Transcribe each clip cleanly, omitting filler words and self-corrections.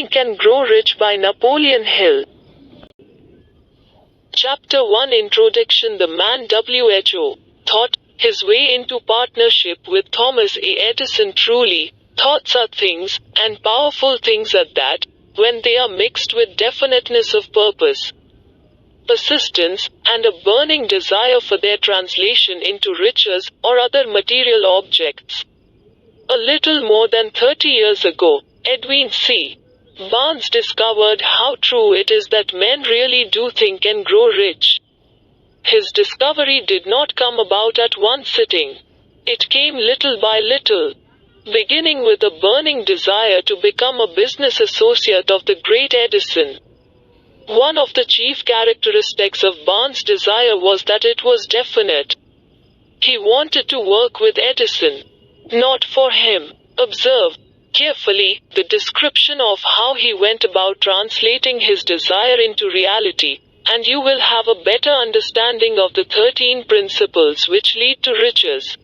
Think and Grow Rich by Napoleon Hill. Chapter 1 Introduction. The man WHO thought his way into partnership with Thomas A. Edison. Truly, thoughts are things, and powerful things at that, when they are mixed with definiteness of purpose, persistence, and a burning desire for their translation into riches or other material objects. A little more than 30 years ago, Edwin C. Barnes discovered how true it is that men really do think and grow rich. His discovery did not come about at one sitting. It came little by little, beginning with a burning desire to become a business associate of the great Edison. One of the chief characteristics of Barnes' desire was that it was definite. He wanted to work with Edison, not for him. Observe carefully the description of how he went about translating his desire into reality, and you will have a better understanding of the 13 principles which lead to riches.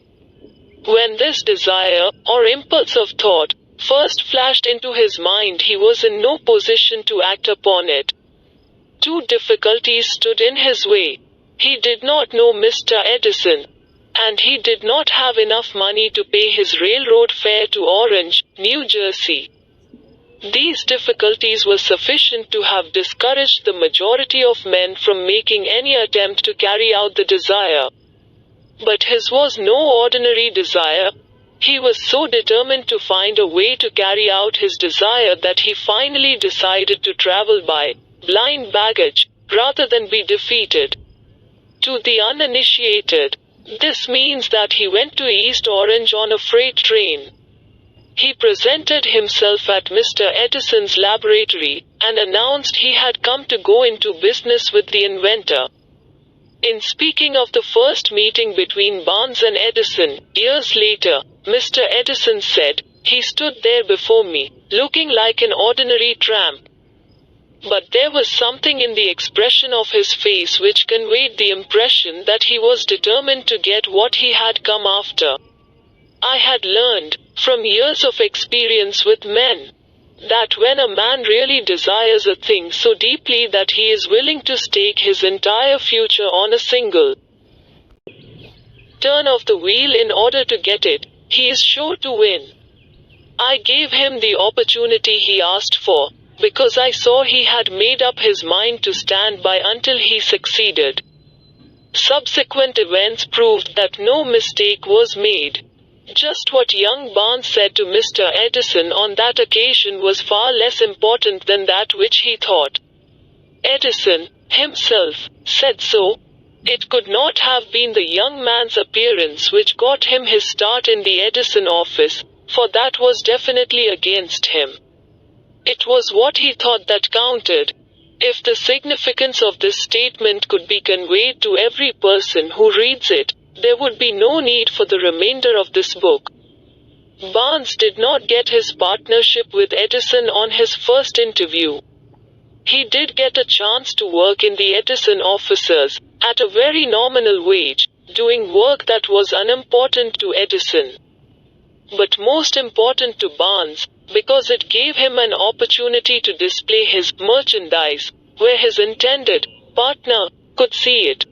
When this desire, or impulse of thought, first flashed into his mind, he was in no position to act upon it. Two difficulties stood in his way. He did not know Mr. Edison, and he did not have enough money to pay his railroad fare to Orange, New Jersey. These difficulties were sufficient to have discouraged the majority of men from making any attempt to carry out the desire. But his was no ordinary desire. He was so determined to find a way to carry out his desire that he finally decided to travel by blind baggage, rather than be defeated. To the uninitiated, this means that he went to East Orange on a freight train. He presented himself at Mr. Edison's laboratory, and announced he had come to go into business with the inventor. In speaking of the first meeting between Barnes and Edison, years later, Mr. Edison said, "He stood there before me, looking like an ordinary tramp. But there was something in the expression of his face which conveyed the impression that he was determined to get what he had come after. I had learned, from years of experience with men, that when a man really desires a thing so deeply that he is willing to stake his entire future on a single turn of the wheel in order to get it, he is sure to win. I gave him the opportunity he asked for, because I saw he had made up his mind to stand by until he succeeded." Subsequent events proved that no mistake was made. Just what young Barnes said to Mr. Edison on that occasion was far less important than that which he thought. Edison, himself, said so. It could not have been the young man's appearance which got him his start in the Edison office, for that was definitely against him. It was what he thought that counted. If the significance of this statement could be conveyed to every person who reads it, there would be no need for the remainder of this book. Barnes did not get his partnership with Edison on his first interview. He did get a chance to work in the Edison offices, at a very nominal wage, doing work that was unimportant to Edison, but most important to Barnes, because it gave him an opportunity to display his merchandise, where his intended partner could see it.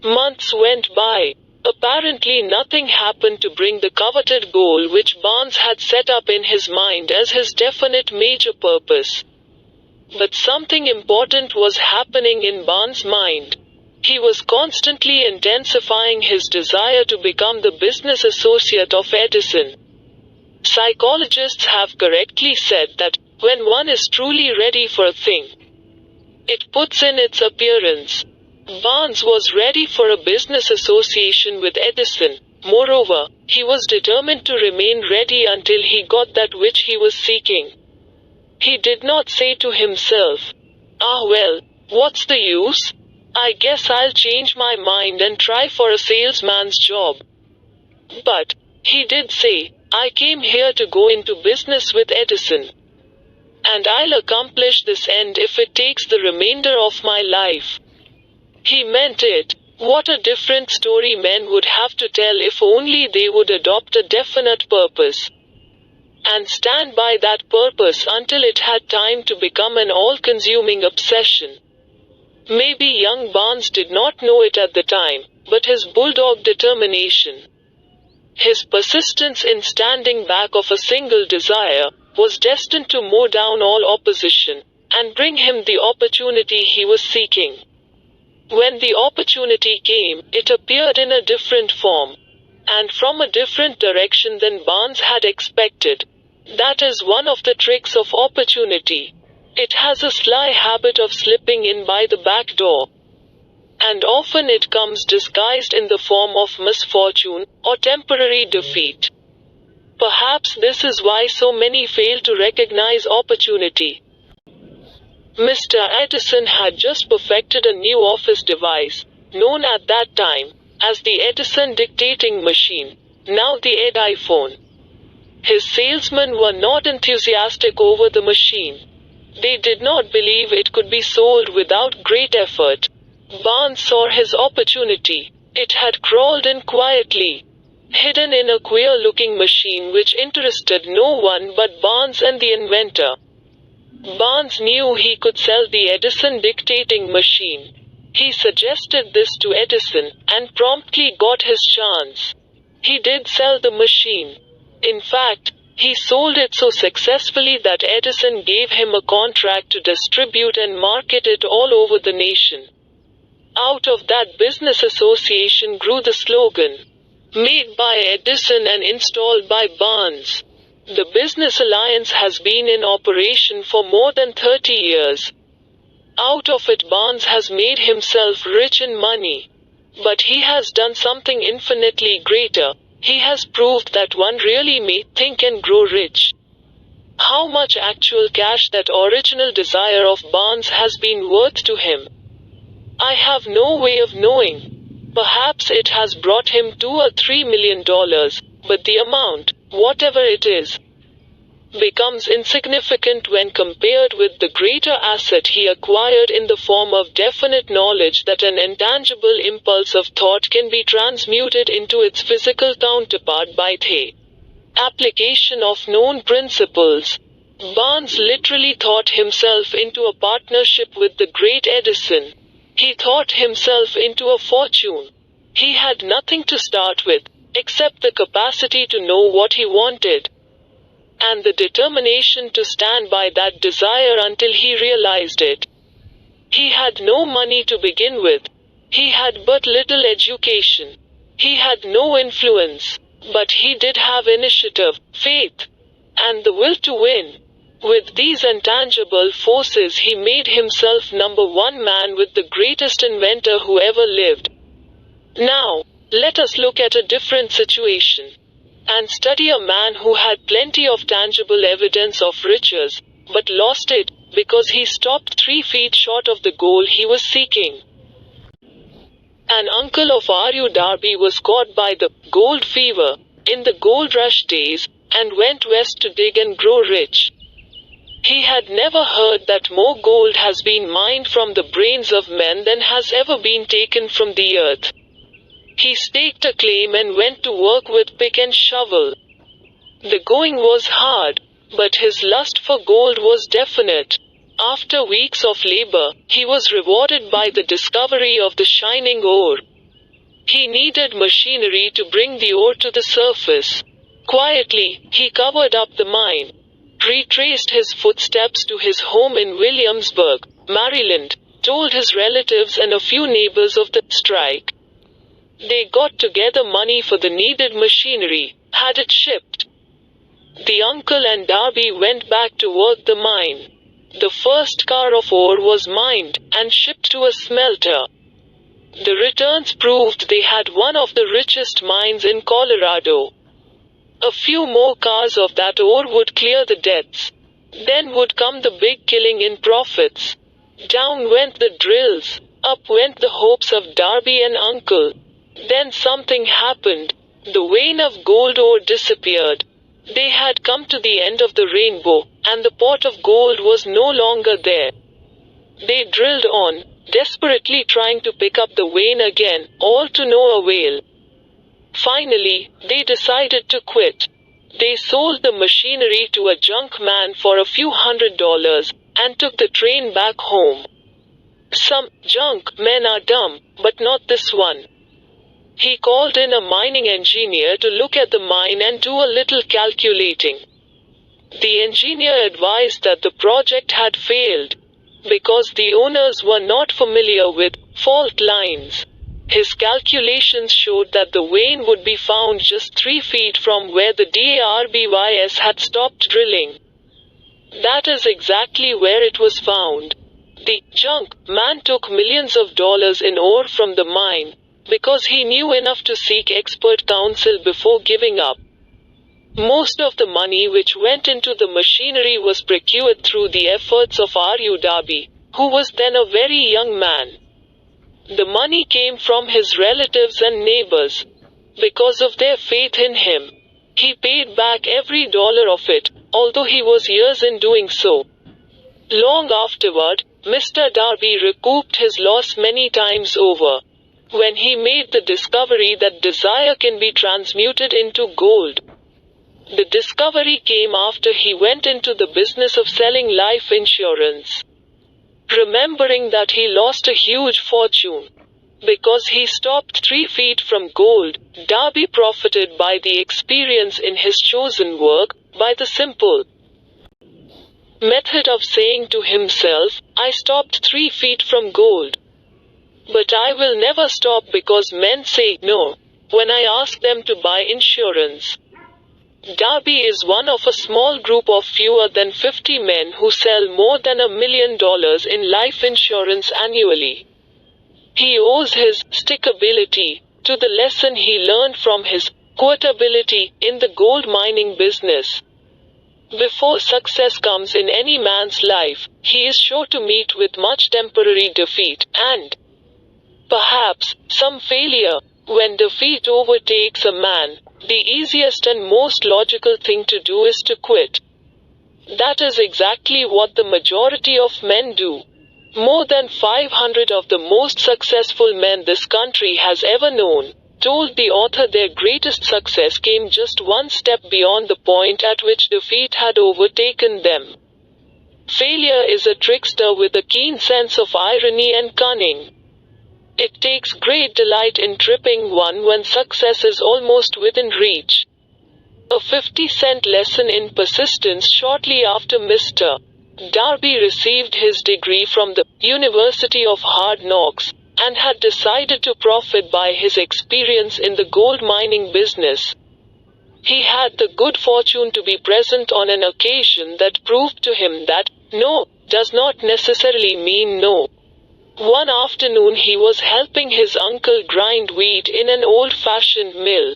Months went by. Apparently nothing happened to bring the coveted goal which Barnes had set up in his mind as his definite major purpose. But something important was happening in Barnes' mind. He was constantly intensifying his desire to become the business associate of Edison. Psychologists have correctly said that, when one is truly ready for a thing, it puts in its appearance. Barnes was ready for a business association with Edison. Moreover, he was determined to remain ready until he got that which he was seeking. He did not say to himself, "Ah well, what's the use? I guess I'll change my mind and try for a salesman's job." But he did say, "I came here to go into business with Edison, and I'll accomplish this end if it takes the remainder of my life." He meant it. What a different story men would have to tell if only they would adopt a definite purpose. and stand by that purpose until it had time to become an all-consuming obsession. Maybe young Barnes did not know it at the time, but his bulldog determination, his persistence in standing back of a single desire, was destined to mow down all opposition, and bring him the opportunity he was seeking. When the opportunity came, it appeared in a different form, and from a different direction than Barnes had expected. That is one of the tricks of opportunity. It has a sly habit of slipping in by the back door. And often it comes disguised in the form of misfortune or temporary defeat. Perhaps this is why so many fail to recognize opportunity. Mr. Edison had just perfected a new office device, known at that time as the Edison dictating machine, now the iPhone. His salesmen were not enthusiastic over the machine. They did not believe it could be sold without great effort. Barnes saw his opportunity. It had crawled in quietly, hidden in a queer-looking machine which interested no one but Barnes and the inventor. Barnes knew he could sell the Edison dictating machine. He suggested this to Edison, and promptly got his chance. He did sell the machine. In fact, he sold it so successfully that Edison gave him a contract to distribute and market it all over the nation. Out of that business association grew the slogan, "Made by Edison and installed by Barnes." The business alliance has been in operation for more than 30 years. Out of it, Barnes has made himself rich in money. But he has done something infinitely greater. He has proved that one really may think and grow rich. How much actual cash that original desire of Barnes has been worth to him, I have no way of knowing. Perhaps it has brought him $2 or $3 million, but the amount, whatever it is, becomes insignificant when compared with the greater asset he acquired in the form of definite knowledge that an intangible impulse of thought can be transmuted into its physical counterpart by the application of known principles. Barnes literally thought himself into a partnership with the great Edison. He thought himself into a fortune. He had nothing to start with, except the capacity to know what he wanted, and the determination to stand by that desire until he realized it. He had no money to begin with. He had but little education. He had no influence. But he did have initiative, faith, and the will to win. With these intangible forces, he made himself number one man with the greatest inventor who ever lived. Now, let us look at a different situation, and study a man who had plenty of tangible evidence of riches, but lost it, because he stopped 3 feet short of the goal he was seeking. An uncle of R.U. Darby was caught by the gold fever in the gold rush days, and went west to dig and grow rich. He had never heard that more gold has been mined from the brains of men than has ever been taken from the earth. He staked a claim and went to work with pick and shovel. The going was hard, but his lust for gold was definite. After weeks of labor, he was rewarded by the discovery of the shining ore. He needed machinery to bring the ore to the surface. Quietly, he covered up the mine, retraced his footsteps to his home in Williamsburg, Maryland, told his relatives and a few neighbors of the strike. They got together money for the needed machinery, had it shipped. The uncle and Darby went back to work the mine. The first car of ore was mined and shipped to a smelter. The returns proved they had one of the richest mines in Colorado. A few more cars of that ore would clear the debts. Then would come the big killing in profits. Down went the drills, up went the hopes of Darby and uncle. Then something happened. The vein of gold ore disappeared. They had come to the end of the rainbow, and the pot of gold was no longer there. They drilled on, desperately trying to pick up the vein again, all to no avail. Finally, they decided to quit. They sold the machinery to a junk man for a few $100 and took the train back home. Some junk men are dumb, but not this one. He called in a mining engineer to look at the mine and do a little calculating. The engineer advised that the project had failed because the owners were not familiar with fault lines. His calculations showed that the vein would be found just 3 feet from where the DARBYS had stopped drilling. That is exactly where it was found. The junk man took millions of dollars in ore from the mine because he knew enough to seek expert counsel before giving up. Most of the money which went into the machinery was procured through the efforts of R.U. Darby, who was then a very young man. The money came from his relatives and neighbors. Because of their faith in him, he paid back every dollar of it, although he was years in doing so. Long afterward, Mr. Darby recouped his loss many times over, when he made the discovery that desire can be transmuted into gold. The discovery came after he went into the business of selling life insurance. Remembering that he lost a huge fortune because he stopped 3 feet from gold, Darby profited by the experience in his chosen work, by the simple method of saying to himself, I stopped 3 feet from gold. But I will never stop because men say no when I ask them to buy insurance. Darby is one of a small group of fewer than 50 men who sell more than $1 million in life insurance annually. He owes his stickability to the lesson he learned from his quotability in the gold mining business. Before success comes in any man's life, he is sure to meet with much temporary defeat and perhaps some failure. When defeat overtakes a man, the easiest and most logical thing to do is to quit. That is exactly what the majority of men do. More than 500 of the most successful men this country has ever known told the author their greatest success came just one step beyond the point at which defeat had overtaken them. Failure is a trickster with a keen sense of irony and cunning. It takes great delight in tripping one when success is almost within reach. A 50-cent lesson in persistence. Shortly after Mr. Darby received his degree from the University of Hard Knocks, and had decided to profit by his experience in the gold mining business. He had the good fortune to be present on an occasion that proved to him that no does not necessarily mean no. One afternoon he was helping his uncle grind wheat in an old-fashioned mill.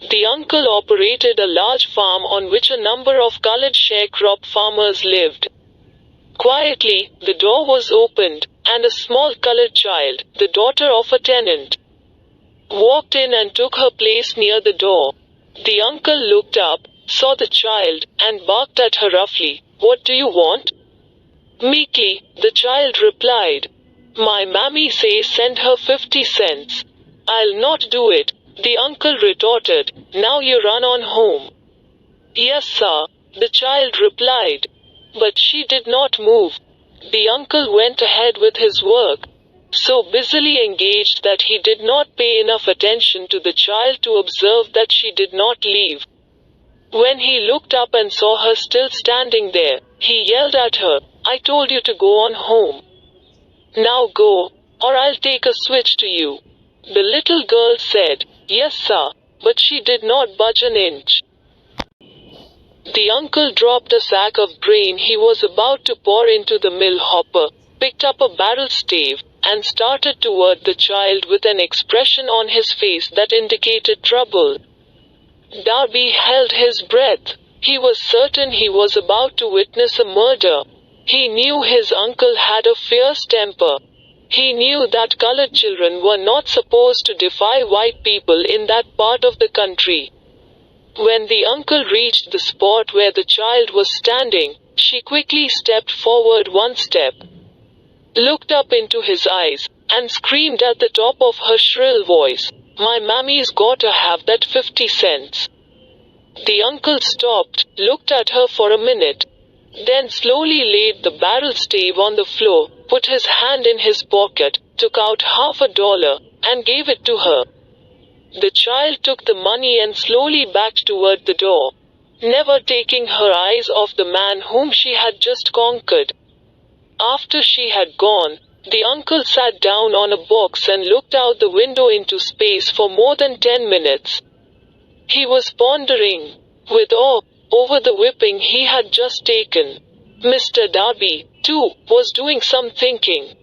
The uncle operated a large farm on which a number of colored sharecrop farmers lived. Quietly, the door was opened, and a small colored child, the daughter of a tenant, walked in and took her place near the door. The uncle looked up, saw the child, and barked at her roughly, "What do you want?" Meekly, the child replied, "My mammy says send her 50 cents. I'll not do it," the uncle retorted. "Now you run on home." "Yes, sir," the child replied. But she did not move. The uncle went ahead with his work, so busily engaged that he did not pay enough attention to the child to observe that she did not leave. When he looked up and saw her still standing there, he yelled at her, "I told you to go on home. Now go, or I'll take a switch to you." The little girl said, "Yes, sir," but she did not budge an inch. The uncle dropped a sack of grain he was about to pour into the mill hopper, picked up a barrel stave, and started toward the child with an expression on his face that indicated trouble. Darby held his breath. He was certain he was about to witness a murder. He knew his uncle had a fierce temper. He knew that colored children were not supposed to defy white people in that part of the country. When the uncle reached the spot where the child was standing, she quickly stepped forward one step, looked up into his eyes, and screamed at the top of her shrill voice, "My mammy's gotta have that 50 cents. The uncle stopped, looked at her for a minute, then slowly laid the barrel stave on the floor, put his hand in his pocket, took out $50, and gave it to her. The child took the money and slowly backed toward the door, never taking her eyes off the man whom she had just conquered. After she had gone, the uncle sat down on a box and looked out the window into space for more than 10 minutes. He was pondering, with awe, over the whipping he had just taken. Mr. Darby, too, was doing some thinking.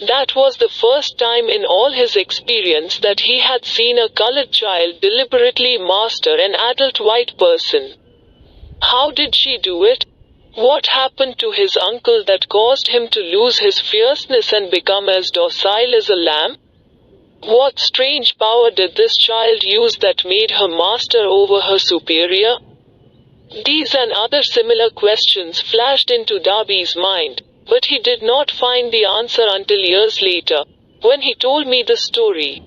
That was the first time in all his experience that he had seen a colored child deliberately master an adult white person. How did she do it? What happened to his uncle that caused him to lose his fierceness and become as docile as a lamb? What strange power did this child use that made her master over her superior? These and other similar questions flashed into Darby's mind, but he did not find the answer until years later, when he told me the story.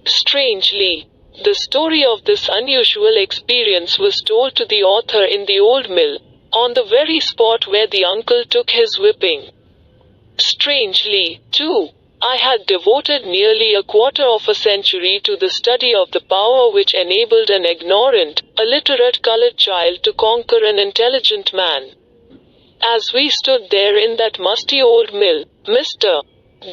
Strangely, the story of this unusual experience was told to the author in the old mill, on the very spot where the uncle took his whipping. Strangely, too, I had devoted nearly a quarter of a century to the study of the power which enabled an ignorant, illiterate colored child to conquer an intelligent man. As we stood there in that musty old mill, Mr.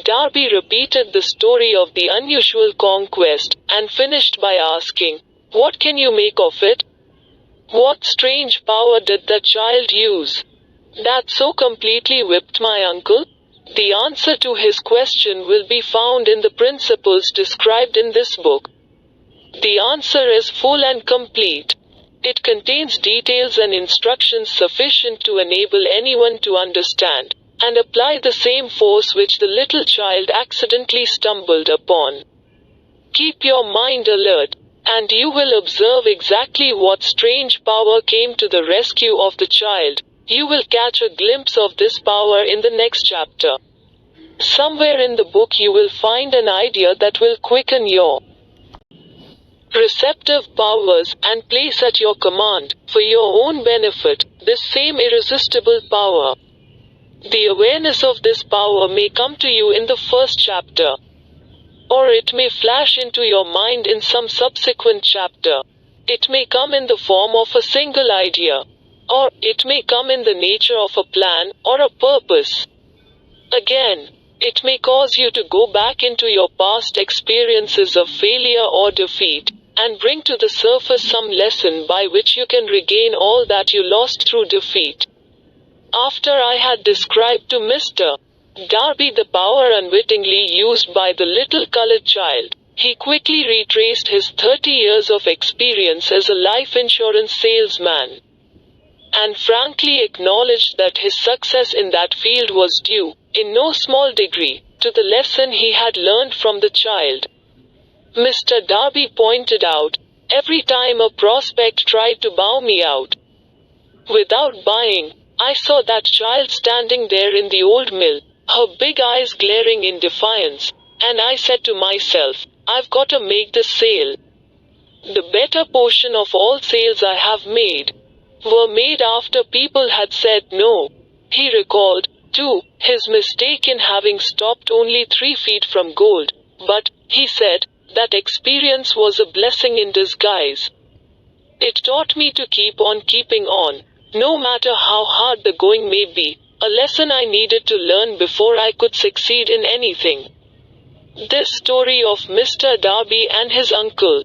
Darby repeated the story of the unusual conquest, and finished by asking, "What can you make of it? What strange power did that child use that so completely whipped my uncle?" The answer to his question will be found in the principles described in this book. The answer is full and complete. It contains details and instructions sufficient to enable anyone to understand and apply the same force which the little child accidentally stumbled upon. Keep your mind alert, and you will observe exactly what strange power came to the rescue of the child. You will catch a glimpse of this power in the next chapter. Somewhere in the book you will find an idea that will quicken your receptive powers and place at your command, for your own benefit, this same irresistible power. The awareness of this power may come to you in the first chapter, or it may flash into your mind in some subsequent chapter. It may come in the form of a single idea, or it may come in the nature of a plan or a purpose. Again, it may cause you to go back into your past experiences of failure or defeat, and bring to the surface some lesson by which you can regain all that you lost through defeat. After I had described to Mr. Darby the power unwittingly used by the little colored child, he quickly retraced his 30 years of experience as a life insurance salesman, and frankly acknowledged that his success in that field was due, in no small degree, to the lesson he had learned from the child. Mr. Darby pointed out, every time a prospect tried to bow me out without buying, I saw that child standing there in the old mill, her big eyes glaring in defiance, and I said to myself, I've got to make this sale. The better portion of all sales I have made were made after people had said no. He recalled, too, his mistake in having stopped only 3 feet from gold, but, he said, that experience was a blessing in disguise. It taught me to keep on keeping on, no matter how hard the going may be, a lesson I needed to learn before I could succeed in anything. This story of Mr. Darby and his uncle,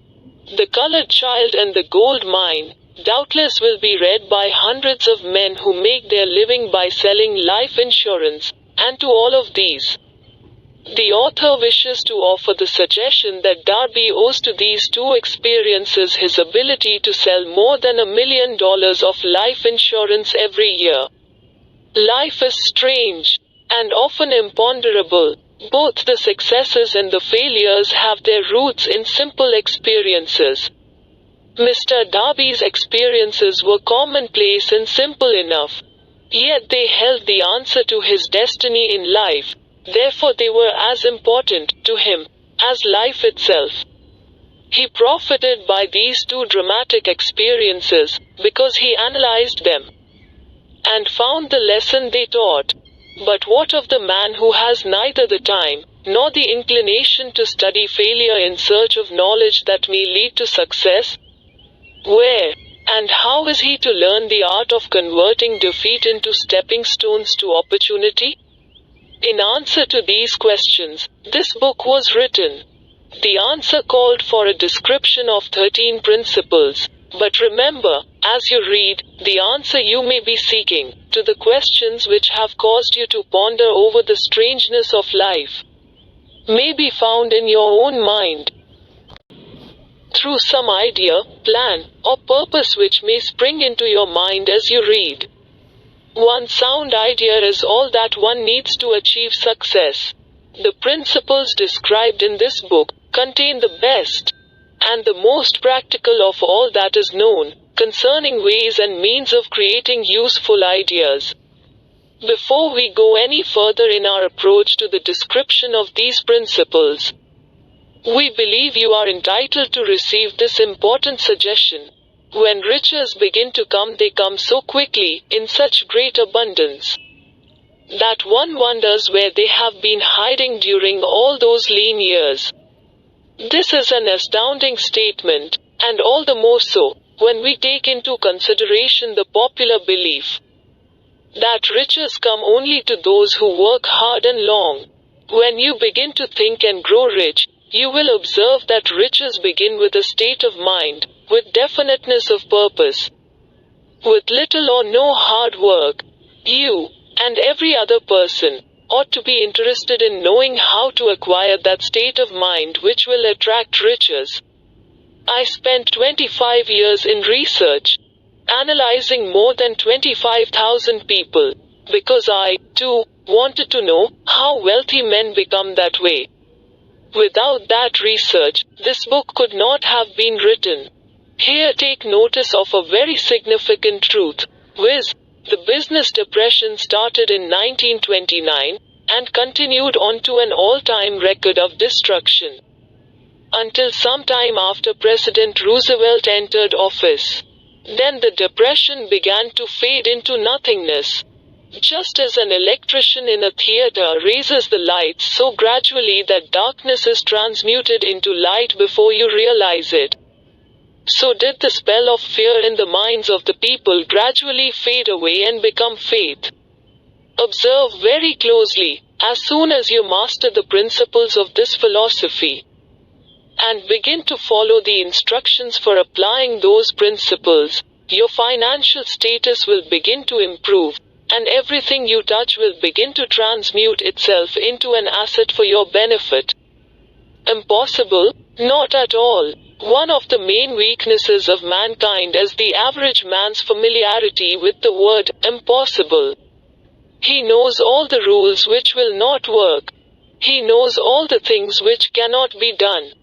the colored child and the gold mine, doubtless will be read by hundreds of men who make their living by selling life insurance, and to all of these, the author wishes to offer the suggestion that Darby owes to these 2 experiences his ability to sell more than $1 million of life insurance every year. Life is strange, and often imponderable. Both the successes and the failures have their roots in simple experiences. Mr. Darby's experiences were commonplace and simple enough, yet they held the answer to his destiny in life. Therefore they were as important to him as life itself. He profited by these two dramatic experiences because he analyzed them and found the lesson they taught. But what of the man who has neither the time nor the inclination to study failure in search of knowledge that may lead to success? Where and how is he to learn the art of converting defeat into stepping stones to opportunity? In answer to these questions, this book was written. The answer called for a description of 13 principles. But remember, as you read, the answer you may be seeking to the questions which have caused you to ponder over the strangeness of life may be found in your own mind through some idea, plan, or purpose which may spring into your mind as you read. One sound idea is all that one needs to achieve success. The principles described in this book contain the best and the most practical of all that is known concerning ways and means of creating useful ideas. Before we go any further in our approach to the description of these principles, we believe you are entitled to receive this important suggestion. When riches begin to come, they come so quickly, in such great abundance, that one wonders where they have been hiding during all those lean years. This is an astounding statement, and all the more so, when we take into consideration the popular belief that riches come only to those who work hard and long. When you begin to think and grow rich, you will observe that riches begin with a state of mind, with definiteness of purpose. With little or no hard work, you, and every other person, ought to be interested in knowing how to acquire that state of mind which will attract riches. I spent 25 years in research, analyzing more than 25,000 people, because I, too, wanted to know how wealthy men become that way. Without that research, this book could not have been written. Here take notice of a very significant truth, viz. The business depression started in 1929 and continued on to an all-time record of destruction until some time after President Roosevelt entered office. Then the depression began to fade into nothingness. Just as an electrician in a theater raises the lights so gradually that darkness is transmuted into light before you realize it, so did the spell of fear in the minds of the people gradually fade away and become faith. Observe very closely, as soon as you master the principles of this philosophy, and begin to follow the instructions for applying those principles, your financial status will begin to improve, and everything you touch will begin to transmute itself into an asset for your benefit. Impossible? Not at all. One of the main weaknesses of mankind is the average man's familiarity with the word impossible. He knows all the rules which will not work. He knows all the things which cannot be done.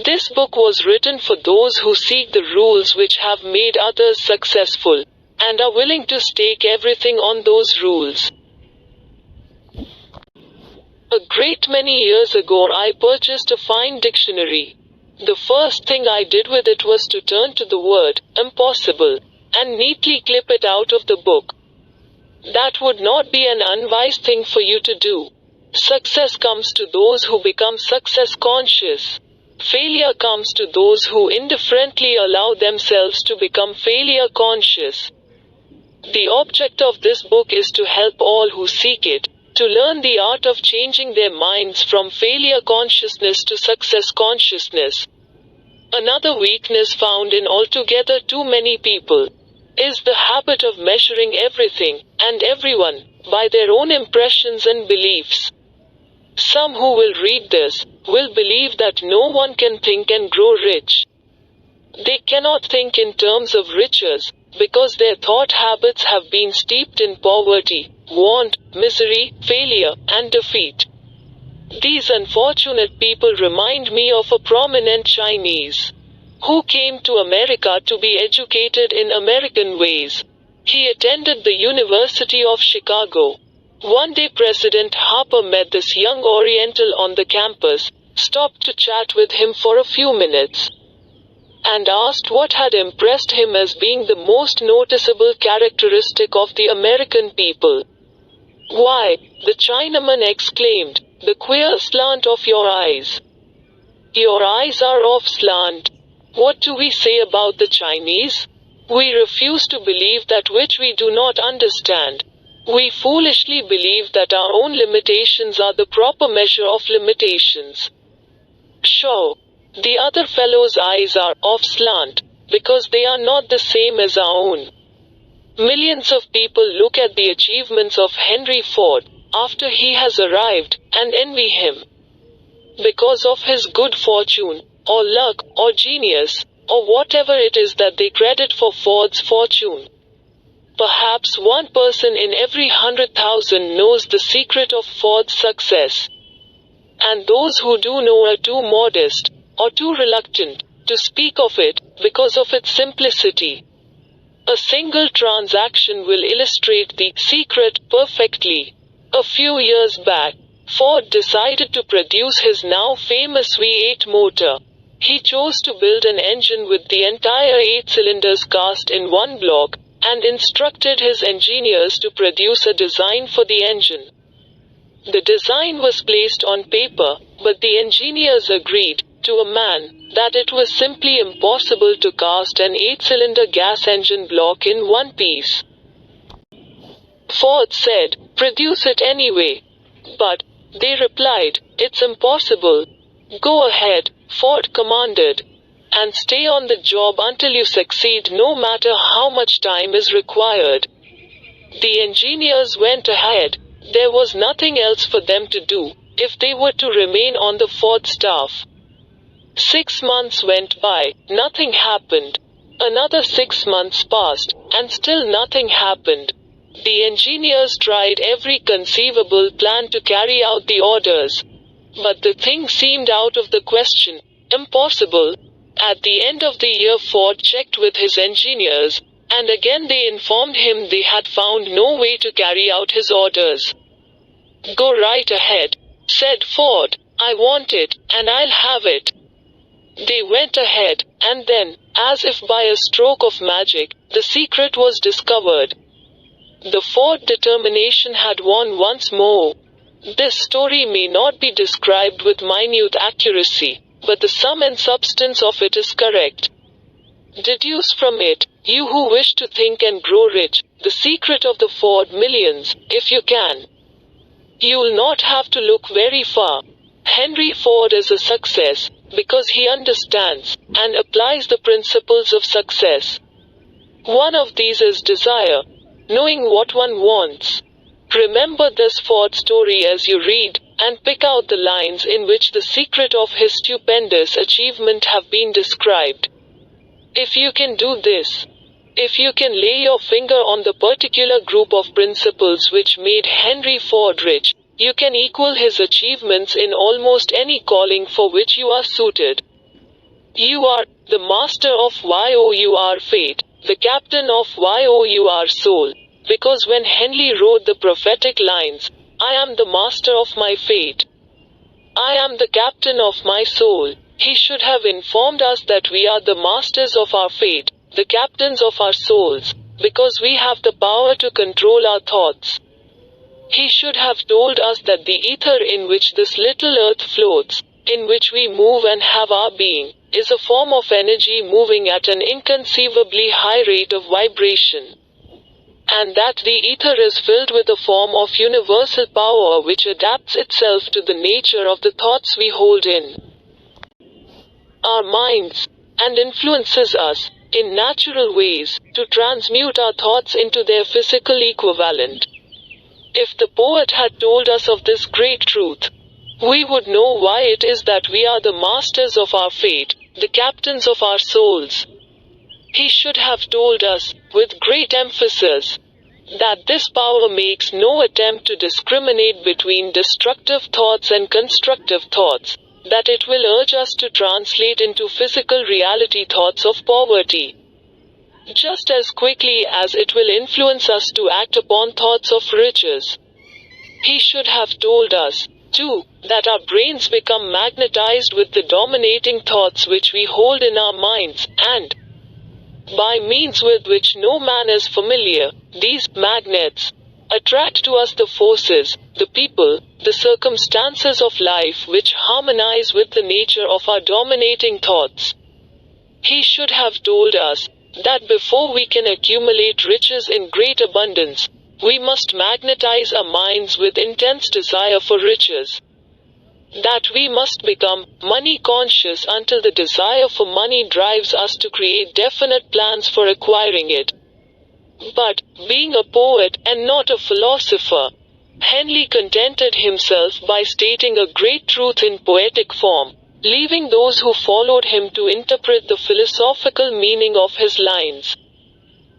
This book was written for those who seek the rules which have made others successful, and are willing to stake everything on those rules. A great many years ago I purchased a fine dictionary. The first thing I did with it was to turn to the word impossible and neatly clip it out of the book. That would not be an unwise thing for you to do. Success comes to those who become success conscious. Failure comes to those who indifferently allow themselves to become failure conscious. The object of this book is to help all who seek it to learn the art of changing their minds from failure consciousness to success consciousness. Another weakness found in altogether too many people is the habit of measuring everything and everyone by their own impressions and beliefs. Some who will read this will believe that no one can think and grow rich. They cannot think in terms of riches, because their thought habits have been steeped in poverty, want, misery, failure, and defeat. These unfortunate people remind me of a prominent Chinese who came to America to be educated in American ways. He attended the University of Chicago. One day President Harper met this young Oriental on the campus, stopped to chat with him for a few minutes, and asked what had impressed him as being the most noticeable characteristic of the American people. "Why," the Chinaman exclaimed, "the queer slant of your eyes. Your eyes are off slant. What do we say about the Chinese? We refuse to believe that which we do not understand. We foolishly believe that our own limitations are the proper measure of limitations. Sure, the other fellow's eyes are off slant, because they are not the same as our own. Millions of people look at the achievements of Henry Ford, after he has arrived, and envy him. Because of his good fortune, or luck, or genius, or whatever it is that they credit for Ford's fortune. Perhaps one person in every 100,000 knows the secret of Ford's success. And those who do know are too modest, or too reluctant, to speak of it, because of its simplicity. A single transaction will illustrate the secret perfectly. A few years back, Ford decided to produce his now famous V8 motor. He chose to build an engine with the entire 8 cylinders cast in one block, and instructed his engineers to produce a design for the engine. The design was placed on paper, but the engineers agreed, to a man, that it was simply impossible to cast an 8-cylinder gas engine block in one piece. Ford said, "Produce it anyway." "But," they replied, "it's impossible." "Go ahead," Ford commanded, "and stay on the job until you succeed, no matter how much time is required." The engineers went ahead. There was nothing else for them to do, if they were to remain on the Ford staff. 6 months went by, nothing happened. Another 6 months passed, and still nothing happened. The engineers tried every conceivable plan to carry out the orders. But the thing seemed out of the question, impossible. At the end of the year, Ford checked with his engineers, and again they informed him they had found no way to carry out his orders. "Go right ahead," said Ford. "I want it, and I'll have it." They went ahead, and then, as if by a stroke of magic, the secret was discovered. The Ford determination had won once more. This story may not be described with minute accuracy, but the sum and substance of it is correct. Deduce from it, you who wish to think and grow rich, the secret of the Ford millions, if you can. You'll not have to look very far. Henry Ford is a success, because he understands, and applies the principles of success. One of these is desire, knowing what one wants. Remember this Ford story as you read, and pick out the lines in which the secret of his stupendous achievement have been described. If you can do this, if you can lay your finger on the particular group of principles which made Henry Ford rich, you can equal his achievements in almost any calling for which you are suited. You are the master of your fate, the captain of your soul. Because when Henley wrote the prophetic lines, "I am the master of my fate. I am the captain of my soul," he should have informed us that we are the masters of our fate, the captains of our souls, because we have the power to control our thoughts. He should have told us that the ether in which this little earth floats, in which we move and have our being, is a form of energy moving at an inconceivably high rate of vibration. And that the ether is filled with a form of universal power which adapts itself to the nature of the thoughts we hold in our minds, and influences us, in natural ways, to transmute our thoughts into their physical equivalent. If the poet had told us of this great truth, we would know why it is that we are the masters of our fate, the captains of our souls. He should have told us, with great emphasis, that this power makes no attempt to discriminate between destructive thoughts and constructive thoughts, that it will urge us to translate into physical reality thoughts of poverty, just as quickly as it will influence us to act upon thoughts of riches. He should have told us, 2. That our brains become magnetized with the dominating thoughts which we hold in our minds, and, by means with which no man is familiar, these magnets attract to us the forces, the people, the circumstances of life which harmonize with the nature of our dominating thoughts. He should have told us that before we can accumulate riches in great abundance, we must magnetize our minds with intense desire for riches. That we must become money conscious until the desire for money drives us to create definite plans for acquiring it. But, being a poet and not a philosopher, Henley contented himself by stating a great truth in poetic form, leaving those who followed him to interpret the philosophical meaning of his lines.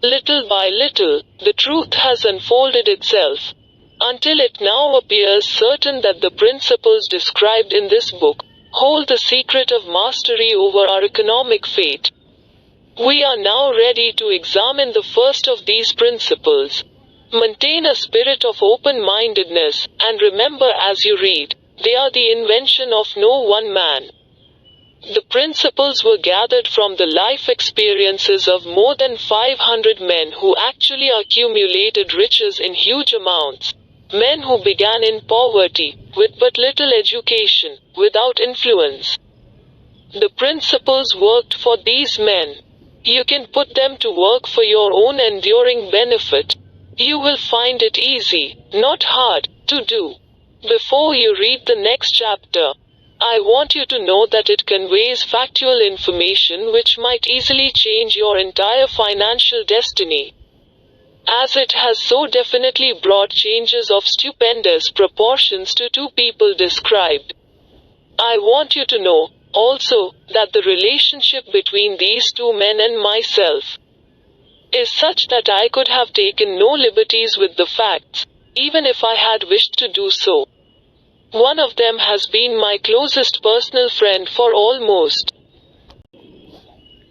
Little by little, the truth has unfolded itself, until it now appears certain that the principles described in this book hold the secret of mastery over our economic fate. We are now ready to examine the first of these principles. Maintain a spirit of open-mindedness, and remember as you read, they are the invention of no one man. The principles were gathered from the life experiences of more than 500 men who actually accumulated riches in huge amounts. Men who began in poverty, with but little education, without influence. The principles worked for these men. You can put them to work for your own enduring benefit. You will find it easy, not hard, to do. Before you read the next chapter, I want you to know that it conveys factual information which might easily change your entire financial destiny, as it has so definitely brought changes of stupendous proportions to two people described. I want you to know, also, that the relationship between these two men and myself is such that I could have taken no liberties with the facts, even if I had wished to do so. One of them has been my closest personal friend for almost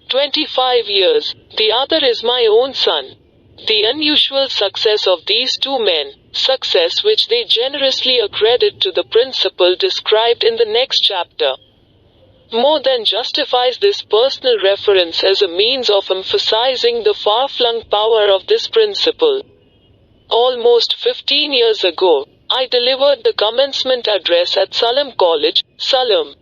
25 years, the other is my own son. The unusual success of these two men, success which they generously accredit to the principle described in the next chapter, more than justifies this personal reference as a means of emphasizing the far-flung power of this principle. Almost 15 years ago, I delivered the commencement address at Salem College, Salem,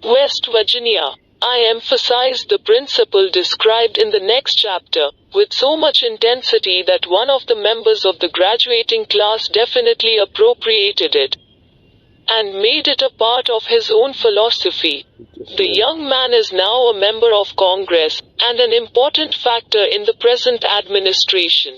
West Virginia. I emphasized the principle described in the next chapter with so much intensity that one of the members of the graduating class definitely appropriated it and made it a part of his own philosophy. The young man is now a member of Congress and an important factor in the present administration.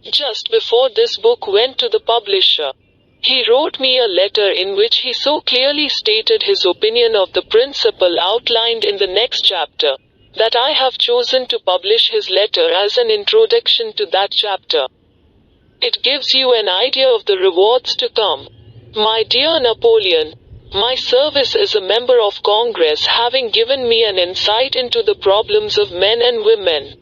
Just before this book went to the publisher, he wrote me a letter in which he so clearly stated his opinion of the principle outlined in the next chapter, that I have chosen to publish his letter as an introduction to that chapter. It gives you an idea of the rewards to come. My dear Napoleon, my service as a member of Congress having given me an insight into the problems of men and women,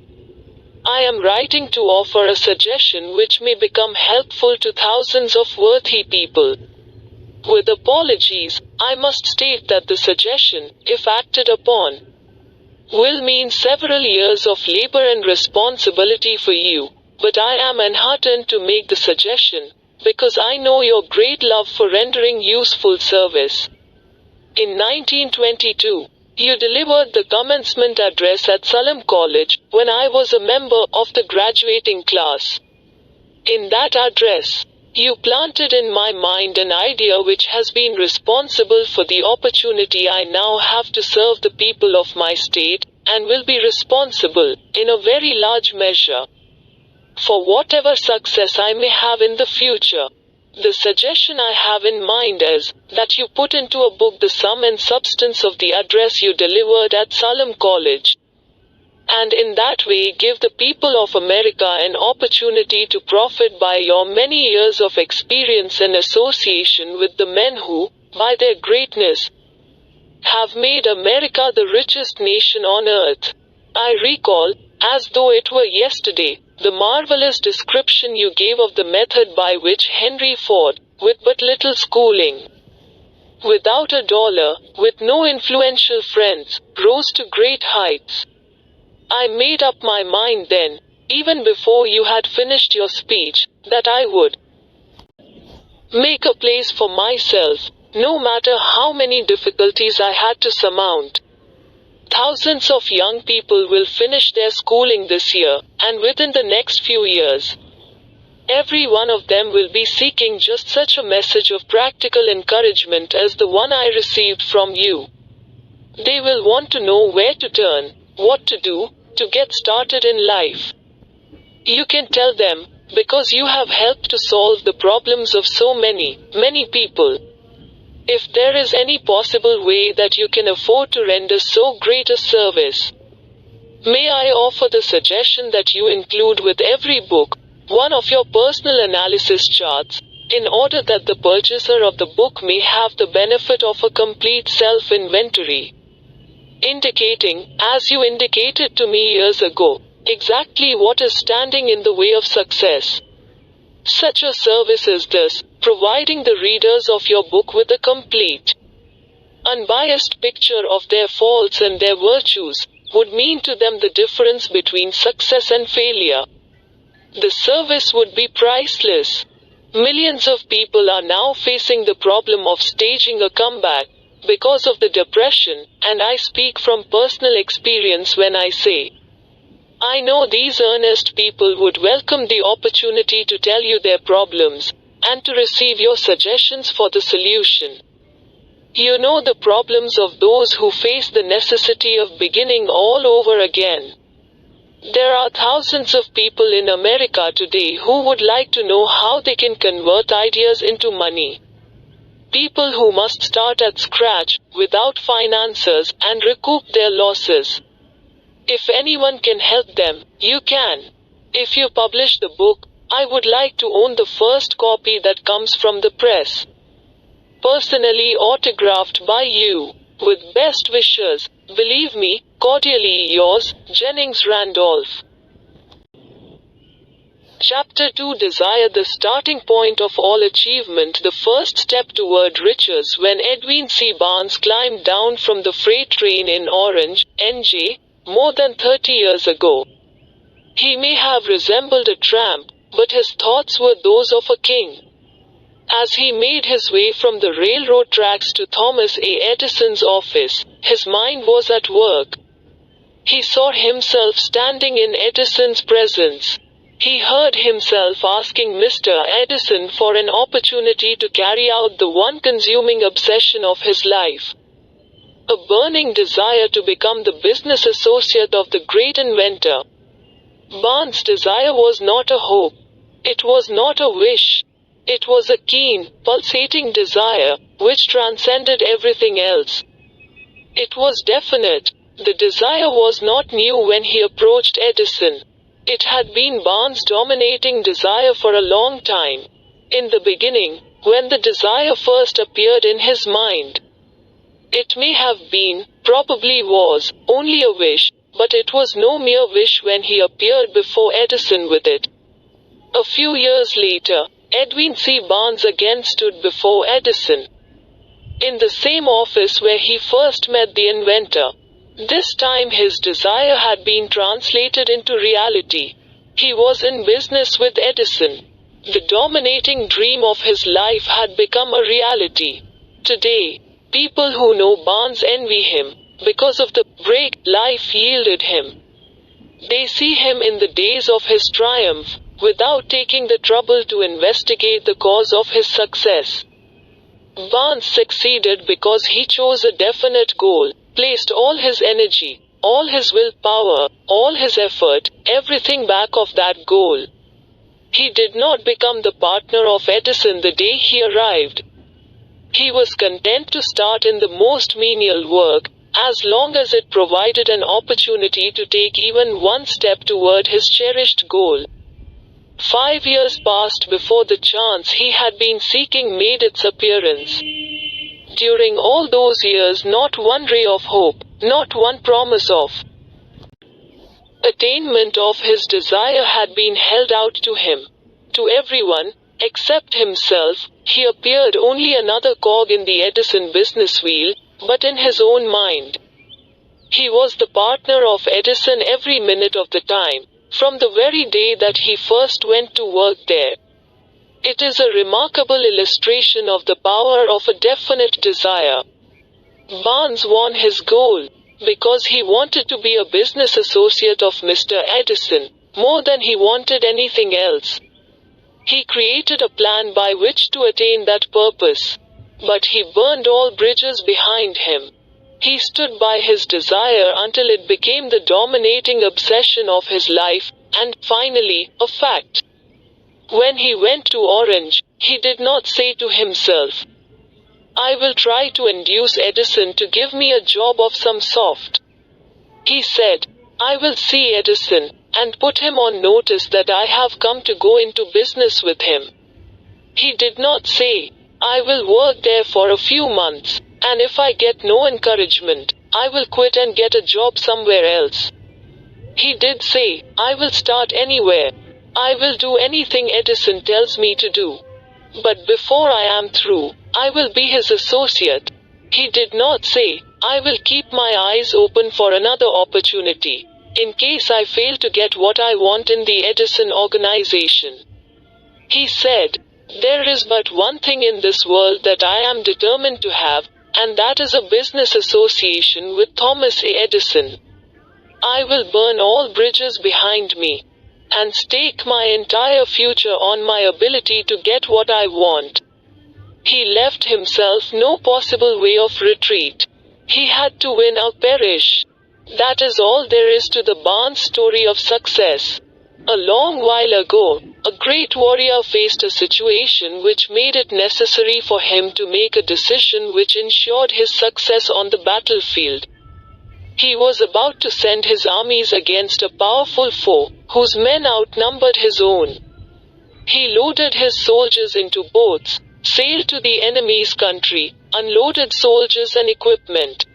I am writing to offer a suggestion which may become helpful to thousands of worthy people. With apologies, I must state that the suggestion, if acted upon, will mean several years of labor and responsibility for you, but I am enheartened to make the suggestion, because I know your great love for rendering useful service. In 1922, you delivered the commencement address at Salem College, when I was a member of the graduating class. In that address, you planted in my mind an idea which has been responsible for the opportunity I now have to serve the people of my state, and will be responsible, in a very large measure, for whatever success I may have in the future. The suggestion I have in mind is that you put into a book the sum and substance of the address you delivered at Salem College, and in that way give the people of America an opportunity to profit by your many years of experience and association with the men who, by their greatness, have made America the richest nation on earth. I recall as though it were yesterday, the marvelous description you gave of the method by which Henry Ford, with but little schooling, without a dollar, with no influential friends, rose to great heights. I made up my mind then, even before you had finished your speech, that I would make a place for myself, no matter how many difficulties I had to surmount. Thousands of young people will finish their schooling this year, and within the next few years, every one of them will be seeking just such a message of practical encouragement as the one I received from you. They will want to know where to turn, what to do, to get started in life. You can tell them, because you have helped to solve the problems of so many, many people. If there is any possible way that you can afford to render so great a service, may I offer the suggestion that you include with every book one of your personal analysis charts, in order that the purchaser of the book may have the benefit of a complete self-inventory, indicating, as you indicated to me years ago, exactly what is standing in the way of success. Such a service as this, providing the readers of your book with a complete, unbiased picture of their faults and their virtues, would mean to them the difference between success and failure. The service would be priceless. Millions of people are now facing the problem of staging a comeback because of the depression, and I speak from personal experience when I say, I know these earnest people would welcome the opportunity to tell you their problems, and to receive your suggestions for the solution. You know the problems of those who face the necessity of beginning all over again. There are thousands of people in America today who would like to know how they can convert ideas into money. People who must start at scratch, without financiers, and recoup their losses. If anyone can help them, you can. If you publish the book, I would like to own the first copy that comes from the press. Personally autographed by you. With best wishes, believe me, cordially yours, Jennings Randolph. Chapter 2 Desire, the starting point of all achievement, the first step toward riches. When Edwin C. Barnes climbed down from the freight train in Orange, NJ, more than 30 years ago, he may have resembled a tramp, but his thoughts were those of a king. As he made his way from the railroad tracks to Thomas A. Edison's office, his mind was at work. He saw himself standing in Edison's presence. He heard himself asking Mr. Edison for an opportunity to carry out the one consuming obsession of his life. A burning desire to become the business associate of the great inventor. Barnes' desire was not a hope. It was not a wish. It was a keen, pulsating desire, which transcended everything else. It was definite. The desire was not new when he approached Edison. It had been Barnes' dominating desire for a long time. In the beginning, when the desire first appeared in his mind, it may have been, probably was, only a wish, but it was no mere wish when he appeared before Edison with it. A few years later, Edwin C. Barnes again stood before Edison, in the same office where he first met the inventor. This time his desire had been translated into reality. He was in business with Edison. The dominating dream of his life had become a reality. Today, people who know Barnes envy him, because of the break life yielded him. They see him in the days of his triumph, without taking the trouble to investigate the cause of his success. Barnes succeeded because he chose a definite goal, placed all his energy, all his willpower, all his effort, everything back of that goal. He did not become the partner of Edison the day he arrived. He was content to start in the most menial work, as long as it provided an opportunity to take even one step toward his cherished goal. 5 years passed before the chance he had been seeking made its appearance. During all those years, not one ray of hope, not one promise of Attainment of his desire had been held out to him. To everyone, except himself, he appeared only another cog in the Edison business wheel, but in his own mind, he was the partner of Edison every minute of the time, from the very day that he first went to work there. It is a remarkable illustration of the power of a definite desire. Barnes won his goal because he wanted to be a business associate of Mr. Edison, more than he wanted anything else. He created a plan by which to attain that purpose. But he burned all bridges behind him. He stood by his desire until it became the dominating obsession of his life, and, finally, a fact. When he went to Orange, he did not say to himself, "I will try to induce Edison to give me a job of some sort." He said, "I will see Edison, and put him on notice that I have come to go into business with him." He did not say, "I will work there for a few months, and if I get no encouragement, I will quit and get a job somewhere else." He did say, "I will start anywhere. I will do anything Edison tells me to do. But before I am through, I will be his associate." He did not say, "I will keep my eyes open for another opportunity, in case I fail to get what I want in the Edison organization." He said, "There is but one thing in this world that I am determined to have, and that is a business association with Thomas A. Edison. I will burn all bridges behind me, and stake my entire future on my ability to get what I want." He left himself no possible way of retreat. He had to win or perish. That is all there is to the Barnes story of success. A long while ago, a great warrior faced a situation which made it necessary for him to make a decision which ensured his success on the battlefield. He was about to send his armies against a powerful foe, whose men outnumbered his own. He loaded his soldiers into boats, sailed to the enemy's country, unloaded soldiers and equipment,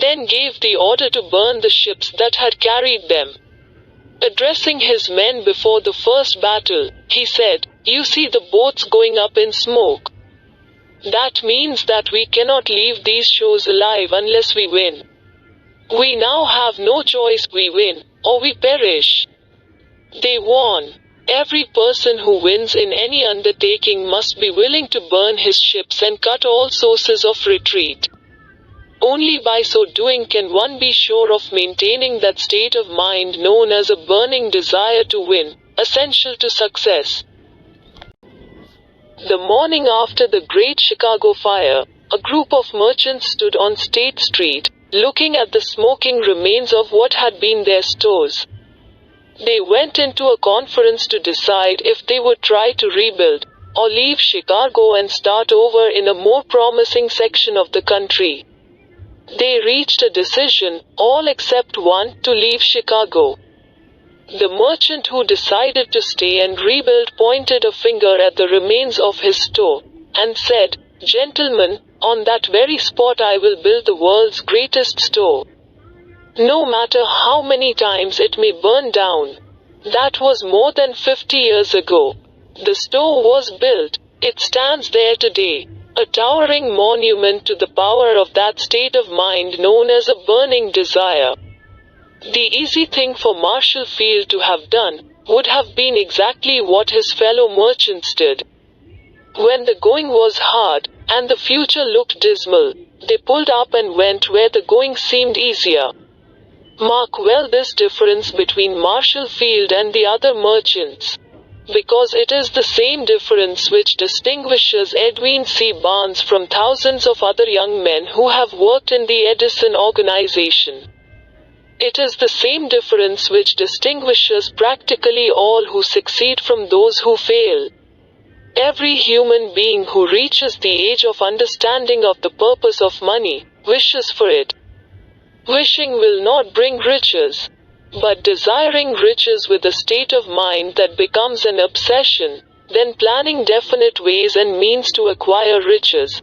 then gave the order to burn the ships that had carried them. Addressing his men before the first battle, he said, "You see the boats going up in smoke. That means that we cannot leave these shores alive unless we win. We now have no choice, we win, or we perish." They won. Every person who wins in any undertaking must be willing to burn his ships and cut all sources of retreat. Only by so doing can one be sure of maintaining that state of mind known as a burning desire to win, essential to success. The morning after the Great Chicago Fire, a group of merchants stood on State Street, looking at the smoking remains of what had been their stores. They went into a conference to decide if they would try to rebuild, or leave Chicago and start over in a more promising section of the country. They reached a decision, all except one, to leave Chicago. The merchant who decided to stay and rebuild pointed a finger at the remains of his store, and said, "Gentlemen, on that very spot I will build the world's greatest store. No matter how many times it may burn down." That was more than 50 years ago. The store was built. It stands there today, a towering monument to the power of that state of mind known as a burning desire. The easy thing for Marshall Field to have done would have been exactly what his fellow merchants did. When the going was hard, and the future looked dismal, they pulled up and went where the going seemed easier. Mark well this difference between Marshall Field and the other merchants, because it is the same difference which distinguishes Edwin C. Barnes from thousands of other young men who have worked in the Edison organization. It is the same difference which distinguishes practically all who succeed from those who fail. Every human being who reaches the age of understanding of the purpose of money, wishes for it. Wishing will not bring riches, but desiring riches with a state of mind that becomes an obsession, then planning definite ways and means to acquire riches,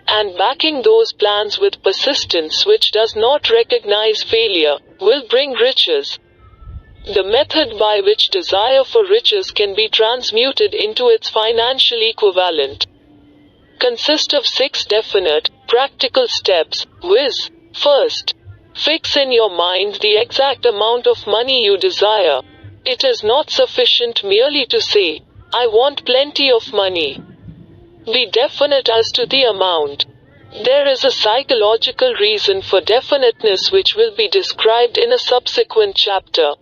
and backing those plans with persistence which does not recognize failure, will bring riches. The method by which desire for riches can be transmuted into its financial equivalent consists of 6 definite, practical steps, viz. First, fix in your mind the exact amount of money you desire. It is not sufficient merely to say, I want plenty of money. Be definite as to the amount. There is a psychological reason for definiteness which will be described in a subsequent chapter.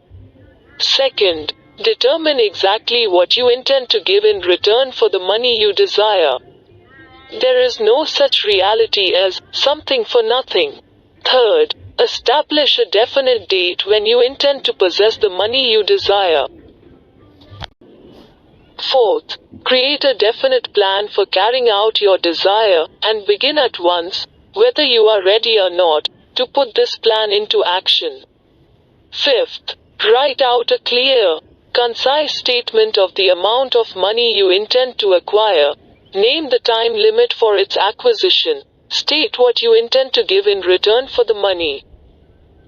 Second, determine exactly what you intend to give in return for the money you desire. There is no such reality as something for nothing. Third, establish a definite date when you intend to possess the money you desire. Fourth, create a definite plan for carrying out your desire, and begin at once, whether you are ready or not, to put this plan into action. Fifth, write out a clear, concise statement of the amount of money you intend to acquire. Name the time limit for its acquisition. State what you intend to give in return for the money.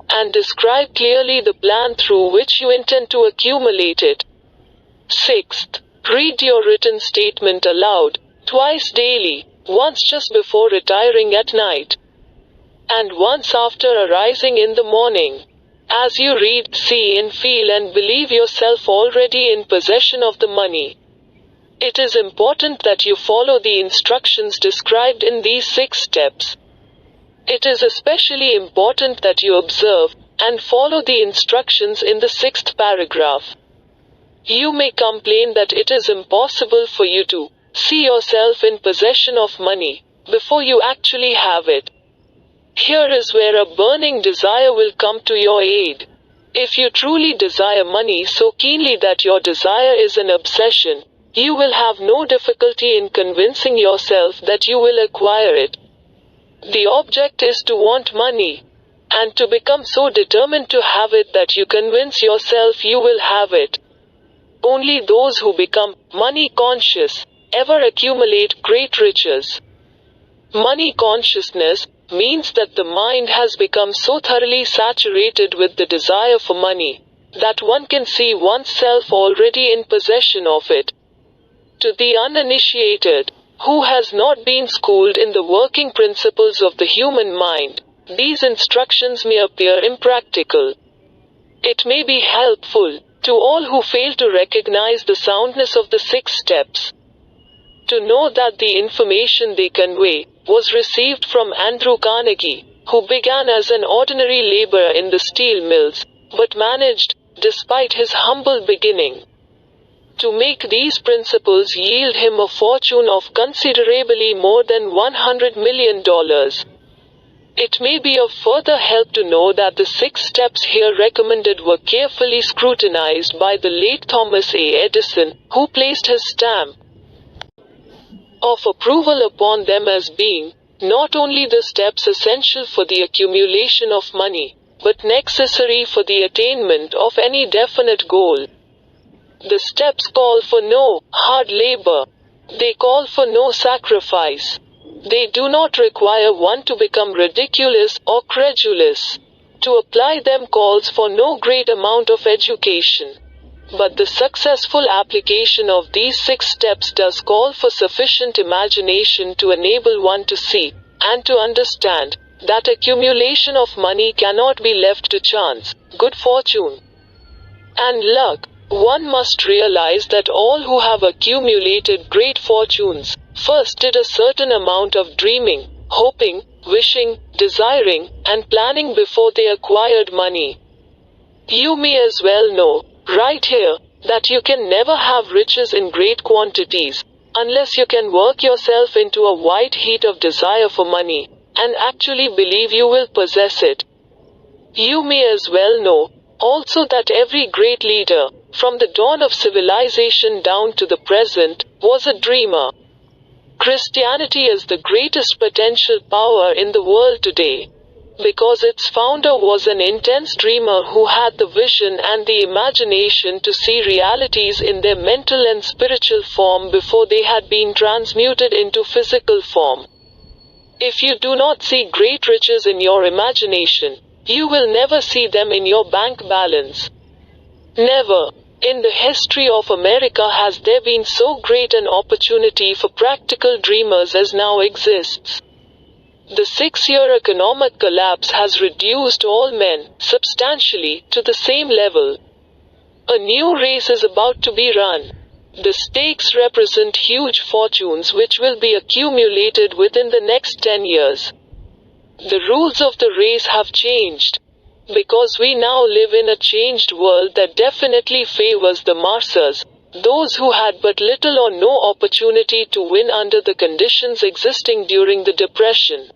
And describe clearly the plan through which you intend to accumulate it. Sixth, read your written statement aloud, twice daily, once just before retiring at night, and once after arising in the morning. As you read, see and feel and believe yourself already in possession of the money. It is important that you follow the instructions described in these 6 steps. It is especially important that you observe and follow the instructions in the 6th paragraph. You may complain that it is impossible for you to see yourself in possession of money before you actually have it. Here is where a burning desire will come to your aid. If you truly desire money so keenly that your desire is an obsession, you will have no difficulty in convincing yourself that you will acquire it. The object is to want money, and to become so determined to have it that you convince yourself you will have it. Only those who become money conscious ever accumulate great riches. Money consciousness means that the mind has become so thoroughly saturated with the desire for money that one can see oneself already in possession of it. To the uninitiated, who has not been schooled in the working principles of the human mind, these instructions may appear impractical. It may be helpful to all who fail to recognize the soundness of the 6 steps. To know that the information they convey was received from Andrew Carnegie, who began as an ordinary laborer in the steel mills, but managed, despite his humble beginning, to make these principles yield him a fortune of considerably more than $100 million. It may be of further help to know that the 6 steps here recommended were carefully scrutinized by the late Thomas A. Edison, who placed his stamp of approval upon them as being not only the steps essential for the accumulation of money, but necessary for the attainment of any definite goal. The steps call for no hard labor. They call for no sacrifice. They do not require one to become ridiculous or credulous. To apply them calls for no great amount of education. But the successful application of these 6 steps does call for sufficient imagination to enable one to see and to understand that accumulation of money cannot be left to chance, good fortune, and luck. One must realize that all who have accumulated great fortunes first did a certain amount of dreaming, hoping, wishing, desiring, and planning before they acquired money. You may as well know, right here, that you can never have riches in great quantities, unless you can work yourself into a white heat of desire for money, and actually believe you will possess it. You may as well know, also, that every great leader, from the dawn of civilization down to the present, was a dreamer. Christianity is the greatest potential power in the world today, because its founder was an intense dreamer who had the vision and the imagination to see realities in their mental and spiritual form before they had been transmuted into physical form. If you do not see great riches in your imagination, You will never see them in your bank balance. Never. In the history of America has there been so great an opportunity for practical dreamers as now exists. The 6-year economic collapse has reduced all men, substantially, to the same level. A new race is about to be run. The stakes represent huge fortunes which will be accumulated within the next 10 years. The rules of the race have changed. Because we now live in a changed world that definitely favors the masses, those who had but little or no opportunity to win under the conditions existing during the Depression.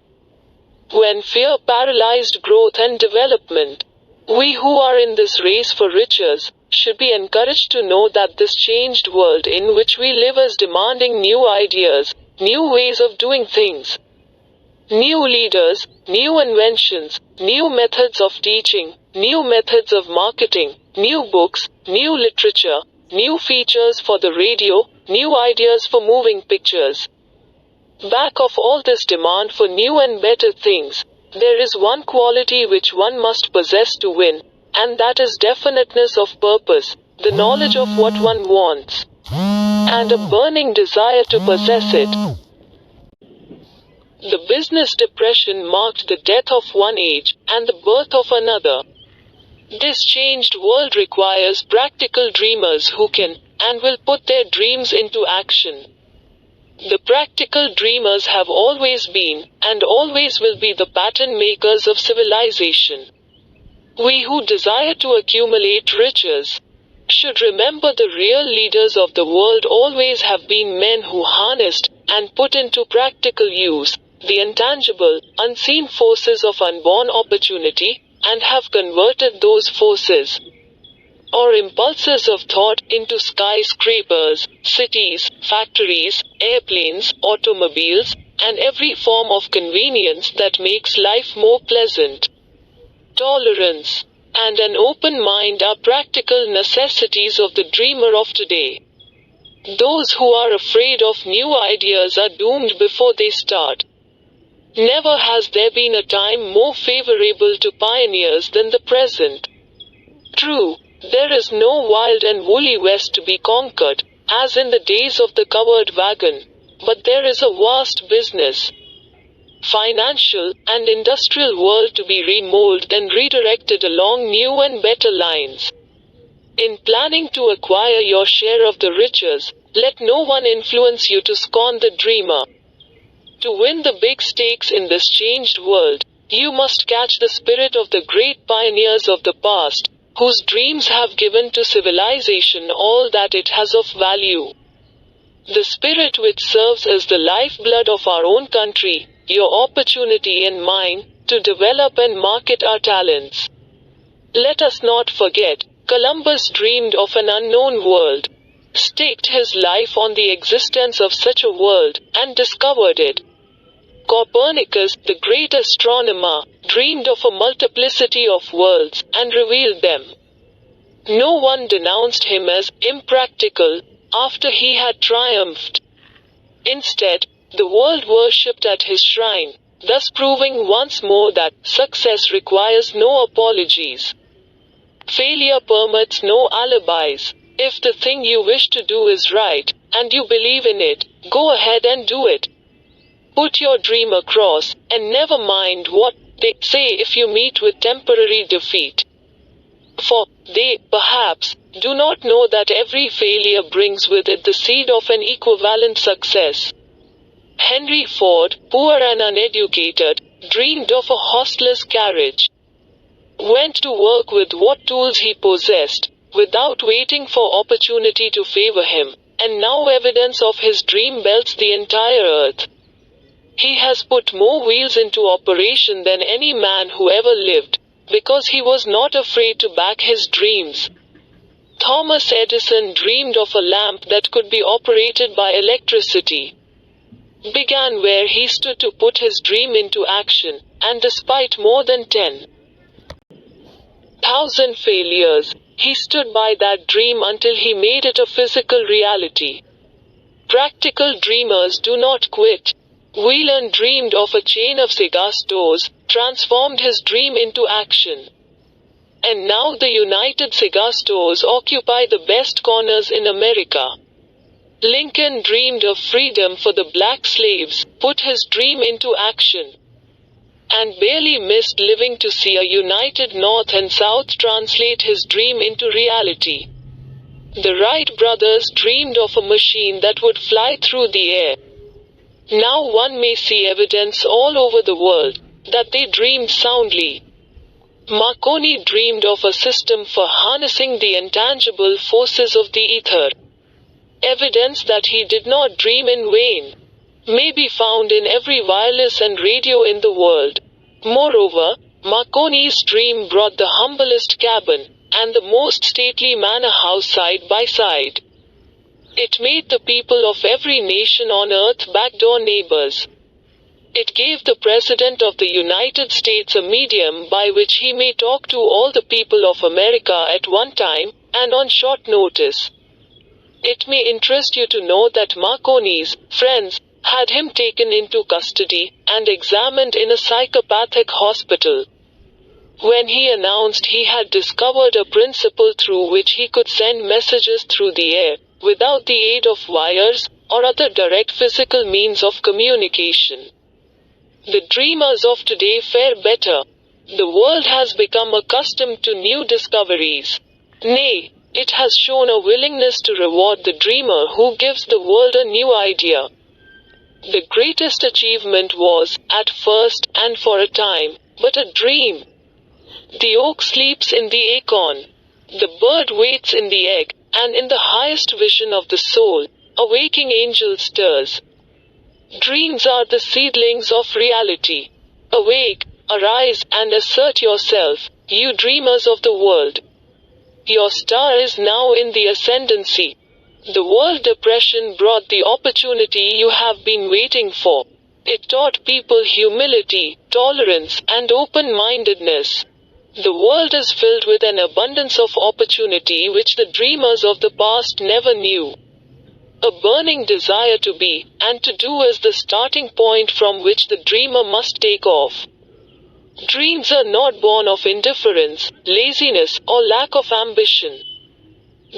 When fear paralyzed growth and development, we who are in this race for riches should be encouraged to know that this changed world in which we live is demanding new ideas, new ways of doing things. New leaders, new inventions, new methods of teaching, new methods of marketing, new books, new literature, new features for the radio, new ideas for moving pictures. Back of all this demand for new and better things, there is one quality which one must possess to win, and that is definiteness of purpose, the knowledge of what one wants, and a burning desire to possess it. The business depression marked the death of one age, and the birth of another. This changed world requires practical dreamers who can, and will put their dreams into action. The practical dreamers have always been, and always will be the pattern makers of civilization. We who desire to accumulate riches should remember the real leaders of the world always have been men who harnessed, and put into practical use, the intangible, unseen forces of unborn opportunity, and have converted those forces, or impulses of thought, into skyscrapers, cities, factories, airplanes, automobiles, and every form of convenience that makes life more pleasant. Tolerance and an open mind are practical necessities of the dreamer of today. Those who are afraid of new ideas are doomed before they start. Never has there been a time more favorable to pioneers than the present. True, there is no wild and woolly west to be conquered, as in the days of the covered wagon, but there is a vast business, financial, and industrial world to be remolded and redirected along new and better lines. In planning to acquire your share of the riches, let no one influence you to scorn the dreamer. To win the big stakes in this changed world, you must catch the spirit of the great pioneers of the past, whose dreams have given to civilization all that it has of value. The spirit which serves as the lifeblood of our own country, your opportunity and mine, to develop and market our talents. Let us not forget, Columbus dreamed of an unknown world, staked his life on the existence of such a world, and discovered it. Copernicus, the great astronomer, dreamed of a multiplicity of worlds, and revealed them. No one denounced him as impractical after he had triumphed. Instead, the world worshipped at his shrine, thus proving once more that success requires no apologies. Failure permits no alibis. If the thing you wish to do is right, and you believe in it, go ahead and do it. Put your dream across, and never mind what they say if you meet with temporary defeat. For they, perhaps, do not know that every failure brings with it the seed of an equivalent success. Henry Ford, poor and uneducated, dreamed of a horseless carriage. Went to work with what tools he possessed, without waiting for opportunity to favor him, and now evidence of his dream belts the entire earth. He has put more wheels into operation than any man who ever lived, because he was not afraid to back his dreams. Thomas Edison dreamed of a lamp that could be operated by electricity. Began where he stood to put his dream into action, and despite more than 10,000 failures, he stood by that dream until he made it a physical reality. Practical dreamers do not quit. Whelan dreamed of a chain of cigar stores, transformed his dream into action. And now the United Cigar Stores occupy the best corners in America. Lincoln dreamed of freedom for the black slaves, put his dream into action, and barely missed living to see a united North and South translate his dream into reality. The Wright brothers dreamed of a machine that would fly through the air. Now one may see evidence all over the world that they dreamed soundly. Marconi dreamed of a system for harnessing the intangible forces of the ether. Evidence that he did not dream in vain may be found in every wireless and radio in the world. Moreover, Marconi's dream brought the humblest cabin and the most stately manor house side by side. It made the people of every nation on earth backdoor neighbors. It gave the President of the United States a medium by which he may talk to all the people of America at one time, and on short notice. It may interest you to know that Marconi's friends had him taken into custody and examined in a psychopathic hospital. When he announced he had discovered a principle through which he could send messages through the air, without the aid of wires or other direct physical means of communication. The dreamers of today fare better. The world has become accustomed to new discoveries. Nay, it has shown a willingness to reward the dreamer who gives the world a new idea. The greatest achievement was, at first and for a time, but a dream. The oak sleeps in the acorn. The bird waits in the egg, and in the highest vision of the soul, a waking angel stirs. Dreams are the seedlings of reality. Awake, arise, and assert yourself, you dreamers of the world. Your star is now in the ascendancy. The World Depression brought the opportunity you have been waiting for. It taught people humility, tolerance, and open-mindedness. The world is filled with an abundance of opportunity which the dreamers of the past never knew. A burning desire to be, and to do is the starting point from which the dreamer must take off. Dreams are not born of indifference, laziness, or lack of ambition.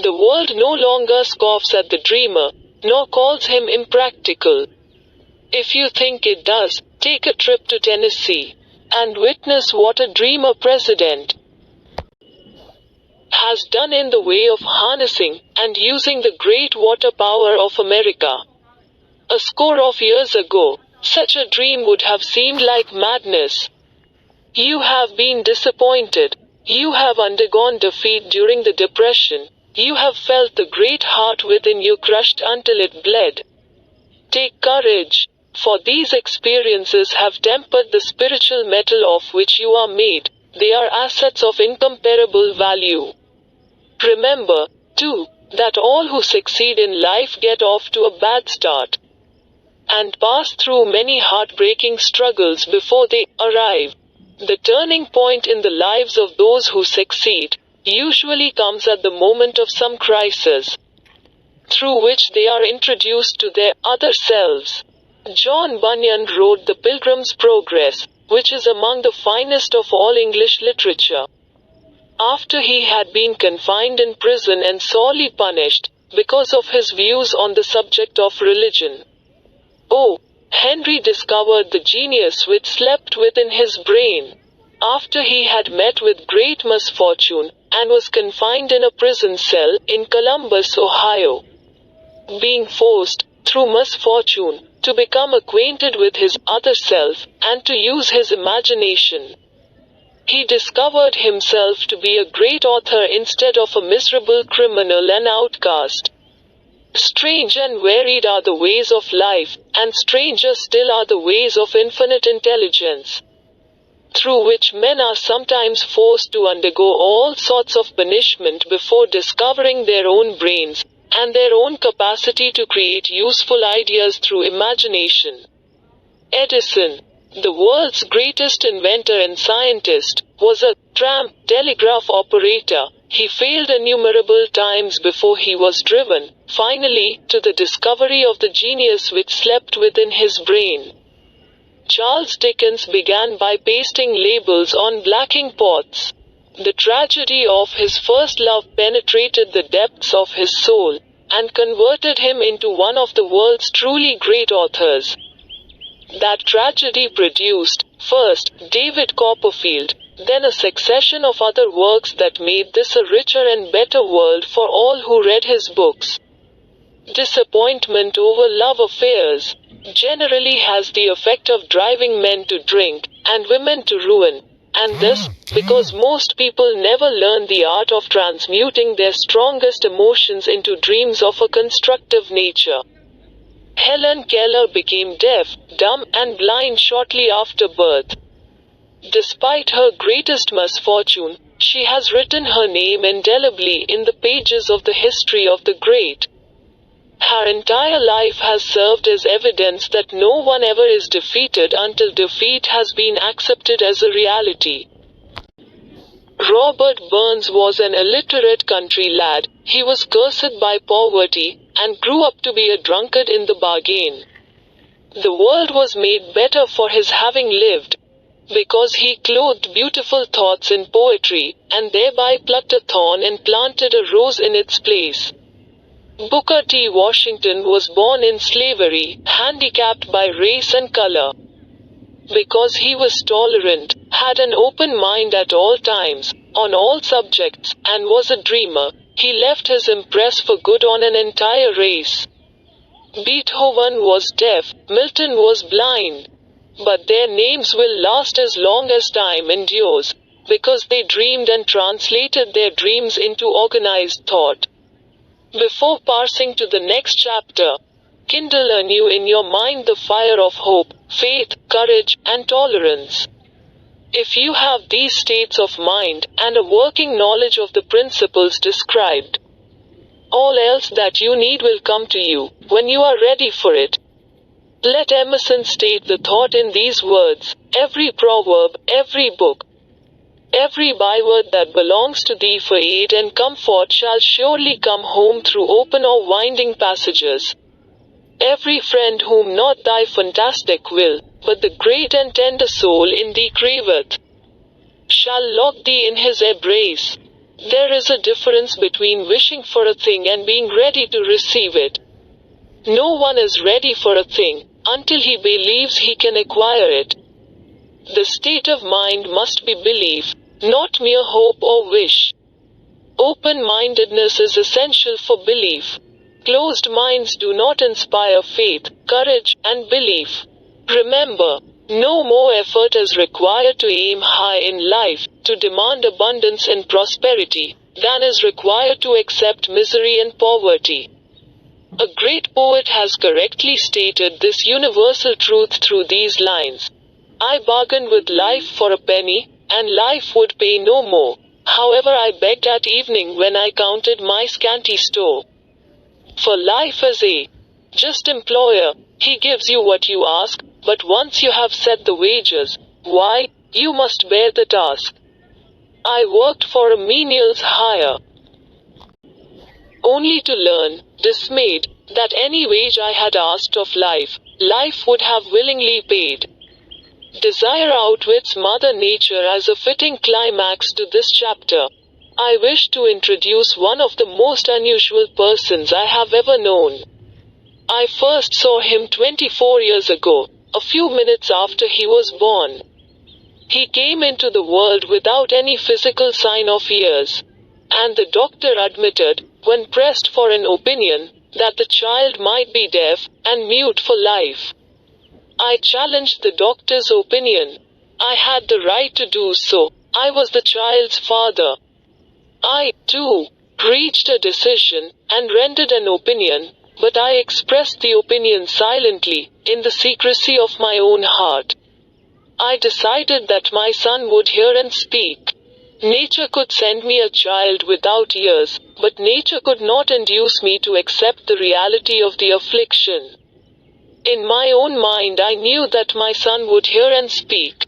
The world no longer scoffs at the dreamer, nor calls him impractical. If you think it does, take a trip to Tennessee, and witness what a dreamer president has done in the way of harnessing and using the great water power of America. A score of years ago, such a dream would have seemed like madness. You have been disappointed. You have undergone defeat during the Depression. You have felt the great heart within you crushed until it bled. Take courage, for these experiences have tempered the spiritual metal of which you are made. They are assets of incomparable value. Remember, too, that all who succeed in life get off to a bad start and pass through many heartbreaking struggles before they arrive. The turning point in the lives of those who succeed usually comes at the moment of some crisis, through which they are introduced to their other selves. John Bunyan wrote The Pilgrim's Progress, which is among the finest of all English literature. After he had been confined in prison and sorely punished, because of his views on the subject of religion. Oh, Henry discovered the genius which slept within his brain. After he had met with great misfortune, and was confined in a prison cell in Columbus, Ohio, being forced, through misfortune, to become acquainted with his other self, and to use his imagination, he discovered himself to be a great author instead of a miserable criminal and outcast. Strange and varied are the ways of life, and stranger still are the ways of infinite intelligence, through which men are sometimes forced to undergo all sorts of punishment before discovering their own brains, and their own capacity to create useful ideas through imagination. Edison, the world's greatest inventor and scientist, was a tramp telegraph operator. He failed innumerable times before he was driven, finally, to the discovery of the genius which slept within his brain. Charles Dickens began by pasting labels on blacking pots. The tragedy of his first love penetrated the depths of his soul, and converted him into one of the world's truly great authors. That tragedy produced, first, David Copperfield, then a succession of other works that made this a richer and better world for all who read his books. Disappointment over love affairs generally has the effect of driving men to drink, and women to ruin. And this, because most people never learn the art of transmuting their strongest emotions into dreams of a constructive nature. Helen Keller became deaf, dumb, and blind shortly after birth. Despite her greatest misfortune, she has written her name indelibly in the pages of the history of the great. Her entire life has served as evidence that no one ever is defeated until defeat has been accepted as a reality. Robert Burns was an illiterate country lad. He was cursed by poverty, and grew up to be a drunkard in the bargain. The world was made better for his having lived, because he clothed beautiful thoughts in poetry, and thereby plucked a thorn and planted a rose in its place. Booker T. Washington was born in slavery, handicapped by race and color. Because he was tolerant, had an open mind at all times, on all subjects, and was a dreamer, he left his impress for good on an entire race. Beethoven was deaf, Milton was blind. But their names will last as long as time endures, because they dreamed and translated their dreams into organized thought. Before passing to the next chapter, kindle anew in your mind the fire of hope, faith, courage, and tolerance. If you have these states of mind, and a working knowledge of the principles described, all else that you need will come to you, when you are ready for it. Let Emerson state the thought in these words: every proverb, every book, every byword that belongs to thee for aid and comfort shall surely come home through open or winding passages. Every friend whom not thy fantastic will, but the great and tender soul in thee craveth, shall lock thee in his embrace. There is a difference between wishing for a thing and being ready to receive it. No one is ready for a thing until he believes he can acquire it. The state of mind must be belief, not mere hope or wish. Open-mindedness is essential for belief. Closed minds do not inspire faith, courage, and belief. Remember, no more effort is required to aim high in life, to demand abundance and prosperity, than is required to accept misery and poverty. A great poet has correctly stated this universal truth through these lines: I bargained with life for a penny, and life would pay no more. However, I begged at evening when I counted my scanty store. For life is a just employer. He gives you what you ask, but once you have set the wages, why, you must bear the task. I worked for a menion's hire, only to learn, dismayed, that any wage I had asked of life, life would have willingly paid. Desire outwits Mother Nature as a fitting climax to this chapter. I wish to introduce one of the most unusual persons I have ever known. I first saw him 24 years ago, a few minutes after he was born. He came into the world without any physical sign of years, and the doctor admitted, when pressed for an opinion, that the child might be deaf and mute for life. I challenged the doctor's opinion. I had the right to do so. I was the child's father. I, too, reached a decision, and rendered an opinion, but I expressed the opinion silently, in the secrecy of my own heart. I decided that my son would hear and speak. Nature could send me a child without ears, but nature could not induce me to accept the reality of the affliction. In my own mind I knew that my son would hear and speak.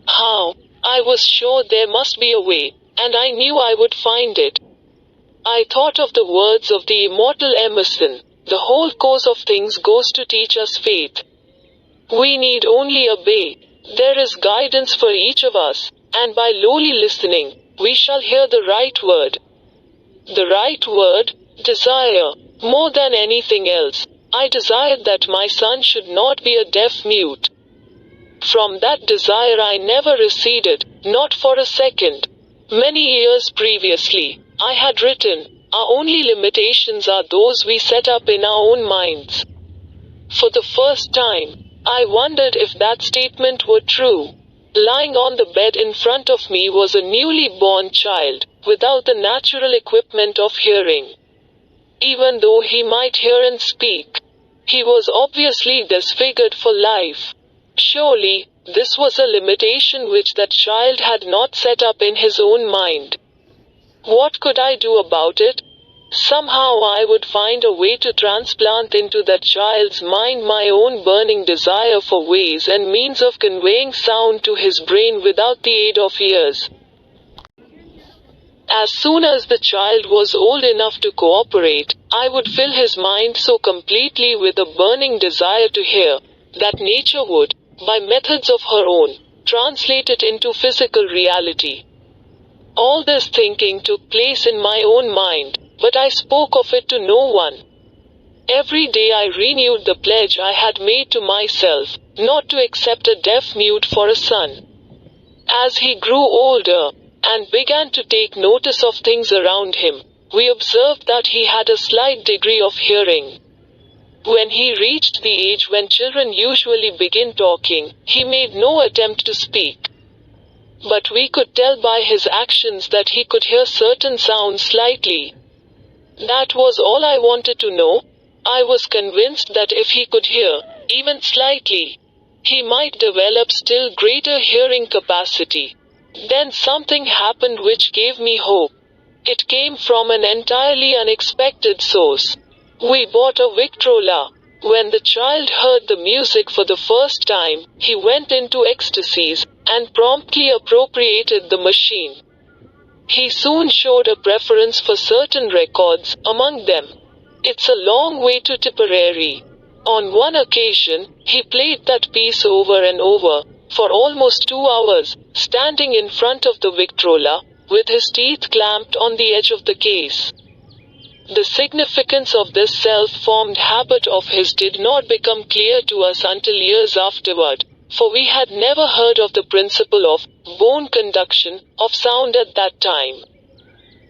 How? I was sure there must be a way, and I knew I would find it. I thought of the words of the immortal Emerson: the whole course of things goes to teach us faith. We need only obey. There is guidance for each of us, and by lowly listening, we shall hear the right word. The right word, desire. More than anything else, I desired that my son should not be a deaf mute. From that desire I never receded, not for a second. Many years previously, I had written, our only limitations are those we set up in our own minds. For the first time, I wondered if that statement were true. Lying on the bed in front of me was a newly born child, without the natural equipment of hearing. Even though he might hear and speak, he was obviously disfigured for life. Surely, this was a limitation which that child had not set up in his own mind. What could I do about it? Somehow I would find a way to transplant into that child's mind my own burning desire for ways and means of conveying sound to his brain without the aid of ears. As soon as the child was old enough to cooperate, I would fill his mind so completely with a burning desire to hear, that nature would, by methods of her own, translate it into physical reality. All this thinking took place in my own mind, but I spoke of it to no one. Every day I renewed the pledge I had made to myself, not to accept a deaf mute for a son. As he grew older, and began to take notice of things around him, we observed that he had a slight degree of hearing. When he reached the age when children usually begin talking, he made no attempt to speak. But we could tell by his actions that he could hear certain sounds slightly. That was all I wanted to know. I was convinced that if he could hear, even slightly, he might develop still greater hearing capacity. Then something happened which gave me hope. It came from an entirely unexpected source. We bought a Victrola. When the child heard the music for the first time, he went into ecstasies, and promptly appropriated the machine. He soon showed a preference for certain records, among them, It's a Long Way to Tipperary. On one occasion, he played that piece over and over, for almost 2 hours, standing in front of the Victrola, with his teeth clamped on the edge of the case. The significance of this self-formed habit of his did not become clear to us until years afterward, for we had never heard of the principle of bone conduction of sound at that time.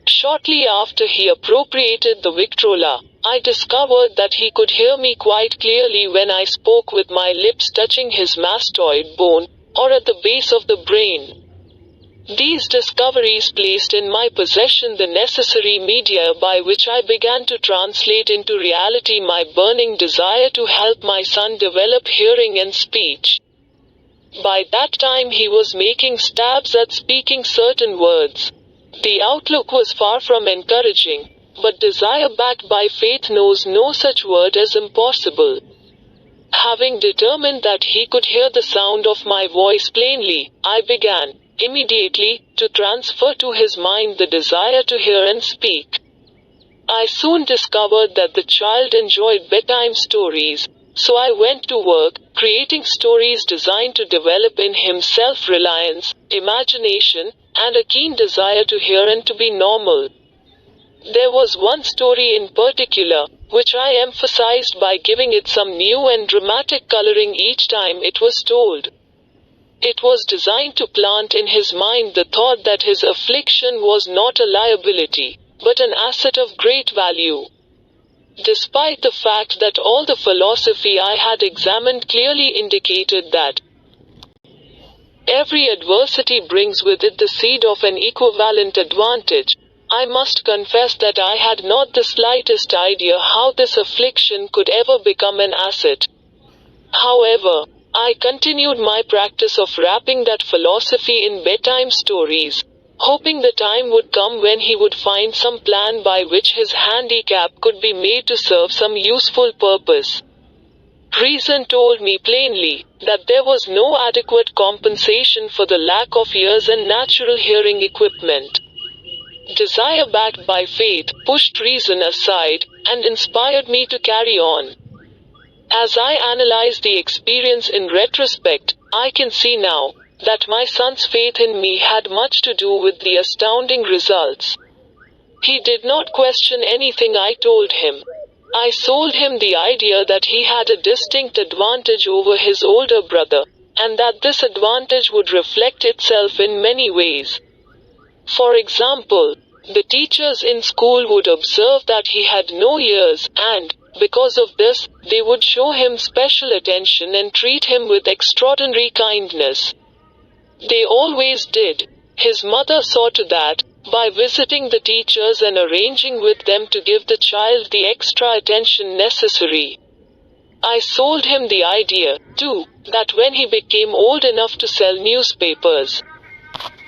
Shortly after he appropriated the Victrola, I discovered that he could hear me quite clearly when I spoke with my lips touching his mastoid bone, or at the base of the brain. These discoveries placed in my possession the necessary media by which I began to translate into reality my burning desire to help my son develop hearing and speech. By that time he was making stabs at speaking certain words. The outlook was far from encouraging, but desire backed by faith knows no such word as impossible. Having determined that he could hear the sound of my voice plainly, I began, immediately, to transfer to his mind the desire to hear and speak. I soon discovered that the child enjoyed bedtime stories, so I went to work, creating stories designed to develop in him self-reliance, imagination, and a keen desire to hear and to be normal. There was one story in particular, which I emphasized by giving it some new and dramatic coloring each time it was told. It was designed to plant in his mind the thought that his affliction was not a liability, but an asset of great value. Despite the fact that all the philosophy I had examined clearly indicated that every adversity brings with it the seed of an equivalent advantage, I must confess that I had not the slightest idea how this affliction could ever become an asset. However, I continued my practice of wrapping that philosophy in bedtime stories, hoping the time would come when he would find some plan by which his handicap could be made to serve some useful purpose. Reason told me plainly that there was no adequate compensation for the lack of ears and natural hearing equipment. Desire backed by faith pushed reason aside, and inspired me to carry on. As I analyze the experience in retrospect, I can see now that my son's faith in me had much to do with the astounding results. He did not question anything I told him. I sold him the idea that he had a distinct advantage over his older brother, and that this advantage would reflect itself in many ways. For example, the teachers in school would observe that he had no ears, and, because of this, they would show him special attention and treat him with extraordinary kindness. They always did. His mother saw to that, by visiting the teachers and arranging with them to give the child the extra attention necessary. I sold him the idea, too, that when he became old enough to sell newspapers,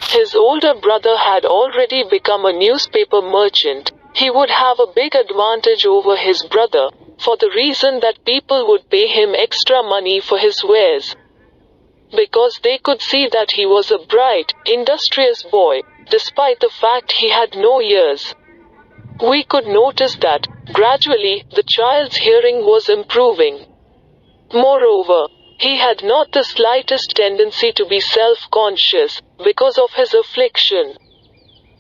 his older brother had already become a newspaper merchant, he would have a big advantage over his brother, for the reason that people would pay him extra money for his wares. Because they could see that he was a bright, industrious boy, despite the fact he had no ears. We could notice that, gradually, the child's hearing was improving. Moreover, he had not the slightest tendency to be self-conscious, because of his affliction.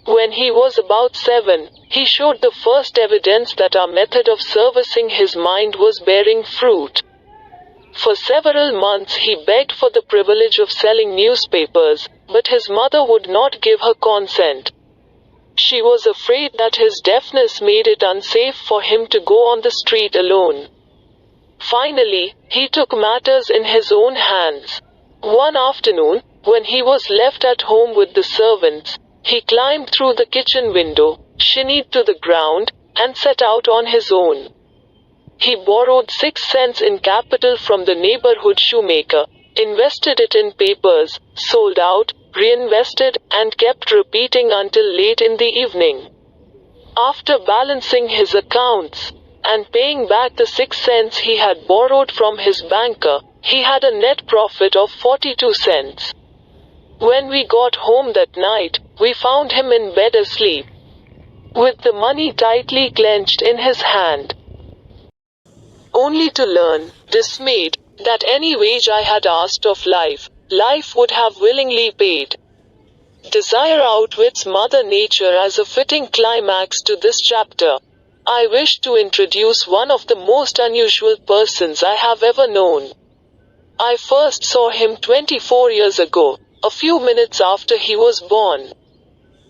When he was about 7, he showed the first evidence that our method of servicing his mind was bearing fruit. For several months he begged for the privilege of selling newspapers, but his mother would not give her consent. She was afraid that his deafness made it unsafe for him to go on the street alone. Finally, he took matters in his own hands. One afternoon, when he was left at home with the servants, he climbed through the kitchen window, shinnied to the ground, and set out on his own. He borrowed 6 cents in capital from the neighborhood shoemaker, invested it in papers, sold out, reinvested, and kept repeating until late in the evening. After balancing his accounts, and paying back the 6 cents he had borrowed from his banker, he had a net profit of 42 cents. When we got home that night, we found him in bed asleep, with the money tightly clenched in his hand. Only to learn, dismayed, that any wage I had asked of life, life would have willingly paid. Desire outwits Mother Nature as a fitting climax to this chapter. I wish to introduce one of the most unusual persons I have ever known. I first saw him 24 years ago, a few minutes after he was born.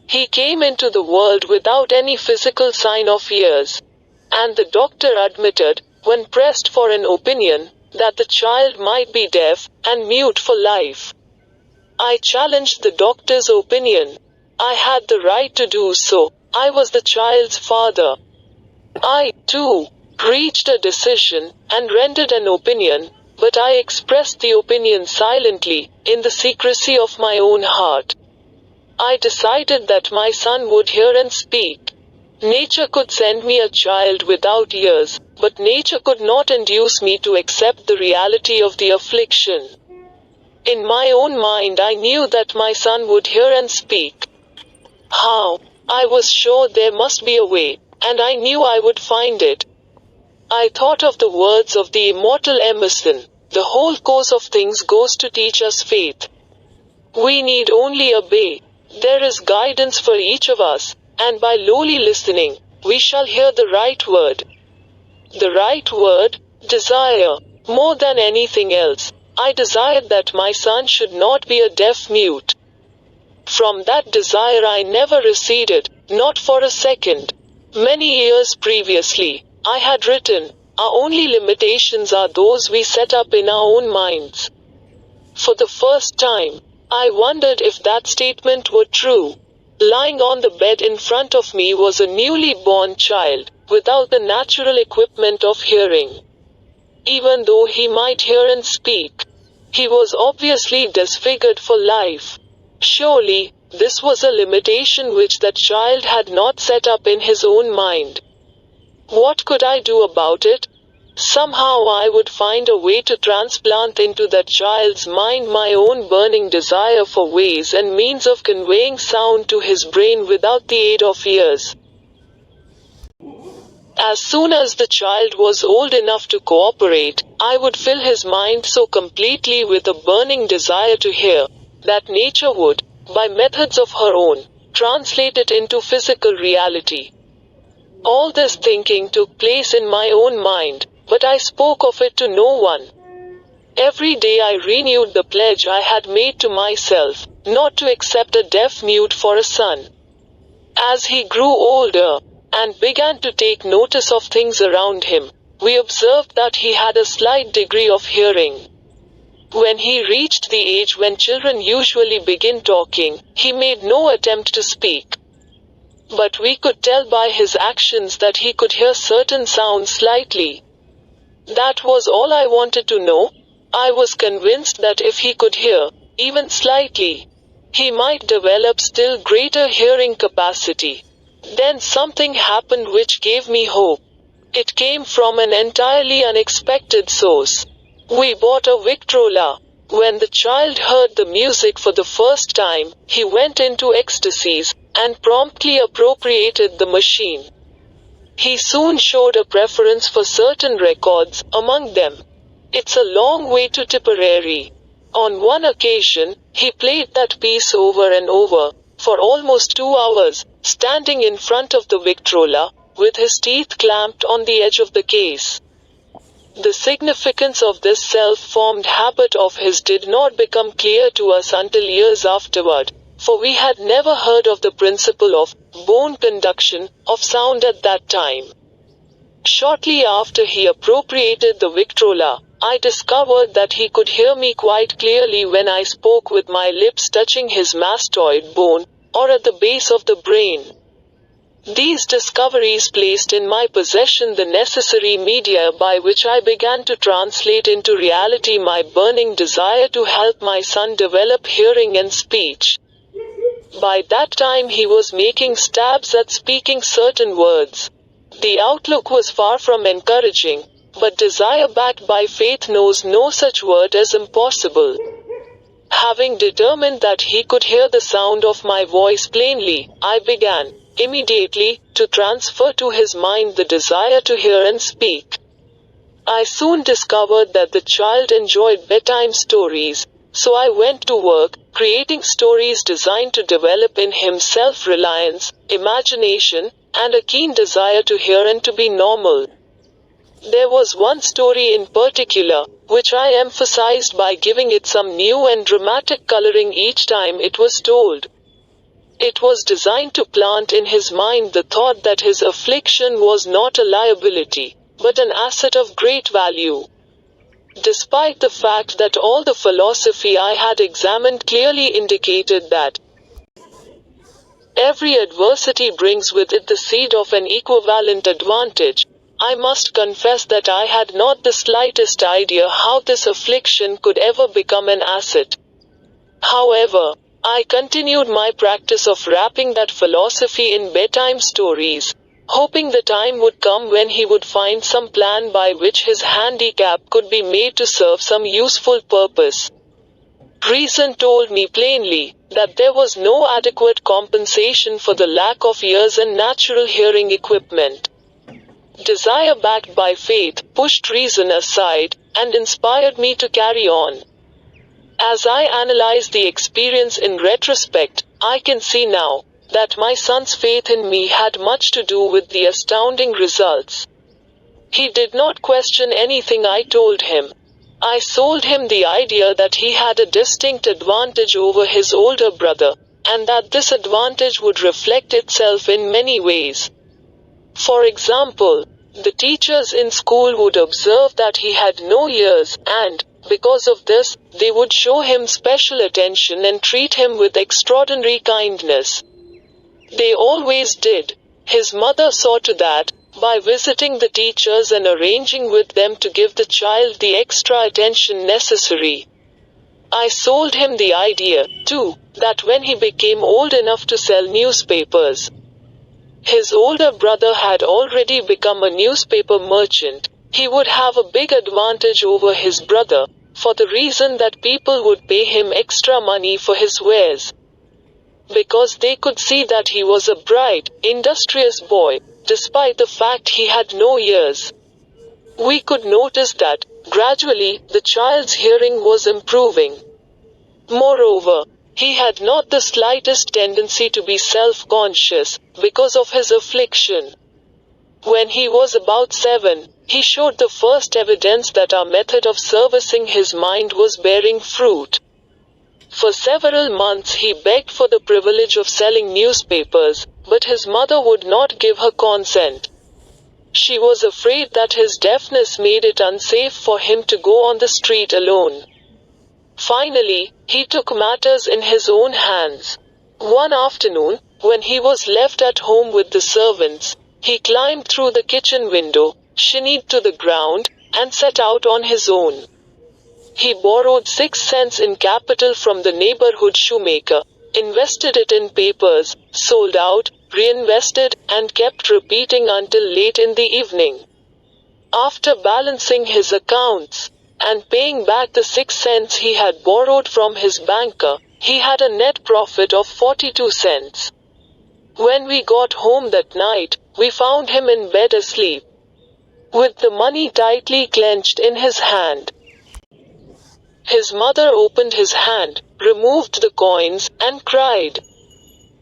He came into the world without any physical sign of ears, and the doctor admitted, when pressed for an opinion, that the child might be deaf and mute for life. I challenged the doctor's opinion. I had the right to do so. I was the child's father. I, too, reached a decision and rendered an opinion, but I expressed the opinion silently, in the secrecy of my own heart. I decided that my son would hear and speak. Nature could send me a child without ears, but nature could not induce me to accept the reality of the affliction. In my own mind I knew that my son would hear and speak. How? I was sure there must be a way, and I knew I would find it. I thought of the words of the immortal Emerson, "The whole course of things goes to teach us faith. We need only obey. There is guidance for each of us, and by lowly listening, we shall hear the right word." The right word, desire. More than anything else, I desired that my son should not be a deaf mute. From that desire I never receded, not for a second. Many years previously, I had written, "Our only limitations are those we set up in our own minds." For the first time, I wondered if that statement were true. Lying on the bed in front of me was a newly born child, without the natural equipment of hearing. Even though he might hear and speak, he was obviously disfigured for life. Surely, this was a limitation which that child had not set up in his own mind. What could I do about it? Somehow I would find a way to transplant into that child's mind my own burning desire for ways and means of conveying sound to his brain without the aid of ears. As soon as the child was old enough to cooperate, I would fill his mind so completely with a burning desire to hear, that nature would, by methods of her own, translate it into physical reality. All this thinking took place in my own mind, but I spoke of it to no one. Every day I renewed the pledge I had made to myself, not to accept a deaf mute for a son. As he grew older, and began to take notice of things around him, we observed that he had a slight degree of hearing. When he reached the age when children usually begin talking, he made no attempt to speak. But we could tell by his actions that he could hear certain sounds slightly. That was all I wanted to know. I was convinced that if he could hear, even slightly, he might develop still greater hearing capacity. Then something happened which gave me hope. It came from an entirely unexpected source. We bought a Victrola. When the child heard the music for the first time, he went into ecstasies, and promptly appropriated the machine. He soon showed a preference for certain records, among them "It's a Long Way to Tipperary." On one occasion, he played that piece over and over, for almost 2 hours, standing in front of the Victrola, with his teeth clamped on the edge of the case. The significance of this self-formed habit of his did not become clear to us until years afterward, for we had never heard of the principle of bone conduction of sound at that time. Shortly after he appropriated the Victrola, I discovered that he could hear me quite clearly when I spoke with my lips touching his mastoid bone, or at the base of the brain. These discoveries placed in my possession the necessary media by which I began to translate into reality my burning desire to help my son develop hearing and speech. By that time he was making stabs at speaking certain words. The outlook was far from encouraging, but desire backed by faith knows no such word as impossible. Having determined that he could hear the sound of my voice plainly, I began, immediately, to transfer to his mind the desire to hear and speak. I soon discovered that the child enjoyed bedtime stories, so I went to work, creating stories designed to develop in him self-reliance, imagination, and a keen desire to hear and to be normal. There was one story in particular, which I emphasized by giving it some new and dramatic coloring each time it was told. It was designed to plant in his mind the thought that his affliction was not a liability, but an asset of great value. Despite the fact that all the philosophy I had examined clearly indicated that every adversity brings with it the seed of an equivalent advantage, I must confess that I had not the slightest idea how this affliction could ever become an asset. However, I continued my practice of wrapping that philosophy in bedtime stories, hoping the time would come when he would find some plan by which his handicap could be made to serve some useful purpose. Reason told me plainly that there was no adequate compensation for the lack of ears and natural hearing equipment. Desire backed by faith pushed reason aside, and inspired me to carry on. As I analyze the experience in retrospect, I can see now that my son's faith in me had much to do with the astounding results. He did not question anything I told him. I sold him the idea that he had a distinct advantage over his older brother, and that this advantage would reflect itself in many ways. For example, the teachers in school would observe that he had no ears, and, because of this, they would show him special attention and treat him with extraordinary kindness. They always did. His mother saw to that, by visiting the teachers and arranging with them to give the child the extra attention necessary. I sold him the idea, too, that when he became old enough to sell newspapers, his older brother had already become a newspaper merchant, he would have a big advantage over his brother, for the reason that people would pay him extra money for his wares. Because they could see that he was a bright, industrious boy, despite the fact he had no ears. We could notice that, gradually, the child's hearing was improving. Moreover, he had not the slightest tendency to be self-conscious, because of his affliction. When he was about 7, he showed the first evidence that our method of servicing his mind was bearing fruit. For several months he begged for the privilege of selling newspapers, but his mother would not give her consent. She was afraid that his deafness made it unsafe for him to go on the street alone. Finally, he took matters in his own hands. One afternoon, when he was left at home with the servants, he climbed through the kitchen window, shinnied to the ground, and set out on his own. He borrowed 6 cents in capital from the neighborhood shoemaker, invested it in papers, sold out, reinvested, and kept repeating until late in the evening. After balancing his accounts, and paying back the 6 cents he had borrowed from his banker, he had a net profit of 42 cents. When we got home that night, we found him in bed asleep, with the money tightly clenched in his hand. His mother opened his hand, removed the coins, and cried.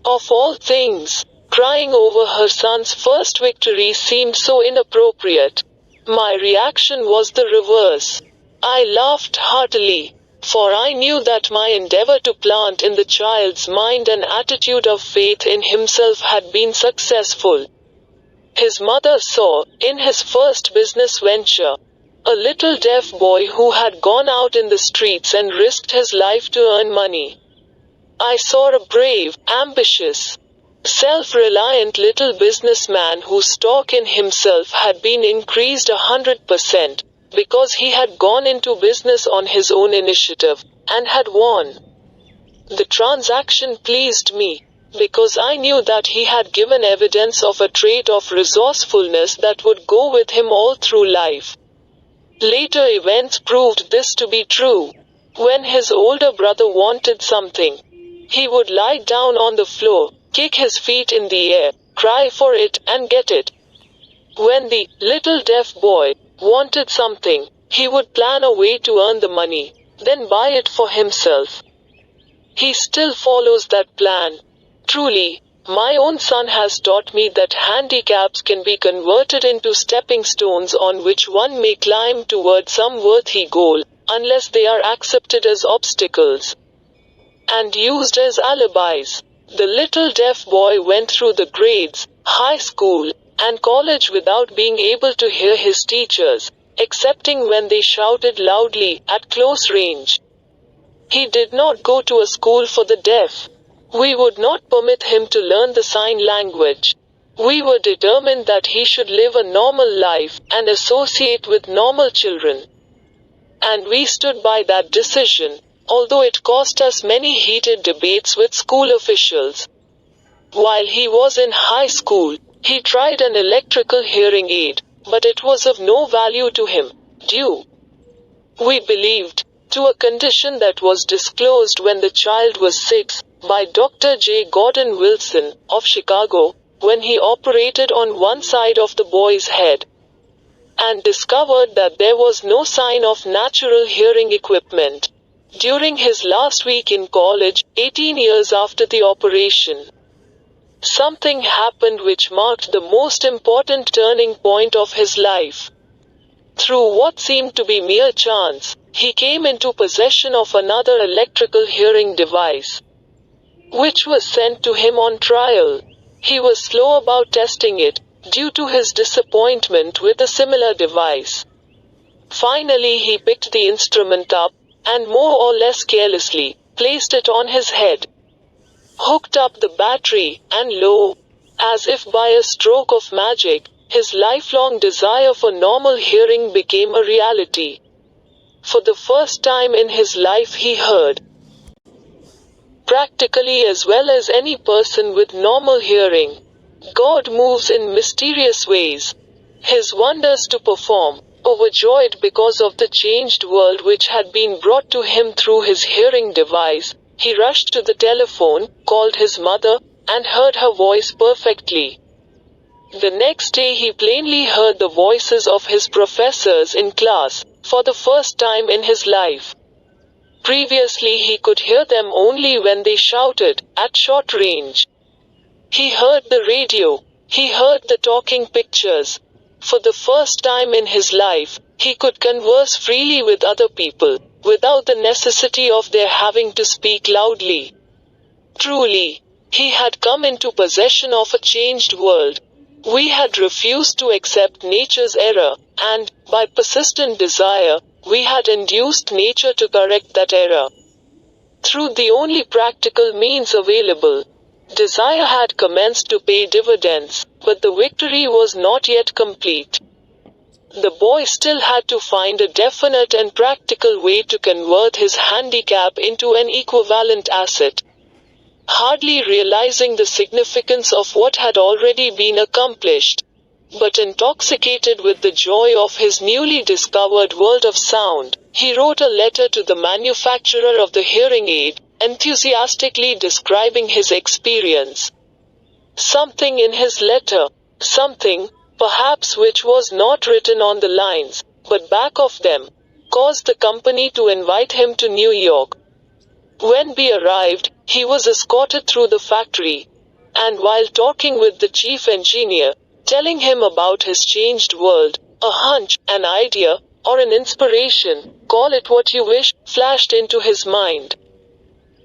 Of all things, crying over her son's first victory seemed so inappropriate. My reaction was the reverse. I laughed heartily, for I knew that my endeavor to plant in the child's mind an attitude of faith in himself had been successful. His mother saw, in his first business venture, a little deaf boy who had gone out in the streets and risked his life to earn money. I saw a brave, ambitious, self-reliant little businessman whose stock in himself had been increased 100%, because he had gone into business on his own initiative, and had won. The transaction pleased me, because I knew that he had given evidence of a trait of resourcefulness that would go with him all through life. Later events proved this to be true. When his older brother wanted something, he would lie down on the floor, kick his feet in the air, cry for it, and get it. When the little deaf boy wanted something, he would plan a way to earn the money, then buy it for himself. He still follows that plan. Truly, my own son has taught me that handicaps can be converted into stepping stones on which one may climb toward some worthy goal, unless they are accepted as obstacles and used as alibis. The little deaf boy went through the grades, high school, and college without being able to hear his teachers, excepting when they shouted loudly, at close range. He did not go to a school for the deaf. We would not permit him to learn the sign language. We were determined that he should live a normal life, and associate with normal children. And we stood by that decision, although it cost us many heated debates with school officials. While he was in high school, he tried an electrical hearing aid, but it was of no value to him, due, we believed, to a condition that was disclosed when the child was 6, by Dr. J. Gordon Wilson, of Chicago, when he operated on one side of the boy's head, and discovered that there was no sign of natural hearing equipment. During his last week in college, 18 years after the operation, something happened which marked the most important turning point of his life. Through what seemed to be mere chance, he came into possession of another electrical hearing device, which was sent to him on trial. He was slow about testing it, due to his disappointment with a similar device. Finally he picked the instrument up, and more or less carelessly, placed it on his head, hooked up the battery, and lo, as if by a stroke of magic, his lifelong desire for normal hearing became a reality. For the first time in his life he heard, practically as well as any person with normal hearing. God moves in mysterious ways. His wonders to perform. Overjoyed because of the changed world which had been brought to him through his hearing device, he rushed to the telephone, called his mother, and heard her voice perfectly. The next day he plainly heard the voices of his professors in class, for the first time in his life. Previously he could hear them only when they shouted, at short range. He heard the radio. He heard the talking pictures. For the first time in his life, he could converse freely with other people, without the necessity of their having to speak loudly. Truly, he had come into possession of a changed world. We had refused to accept nature's error, and, by persistent desire, we had induced nature to correct that error. Through the only practical means available, desire had commenced to pay dividends, but the victory was not yet complete. The boy still had to find a definite and practical way to convert his handicap into an equivalent asset. Hardly realizing the significance of what had already been accomplished, but intoxicated with the joy of his newly discovered world of sound, he wrote a letter to the manufacturer of the hearing aid, enthusiastically describing his experience. Something in his letter, something, perhaps which was not written on the lines, but back of them, caused the company to invite him to New York. When we arrived, he was escorted through the factory, and while talking with the chief engineer, telling him about his changed world, a hunch, an idea, or an inspiration, call it what you wish, flashed into his mind.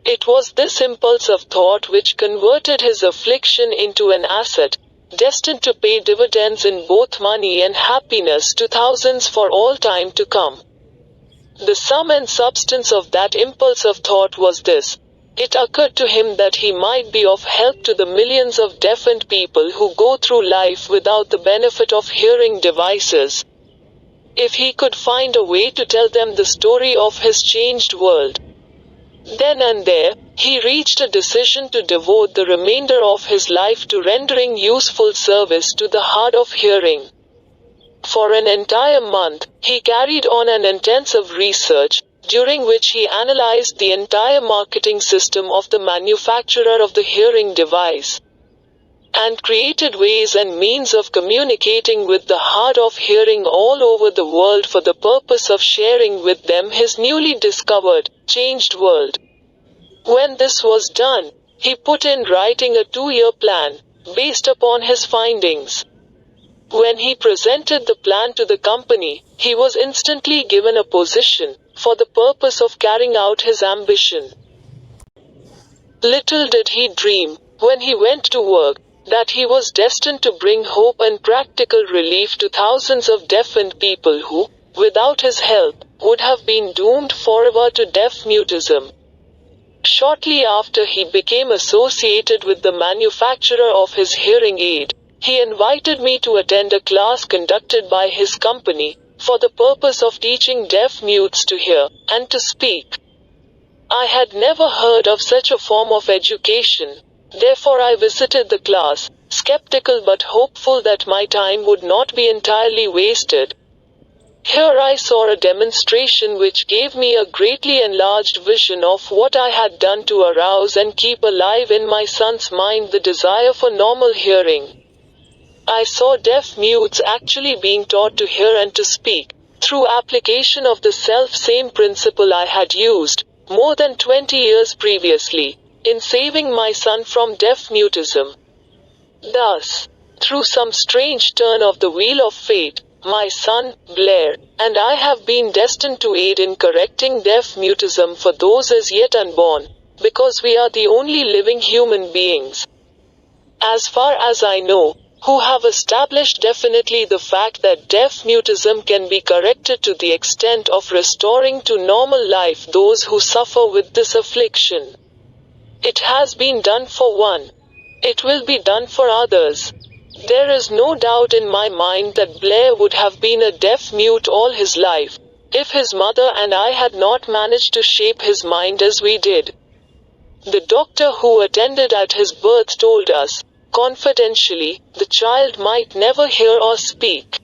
It was this impulse of thought which converted his affliction into an asset, destined to pay dividends in both money and happiness to thousands for all time to come. The sum and substance of that impulse of thought was this. It occurred to him that he might be of help to the millions of deafened people who go through life without the benefit of hearing devices. If he could find a way to tell them the story of his changed world. Then and there, he reached a decision to devote the remainder of his life to rendering useful service to the hard of hearing. For an entire month, he carried on an intensive research, during which he analyzed the entire marketing system of the manufacturer of the hearing device, and created ways and means of communicating with the hard of hearing all over the world for the purpose of sharing with them his newly discovered, changed world. When this was done, he put in writing a 2-year plan, based upon his findings. When he presented the plan to the company, he was instantly given a position, for the purpose of carrying out his ambition. Little did he dream, when he went to work, that he was destined to bring hope and practical relief to thousands of deafened people who, without his help, would have been doomed forever to deaf-mutism. Shortly after he became associated with the manufacturer of his hearing aid, he invited me to attend a class conducted by his company, for the purpose of teaching deaf-mutes to hear, and to speak. I had never heard of such a form of education, therefore I visited the class, skeptical but hopeful that my time would not be entirely wasted. Here I saw a demonstration which gave me a greatly enlarged vision of what I had done to arouse and keep alive in my son's mind the desire for normal hearing. I saw deaf-mutes actually being taught to hear and to speak, through application of the self-same principle I had used, more than 20 years previously, in saving my son from deaf-mutism. Thus, through some strange turn of the wheel of fate, my son, Blair, and I have been destined to aid in correcting deaf-mutism for those as yet unborn, because we are the only living human beings, as far as I know, who have established definitely the fact that deaf-mutism can be corrected to the extent of restoring to normal life those who suffer with this affliction. It has been done for one. It will be done for others. There is no doubt in my mind that Blair would have been a deaf-mute all his life, if his mother and I had not managed to shape his mind as we did. The doctor who attended at his birth told us, confidentially, the child might never hear or speak.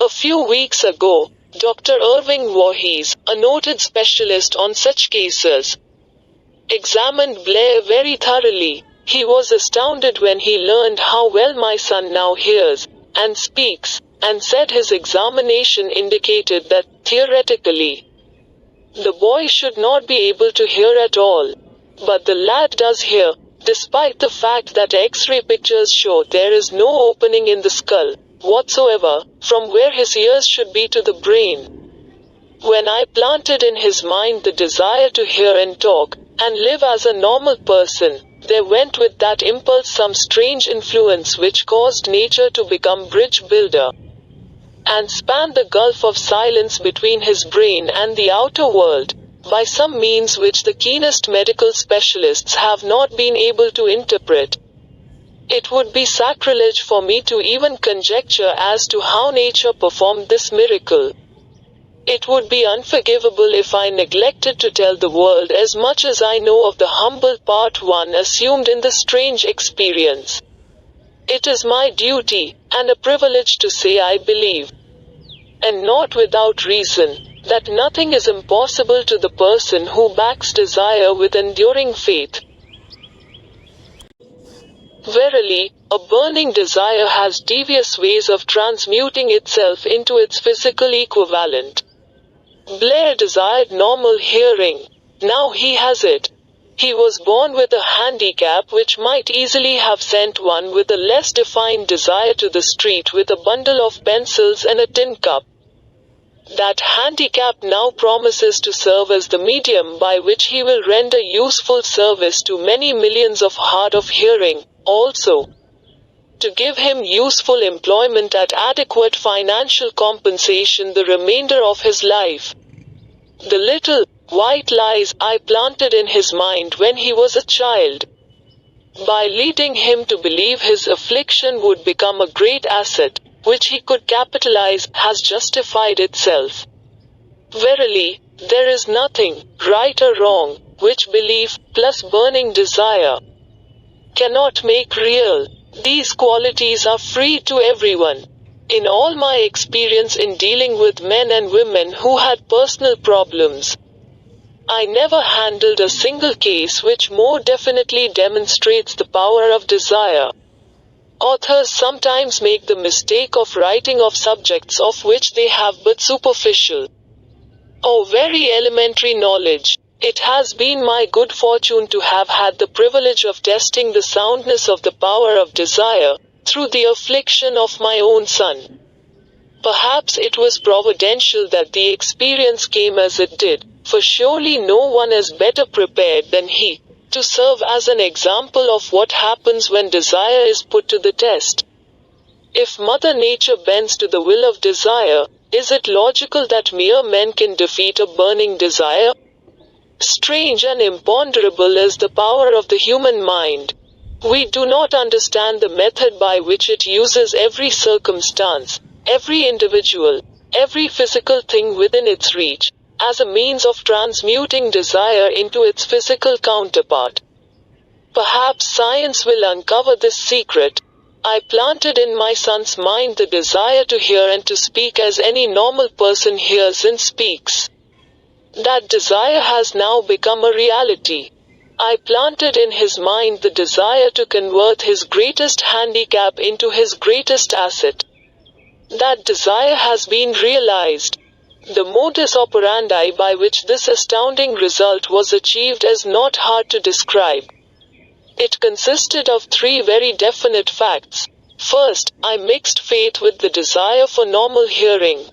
A few weeks ago, Dr. Irving Voorhees, a noted specialist on such cases, examined Blair very thoroughly, He was astounded when he learned how well my son now hears and speaks, and said his examination indicated that, theoretically, the boy should not be able to hear at all. But the lad does hear, despite the fact that X-ray pictures show there is no opening in the skull whatsoever, from where his ears should be to the brain. When I planted in his mind the desire to hear and talk, and live as a normal person, there went with that impulse some strange influence which caused nature to become bridge builder, and span the gulf of silence between his brain and the outer world, by some means which the keenest medical specialists have not been able to interpret. It would be sacrilege for me to even conjecture as to how nature performed this miracle. It would be unforgivable if I neglected to tell the world as much as I know of the humble part one assumed in the strange experience. It is my duty, and a privilege to say I believe, and not without reason, that nothing is impossible to the person who backs desire with enduring faith. Verily, a burning desire has devious ways of transmuting itself into its physical equivalent. Blair desired normal hearing. Now he has it. He was born with a handicap which might easily have sent one with a less defined desire to the street with a bundle of pencils and a tin cup. That handicap now promises to serve as the medium by which he will render useful service to many millions of hard of hearing, also, to give him useful employment at adequate financial compensation the remainder of his life. The little, white lies I planted in his mind when he was a child, by leading him to believe his affliction would become a great asset, which he could capitalize, has justified itself. Verily, there is nothing, right or wrong, which belief, plus burning desire, cannot make real. These qualities are free to everyone. In all my experience in dealing with men and women who had personal problems, I never handled a single case which more definitely demonstrates the power of desire. Authors sometimes make the mistake of writing of subjects of which they have but superficial, or very elementary knowledge. It has been my good fortune to have had the privilege of testing the soundness of the power of desire, through the affliction of my own son. Perhaps it was providential that the experience came as it did, for surely no one is better prepared than he, to serve as an example of what happens when desire is put to the test. If Mother Nature bends to the will of desire, is it logical that mere men can defeat a burning desire? Strange and imponderable is the power of the human mind. We do not understand the method by which it uses every circumstance, every individual, every physical thing within its reach, as a means of transmuting desire into its physical counterpart. Perhaps science will uncover this secret. I planted in my son's mind the desire to hear and to speak as any normal person hears and speaks. That desire has now become a reality. I planted in his mind the desire to convert his greatest handicap into his greatest asset. That desire has been realized. The modus operandi by which this astounding result was achieved is not hard to describe. It consisted of three very definite facts. First, I mixed faith with the desire for normal hearing,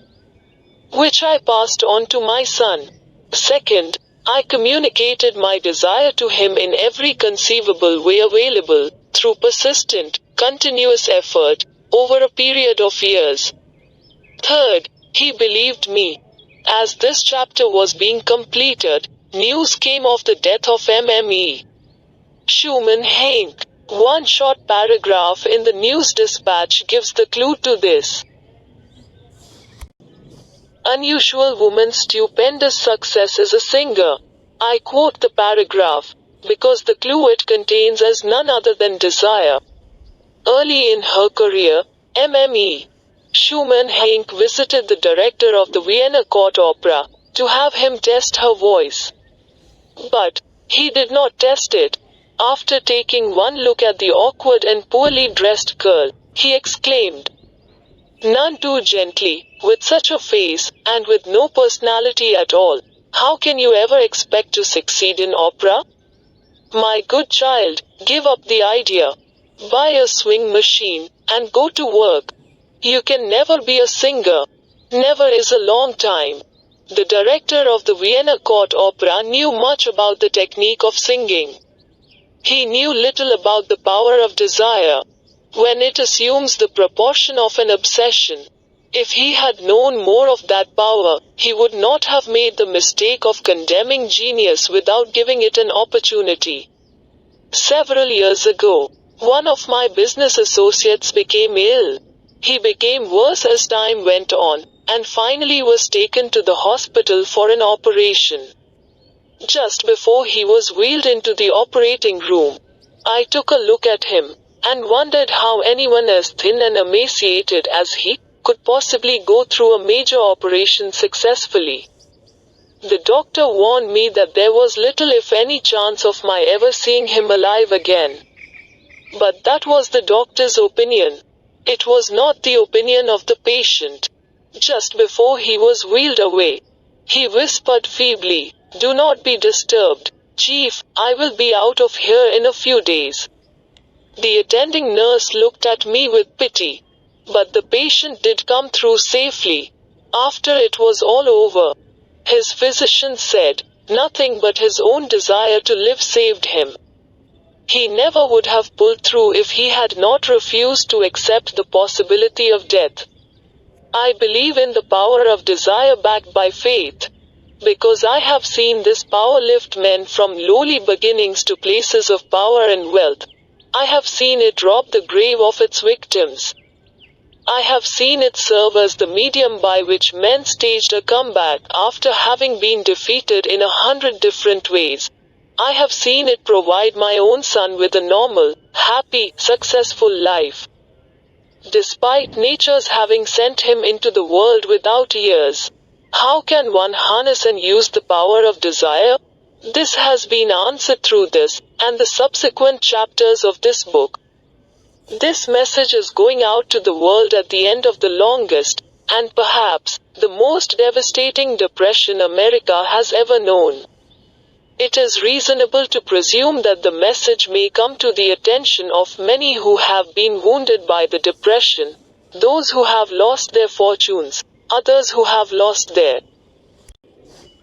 which I passed on to my son. Second, I communicated my desire to him in every conceivable way available, through persistent, continuous effort, over a period of years. Third, he believed me. As this chapter was being completed, news came of the death of Mme. Schumann Heink. One short paragraph in the news dispatch gives the clue to this. Unusual woman's stupendous success as a singer. I quote the paragraph, because the clue it contains is none other than desire. Early in her career, Mme. Schumann Heink visited the director of the Vienna Court Opera, to have him test her voice. But he did not test it. After taking one look at the awkward and poorly dressed girl, he exclaimed, "None too gently, with such a face, and with no personality at all. How can you ever expect to succeed in opera? My good child, give up the idea. Buy a swing machine, and go to work. You can never be a singer. Never is a long time." The director of the Vienna Court Opera knew much about the technique of singing. He knew little about the power of desire, when it assumes the proportion of an obsession. If he had known more of that power, he would not have made the mistake of condemning genius without giving it an opportunity. Several years ago, one of my business associates became ill. He became worse as time went on, and finally was taken to the hospital for an operation. Just before he was wheeled into the operating room, I took a look at him, and wondered how anyone as thin and emaciated as he could possibly go through a major operation successfully. The doctor warned me that there was little if any chance of my ever seeing him alive again. But that was the doctor's opinion. It was not the opinion of the patient. Just before he was wheeled away, he whispered feebly, "Do not be disturbed, Chief, I will be out of here in a few days." The attending nurse looked at me with pity. But the patient did come through safely. After it was all over, his physician said, nothing but his own desire to live saved him. He never would have pulled through if he had not refused to accept the possibility of death. I believe in the power of desire backed by faith, because I have seen this power lift men from lowly beginnings to places of power and wealth. I have seen it rob the grave of its victims. I have seen it serve as the medium by which men staged a comeback after having been defeated in 100 different ways. I have seen it provide my own son with a normal, happy, successful life, despite nature's having sent him into the world without ears. How can one harness and use the power of desire? This has been answered through this, and the subsequent chapters of this book. This message is going out to the world at the end of the longest, and perhaps, the most devastating depression America has ever known. It is reasonable to presume that the message may come to the attention of many who have been wounded by the depression, those who have lost their fortunes, others who have lost their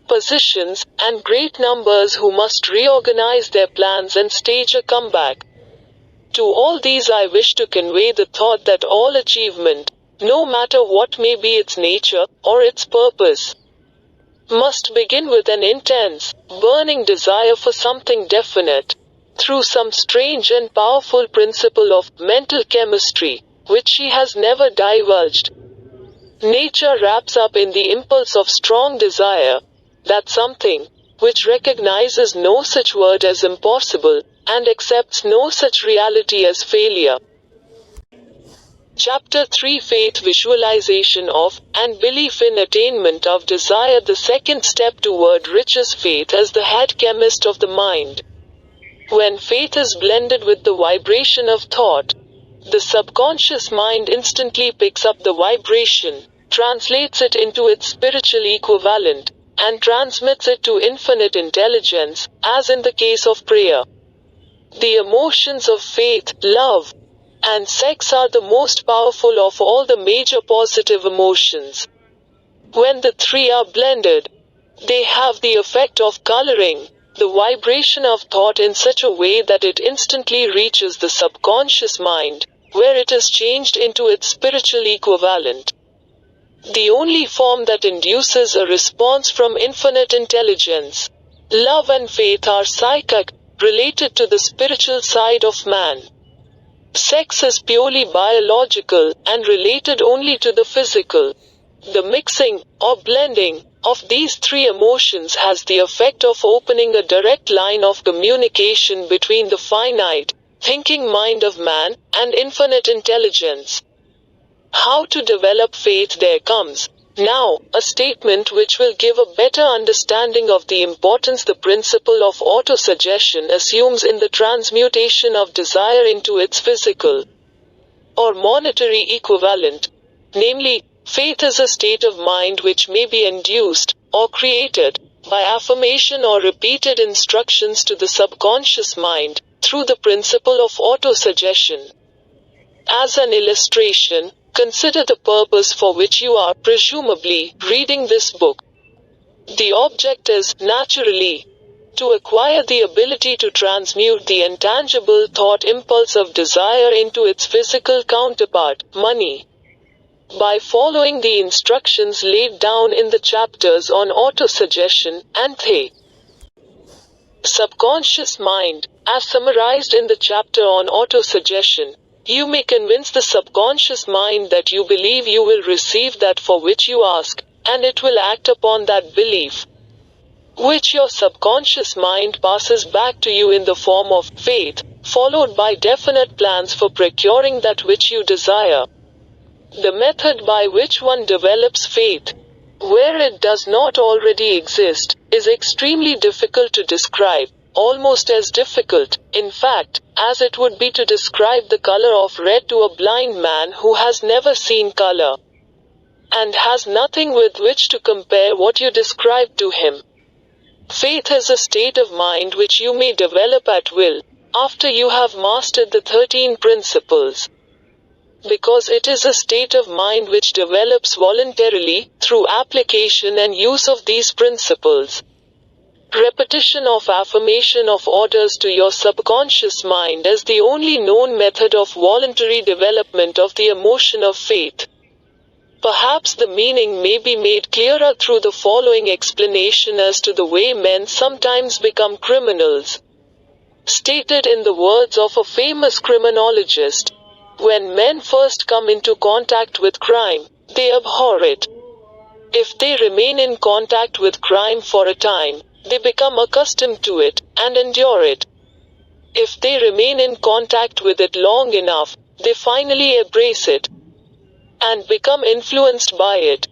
positions, and great numbers who must reorganize their plans and stage a comeback. To all these I wish to convey the thought that all achievement, no matter what may be its nature, or its purpose, must begin with an intense, burning desire for something definite, through some strange and powerful principle of mental chemistry, which she has never divulged. Nature wraps up in the impulse of strong desire, that something, which recognizes no such word as impossible, and accepts no such reality as failure. Chapter 3 Faith Visualization of, and Belief in Attainment of Desire. The second step toward riches. Faith as the head chemist of the mind. When faith is blended with the vibration of thought, the subconscious mind instantly picks up the vibration, translates it into its spiritual equivalent, and transmits it to infinite intelligence, as in the case of prayer. The emotions of faith, love, and sex are the most powerful of all the major positive emotions. When the three are blended, they have the effect of coloring the vibration of thought in such a way that it instantly reaches the subconscious mind, where it is changed into its spiritual equivalent. The only form that induces a response from infinite intelligence. Love and faith are psychic, related to the spiritual side of man. Sex is purely biological, and related only to the physical. The mixing, or blending, of these three emotions has the effect of opening a direct line of communication between the finite, thinking mind of man, and infinite intelligence. How to develop faith? There comes Now, a statement which will give a better understanding of the importance the principle of autosuggestion assumes in the transmutation of desire into its physical or monetary equivalent. Namely, faith is a state of mind which may be induced, or created, by affirmation or repeated instructions to the subconscious mind, through the principle of autosuggestion. As an illustration, consider the purpose for which you are, presumably, reading this book. The object is, naturally, to acquire the ability to transmute the intangible thought impulse of desire into its physical counterpart, money. By following the instructions laid down in the chapters on autosuggestion and the subconscious mind, as summarized in the chapter on autosuggestion, you may convince the subconscious mind that you believe you will receive that for which you ask, and it will act upon that belief, which your subconscious mind passes back to you in the form of faith, followed by definite plans for procuring that which you desire. The method by which one develops faith, where it does not already exist, is extremely difficult to describe, almost as difficult, in fact, as it would be to describe the color of red to a blind man who has never seen color, and has nothing with which to compare what you describe to him. Faith is a state of mind which you may develop at will, after you have mastered the 13 principles. Because it is a state of mind which develops voluntarily, through application and use of these principles. Repetition of affirmation of orders to your subconscious mind is the only known method of voluntary development of the emotion of faith. Perhaps the meaning may be made clearer through the following explanation as to the way men sometimes become criminals. Stated in the words of a famous criminologist, when men first come into contact with crime, they abhor it. If they remain in contact with crime for a time, they become accustomed to it, and endure it. If they remain in contact with it long enough, they finally embrace it, and become influenced by it.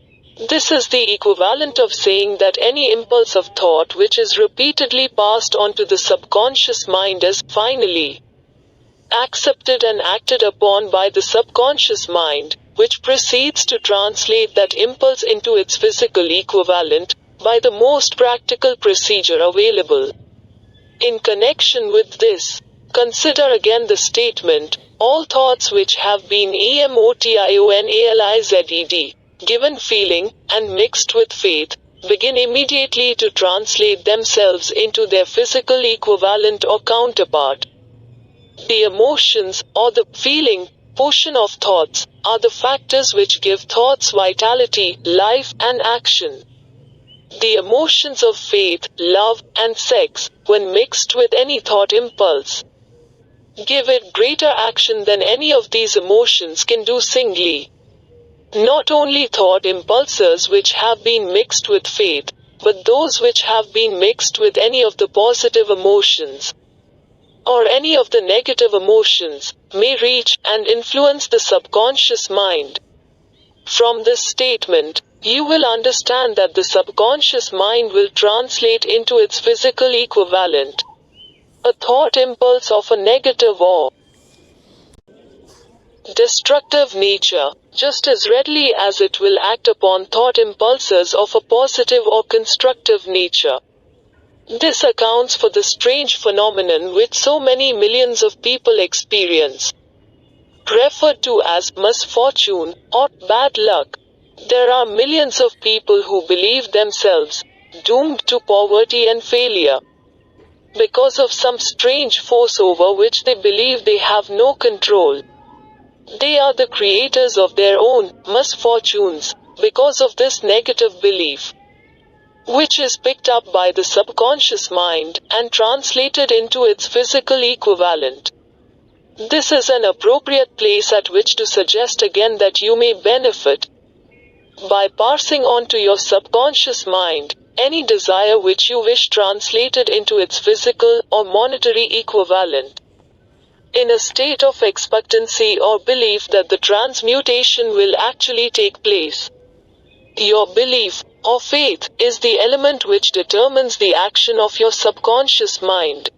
This is the equivalent of saying that any impulse of thought which is repeatedly passed on to the subconscious mind is, finally, accepted and acted upon by the subconscious mind, which proceeds to translate that impulse into its physical equivalent, by the most practical procedure available. In connection with this, consider again the statement, all thoughts which have been emotionalized, given feeling, and mixed with faith, begin immediately to translate themselves into their physical equivalent or counterpart. The emotions, or the feeling, portion of thoughts, are the factors which give thoughts vitality, life, and action. The emotions of faith, love, and sex, when mixed with any thought impulse, give it greater action than any of these emotions can do singly. Not only thought impulses which have been mixed with faith, but those which have been mixed with any of the positive emotions, or any of the negative emotions, may reach and influence the subconscious mind. From this statement, you will understand that the subconscious mind will translate into its physical equivalent a thought impulse of a negative or destructive nature, just as readily as it will act upon thought impulses of a positive or constructive nature. This accounts for the strange phenomenon which so many millions of people experience, referred to as misfortune or bad luck. There are millions of people who believe themselves doomed to poverty and failure because of some strange force over which they believe they have no control. They are the creators of their own misfortunes because of this negative belief, which is picked up by the subconscious mind and translated into its physical equivalent. This is an appropriate place at which to suggest again that you may benefit by passing on to your subconscious mind any desire which you wish translated into its physical or monetary equivalent, in a state of expectancy or belief that the transmutation will actually take place. Your belief, or faith, is the element which determines the action of your subconscious mind.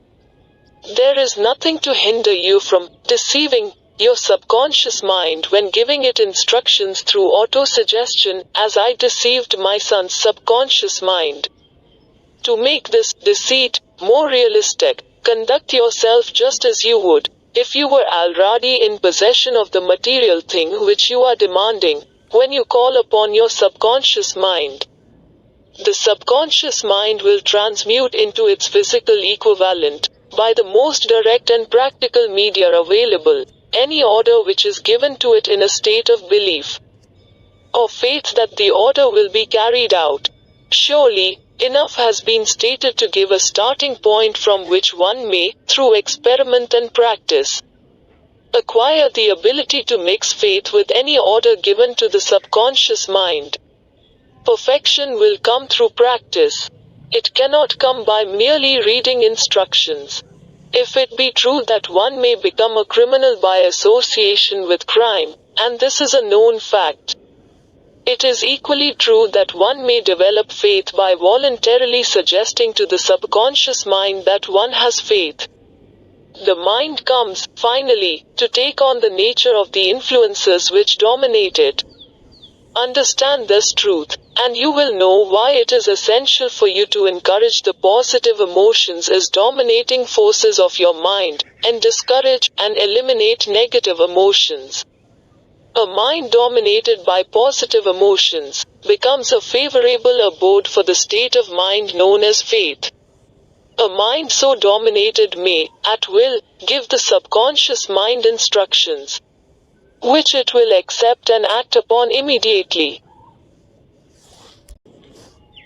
There is nothing to hinder you from deceiving your subconscious mind when giving it instructions through autosuggestion, as I deceived my son's subconscious mind. To make this deceit more realistic, conduct yourself just as you would if you were already in possession of the material thing which you are demanding. When you call upon your subconscious mind, the subconscious mind will transmute into its physical equivalent, by the most direct and practical media available, any order which is given to it in a state of belief or faith that the order will be carried out. Surely, enough has been stated to give a starting point from which one may, through experiment and practice, acquire the ability to mix faith with any order given to the subconscious mind. Perfection will come through practice. It cannot come by merely reading instructions. If it be true that one may become a criminal by association with crime, and this is a known fact, it is equally true that one may develop faith by voluntarily suggesting to the subconscious mind that one has faith. The mind comes, finally, to take on the nature of the influences which dominate it. Understand this truth, and you will know why it is essential for you to encourage the positive emotions as dominating forces of your mind, and discourage and eliminate negative emotions. A mind dominated by positive emotions becomes a favorable abode for the state of mind known as faith. A mind so dominated may, at will, give the subconscious mind instructions, which it will accept and act upon immediately.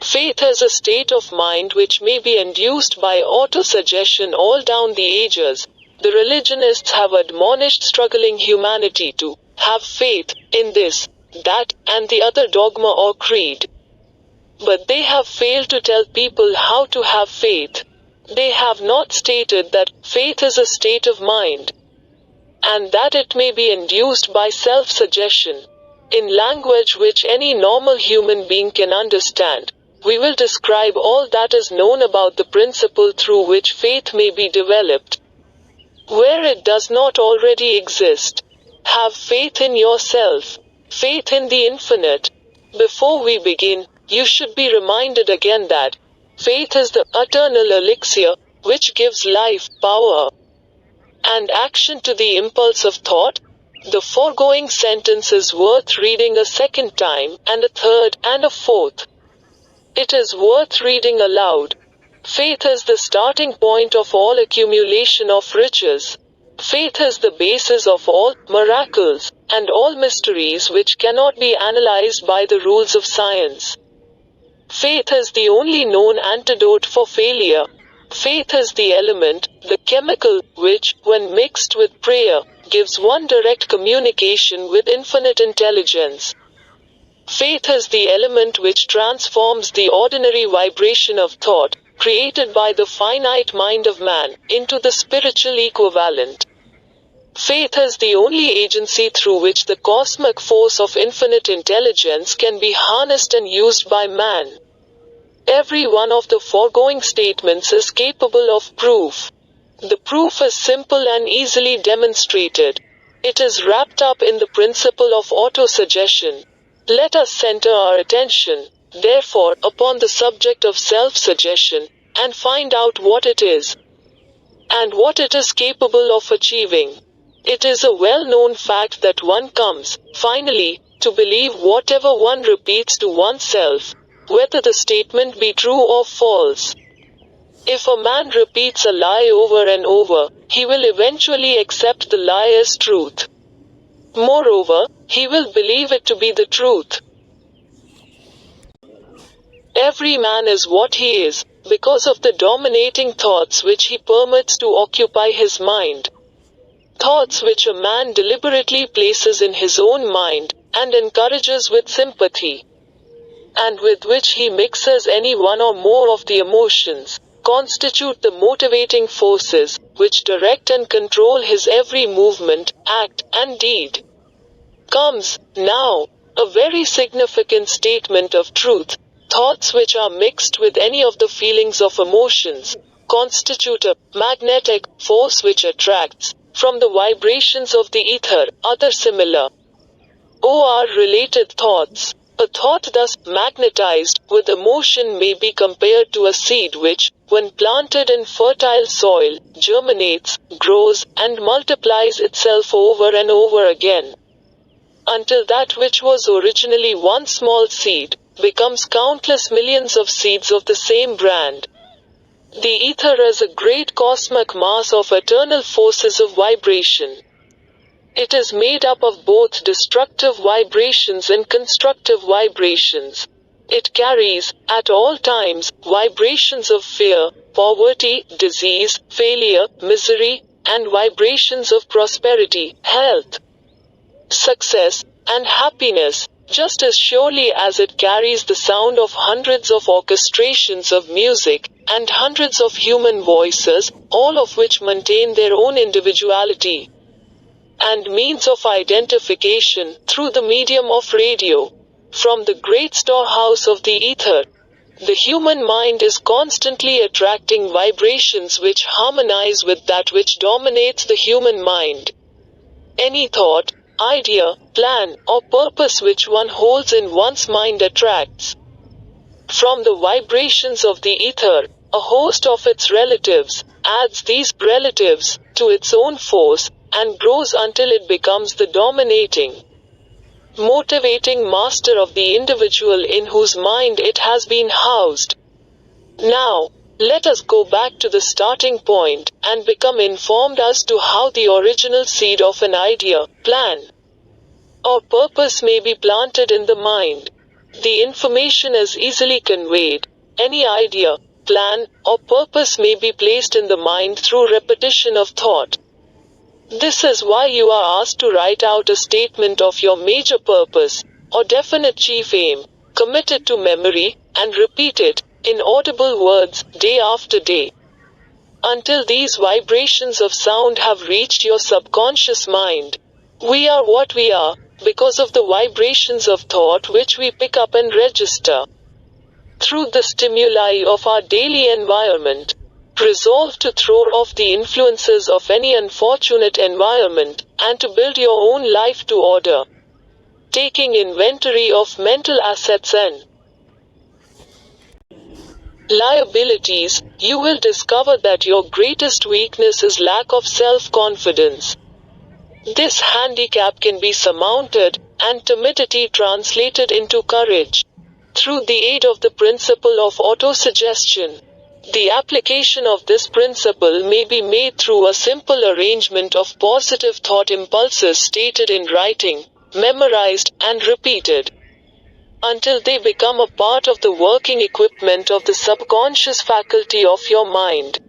Faith is a state of mind which may be induced by autosuggestion all down the ages. The religionists have admonished struggling humanity to have faith in this, that, and the other dogma or creed. But they have failed to tell people how to have faith. They have not stated that faith is a state of mind, and that it may be induced by self-suggestion. In language which any normal human being can understand, we will describe all that is known about the principle through which faith may be developed, where it does not already exist. Have faith in yourself, faith in the infinite. Before we begin, you should be reminded again that faith is the eternal elixir, which gives life, power, and action to the impulse of thought. The foregoing sentence is worth reading a second time, and a third, and a fourth. It is worth reading aloud. Faith is the starting point of all accumulation of riches. Faith is the basis of all miracles, and all mysteries which cannot be analyzed by the rules of science. Faith is the only known antidote for failure. Faith is the element, the chemical, which, when mixed with prayer, gives one direct communication with infinite intelligence. Faith is the element which transforms the ordinary vibration of thought, created by the finite mind of man, into the spiritual equivalent. Faith is the only agency through which the cosmic force of infinite intelligence can be harnessed and used by man. Every one of the foregoing statements is capable of proof. The proof is simple and easily demonstrated. It is wrapped up in the principle of autosuggestion. Let us center our attention, therefore, upon the subject of self-suggestion, and find out what it is, and what it is capable of achieving. It is a well-known fact that one comes, finally, to believe whatever one repeats to oneself, whether the statement be true or false. If a man repeats a lie over and over, he will eventually accept the lie as truth. Moreover, he will believe it to be the truth. Every man is what he is, because of the dominating thoughts which he permits to occupy his mind. Thoughts which a man deliberately places in his own mind, and encourages with sympathy, and with which he mixes any one or more of the emotions, constitute the motivating forces, which direct and control his every movement, act, and deed. Comes, now, A very significant statement of truth. Thoughts which are mixed with any of the feelings of emotions constitute a magnetic force which attracts, from the vibrations of the ether, other similar or related thoughts. A thought thus magnetized with emotion may be compared to a seed which, when planted in fertile soil, germinates, grows, and multiplies itself over and over again, until that which was originally one small seed becomes countless millions of seeds of the same brand. The ether is a great cosmic mass of eternal forces of vibration. It is made up of both destructive vibrations and constructive vibrations. It carries, at all times, vibrations of fear, poverty, disease, failure, misery, and vibrations of prosperity, health, success, and happiness, just as surely as it carries the sound of hundreds of orchestrations of music, and hundreds of human voices, all of which maintain their own individuality and means of identification, through the medium of radio. From the great storehouse of the ether, the human mind is constantly attracting vibrations which harmonize with that which dominates the human mind. Any thought, idea, plan, or purpose which one holds in one's mind attracts, from the vibrations of the ether, a host of its relatives, adds these relatives to its own force, and grows until it becomes the dominating, motivating master of the individual in whose mind it has been housed. Now, let us go back to the starting point, and become informed as to how the original seed of an idea, plan, or purpose may be planted in the mind. The information is easily conveyed. Any idea, plan, or purpose may be placed in the mind through repetition of thought. This is why you are asked to write out a statement of your major purpose, or definite chief aim, commit it to memory, and repeat it, in audible words, day after day, until these vibrations of sound have reached your subconscious mind. We are what we are, because of the vibrations of thought which we pick up and register through the stimuli of our daily environment. Resolve to throw off the influences of any unfortunate environment, and to build your own life to order. Taking inventory of mental assets and liabilities, you will discover that your greatest weakness is lack of self-confidence. This handicap can be surmounted, and timidity translated into courage, through the aid of the principle of autosuggestion. The application of this principle may be made through a simple arrangement of positive thought impulses stated in writing, memorized, and repeated, until they become a part of the working equipment of the subconscious faculty of your mind.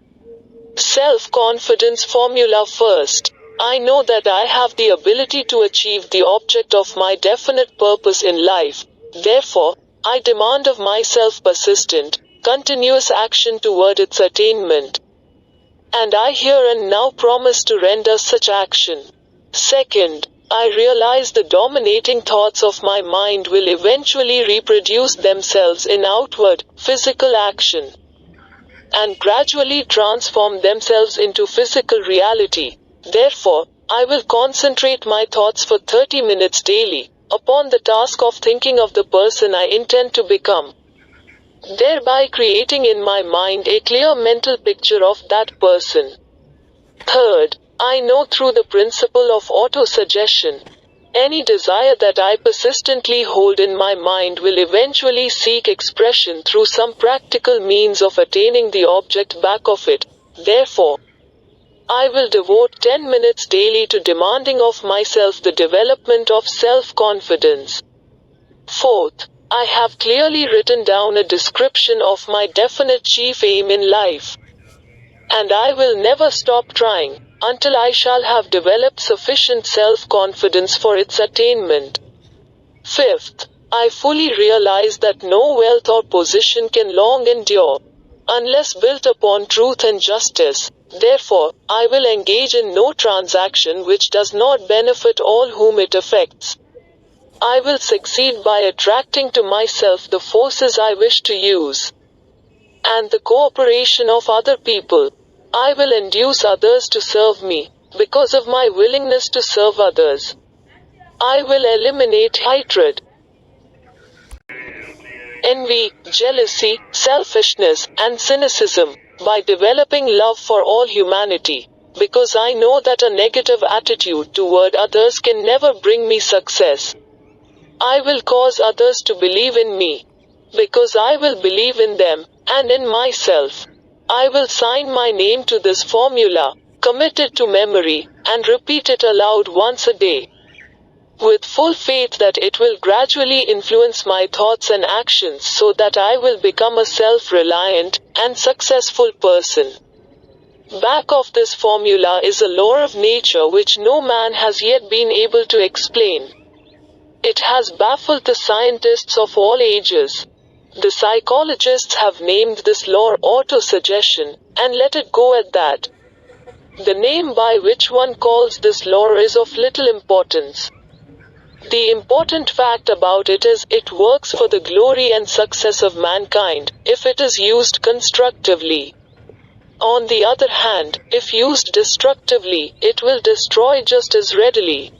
Self-confidence formula. First, I know that I have the ability to achieve the object of my definite purpose in life. Therefore, I demand of myself persistent, continuous action toward its attainment. And I here and now promise to render such action. Second, I realize the dominating thoughts of my mind will eventually reproduce themselves in outward, physical action, and gradually transform themselves into physical reality. Therefore, I will concentrate my thoughts for 30 minutes daily, upon the task of thinking of the person I intend to become, thereby creating in my mind a clear mental picture of that person. Third, I know through the principle of autosuggestion, any desire that I persistently hold in my mind will eventually seek expression through some practical means of attaining the object back of it. Therefore, I will devote 10 minutes daily to demanding of myself the development of self-confidence. Fourth, I have clearly written down a description of my definite chief aim in life, and I will never stop trying, until I shall have developed sufficient self-confidence for its attainment. Fifth, I fully realize that no wealth or position can long endure, unless built upon truth and justice. Therefore, I will engage in no transaction which does not benefit all whom it affects. I will succeed by attracting to myself the forces I wish to use, and the cooperation of other people. I will induce others to serve me, because of my willingness to serve others. I will eliminate hatred, envy, jealousy, selfishness, and cynicism, by developing love for all humanity, because I know that a negative attitude toward others can never bring me success. I will cause others to believe in me, because I will believe in them, and in myself. I will sign my name to this formula, commit it to memory, and repeat it aloud once a day, with full faith that it will gradually influence my thoughts and actions so that I will become a self-reliant and successful person. Back of this formula is a law of nature which no man has yet been able to explain. It has baffled the scientists of all ages. The psychologists have named this law autosuggestion, and let it go at that. The name by which one calls this law is of little importance. The important fact about it is, it works for the glory and success of mankind, if it is used constructively. On the other hand, if used destructively, it will destroy just as readily.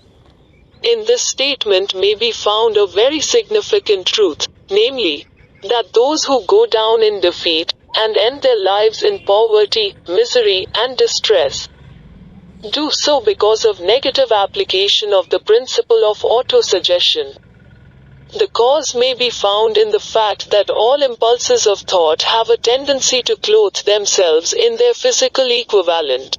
In this statement may be found a very significant truth, namely, that those who go down in defeat, and end their lives in poverty, misery, and distress, do so because of negative application of the principle of autosuggestion. The cause may be found in the fact that all impulses of thought have a tendency to clothe themselves in their physical equivalent.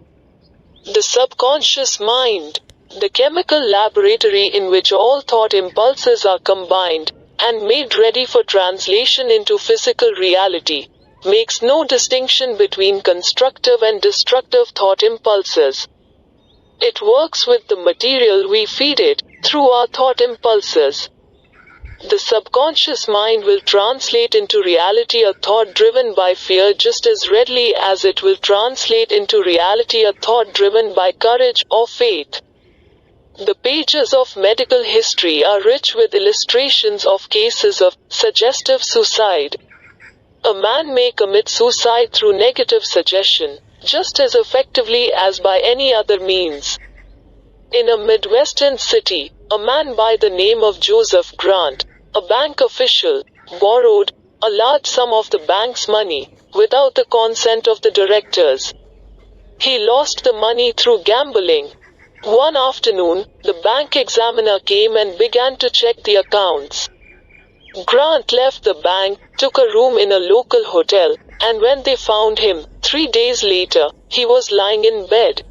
The subconscious mind, the chemical laboratory in which all thought impulses are combined, and made ready for translation into physical reality, makes no distinction between constructive and destructive thought impulses. It works with the material we feed it, through our thought impulses. The subconscious mind will translate into reality a thought driven by fear just as readily as it will translate into reality a thought driven by courage or faith. The pages of medical history are rich with illustrations of cases of suggestive suicide. A man may commit suicide through negative suggestion, just as effectively as by any other means. In a Midwestern city, a man by the name of Joseph Grant, a bank official, borrowed a large sum of the bank's money, without the consent of the directors. He lost the money through gambling. One afternoon, the bank examiner came and began to check the accounts. Grant left the bank, took a room in a local hotel, and when they found him, 3 days later, he was lying in bed,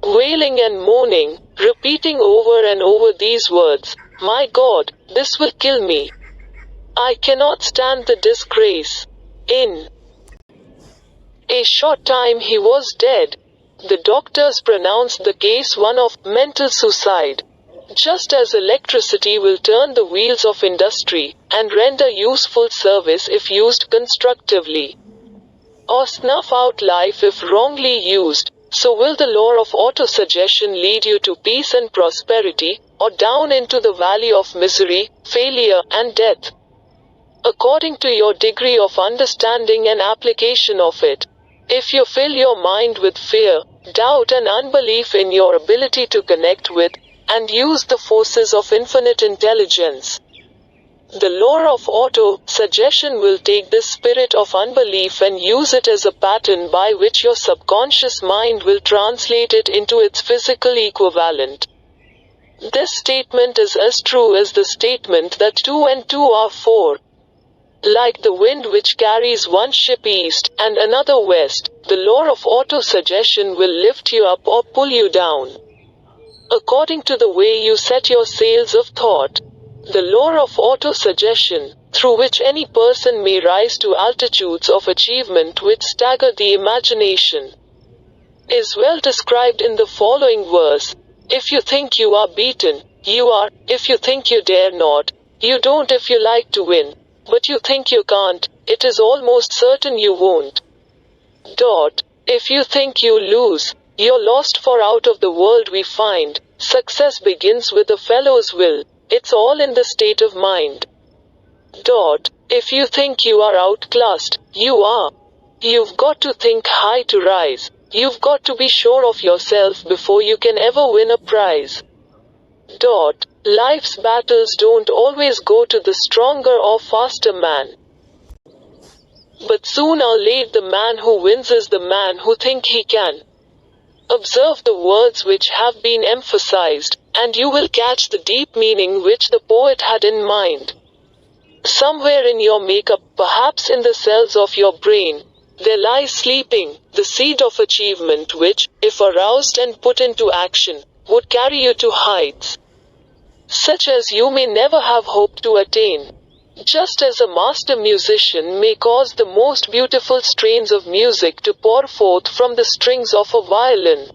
wailing and moaning, repeating over and over these words, "My God, this will kill me. I cannot stand the disgrace." In a short time he was dead. The doctors pronounced the case one of mental suicide. Just as electricity will turn the wheels of industry, and render useful service if used constructively, or snuff out life if wrongly used, so will the law of autosuggestion lead you to peace and prosperity, or down into the valley of misery, failure, and death, according to your degree of understanding and application of it. If you fill your mind with fear, doubt, and unbelief in your ability to connect with, and use the forces of infinite intelligence, the law of auto-suggestion will take this spirit of unbelief and use it as a pattern by which your subconscious mind will translate it into its physical equivalent. This statement is as true as the statement that 2 and 2 are 4. Like the wind which carries one ship east and another west, the law of auto-suggestion will lift you up or pull you down, according to the way you set your sails of thought. The law of auto-suggestion, through which any person may rise to altitudes of achievement which stagger the imagination, is well described in the following verse. If you think you are beaten, you are. If you think you dare not, you don't. If you like to win, but you think you can't, it is almost certain you won't. If you think you lose, you're lost, for out of the world we find, success begins with a fellow's will. It's all in the state of mind. If you think you are outclassed, you are. You've got to think high to rise. You've got to be sure of yourself before you can ever win a prize. Life's battles don't always go to the stronger or faster man. But sooner or later the man who wins is the man who thinks he can. Observe the words which have been emphasized, and you will catch the deep meaning which the poet had in mind. Somewhere in your makeup, perhaps in the cells of your brain, there lies sleeping the seed of achievement which, if aroused and put into action, would carry you to heights such as you may never have hoped to attain. Just as a master musician may cause the most beautiful strains of music to pour forth from the strings of a violin,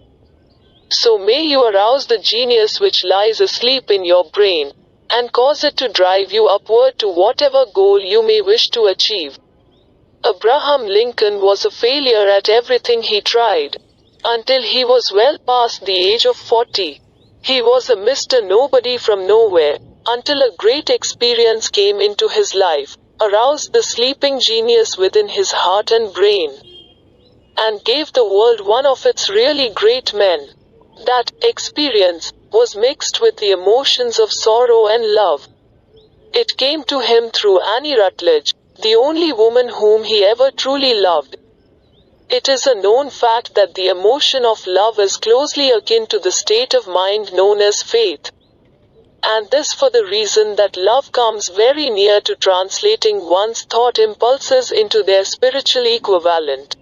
so may you arouse the genius which lies asleep in your brain, and cause it to drive you upward to whatever goal you may wish to achieve. Abraham Lincoln was a failure at everything he tried. Until he was well past the age of 40. He was a Mr. Nobody from nowhere, until a great experience came into his life, aroused the sleeping genius within his heart and brain, and gave the world one of its really great men. That experience was mixed with the emotions of sorrow and love. It came to him through Annie Rutledge, the only woman whom he ever truly loved. It is a known fact that the emotion of love is closely akin to the state of mind known as faith. And this for the reason that love comes very near to translating one's thought impulses into their spiritual equivalent.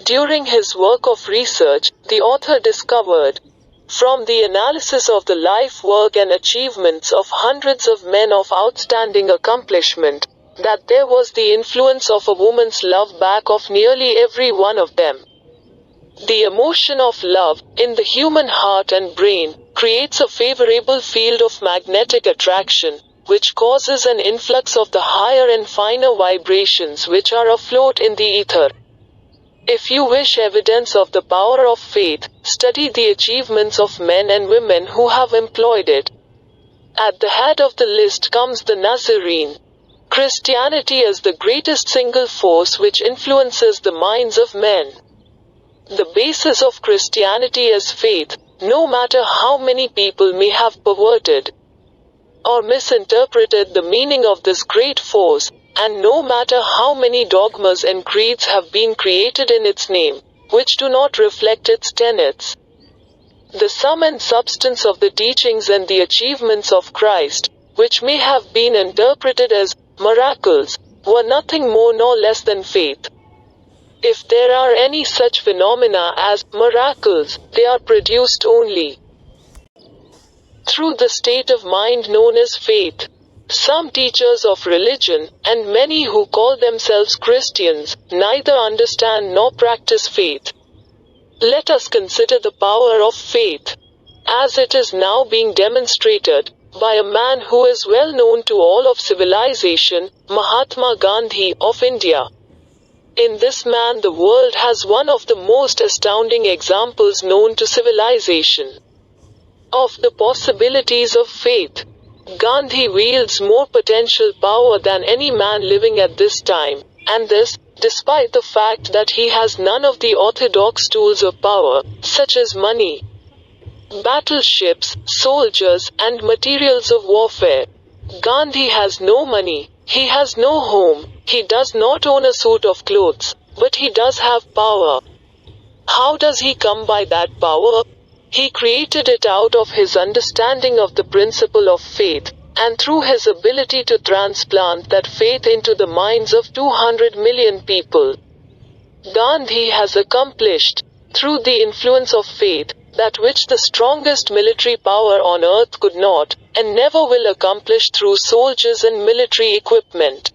During his work of research, the author discovered, from the analysis of the life work and achievements of hundreds of men of outstanding accomplishment, that there was the influence of a woman's love back of nearly every one of them. The emotion of love, in the human heart and brain, creates a favorable field of magnetic attraction, which causes an influx of the higher and finer vibrations which are afloat in the ether. If you wish evidence of the power of faith, study the achievements of men and women who have employed it. At the head of the list comes the Nazarene. Christianity is the greatest single force which influences the minds of men. The basis of Christianity is faith, no matter how many people may have perverted or misinterpreted the meaning of this great force, and no matter how many dogmas and creeds have been created in its name, which do not reflect its tenets. The sum and substance of the teachings and the achievements of Christ, which may have been interpreted as miracles, were nothing more nor less than faith. If there are any such phenomena as miracles, they are produced only through the state of mind known as faith. Some teachers of religion, and many who call themselves Christians, neither understand nor practice faith. Let us consider the power of faith, as it is now being demonstrated by a man who is well known to all of civilization, Mahatma Gandhi of India. In this man the world has one of the most astounding examples known to civilization of the possibilities of faith. Gandhi wields more potential power than any man living at this time, and this, despite the fact that he has none of the orthodox tools of power, such as money, battleships, soldiers, and materials of warfare. Gandhi has no money, he has no home, he does not own a suit of clothes, but he does have power. How does he come by that power? He created it out of his understanding of the principle of faith, and through his ability to transplant that faith into the minds of 200 million people. Gandhi has accomplished, through the influence of faith, that which the strongest military power on earth could not, and never will accomplish through soldiers and military equipment.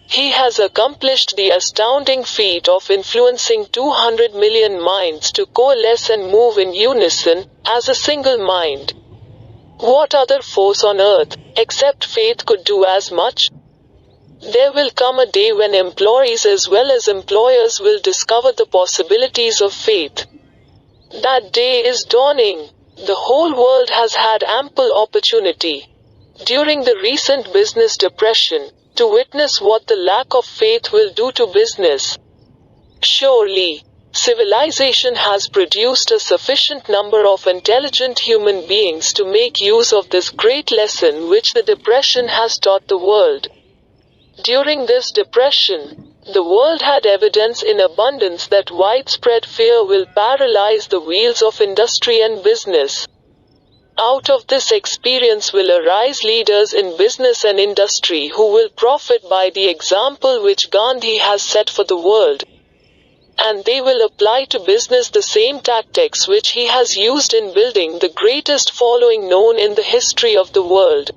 He has accomplished the astounding feat of influencing 200 million minds to coalesce and move in unison, as a single mind. What other force on earth, except faith, could do as much? There will come a day when employees as well as employers will discover the possibilities of faith. That day is dawning. The whole world has had ample opportunity. during the recent business depression, to witness what the lack of faith will do to business. Surely, civilization has produced a sufficient number of intelligent human beings to make use of this great lesson which the depression has taught the world. During this depression, the world had evidence in abundance that widespread fear will paralyze the wheels of industry and business. Out of this experience will arise leaders in business and industry who will profit by the example which Gandhi has set for the world. And they will apply to business the same tactics which he has used in building the greatest following known in the history of the world.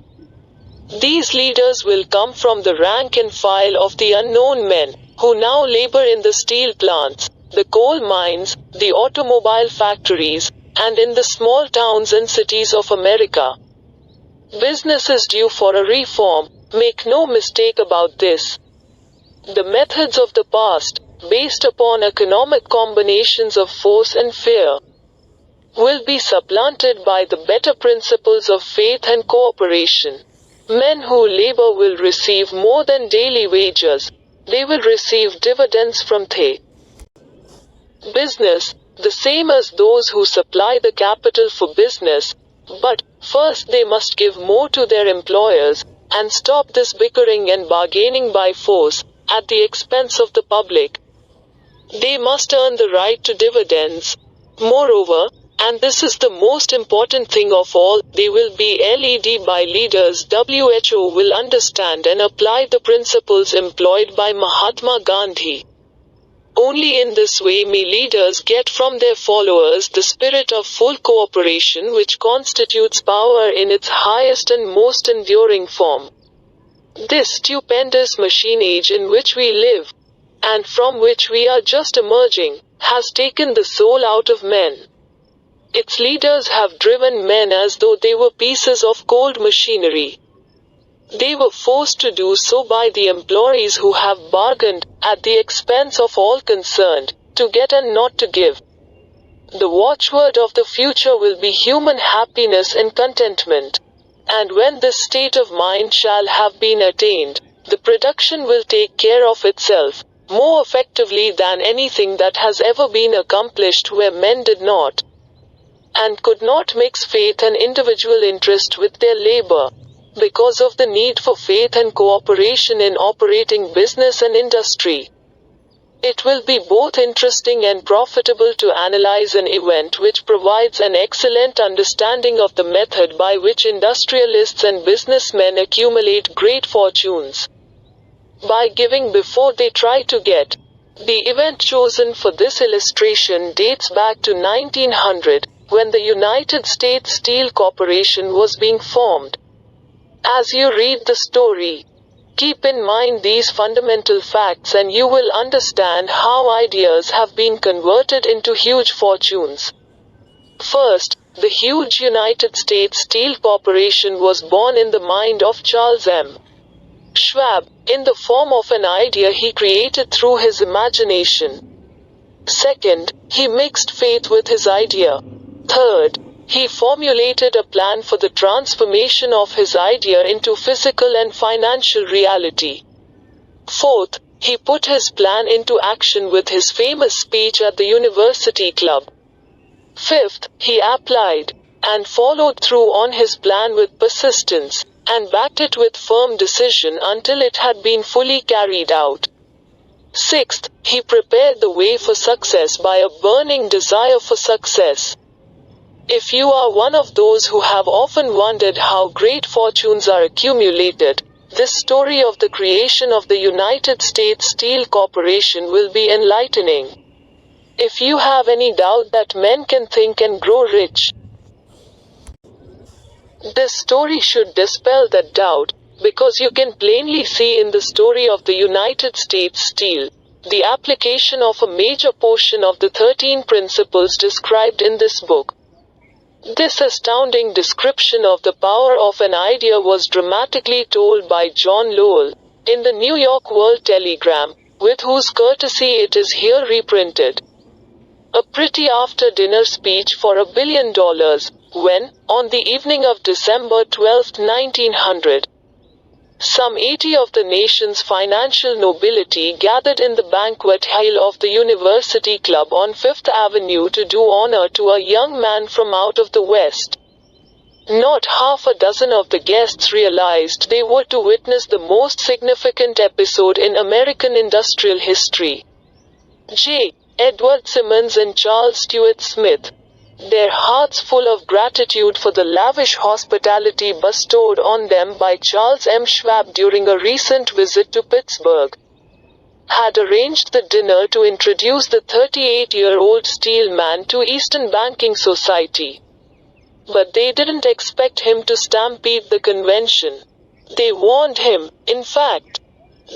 These leaders will come from the rank and file of the unknown men, who now labor in the steel plants, the coal mines, the automobile factories, and in the small towns and cities of America. Business is due for a reform, make no mistake about this. The methods of the past, based upon economic combinations of force and fear, will be supplanted by the better principles of faith and cooperation. Men who labor will receive more than daily wages. They will receive dividends from the business, the same as those who supply the capital for business, but first they must give more to their employers, and stop this bickering and bargaining by force, at the expense of the public. They must earn the right to dividends. Moreover, and this is the most important thing of all, they will be led by leaders WHO will understand and apply the principles employed by Mahatma Gandhi. Only in this way may leaders get from their followers the spirit of full cooperation which constitutes power in its highest and most enduring form. This stupendous machine age in which we live, and from which we are just emerging, has taken the soul out of men. Its leaders have driven men as though they were pieces of cold machinery. They were forced to do so by the employees who have bargained, at the expense of all concerned, to get and not to give. The watchword of the future will be human happiness and contentment. And when this state of mind shall have been attained, the production will take care of itself, more effectively than anything that has ever been accomplished where men did not, and could not mix faith and individual interest with their labor. Because of the need for faith and cooperation in operating business and industry, it will be both interesting and profitable to analyze an event which provides an excellent understanding of the method by which industrialists and businessmen accumulate great fortunes. By giving before they try to get. The event chosen for this illustration dates back to 1900, when the United States Steel Corporation was being formed. As you read the story, keep in mind these fundamental facts and you will understand how ideas have been converted into huge fortunes. First, the huge United States Steel Corporation was born in the mind of Charles M. Schwab, in the form of an idea he created through his imagination. Second, he mixed faith with his idea. Third, he formulated a plan for the transformation of his idea into physical and financial reality. Fourth, he put his plan into action with his famous speech at the University Club. Fifth, he applied and followed through on his plan with persistence, and backed it with firm decision until it had been fully carried out. Sixth, he prepared the way for success by a burning desire for success. If you are one of those who have often wondered how great fortunes are accumulated, this story of the creation of the United States Steel Corporation will be enlightening. If you have any doubt that men can think and grow rich, this story should dispel that doubt, because you can plainly see in the story of the United States Steel, the application of a major portion of the 13 principles described in this book. This astounding description of the power of an idea was dramatically told by John Lowell, in the New York World Telegram, with whose courtesy it is here reprinted. A pretty after-dinner speech for $1 billion, when, on the evening of December 12, 1900, some 80 of the nation's financial nobility gathered in the banquet hall of the University Club on Fifth Avenue to do honor to a young man from out of the West. Not half a dozen of the guests realized they were to witness the most significant episode in American industrial history. J. Edward Simmons and Charles Stewart Smith, their hearts full of gratitude for the lavish hospitality bestowed on them by Charles M. Schwab during a recent visit to Pittsburgh, had arranged the dinner to introduce the 38-year-old steel man to Eastern Banking Society. But they didn't expect him to stampede the convention. They warned him, in fact,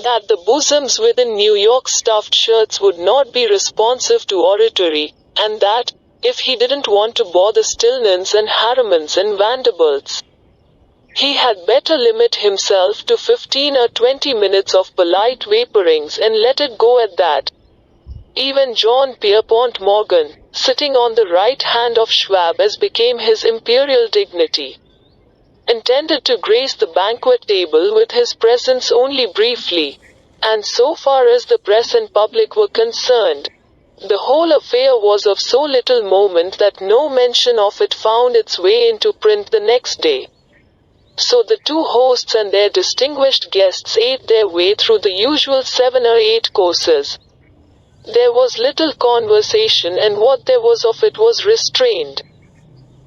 that the bosoms within New York's stuffed shirts would not be responsive to oratory, and that, if he didn't want to bother Stillmans and Harrimans and Vanderbilts, he had better limit himself to 15 or 20 minutes of polite vaporings and let it go at that. Even John Pierpont Morgan, sitting on the right hand of Schwab as became his imperial dignity, intended to grace the banquet table with his presence only briefly, and so far as the press and public were concerned, the whole affair was of so little moment that no mention of it found its way into print the next day. So the two hosts and their distinguished guests ate their way through the usual 7 or 8 courses. There was little conversation, and what there was of it was restrained.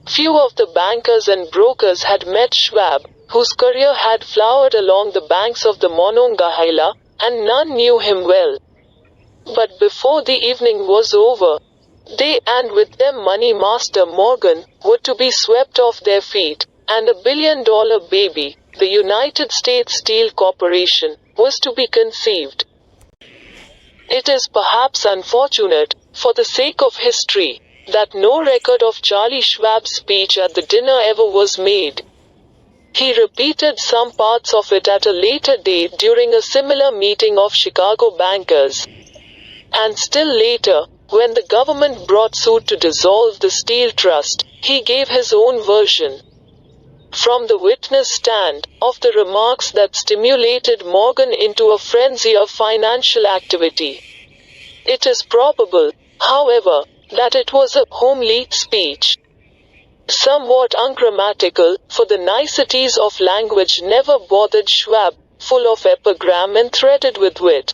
Few of the bankers and brokers had met Schwab, whose career had flowered along the banks of the Monongahela, and none knew him well. But before the evening was over, they, and with them Money Master Morgan, were to be swept off their feet, and $1 billion baby, the United States Steel Corporation, was to be conceived. It is perhaps unfortunate, for the sake of history, that no record of Charlie Schwab's speech at the dinner ever was made. He repeated some parts of it at a later date during a similar meeting of Chicago bankers. And still later, when the government brought suit to dissolve the Steel Trust, he gave his own version, from the witness stand, of the remarks that stimulated Morgan into a frenzy of financial activity. It is probable, however, that it was a homely speech, somewhat ungrammatical, for the niceties of language never bothered Schwab, full of epigram and threaded with wit.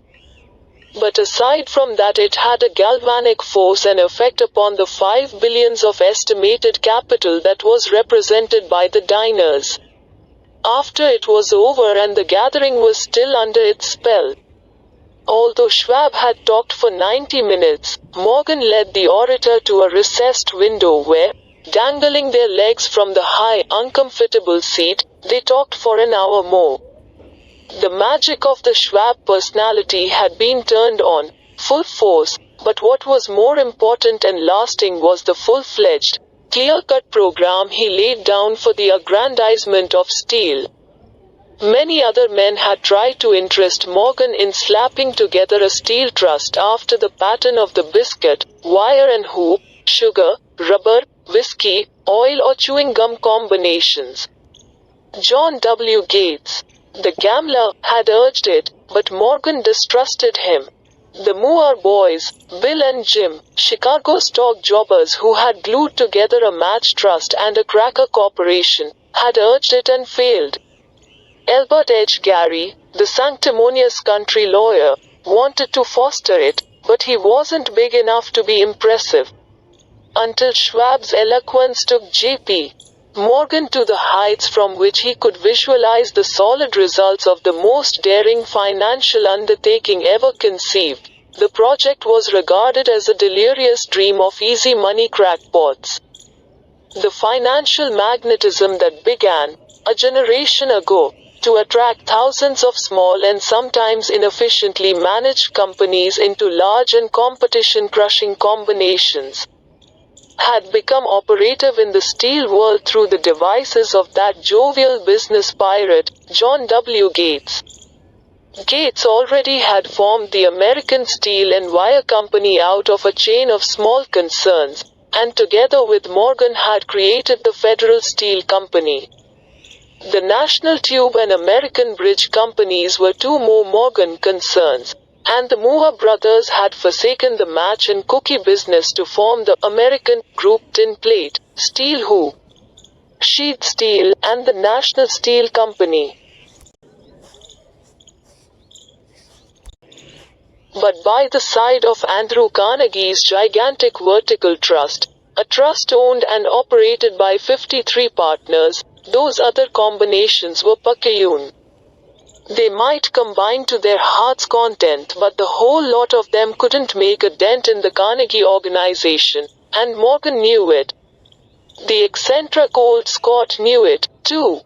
But aside from that, it had a galvanic force and effect upon the 5 billions of estimated capital that was represented by the diners. After it was over and the gathering was still under its spell, although Schwab had talked for 90 minutes, Morgan led the orator to a recessed window where, dangling their legs from the high, uncomfortable seat, they talked for an hour more. The magic of the Schwab personality had been turned on, full force, but what was more important and lasting was the full-fledged, clear-cut program he laid down for the aggrandizement of steel. Many other men had tried to interest Morgan in slapping together a steel trust after the pattern of the biscuit, wire and hoop, sugar, rubber, whiskey, oil or chewing gum combinations. John W. Gates, the gambler, had urged it, but Morgan distrusted him. The Moore boys, Bill and Jim, Chicago stock jobbers who had glued together a match trust and a cracker corporation, had urged it and failed. Albert H. Gary, the sanctimonious country lawyer, wanted to foster it, but he wasn't big enough to be impressive. Until Schwab's eloquence took J.P. Morgan to the heights from which he could visualize the solid results of the most daring financial undertaking ever conceived, the project was regarded as a delirious dream of easy money crackpots. The financial magnetism that began, a generation ago, to attract thousands of small and sometimes inefficiently managed companies into large and competition-crushing combinations, had become operative in the steel world through the devices of that jovial business pirate, John W. Gates. Gates already had formed the American Steel and Wire Company out of a chain of small concerns, and together with Morgan had created the Federal Steel Company. The National Tube and American Bridge companies were two more Morgan concerns, and the Moore brothers had forsaken the match and cookie business to form the American Group Tin Plate, Steel Hoop, Sheet Steel, and the National Steel Company. But by the side of Andrew Carnegie's gigantic vertical trust, a trust owned and operated by 53 partners, those other combinations were picayune. They might combine to their heart's content, but the whole lot of them couldn't make a dent in the Carnegie organization, and Morgan knew it. The eccentric old Scot knew it, too.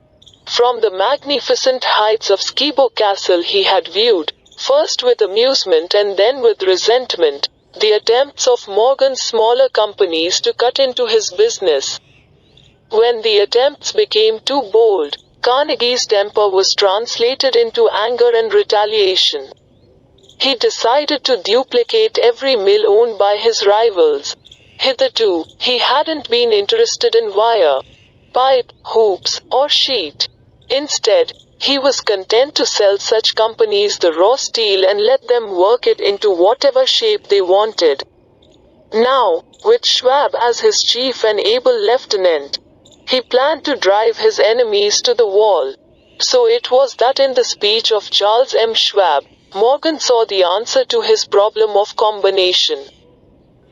From the magnificent heights of Skibo Castle he had viewed, first with amusement and then with resentment, the attempts of Morgan's smaller companies to cut into his business. When the attempts became too bold, Carnegie's temper was translated into anger and retaliation. He decided to duplicate every mill owned by his rivals. Hitherto, he hadn't been interested in wire, pipe, hoops, or sheet. Instead, he was content to sell such companies the raw steel and let them work it into whatever shape they wanted. Now, with Schwab as his chief and able lieutenant, he planned to drive his enemies to the wall. So it was that in the speech of Charles M. Schwab, Morgan saw the answer to his problem of combination.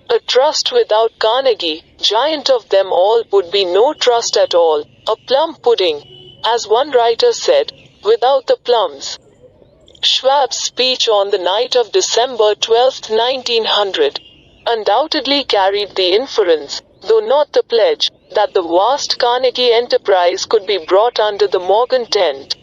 A trust without Carnegie, giant of them all, would be no trust at all, a plum pudding, as one writer said, without the plums. Schwab's speech on the night of December 12, 1900, undoubtedly carried the inference, though not the pledge, that the vast Carnegie enterprise could be brought under the Morgan tent.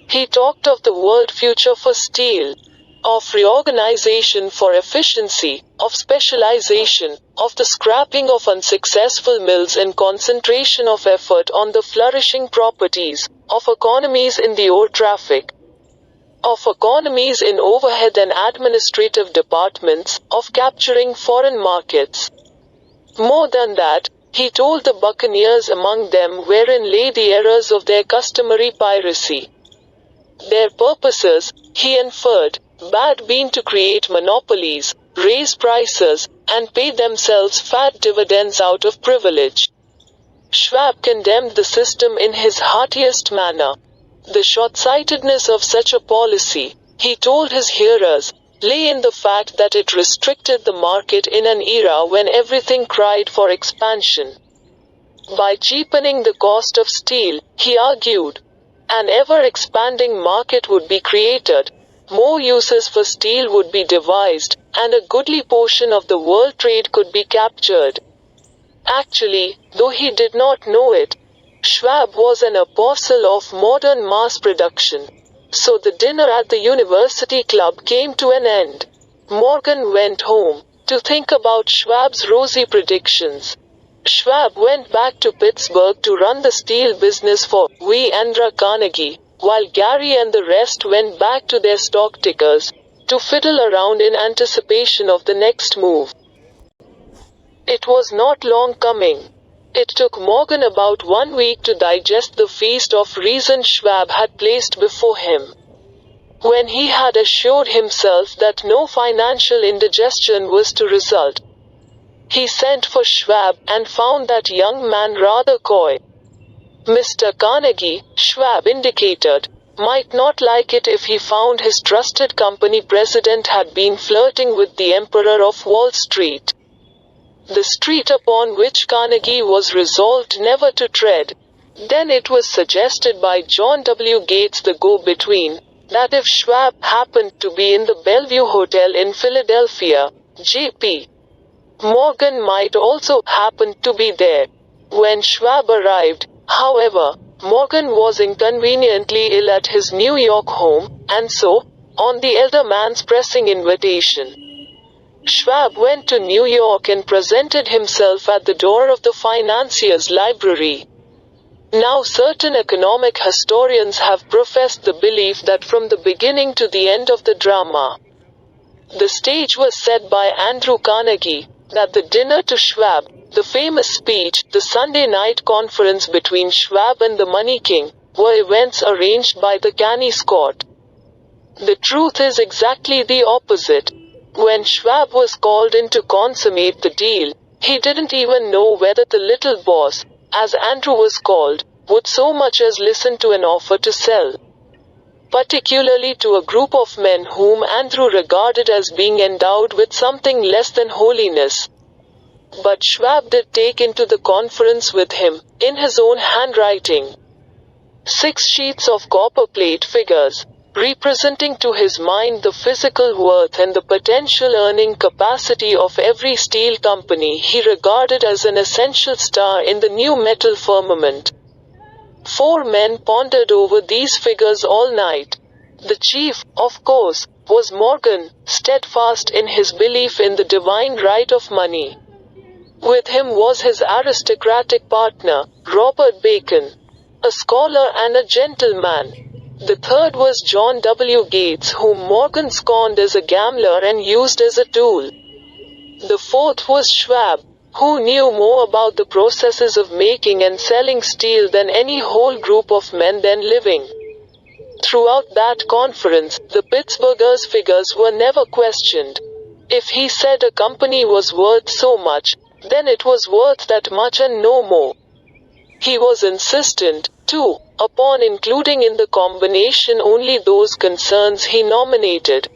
He talked of the world future for steel, of reorganization for efficiency, of specialization, of the scrapping of unsuccessful mills and concentration of effort on the flourishing properties, of economies in the ore traffic, of economies in overhead and administrative departments, of capturing foreign markets. More than that, he told the buccaneers among them wherein lay the errors of their customary piracy. Their purposes, he inferred, had been to create monopolies, raise prices, and pay themselves fat dividends out of privilege. Schwab condemned the system in his heartiest manner. The short-sightedness of such a policy, he told his hearers, lay in the fact that it restricted the market in an era when everything cried for expansion. By cheapening the cost of steel, he argued, an ever-expanding market would be created, more uses for steel would be devised, and a goodly portion of the world trade could be captured. Actually, though he did not know it, Schwab was an apostle of modern mass production. So the dinner at the University Club came to an end. Morgan went home to think about Schwab's rosy predictions. Schwab went back to Pittsburgh to run the steel business for Andrew Carnegie, while Gary and the rest went back to their stock tickers to fiddle around in anticipation of the next move. It was not long coming. It took Morgan about 1 week to digest the feast of reason Schwab had placed before him. When he had assured himself that no financial indigestion was to result, he sent for Schwab and found that young man rather coy. Mr. Carnegie, Schwab indicated, might not like it if he found his trusted company president had been flirting with the Emperor of Wall Street, the street upon which Carnegie was resolved never to tread. Then it was suggested by John W. Gates, the go-between, that if Schwab happened to be in the Bellevue Hotel in Philadelphia, J.P. Morgan might also happen to be there. When Schwab arrived, however, Morgan was inconveniently ill at his New York home, and so, on the elder man's pressing invitation, Schwab went to New York and presented himself at the door of the financier's library. Now certain economic historians have professed the belief that from the beginning to the end of the drama, the stage was set by Andrew Carnegie, that the dinner to Schwab, the famous speech, the Sunday night conference between Schwab and the Money King, were events arranged by the canny Scot. The truth is exactly the opposite. When Schwab was called in to consummate the deal, he didn't even know whether the little boss, as Andrew was called, would so much as listen to an offer to sell. Particularly to a group of men whom Andrew regarded as being endowed with something less than holiness. But Schwab did take into the conference with him, in his own handwriting, 6 sheets of copperplate figures, representing to his mind the physical worth and the potential earning capacity of every steel company he regarded as an essential star in the new metal firmament. 4 men pondered over these figures all night. The chief, of course, was Morgan, steadfast in his belief in the divine right of money. With him was his aristocratic partner, Robert Bacon, a scholar and a gentleman. The third was John W. Gates, whom Morgan scorned as a gambler and used as a tool. The fourth was Schwab, who knew more about the processes of making and selling steel than any whole group of men then living. Throughout that conference, the Pittsburghers' figures were never questioned. If he said a company was worth so much, then it was worth that much and no more. He was insistent, too, upon including in the combination only those concerns he nominated.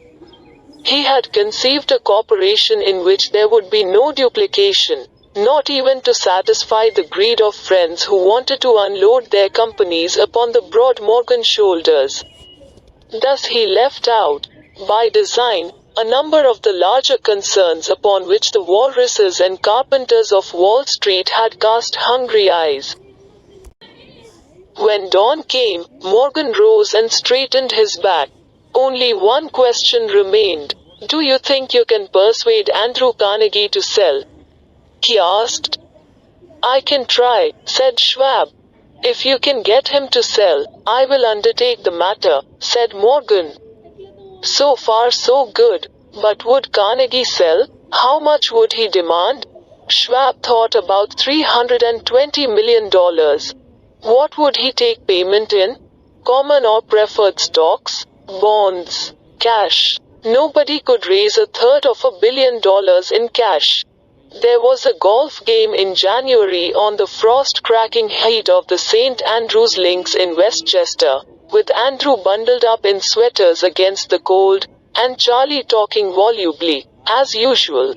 He had conceived a corporation in which there would be no duplication, not even to satisfy the greed of friends who wanted to unload their companies upon the broad Morgan shoulders. Thus he left out, by design, a number of the larger concerns upon which the walruses and carpenters of Wall Street had cast hungry eyes. When dawn came, Morgan rose and straightened his back. Only one question remained. "Do you think you can persuade Andrew Carnegie to sell?" he asked. "I can try," said Schwab. "If you can get him to sell, I will undertake the matter," said Morgan. So far so good. But would Carnegie sell? How much would he demand? Schwab thought about $320 million. What would he take payment in? Common or preferred stocks? Bonds? Cash? Nobody could raise $1/3 billion in cash. There was a golf game in January on the frost-cracking heat of the St. Andrews Links in Westchester, with Andrew bundled up in sweaters against the cold, and Charlie talking volubly, as usual,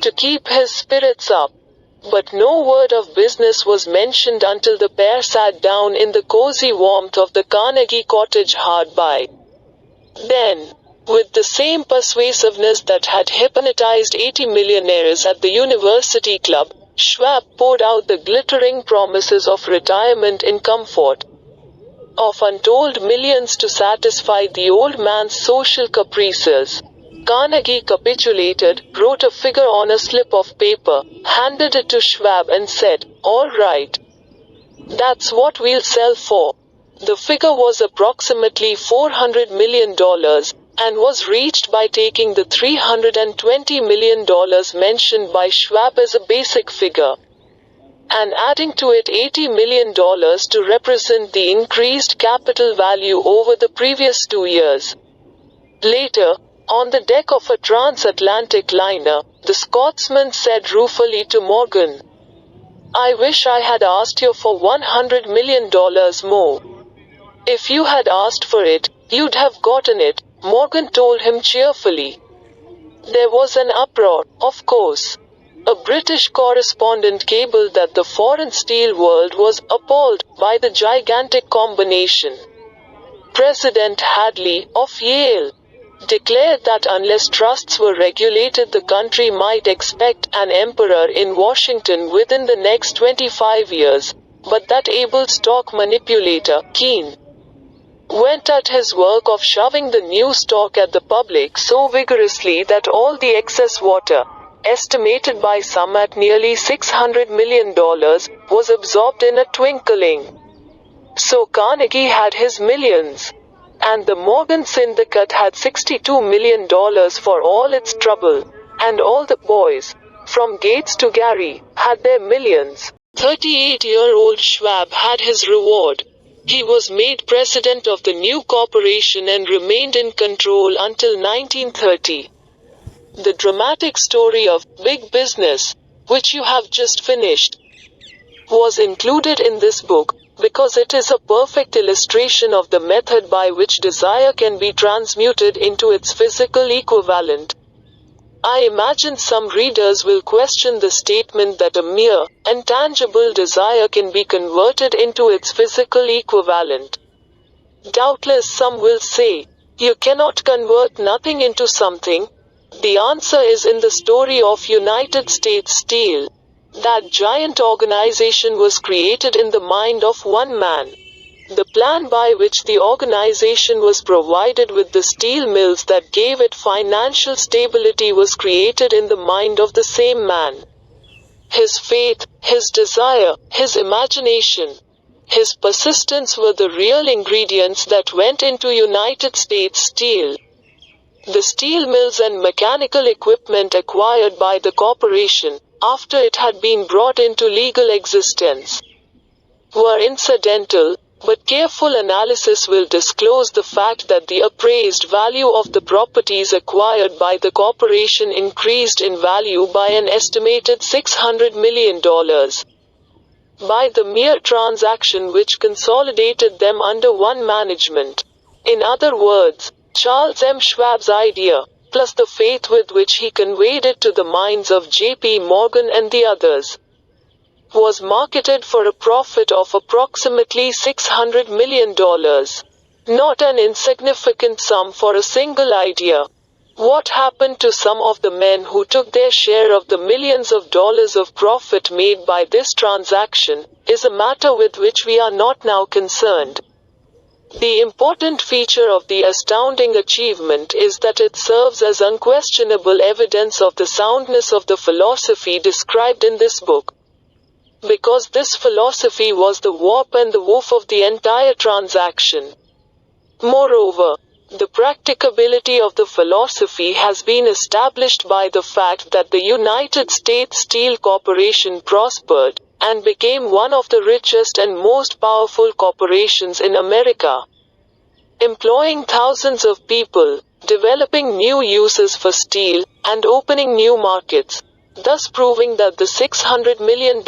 to keep his spirits up. But no word of business was mentioned until the pair sat down in the cozy warmth of the Carnegie cottage hard by. Then, with the same persuasiveness that had hypnotized 80 millionaires at the University Club, Schwab poured out the glittering promises of retirement in comfort, of untold millions to satisfy the old man's social caprices. Carnegie capitulated, wrote a figure on a slip of paper, handed it to Schwab and said, "All right. That's what we'll sell for." The figure was approximately $400 million, and was reached by taking the $320 million mentioned by Schwab as a basic figure, and adding to it $80 million to represent the increased capital value over the previous 2 years. Later, on the deck of a transatlantic liner, the Scotsman said ruefully to Morgan, "I wish I had asked you for $100 million more." "If you had asked for it, you'd have gotten it," Morgan told him cheerfully. There was an uproar, of course. A British correspondent cabled that the foreign steel world was appalled by the gigantic combination. President Hadley, of Yale, declared that unless trusts were regulated, the country might expect an emperor in Washington within the next 25 years, but that able stock manipulator, Keene, went at his work of shoving the new stock at the public so vigorously that all the excess water, estimated by some at nearly $600 million, was absorbed in a twinkling. So Carnegie had his millions. And the Morgan Syndicate had $62 million for all its trouble. And all the boys, from Gates to Gary, had their millions. 38-year-old Schwab had his reward. He was made president of the new corporation and remained in control until 1930. The dramatic story of big business, which you have just finished, was included in this book, because it is a perfect illustration of the method by which desire can be transmuted into its physical equivalent. I imagine some readers will question the statement that a mere, intangible desire can be converted into its physical equivalent. Doubtless some will say, you cannot convert nothing into something. The answer is in the story of United States Steel. That giant organization was created in the mind of one man. The plan by which the organization was provided with the steel mills that gave it financial stability was created in the mind of the same man. His faith, his desire, his imagination, his persistence were the real ingredients that went into United States Steel. The steel mills and mechanical equipment acquired by the corporation, after it had been brought into legal existence, were incidental, but careful analysis will disclose the fact that the appraised value of the properties acquired by the corporation increased in value by an estimated $600 million by the mere transaction which consolidated them under one management. In other words, Charles M. Schwab's idea, plus the faith with which he conveyed it to the minds of J.P. Morgan and the others, was marketed for a profit of approximately $600 million. Not an insignificant sum for a single idea. What happened to some of the men who took their share of the millions of dollars of profit made by this transaction, is a matter with which we are not now concerned. The important feature of the astounding achievement is that it serves as unquestionable evidence of the soundness of the philosophy described in this book. Because this philosophy was the warp and the woof of the entire transaction. Moreover, the practicability of the philosophy has been established by the fact that the United States Steel Corporation prospered, and became one of the richest and most powerful corporations in America, employing thousands of people, developing new uses for steel, and opening new markets, thus proving that the $600 million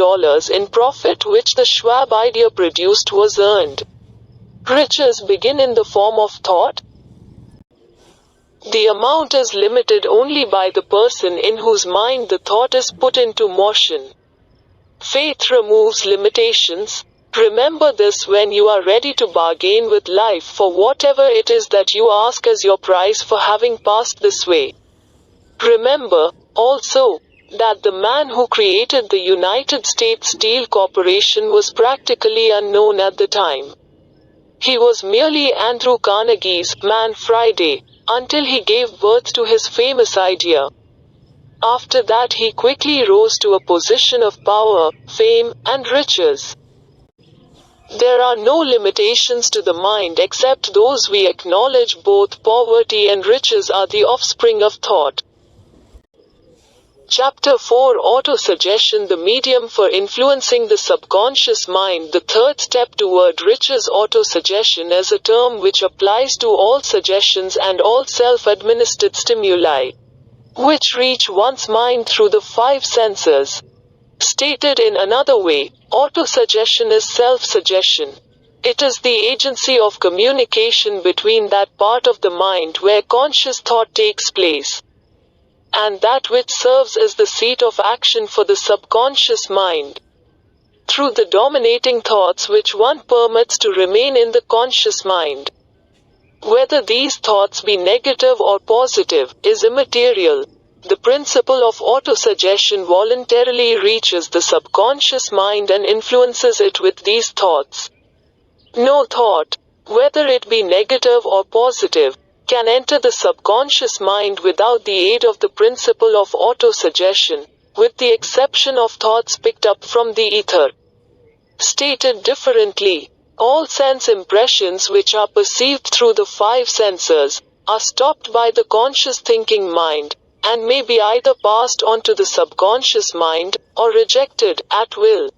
in profit which the Schwab idea produced was earned. Riches begin in the form of thought. The amount is limited only by the person in whose mind the thought is put into motion. Faith removes limitations. Remember this when you are ready to bargain with life for whatever it is that you ask as your price for having passed this way. Remember, also, that the man who created the United States Steel Corporation was practically unknown at the time. He was merely Andrew Carnegie's Man Friday, until he gave birth to his famous idea. After that he quickly rose to a position of power, fame, and riches. There are no limitations to the mind except those we acknowledge. Both poverty and riches are the offspring of thought. Chapter 4 Autosuggestion, the medium for influencing the subconscious mind. The third step toward riches. Autosuggestion is a term which applies to all suggestions and all self-administered stimuli, which reach one's mind through the five senses. Stated in another way, autosuggestion is self-suggestion. It is the agency of communication between that part of the mind where conscious thought takes place, and that which serves as the seat of action for the subconscious mind. Through the dominating thoughts which one permits to remain in the conscious mind, whether these thoughts be negative or positive, is immaterial. The principle of autosuggestion voluntarily reaches the subconscious mind and influences it with these thoughts. No thought, whether it be negative or positive, can enter the subconscious mind without the aid of the principle of autosuggestion, with the exception of thoughts picked up from the ether. Stated differently, all sense impressions which are perceived through the five senses are stopped by the conscious thinking mind, and may be either passed on to the subconscious mind, or rejected, at will.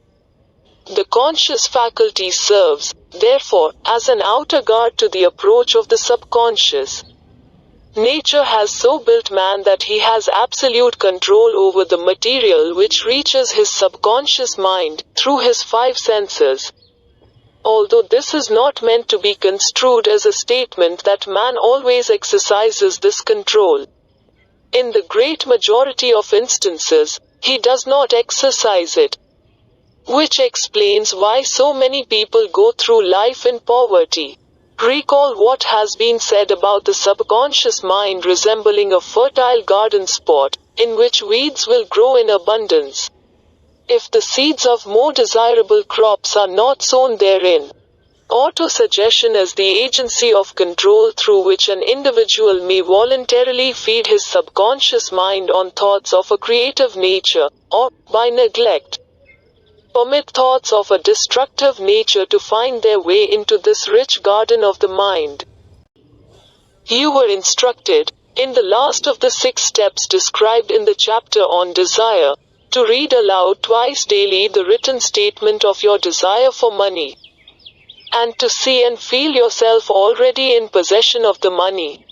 The conscious faculty serves, therefore, as an outer guard to the approach of the subconscious. Nature has so built man that he has absolute control over the material which reaches his subconscious mind, through his five senses. Although this is not meant to be construed as a statement that man always exercises this control. In the great majority of instances, he does not exercise it. Which explains why so many people go through life in poverty. Recall what has been said about the subconscious mind resembling a fertile garden spot, in which weeds will grow in abundance. If the seeds of more desirable crops are not sown therein. Autosuggestion is the agency of control through which an individual may voluntarily feed his subconscious mind on thoughts of a creative nature, or, by neglect, permit thoughts of a destructive nature to find their way into this rich garden of the mind. You were instructed, in the last of the 6 steps described in the chapter on desire, to read aloud twice daily the written statement of your desire for money, and to see and feel yourself already in possession of the money.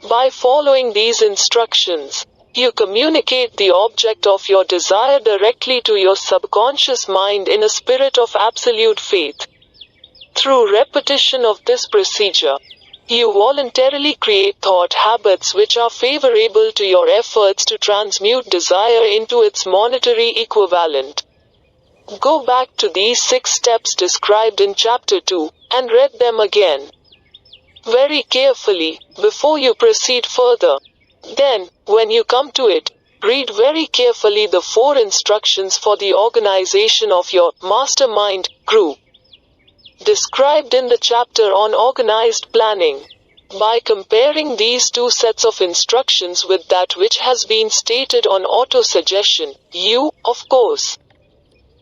By following these instructions, you communicate the object of your desire directly to your subconscious mind in a spirit of absolute faith. Through repetition of this procedure, you voluntarily create thought habits which are favorable to your efforts to transmute desire into its monetary equivalent. Go back to these 6 steps described in Chapter 2, and read them again very carefully, before you proceed further. Then, when you come to it, read very carefully the 4 instructions for the organization of your mastermind group, described in the chapter on organized planning. By comparing these 2 sets of instructions with that which has been stated on autosuggestion, you, of course,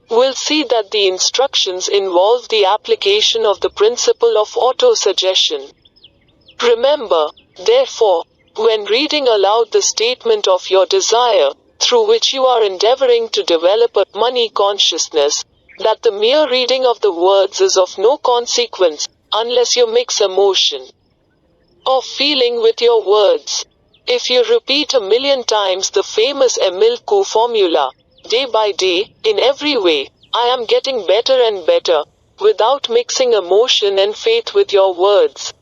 will see that the instructions involve the application of the principle of autosuggestion. Remember, therefore, when reading aloud the statement of your desire, through which you are endeavoring to develop a money consciousness, that the mere reading of the words is of no consequence, unless you mix emotion or feeling with your words. If you repeat 1,000,000 times the famous Emile Coué formula, day by day, in every way, I am getting better and better, without mixing emotion and faith with your words,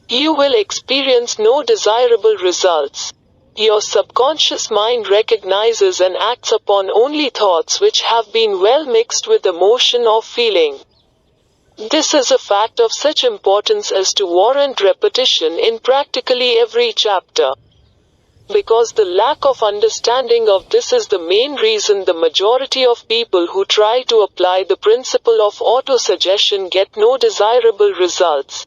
you will experience no desirable results. Your subconscious mind recognizes and acts upon only thoughts which have been well mixed with emotion or feeling. This is a fact of such importance as to warrant repetition in practically every chapter. Because the lack of understanding of this is the main reason the majority of people who try to apply the principle of autosuggestion get no desirable results.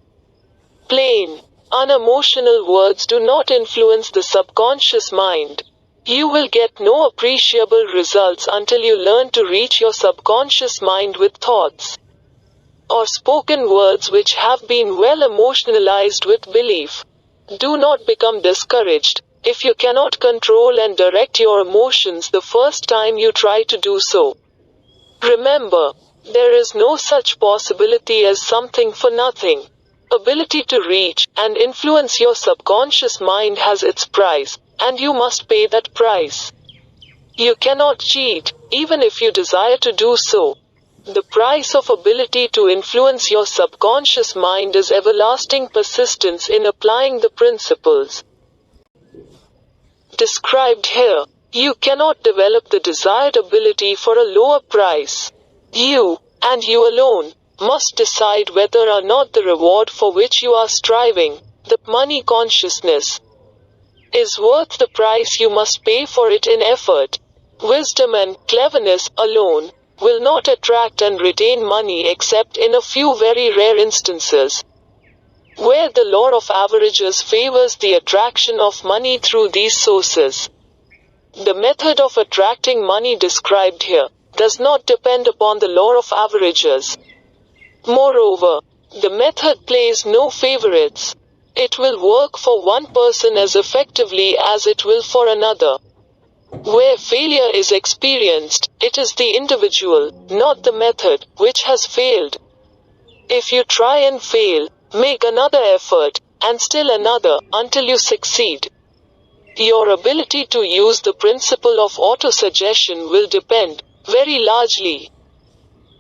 Plain, unemotional words do not influence the subconscious mind. You will get no appreciable results until you learn to reach your subconscious mind with thoughts or spoken words which have been well emotionalized with belief. Do not become discouraged if you cannot control and direct your emotions the first time you try to do so. Remember, there is no such possibility as something for nothing. Ability to reach and influence your subconscious mind has its price, and you must pay that price. You cannot cheat, even if you desire to do so. The price of ability to influence your subconscious mind is everlasting persistence in applying the principles described here. You cannot develop the desired ability for a lower price. You, and you alone, must decide whether or not the reward for which you are striving, the money consciousness, is worth the price you must pay for it in effort. Wisdom and cleverness alone will not attract and retain money except in a few very rare instances, where the law of averages favors the attraction of money through these sources. The method of attracting money described here does not depend upon the law of averages. Moreover, the method plays no favorites. It will work for one person as effectively as it will for another. Where failure is experienced, it is the individual, not the method, which has failed. If you try and fail, make another effort, and still another, until you succeed. Your ability to use the principle of autosuggestion will depend, very largely,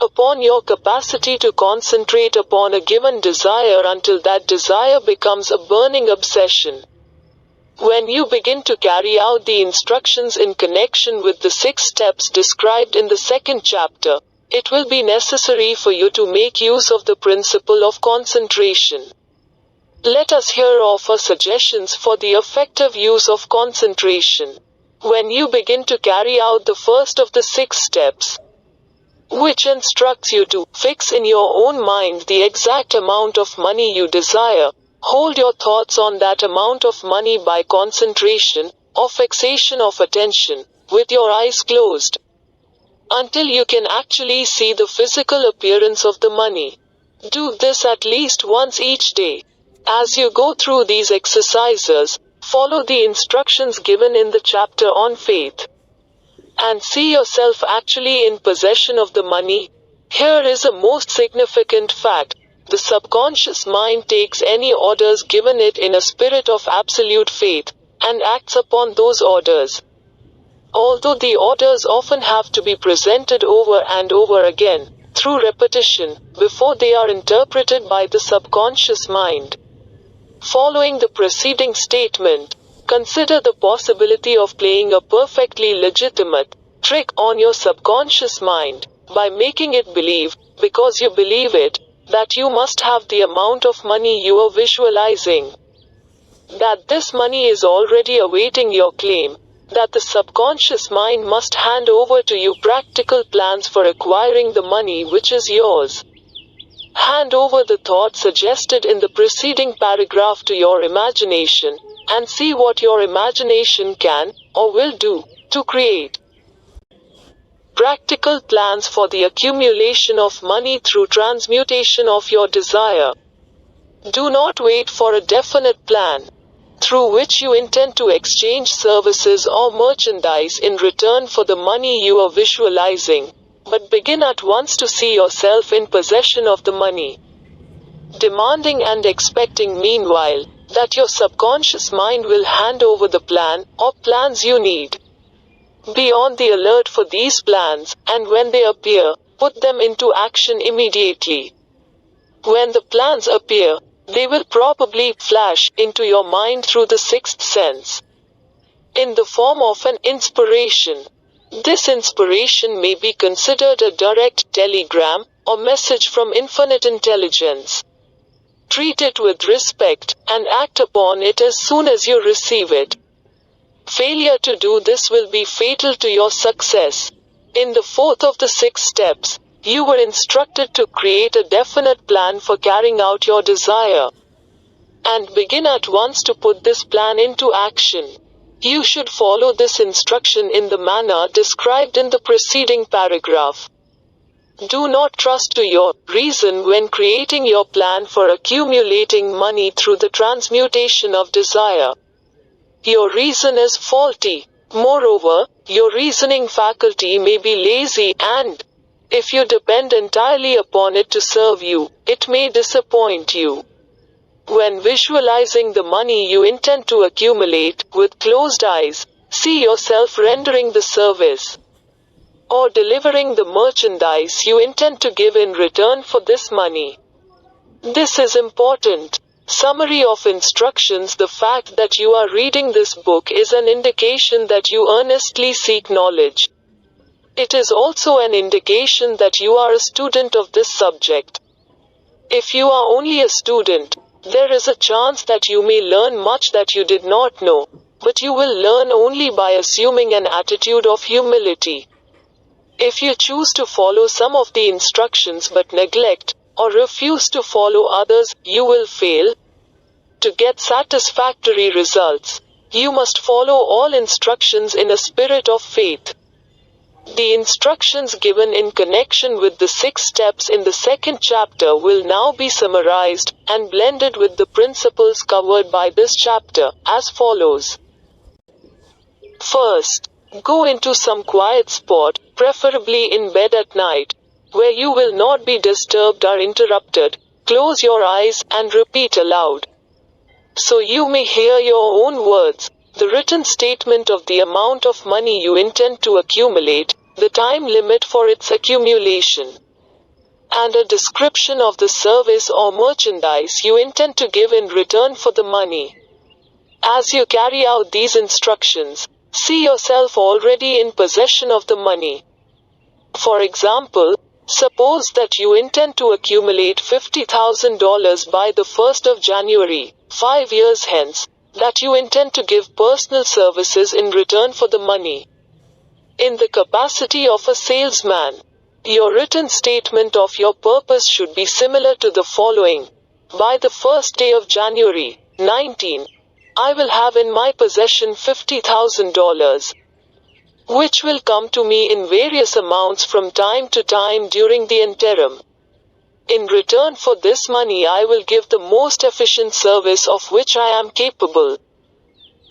upon your capacity to concentrate upon a given desire until that desire becomes a burning obsession. When you begin to carry out the instructions in connection with the 6 steps described in the second chapter, it will be necessary for you to make use of the principle of concentration. Let us here offer suggestions for the effective use of concentration. When you begin to carry out the first of the 6 steps, which instructs you to fix in your own mind the exact amount of money you desire, hold your thoughts on that amount of money by concentration, or fixation of attention, with your eyes closed, until you can actually see the physical appearance of the money. Do this at least once each day. As you go through these exercises, follow the instructions given in the chapter on faith, and see yourself actually in possession of the money. Here is a most significant fact. The subconscious mind takes any orders given it in a spirit of absolute faith, and acts upon those orders. Although the orders often have to be presented over and over again, through repetition, before they are interpreted by the subconscious mind. Following the preceding statement, consider the possibility of playing a perfectly legitimate trick on your subconscious mind, by making it believe, because you believe it, that you must have the amount of money you are visualizing. That this money is already awaiting your claim, that the subconscious mind must hand over to you practical plans for acquiring the money which is yours. Hand over the thought suggested in the preceding paragraph to your imagination, and see what your imagination can, or will do, to create practical plans for the accumulation of money through transmutation of your desire. Do not wait for a definite plan, through which you intend to exchange services or merchandise in return for the money you are visualizing, but begin at once to see yourself in possession of the money. Demanding and expecting meanwhile, that your subconscious mind will hand over the plan, or plans you need. Be on the alert for these plans, and when they appear, put them into action immediately. When the plans appear, they will probably flash into your mind through the 6th sense, in the form of an inspiration. This inspiration may be considered a direct telegram, or message from infinite intelligence. Treat it with respect, and act upon it as soon as you receive it. Failure to do this will be fatal to your success. In the 4th of the 6 steps, you were instructed to create a definite plan for carrying out your desire, and begin at once to put this plan into action. You should follow this instruction in the manner described in the preceding paragraph. Do not trust to your reason when creating your plan for accumulating money through the transmutation of desire. Your reason is faulty. Moreover, your reasoning faculty may be lazy and, if you depend entirely upon it to serve you, it may disappoint you. When visualizing the money you intend to accumulate, with closed eyes, see yourself rendering the service, or delivering the merchandise you intend to give in return for this money. This is important. Summary of instructions. The fact that you are reading this book is an indication that you earnestly seek knowledge. It is also an indication that you are a student of this subject. If you are only a student, there is a chance that you may learn much that you did not know, but you will learn only by assuming an attitude of humility. If you choose to follow some of the instructions but neglect, or refuse to follow others, you will fail. To get satisfactory results, you must follow all instructions in a spirit of faith. The instructions given in connection with the 6 steps in the second chapter will now be summarized and blended with the principles covered by this chapter, as follows. First, go into some quiet spot, preferably in bed at night, where you will not be disturbed or interrupted. Close your eyes and repeat aloud, so you may hear your own words, the written statement of the amount of money you intend to accumulate, the time limit for its accumulation, and a description of the service or merchandise you intend to give in return for the money. As you carry out these instructions, see yourself already in possession of the money. For example, suppose that you intend to accumulate $50,000 by the 1st of January, 5 years hence, that you intend to give personal services in return for the money. In the capacity of a salesman, your written statement of your purpose should be similar to the following. By the first day of January, 19, I will have in my possession $50,000, which will come to me in various amounts from time to time during the interim. In return for this money I will give the most efficient service of which I am capable,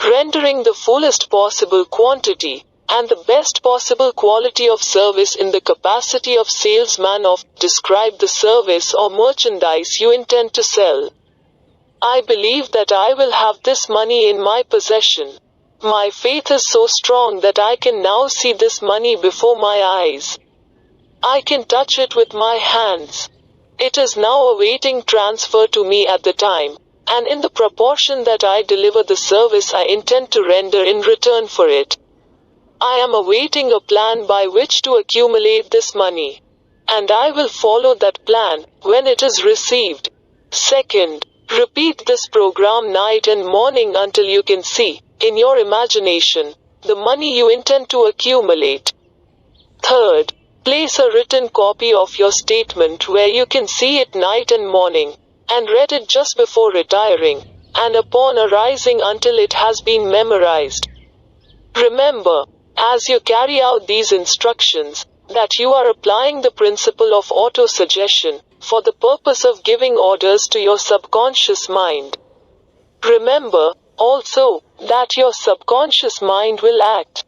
rendering the fullest possible quantity and the best possible quality of service in the capacity of salesman of. Describe the service or merchandise you intend to sell. I believe that I will have this money in my possession. My faith is so strong that I can now see this money before my eyes. I can touch it with my hands. It is now awaiting transfer to me at the time, and in the proportion that I deliver the service I intend to render in return for it. I am awaiting a plan by which to accumulate this money, and I will follow that plan when it is received. Second, repeat this program night and morning until you can see, in your imagination, the money you intend to accumulate. Third, place a written copy of your statement where you can see it night and morning, and read it just before retiring, and upon arising until it has been memorized. Remember, as you carry out these instructions, that you are applying the principle of auto-suggestion, for the purpose of giving orders to your subconscious mind. Remember, also, that your subconscious mind will act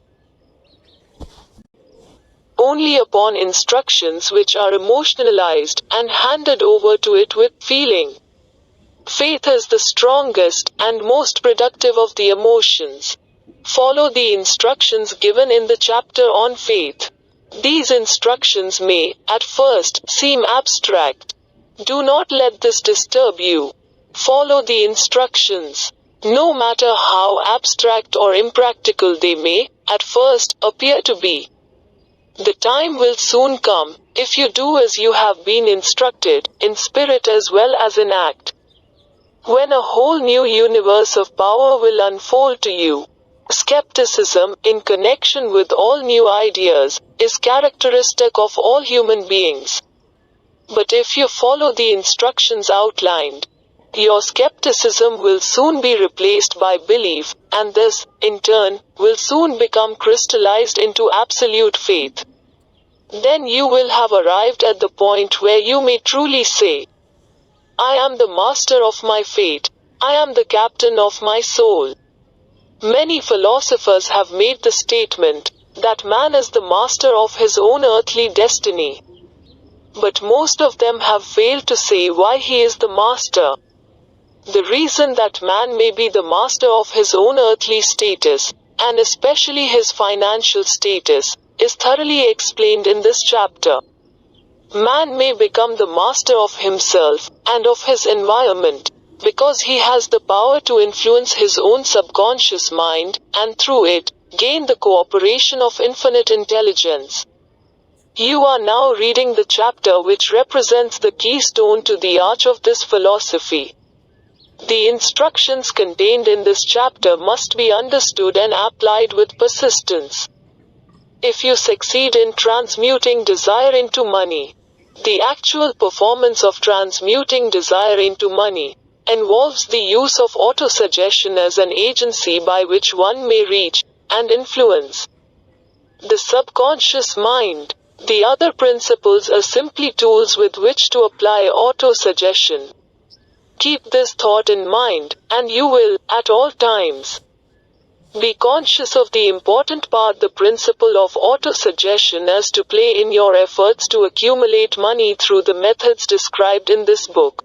only upon instructions which are emotionalized and handed over to it with feeling. Faith is the strongest and most productive of the emotions. Follow the instructions given in the chapter on faith. These instructions may, at first, seem abstract. Do not let this disturb you. Follow the instructions. No matter how abstract or impractical they may, at first, appear to be. The time will soon come, if you do as you have been instructed, in spirit as well as in act, when a whole new universe of power will unfold to you. Skepticism, in connection with all new ideas, is characteristic of all human beings. But if you follow the instructions outlined, your skepticism will soon be replaced by belief, and this, in turn, will soon become crystallized into absolute faith. Then you will have arrived at the point where you may truly say, I am the master of my fate. I am the captain of my soul. Many philosophers have made the statement that man is the master of his own earthly destiny. But most of them have failed to say why he is the master. The reason that man may be the master of his own earthly status, and especially his financial status, is thoroughly explained in this chapter. Man may become the master of himself and of his environment, because he has the power to influence his own subconscious mind, and through it, gain the cooperation of infinite intelligence. You are now reading the chapter which represents the keystone to the arch of this philosophy. The instructions contained in this chapter must be understood and applied with persistence. If you succeed in transmuting desire into money, the actual performance of transmuting desire into money involves the use of autosuggestion as an agency by which one may reach and influence the subconscious mind. The other principles are simply tools with which to apply auto-suggestion. Keep this thought in mind, and you will, at all times, be conscious of the important part the principle of auto-suggestion has to play in your efforts to accumulate money through the methods described in this book.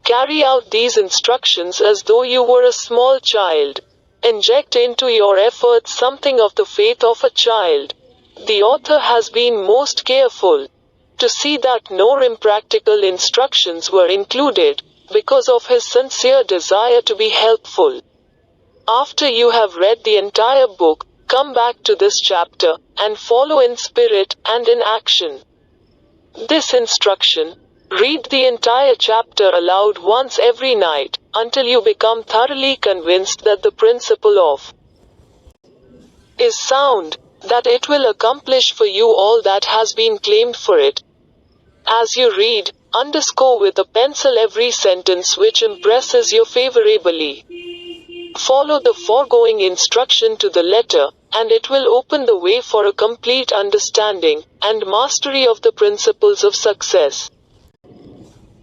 Carry out these instructions as though you were a small child. Inject into your efforts something of the faith of a child. The author has been most careful to see that no impractical instructions were included, because of his sincere desire to be helpful. After you have read the entire book, come back to this chapter, and follow in spirit and in action. This instruction: read the entire chapter aloud once every night, until you become thoroughly convinced that the principle of is sound, that it will accomplish for you all that has been claimed for it. As you read, underscore with a pencil every sentence which impresses you favorably. Follow the foregoing instruction to the letter, and it will open the way for a complete understanding and mastery of the principles of success.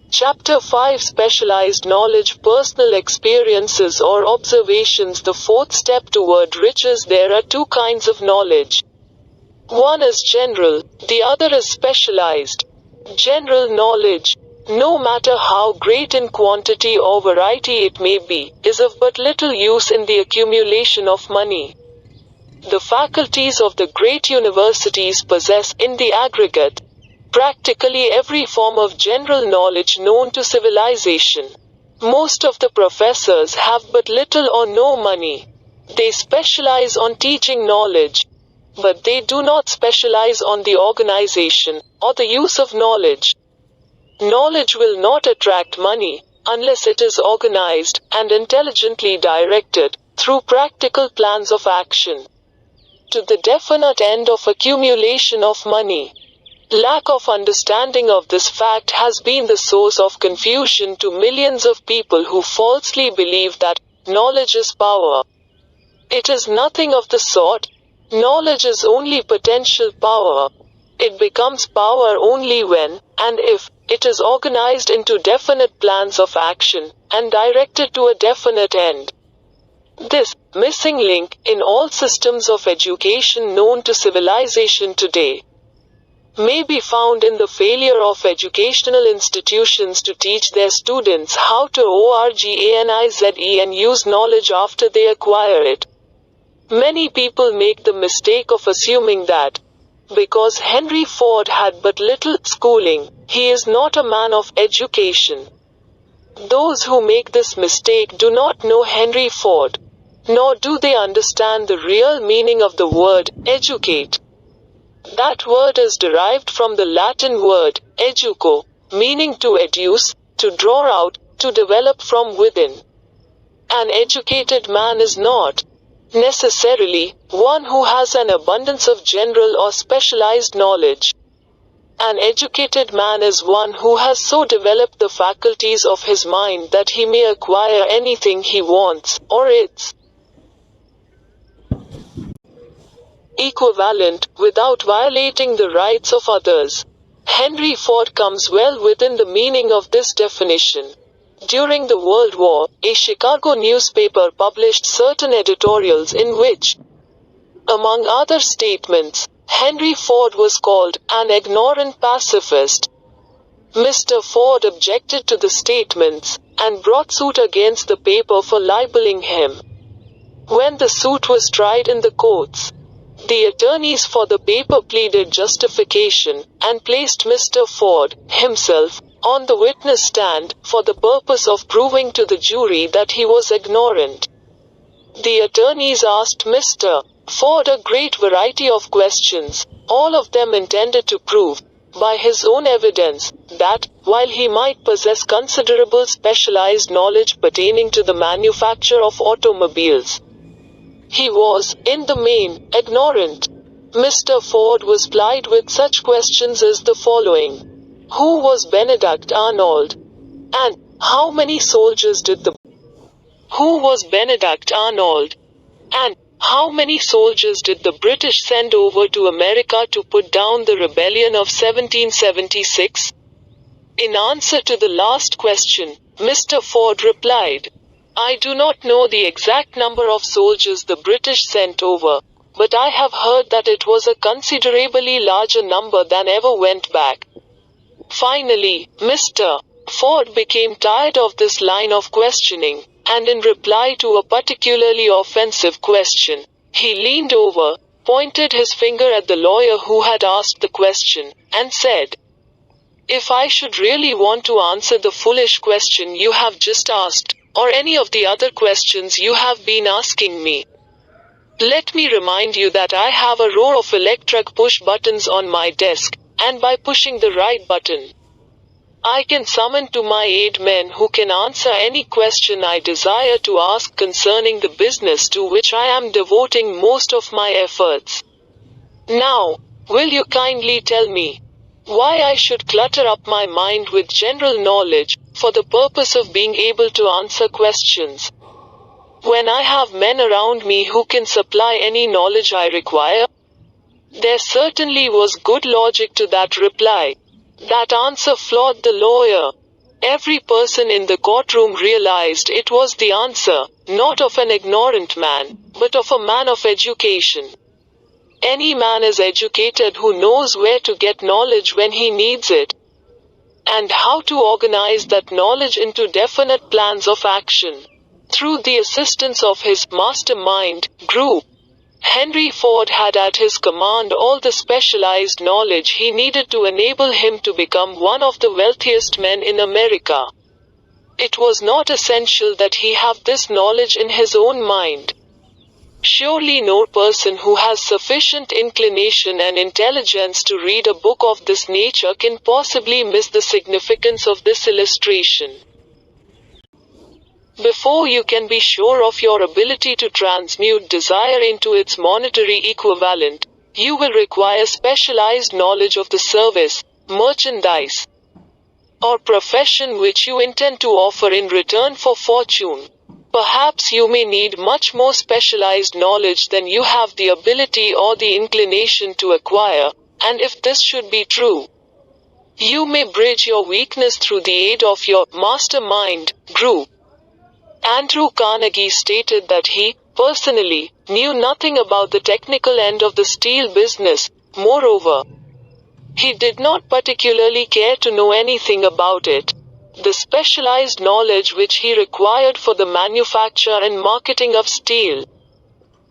Chapter 5: Specialized Knowledge, Personal Experiences or Observations. The fourth step toward riches. There are two kinds of knowledge. One is general, the other is specialized. General knowledge, no matter how great in quantity or variety it may be, is of but little use in the accumulation of money. The faculties of the great universities possess, in the aggregate, practically every form of general knowledge known to civilization. Most of the professors have but little or no money. They specialize on teaching knowledge, but they do not specialize on the organization or the use of knowledge. Knowledge will not attract money unless it is organized and intelligently directed through practical plans of action to the definite end of accumulation of money. Lack of understanding of this fact has been the source of confusion to millions of people who falsely believe that knowledge is power. It is nothing of the sort. Knowledge is only potential power. It becomes power only when, and if, it is organized into definite plans of action, and directed to a definite end. This missing link, in all systems of education known to civilization today, may be found in the failure of educational institutions to teach their students how to organize and use knowledge after they acquire it. Many people make the mistake of assuming that, because Henry Ford had but little schooling, he is not a man of education. Those who make this mistake do not know Henry Ford, nor do they understand the real meaning of the word educate. That word is derived from the Latin word educo, meaning to educe, to draw out, to develop from within. An educated man is not necessarily one who has an abundance of general or specialized knowledge. An educated man is one who has so developed the faculties of his mind that he may acquire anything he wants, or its equivalent, without violating the rights of others. Henry Ford comes well within the meaning of this definition. During the World War, a Chicago newspaper published certain editorials in which, among other statements, Henry Ford was called an ignorant pacifist. Mr. Ford objected to the statements, and brought suit against the paper for libeling him. When the suit was tried in the courts, the attorneys for the paper pleaded justification, and placed Mr. Ford, himself, on the witness stand, for the purpose of proving to the jury that he was ignorant. The attorneys asked Mr. Ford a great variety of questions, all of them intended to prove, by his own evidence, that, while he might possess considerable specialized knowledge pertaining to the manufacture of automobiles, he was, in the main, ignorant. Mr. Ford was plied with such questions as the following. Who was Benedict Arnold? And, how many soldiers did the Who was Benedict Arnold? And, How many soldiers did the British send over to America to put down the rebellion of 1776? In answer to the last question, Mr. Ford replied, I do not know the exact number of soldiers the British sent over, but I have heard that it was a considerably larger number than ever went back. Finally, Mr. Ford became tired of this line of questioning, and in reply to a particularly offensive question, he leaned over, pointed his finger at the lawyer who had asked the question, and said, If I should really want to answer the foolish question you have just asked, or any of the other questions you have been asking me, let me remind you that I have a row of electric push buttons on my desk, and by pushing the right button, I can summon to my aid men who can answer any question I desire to ask concerning the business to which I am devoting most of my efforts. Now, will you kindly tell me why I should clutter up my mind with general knowledge, for the purpose of being able to answer questions, when I have men around me who can supply any knowledge I require? There certainly was good logic to that reply. That answer floored the lawyer. Every person in the courtroom realized it was the answer, not of an ignorant man, but of a man of education. Any man is educated who knows where to get knowledge when he needs it, and how to organize that knowledge into definite plans of action. Through the assistance of his mastermind group, Henry Ford had at his command all the specialized knowledge he needed to enable him to become one of the wealthiest men in America. It was not essential that he have this knowledge in his own mind. Surely no person who has sufficient inclination and intelligence to read a book of this nature can possibly miss the significance of this illustration. Before you can be sure of your ability to transmute desire into its monetary equivalent, you will require specialized knowledge of the service, merchandise, or profession which you intend to offer in return for fortune. Perhaps you may need much more specialized knowledge than you have the ability or the inclination to acquire, and if this should be true, you may bridge your weakness through the aid of your mastermind group. Andrew Carnegie stated that he, personally, knew nothing about the technical end of the steel business. Moreover, he did not particularly care to know anything about it. The specialized knowledge which he required for the manufacture and marketing of steel,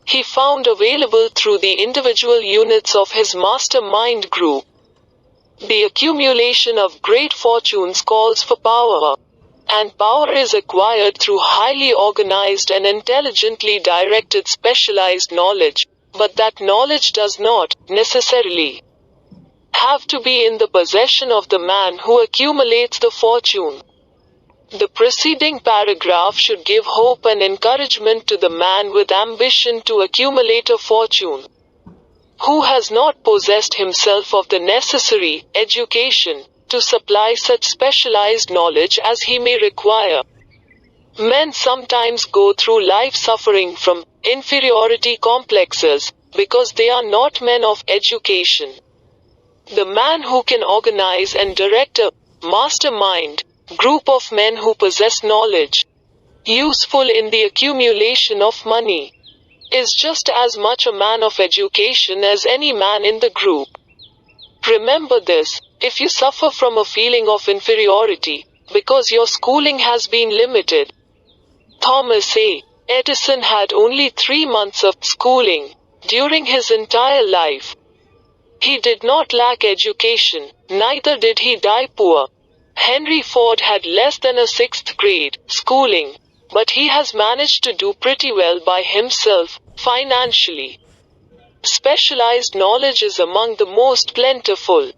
he found available through the individual units of his mastermind group. The accumulation of great fortunes calls for power, and power is acquired through highly organized and intelligently directed specialized knowledge, but that knowledge does not, necessarily, have to be in the possession of the man who accumulates the fortune. The preceding paragraph should give hope and encouragement to the man with ambition to accumulate a fortune, who has not possessed himself of the necessary education to supply such specialized knowledge as he may require. Men sometimes go through life suffering from inferiority complexes because they are not men of education. The man who can organize and direct a mastermind group of men who possess knowledge, useful in the accumulation of money, is just as much a man of education as any man in the group. Remember this: if you suffer from a feeling of inferiority, because your schooling has been limited. Thomas A. Edison had only 3 months of schooling during his entire life. He did not lack education, neither did he die poor. Henry Ford had less than a 6th grade schooling, but he has managed to do pretty well by himself, financially. Specialized knowledge is among the most plentiful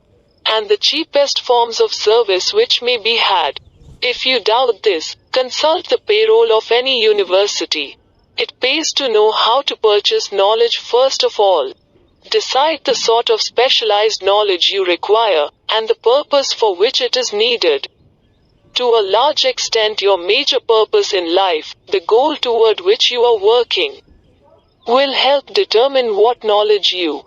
and the cheapest forms of service which may be had. If you doubt this, consult the payroll of any university. It pays to know how to purchase knowledge first of all. Decide the sort of specialized knowledge you require, and the purpose for which it is needed. To a large extent your major purpose in life, the goal toward which you are working, will help determine what knowledge you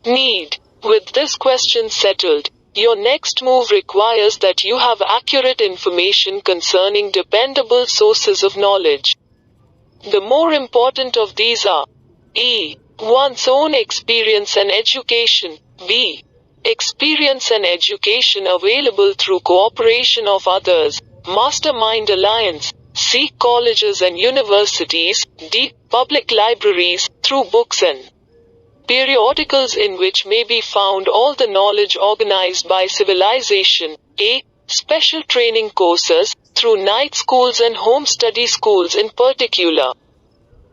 need. With this question settled, your next move requires that you have accurate information concerning dependable sources of knowledge. The more important of these are E. One's own experience and education. B. Experience and education available through cooperation of others, mastermind alliance. C. Colleges and universities. D. Public libraries, through books and periodicals in which may be found all the knowledge organized by civilization. A. Special training courses, through night schools and home study schools in particular.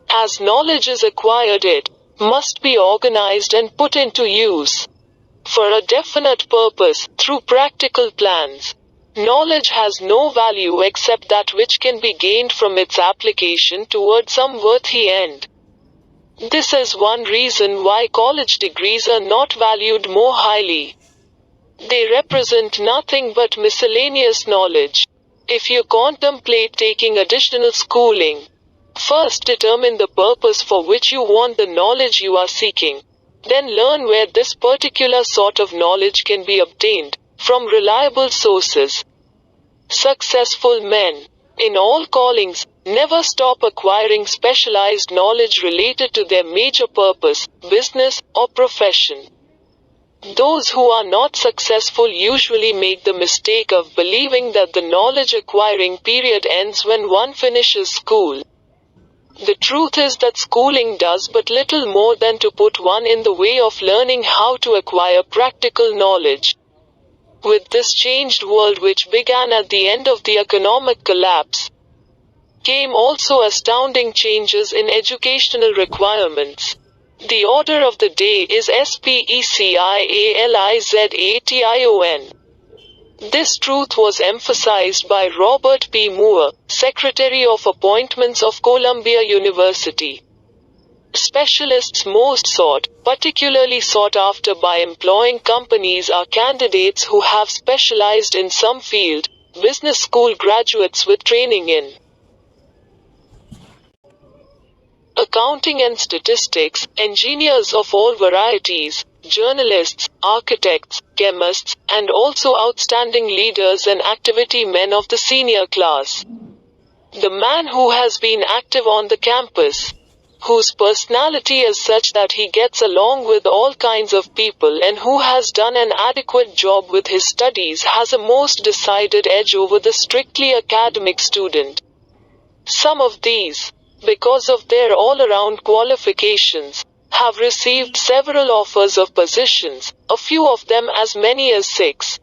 As knowledge is acquired, it must be organized and put into use for a definite purpose, through practical plans. Knowledge has no value except that which can be gained from its application toward some worthy end. This is one reason why college degrees are not valued more highly. They represent nothing but miscellaneous knowledge. If you contemplate taking additional schooling, first determine the purpose for which you want the knowledge you are seeking. Then learn where this particular sort of knowledge can be obtained, from reliable sources. Successful men, in all callings, never stop acquiring specialized knowledge related to their major purpose, business, or profession. Those who are not successful usually make the mistake of believing that the knowledge acquiring period ends when one finishes school. The truth is that schooling does but little more than to put one in the way of learning how to acquire practical knowledge. With this changed world which began at the end of the economic collapse, came also astounding changes in educational requirements. The order of the day is specialization. This truth was emphasized by Robert P. Moore, Secretary of Appointments of Columbia University. Specialists most sought, particularly sought after by employing companies, are candidates who have specialized in some field, business school graduates with training in accounting and statistics, engineers of all varieties, journalists, architects, chemists, and also outstanding leaders and activity men of the senior class. The man who has been active on the campus, whose personality is such that he gets along with all kinds of people and who has done an adequate job with his studies, has a most decided edge over the strictly academic student. Some of these, because of their all-around qualifications, have received several offers of positions, a few of them as many as 6.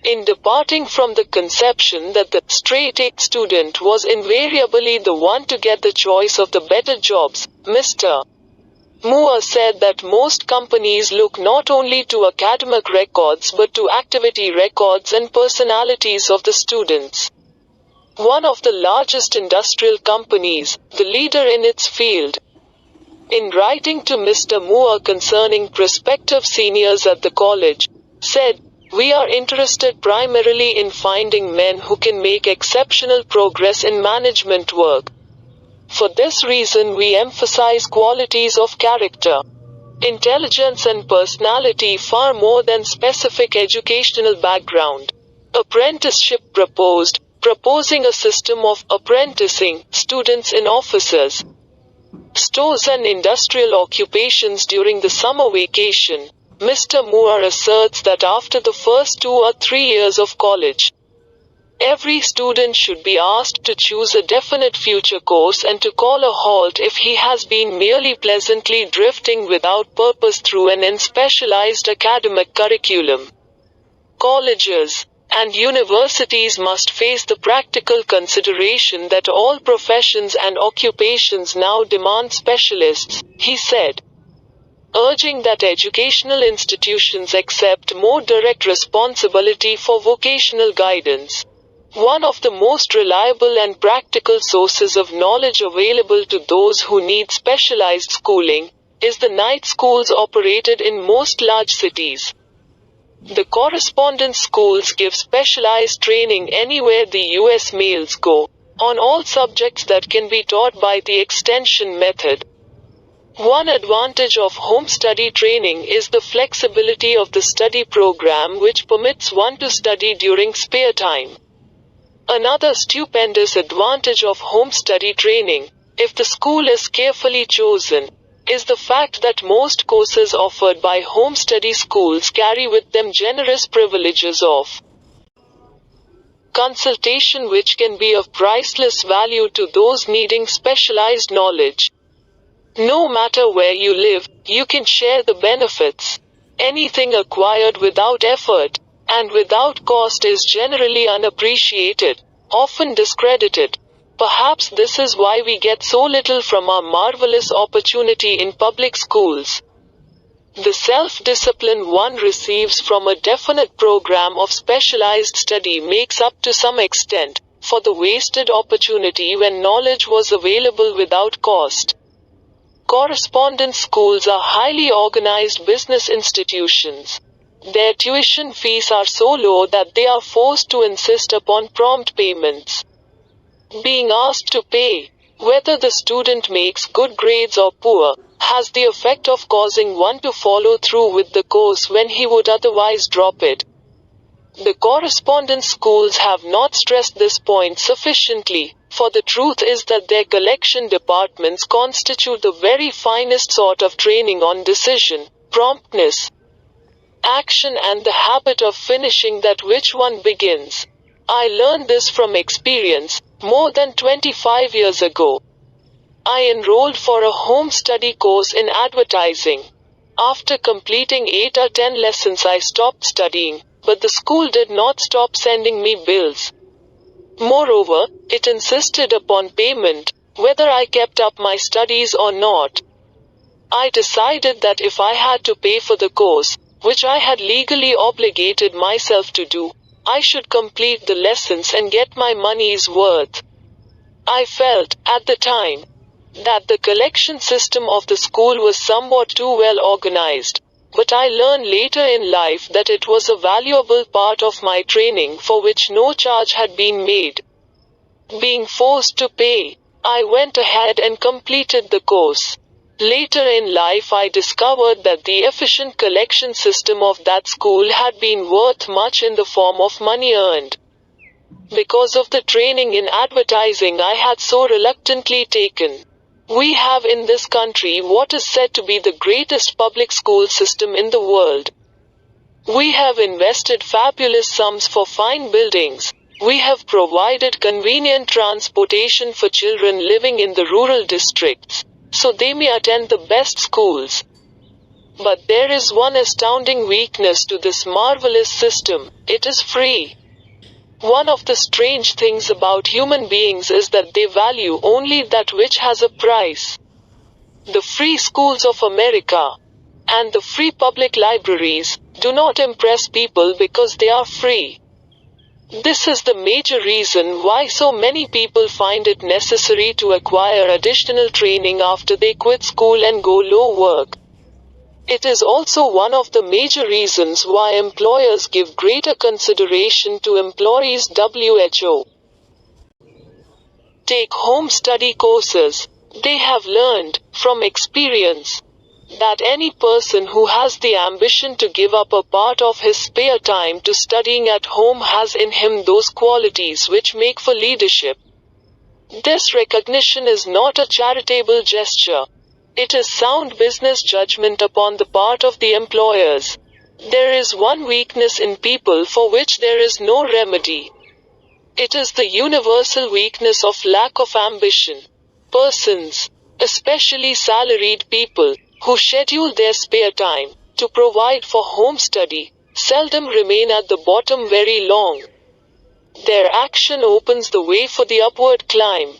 In departing from the conception that the straight-A student was invariably the one to get the choice of the better jobs, Mr. Moore said that most companies look not only to academic records but to activity records and personalities of the students. One of the largest industrial companies, the leader in its field, in writing to Mr. Moore concerning prospective seniors at the college, said, "We are interested primarily in finding men who can make exceptional progress in management work. For this reason we emphasize qualities of character, intelligence and personality far more than specific educational background." Apprenticeship proposing a system of apprenticing students in offices, stores and industrial occupations during the summer vacation. Mr. Moore asserts that after the first 2 or 3 years of college, every student should be asked to choose a definite future course and to call a halt if he has been merely pleasantly drifting without purpose through an unspecialized academic curriculum. Colleges and universities must face the practical consideration that all professions and occupations now demand specialists, he said, urging that educational institutions accept more direct responsibility for vocational guidance. One of the most reliable and practical sources of knowledge available to those who need specialized schooling is the night schools operated in most large cities. The correspondence schools give specialized training anywhere the U.S. males go, on all subjects that can be taught by the extension method. One advantage of home study training is the flexibility of the study program, which permits one to study during spare time. Another stupendous advantage of home study training, if the school is carefully chosen, is the fact that most courses offered by home study schools carry with them generous privileges of consultation, which can be of priceless value to those needing specialized knowledge. No matter where you live, you can share the benefits. Anything acquired without effort and without cost is generally unappreciated, often discredited. Perhaps this is why we get so little from our marvelous opportunity in public schools. The self-discipline one receives from a definite program of specialized study makes up to some extent for the wasted opportunity when knowledge was available without cost. Correspondence schools are highly organized business institutions. Their tuition fees are so low that they are forced to insist upon prompt payments. Being asked to pay, whether the student makes good grades or poor, has the effect of causing one to follow through with the course when he would otherwise drop it. The correspondence schools have not stressed this point sufficiently, for the truth is that their collection departments constitute the very finest sort of training on decision, promptness, action, and the habit of finishing that which one begins. I learned this from experience, more than 25 years ago. I enrolled for a home study course in advertising. After completing 8 or 10 lessons I stopped studying, but the school did not stop sending me bills. Moreover, it insisted upon payment, whether I kept up my studies or not. I decided that if I had to pay for the course, which I had legally obligated myself to do, I should complete the lessons and get my money's worth. I felt, at the time, that the collection system of the school was somewhat too well organized, but I learned later in life that it was a valuable part of my training for which no charge had been made. Being forced to pay, I went ahead and completed the course. Later in life I discovered that the efficient collection system of that school had been worth much in the form of money earned. Because of the training in advertising I had so reluctantly taken. We have in this country what is said to be the greatest public school system in the world. We have invested fabulous sums for fine buildings. We have provided convenient transportation for children living in the rural districts, so they may attend the best schools. But there is one astounding weakness to this marvelous system: it is free. One of the strange things about human beings is that they value only that which has a price. The free schools of America and the free public libraries do not impress people because they are free. This is the major reason why so many people find it necessary to acquire additional training after they quit school and go low work. It is also one of the major reasons why employers give greater consideration to employees' WHO. Take home study courses. They have learned, from experience, that any person who has the ambition to give up a part of his spare time to studying at home has in him those qualities which make for leadership. This recognition is not a charitable gesture. It is sound business judgment upon the part of the employers. There is one weakness in people for which there is no remedy. It is the universal weakness of lack of ambition. Persons, especially salaried people, who schedule their spare time to provide for home study, seldom remain at the bottom very long. Their action opens the way for the upward climb,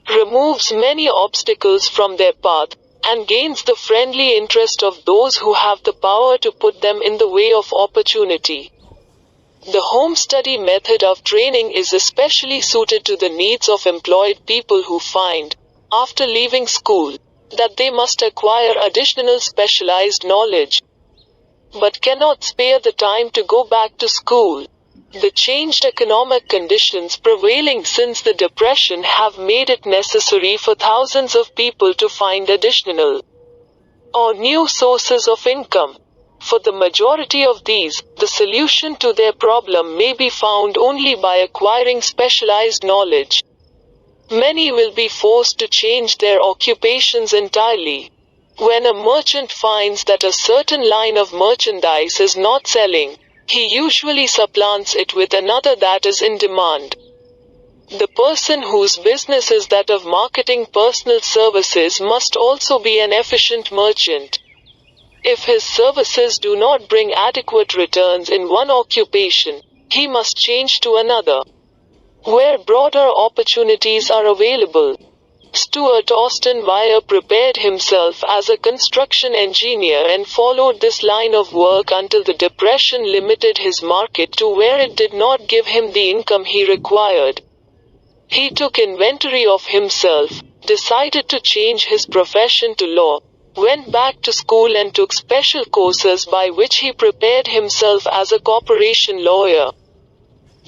removes many obstacles from their path, and gains the friendly interest of those who have the power to put them in the way of opportunity. The home study method of training is especially suited to the needs of employed people who find, after leaving school, that they must acquire additional specialized knowledge, but cannot spare the time to go back to school. The changed economic conditions prevailing since the Depression have made it necessary for thousands of people to find additional or new sources of income. For the majority of these, the solution to their problem may be found only by acquiring specialized knowledge. Many will be forced to change their occupations entirely. When a merchant finds that a certain line of merchandise is not selling, he usually supplants it with another that is in demand. The person whose business is that of marketing personal services must also be an efficient merchant. If his services do not bring adequate returns in one occupation, he must change to another, where broader opportunities are available. Stuart Austin Weir prepared himself as a construction engineer and followed this line of work until the Depression limited his market to where it did not give him the income he required. He took inventory of himself, decided to change his profession to law, went back to school and took special courses by which he prepared himself as a corporation lawyer.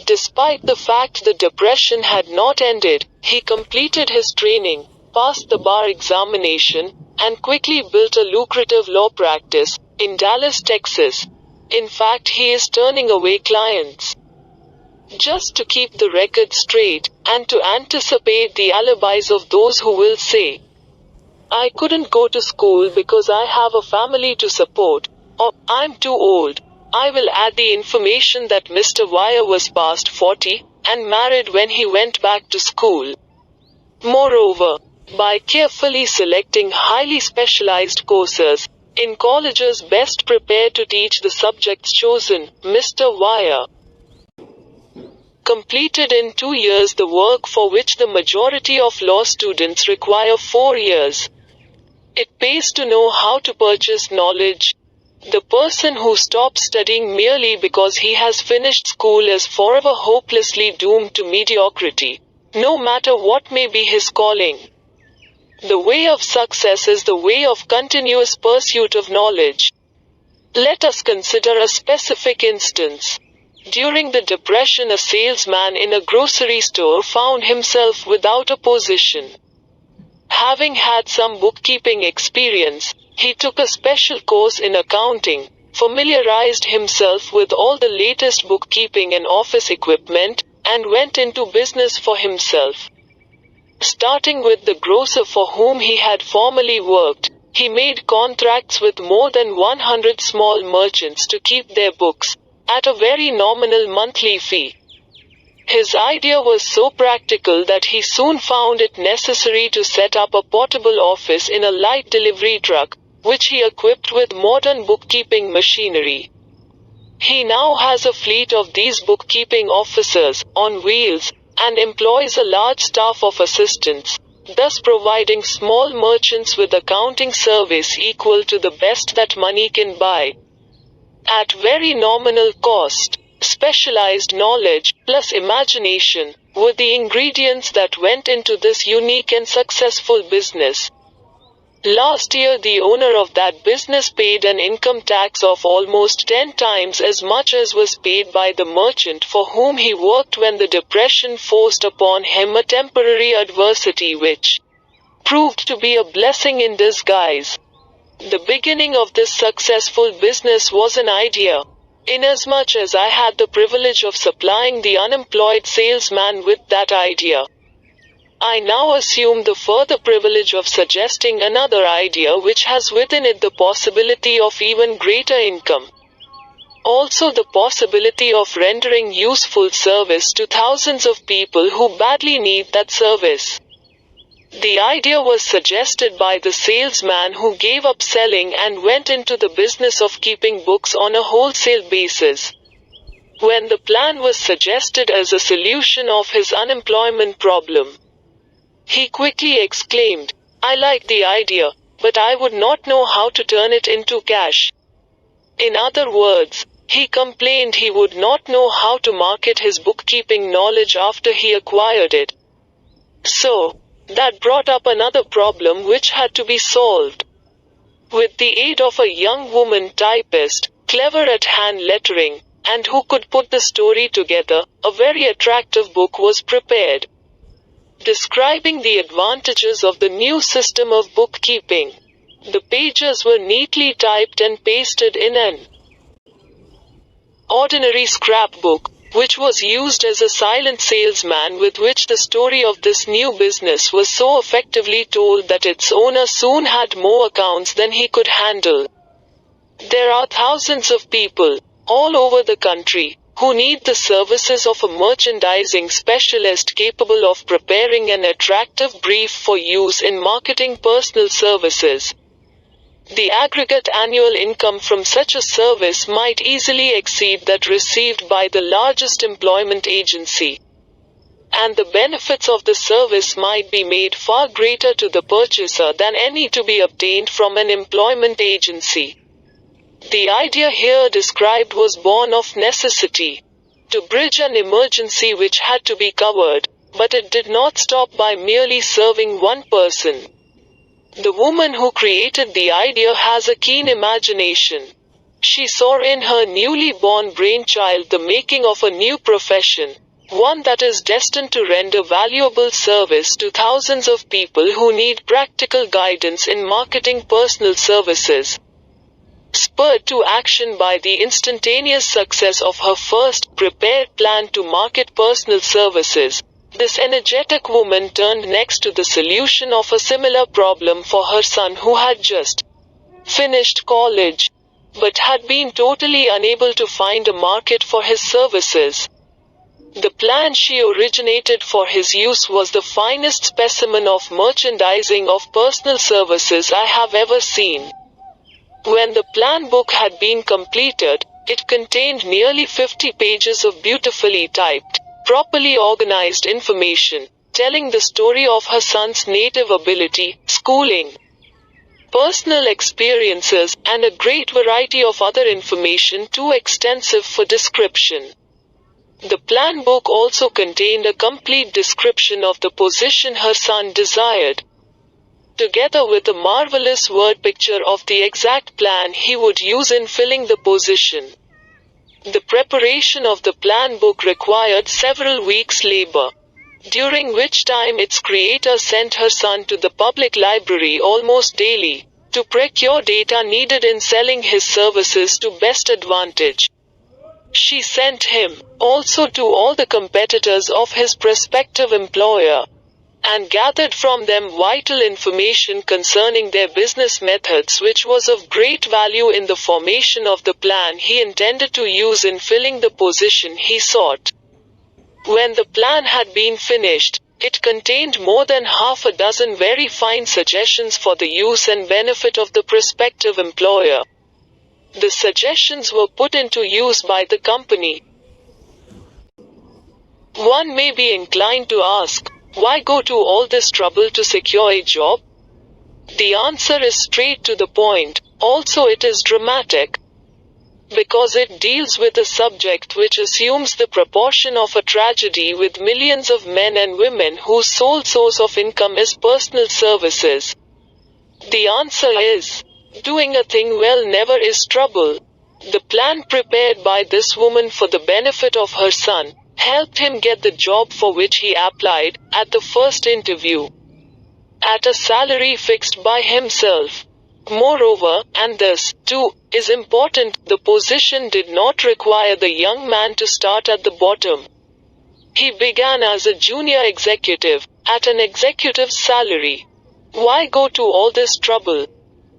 Despite the fact the Depression had not ended, he completed his training, passed the bar examination, and quickly built a lucrative law practice in Dallas, Texas. In fact, he is turning away clients just to keep the record straight, and to anticipate the alibis of those who will say, "I couldn't go to school because I have a family to support," or "I'm too old." I will add the information that Mr. Weir was past 40, and married when he went back to school. Moreover, by carefully selecting highly specialized courses, in colleges best prepared to teach the subjects chosen, Mr. Weir completed in 2 years the work for which the majority of law students require 4 years. It pays to know how to purchase knowledge. The person who stops studying merely because he has finished school is forever hopelessly doomed to mediocrity, no matter what may be his calling. The way of success is the way of continuous pursuit of knowledge. Let us consider a specific instance. During the Depression, a salesman in a grocery store found himself without a position. Having had some bookkeeping experience, he took a special course in accounting, familiarized himself with all the latest bookkeeping and office equipment, and went into business for himself. Starting with the grocer for whom he had formerly worked, he made contracts with more than 100 small merchants to keep their books, at a very nominal monthly fee. His idea was so practical that he soon found it necessary to set up a portable office in a light delivery truck, which he equipped with modern bookkeeping machinery. He now has a fleet of these bookkeeping officers, on wheels, and employs a large staff of assistants, thus providing small merchants with accounting service equal to the best that money can buy. At very nominal cost, specialized knowledge, plus imagination, were the ingredients that went into this unique and successful business. Last year, the owner of that business paid an income tax of almost 10 times as much as was paid by the merchant for whom he worked when the Depression forced upon him a temporary adversity which proved to be a blessing in disguise. The beginning of this successful business was an idea. Inasmuch as I had the privilege of supplying the unemployed salesman with that idea, I now assume the further privilege of suggesting another idea which has within it the possibility of even greater income. Also the possibility of rendering useful service to thousands of people who badly need that service. The idea was suggested by the salesman who gave up selling and went into the business of keeping books on a wholesale basis. When the plan was suggested as a solution of his unemployment problem, he quickly exclaimed, "I like the idea, but I would not know how to turn it into cash." In other words, he complained he would not know how to market his bookkeeping knowledge after he acquired it. So, that brought up another problem which had to be solved. With the aid of a young woman typist, clever at hand lettering, and who could put the story together, a very attractive book was prepared, describing the advantages of the new system of bookkeeping. The pages were neatly typed and pasted in an ordinary scrapbook, which was used as a silent salesman with which the story of this new business was so effectively told that its owner soon had more accounts than he could handle. There are thousands of people, all over the country, who need the services of a merchandising specialist capable of preparing an attractive brief for use in marketing personal services. The aggregate annual income from such a service might easily exceed that received by the largest employment agency. And the benefits of the service might be made far greater to the purchaser than any to be obtained from an employment agency. The idea here described was born of necessity, to bridge an emergency which had to be covered, but it did not stop by merely serving one person. The woman who created the idea has a keen imagination. She saw in her newly born brainchild the making of a new profession, one that is destined to render valuable service to thousands of people who need practical guidance in marketing personal services. Spurred to action by the instantaneous success of her first prepared plan to market personal services, this energetic woman turned next to the solution of a similar problem for her son who had just finished college, but had been totally unable to find a market for his services. The plan she originated for his use was the finest specimen of merchandising of personal services I have ever seen. When the plan book had been completed, it contained nearly 50 pages of beautifully typed, properly organized information, telling the story of her son's native ability, schooling, personal experiences, and a great variety of other information too extensive for description. The plan book also contained a complete description of the position her son desired, together with a marvelous word picture of the exact plan he would use in filling the position. The preparation of the plan book required several weeks' labor, during which time its creator sent her son to the public library almost daily, to procure data needed in selling his services to best advantage. She sent him, also, to all the competitors of his prospective employer, and gathered from them vital information concerning their business methods which was of great value in the formation of the plan he intended to use in filling the position he sought. When the plan had been finished, it contained more than half a dozen very fine suggestions for the use and benefit of the prospective employer. The suggestions were put into use by the company. One may be inclined to ask, why go to all this trouble to secure a job? The answer is straight to the point, also it is dramatic, because it deals with a subject which assumes the proportion of a tragedy with millions of men and women whose sole source of income is personal services. The answer is, doing a thing well never is trouble. The plan prepared by this woman for the benefit of her son helped him get the job for which he applied, at the first interview, at a salary fixed by himself. Moreover, and this, too, is important, the position did not require the young man to start at the bottom. He began as a junior executive, at an executive's salary. Why go to all this trouble,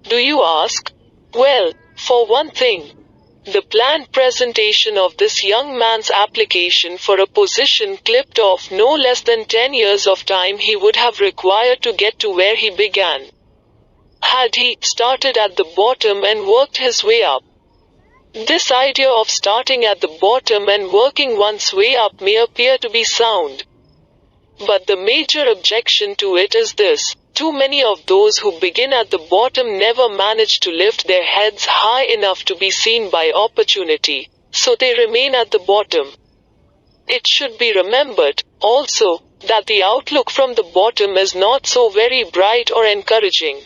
do you ask? Well, for one thing, the planned presentation of this young man's application for a position clipped off no less than 10 years of time he would have required to get to where he began, had he started at the bottom and worked his way up. This idea of starting at the bottom and working one's way up may appear to be sound, but the major objection to it is this: too many of those who begin at the bottom never manage to lift their heads high enough to be seen by opportunity, so they remain at the bottom. It should be remembered, also, that the outlook from the bottom is not so very bright or encouraging.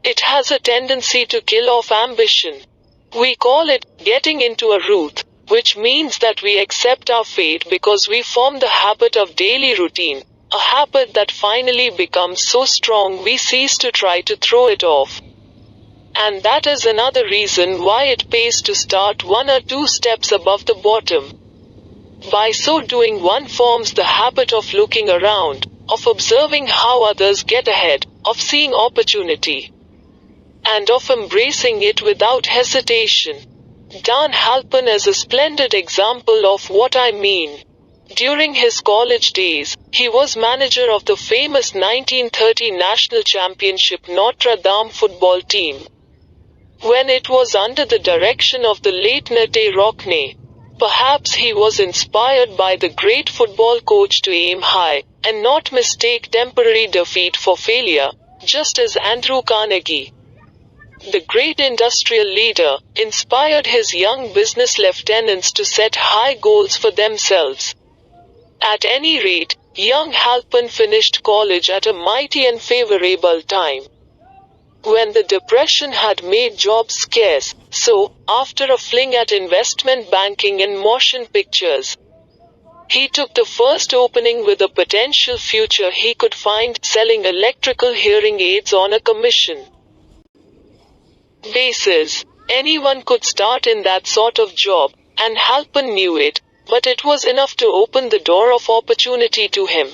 It has a tendency to kill off ambition. We call it getting into a rut. which means that we accept our fate because we form the habit of daily routine, a habit that finally becomes so strong we cease to try to throw it off. And that is another reason why it pays to start one or two steps above the bottom. By so doing, one forms the habit of looking around, of observing how others get ahead, of seeing opportunity, and of embracing it without hesitation. Dan Halpin is a splendid example of what I mean. During his college days, he was manager of the famous 1930 national championship Notre Dame football team, when it was under the direction of the late Nate Rockne. Perhaps he was inspired by the great football coach to aim high, and not mistake temporary defeat for failure, just as Andrew Carnegie, the great industrial leader, inspired his young business lieutenants to set high goals for themselves. At any rate, young Halpin finished college at a mighty and favorable time, when the Depression had made jobs scarce. So, after a fling at investment banking and motion pictures, he took the first opening with a potential future he could find, selling electrical hearing aids on a commission basis. Anyone could start in that sort of job, and Halpin knew it, but it was enough to open the door of opportunity to him.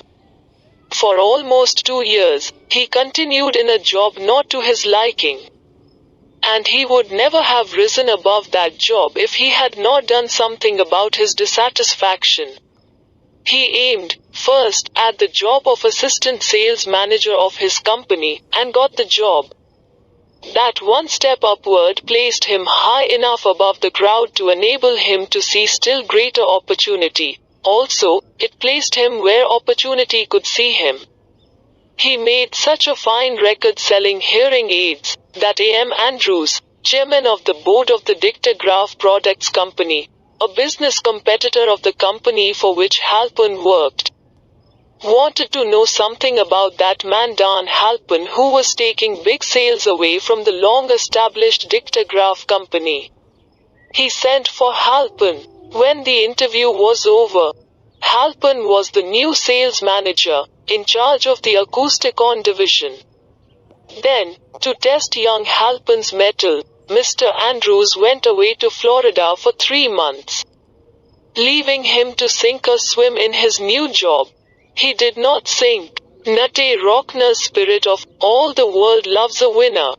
For almost 2 years, he continued in a job not to his liking. And he would never have risen above that job if he had not done something about his dissatisfaction. He aimed, first, at the job of assistant sales manager of his company, and got the job. That one step upward placed him high enough above the crowd to enable him to see still greater opportunity. Also, it placed him where opportunity could see him. He made such a fine record selling hearing aids, that A.M. Andrews, chairman of the board of the Dictograph Products Company, a business competitor of the company for which Halpin worked, wanted to know something about that man Dan Halpin, who was taking big sales away from the long-established Dictograph Company. He sent for Halpin. When the interview was over, Halpin was the new sales manager, in charge of the Acousticon division. Then, to test young Halpin's mettle, Mr. Andrews went away to Florida for 3 months, leaving him to sink or swim in his new job. He did not sink. Nate Rockner's spirit of all the world loves a winner,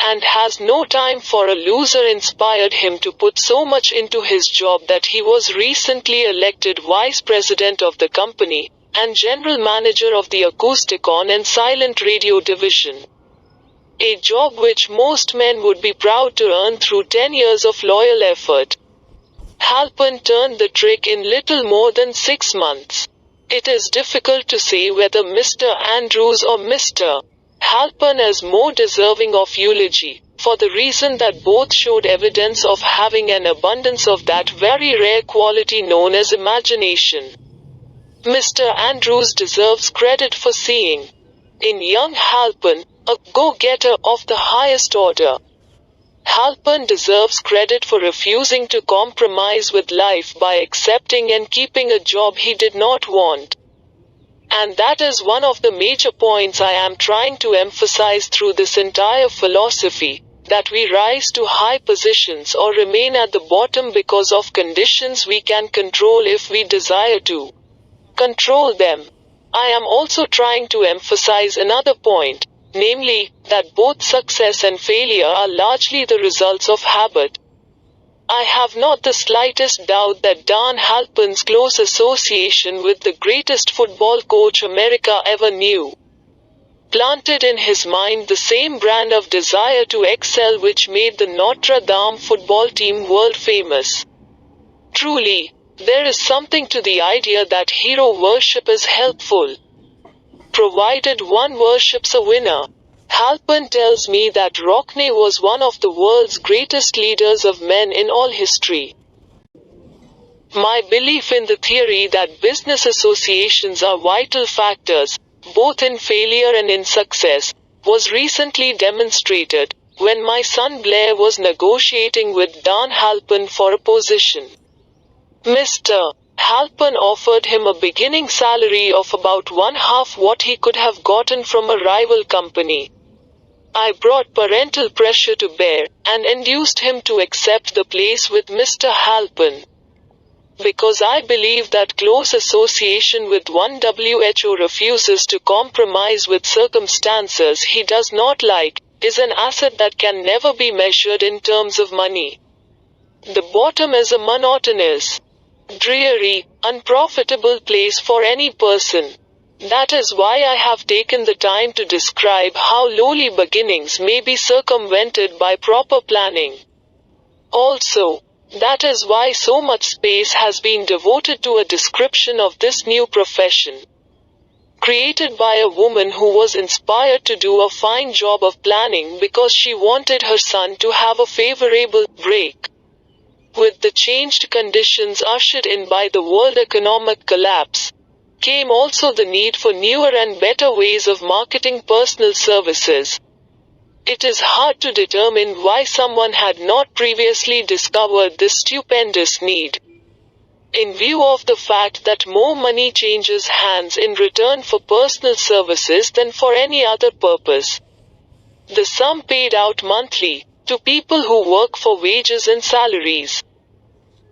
and has no time for a loser inspired him to put so much into his job that he was recently elected vice president of the company, and general manager of the Acousticon and Silent Radio division. A job which most men would be proud to earn through 10 years of loyal effort. Halpin turned the trick in little more than 6 months. It is difficult to say whether Mr. Andrews or Mr. Halpin is more deserving of eulogy, for the reason that both showed evidence of having an abundance of that very rare quality known as imagination. Mr. Andrews deserves credit for seeing in young Halpin a go-getter of the highest order. Halpin deserves credit for refusing to compromise with life by accepting and keeping a job he did not want. And that is one of the major points I am trying to emphasize through this entire philosophy, that we rise to high positions or remain at the bottom because of conditions we can control if we desire to control them. I am also trying to emphasize another point, namely, that both success and failure are largely the results of habit. I have not the slightest doubt that Dan Halpin's close association with the greatest football coach America ever knew planted in his mind the same brand of desire to excel which made the Notre Dame football team world famous. Truly, there is something to the idea that hero worship is helpful, provided one worships a winner. Halpin tells me that Rockne was one of the world's greatest leaders of men in all history. My belief in the theory that business associations are vital factors, both in failure and in success, was recently demonstrated, when my son Blair was negotiating with Dan Halpin for a position Mr. Halpern offered him a beginning salary of about one-half what he could have gotten from a rival company. I brought parental pressure to bear, and induced him to accept the place with Mr. Halpern. Because I believe that close association with one WHO refuses to compromise with circumstances he does not like, is an asset that can never be measured in terms of money. The bottom is a monotonous, dreary, unprofitable place for any person. That is why I have taken the time to describe how lowly beginnings may be circumvented by proper planning. Also, that is why so much space has been devoted to a description of this new profession, created by a woman who was inspired to do a fine job of planning because she wanted her son to have a favorable break. With the changed conditions ushered in by the world economic collapse, came also the need for newer and better ways of marketing personal services. It is hard to determine why someone had not previously discovered this stupendous need. In view of the fact that more money changes hands in return for personal services than for any other purpose, the sum paid out monthly, to people who work for wages and salaries,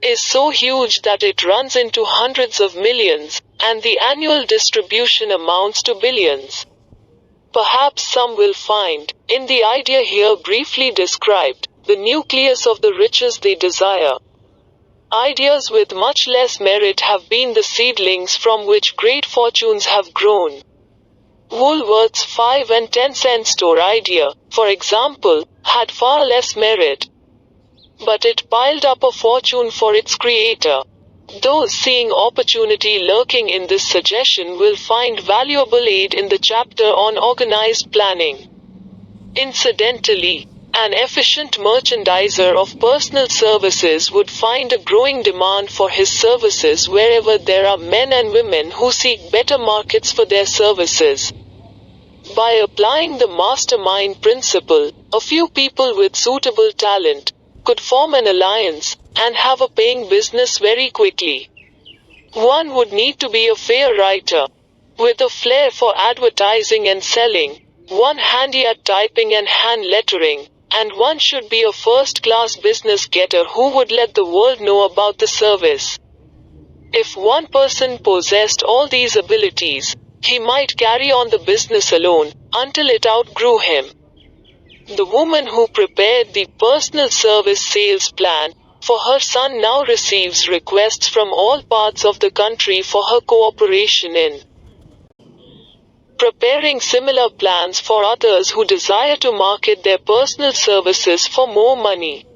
is so huge that it runs into hundreds of millions, and the annual distribution amounts to billions. Perhaps some will find, in the idea here briefly described, the nucleus of the riches they desire. Ideas with much less merit have been the seedlings from which great fortunes have grown. Woolworth's 5 and 10 cent store idea, for example, had far less merit. But it piled up a fortune for its creator. Those seeing opportunity lurking in this suggestion will find valuable aid in the chapter on organized planning. Incidentally, an efficient merchandiser of personal services would find a growing demand for his services wherever there are men and women who seek better markets for their services. By applying the mastermind principle, a few people with suitable talent could form an alliance and have a paying business very quickly. One would need to be a fair writer, with a flair for advertising and selling, one handy at typing and hand lettering, and one should be a first-class business getter who would let the world know about the service. If one person possessed all these abilities, he might carry on the business alone, until it outgrew him. The woman who prepared the personal service sales plan for her son now receives requests from all parts of the country for her cooperation in preparing similar plans for others who desire to market their personal services for more money.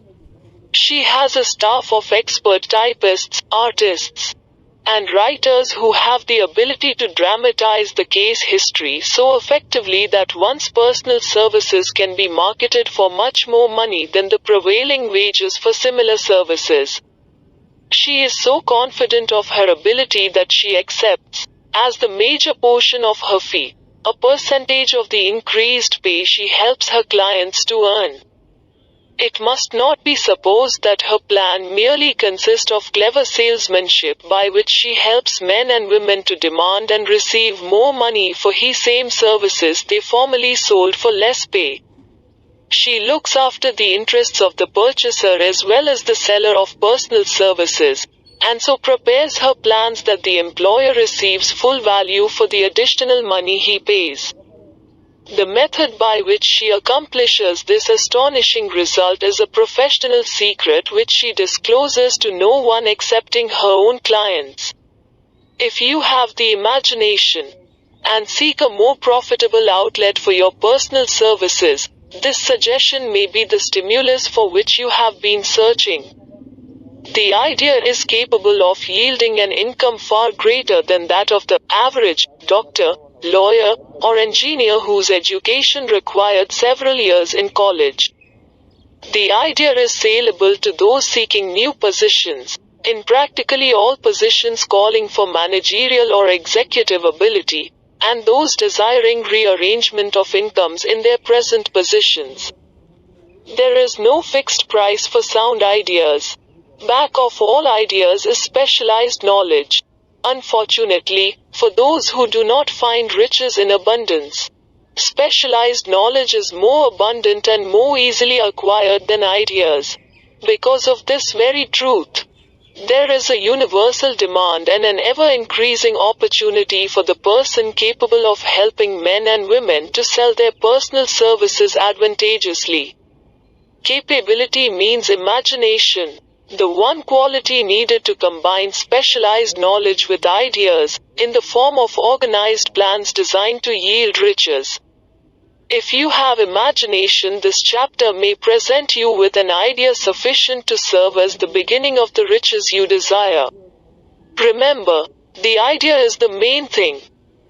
She has a staff of expert typists, artists, and writers who have the ability to dramatize the case history so effectively that one's personal services can be marketed for much more money than the prevailing wages for similar services. She is so confident of her ability that she accepts, as the major portion of her fee, a percentage of the increased pay she helps her clients to earn. It must not be supposed that her plan merely consists of clever salesmanship by which she helps men and women to demand and receive more money for the same services they formerly sold for less pay. She looks after the interests of the purchaser as well as the seller of personal services, and so prepares her plans that the employer receives full value for the additional money he pays. The method by which she accomplishes this astonishing result is a professional secret which she discloses to no one excepting her own clients. If you have the imagination and seek a more profitable outlet for your personal services, this suggestion may be the stimulus for which you have been searching. The idea is capable of yielding an income far greater than that of the average doctor, lawyer, or engineer whose education required several years in college. The idea is saleable to those seeking new positions, in practically all positions calling for managerial or executive ability, and those desiring rearrangement of incomes in their present positions. There is no fixed price for sound ideas. Back of all ideas is specialized knowledge. Unfortunately, for those who do not find riches in abundance, specialized knowledge is more abundant and more easily acquired than ideas. Because of this very truth, there is a universal demand and an ever-increasing opportunity for the person capable of helping men and women to sell their personal services advantageously. Capability means imagination, the one quality needed to combine specialized knowledge with ideas, in the form of organized plans designed to yield riches. If you have imagination, this chapter may present you with an idea sufficient to serve as the beginning of the riches you desire. Remember, the idea is the main thing.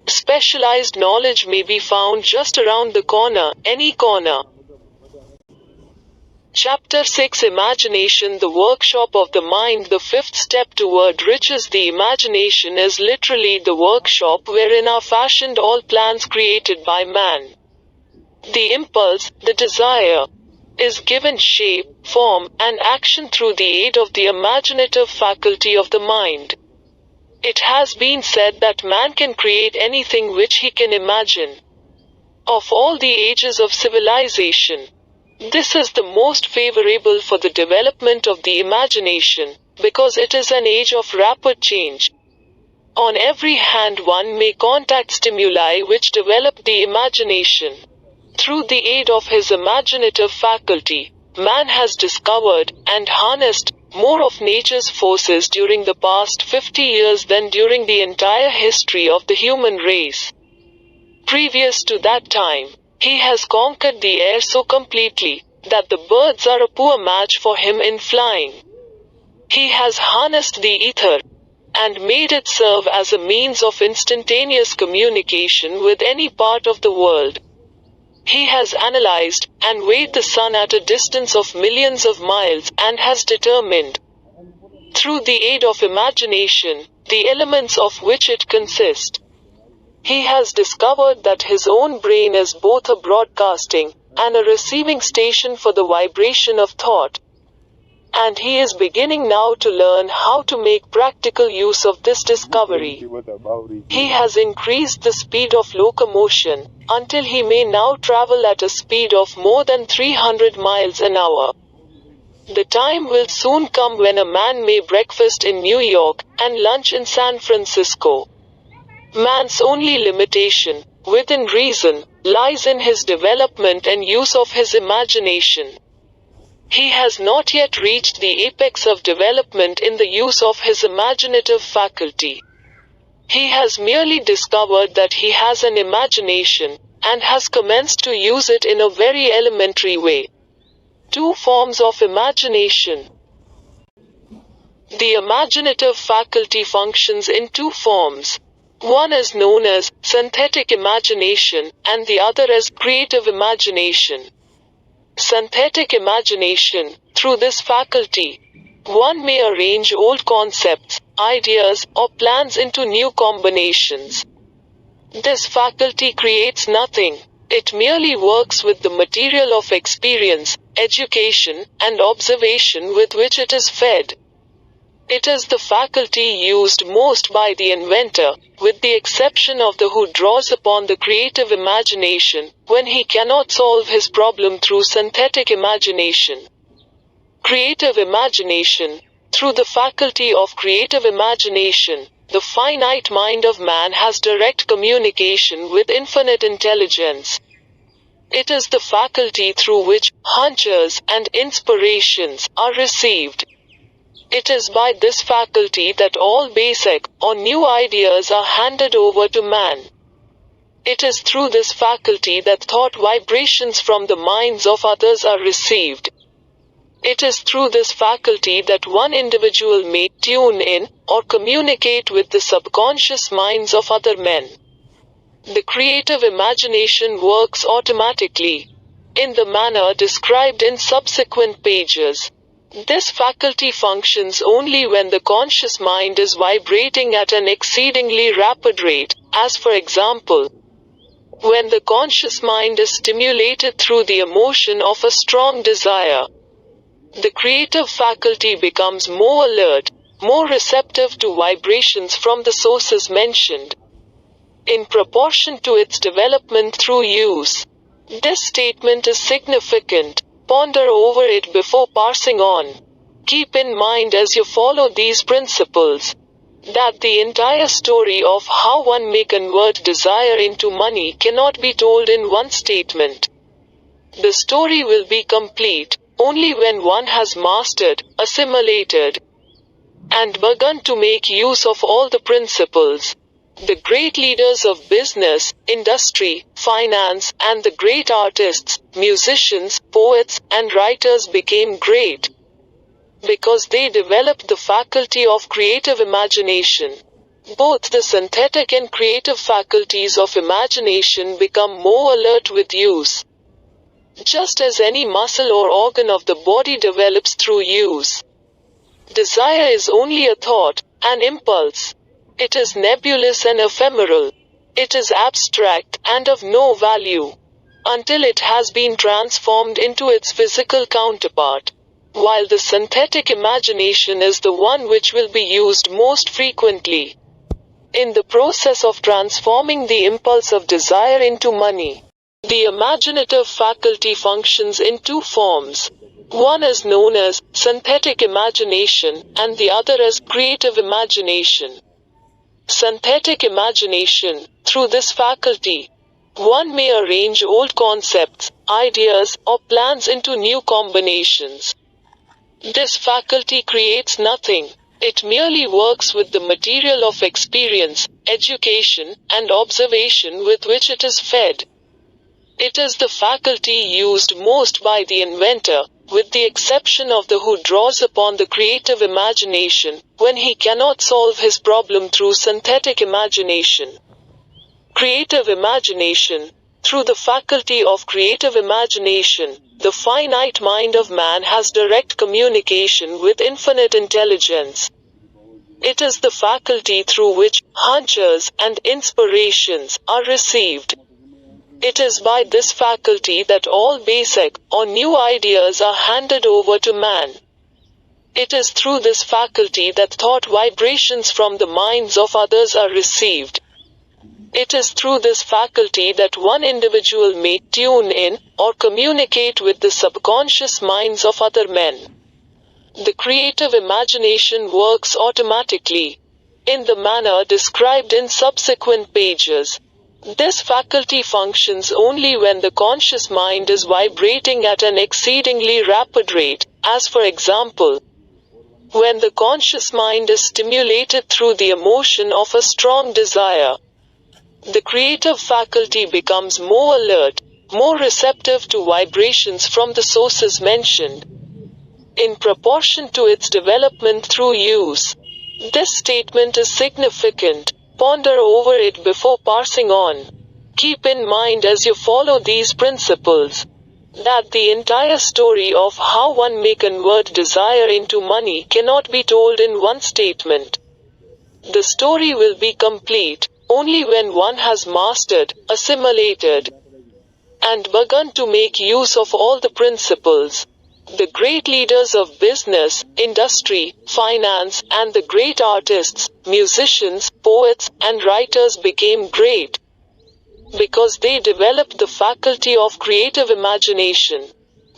Specialized knowledge may be found just around the corner, any corner. Chapter 6 Imagination, the workshop of the mind. The fifth step toward riches. The imagination is literally the workshop wherein are fashioned all plans created by man. The impulse, the desire, is given shape, form, and action through the aid of the imaginative faculty of the mind. It has been said that man can create anything which he can imagine. Of all the ages of civilization, this is the most favorable for the development of the imagination, because it is an age of rapid change. On every hand one may contact stimuli which develop the imagination. Through the aid of his imaginative faculty, man has discovered and harnessed more of nature's forces during the past 50 years than during the entire history of the human race. Previous to that time, he has conquered the air so completely that the birds are a poor match for him in flying. He has harnessed the ether and made it serve as a means of instantaneous communication with any part of the world. He has analyzed and weighed the sun at a distance of millions of miles and has determined, through the aid of imagination, the elements of which it consists. He has discovered that his own brain is both a broadcasting and a receiving station for the vibration of thought. And he is beginning now to learn how to make practical use of this discovery. He has increased the speed of locomotion until he may now travel at a speed of more than 300 miles an hour. The time will soon come when a man may breakfast in New York and lunch in San Francisco. Man's only limitation, within reason, lies in his development and use of his imagination. He has not yet reached the apex of development in the use of his imaginative faculty. He has merely discovered that he has an imagination, and has commenced to use it in a very elementary way. Two forms of imagination. The imaginative faculty functions in two forms. One is known as synthetic imagination, and the other as creative imagination. Synthetic imagination, through this faculty, one may arrange old concepts, ideas, or plans into new combinations. This faculty creates nothing. It merely works with the material of experience, education, and observation with which it is fed. It is the faculty used most by the inventor, with the exception of the who draws upon the creative imagination, when he cannot solve his problem through synthetic imagination. Creative imagination. Through the faculty of creative imagination, the finite mind of man has direct communication with infinite intelligence. It is the faculty through which hunches and inspirations are received. It is by this faculty that all basic or new ideas are handed over to man. It is through this faculty that thought vibrations from the minds of others are received. It is through this faculty that one individual may tune in or communicate with the subconscious minds of other men. The creative imagination works automatically, in the manner described in subsequent pages. This faculty functions only when the conscious mind is vibrating at an exceedingly rapid rate, as for example, when the conscious mind is stimulated through the emotion of a strong desire. The creative faculty becomes more alert, more receptive to vibrations from the sources mentioned, in proportion to its development through use. This statement is significant. Ponder over it before passing on. Keep in mind as you follow these principles that the entire story of how one may convert desire into money cannot be told in one statement. The story will be complete only when one has mastered, assimilated, and begun to make use of all the principles. The great leaders of business, industry, finance, and the great artists, musicians, poets, and writers became great because they developed the faculty of creative imagination. Both the synthetic and creative faculties of imagination become more alert with use. Just as any muscle or organ of the body develops through use. Desire is only a thought, an impulse. It is nebulous and ephemeral. It is abstract and of no value until it has been transformed into its physical counterpart. While the synthetic imagination is the one which will be used most frequently in the process of transforming the impulse of desire into money. The imaginative faculty functions in two forms. One is known as synthetic imagination, and the other as creative imagination. Synthetic imagination. Through this faculty, one may arrange old concepts, ideas, or plans into new combinations. This faculty creates nothing. It merely works with the material of experience, education, and observation with which it is fed. It is the faculty used most by the inventor, with the exception of the who draws upon the creative imagination, when he cannot solve his problem through synthetic imagination. Creative imagination. Through the faculty of creative imagination, the finite mind of man has direct communication with infinite intelligence. It is the faculty through which hunches and inspirations are received. It is by this faculty that all basic or new ideas are handed over to man. It is through this faculty that thought vibrations from the minds of others are received. It is through this faculty that one individual may tune in or communicate with the subconscious minds of other men. The creative imagination works automatically, in the manner described in subsequent pages. This faculty functions only when the conscious mind is vibrating at an exceedingly rapid rate, as for example, when the conscious mind is stimulated through the emotion of a strong desire. The creative faculty becomes more alert, more receptive to vibrations from the sources mentioned, in proportion to its development through use. This statement is significant. Ponder over it before passing on. Keep in mind as you follow these principles that the entire story of how one may convert desire into money cannot be told in one statement. The story will be complete only when one has mastered, assimilated, and begun to make use of all the principles. The great leaders of business, industry, finance, and the great artists, musicians, poets, and writers became great because they developed the faculty of creative imagination.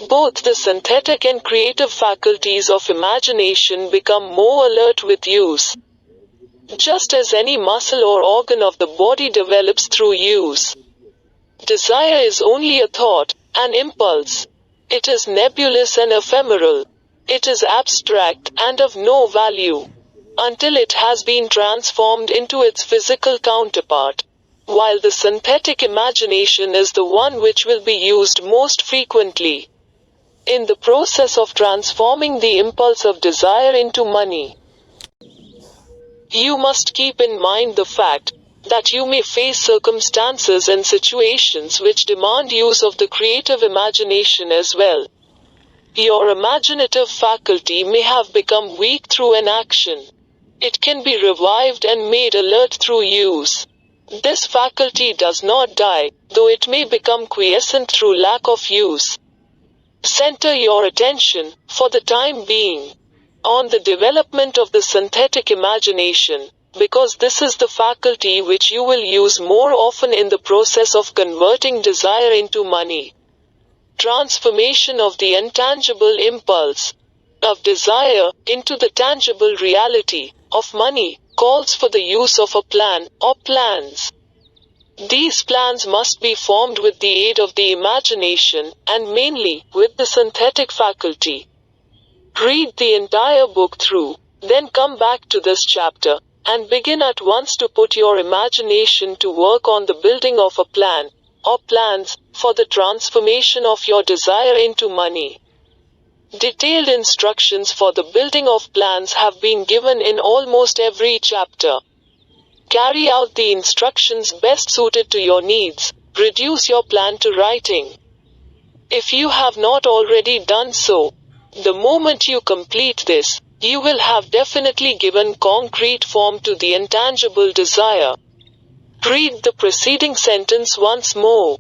Both the synthetic and creative faculties of imagination become more alert with use. Just as any muscle or organ of the body develops through use. Desire is only a thought, an impulse. It is nebulous and ephemeral. It is abstract and of no value until it has been transformed into its physical counterpart. While the synthetic imagination is the one which will be used most frequently in the process of transforming the impulse of desire into money. You must keep in mind the fact that you may face circumstances and situations which demand use of the creative imagination as well. Your imaginative faculty may have become weak through inaction. It can be revived and made alert through use. This faculty does not die, though it may become quiescent through lack of use. Center your attention, for the time being, on the development of the synthetic imagination, because this is the faculty which you will use more often in the process of converting desire into money. Transformation of the intangible impulse of desire into the tangible reality of money calls for the use of a plan or plans. These plans must be formed with the aid of the imagination, and mainly with the synthetic faculty. Read the entire book through, then come back to this chapter, and begin at once to put your imagination to work on the building of a plan, or plans, for the transformation of your desire into money. Detailed instructions for the building of plans have been given in almost every chapter. Carry out the instructions best suited to your needs. Reduce your plan to writing. If you have not already done so, the moment you complete this, you will have definitely given concrete form to the intangible desire. Read the preceding sentence once more.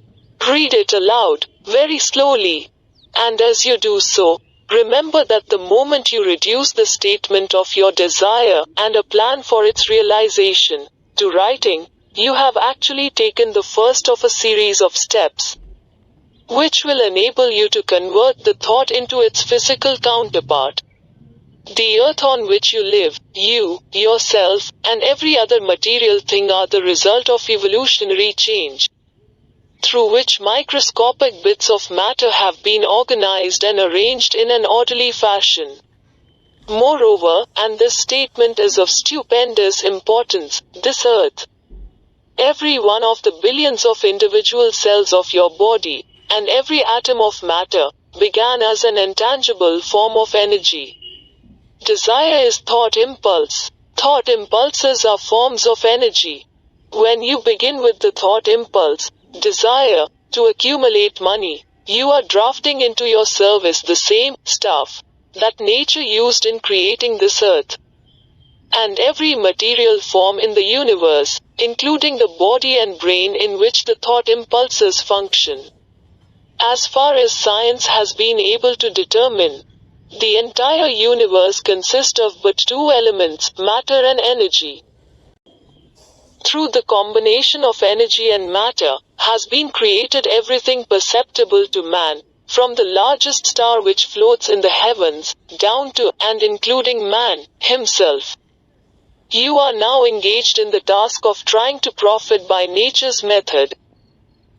Read it aloud, very slowly. And as you do so, remember that the moment you reduce the statement of your desire and a plan for its realization to writing, you have actually taken the first of a series of steps, which will enable you to convert the thought into its physical counterpart. The earth on which you live, you, yourself, and every other material thing are the result of evolutionary change, through which microscopic bits of matter have been organized and arranged in an orderly fashion. Moreover, and this statement is of stupendous importance, this earth, every one of the billions of individual cells of your body, and every atom of matter, began as an intangible form of energy. Desire is thought impulse. Thought impulses are forms of energy. When you begin with the thought impulse, desire, to accumulate money, you are drafting into your service the same stuff that nature used in creating this earth and every material form in the universe, including the body and brain in which the thought impulses function. As far as science has been able to determine, the entire universe consists of but two elements, matter and energy. Through the combination of energy and matter, has been created everything perceptible to man, from the largest star which floats in the heavens, down to, and including man, himself. You are now engaged in the task of trying to profit by nature's method.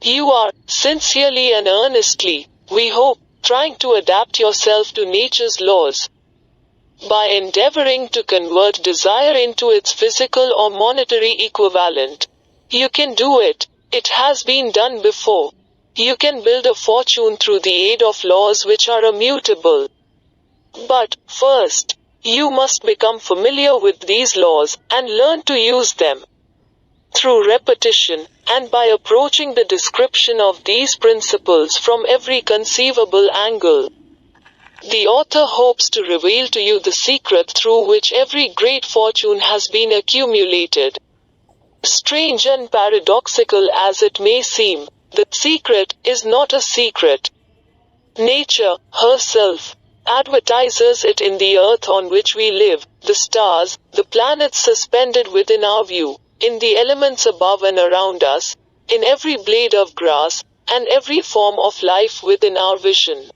You are, sincerely and earnestly, we hope, trying to adapt yourself to nature's laws. By endeavoring to convert desire into its physical or monetary equivalent. You can do it. It has been done before. You can build a fortune through the aid of laws which are immutable. But, first, you must become familiar with these laws, and learn to use them. Through repetition, and by approaching the description of these principles from every conceivable angle, the author hopes to reveal to you the secret through which every great fortune has been accumulated. Strange and paradoxical as it may seem, the secret is not a secret. Nature, herself, advertises it in the earth on which we live, the stars, the planets suspended within our view, in the elements above and around us, in every blade of grass, and every form of life within our vision.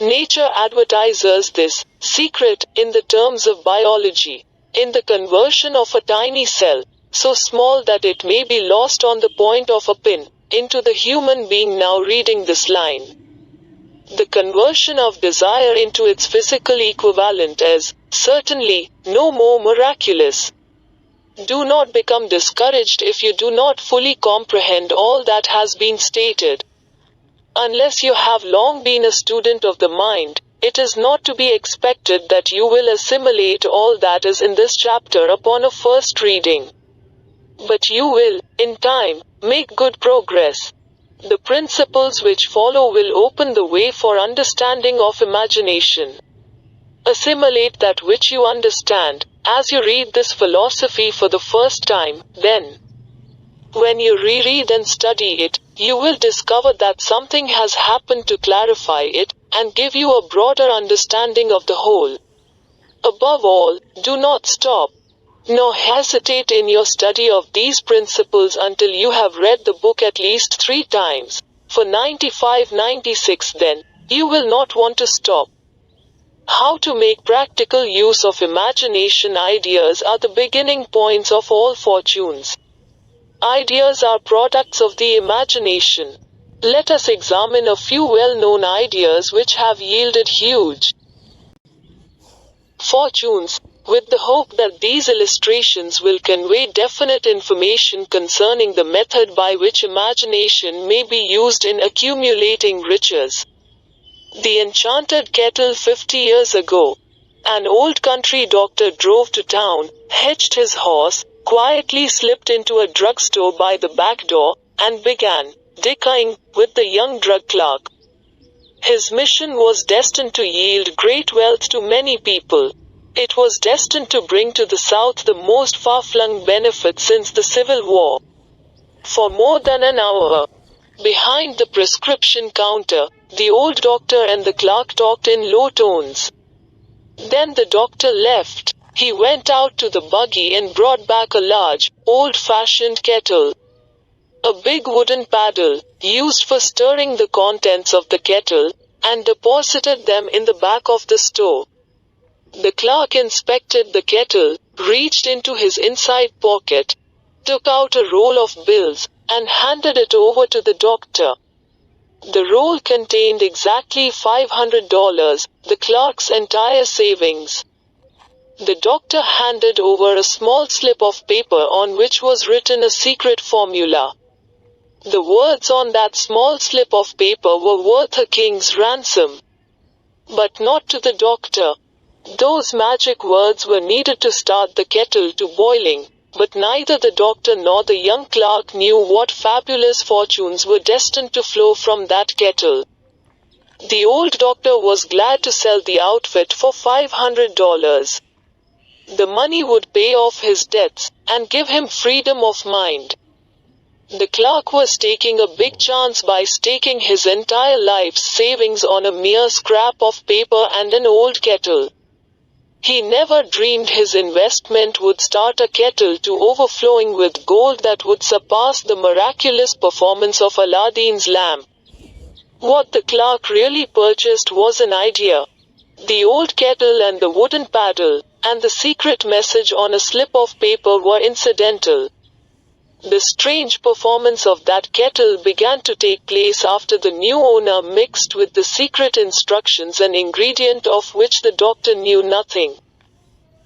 Nature advertises this secret in the terms of biology, in the conversion of a tiny cell, so small that it may be lost on the point of a pin, into the human being now reading this line. The conversion of desire into its physical equivalent is, certainly, no more miraculous. Do not become discouraged if you do not fully comprehend all that has been stated. Unless you have long been a student of the mind, it is not to be expected that you will assimilate all that is in this chapter upon a first reading. But you will, in time, make good progress. The principles which follow will open the way for understanding of imagination. Assimilate that which you understand, as you read this philosophy for the first time, then, when you reread and study it, you will discover that something has happened to clarify it, and give you a broader understanding of the whole. Above all, do not stop, nor hesitate in your study of these principles until you have read the book at least 3 times. For 95-96 then, you will not want to stop. How to make practical use of imagination. Ideas are the beginning points of all fortunes. Ideas are products of the imagination. Let us examine a few well-known ideas which have yielded huge fortunes, with the hope that these illustrations will convey definite information concerning the method by which imagination may be used in accumulating riches. The enchanted kettle. 50 years ago, an old country doctor drove to town, hitched his horse, quietly slipped into a drugstore by the back door, and began dickering with the young drug clerk. His mission was destined to yield great wealth to many people. It was destined to bring to the South the most far-flung benefit since the Civil War. For more than an hour, behind the prescription counter, the old doctor and the clerk talked in low tones. Then the doctor left. He went out to the buggy and brought back a large, old-fashioned kettle. A big wooden paddle, used for stirring the contents of the kettle, and deposited them in the back of the store. The clerk inspected the kettle, reached into his inside pocket, took out a roll of bills, and handed it over to the doctor. The roll contained exactly $500, the clerk's entire savings. The doctor handed over a small slip of paper on which was written a secret formula. The words on that small slip of paper were worth a king's ransom. But not to the doctor. Those magic words were needed to start the kettle to boiling, but neither the doctor nor the young clerk knew what fabulous fortunes were destined to flow from that kettle. The old doctor was glad to sell the outfit for $500. The money would pay off his debts, and give him freedom of mind. The clerk was taking a big chance by staking his entire life's savings on a mere scrap of paper and an old kettle. He never dreamed his investment would start a kettle to overflowing with gold that would surpass the miraculous performance of Aladdin's lamp. What the clerk really purchased was an idea. The old kettle and the wooden paddle, and the secret message on a slip of paper were incidental. The strange performance of that kettle began to take place after the new owner mixed with the secret instructions an ingredient of which the doctor knew nothing.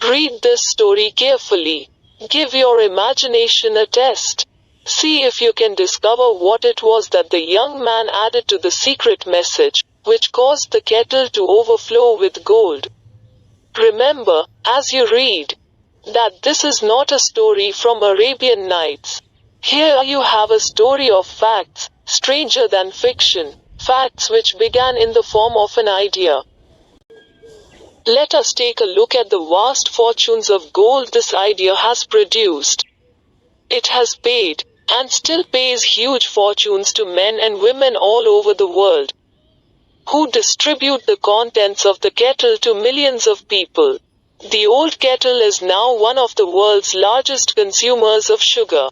Read this story carefully. Give your imagination a test. See if you can discover what it was that the young man added to the secret message, which caused the kettle to overflow with gold. Remember, as you read, that this is not a story from Arabian Nights. Here you have a story of facts, stranger than fiction, facts which began in the form of an idea. Let us take a look at the vast fortunes of gold this idea has produced. It has paid, and still pays huge fortunes to men and women all over the world, who distribute the contents of the kettle to millions of people. The old kettle is now one of the world's largest consumers of sugar,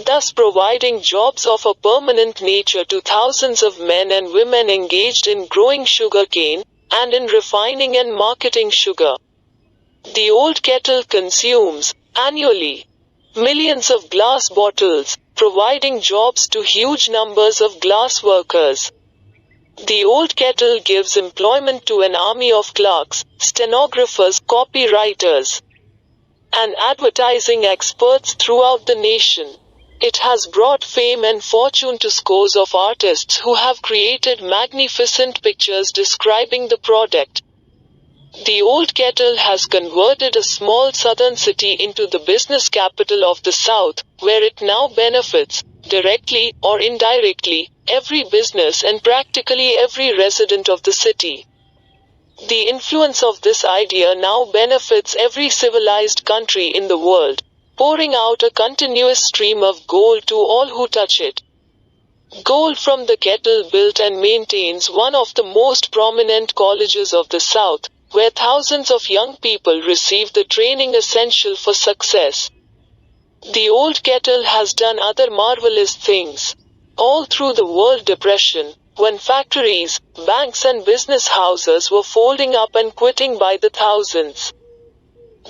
thus providing jobs of a permanent nature to thousands of men and women engaged in growing sugarcane, and in refining and marketing sugar. The old kettle consumes, annually, millions of glass bottles, providing jobs to huge numbers of glass workers. The old kettle gives employment to an army of clerks, stenographers, copywriters, and advertising experts throughout the nation. It has brought fame and fortune to scores of artists who have created magnificent pictures describing the product. The old kettle has converted a small southern city into the business capital of the South, where it now benefits, directly or indirectly, every business and practically every resident of the city. The influence of this idea now benefits every civilized country in the world, pouring out a continuous stream of gold to all who touch it. Gold from the kettle built and maintains one of the most prominent colleges of the South, where thousands of young people receive the training essential for success. The old kettle has done other marvelous things. All through the World Depression, when factories, banks and business houses were folding up and quitting by the thousands,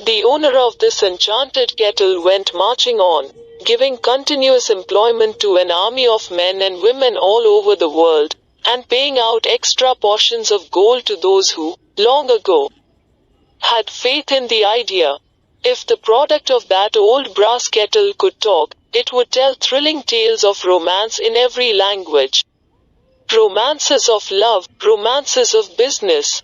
the owner of this enchanted kettle went marching on, giving continuous employment to an army of men and women all over the world, and paying out extra portions of gold to those who, long ago, had faith in the idea. If the product of that old brass kettle could talk, it would tell thrilling tales of romance in every language. Romances of love, romances of business,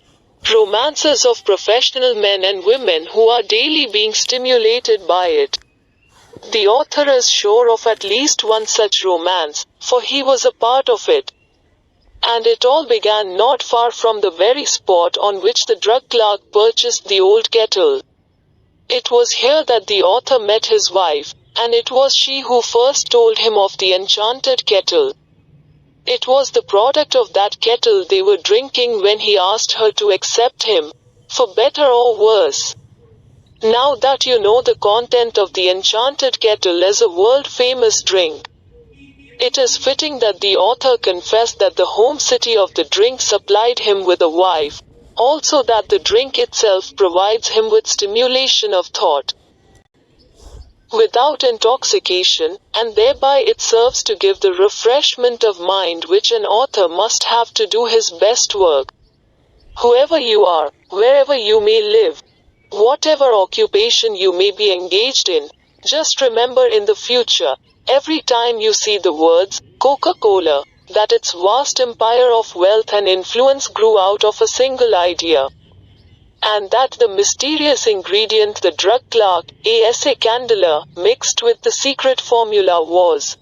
romances of professional men and women who are daily being stimulated by it. The author is sure of at least one such romance, for he was a part of it. And it all began not far from the very spot on which the drug clerk purchased the old kettle. It was here that the author met his wife, and it was she who first told him of the enchanted kettle. It was the product of that kettle they were drinking when he asked her to accept him, for better or worse. Now that you know the content of the enchanted kettle as a world-famous drink, it is fitting that the author confessed that the home city of the drink supplied him with a wife, also that the drink itself provides him with stimulation of thought without intoxication, and thereby it serves to give the refreshment of mind which an author must have to do his best work. Whoever you are, wherever you may live, whatever occupation you may be engaged in, just remember in the future, every time you see the words, Coca-Cola, that its vast empire of wealth and influence grew out of a single idea. And that the mysterious ingredient the drug clerk, A.S.A. Candela, mixed with the secret formula was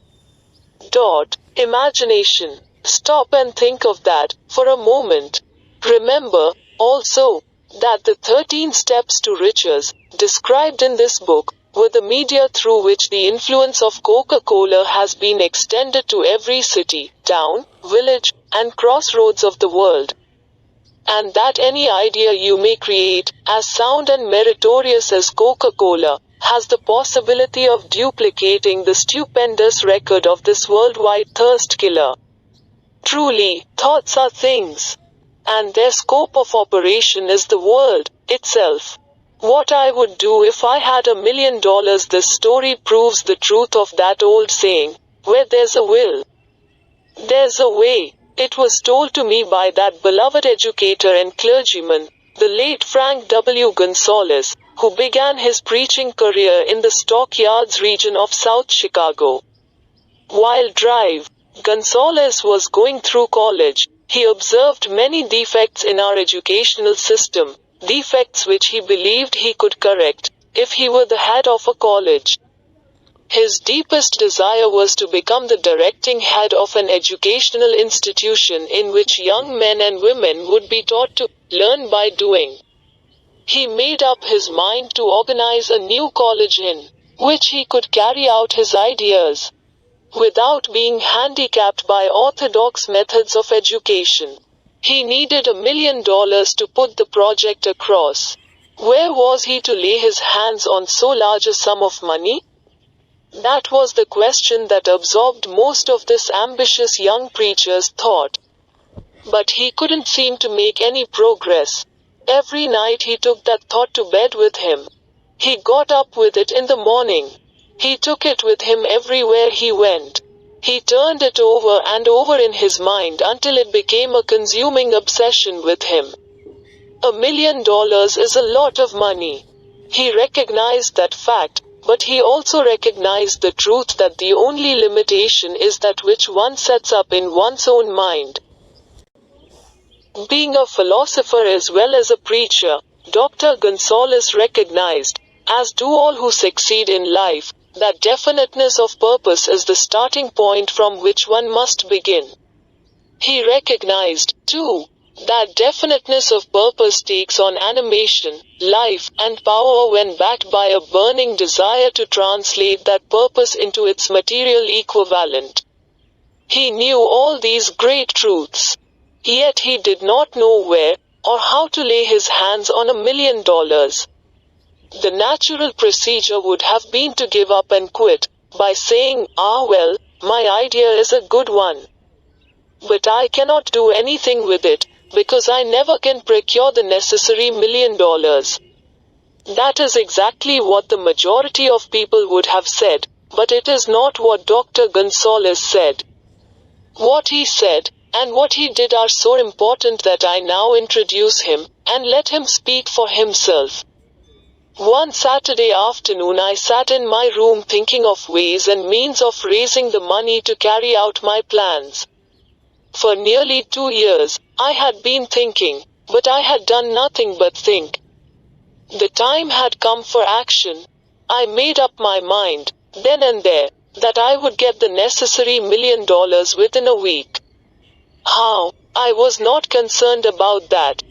imagination. Stop and think of that, for a moment. Remember, also, that the 13 steps to riches, described in this book, were the media through which the influence of Coca-Cola has been extended to every city, town, village, and crossroads of the world. And that any idea you may create, as sound and meritorious as Coca-Cola, has the possibility of duplicating the stupendous record of this worldwide thirst killer. Truly, thoughts are things. And their scope of operation is the world itself. What I would do if I had $1 million. This story proves the truth of that old saying, where there's a will, there's a way. It was told to me by that beloved educator and clergyman, the late Frank W. Gonzalez, who began his preaching career in the Stockyards region of South Chicago. While Gonzalez was going through college, he observed many defects in our educational system, defects which he believed he could correct, if he were the head of a college. His deepest desire was to become the directing head of an educational institution in which young men and women would be taught to learn by doing. He made up his mind to organize a new college in which he could carry out his ideas without being handicapped by orthodox methods of education. He needed $1 million to put the project across. Where was he to lay his hands on so large a sum of money? That was the question that absorbed most of this ambitious young preacher's thought. But he couldn't seem to make any progress. Every night he took that thought to bed with him. He got up with it in the morning. He took it with him everywhere he went. He turned it over and over in his mind until it became a consuming obsession with him. $1 million is a lot of money. He recognized that fact, but he also recognized the truth that the only limitation is that which one sets up in one's own mind. Being a philosopher as well as a preacher, Dr. Gonzalez recognized, as do all who succeed in life, that definiteness of purpose is the starting point from which one must begin. He recognized, too, that definiteness of purpose takes on animation, life, and power when backed by a burning desire to translate that purpose into its material equivalent. He knew all these great truths. Yet he did not know where or how to lay his hands on $1,000,000. The natural procedure would have been to give up and quit, by saying, well, my idea is a good one. But I cannot do anything with it, because I never can procure the necessary $1,000,000. That is exactly what the majority of people would have said, but it is not what Dr. Gonzalez said. What he said, and what he did are so important that I now introduce him, and let him speak for himself. One Saturday afternoon I sat in my room thinking of ways and means of raising the money to carry out my plans. For nearly 2 years, I had been thinking, but I had done nothing but think. The time had come for action. I made up my mind, then and there, that I would get the necessary $1,000,000 within a week. How? I was not concerned about that.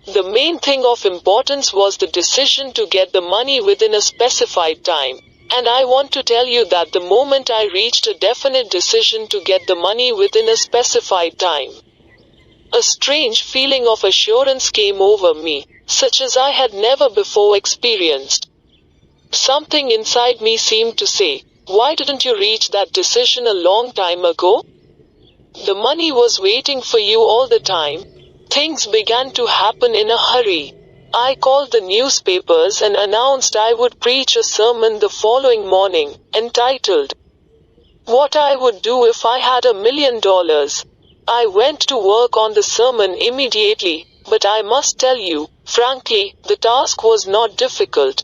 The main thing of importance was the decision to get the money within a specified time, and I want to tell you that the moment I reached a definite decision to get the money within a specified time, a strange feeling of assurance came over me, such as I had never before experienced. Something inside me seemed to say, why didn't you reach that decision a long time ago? The money was waiting for you all the time. Things began to happen in a hurry. I called the newspapers and announced I would preach a sermon the following morning, entitled, What I Would Do If I Had $1,000,000. I went to work on the sermon immediately, but I must tell you, frankly, the task was not difficult.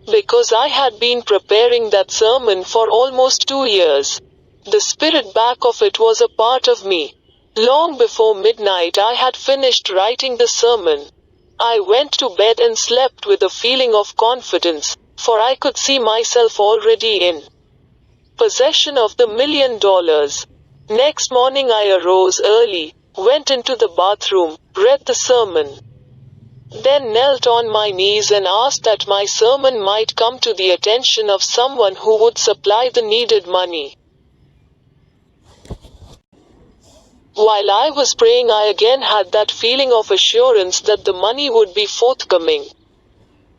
Because I had been preparing that sermon for almost 2 years. The spirit back of it was a part of me. Long before midnight I had finished writing the sermon. I went to bed and slept with a feeling of confidence, for I could see myself already in possession of the $1,000,000. Next morning I arose early, went into the bathroom, read the sermon, then knelt on my knees and asked that my sermon might come to the attention of someone who would supply the needed money. While I was praying, I again had that feeling of assurance that the money would be forthcoming.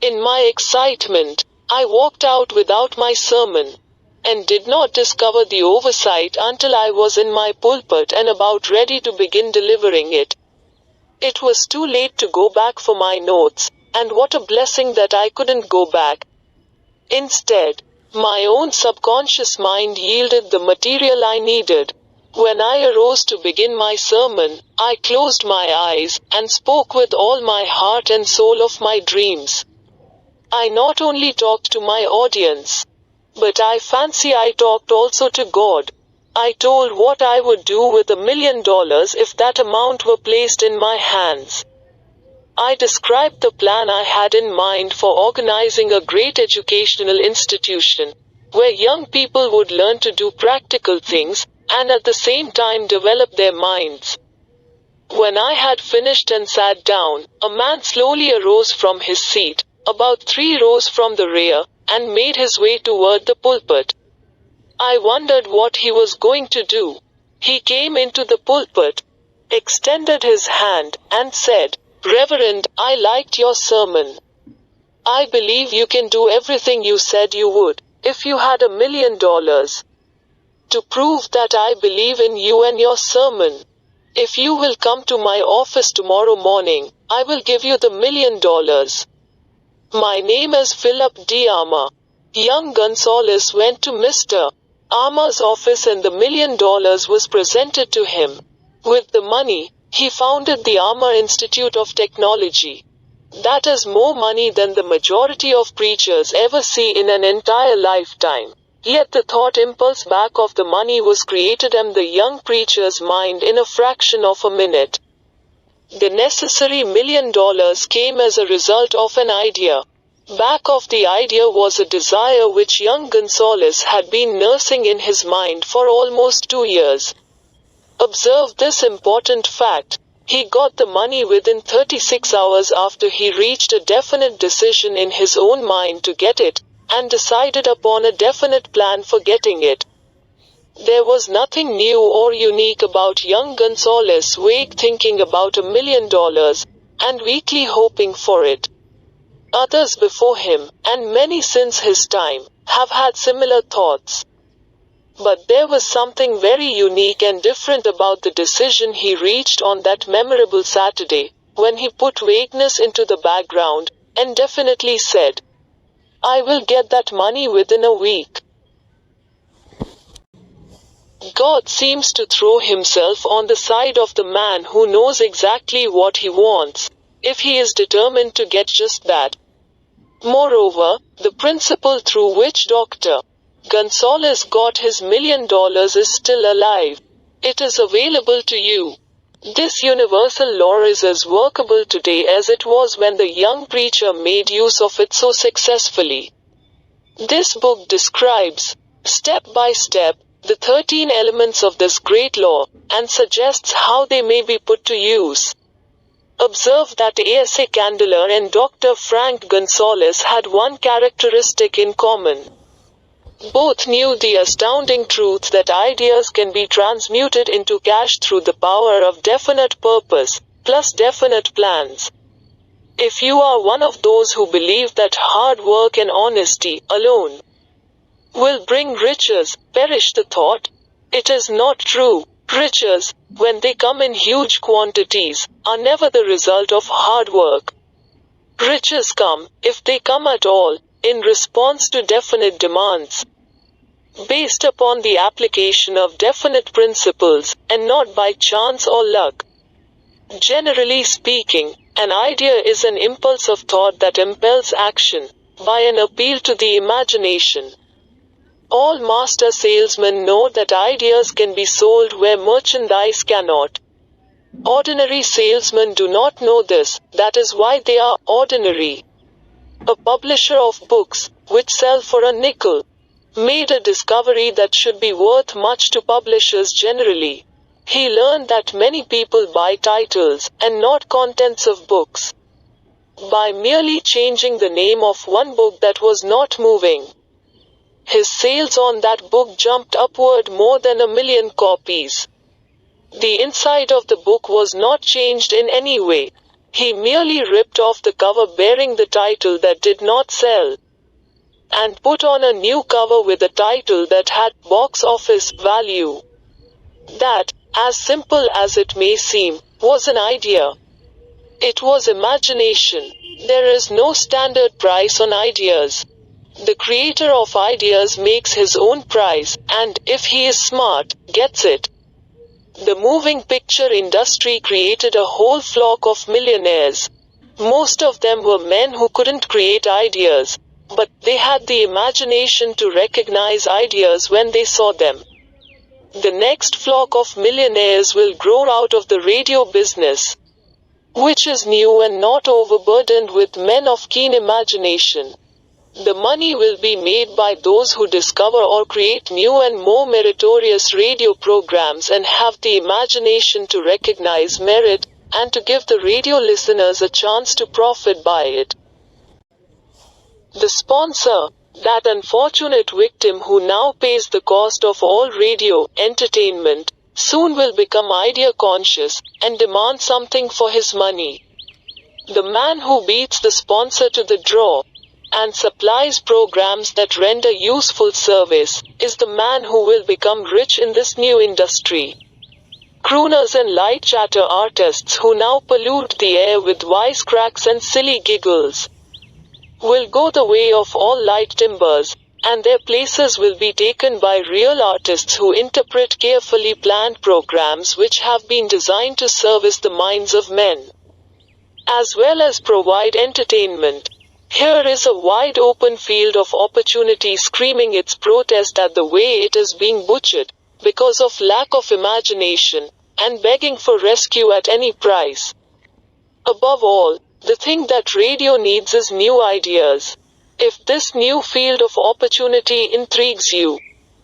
In my excitement, I walked out without my sermon, and did not discover the oversight until I was in my pulpit and about ready to begin delivering it. It was too late to go back for my notes, and what a blessing that I couldn't go back. Instead, my own subconscious mind yielded the material I needed. When I arose to begin my sermon, I closed my eyes, and spoke with all my heart and soul of my dreams. I not only talked to my audience, but I fancy I talked also to God. I told what I would do with $1,000,000 if that amount were placed in my hands. I described the plan I had in mind for organizing a great educational institution, where young people would learn to do practical things, and at the same time develop their minds. When I had finished and sat down, a man slowly arose from his seat, about 3 rows from the rear, and made his way toward the pulpit. I wondered what he was going to do. He came into the pulpit, extended his hand, and said, "Reverend, I liked your sermon. I believe you can do everything you said you would, if you had $1,000,000. To prove that I believe in you and your sermon, if you will come to my office tomorrow morning, I will give you the $1,000,000. My name is Philip D. Armour." Young Gonzalez went to Mr. Armour's office and the $1,000,000 was presented to him. With the money, he founded the Armour Institute of Technology. That is more money than the majority of preachers ever see in an entire lifetime. Yet the thought impulse back of the money was created in the young preacher's mind in a fraction of a minute. The necessary $1,000,000 came as a result of an idea. Back of the idea was a desire which young Gonzalez had been nursing in his mind for almost 2 years. Observe this important fact. He got the money within 36 hours after he reached a definite decision in his own mind to get it, and decided upon a definite plan for getting it. There was nothing new or unique about young Gonzalez' vague thinking about $1 million, and weakly hoping for it. Others before him, and many since his time, have had similar thoughts. But there was something very unique and different about the decision he reached on that memorable Saturday, when he put vagueness into the background, and definitely said, "I will get that money within a week." God seems to throw himself on the side of the man who knows exactly what he wants, if he is determined to get just that. Moreover, the principle through which Dr. Gonzalez got his $1 million is still alive. It is available to you. This universal law is as workable today as it was when the young preacher made use of it so successfully. This book describes, step by step, the 13 elements of this great law, and suggests how they may be put to use. Observe that A.S.A. Candler and Dr. Frank Gonzalez had one characteristic in common. Both knew the astounding truth that ideas can be transmuted into cash through the power of definite purpose, plus definite plans. If you are one of those who believe that hard work and honesty, alone, will bring riches, perish the thought. It is not true. Riches, when they come in huge quantities, are never the result of hard work. Riches come, if they come at all, in response to definite demands, based upon the application of definite principles, and not by chance or luck. Generally speaking, an idea is an impulse of thought that impels action, by an appeal to the imagination. All master salesmen know that ideas can be sold where merchandise cannot. Ordinary salesmen do not know this, that is why they are ordinary. A publisher of books, which sell for a nickel, made a discovery that should be worth much to publishers generally. He learned that many people buy titles, and not contents of books, by merely changing the name of one book that was not moving. His sales on that book jumped upward more than 1 million copies. The inside of the book was not changed in any way. He merely ripped off the cover bearing the title that did not sell, and put on a new cover with a title that had box office value. That, as simple as it may seem, was an idea. It was imagination. There is no standard price on ideas. The creator of ideas makes his own price, and, if he is smart, gets it. The moving picture industry created a whole flock of millionaires. Most of them were men who couldn't create ideas, but they had the imagination to recognize ideas when they saw them. The next flock of millionaires will grow out of the radio business, which is new and not overburdened with men of keen imagination. The money will be made by those who discover or create new and more meritorious radio programs and have the imagination to recognize merit, and to give the radio listeners a chance to profit by it. The sponsor, that unfortunate victim who now pays the cost of all radio entertainment, soon will become idea conscious, and demand something for his money. The man who beats the sponsor to the draw, and supplies programs that render useful service, is the man who will become rich in this new industry. Crooners and light chatter artists who now pollute the air with wisecracks and silly giggles will go the way of all light timbers, and their places will be taken by real artists who interpret carefully planned programs which have been designed to service the minds of men, as well as provide entertainment. Here is a wide open field of opportunity screaming its protest at the way it is being butchered, because of lack of imagination, and begging for rescue at any price. Above all, the thing that radio needs is new ideas. If this new field of opportunity intrigues you,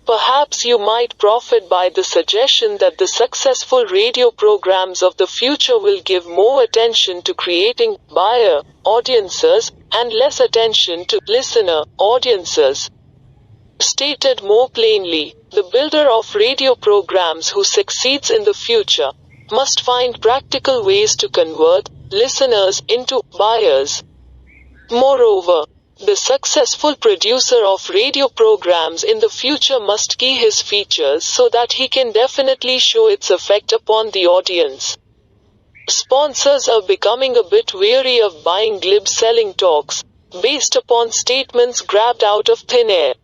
perhaps you might profit by the suggestion that the successful radio programs of the future will give more attention to creating buyer audiences, and less attention to listener audiences. Stated more plainly, the builder of radio programs who succeeds in the future must find practical ways to convert listeners into buyers. Moreover, the successful producer of radio programs in the future must key his features so that he can definitely show its effect upon the audience. Sponsors are becoming a bit weary of buying glib selling talks, based upon statements grabbed out of thin air.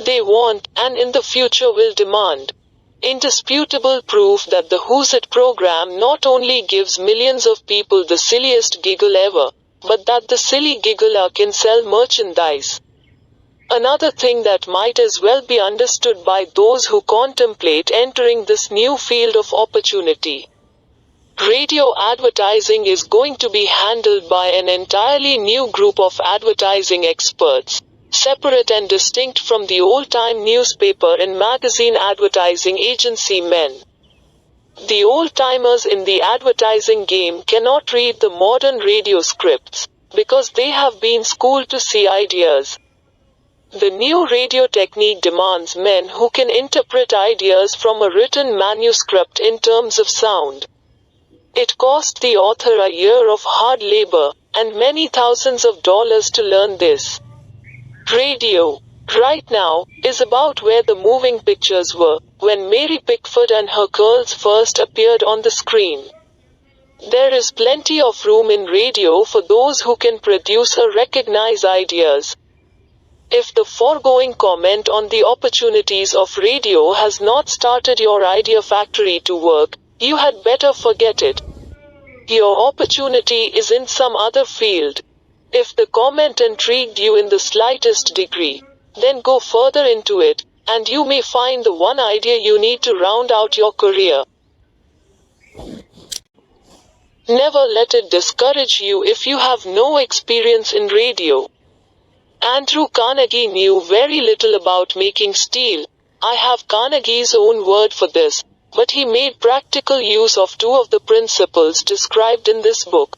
They want, and in the future will demand, indisputable proof that the Who's It program not only gives millions of people the silliest giggle ever, but that the silly giggler can sell merchandise. Another thing that might as well be understood by those who contemplate entering this new field of opportunity. Radio advertising is going to be handled by an entirely new group of advertising experts, separate and distinct from the old-time newspaper and magazine advertising agency men. The old-timers in the advertising game cannot read the modern radio scripts, because they have been schooled to see ideas. The new radio technique demands men who can interpret ideas from a written manuscript in terms of sound. It cost the author a year of hard labor, and many thousands of dollars to learn this. Radio, right now, is about where the moving pictures were, when Mary Pickford and her girls first appeared on the screen. There is plenty of room in radio for those who can produce or recognize ideas. If the foregoing comment on the opportunities of radio has not started your idea factory to work, you had better forget it. Your opportunity is in some other field. If the comment intrigued you in the slightest degree, then go further into it, and you may find the one idea you need to round out your career. Never let it discourage you if you have no experience in radio. Andrew Carnegie knew very little about making steel. I have Carnegie's own word for this, but he made practical use of two of the principles described in this book,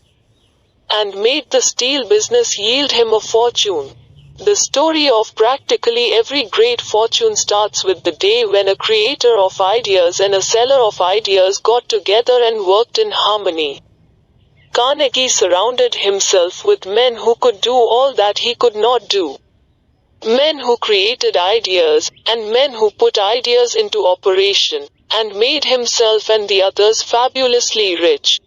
and made the steel business yield him a fortune. The story of practically every great fortune starts with the day when a creator of ideas and a seller of ideas got together and worked in harmony. Carnegie surrounded himself with men who could do all that he could not do. Men who created ideas, and men who put ideas into operation, and made himself and the others fabulously rich.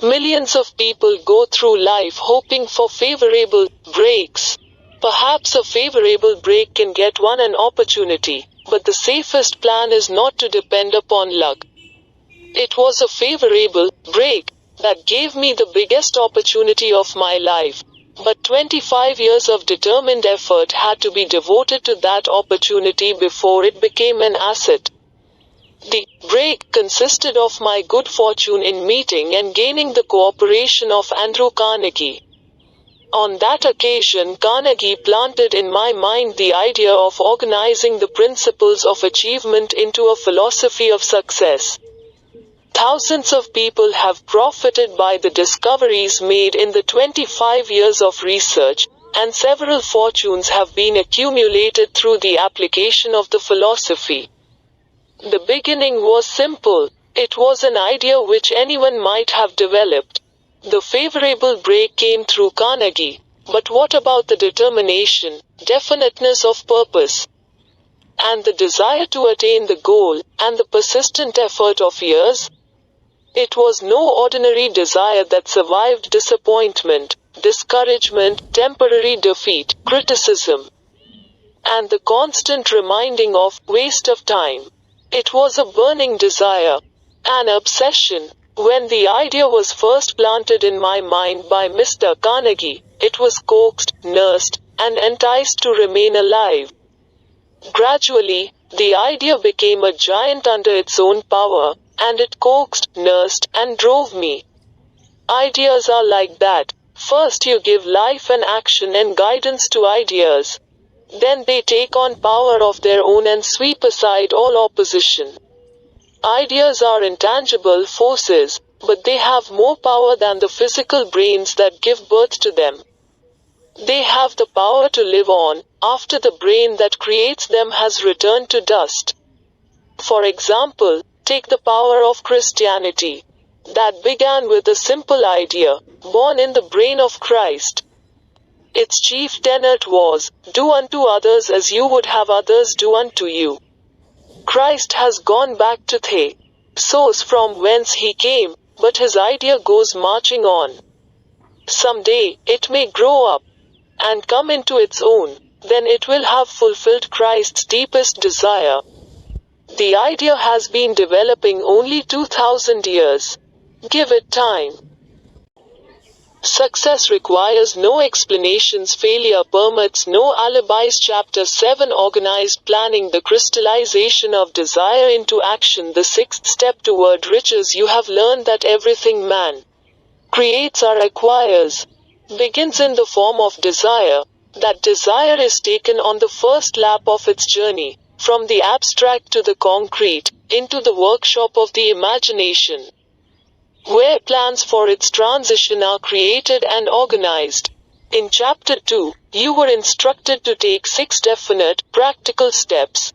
Millions of people go through life hoping for favorable breaks. Perhaps a favorable break can get one an opportunity, but the safest plan is not to depend upon luck. It was a favorable break that gave me the biggest opportunity of my life, but 25 years of determined effort had to be devoted to that opportunity before it became an asset. The break consisted of my good fortune in meeting and gaining the cooperation of Andrew Carnegie. On that occasion, Carnegie planted in my mind the idea of organizing the principles of achievement into a philosophy of success. Thousands of people have profited by the discoveries made in the 25 years of research, and several fortunes have been accumulated through the application of the philosophy. The beginning was simple. It was an idea which anyone might have developed. The favorable break came through Carnegie, but what about the determination, definiteness of purpose, and the desire to attain the goal, and the persistent effort of years? It was no ordinary desire that survived disappointment, discouragement, temporary defeat, criticism, and the constant reminding of waste of time. It was a burning desire, an obsession. When the idea was first planted in my mind by Mr. Carnegie, it was coaxed, nursed, and enticed to remain alive. Gradually, the idea became a giant under its own power, and it coaxed, nursed, and drove me. Ideas are like that. First you give life and action and guidance to ideas. Then they take on power of their own and sweep aside all opposition. Ideas are intangible forces, but they have more power than the physical brains that give birth to them. They have the power to live on, after the brain that creates them has returned to dust. For example, take the power of Christianity. That began with a simple idea, born in the brain of Christ. Its chief tenet was, do unto others as you would have others do unto you. Christ has gone back to the source from whence he came, but his idea goes marching on. Someday, it may grow up and come into its own, then it will have fulfilled Christ's deepest desire. The idea has been developing only 2000 years. Give it time. Success requires no explanations, failure permits no alibis. Chapter 7 Organized Planning, the crystallization of desire into action. The sixth step toward riches. You have learned that everything man creates or acquires begins in the form of desire. That desire is taken on the first lap of its journey, from the abstract to the concrete, into the workshop of the imagination, where plans for its transition are created and organized. In Chapter 2, you were instructed to take 6 definite, practical steps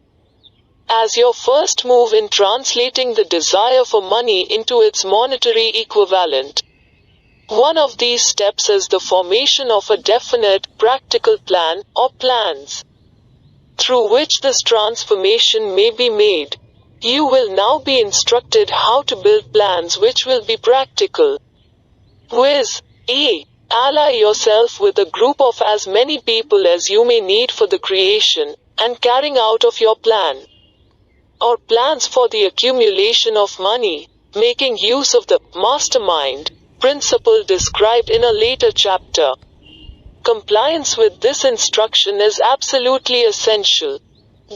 as your first move in translating the desire for money into its monetary equivalent. One of these steps is the formation of a definite, practical plan, or plans, through which this transformation may be made. You will now be instructed how to build plans which will be practical. Viz. A. Ally yourself with a group of as many people as you may need for the creation and carrying out of your plan, or plans for the accumulation of money, making use of the mastermind principle described in a later chapter. Compliance with this instruction is absolutely essential.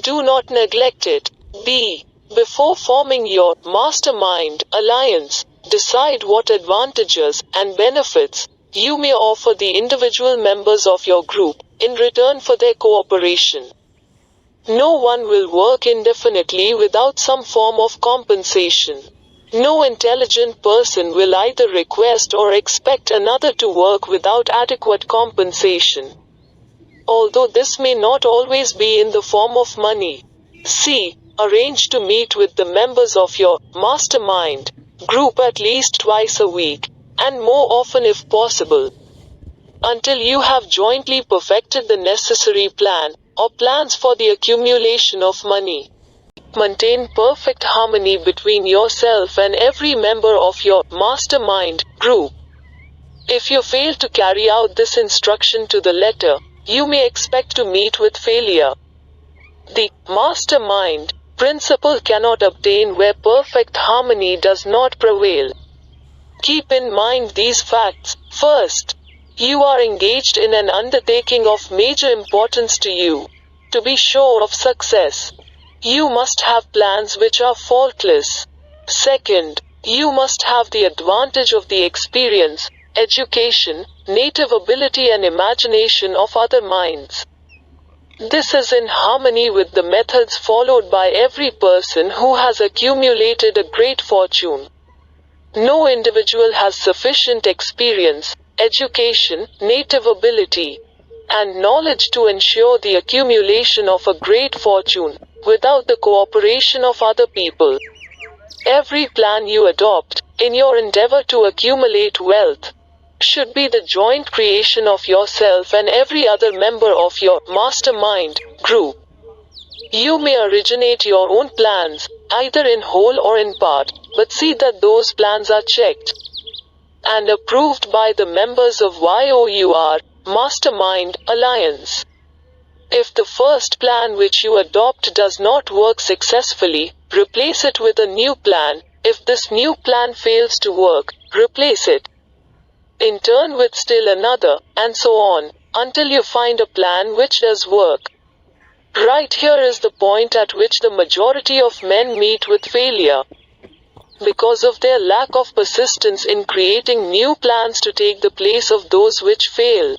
Do not neglect it. B. Before forming your mastermind alliance, decide what advantages and benefits you may offer the individual members of your group in return for their cooperation. No one will work indefinitely without some form of compensation. No intelligent person will either request or expect another to work without adequate compensation, although this may not always be in the form of money. C. Arrange to meet with the members of your mastermind group at least twice a week, and more often if possible, until you have jointly perfected the necessary plan, or plans for the accumulation of money. Maintain perfect harmony between yourself and every member of your mastermind group. If you fail to carry out this instruction to the letter, you may expect to meet with failure. The mastermind principle cannot obtain where perfect harmony does not prevail. Keep in mind these facts. First, you are engaged in an undertaking of major importance to you. To be sure of success, you must have plans which are faultless. Second, you must have the advantage of the experience, education, native ability and imagination of other minds. This is in harmony with the methods followed by every person who has accumulated a great fortune. No individual has sufficient experience, education, native ability, and knowledge to ensure the accumulation of a great fortune without the cooperation of other people. Every plan you adopt, in your endeavor to accumulate wealth, should be the joint creation of yourself and every other member of your mastermind group. You may originate your own plans, either in whole or in part, but see that those plans are checked and approved by the members of your mastermind alliance. If the first plan which you adopt does not work successfully, replace it with a new plan. If this new plan fails to work, replace it in turn with still another, and so on, until you find a plan which does work. Right here is the point at which the majority of men meet with failure, because of their lack of persistence in creating new plans to take the place of those which fail.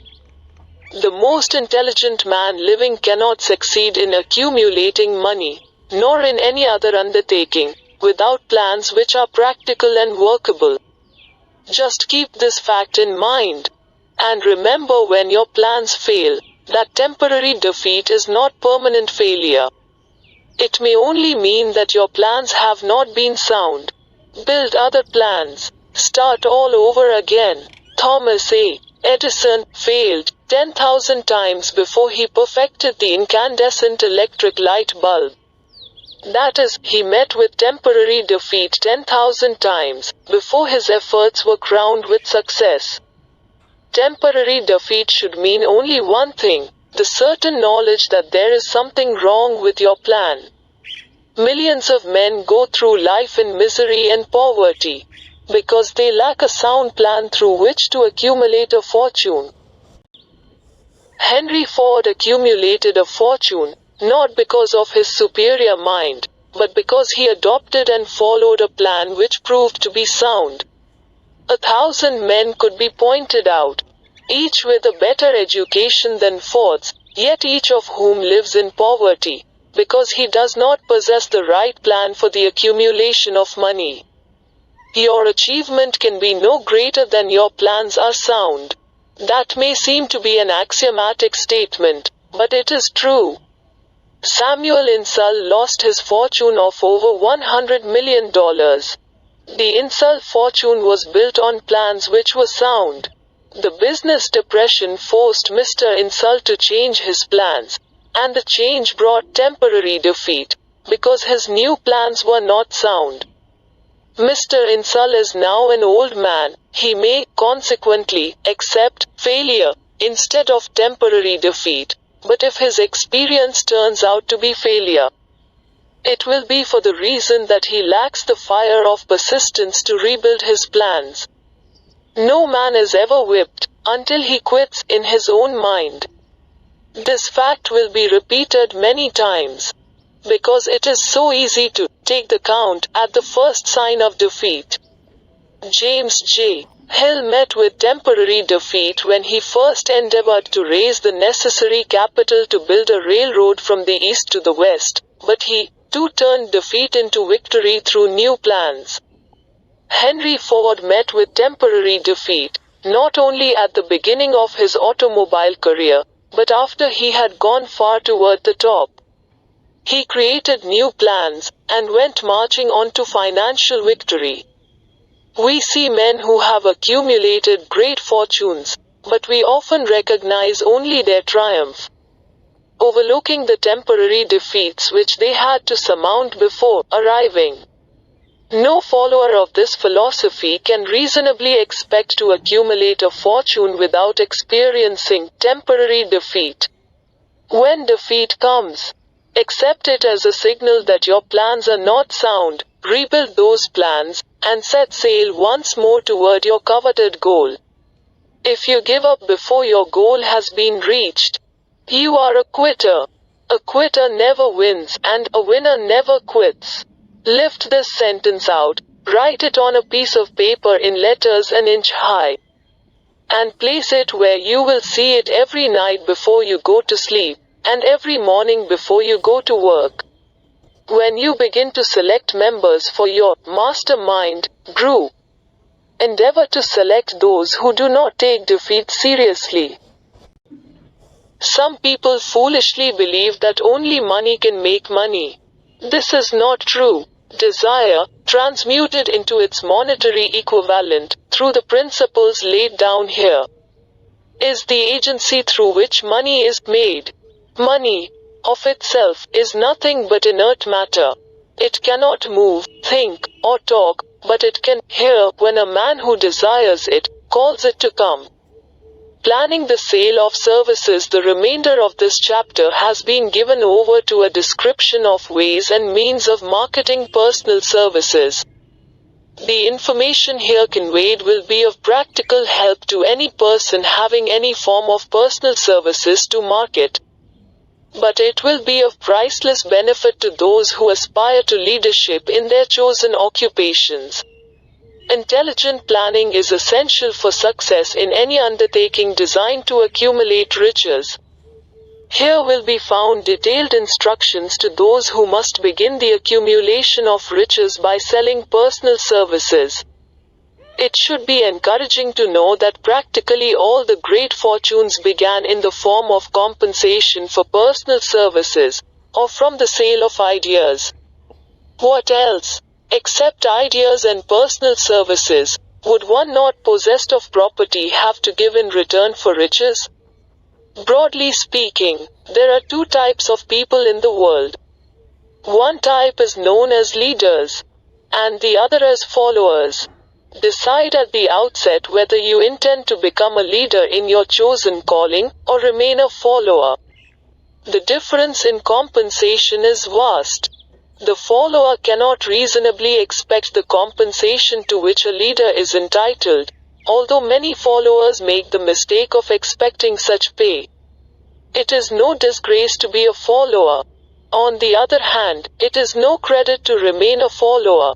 The most intelligent man living cannot succeed in accumulating money, nor in any other undertaking, without plans which are practical and workable. Just keep this fact in mind. And remember, when your plans fail, that temporary defeat is not permanent failure. It may only mean that your plans have not been sound. Build other plans. Start all over again. Thomas A. Edison failed 10,000 times before he perfected the incandescent electric light bulb. That is, he met with temporary defeat 10,000 times before his efforts were crowned with success. Temporary defeat should mean only one thing: the certain knowledge that there is something wrong with your plan. Millions of men go through life in misery and poverty because they lack a sound plan through which to accumulate a fortune. Henry Ford accumulated a fortune, not because of his superior mind, but because he adopted and followed a plan which proved to be sound. 1,000 men could be pointed out, each with a better education than Ford's, yet each of whom lives in poverty, because he does not possess the right plan for the accumulation of money. Your achievement can be no greater than your plans are sound. That may seem to be an axiomatic statement, but it is true. Samuel Insull lost his fortune of over $100 million. The Insull fortune was built on plans which were sound. The business depression forced Mr. Insull to change his plans, and the change brought temporary defeat, because his new plans were not sound. Mr. Insull is now an old man. He may, consequently, accept failure instead of temporary defeat. But if his experience turns out to be failure, it will be for the reason that he lacks the fire of persistence to rebuild his plans. No man is ever whipped until he quits in his own mind. This fact will be repeated many times, because it is so easy to take the count at the first sign of defeat. James J. Hill met with temporary defeat when he first endeavored to raise the necessary capital to build a railroad from the east to the west, but he, too, turned defeat into victory through new plans. Henry Ford met with temporary defeat, not only at the beginning of his automobile career, but after he had gone far toward the top. He created new plans, and went marching on to financial victory. We see men who have accumulated great fortunes, but we often recognize only their triumph, overlooking the temporary defeats which they had to surmount before arriving. No follower of this philosophy can reasonably expect to accumulate a fortune without experiencing temporary defeat. When defeat comes, accept it as a signal that your plans are not sound, rebuild those plans, and set sail once more toward your coveted goal. If you give up before your goal has been reached, you are a quitter. A quitter never wins, and a winner never quits. Lift this sentence out, write it on a piece of paper in letters an inch high, and place it where you will see it every night before you go to sleep, and every morning before you go to work. When you begin to select members for your mastermind group, endeavor to select those who do not take defeat seriously. Some people foolishly believe that only money can make money. This is not true. Desire, transmuted into its monetary equivalent, through the principles laid down here, is the agency through which money is made. Money, of itself, is nothing but inert matter. It cannot move, think, or talk, but it can hear when a man who desires it calls it to come. Planning the sale of services. The remainder of this chapter has been given over to a description of ways and means of marketing personal services. The information here conveyed will be of practical help to any person having any form of personal services to market. But it will be of priceless benefit to those who aspire to leadership in their chosen occupations. Intelligent planning is essential for success in any undertaking designed to accumulate riches. Here will be found detailed instructions to those who must begin the accumulation of riches by selling personal services. It should be encouraging to know that practically all the great fortunes began in the form of compensation for personal services, or from the sale of ideas. What else, except ideas and personal services, would one not possessed of property have to give in return for riches? Broadly speaking, there are two types of people in the world. One type is known as leaders, and the other as followers. Decide at the outset whether you intend to become a leader in your chosen calling, or remain a follower. The difference in compensation is vast. The follower cannot reasonably expect the compensation to which a leader is entitled, although many followers make the mistake of expecting such pay. It is no disgrace to be a follower. On the other hand, it is no credit to remain a follower.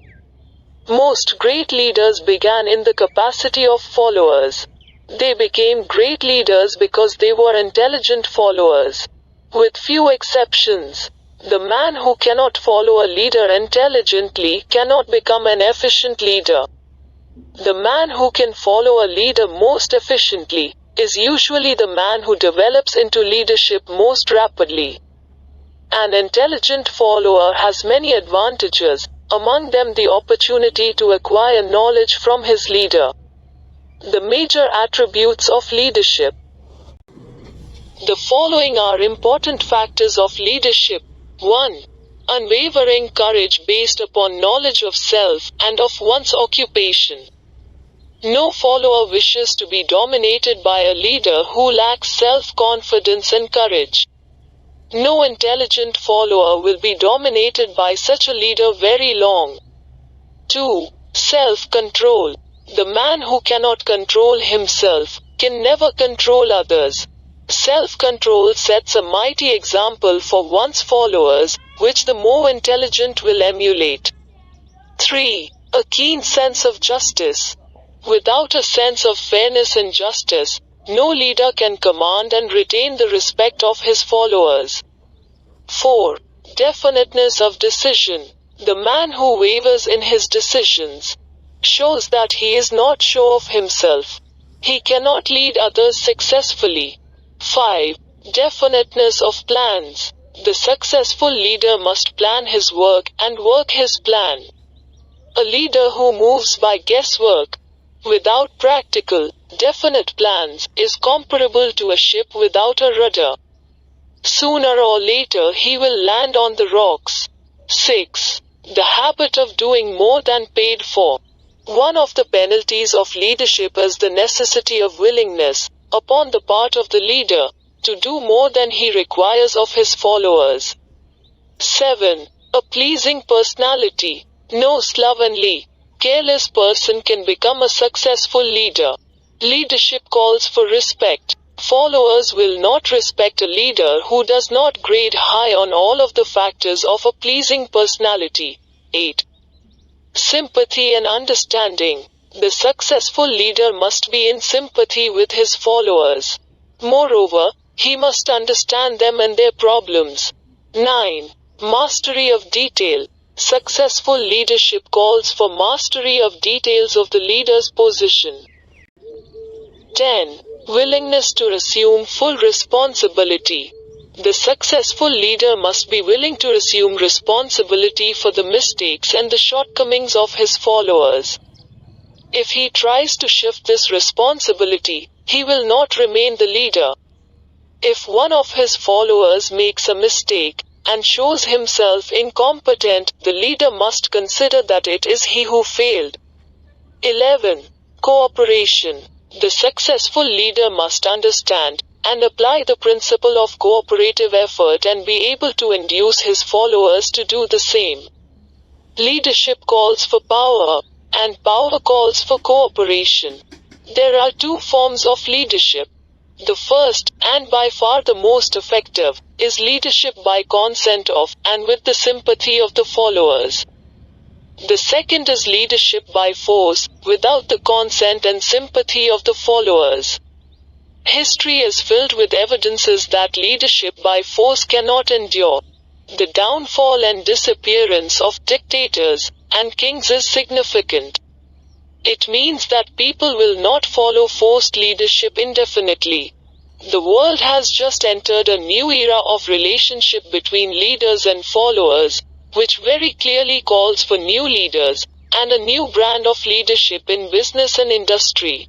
Most great leaders began in the capacity of followers. They became great leaders because they were intelligent followers. With few exceptions, the man who cannot follow a leader intelligently cannot become an efficient leader. The man who can follow a leader most efficiently is usually the man who develops into leadership most rapidly. An intelligent follower has many advantages, among them the opportunity to acquire knowledge from his leader. The major attributes of leadership. The following are important factors of leadership. 1. Unwavering courage based upon knowledge of self and of one's occupation. No follower wishes to be dominated by a leader who lacks self-confidence and courage. No intelligent follower will be dominated by such a leader very long. 2. Self-control. The man who cannot control himself can never control others. Self-control sets a mighty example for one's followers, which the more intelligent will emulate. 3. A keen sense of justice. Without a sense of fairness and justice, no leader can command and retain the respect of his followers. 4. Definiteness of decision. The man who wavers in his decisions shows that he is not sure of himself. He cannot lead others successfully. 5. Definiteness of plans. The successful leader must plan his work and work his plan. A leader who moves by guesswork, without practical, definite plans, is comparable to a ship without a rudder. Sooner or later he will land on the rocks. 6. The habit of doing more than paid for. One of the penalties of leadership is the necessity of willingness, upon the part of the leader, to do more than he requires of his followers. 7. A pleasing personality. No slovenly, careless person can become a successful leader. Leadership calls for respect. Followers will not respect a leader who does not grade high on all of the factors of a pleasing personality. 8. Sympathy and understanding. The successful leader must be in sympathy with his followers. Moreover, he must understand them and their problems. 9. Mastery of detail. Successful leadership calls for mastery of details of the leader's position. 10. Willingness to assume full responsibility. The successful leader must be willing to assume responsibility for the mistakes and the shortcomings of his followers. If he tries to shift this responsibility, he will not remain the leader. If one of his followers makes a mistake, and shows himself incompetent, the leader must consider that it is he who failed. 11. Cooperation. The successful leader must understand and apply the principle of cooperative effort and be able to induce his followers to do the same. Leadership calls for power, and power calls for cooperation. There are two forms of leadership. The first, and by far the most effective, is leadership by consent of, and with the sympathy of the followers. The second is leadership by force, without the consent and sympathy of the followers. History is filled with evidences that leadership by force cannot endure. The downfall and disappearance of dictators and kings is significant. It means that people will not follow forced leadership indefinitely. The world has just entered a new era of relationship between leaders and followers, which very clearly calls for new leaders, and a new brand of leadership in business and industry.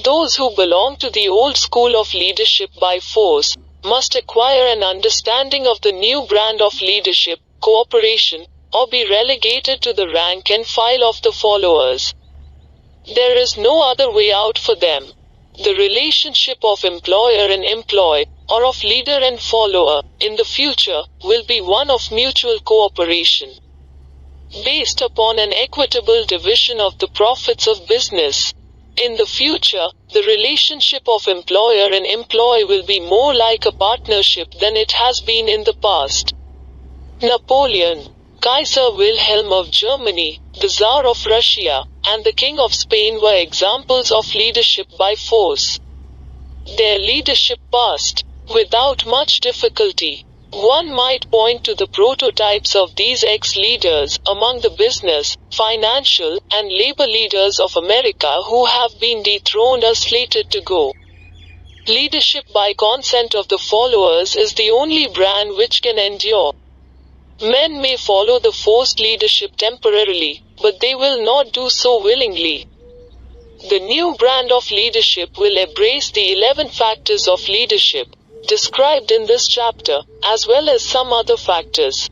Those who belong to the old school of leadership by force, must acquire an understanding of the new brand of leadership, cooperation, or be relegated to the rank and file of the followers. There is no other way out for them. The relationship of employer and employee, or of leader and follower, in the future, will be one of mutual cooperation, based upon an equitable division of the profits of business. In the future, the relationship of employer and employee will be more like a partnership than it has been in the past. Napoleon, Kaiser Wilhelm of Germany, the Tsar of Russia, and the King of Spain were examples of leadership by force. Their leadership passed without much difficulty. One might point to the prototypes of these ex-leaders among the business, financial, and labor leaders of America who have been dethroned or slated to go. Leadership by consent of the followers is the only brand which can endure. Men may follow the forced leadership temporarily, but they will not do so willingly. The new brand of leadership will embrace the 11 factors of leadership, described in this chapter, as well as some other factors.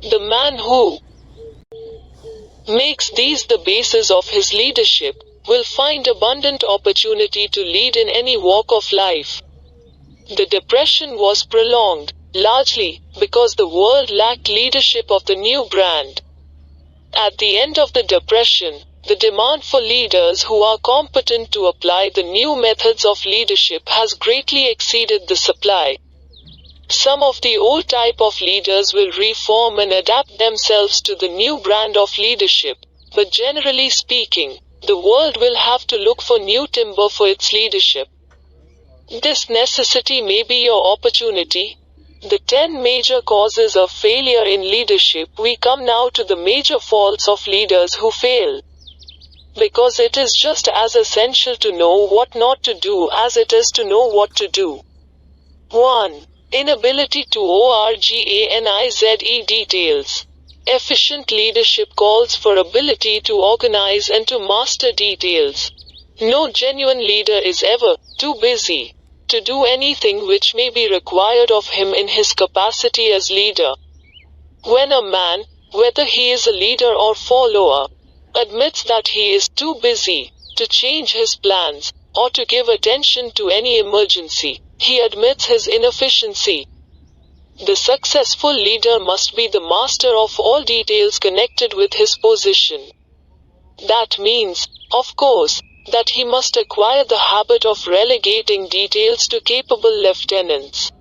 The man who makes these the basis of his leadership, will find abundant opportunity to lead in any walk of life. The Depression was prolonged, largely, because the world lacked leadership of the new brand. At the end of the Depression, the demand for leaders who are competent to apply the new methods of leadership has greatly exceeded the supply. Some of the old type of leaders will reform and adapt themselves to the new brand of leadership, but generally speaking, the world will have to look for new timber for its leadership. This necessity may be your opportunity. The 10 major causes of failure in leadership. We come now to the major faults of leaders who fail. Because it is just as essential to know what not to do as it is to know what to do. 1. Inability to organize details. Efficient leadership calls for ability to organize and to master details. No genuine leader is ever too busy to do anything which may be required of him in his capacity as leader. When a man, whether he is a leader or follower, admits that he is too busy to change his plans, or to give attention to any emergency, he admits his inefficiency. The successful leader must be the master of all details connected with his position. That means, of course, that he must acquire the habit of relegating details to capable lieutenants.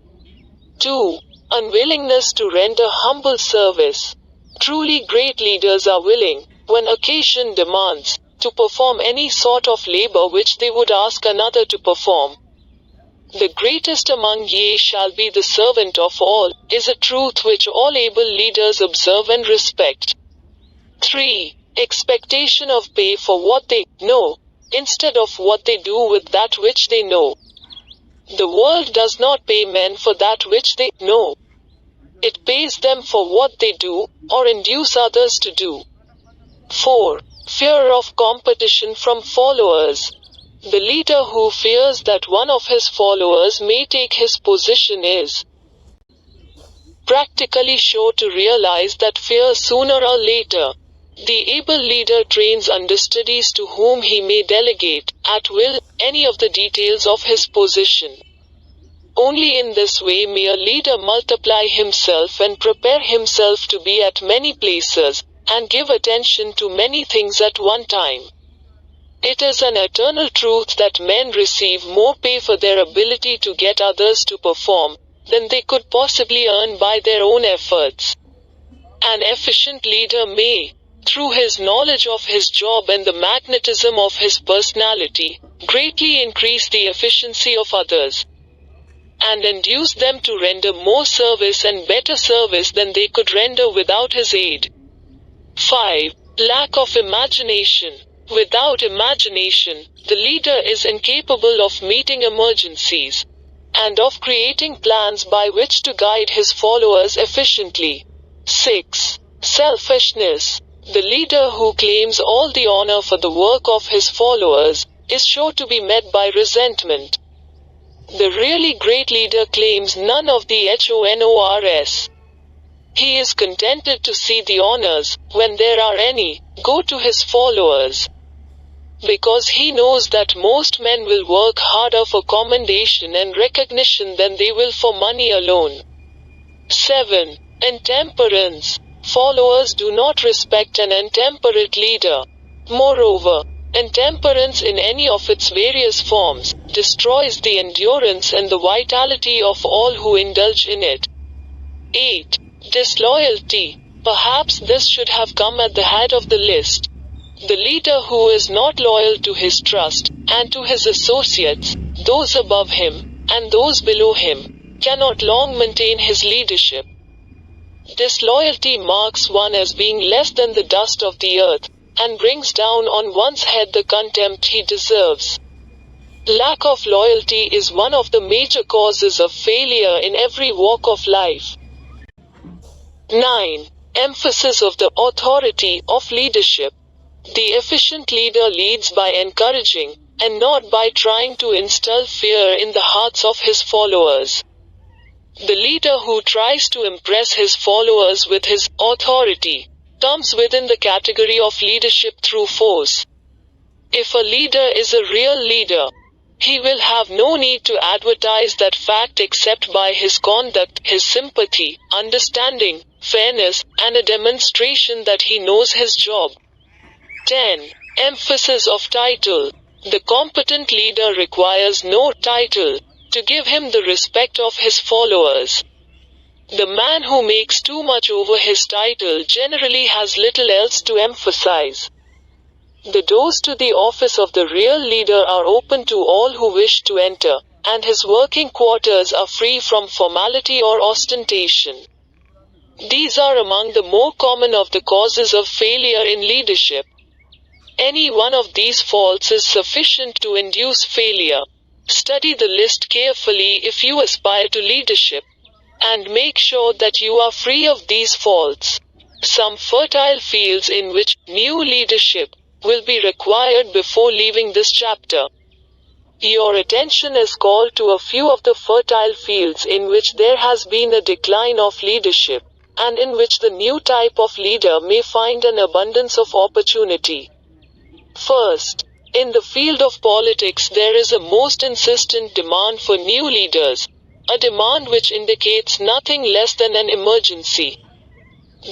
2. Unwillingness to render humble service. Truly great leaders are willing, when occasion demands, to perform any sort of labor which they would ask another to perform. The greatest among ye shall be the servant of all, is a truth which all able leaders observe and respect. 3. Expectation of pay for what they know, instead of what they do with that which they know. The world does not pay men for that which they know. It pays them for what they do, or induce others to do. 4. Fear of competition from followers. The leader who fears that one of his followers may take his position is practically sure to realize that fear sooner or later. The able leader trains understudies to whom he may delegate, at will, any of the details of his position. Only in this way may a leader multiply himself and prepare himself to be at many places, and give attention to many things at one time. It is an eternal truth that men receive more pay for their ability to get others to perform, than they could possibly earn by their own efforts. An efficient leader may, through his knowledge of his job and the magnetism of his personality, greatly increase the efficiency of others, and induce them to render more service and better service than they could render without his aid. 5. Lack of imagination. Without imagination, the leader is incapable of meeting emergencies and of creating plans by which to guide his followers efficiently. 6. Selfishness. The leader who claims all the honor for the work of his followers is sure to be met by resentment. The really great leader claims none of the honors. He is contented to see the honors, when there are any, go to his followers. Because he knows that most men will work harder for commendation and recognition than they will for money alone. 7. Intemperance. Followers do not respect an intemperate leader. Moreover, intemperance in any of its various forms destroys the endurance and the vitality of all who indulge in it. 8. Disloyalty. Perhaps this should have come at the head of the list. The leader who is not loyal to his trust, and to his associates, those above him, and those below him, cannot long maintain his leadership. Disloyalty marks one as being less than the dust of the earth, and brings down on one's head the contempt he deserves. Lack of loyalty is one of the major causes of failure in every walk of life. 9. Emphasis of the authority of leadership. The efficient leader leads by encouraging, and not by trying to instill fear in the hearts of his followers. The leader who tries to impress his followers with his authority comes within the category of leadership through force. If a leader is a real leader, he will have no need to advertise that fact except by his conduct, his sympathy, understanding, fairness, and a demonstration that he knows his job. 10. Emphasis of title. The competent leader requires no title to give him the respect of his followers. The man who makes too much over his title generally has little else to emphasize. The doors to the office of the real leader are open to all who wish to enter, and his working quarters are free from formality or ostentation. These are among the more common of the causes of failure in leadership. Any one of these faults is sufficient to induce failure. Study the list carefully if you aspire to leadership, and make sure that you are free of these faults. Some fertile fields in which new leadership will be required before leaving this chapter. Your attention is called to a few of the fertile fields in which there has been a decline of leadership, and in which the new type of leader may find an abundance of opportunity. First, in the field of politics there is a most insistent demand for new leaders, a demand which indicates nothing less than an emergency.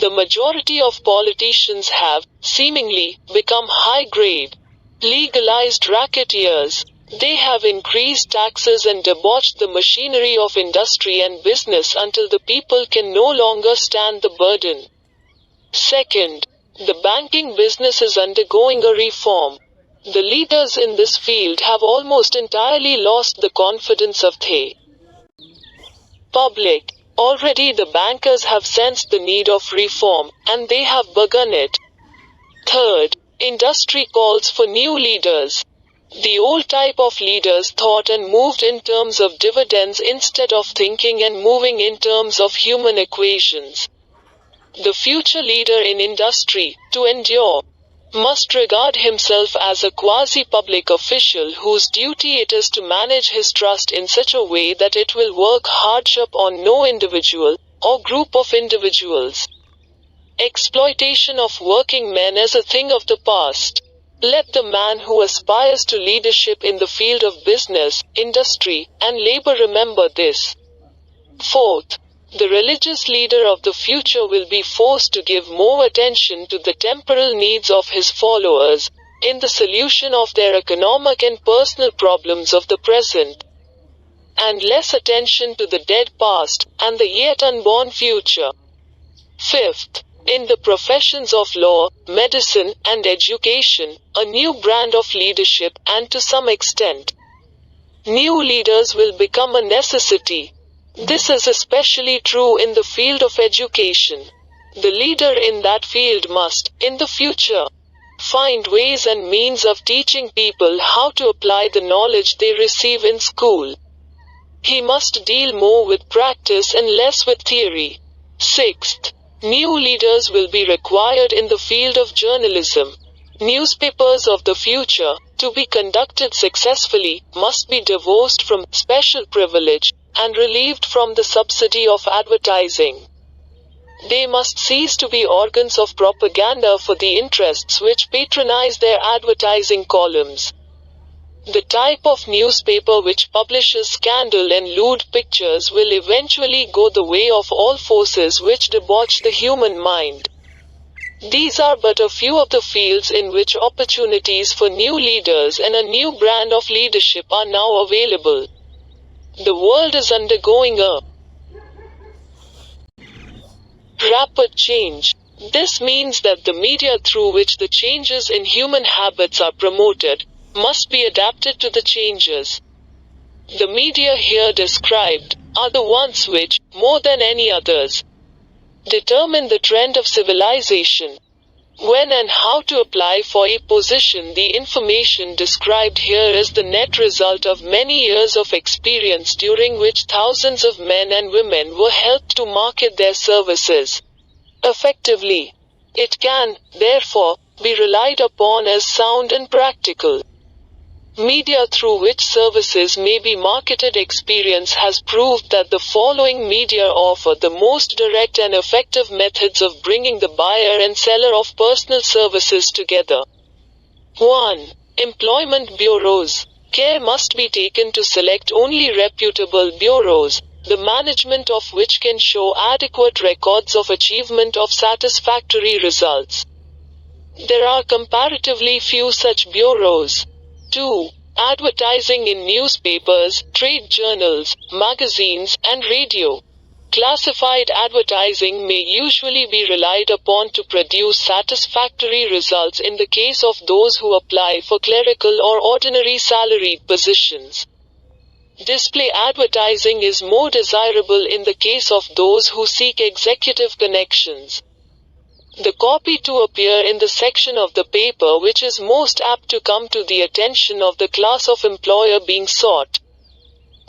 The majority of politicians have, seemingly, become high-grade, legalized racketeers. They have increased taxes and debauched the machinery of industry and business until the people can no longer stand the burden. Second, the banking business is undergoing a reform. The leaders in this field have almost entirely lost the confidence of the public. Already the bankers have sensed the need of reform, and they have begun it. Third, industry calls for new leaders. The old type of leaders thought and moved in terms of dividends instead of thinking and moving in terms of human equations. The future leader in industry, to endure, must regard himself as a quasi-public official whose duty it is to manage his trust in such a way that it will work hardship on no individual, or group of individuals. Exploitation of working men is a thing of the past. Let the man who aspires to leadership in the field of business, industry, and labor remember this. Fourth, the religious leader of the future will be forced to give more attention to the temporal needs of his followers, in the solution of their economic and personal problems of the present, and less attention to the dead past, and the yet unborn future. Fifth, in the professions of law, medicine, and education, a new brand of leadership, and to some extent, new leaders will become a necessity. This is especially true in the field of education. The leader in that field must, in the future, find ways and means of teaching people how to apply the knowledge they receive in school. He must deal more with practice and less with theory. Sixth, new leaders will be required in the field of journalism. Newspapers of the future, to be conducted successfully, must be divorced from special privilege and relieved from the subsidy of advertising. They must cease to be organs of propaganda for the interests which patronize their advertising columns. The type of newspaper which publishes scandal and lewd pictures will eventually go the way of all forces which debauch the human mind. These are but a few of the fields in which opportunities for new leaders and a new brand of leadership are now available. The world is undergoing a rapid change. This means that the media through which the changes in human habits are promoted must be adapted to the changes. The media here described are the ones which, more than any others, determine the trend of civilization. When and how to apply for a position, the information described here is the net result of many years of experience during which thousands of men and women were helped to market their services effectively. It can, therefore, be relied upon as sound and practical. Media through which services may be marketed. Experience has proved that the following media offer the most direct and effective methods of bringing the buyer and seller of personal services together. 1. Employment bureaus. Care must be taken to select only reputable bureaus, the management of which can show adequate records of achievement of satisfactory results. There are comparatively few such bureaus. 2. Advertising in newspapers, trade journals, magazines, and radio. Classified advertising may usually be relied upon to produce satisfactory results in the case of those who apply for clerical or ordinary salaried positions. Display advertising is more desirable in the case of those who seek executive connections. The copy to appear in the section of the paper which is most apt to come to the attention of the class of employer being sought.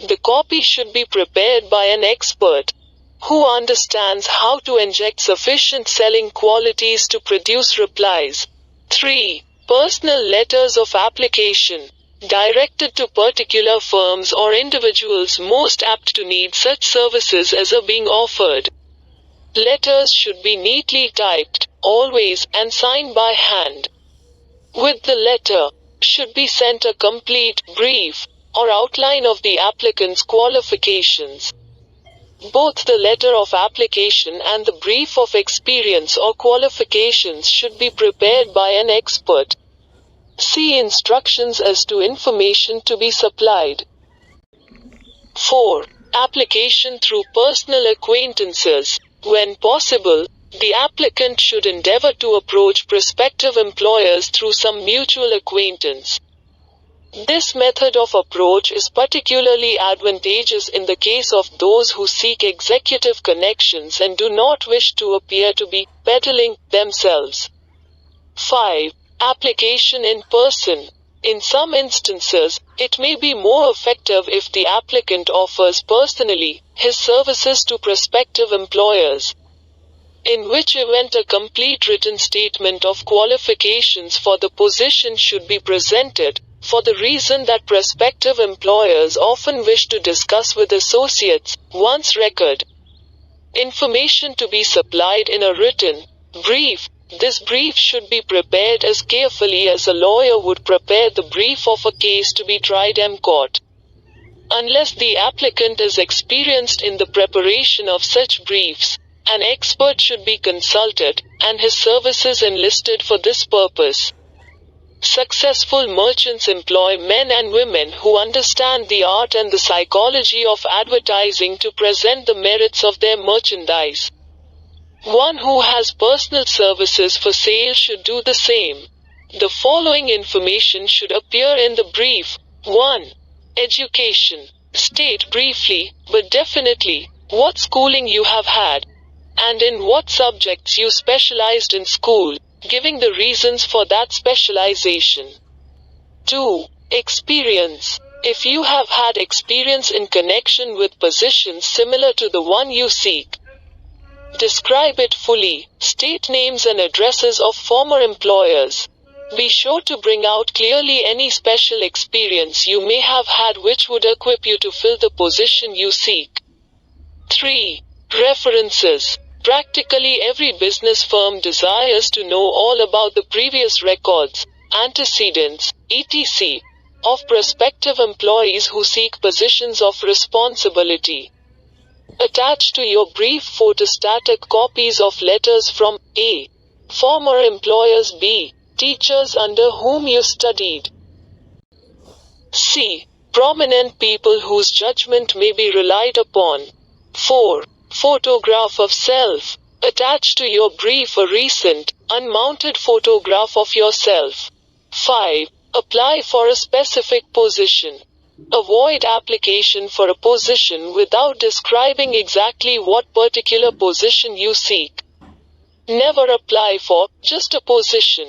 The copy should be prepared by an expert who understands how to inject sufficient selling qualities to produce replies. 3. Personal letters of application, directed to particular firms or individuals most apt to need such services as are being offered. Letters should be neatly typed, always, and signed by hand. With the letter, should be sent a complete brief or outline of the applicant's qualifications. Both the letter of application and the brief of experience or qualifications should be prepared by an expert. See instructions as to information to be supplied. 4. Application through personal acquaintances. When possible, the applicant should endeavor to approach prospective employers through some mutual acquaintance. This method of approach is particularly advantageous in the case of those who seek executive connections and do not wish to appear to be peddling themselves. 5. Application in person. In some instances, it may be more effective if the applicant offers personally his services to prospective employers. In which event a complete written statement of qualifications for the position should be presented, for the reason that prospective employers often wish to discuss with associates one's record. Information to be supplied in a written brief. This brief should be prepared as carefully as a lawyer would prepare the brief of a case to be tried in court. Unless the applicant is experienced in the preparation of such briefs, an expert should be consulted, and his services enlisted for this purpose. Successful merchants employ men and women who understand the art and the psychology of advertising to present the merits of their merchandise. One who has personal services for sale should do the same. The following information should appear in the brief. 1. Education. State briefly, but definitely, what schooling you have had, and in what subjects you specialized in school, giving the reasons for that specialization. 2. Experience. If you have had experience in connection with positions similar to the one you seek, describe it fully. State names and addresses of former employers. Be sure to bring out clearly any special experience you may have had which would equip you to fill the position you seek. 3. References. Practically every business firm desires to know all about the previous records, antecedents, etc. of prospective employees who seek positions of responsibility. Attach to your brief photostatic copies of letters from A. former employers, B. teachers under whom you studied, C. prominent people whose judgment may be relied upon. 4. Photograph of self. Attach to your brief a recent, unmounted photograph of yourself. 5. Apply for a specific position. Avoid application for a position without describing exactly what particular position you seek. Never apply for just a position.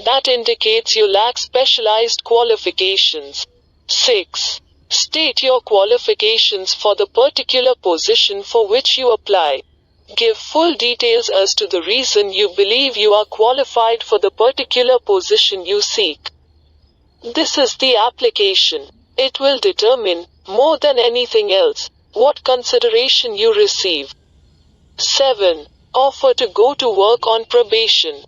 That indicates you lack specialized qualifications. 6. State your qualifications for the particular position for which you apply. Give full details as to the reason you believe you are qualified for the particular position you seek. This is the application. It will determine, more than anything else, what consideration you receive. 7. Offer to go to work on probation.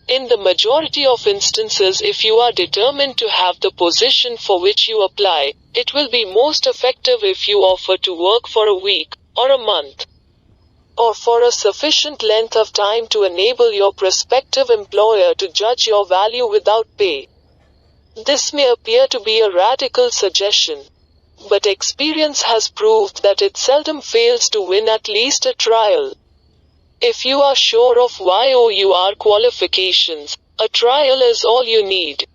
In the majority of instances, if you are determined to have the position for which you apply, it will be most effective if you offer to work for a week, or a month, or for a sufficient length of time to enable your prospective employer to judge your value without pay. This may appear to be a radical suggestion, but experience has proved that it seldom fails to win at least a trial. If you are sure of your qualifications, a trial is all you need.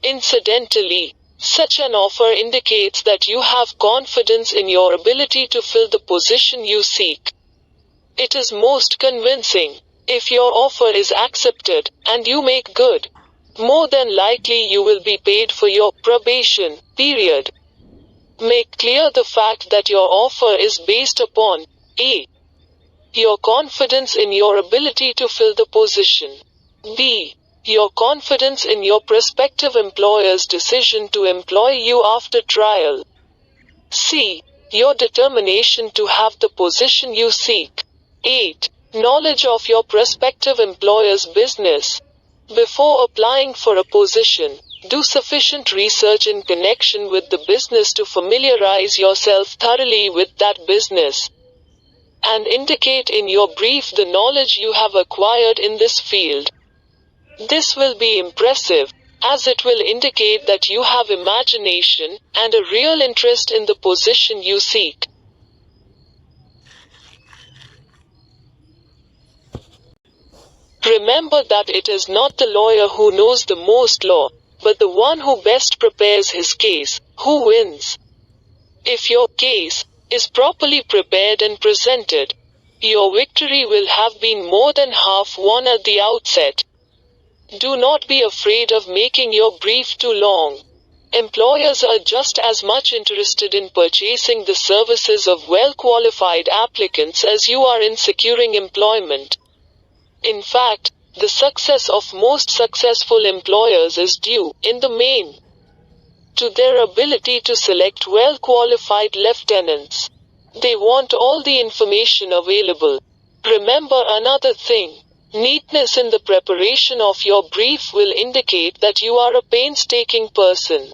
Incidentally, such an offer indicates that you have confidence in your ability to fill the position you seek. It is most convincing. If your offer is accepted, and you make good, more than likely you will be paid for your probation period. Make clear the fact that your offer is based upon A. your confidence in your ability to fill the position, B. your confidence in your prospective employer's decision to employ you after trial, C. your determination to have the position you seek. 8. Knowledge of your prospective employer's business. Before applying for a position, do sufficient research in connection with the business to familiarize yourself thoroughly with that business, and indicate in your brief the knowledge you have acquired in this field. This will be impressive, as it will indicate that you have imagination and a real interest in the position you seek. Remember that it is not the lawyer who knows the most law, but the one who best prepares his case, who wins. If your case is properly prepared and presented, your victory will have been more than half won at the outset. Do not be afraid of making your brief too long. Employers are just as much interested in purchasing the services of well-qualified applicants as you are in securing employment. In fact, the success of most successful employers is due, in the main, to their ability to select well-qualified lieutenants. They want all the information available. Remember another thing. Neatness in the preparation of your brief will indicate that you are a painstaking person.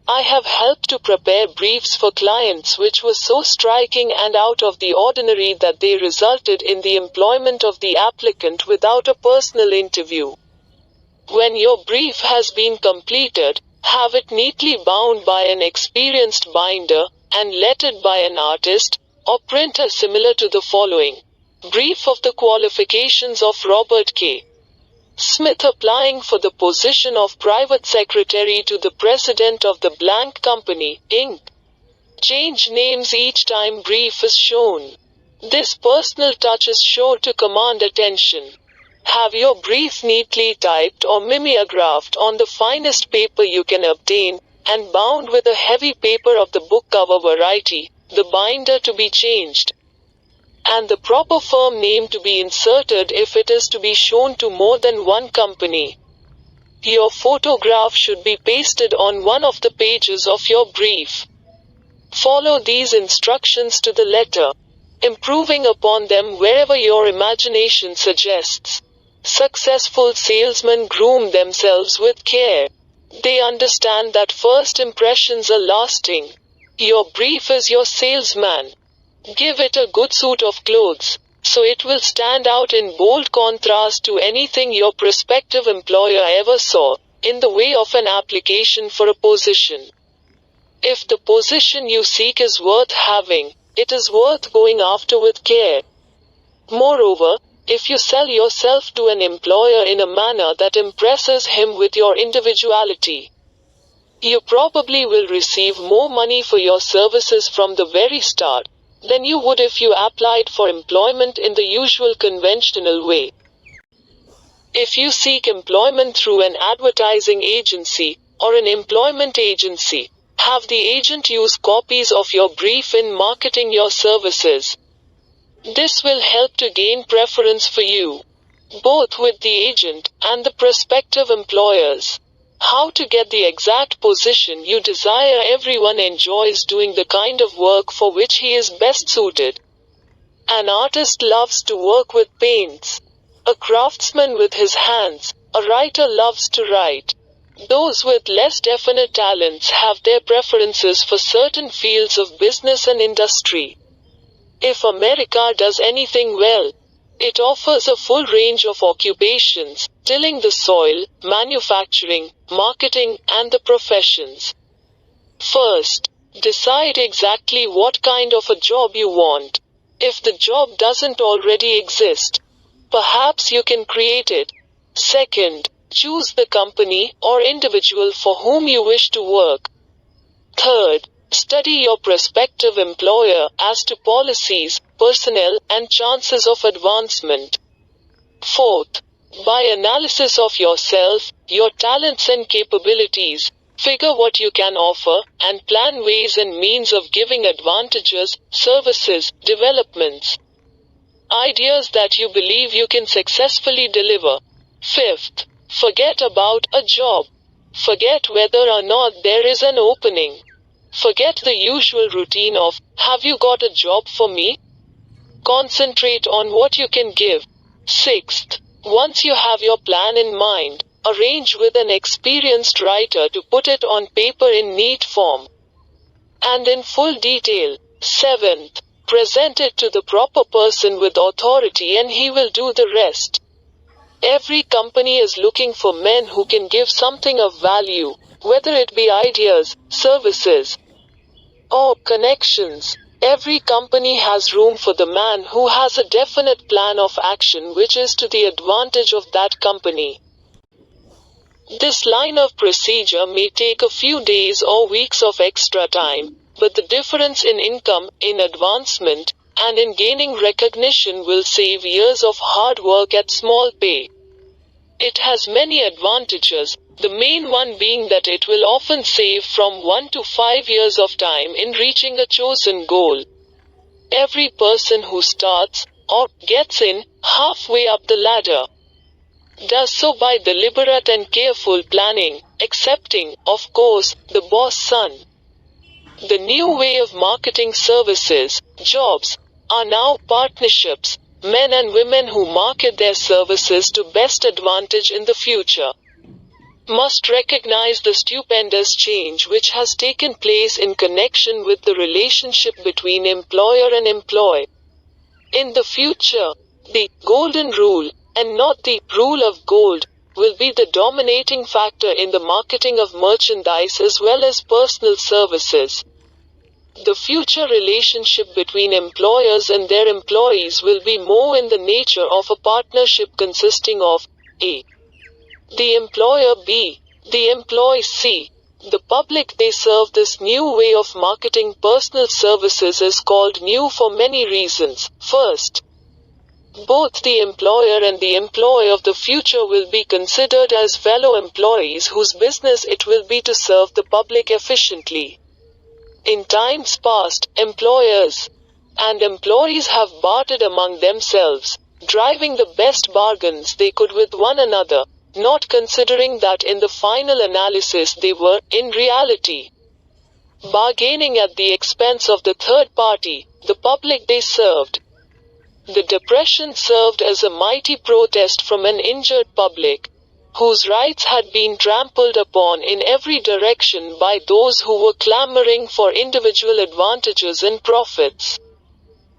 I have helped to prepare briefs for clients which were so striking and out of the ordinary that they resulted in the employment of the applicant without a personal interview. When your brief has been completed, have it neatly bound by an experienced binder, and lettered by an artist, or printer similar to the following. Brief of the qualifications of Robert K. Smith applying for the position of private secretary to the president of the blank company, Inc. Change names each time brief is shown. This personal touch is sure to command attention. Have your brief neatly typed or mimeographed on the finest paper you can obtain, and bound with a heavy paper of the book cover variety, the binder to be changed, and the proper firm name to be inserted if it is to be shown to more than one company. Your photograph should be pasted on one of the pages of your brief. Follow these instructions to the letter, improving upon them wherever your imagination suggests. Successful salesmen groom themselves with care. They understand that first impressions are lasting. Your brief is your salesman. Give it a good suit of clothes, so it will stand out in bold contrast to anything your prospective employer ever saw, in the way of an application for a position. If the position you seek is worth having, it is worth going after with care. Moreover, if you sell yourself to an employer in a manner that impresses him with your individuality, you probably will receive more money for your services from the very start than you would if you applied for employment in the usual conventional way. If you seek employment through an advertising agency or an employment agency, have the agent use copies of your brief in marketing your services. This will help to gain preference for you, both with the agent and the prospective employers. How to get the exact position you desire? Everyone enjoys doing the kind of work for which he is best suited. An artist loves to work with paints. A craftsman with his hands. A writer loves to write. Those with less definite talents have their preferences for certain fields of business and industry. If America does anything well, it offers a full range of occupations, tilling the soil, manufacturing, marketing, and the professions. First, decide exactly what kind of a job you want. If the job doesn't already exist, perhaps you can create it. Second, choose the company or individual for whom you wish to work. Third, study your prospective employer as to policies, personnel, and chances of advancement. Fourth, by analysis of yourself, your talents and capabilities, figure what you can offer, and plan ways and means of giving advantages, services, developments, ideas that you believe you can successfully deliver. Fifth, forget about a job. Forget whether or not there is an opening. Forget the usual routine of, have you got a job for me? Concentrate on what you can give. Sixth, once you have your plan in mind, arrange with an experienced writer to put it on paper in neat form and in full detail. Seventh, present it to the proper person with authority and he will do the rest. Every company is looking for men who can give something of value, whether it be ideas, services, or connections. Every company has room for the man who has a definite plan of action which is to the advantage of that company. This line of procedure may take a few days or weeks of extra time, but the difference in income, in advancement, and in gaining recognition will save years of hard work at small pay. It has many advantages, the main one being that it will often save from 1 to 5 years of time in reaching a chosen goal. Every person who starts, or gets in, halfway up the ladder, does so by deliberate and careful planning, excepting, of course, the boss son. The new way of marketing services, jobs, are now partnerships, men and women who market their services to best advantage in the future must recognize the stupendous change which has taken place in connection with the relationship between employer and employee. In the future, the golden rule, and not the rule of gold, will be the dominating factor in the marketing of merchandise as well as personal services. The future relationship between employers and their employees will be more in the nature of a partnership consisting of A. the employer B, the employee C, the public they serve. This new way of marketing personal services is called new for many reasons. First, Both the employer and the employee of the future will be considered as fellow employees whose business it will be to serve the public efficiently. In times past, employers and employees have bartered among themselves, driving the best bargains they could with one another, not considering that in the final analysis they were, in reality, bargaining at the expense of the third party, the public they served. The Depression served as a mighty protest from an injured public, whose rights had been trampled upon in every direction by those who were clamoring for individual advantages and profits.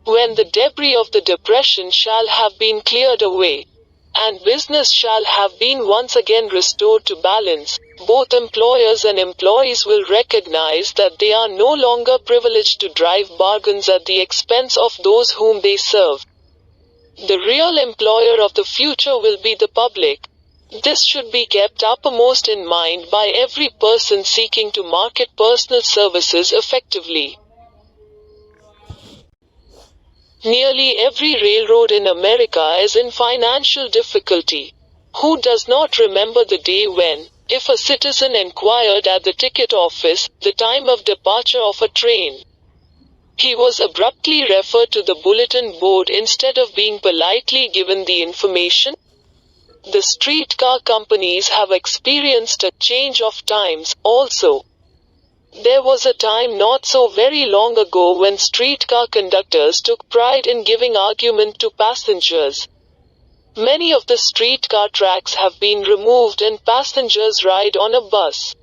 When the debris of the Depression shall have been cleared away, and business shall have been once again restored to balance, both employers and employees will recognize that they are no longer privileged to drive bargains at the expense of those whom they serve. The real employer of the future will be the public. This should be kept uppermost in mind by every person seeking to market personal services effectively. Nearly every railroad in America is in financial difficulty. Who does not remember the day when, if a citizen inquired at the ticket office the time of departure of a train, he was abruptly referred to the bulletin board instead of being politely given the information? The streetcar companies have experienced a change of times, also. There was a time not so very long ago when streetcar conductors took pride in giving argument to passengers. Many of the streetcar tracks have been removed and passengers ride on a bus,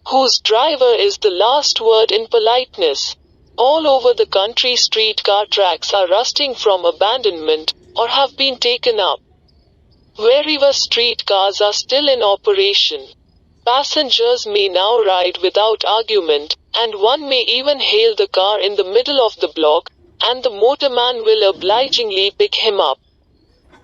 whose driver is the last word in politeness. All over the country streetcar tracks are rusting from abandonment, or have been taken up. Wherever streetcars are still in operation, passengers may now ride without argument, and one may even hail the car in the middle of the block, and the motorman will obligingly pick him up.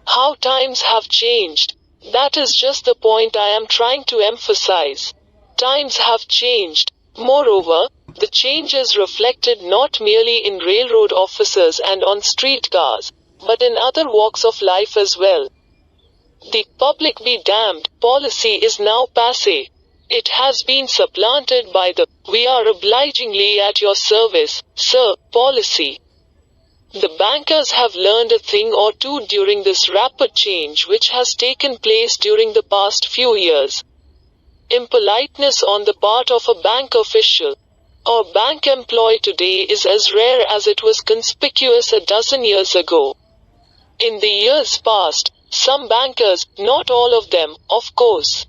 How times have changed. That is just the point I am trying to emphasize. Times have changed. Moreover, the change is reflected not merely in railroad officers and on streetcars, but in other walks of life as well. The "public be damned" policy is now passé. It has been supplanted by the "we are obligingly at your service, sir" policy. The bankers have learned a thing or two during this rapid change which has taken place during the past few years. Impoliteness on the part of a bank official or bank employee today is as rare as it was conspicuous a dozen years ago. In the years past, some bankers, not all of them, of course,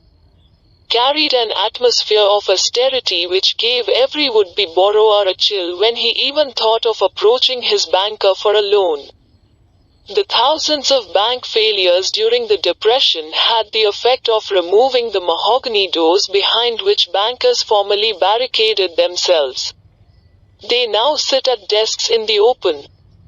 carried an atmosphere of austerity which gave every would-be borrower a chill when he even thought of approaching his banker for a loan. The thousands of bank failures during the Depression had the effect of removing the mahogany doors behind which bankers formerly barricaded themselves. They now sit at desks in the open,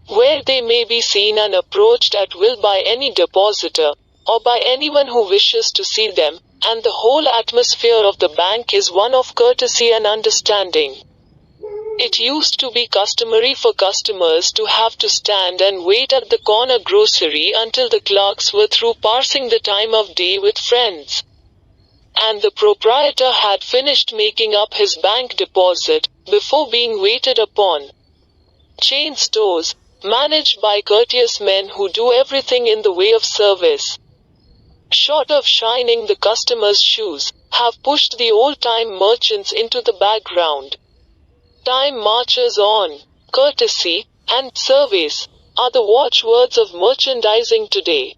where they may be seen and approached at will by any depositor, or by anyone who wishes to see them, and the whole atmosphere of the bank is one of courtesy and understanding. It used to be customary for customers to have to stand and wait at the corner grocery until the clerks were through passing the time of day with friends, and the proprietor had finished making up his bank deposit, before being waited upon. Chain stores, managed by courteous men who do everything in the way of service, short of shining the customer's shoes, have pushed the old-time merchants into the background. Time marches on. Courtesy and service are the watchwords of merchandising today,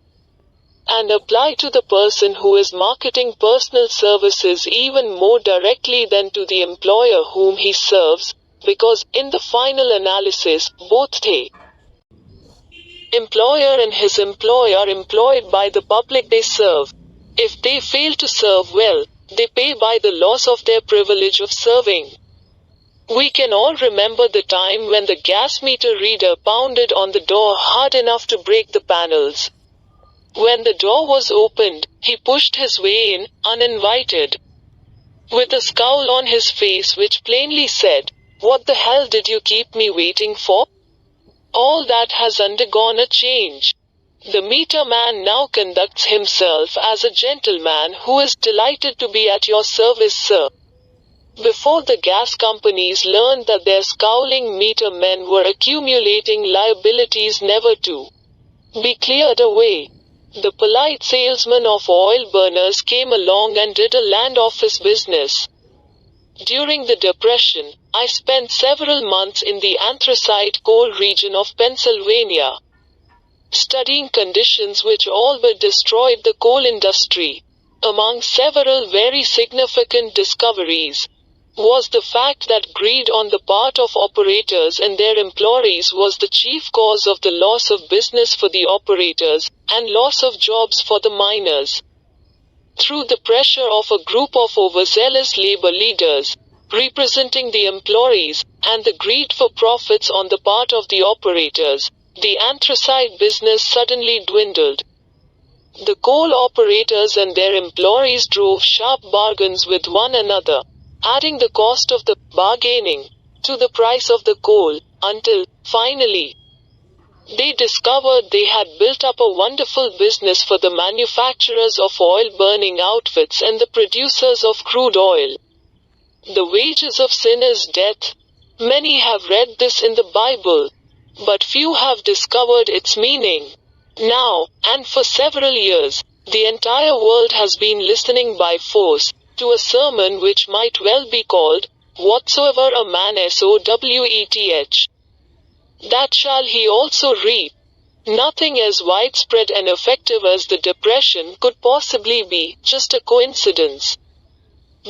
and apply to the person who is marketing personal services even more directly than to the employer whom he serves, because, in the final analysis, both the employer and his employee are employed by the public they serve. If they fail to serve well, they pay by the loss of their privilege of serving. We can all remember the time when the gas meter reader pounded on the door hard enough to break the panels. When the door was opened, he pushed his way in, uninvited, with a scowl on his face which plainly said, "What the hell did you keep me waiting for?" All that has undergone a change. The meter man now conducts himself as a gentleman who is delighted to be at your service, sir. Before the gas companies learned that their scowling meter men were accumulating liabilities never to be cleared away, the polite salesman of oil burners came along and did a land office business. During the Depression, I spent several months in the anthracite coal region of Pennsylvania, studying conditions which all but destroyed the coal industry. Among several very significant discoveries was the fact that greed on the part of operators and their employees was the chief cause of the loss of business for the operators, and loss of jobs for the miners. Through the pressure of a group of overzealous labor leaders, representing the employees, and the greed for profits on the part of the operators, the anthracite business suddenly dwindled. The coal operators and their employees drove sharp bargains with one another, adding the cost of the bargaining to the price of the coal, until, finally, they discovered they had built up a wonderful business for the manufacturers of oil-burning outfits and the producers of crude oil. The wages of sin is death. Many have read this in the Bible, but few have discovered its meaning. Now, and for several years, the entire world has been listening by force to a sermon which might well be called, "Whatsoever a man soweth, that shall he also reap." Nothing as widespread and effective as the Depression could possibly be just a coincidence.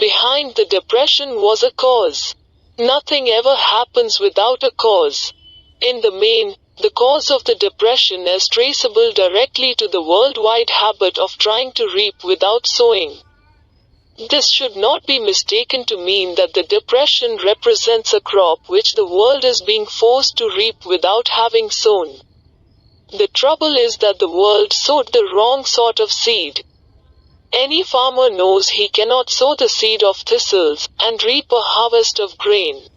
Behind the Depression was a cause. Nothing ever happens without a cause. In the main, the cause of the Depression is traceable directly to the worldwide habit of trying to reap without sowing. This should not be mistaken to mean that the Depression represents a crop which the world is being forced to reap without having sown. The trouble is that the world sowed the wrong sort of seed. Any farmer knows he cannot sow the seed of thistles and reap a harvest of grain.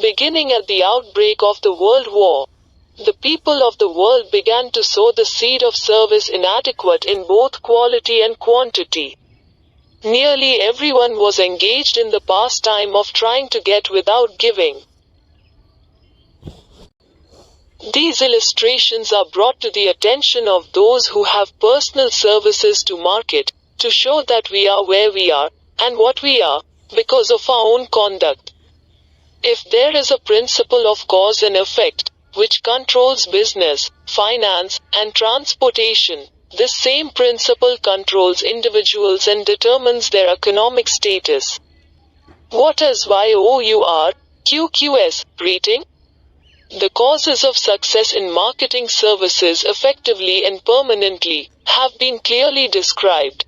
Beginning at the outbreak of the World War, the people of the world began to sow the seed of service inadequate in both quality and quantity. Nearly everyone was engaged in the pastime of trying to get without giving. These illustrations are brought to the attention of those who have personal services to market, to show that we are where we are, and what we are, because of our own conduct. If there is a principle of cause and effect, which controls business, finance, and transportation, this same principle controls individuals and determines their economic status. What is YOURQQS rating? The causes of success in marketing services effectively and permanently have been clearly described.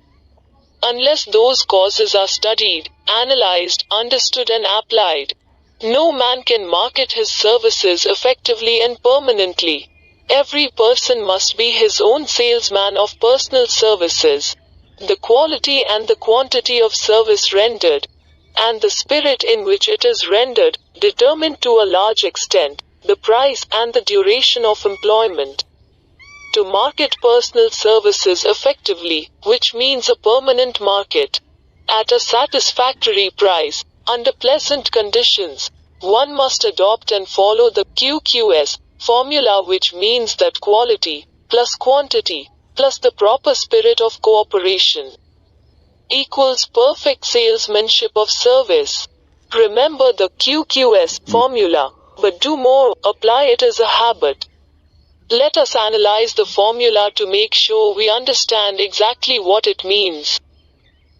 Unless those causes are studied, analyzed, understood and applied, no man can market his services effectively and permanently. Every person must be his own salesman of personal services. The quality and the quantity of service rendered, and the spirit in which it is rendered, determine to a large extent the price and the duration of employment. To market personal services effectively, which means a permanent market, at a satisfactory price, under pleasant conditions, one must adopt and follow the QQS formula, which means that quality, plus quantity, plus the proper spirit of cooperation, equals perfect salesmanship of service. Remember the QQS formula, but do more, apply it as a habit. Let us analyze the formula to make sure we understand exactly what it means.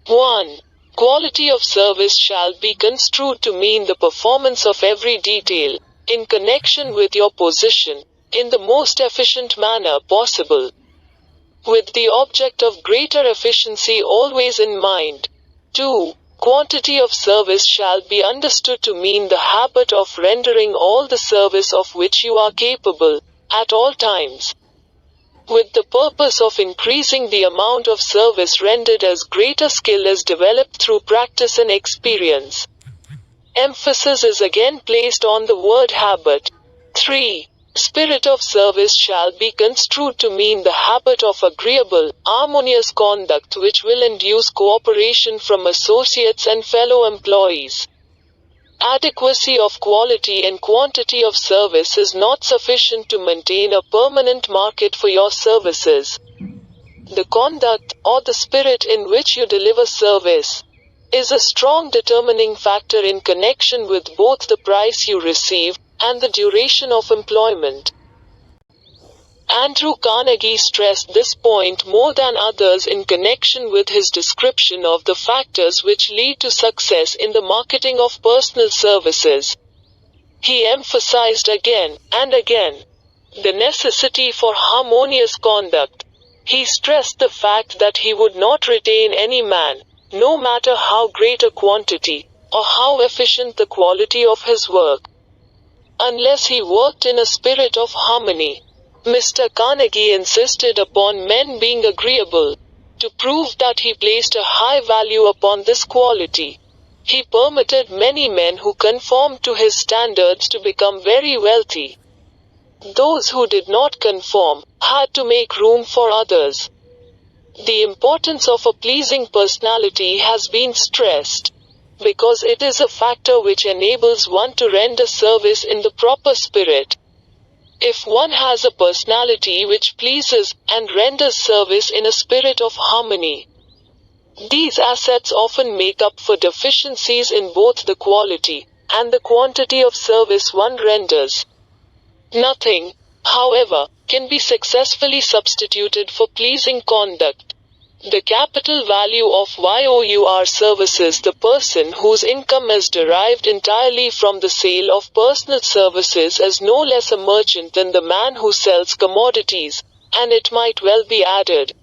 1. Quality of service shall be construed to mean the performance of every detail, in connection with your position, in the most efficient manner possible, with the object of greater efficiency always in mind. 2. Quantity of service shall be understood to mean the habit of rendering all the service of which you are capable, at all times, with the purpose of increasing the amount of service rendered as greater skill is developed through practice and experience. Emphasis is again placed on the word habit. 3. Spirit of service shall be construed to mean the habit of agreeable, harmonious conduct which will induce cooperation from associates and fellow employees. Adequacy of quality and quantity of service is not sufficient to maintain a permanent market for your services. The conduct, or the spirit in which you deliver service, is a strong determining factor in connection with both the price you receive and the duration of employment. Andrew Carnegie stressed this point more than others in connection with his description of the factors which lead to success in the marketing of personal services. He emphasized again and again the necessity for harmonious conduct. He stressed the fact that he would not retain any man, no matter how great a quantity, or how efficient the quality of his work, unless he worked in a spirit of harmony. Mr. Carnegie insisted upon men being agreeable. To prove that he placed a high value upon this quality, he permitted many men who conformed to his standards to become very wealthy. Those who did not conform had to make room for others. The importance of a pleasing personality has been stressed, because it is a factor which enables one to render service in the proper spirit. If one has a personality which pleases and renders service in a spirit of harmony, these assets often make up for deficiencies in both the quality and the quantity of service one renders. Nothing, however, can be successfully substituted for pleasing conduct. The capital value of your services, the person whose income is derived entirely from the sale of personal services, is no less a merchant than the man who sells commodities, and it might well be added,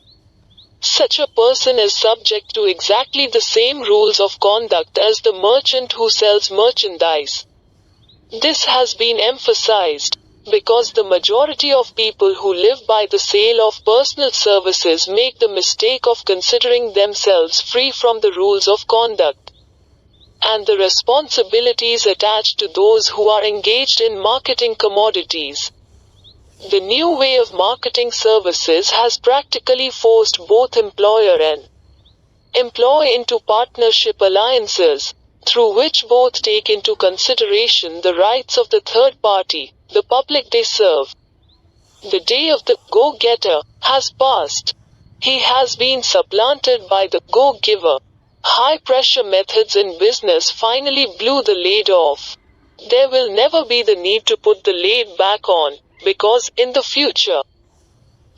such a person is subject to exactly the same rules of conduct as the merchant who sells merchandise. This has been emphasized because the majority of people who live by the sale of personal services make the mistake of considering themselves free from the rules of conduct and the responsibilities attached to those who are engaged in marketing commodities. The new way of marketing services has practically forced both employer and employee into partnership alliances, through which both take into consideration the rights of the third party, the public they serve. The day of the go-getter has passed. He has been supplanted by the go-giver. High-pressure methods in business finally blew the lid off. There will never be the need to put the lid back on, because, in the future,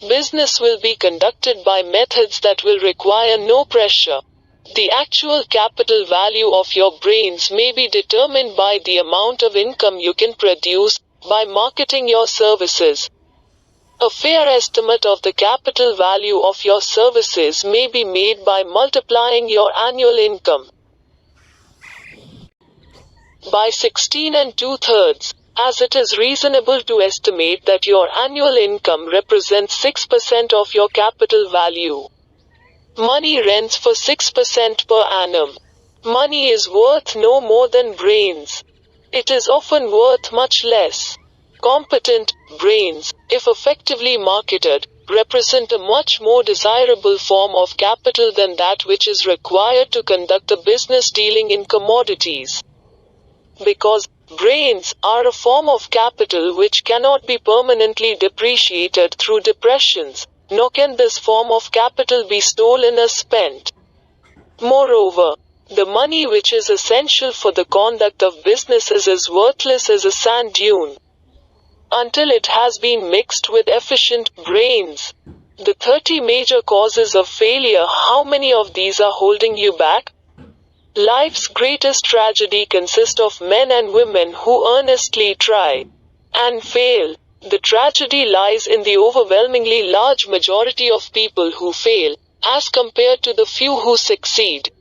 business will be conducted by methods that will require no pressure. The actual capital value of your brains may be determined by the amount of income you can produce by marketing your services. A fair estimate of the capital value of your services may be made by multiplying your annual income by 16 2/3, as it is reasonable to estimate that your annual income represents 6% of your capital value. Money rents for 6% per annum. Money is worth no more than brains. It is often worth much less. Competent brains, if effectively marketed, represent a much more desirable form of capital than that which is required to conduct a business dealing in commodities. Because brains are a form of capital which cannot be permanently depreciated through depressions, nor can this form of capital be stolen or spent. Moreover, the money which is essential for the conduct of business is as worthless as a sand dune until it has been mixed with efficient brains. The 30 major causes of failure, how many of these are holding you back? Life's greatest tragedy consists of men and women who earnestly try and fail. The tragedy lies in the overwhelmingly large majority of people who fail, as compared to the few who succeed.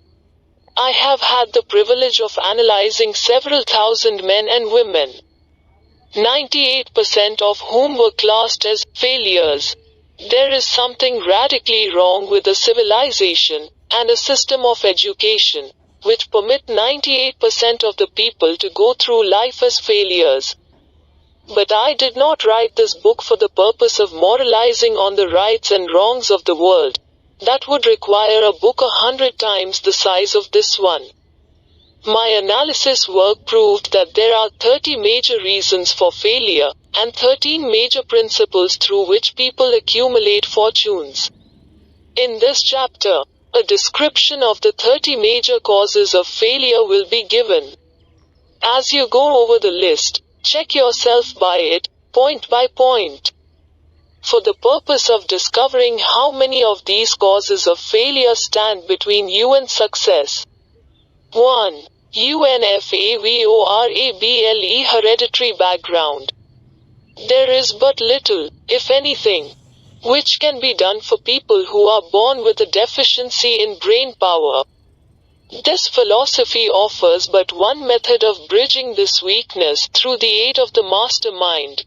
I have had the privilege of analyzing several thousand men and women, 98% of whom were classed as failures. There is something radically wrong with a civilization and a system of education which permit 98% of the people to go through life as failures. But I did not write this book for the purpose of moralizing on the rights and wrongs of the world. That would require a book 100 times the size of this one. My analysis work proved that there are 30 major reasons for failure, and 13 major principles through which people accumulate fortunes. In this chapter, a description of the 30 major causes of failure will be given. As you go over the list, check yourself by it, point by point. For the purpose of discovering how many of these causes of failure stand between you and success. 1. UNFAVORABLE Hereditary background. There is but little, if anything, which can be done for people who are born with a deficiency in brain power. This philosophy offers but one method of bridging this weakness through the aid of the mastermind.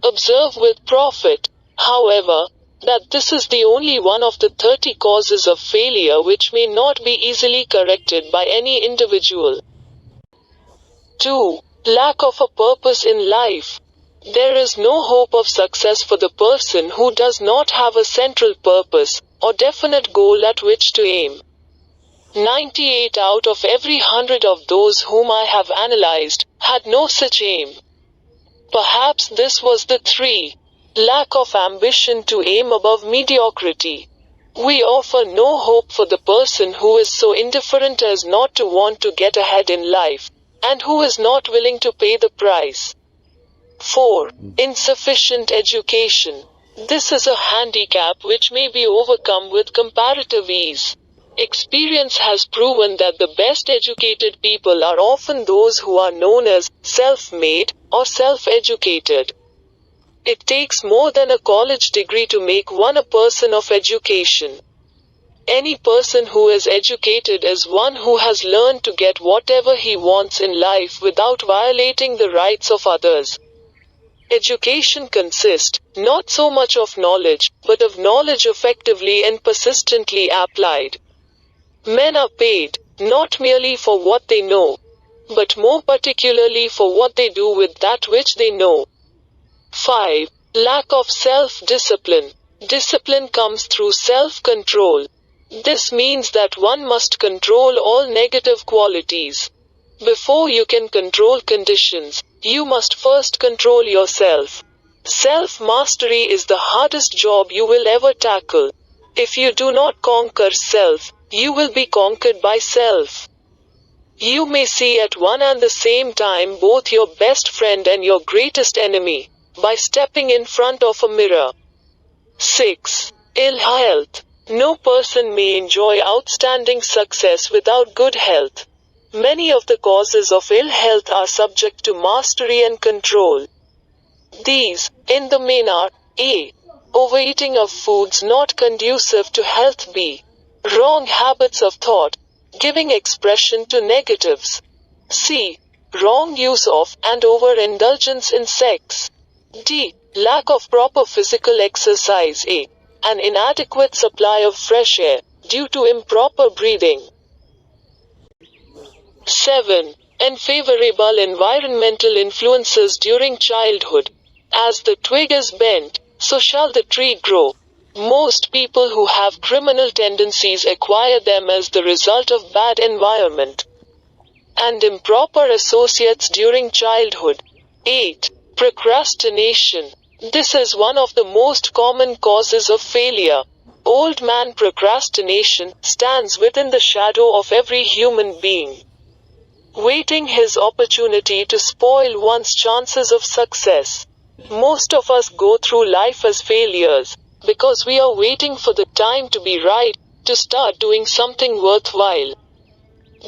Observe with profit, however, that this is the only one of the 30 causes of failure which may not be easily corrected by any individual. 2. Lack of a purpose in life. There is no hope of success for the person who does not have a central purpose, or definite goal at which to aim. 98 out of every 100 of those whom I have analyzed, had no such aim. Perhaps this was the 3. Lack of ambition to aim above mediocrity. We offer no hope for the person who is so indifferent as not to want to get ahead in life, and who is not willing to pay the price. 4. Insufficient education. This is a handicap which may be overcome with comparative ease. Experience has proven that the best educated people are often those who are known as self-made or self-educated. It takes more than a college degree to make one a person of education. Any person who is educated is one who has learned to get whatever he wants in life without violating the rights of others. Education consists, not so much of knowledge, but of knowledge effectively and persistently applied. Men are paid, not merely for what they know, but more particularly for what they do with that which they know. 5. Lack of self-discipline. Discipline comes through self-control. This means that one must control all negative qualities. Before you can control conditions, you must first control yourself. Self-mastery is the hardest job you will ever tackle. If you do not conquer self, you will be conquered by self. You may see at one and the same time both your best friend and your greatest enemy, by stepping in front of a mirror. 6. Ill health. No person may enjoy outstanding success without good health. Many of the causes of ill health are subject to mastery and control. These, in the main are, a. Overeating of foods not conducive to health. B. Wrong habits of thought, giving expression to negatives. C. Wrong use of and overindulgence in sex. D. Lack of proper physical exercise. A. An inadequate supply of fresh air, due to improper breathing. 7. Unfavorable environmental influences during childhood. As the twig is bent, so shall the tree grow. Most people who have criminal tendencies acquire them as the result of bad environment and improper associates during childhood. 8. Procrastination. This is one of the most common causes of failure. Old man procrastination stands within the shadow of every human being, waiting his opportunity to spoil one's chances of success. Most of us go through life as failures, because we are waiting for the time to be right, to start doing something worthwhile.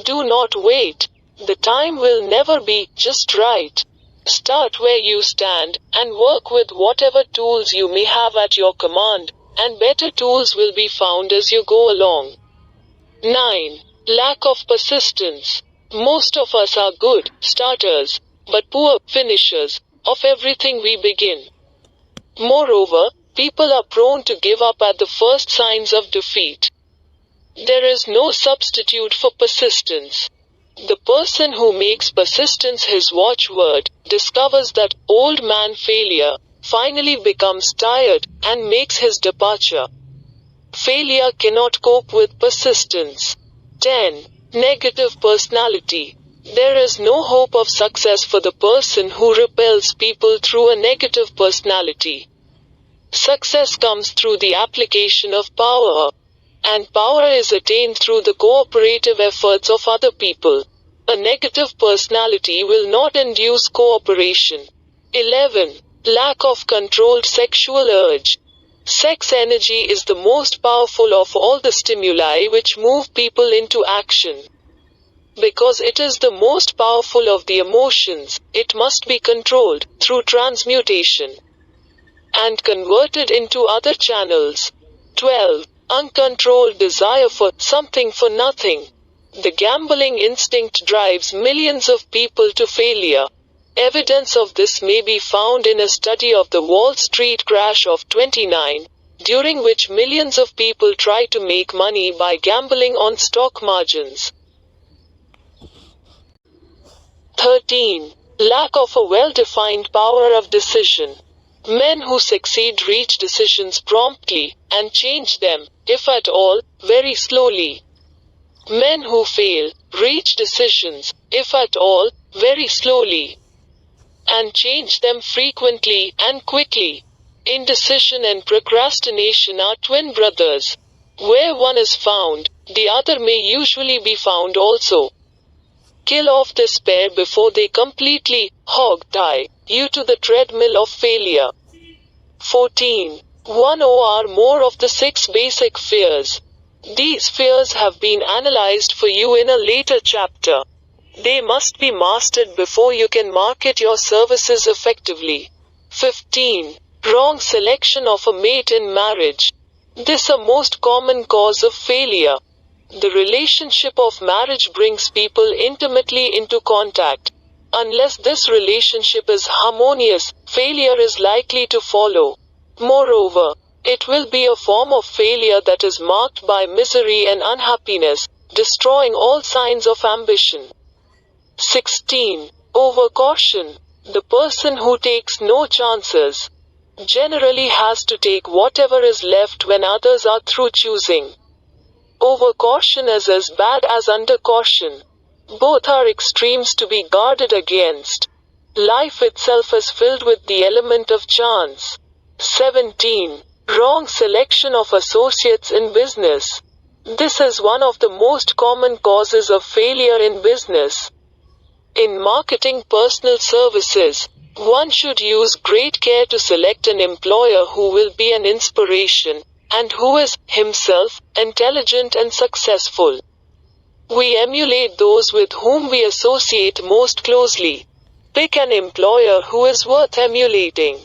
Do not wait. The time will never be just right. Start where you stand, and work with whatever tools you may have at your command, and better tools will be found as you go along. 9. Lack of persistence. Most of us are good starters, but poor finishers of everything we begin. Moreover, people are prone to give up at the first signs of defeat. There is no substitute for persistence. The person who makes persistence his watchword discovers that old man failure finally becomes tired and makes his departure. Failure cannot cope with persistence. 10. Negative personality. There is no hope of success for the person who repels people through a negative personality. Success comes through the application of power. And power is attained through the cooperative efforts of other people. A negative personality will not induce cooperation. 11. Lack of controlled sexual urge. Sex energy is the most powerful of all the stimuli which move people into action. Because it is the most powerful of the emotions, it must be controlled through transmutation and converted into other channels. 12. Uncontrolled desire for something for nothing. The gambling instinct drives millions of people to failure. Evidence of this may be found in a study of the Wall Street crash of '29, during which millions of people tried to make money by gambling on stock margins. 13. Lack of a well-defined power of decision. Men who succeed reach decisions promptly, and change them, if at all, very slowly. Men who fail reach decisions, if at all, very slowly, and change them frequently and quickly. Indecision and procrastination are twin brothers. Where one is found, the other may usually be found also. Kill off this pair before they completely hog-tie you to the treadmill of failure. 14. One or more of the 6 basic fears. These fears have been analyzed for you in a later chapter. They must be mastered before you can market your services effectively. 15. Wrong selection of a mate in marriage. This is a most common cause of failure. The relationship of marriage brings people intimately into contact. Unless this relationship is harmonious, failure is likely to follow. Moreover, it will be a form of failure that is marked by misery and unhappiness, destroying all signs of ambition. 16. Overcaution. The person who takes no chances generally has to take whatever is left when others are through choosing. Overcaution is as bad as undercaution. Both are extremes to be guarded against. Life itself is filled with the element of chance. 17. Wrong selection of associates in business. This is one of the most common causes of failure in business. In marketing personal services, one should use great care to select an employer who will be an inspiration, and who is, himself, intelligent and successful. We emulate those with whom we associate most closely. Pick an employer who is worth emulating.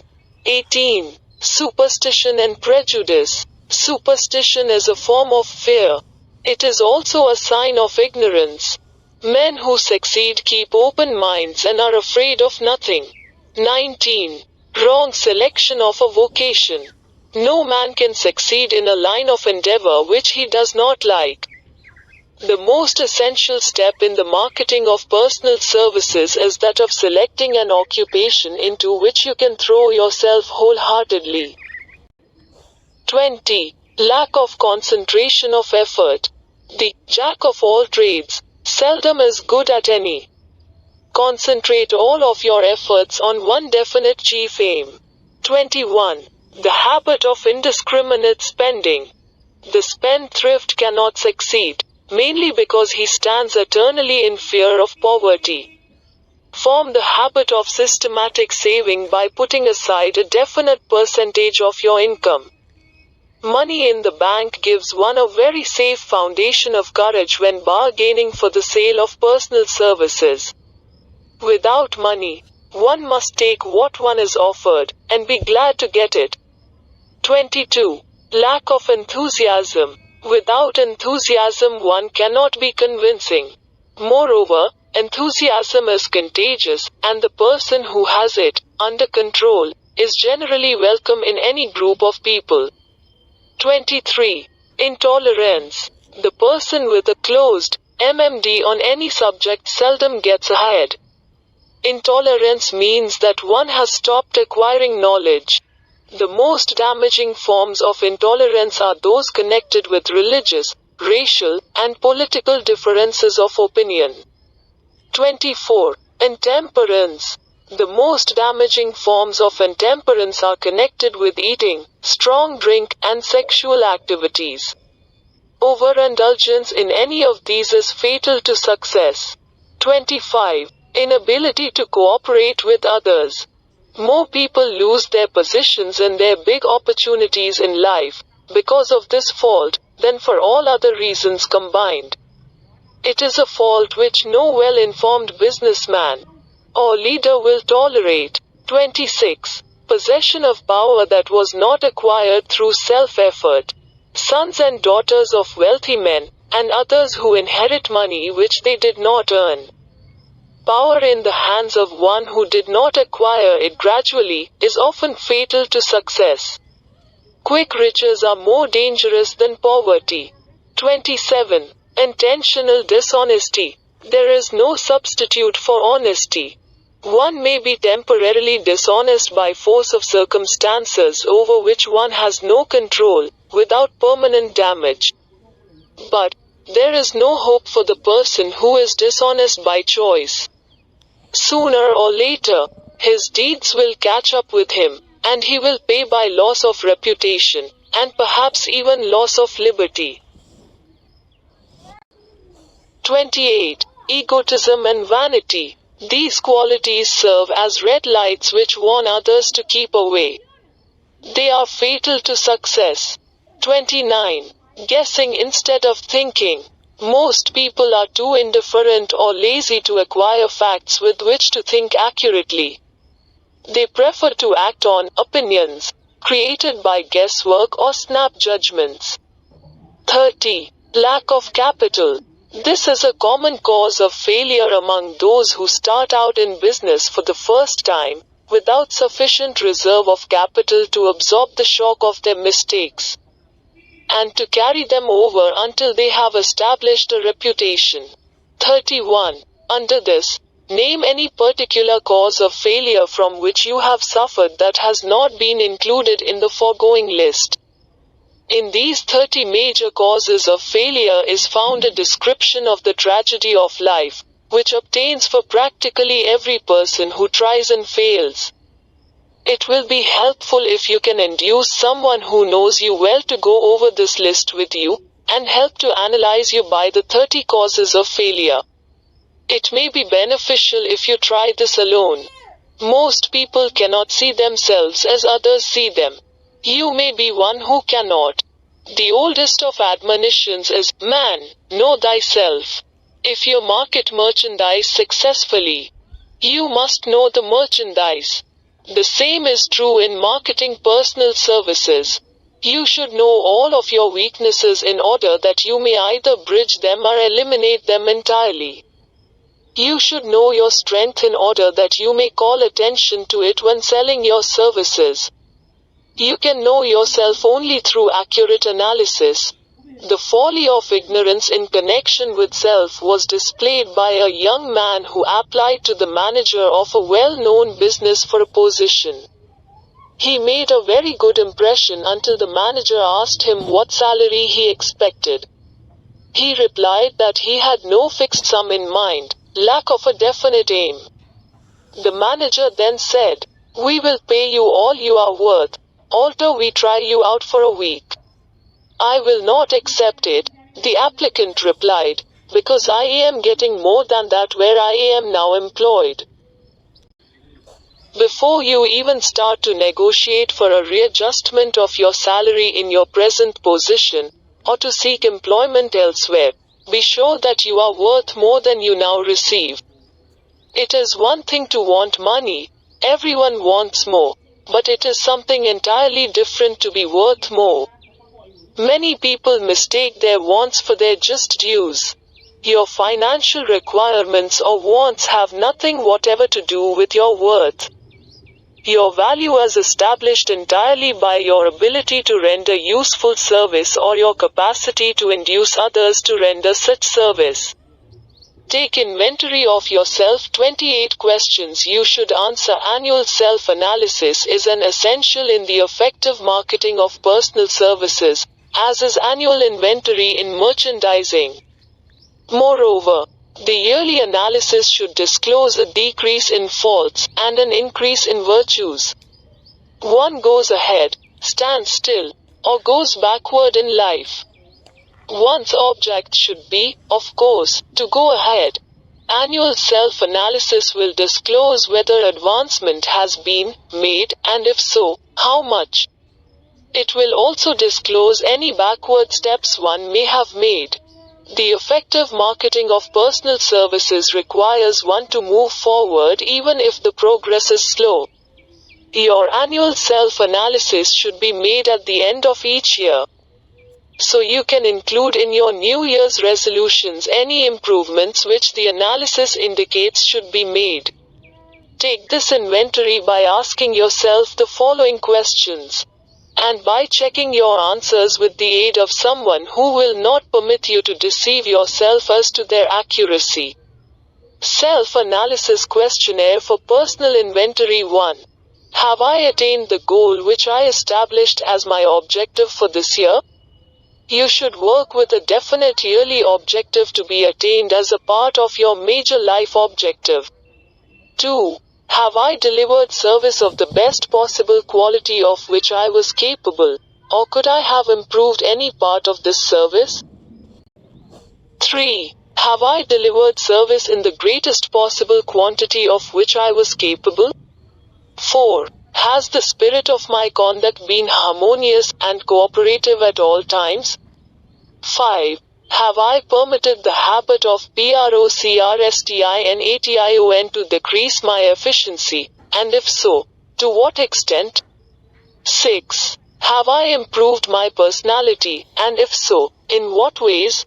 18. Superstition and prejudice. Superstition is a form of fear. It is also a sign of ignorance. Men who succeed keep open minds and are afraid of nothing. 19. Wrong selection of a vocation. No man can succeed in a line of endeavor which he does not like. The most essential step in the marketing of personal services is that of selecting an occupation into which you can throw yourself wholeheartedly. 20. Lack of concentration of effort. The jack of all trades seldom is good at any. Concentrate all of your efforts on one definite chief aim. 21. The habit of indiscriminate spending. The spendthrift cannot succeed, mainly because he stands eternally in fear of poverty. Form the habit of systematic saving by putting aside a definite percentage of your income. Money in the bank gives one a very safe foundation of courage when bargaining for the sale of personal services. Without money, one must take what one is offered, and be glad to get it. 22. Lack of enthusiasm. Without enthusiasm one cannot be convincing. Moreover, enthusiasm is contagious, and the person who has it under control is generally welcome in any group of people. 23. Intolerance. The person with a closed, MMD on any subject seldom gets ahead. Intolerance means that one has stopped acquiring knowledge. The most damaging forms of intolerance are those connected with religious, racial, and political differences of opinion. 24. Intemperance. The most damaging forms of intemperance are connected with eating, strong drink, and sexual activities. Overindulgence in any of these is fatal to success. 25. Inability to cooperate with others. More people lose their positions and their big opportunities in life because of this fault than for all other reasons combined. It is a fault which no well-informed businessman or leader will tolerate. 26. Possession of power that was not acquired through self-effort. Sons and daughters of wealthy men, and others who inherit money which they did not earn. Power in the hands of one who did not acquire it gradually is often fatal to success. Quick riches are more dangerous than poverty. 27. Intentional dishonesty. There is no substitute for honesty. One may be temporarily dishonest by force of circumstances over which one has no control, without permanent damage. But there is no hope for the person who is dishonest by choice. Sooner or later, his deeds will catch up with him, and he will pay by loss of reputation, and perhaps even loss of liberty. 28. Egotism and vanity. These qualities serve as red lights which warn others to keep away. They are fatal to success. 29. Guessing instead of thinking. Most people are too indifferent or lazy to acquire facts with which to think accurately. They prefer to act on opinions created by guesswork or snap judgments. 30. Lack of capital. This is a common cause of failure among those who start out in business for the first time, without sufficient reserve of capital to absorb the shock of their mistakes, and to carry them over until they have established a reputation. 31. Under this, name any particular cause of failure from which you have suffered that has not been included in the foregoing list. In these 30 major causes of failure is found a description of the tragedy of life, which obtains for practically every person who tries and fails. It will be helpful if you can induce someone who knows you well to go over this list with you, and help to analyze you by the 30 causes of failure. It may be beneficial if you try this alone. Most people cannot see themselves as others see them. You may be one who cannot. The oldest of admonitions is, "Man, know thyself." If you market merchandise successfully, you must know the merchandise. The same is true in marketing personal services. You should know all of your weaknesses in order that you may either bridge them or eliminate them entirely. You should know your strength in order that you may call attention to it when selling your services. You can know yourself only through accurate analysis. The folly of ignorance in connection with self was displayed by a young man who applied to the manager of a well-known business for a position. He made a very good impression until the manager asked him what salary he expected. He replied that he had no fixed sum in mind, lack of a definite aim. The manager then said, "We will pay you all you are worth, although we try you out for a week." "I will not accept it," the applicant replied, "because I am getting more than that where I am now employed." Before you even start to negotiate for a readjustment of your salary in your present position, or to seek employment elsewhere, be sure that you are worth more than you now receive. It is one thing to want money. Everyone wants more. But it is something entirely different to be worth more. Many people mistake their wants for their just dues. Your financial requirements or wants have nothing whatever to do with your worth. Your value is established entirely by your ability to render useful service or your capacity to induce others to render such service. Take inventory of yourself. 28 questions you should answer. Annual self-analysis is an essential in the effective marketing of personal services, as is annual inventory in merchandising. Moreover, the yearly analysis should disclose a decrease in faults and an increase in virtues. One goes ahead, stands still, or goes backward in life. One's object should be, of course, to go ahead. Annual self-analysis will disclose whether advancement has been made, and if so, how much. It will also disclose any backward steps one may have made. The effective marketing of personal services requires one to move forward even if the progress is slow. Your annual self-analysis should be made at the end of each year, so you can include in your New Year's resolutions any improvements which the analysis indicates should be made. Take this inventory by asking yourself the following questions, and by checking your answers with the aid of someone who will not permit you to deceive yourself as to their accuracy. Self-analysis questionnaire for personal inventory. 1. Have I attained the goal which I established as my objective for this year? You should work with a definite yearly objective to be attained as a part of your major life objective. 2. Have I delivered service of the best possible quality of which I was capable, or could I have improved any part of this service? 3. Have I delivered service in the greatest possible quantity of which I was capable? 4. Has the spirit of my conduct been harmonious and cooperative at all times? 5. Have I permitted the habit of procrastination to decrease my efficiency, and if so, to what extent? 6. Have I improved my personality, and if so, in what ways?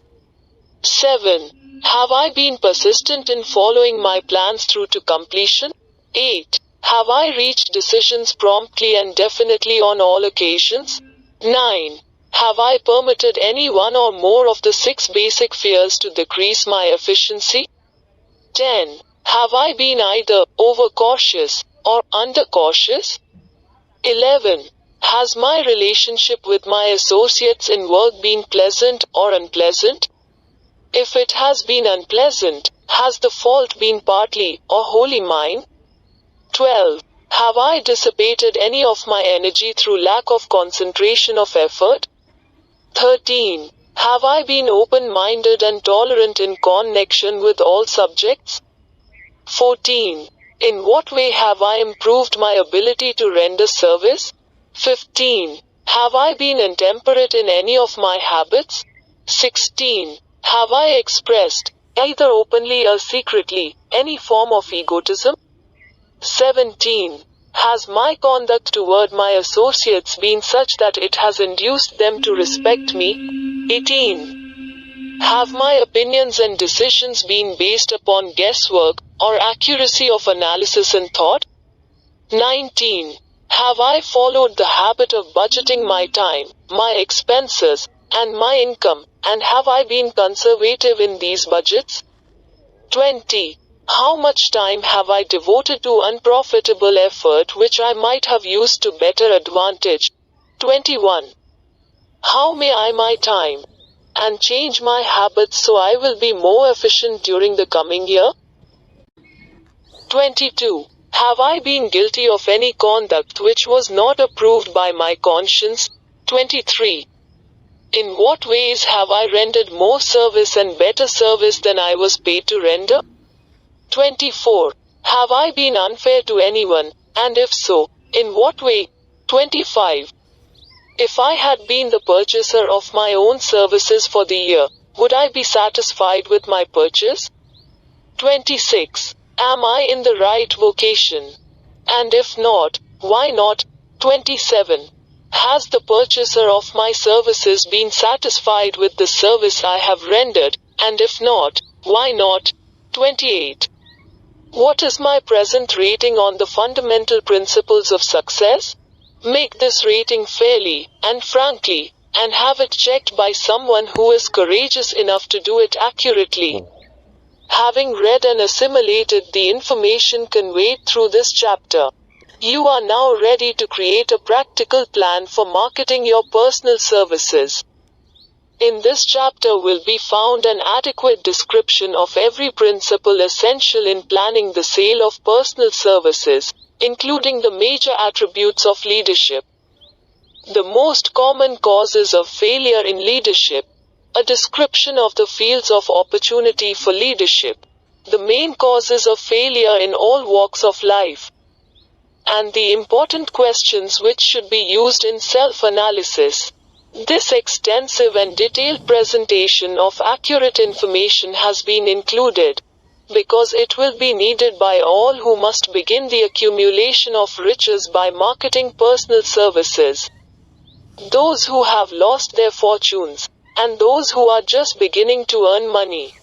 7. Have I been persistent in following my plans through to completion? 8. Have I reached decisions promptly and definitely on all occasions? 9. Have I permitted any one or more of the 6 basic fears to decrease my efficiency? 10. Have I been either overcautious or undercautious? 11. Has my relationship with my associates in work been pleasant or unpleasant? If it has been unpleasant, has the fault been partly or wholly mine? 12. Have I dissipated any of my energy through lack of concentration of effort? 13. Have I been open-minded and tolerant in connection with all subjects? 14. In what way have I improved my ability to render service? 15. Have I been intemperate in any of my habits? 16. Have I expressed, either openly or secretly, any form of egotism? 17. Has my conduct toward my associates been such that it has induced them to respect me? 18. Have my opinions and decisions been based upon guesswork, or accuracy of analysis and thought? 19. Have I followed the habit of budgeting my time, my expenses, and my income, and have I been conservative in these budgets? 20. How much time have I devoted to unprofitable effort which I might have used to better advantage? 21. How may I my time and change my habits so I will be more efficient during the coming year? 22. Have I been guilty of any conduct which was not approved by my conscience? 23. In what ways have I rendered more service and better service than I was paid to render? 24. Have I been unfair to anyone, and if so, in what way? 25. If I had been the purchaser of my own services for the year, would I be satisfied with my purchase? 26. Am I in the right vocation? And if not, why not? 27. Has the purchaser of my services been satisfied with the service I have rendered, and if not, why not? 28. What is my present rating on the fundamental principles of success? Make this rating fairly and frankly, and have it checked by someone who is courageous enough to do it accurately. Having read and assimilated the information conveyed through this chapter, you are now ready to create a practical plan for marketing your personal services. In this chapter will be found an adequate description of every principle essential in planning the sale of personal services, including the major attributes of leadership, the most common causes of failure in leadership, a description of the fields of opportunity for leadership, the main causes of failure in all walks of life, and the important questions which should be used in self-analysis. This extensive and detailed presentation of accurate information has been included because it will be needed by all who must begin the accumulation of riches by marketing personal services, those who have lost their fortunes, and those who are just beginning to earn money,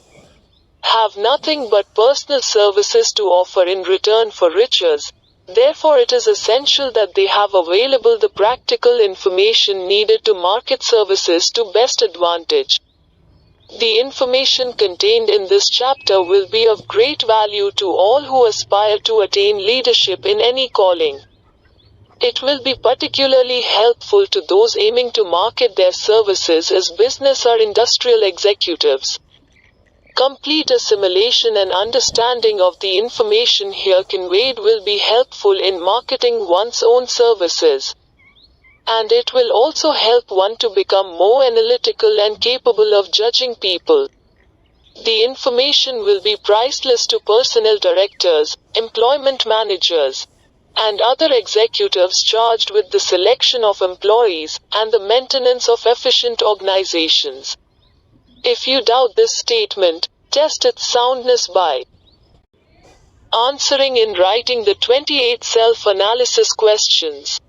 have nothing but personal services to offer in return for riches. Therefore it is essential that they have available the practical information needed to market services to best advantage. The information contained in this chapter will be of great value to all who aspire to attain leadership in any calling. It will be particularly helpful to those aiming to market their services as business or industrial executives. Complete assimilation and understanding of the information here conveyed will be helpful in marketing one's own services. And it will also help one to become more analytical and capable of judging people. The information will be priceless to personnel directors, employment managers, and other executives charged with the selection of employees and the maintenance of efficient organizations. If you doubt this statement, test its soundness by answering in writing the 28 self-analysis questions.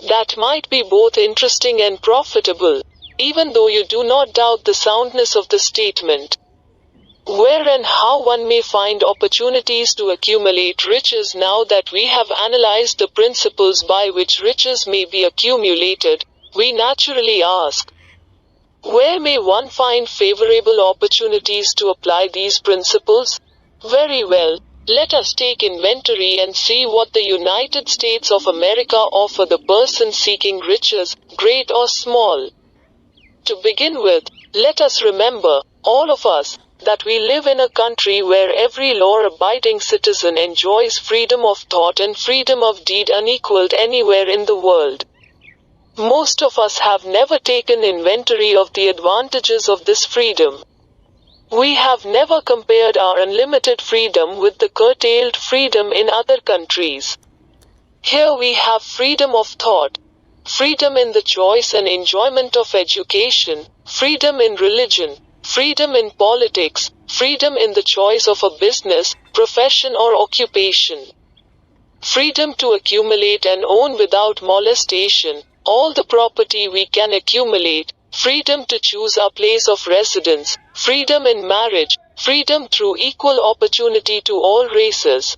That might be both interesting and profitable, even though you do not doubt the soundness of the statement. Where and how one may find opportunities to accumulate riches. Now that we have analyzed the principles by which riches may be accumulated, we naturally ask, where may one find favorable opportunities to apply these principles? Very well, let us take inventory and see what the United States of America offer the person seeking riches, great or small. To begin with, let us remember, all of us, that we live in a country where every law-abiding citizen enjoys freedom of thought and freedom of deed unequaled anywhere in the world. Most of us have never taken inventory of the advantages of this freedom. We have never compared our unlimited freedom with the curtailed freedom in other countries. Here we have freedom of thought, freedom in the choice and enjoyment of education, freedom in religion, freedom in politics, freedom in the choice of a business, profession or occupation, freedom to accumulate and own without molestation all the property we can accumulate, freedom to choose our place of residence, freedom in marriage, freedom through equal opportunity to all races,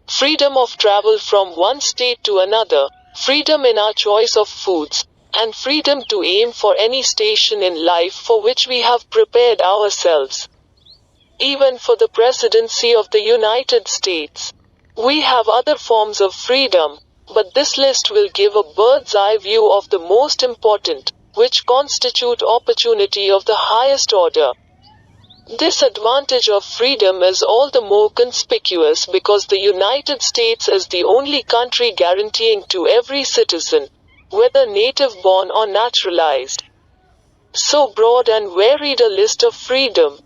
freedom of travel from one state to another, freedom in our choice of foods, and freedom to aim for any station in life for which we have prepared ourselves. Even for the presidency of the United States, we have other forms of freedom, but this list will give a bird's eye view of the most important, which constitute opportunity of the highest order. This advantage of freedom is all the more conspicuous because the United States is the only country guaranteeing to every citizen, whether native-born or naturalized, so broad and varied a list of freedom.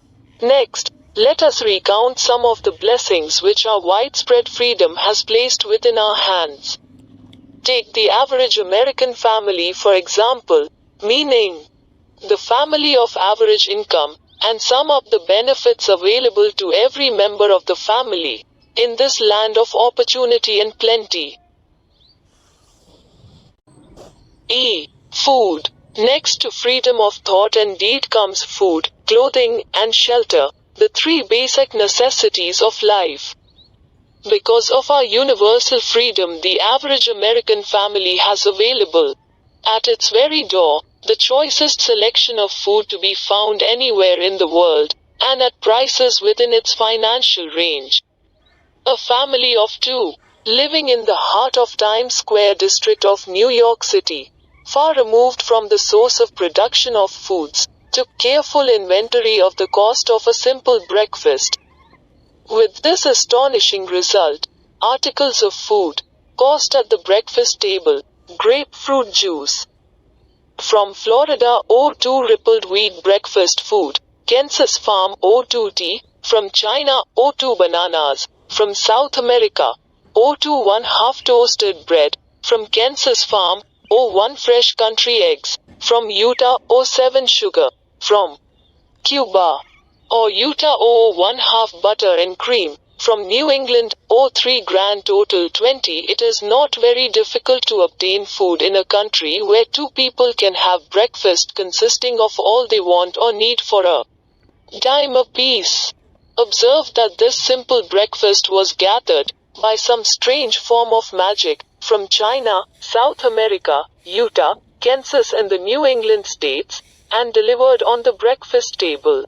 Next, let us recount some of the blessings which our widespread freedom has placed within our hands. Take the average American family for example, meaning the family of average income, and sum up the benefits available to every member of the family, in this land of opportunity and plenty. Food. Next to freedom of thought and deed comes food, clothing, and shelter, the three basic necessities of life. Because of our universal freedom the average American family has available, at its very door, the choicest selection of food to be found anywhere in the world, and at prices within its financial range. A family of two, living in the heart of Times Square district of New York City, far removed from the source of production of foods, took careful inventory of the cost of a simple breakfast. With this astonishing result, articles of food, cost at the breakfast table, grapefruit juice. From Florida, O2 rippled wheat breakfast food, Kansas farm O2 tea, from China, O2 bananas, from South America, O2 1/2 toasted bread, from Kansas farm, O1 fresh country eggs, from Utah, O7 sugar, from Cuba or Utah, O1/2 butter and cream, from New England, O3 grand total 20. It is not very difficult to obtain food in a country where two people can have breakfast consisting of all they want or need for a dime apiece. Observe that this simple breakfast was gathered, by some strange form of magic, from China, South America, Utah, Kansas and the New England states, and delivered on the breakfast table,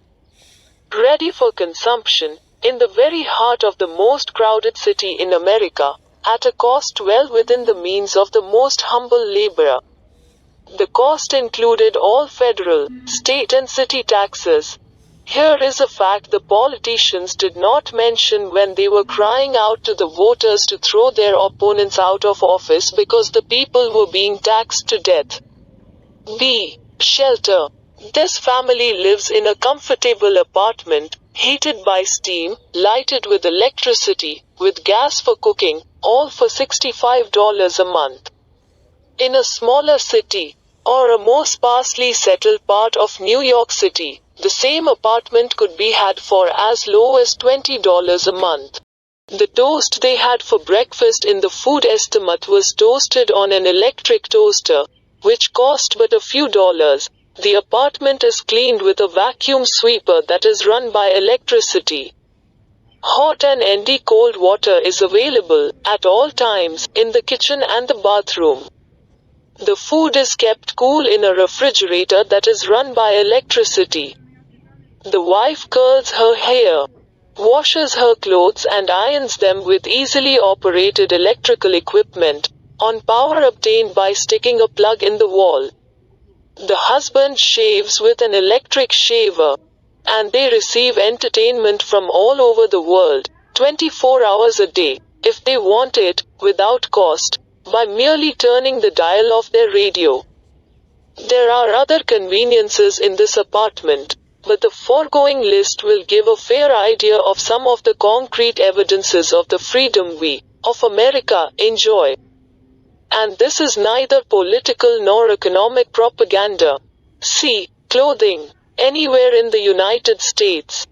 ready for consumption, in the very heart of the most crowded city in America, at a cost well within the means of the most humble laborer. The cost included all federal, state and city taxes. Here is a fact the politicians did not mention when they were crying out to the voters to throw their opponents out of office because the people were being taxed to death. B. Shelter. This family lives in a comfortable apartment, heated by steam, lighted with electricity, with gas for cooking, all for $65 a month. In a smaller city, or a more sparsely settled part of New York City, the same apartment could be had for as low as $20 a month. The toast they had for breakfast in the food estimate was toasted on an electric toaster, which cost but a few dollars. The apartment is cleaned with a vacuum sweeper that is run by electricity. Hot and cold water is available, at all times, in the kitchen and the bathroom. The food is kept cool in a refrigerator that is run by electricity. The wife curls her hair, washes her clothes and irons them with easily operated electrical equipment, on power obtained by sticking a plug in the wall. The husband shaves with an electric shaver, and they receive entertainment from all over the world, 24 hours a day, if they want it, without cost, by merely turning the dial of their radio. There are other conveniences in this apartment, but the foregoing list will give a fair idea of some of the concrete evidences of the freedom we, of America, enjoy. And this is neither political nor economic propaganda. See, clothing. Anywhere in the United States,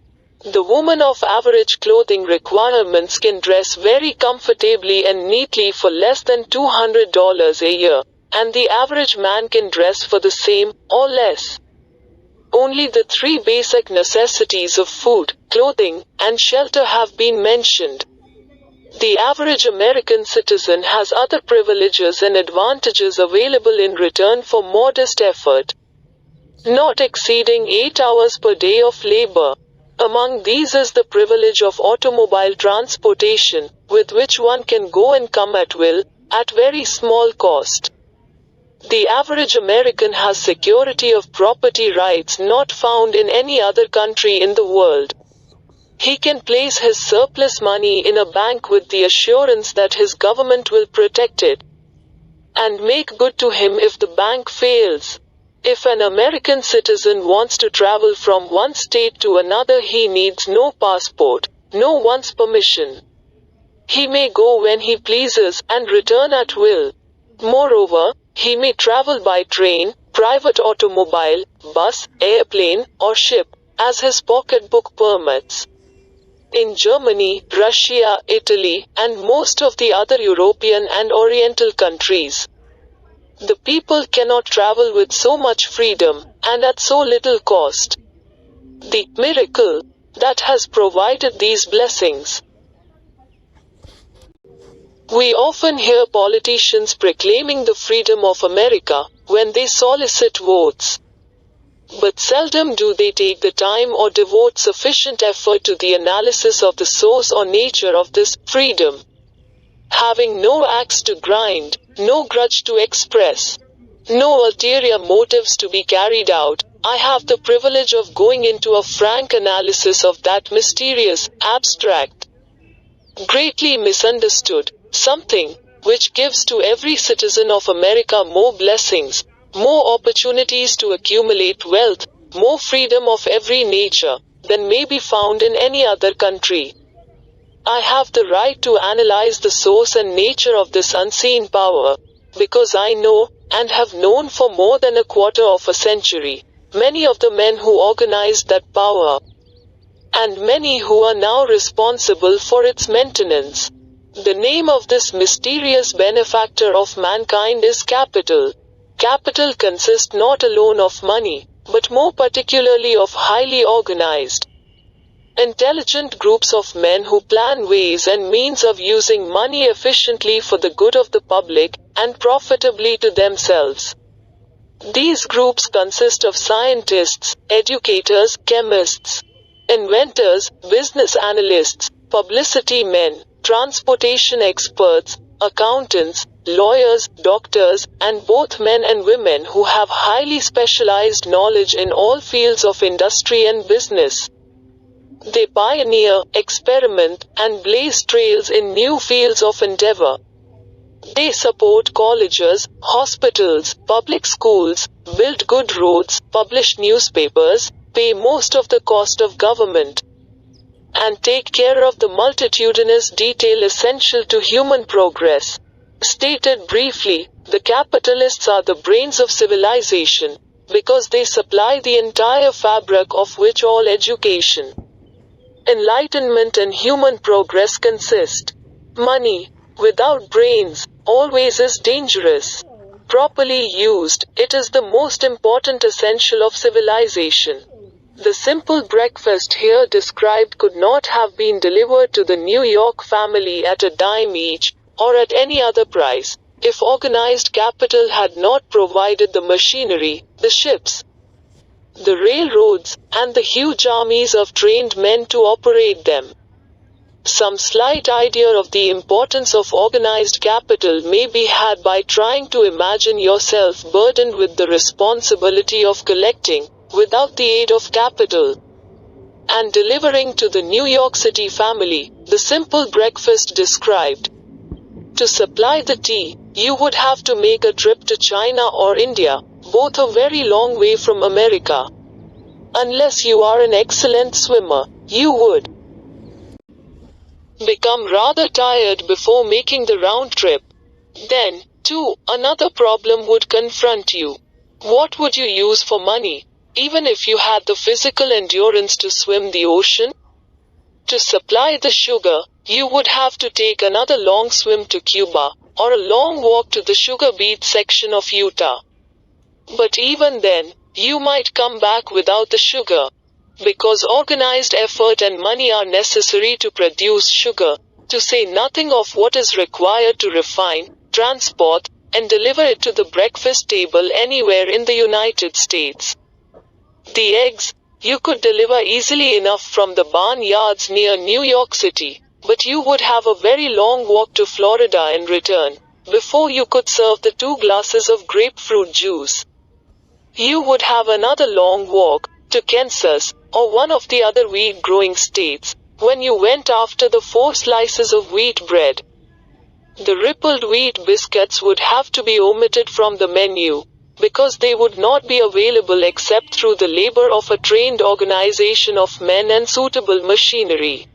the woman of average clothing requirements can dress very comfortably and neatly for less than $200 a year, and the average man can dress for the same, or less. Only the three basic necessities of food, clothing, and shelter have been mentioned. The average American citizen has other privileges and advantages available in return for modest effort, not exceeding 8 hours per day of labor. Among these is the privilege of automobile transportation, with which one can go and come at will, at very small cost. The average American has security of property rights not found in any other country in the world. He can place his surplus money in a bank with the assurance that his government will protect it, and make good to him if the bank fails. If an American citizen wants to travel from one state to another, he needs no passport, no one's permission. He may go when he pleases, and return at will. Moreover, he may travel by train, private automobile, bus, airplane, or ship, as his pocketbook permits. In Germany, Russia, Italy, and most of the other European and Oriental countries, the people cannot travel with so much freedom, and at so little cost. The miracle that has provided these blessings. We often hear politicians proclaiming the freedom of America when they solicit votes. But seldom do they take the time or devote sufficient effort to the analysis of the source or nature of this freedom. Having no axe to grind, no grudge to express, no ulterior motives to be carried out, I have the privilege of going into a frank analysis of that mysterious, abstract, greatly misunderstood something, which gives to every citizen of America more blessings, more opportunities to accumulate wealth, more freedom of every nature, than may be found in any other country. I have the right to analyze the source and nature of this unseen power, because I know, and have known for more than a quarter of a century, many of the men who organized that power, and many who are now responsible for its maintenance. The name of this mysterious benefactor of mankind is capital. Capital consists not alone of money, but more particularly of highly organized, intelligent groups of men who plan ways and means of using money efficiently for the good of the public, and profitably to themselves. These groups consist of scientists, educators, chemists, inventors, business analysts, publicity men, transportation experts, accountants, lawyers, doctors, and both men and women who have highly specialized knowledge in all fields of industry and business. They pioneer, experiment, and blaze trails in new fields of endeavor. They support colleges, hospitals, public schools, build good roads, publish newspapers, pay most of the cost of government, and take care of the multitudinous detail essential to human progress. Stated briefly, the capitalists are the brains of civilization, because they supply the entire fabric of which all education, enlightenment and human progress consist. Money, without brains, always is dangerous. Properly used, it is the most important essential of civilization. The simple breakfast here described could not have been delivered to the New York family at a dime each, or at any other price, if organized capital had not provided the machinery, the ships, the railroads, and the huge armies of trained men to operate them. Some slight idea of the importance of organized capital may be had by trying to imagine yourself burdened with the responsibility of collecting, without the aid of capital, and delivering to the New York City family, the simple breakfast described. To supply the tea, you would have to make a trip to China or India, both a very long way from America. Unless you are an excellent swimmer, you would become rather tired before making the round trip. Then, too, another problem would confront you. What would you use for money, even if you had the physical endurance to swim the ocean? To supply the sugar, you would have to take another long swim to Cuba, or a long walk to the sugar beet section of Utah. But even then, you might come back without the sugar. Because organized effort and money are necessary to produce sugar, to say nothing of what is required to refine, transport, and deliver it to the breakfast table anywhere in the United States. The eggs, you could deliver easily enough from the barn yards near New York City, but you would have a very long walk to Florida and return, before you could serve the 2 glasses of grapefruit juice. You would have another long walk, to Kansas, or one of the other wheat-growing states, when you went after the 4 slices of wheat bread. The rippled wheat biscuits would have to be omitted from the menu, because they would not be available except through the labor of a trained organization of men and suitable machinery,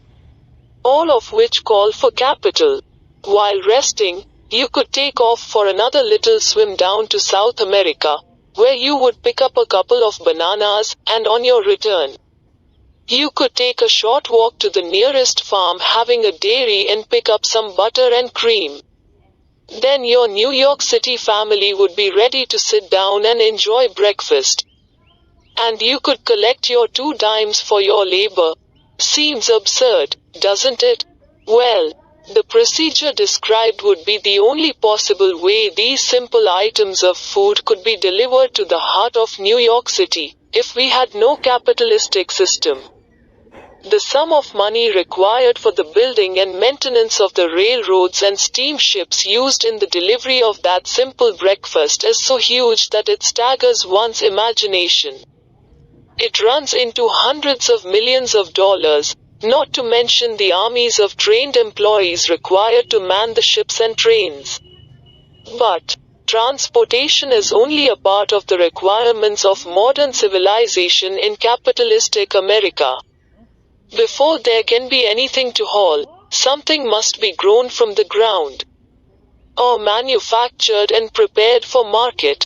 all of which call for capital. While resting, you could take off for another little swim down to South America, where you would pick up a couple of bananas, and on your return, you could take a short walk to the nearest farm having a dairy and pick up some butter and cream. Then your New York City family would be ready to sit down and enjoy breakfast. And you could collect your 2 dimes for your labor. Seems absurd, doesn't it? Well, the procedure described would be the only possible way these simple items of food could be delivered to the heart of New York City, if we had no capitalistic system. The sum of money required for the building and maintenance of the railroads and steamships used in the delivery of that simple breakfast is so huge that it staggers one's imagination. It runs into hundreds of millions of dollars, not to mention the armies of trained employees required to man the ships and trains. But transportation is only a part of the requirements of modern civilization in capitalistic America. Before there can be anything to haul, something must be grown from the ground, or manufactured and prepared for market.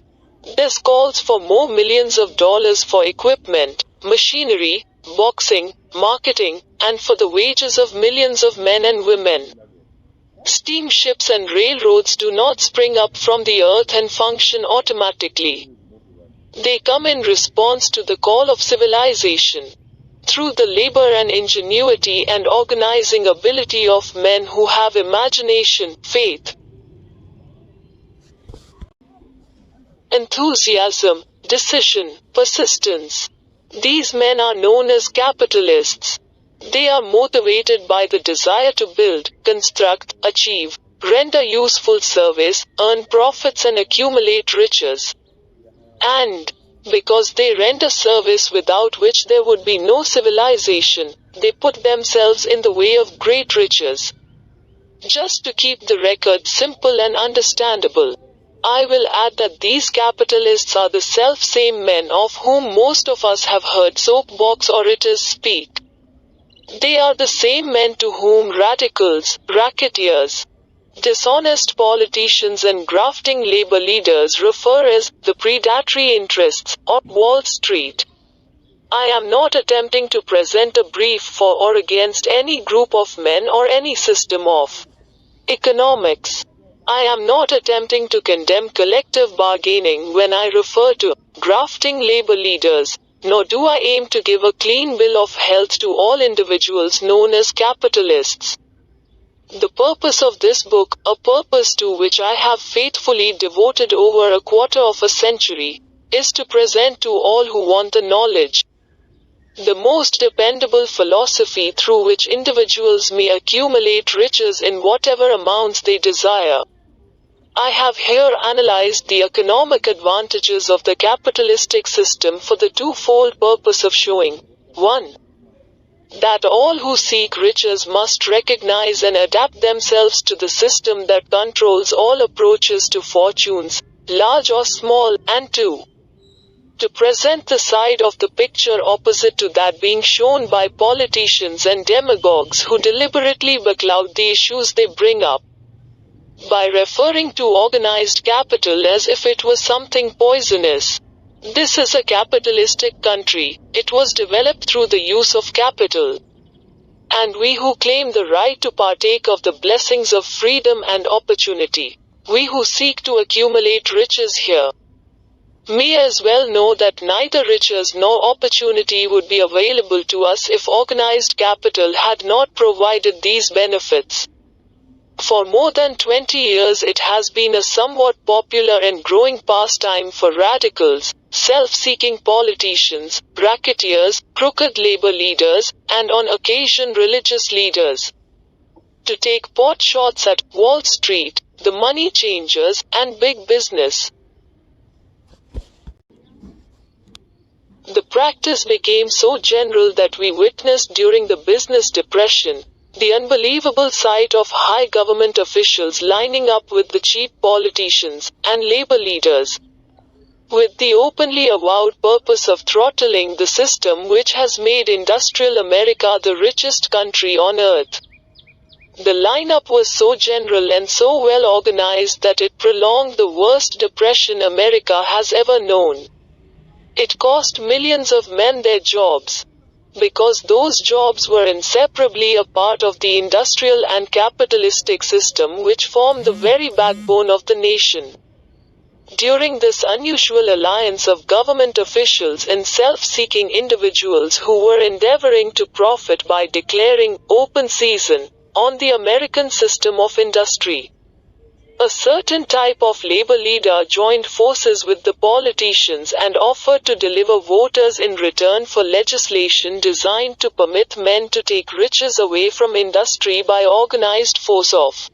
This calls for more millions of dollars for equipment, machinery, boxing, marketing, and for the wages of millions of men and women. Steamships and railroads do not spring up from the earth and function automatically. They come in response to the call of civilization, through the labor and ingenuity and organizing ability of men who have imagination, faith, enthusiasm, decision, persistence. These men are known as capitalists. They are motivated by the desire to build, construct, achieve, render useful service, earn profits and accumulate riches. And, because they render service without which there would be no civilization, they put themselves in the way of great riches. Just to keep the record simple and understandable, I will add that these capitalists are the self-same men of whom most of us have heard soapbox orators speak. They are the same men to whom radicals, racketeers, dishonest politicians and grafting labor leaders refer as the predatory interests, or Wall Street. I am not attempting to present a brief for or against any group of men or any system of economics. I am not attempting to condemn collective bargaining when I refer to grafting labor leaders, nor do I aim to give a clean bill of health to all individuals known as capitalists. The purpose of this book, a purpose to which I have faithfully devoted over a quarter of a century, is to present to all who want the knowledge, the most dependable philosophy through which individuals may accumulate riches in whatever amounts they desire. I have here analyzed the economic advantages of the capitalistic system for the twofold purpose of showing 1. That all who seek riches must recognize and adapt themselves to the system that controls all approaches to fortunes, large or small, and 2. To present the side of the picture opposite to that being shown by politicians and demagogues who deliberately becloud the issues they bring up, by referring to organized capital as if it was something poisonous. This is a capitalistic country. It was developed through the use of capital. And we who claim the right to partake of the blessings of freedom and opportunity, we who seek to accumulate riches here, may as well know that neither riches nor opportunity would be available to us if organized capital had not provided these benefits. For more than 20 years it has been a somewhat popular and growing pastime for radicals, self-seeking politicians, racketeers, crooked labor leaders, and on occasion religious leaders, to take pot shots at Wall Street, the money changers, and big business. The practice became so general that we witnessed during the business depression the unbelievable sight of high government officials lining up with the cheap politicians and labor leaders, with the openly avowed purpose of throttling the system which has made industrial America the richest country on earth. The lineup was so general and so well organized that it prolonged the worst depression America has ever known. It cost millions of men their jobs, because those jobs were inseparably a part of the industrial and capitalistic system which formed the very backbone of the nation. During this unusual alliance of government officials and self-seeking individuals who were endeavoring to profit by declaring open season on the American system of industry, A certain type of labor leader joined forces with the politicians and offered to deliver voters in return for legislation designed to permit men to take riches away from industry by organized force of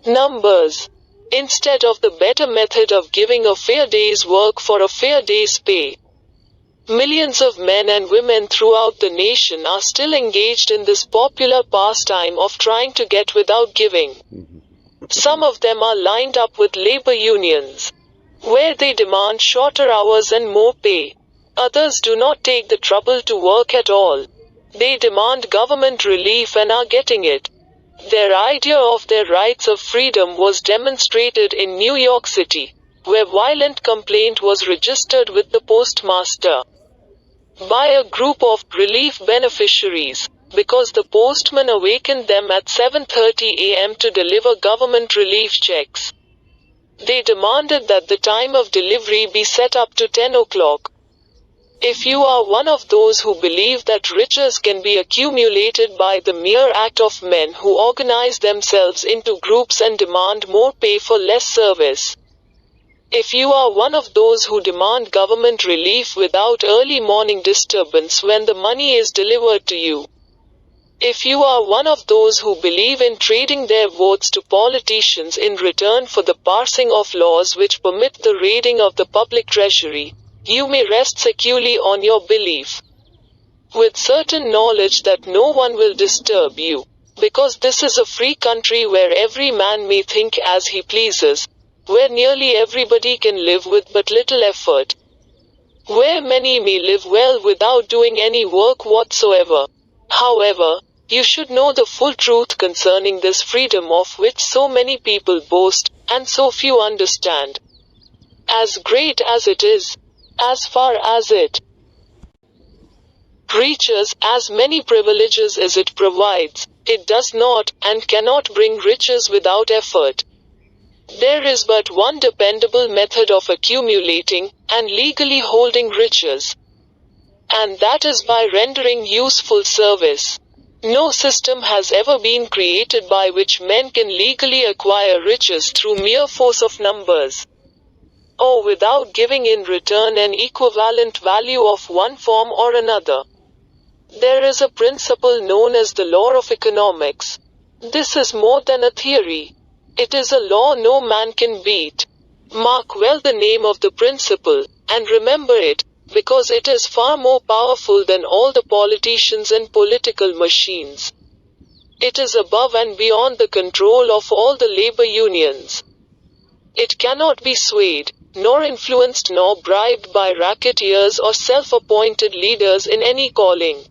numbers, instead of the better method of giving a fair day's work for a fair day's pay. Millions of men and women throughout the nation are still engaged in this popular pastime of trying to get without giving. Some of them are lined up with labor unions, where they demand shorter hours and more pay. Others do not take the trouble to work at all. They demand government relief and are getting it. Their idea of their rights of freedom was demonstrated in New York City, where violent complaint was registered with the postmaster by a group of relief beneficiaries, because the postman awakened them at 7:30 a.m. to deliver government relief checks. They demanded that the time of delivery be set up to 10 o'clock. If you are one of those who believe that riches can be accumulated by the mere act of men who organize themselves into groups and demand more pay for less service, if you are one of those who demand government relief without early morning disturbance when the money is delivered to you, if you are one of those who believe in trading their votes to politicians in return for the passing of laws which permit the raiding of the public treasury, you may rest securely on your belief, with certain knowledge that no one will disturb you, because this is a free country where every man may think as he pleases, where nearly everybody can live with but little effort, where many may live well without doing any work whatsoever. However, you should know the full truth concerning this freedom of which so many people boast, and so few understand. As great as it is, as far as it reaches, as many privileges as it provides, it does not, and cannot bring riches without effort. There is but one dependable method of accumulating, and legally holding riches, and that is by rendering useful service. No system has ever been created by which men can legally acquire riches through mere force of numbers, or without giving in return an equivalent value of one form or another. There is a principle known as the law of economics. This is more than a theory. It is a law no man can beat. Mark well the name of the principle, and remember it, because it is far more powerful than all the politicians and political machines. It is above and beyond the control of all the labor unions. It cannot be swayed, nor influenced nor bribed by racketeers or self-appointed leaders in any calling.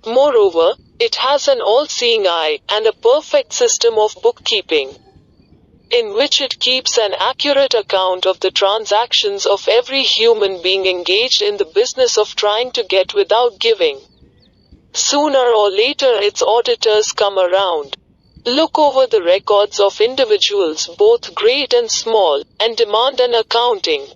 Moreover, it has an all-seeing eye, and a perfect system of bookkeeping, in which it keeps an accurate account of the transactions of every human being engaged in the business of trying to get without giving. Sooner or later its auditors come around, look over the records of individuals both great and small, and demand an accounting.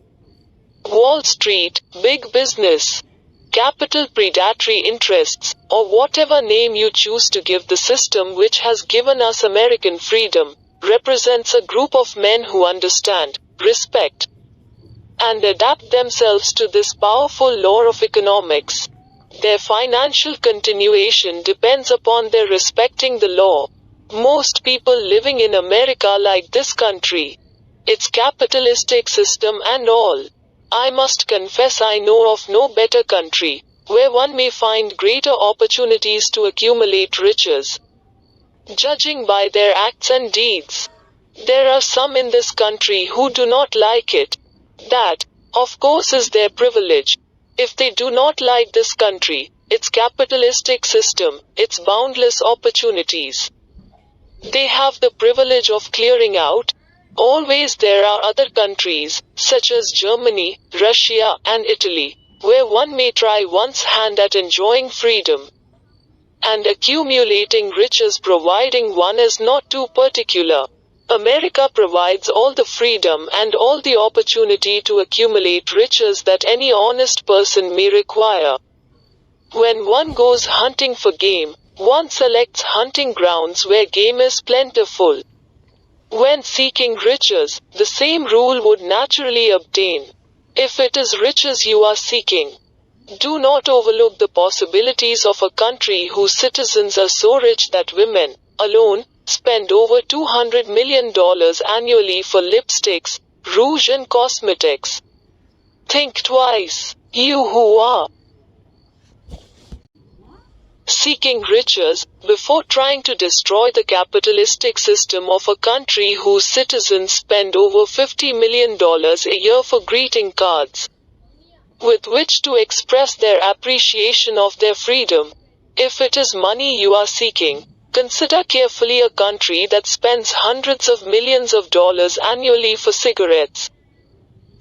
Wall Street, big business, capital predatory interests, or whatever name you choose to give the system which has given us American freedom, represents a group of men who understand, respect, and adapt themselves to this powerful law of economics. Their financial continuation depends upon their respecting the law. Most people living in America like this country, its capitalistic system and all. I must confess I know of no better country, where one may find greater opportunities to accumulate riches, judging by their acts and deeds. There are some in this country who do not like it. That, of course, is their privilege. If they do not like this country, its capitalistic system, its boundless opportunities, they have the privilege of clearing out. Always there are other countries, such as Germany, Russia, and Italy, where one may try one's hand at enjoying freedom and accumulating riches providing one is not too particular. America provides all the freedom and all the opportunity to accumulate riches that any honest person may require. When one goes hunting for game, one selects hunting grounds where game is plentiful. When seeking riches, the same rule would naturally obtain. If it is riches you are seeking, do not overlook the possibilities of a country whose citizens are so rich that women, alone, spend over $200 million annually for lipsticks, rouge and cosmetics. Think twice, you who are seeking riches, before trying to destroy the capitalistic system of a country whose citizens spend over $50 million a year for greeting cards, with which to express their appreciation of their freedom. If it is money you are seeking, consider carefully a country that spends hundreds of millions of dollars annually for cigarettes,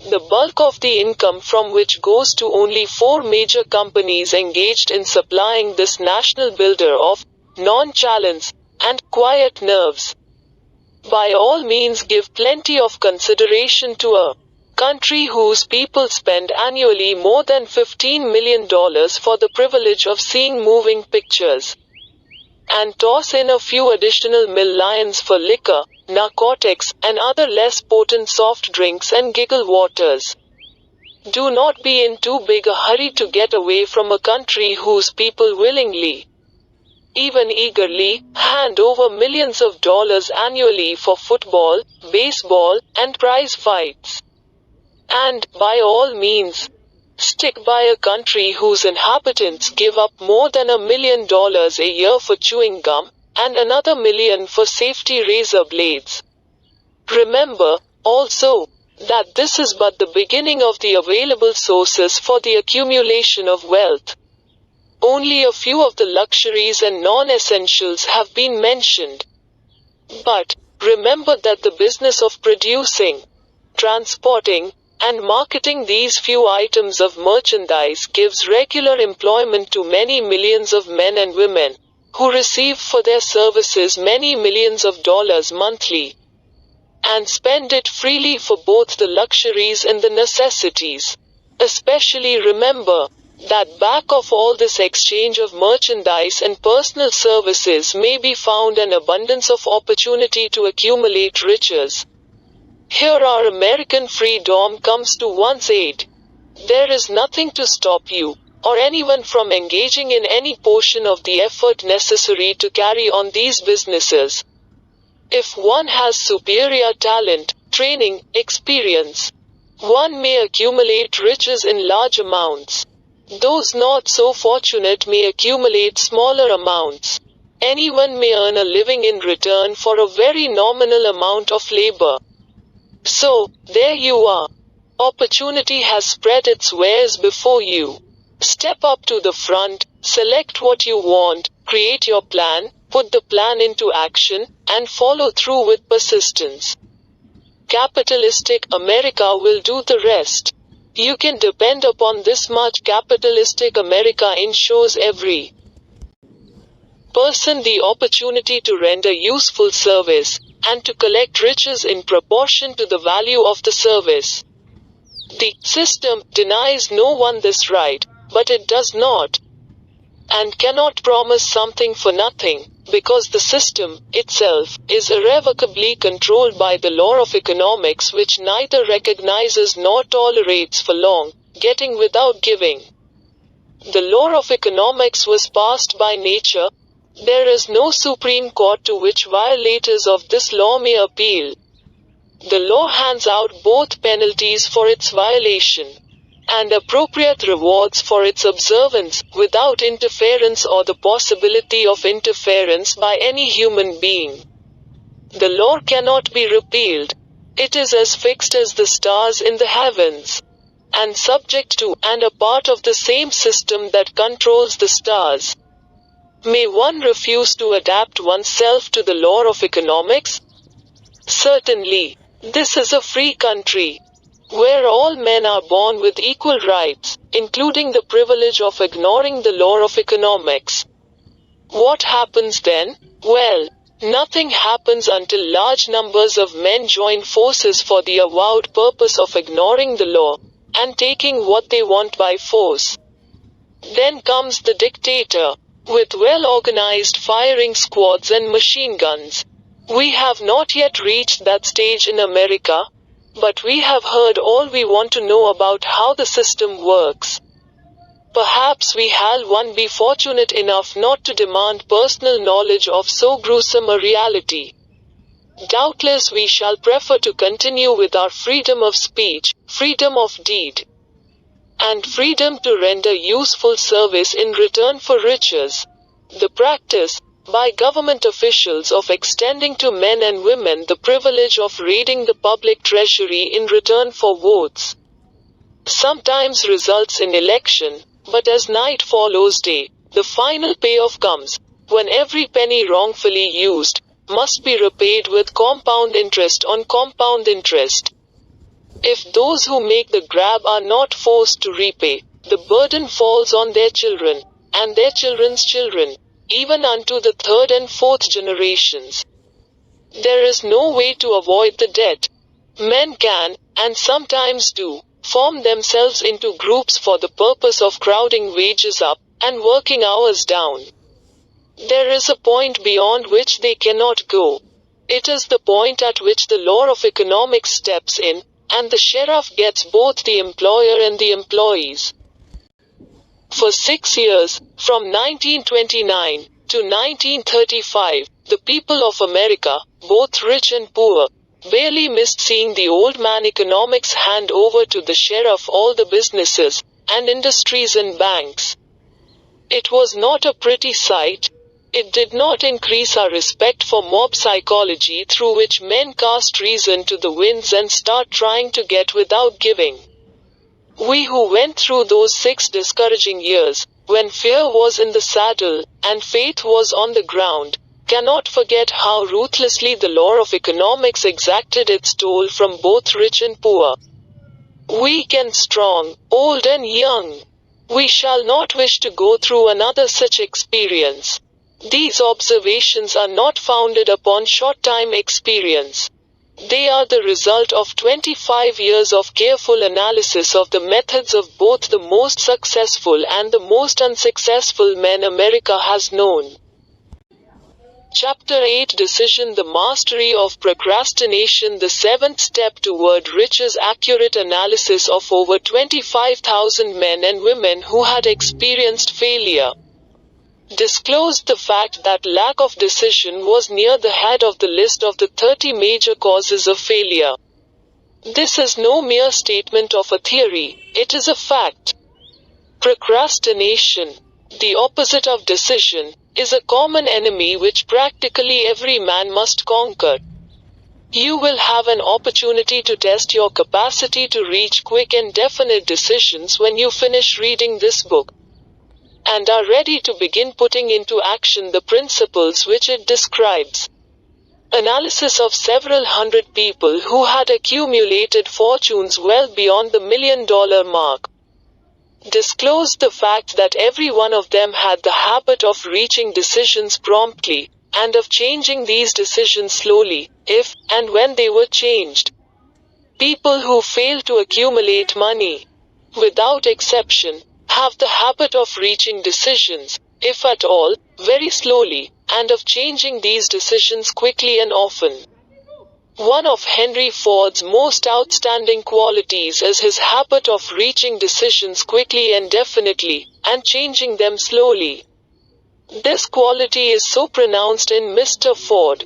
the bulk of the income from which goes to only 4 major companies engaged in supplying this national builder of nonchalance and quiet nerves. By all means give plenty of consideration to a country whose people spend annually more than $15 million for the privilege of seeing moving pictures. And toss in a few additional millions for liquor, narcotics, and other less potent soft drinks and giggle waters. Do not be in too big a hurry to get away from a country whose people willingly, even eagerly, hand over millions of dollars annually for football, baseball, and prize fights. And, by all means, stick by a country whose inhabitants give up more than $1 million a year for chewing gum, and another $1 million for safety razor blades. Remember, also, that this is but the beginning of the available sources for the accumulation of wealth. Only a few of the luxuries and non-essentials have been mentioned. But, remember that the business of producing, transporting, and marketing these few items of merchandise gives regular employment to many millions of men and women, who receive for their services many millions of dollars monthly, and spend it freely for both the luxuries and the necessities. Especially remember, that back of all this exchange of merchandise and personal services may be found an abundance of opportunity to accumulate riches. Here our American freedom comes to one's aid. There is nothing to stop you, or anyone from engaging in any portion of the effort necessary to carry on these businesses. If one has superior talent, training, experience, one may accumulate riches in large amounts. Those not so fortunate may accumulate smaller amounts. Anyone may earn a living in return for a very nominal amount of labor. So, there you are. Opportunity has spread its wares before you. Step up to the front, select what you want, create your plan, put the plan into action, and follow through with persistence. Capitalistic America will do the rest. You can depend upon this much. Capitalistic America ensures every person the opportunity to render useful service, and to collect riches in proportion to the value of the service. The system denies no one this right, but it does not and cannot promise something for nothing, because the system itself is irrevocably controlled by the law of economics, which neither recognizes nor tolerates for long getting without giving. The law of economics was passed by nature. There is no Supreme Court to which violators of this law may appeal. The law hands out both penalties for its violation and appropriate rewards for its observance, without interference or the possibility of interference by any human being. The law cannot be repealed. It is as fixed as the stars in the heavens, and subject to and a part of the same system that controls the stars. May one refuse to adapt oneself to the law of economics? Certainly. This is a free country, where all men are born with equal rights, including the privilege of ignoring the law of economics. What happens then? Well, nothing happens until large numbers of men join forces for the avowed purpose of ignoring the law, and taking what they want by force. Then comes the dictator, with well-organized firing squads and machine guns. We have not yet reached that stage in America, but we have heard all we want to know about how the system works. Perhaps we shall one be fortunate enough not to demand personal knowledge of so gruesome a reality. Doubtless we shall prefer to continue with our freedom of speech, freedom of deed, and freedom to render useful service in return for riches. The practice, by government officials, of extending to men and women the privilege of raiding the public treasury in return for votes, sometimes results in election, but as night follows day, the final payoff comes, when every penny wrongfully used must be repaid with compound interest on compound interest. If those who make the grab are not forced to repay, the burden falls on their children, and their children's children, even unto the third and fourth generations. There is no way to avoid the debt. Men can, and sometimes do, form themselves into groups for the purpose of crowding wages up, and working hours down. There is a point beyond which they cannot go. It is the point at which the law of economics steps in, and the sheriff gets both the employer and the employees. For 6 years, from 1929 to 1935, the people of America, both rich and poor, barely missed seeing the old man economics hand over to the sheriff all the businesses, and industries and banks. It was not a pretty sight. It did not increase our respect for mob psychology, through which men cast reason to the winds and start trying to get without giving. We who went through those 6 discouraging years, when fear was in the saddle, and faith was on the ground, cannot forget how ruthlessly the law of economics exacted its toll from both rich and poor, weak and strong, old and young. We shall not wish to go through another such experience. These observations are not founded upon short-time experience. They are the result of 25 years of careful analysis of the methods of both the most successful and the most unsuccessful men America has known. Chapter 8 Decision: The Mastery of Procrastination, the 7th step toward riches. Accurate analysis of over 25,000 men and women who had experienced failure disclosed the fact that lack of decision was near the head of the list of the 30 major causes of failure. This is no mere statement of a theory, it is a fact. Procrastination, the opposite of decision, is a common enemy which practically every man must conquer. You will have an opportunity to test your capacity to reach quick and definite decisions when you finish reading this book, and are ready to begin putting into action the principles which it describes. Analysis of several hundred people who had accumulated fortunes well beyond the $1 million mark disclosed the fact that every one of them had the habit of reaching decisions promptly, and of changing these decisions slowly, if and when they were changed. People who fail to accumulate money, without exception, have the habit of reaching decisions, if at all, very slowly, and of changing these decisions quickly and often. One of Henry Ford's most outstanding qualities is his habit of reaching decisions quickly and definitely, and changing them slowly. This quality is so pronounced in Mr. Ford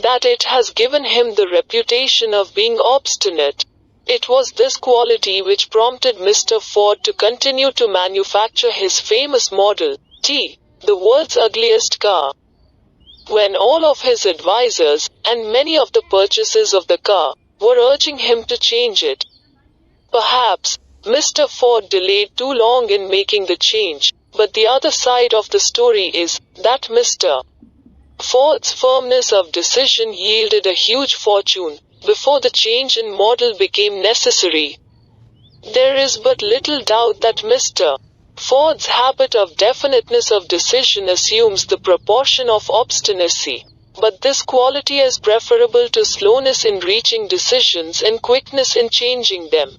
that it has given him the reputation of being obstinate. It was this quality which prompted Mr. Ford to continue to manufacture his famous Model T, the world's ugliest car. When all of his advisors, and many of the purchasers of the car, were urging him to change it, perhaps Mr. Ford delayed too long in making the change, but the other side of the story is that Mr. Ford's firmness of decision yielded a huge fortune before the change in model became necessary. There is but little doubt that Mr. Ford's habit of definiteness of decision assumes the proportion of obstinacy, but this quality is preferable to slowness in reaching decisions and quickness in changing them.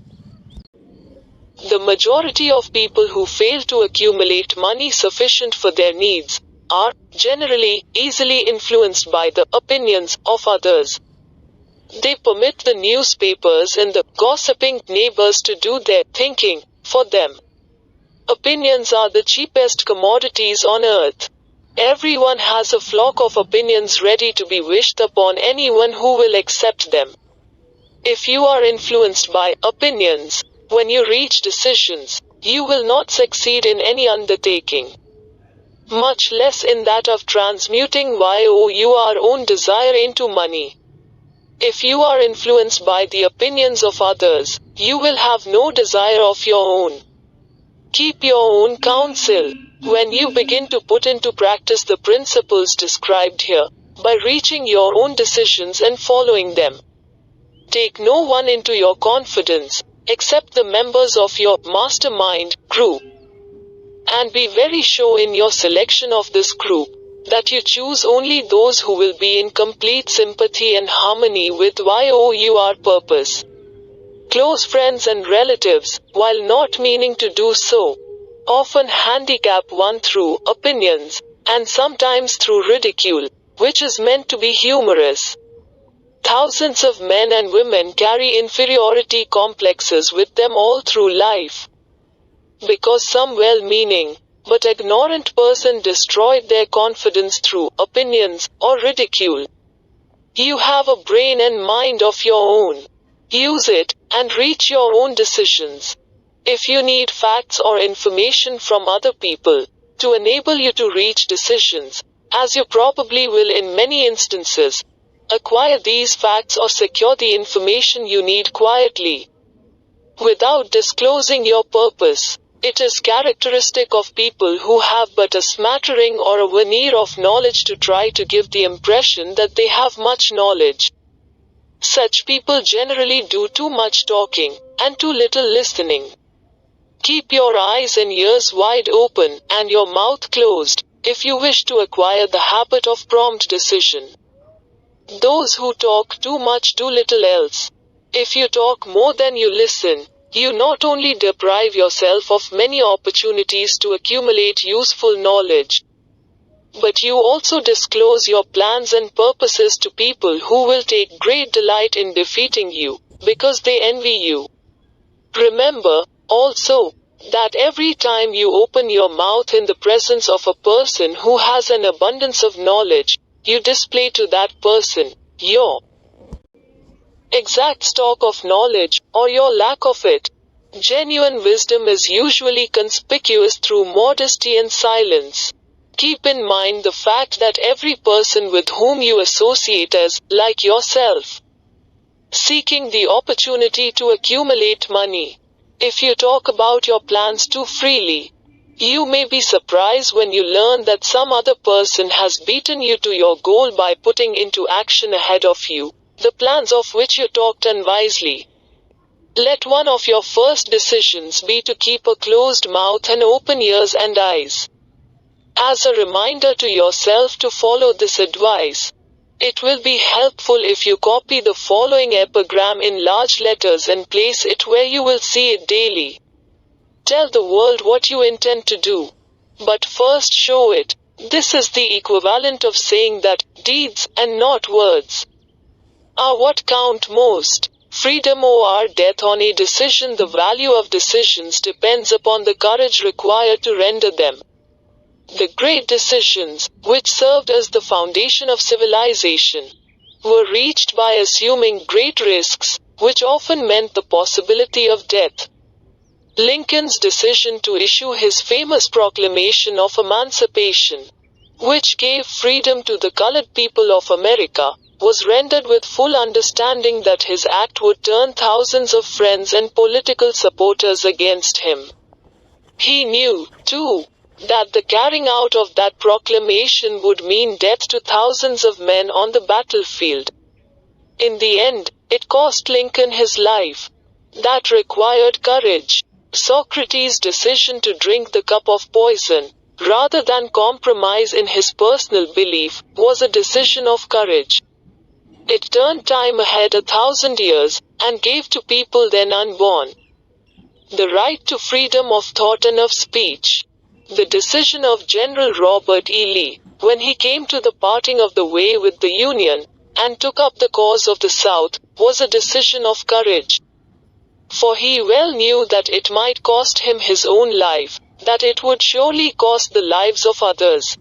The majority of people who fail to accumulate money sufficient for their needs are, generally, easily influenced by the opinions of others. They permit the newspapers and the gossiping neighbors to do their thinking for them. Opinions are the cheapest commodities on earth. Everyone has a flock of opinions ready to be wished upon anyone who will accept them. If you are influenced by opinions, when you reach decisions, you will not succeed in any undertaking. Much less in that of transmuting your own desire into money. If you are influenced by the opinions of others, you will have no desire of your own. Keep your own counsel. When you begin to put into practice the principles described here, by reaching your own decisions and following them, take no one into your confidence, except the members of your mastermind group. And be very sure in your selection of this group, that you choose only those who will be in complete sympathy and harmony with your purpose. Close friends and relatives, while not meaning to do so, often handicap one through opinions, and sometimes through ridicule, which is meant to be humorous. Thousands of men and women carry inferiority complexes with them all through life. Because some well-meaning, but ignorant person destroyed their confidence through opinions or ridicule. You have a brain and mind of your own. Use it, and reach your own decisions. If you need facts or information from other people, to enable you to reach decisions, as you probably will in many instances, acquire these facts or secure the information you need quietly, without disclosing your purpose. It is characteristic of people who have but a smattering or a veneer of knowledge to try to give the impression that they have much knowledge. Such people generally do too much talking, and too little listening. Keep your eyes and ears wide open, and your mouth closed, if you wish to acquire the habit of prompt decision. Those who talk too much do little else. If you talk more than you listen, you not only deprive yourself of many opportunities to accumulate useful knowledge, but you also disclose your plans and purposes to people who will take great delight in defeating you, because they envy you. Remember, also, that every time you open your mouth in the presence of a person who has an abundance of knowledge, you display to that person your exact stock of knowledge, or your lack of it. Genuine wisdom is usually conspicuous through modesty and silence. Keep in mind the fact that every person with whom you associate is, like yourself, seeking the opportunity to accumulate money. If you talk about your plans too freely, you may be surprised when you learn that some other person has beaten you to your goal by putting into action ahead of you the plans of which you talked unwisely. Let one of your first decisions be to keep a closed mouth and open ears and eyes. As a reminder to yourself to follow this advice, it will be helpful if you copy the following epigram in large letters and place it where you will see it daily. Tell the world what you intend to do, but first show it. This is the equivalent of saying that deeds, and not words, are what count most. Freedom or death on a decision. The value of decisions depends upon the courage required to render them. The great decisions, which served as the foundation of civilization, were reached by assuming great risks, which often meant the possibility of death. Lincoln's decision to issue his famous Proclamation of Emancipation, which gave freedom to the colored people of America, was rendered with full understanding that his act would turn thousands of friends and political supporters against him. He knew, too, that the carrying out of that proclamation would mean death to thousands of men on the battlefield. In the end, it cost Lincoln his life. That required courage. Socrates' decision to drink the cup of poison, rather than compromise in his personal belief, was a decision of courage. It turned time ahead 1,000 years, and gave to people then unborn the right to freedom of thought and of speech. The decision of General Robert E. Lee, when he came to the parting of the way with the Union, and took up the cause of the South, was a decision of courage. For he well knew that it might cost him his own life, that it would surely cost the lives of others.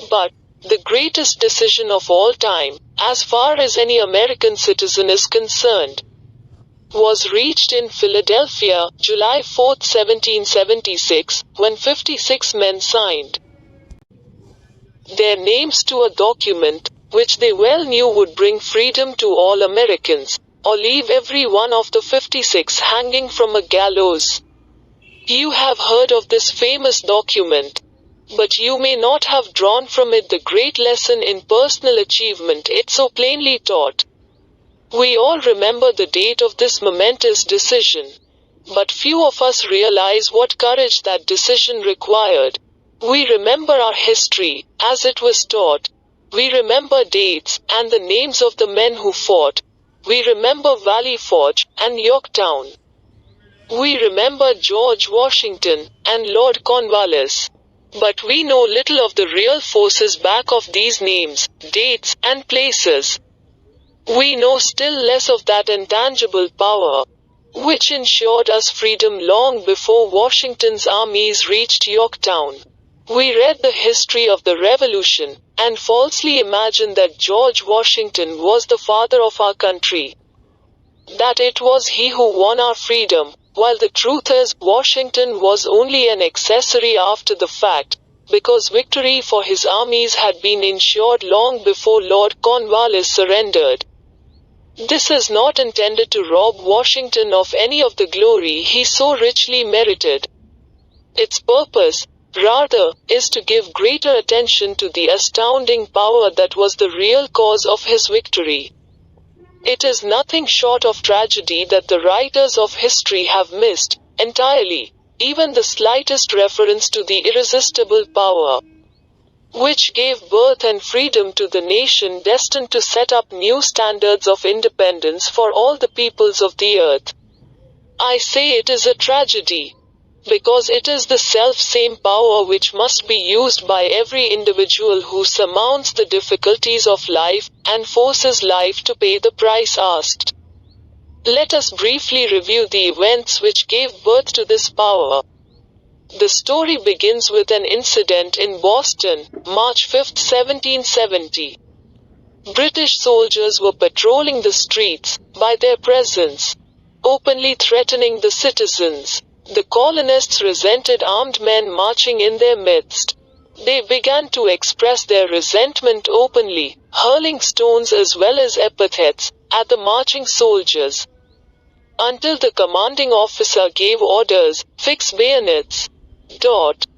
But, the greatest decision of all time, as far as any American citizen is concerned, was reached in Philadelphia, July 4, 1776, when 56 men signed their names to a document, which they well knew would bring freedom to all Americans, or leave every one of the 56 hanging from a gallows. You have heard of this famous document, but you may not have drawn from it the great lesson in personal achievement it so plainly taught. We all remember the date of this momentous decision, but few of us realize what courage that decision required. We remember our history, as it was taught. We remember dates, and the names of the men who fought. We remember Valley Forge, and Yorktown. We remember George Washington, and Lord Cornwallis. But we know little of the real forces back of these names, dates, and places. We know still less of that intangible power, which ensured us freedom long before Washington's armies reached Yorktown. We read the history of the Revolution, and falsely imagined that George Washington was the father of our country. That it was he who won our freedom, while the truth is, Washington was only an accessory after the fact, because victory for his armies had been ensured long before Lord Cornwallis surrendered. This is not intended to rob Washington of any of the glory he so richly merited. Its purpose, rather, is to give greater attention to the astounding power that was the real cause of his victory. It is nothing short of tragedy that the writers of history have missed, entirely, even the slightest reference to the irresistible power which gave birth and freedom to the nation destined to set up new standards of independence for all the peoples of the earth. I say it is a tragedy, because it is the self-same power which must be used by every individual who surmounts the difficulties of life, and forces life to pay the price asked. Let us briefly review the events which gave birth to this power. The story begins with an incident in Boston, March 5, 1770. British soldiers were patrolling the streets, by their presence, openly threatening the citizens. The colonists resented armed men marching in their midst. They began to express their resentment openly, hurling stones as well as epithets at the marching soldiers, until the commanding officer gave orders, "Fix bayonets.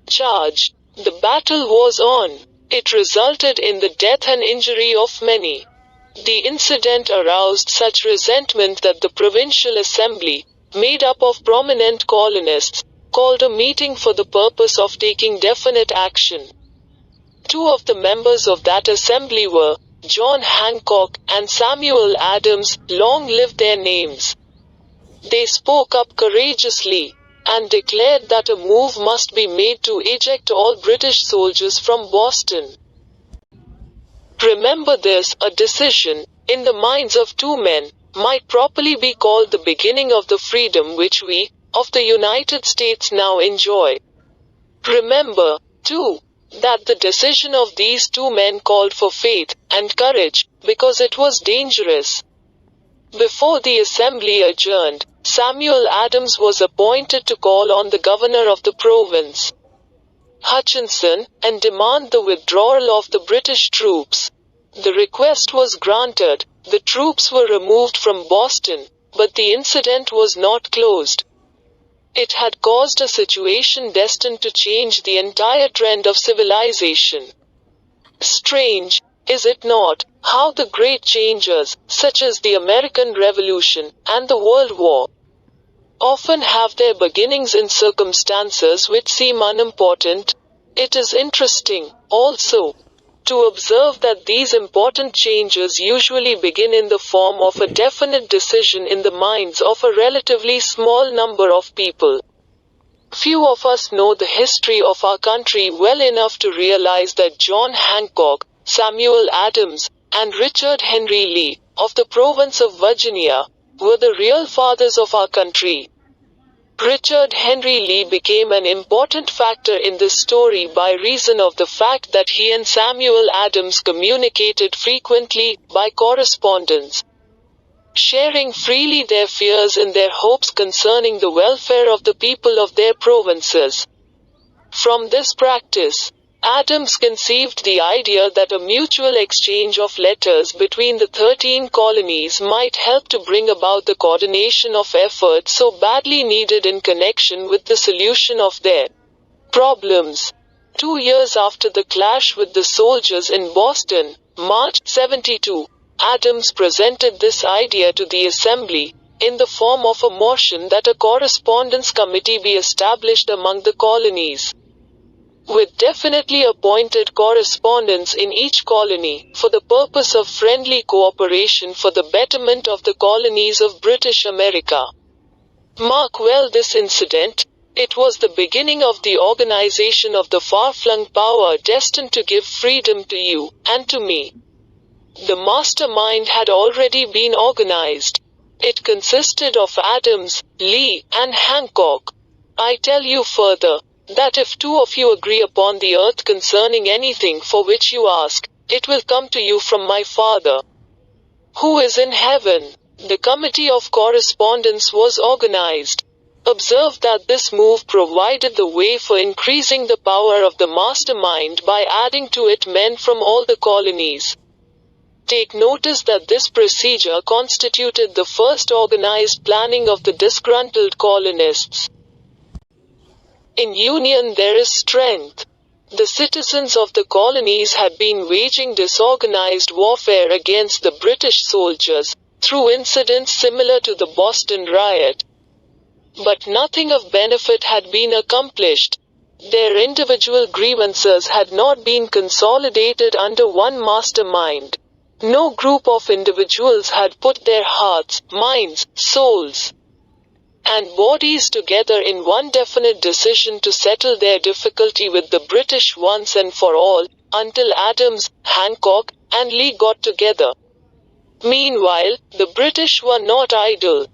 Charge." The battle was on. It resulted in the death and injury of many. The incident aroused such resentment that the Provincial Assembly, made up of prominent colonists, called a meeting for the purpose of taking definite action. Two of the members of that assembly were John Hancock and Samuel Adams, long live their names. They spoke up courageously, and declared that a move must be made to eject all British soldiers from Boston. Remember this, a decision, in the minds of two men, might properly be called the beginning of the freedom which we, of the United States now enjoy. Remember, too, that the decision of these two men called for faith and courage, because it was dangerous. Before the assembly adjourned, Samuel Adams was appointed to call on the governor of the province, Hutchinson, and demand the withdrawal of the British troops. The request was granted. The troops were removed from Boston, but the incident was not closed. It had caused a situation destined to change the entire trend of civilization. Strange, is it not, how the great changes, such as the American Revolution and the World War, often have their beginnings in circumstances which seem unimportant? It is interesting, also, to observe that these important changes usually begin in the form of a definite decision in the minds of a relatively small number of people. Few of us know the history of our country well enough to realize that John Hancock, Samuel Adams, and Richard Henry Lee, of the province of Virginia, were the real fathers of our country. Richard Henry Lee became an important factor in this story by reason of the fact that he and Samuel Adams communicated frequently, by correspondence, sharing freely their fears and their hopes concerning the welfare of the people of their provinces. From this practice, Adams conceived the idea that a mutual exchange of letters between the 13 colonies might help to bring about the coordination of effort so badly needed in connection with the solution of their problems. 2 years after the clash with the soldiers in Boston, March 72, Adams presented this idea to the Assembly, in the form of a motion that a correspondence committee be established among the colonies, with definitely appointed correspondents in each colony, for the purpose of friendly cooperation for the betterment of the colonies of British America. Mark well this incident. It was the beginning of the organization of the far-flung power destined to give freedom to you, and to me. The mastermind had already been organized. It consisted of Adams, Lee, and Hancock. I tell you further, that if 2 of you agree upon the earth concerning anything for which you ask, it will come to you from my Father, who is in heaven. The Committee of Correspondence was organized. Observe that this move provided the way for increasing the power of the mastermind by adding to it men from all the colonies. Take notice that this procedure constituted the first organized planning of the disgruntled colonists. In union there is strength. The citizens of the colonies had been waging disorganized warfare against the British soldiers, through incidents similar to the Boston riot. But nothing of benefit had been accomplished. Their individual grievances had not been consolidated under one mastermind. No group of individuals had put their hearts, minds, souls, and bodies together in one definite decision to settle their difficulty with the British once and for all, until Adams, Hancock, and Lee got together. Meanwhile, the British were not idle.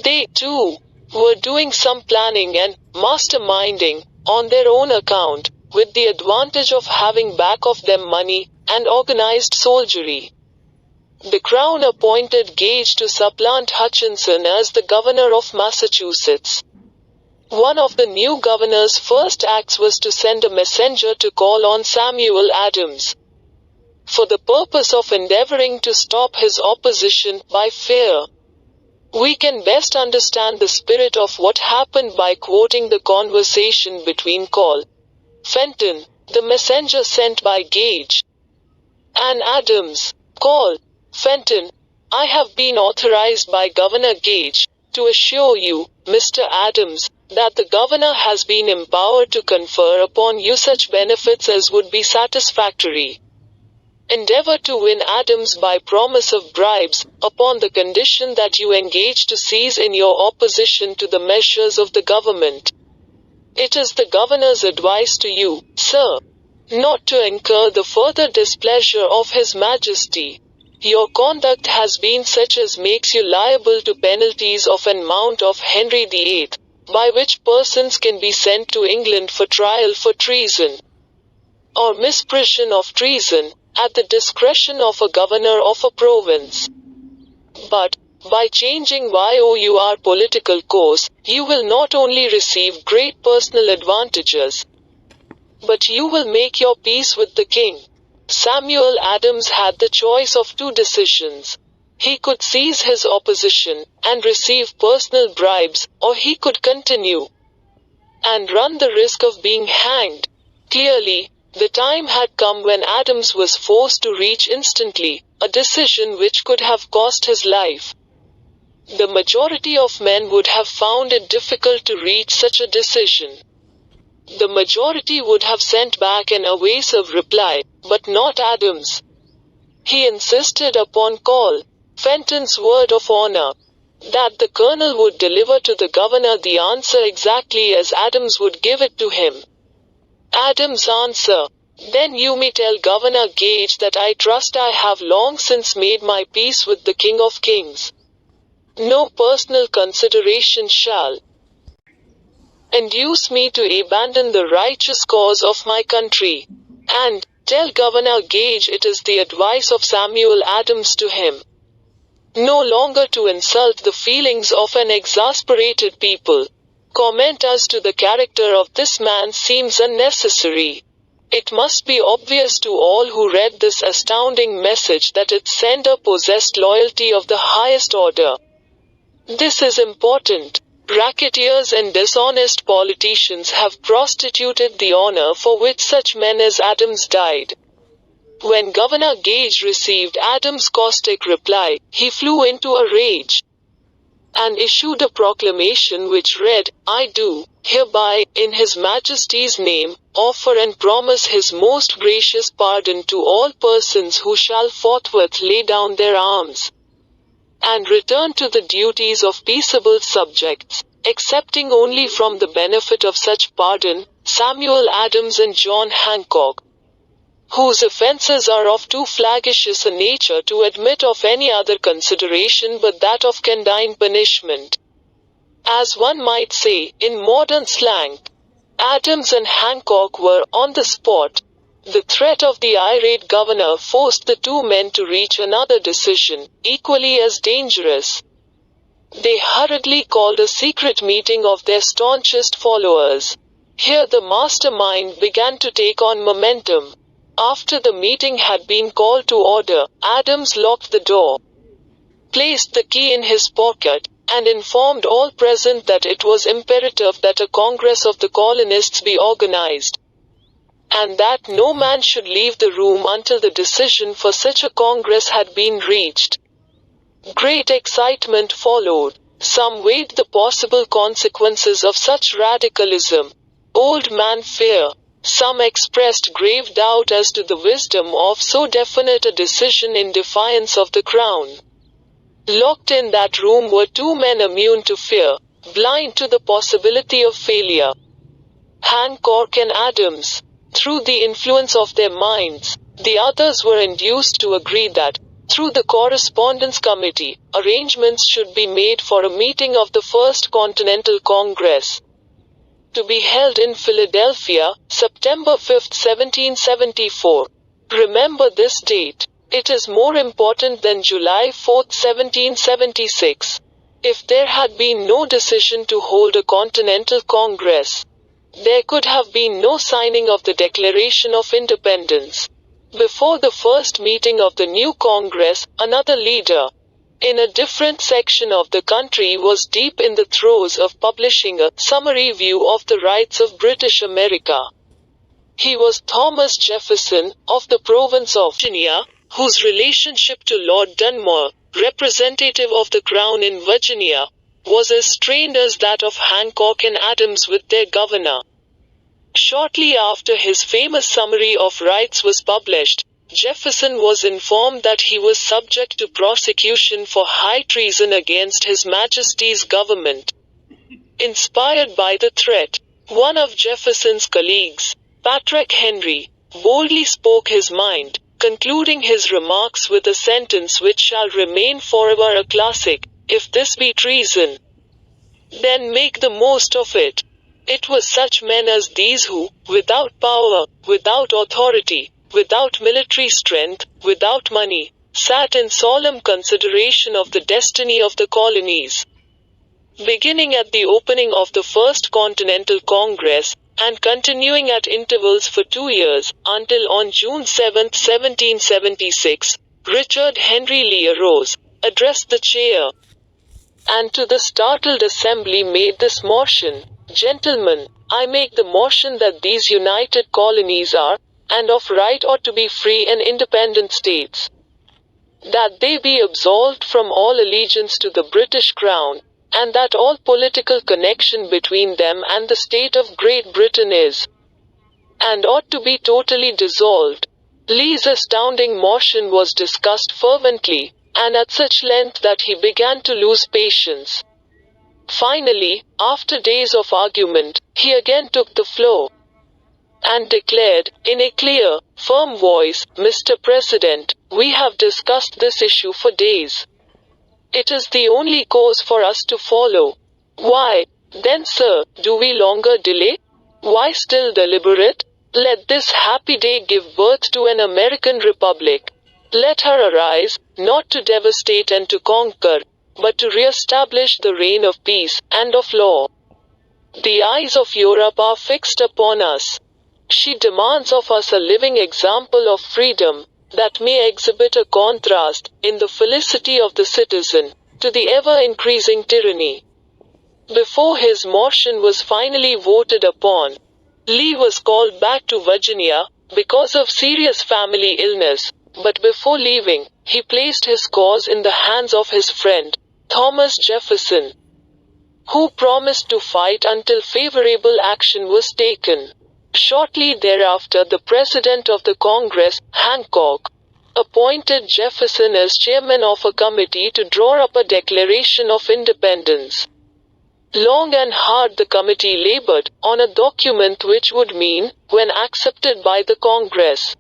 They, too, were doing some planning and masterminding, on their own account, with the advantage of having back of them money, and organized soldiery. The Crown appointed Gage to supplant Hutchinson as the governor of Massachusetts. One of the new governor's first acts was to send a messenger to call on Samuel Adams, for the purpose of endeavoring to stop his opposition by fear. We can best understand the spirit of what happened by quoting the conversation between Col. Fenton, the messenger sent by Gage, and Adams. Col. Fenton, I have been authorized by Governor Gage to assure you, Mr. Adams, that the governor has been empowered to confer upon you such benefits as would be satisfactory. Endeavor to win Adams by promise of bribes, upon the condition that you engage to cease in your opposition to the measures of the government. It is the governor's advice to you, sir, not to incur the further displeasure of His Majesty. Your conduct has been such as makes you liable to penalties of an mount of Henry VIII, by which persons can be sent to England for trial for treason, or misprision of treason, at the discretion of a governor of a province. But, by changing your political course, you will not only receive great personal advantages, but you will make your peace with the king. Samuel Adams had the choice of 2 decisions. He could cease his opposition, and receive personal bribes, or he could continue, and run the risk of being hanged. Clearly, the time had come when Adams was forced to reach instantly, a decision which could have cost his life. The majority of men would have found it difficult to reach such a decision. The majority would have sent back an evasive reply, but not Adams. He insisted upon Col. Fenton's word of honor. that the colonel would deliver to the governor the answer exactly as Adams would give it to him. Adams' answer: "Then you may tell Governor Gage that I trust I have long since made my peace with the King of Kings. No personal consideration shall induce me to abandon the righteous cause of my country. And tell Governor Gage it is the advice of Samuel Adams to him, no longer to insult the feelings of an exasperated people. Comment as to the character of this man seems unnecessary. It must be obvious to all who read this astounding message that its sender possessed loyalty of the highest order. This is important. Racketeers and dishonest politicians have prostituted the honor for which such men as Adams died." When Governor Gage received Adams' caustic reply, he flew into a rage and issued a proclamation which read, "I do, hereby, in His Majesty's name, offer and promise His most gracious pardon to all persons who shall forthwith lay down their arms and return to the duties of peaceable subjects, excepting only from the benefit of such pardon, Samuel Adams and John Hancock, whose offenses are of too flagitious a nature to admit of any other consideration but that of condign punishment." As one might say, in modern slang, Adams and Hancock were on the spot. The threat of the irate governor forced the two men to reach another decision, equally as dangerous. They hurriedly called a secret meeting of their staunchest followers. Here the mastermind began to take on momentum. After the meeting had been called to order, Adams locked the door, placed the key in his pocket, and informed all present that it was imperative that a Congress of the colonists be organized, and that no man should leave the room until the decision for such a Congress had been reached. Great excitement followed. Some weighed the possible consequences of such radicalism. Old man fear. Some expressed grave doubt as to the wisdom of so definite a decision in defiance of the Crown. Locked in that room were two men immune to fear, blind to the possibility of failure: Hancock and Adams. Through the influence of their minds, the others were induced to agree that, through the Correspondence Committee, arrangements should be made for a meeting of the First Continental Congress, to be held in Philadelphia, September 5, 1774. Remember this date. It is more important than July 4, 1776. If there had been no decision to hold a Continental Congress, there could have been no signing of the Declaration of Independence. Before the first meeting of the new Congress, another leader, in a different section of the country, was deep in the throes of publishing a summary view of the rights of British America. He was Thomas Jefferson, of the province of Virginia, whose relationship to Lord Dunmore, representative of the Crown in Virginia, was as strained as that of Hancock and Adams with their governor. Shortly after his famous Summary of Rights was published, Jefferson was informed that he was subject to prosecution for high treason against His Majesty's government. Inspired by the threat, one of Jefferson's colleagues, Patrick Henry, boldly spoke his mind, concluding his remarks with a sentence which shall remain forever a classic: "If this be treason, then make the most of it." It was such men as these who, without power, without authority, without military strength, without money, sat in solemn consideration of the destiny of the colonies. Beginning at the opening of the First Continental Congress, and continuing at intervals for 2 years, until on June 7, 1776, Richard Henry Lee arose, addressed the chair, and to the startled assembly made this motion: "Gentlemen, I make the motion that these united colonies are, and of right ought to be free and independent states. That they be absolved from all allegiance to the British Crown, and that all political connection between them and the state of Great Britain is, and ought to be totally dissolved." Lee's astounding motion was discussed fervently, and at such length that he began to lose patience. Finally, after days of argument, he again took the floor and declared, in a clear, firm voice, "Mr. President, we have discussed this issue for days. It is the only course for us to follow. Why, then, sir, do we longer delay? Why still deliberate? Let this happy day give birth to an American republic. Let her arise, not to devastate and to conquer, but to re-establish the reign of peace and of law. The eyes of Europe are fixed upon us. She demands of us a living example of freedom, that may exhibit a contrast, in the felicity of the citizen, to the ever-increasing tyranny." Before his motion was finally voted upon, Lee was called back to Virginia, because of serious family illness, but before leaving, he placed his cause in the hands of his friend, Thomas Jefferson, who promised to fight until favorable action was taken. Shortly thereafter, the President of the Congress, Hancock, appointed Jefferson as chairman of a committee to draw up a Declaration of Independence. Long and hard the committee labored on a document which would mean, when accepted by the Congress,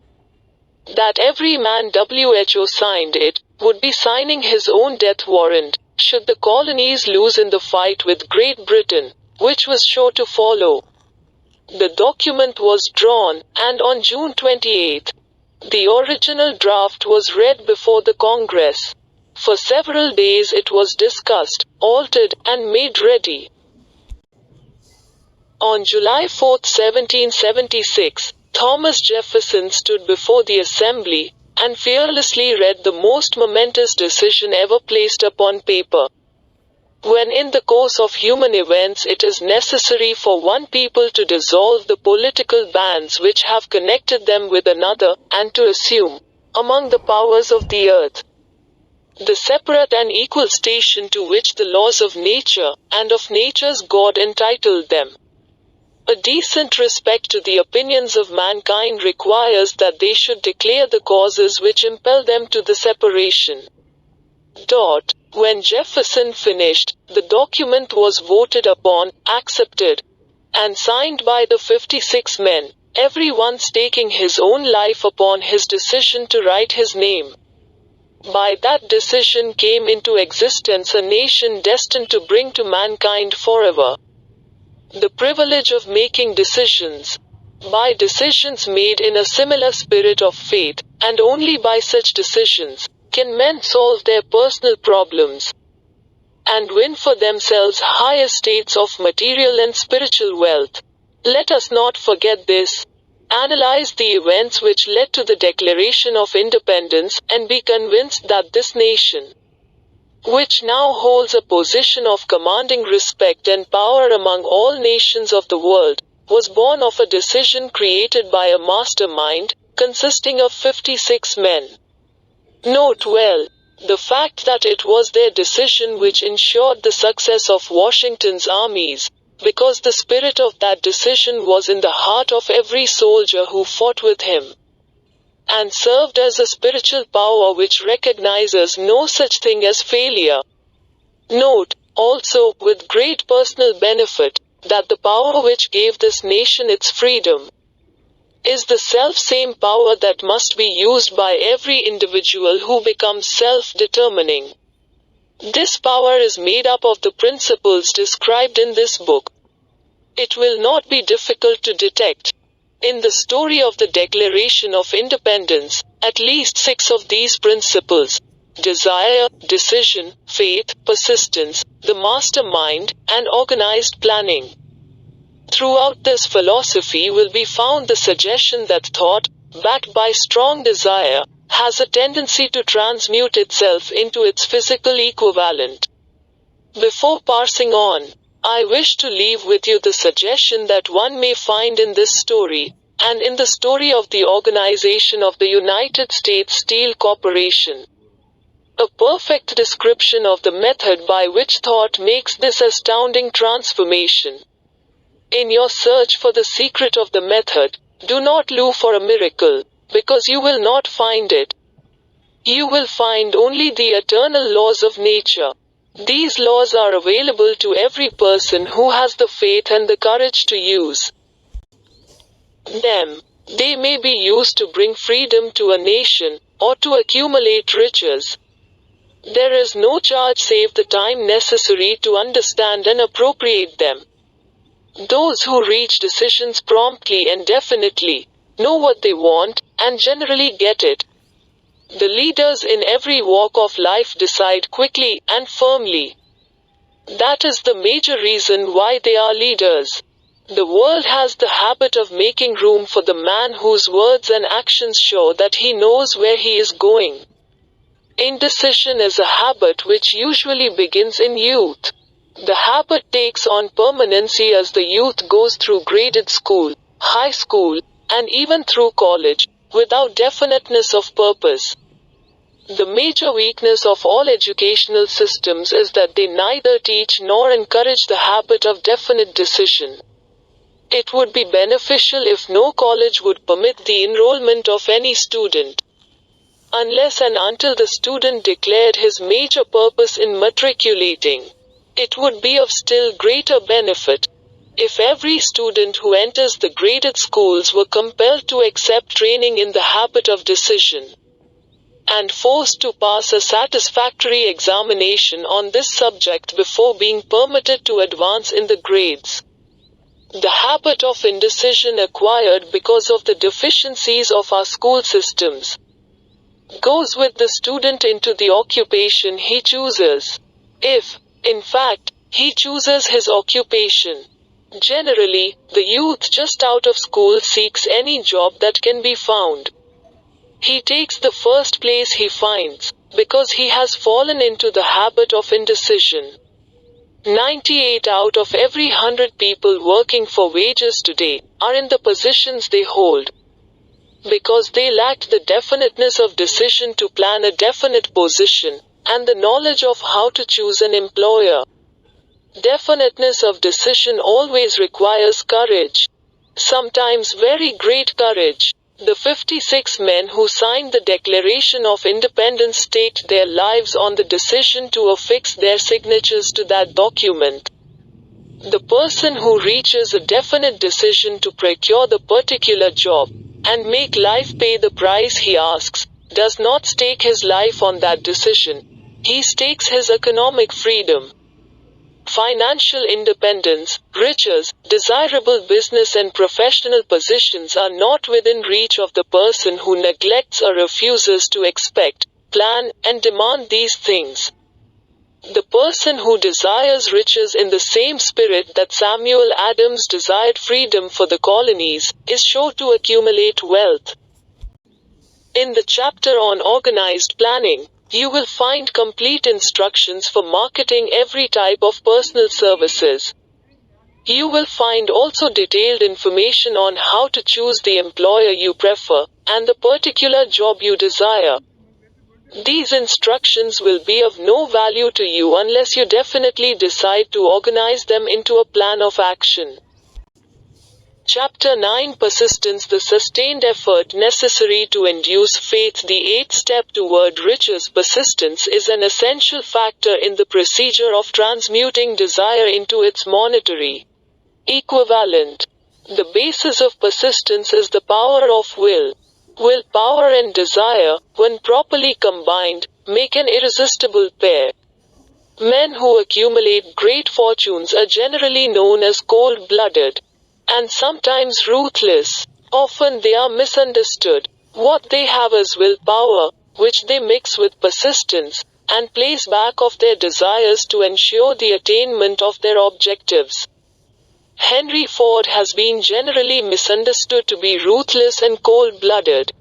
that every man WHO signed it, would be signing his own death warrant, should the colonies lose in the fight with Great Britain, which was sure to follow. The document was drawn, and on June 28, the original draft was read before the Congress. For several days it was discussed, altered, and made ready. On July 4, 1776, Thomas Jefferson stood before the Assembly, and fearlessly read the most momentous decision ever placed upon paper. When in the course of human events it is necessary for one people to dissolve the political bands which have connected them with another, and to assume, among the powers of the earth, the separate and equal station to which the laws of nature, and of nature's God entitled them, a decent respect to the opinions of mankind requires that they should declare the causes which impel them to the separation. When Jefferson finished, the document was voted upon, accepted, and signed by the 56 men, every one staking his own life upon his decision to write his name. By that decision came into existence a nation destined to bring to mankind forever the privilege of making decisions. By decisions made in a similar spirit of faith, and only by such decisions, can men solve their personal problems, and win for themselves higher states of material and spiritual wealth. Let us not forget this. Analyze the events which led to the Declaration of Independence, and be convinced that this nation, which now holds a position of commanding respect and power among all nations of the world, was born of a decision created by a mastermind, consisting of 56 men. Note well, the fact that it was their decision which ensured the success of Washington's armies, because the spirit of that decision was in the heart of every soldier who fought with him, and served as a spiritual power which recognizes no such thing as failure. Note, also, with great personal benefit, that the power which gave this nation its freedom is the self-same power that must be used by every individual who becomes self-determining. This power is made up of the principles described in this book. It will not be difficult to detect. In the story of the Declaration of Independence, at least 6 of these principles, desire, decision, faith, persistence, the mastermind, and organized planning. Throughout this philosophy will be found the suggestion that thought, backed by strong desire, has a tendency to transmute itself into its physical equivalent. Before passing on, I wish to leave with you the suggestion that one may find in this story, and in the story of the organization of the United States Steel Corporation, a perfect description of the method by which thought makes this astounding transformation. In your search for the secret of the method, do not look for a miracle, because you will not find it. you will find only the eternal laws of nature. These laws are available to every person who has the faith and the courage to use them. They may be used to bring freedom to a nation, or to accumulate riches. There is no charge save the time necessary to understand and appropriate them. Those who reach decisions promptly and definitely know what they want, and generally get it. The leaders in every walk of life decide quickly and firmly. That is the major reason why they are leaders. The world has the habit of making room for the man whose words and actions show that he knows where he is going. Indecision is a habit which usually begins in youth. The habit takes on permanency as the youth goes through graded school, high school, and even through college, without definiteness of purpose. The major weakness of all educational systems is that they neither teach nor encourage the habit of definite decision. It would be beneficial if no college would permit the enrollment of any student, unless and until the student declared his major purpose in matriculating. It would be of still greater benefit if every student who enters the graded schools were compelled to accept training in the habit of decision, and forced to pass a satisfactory examination on this subject before being permitted to advance in the grades. The habit of indecision acquired because of the deficiencies of our school systems goes with the student into the occupation he chooses, if, in fact, he chooses his occupation. Generally, the youth just out of school seeks any job that can be found. He takes the first place he finds, because he has fallen into the habit of indecision. 98 out of every 100 people working for wages today are in the positions they hold because they lacked the definiteness of decision to plan a definite position, and the knowledge of how to choose an employer. Definiteness of decision always requires courage. Sometimes very great courage. The 56 men who signed the Declaration of Independence staked their lives on the decision to affix their signatures to that document. The person who reaches a definite decision to procure the particular job, and make life pay the price he asks, does not stake his life on that decision. He stakes his economic freedom. Financial independence, riches, desirable business and professional positions are not within reach of the person who neglects or refuses to expect, plan, and demand these things. The person who desires riches in the same spirit that Samuel Adams desired freedom for the colonies, is sure to accumulate wealth. In the chapter on organized planning, you will find complete instructions for marketing every type of personal services. You will find also detailed information on how to choose the employer you prefer, and the particular job you desire. These instructions will be of no value to you unless you definitely decide to organize them into a plan of action. Chapter 9 Persistence, the sustained effort necessary to induce faith. The eighth step toward riches. Persistence is an essential factor in the procedure of transmuting desire into its monetary equivalent. The basis of persistence is the power of will. Willpower and desire, when properly combined, make an irresistible pair. Men who accumulate great fortunes are generally known as cold-blooded, and sometimes ruthless. Often they are misunderstood. What they have is willpower, which they mix with persistence, and place back of their desires to ensure the attainment of their objectives. Henry Ford has been generally misunderstood to be ruthless and cold-blooded.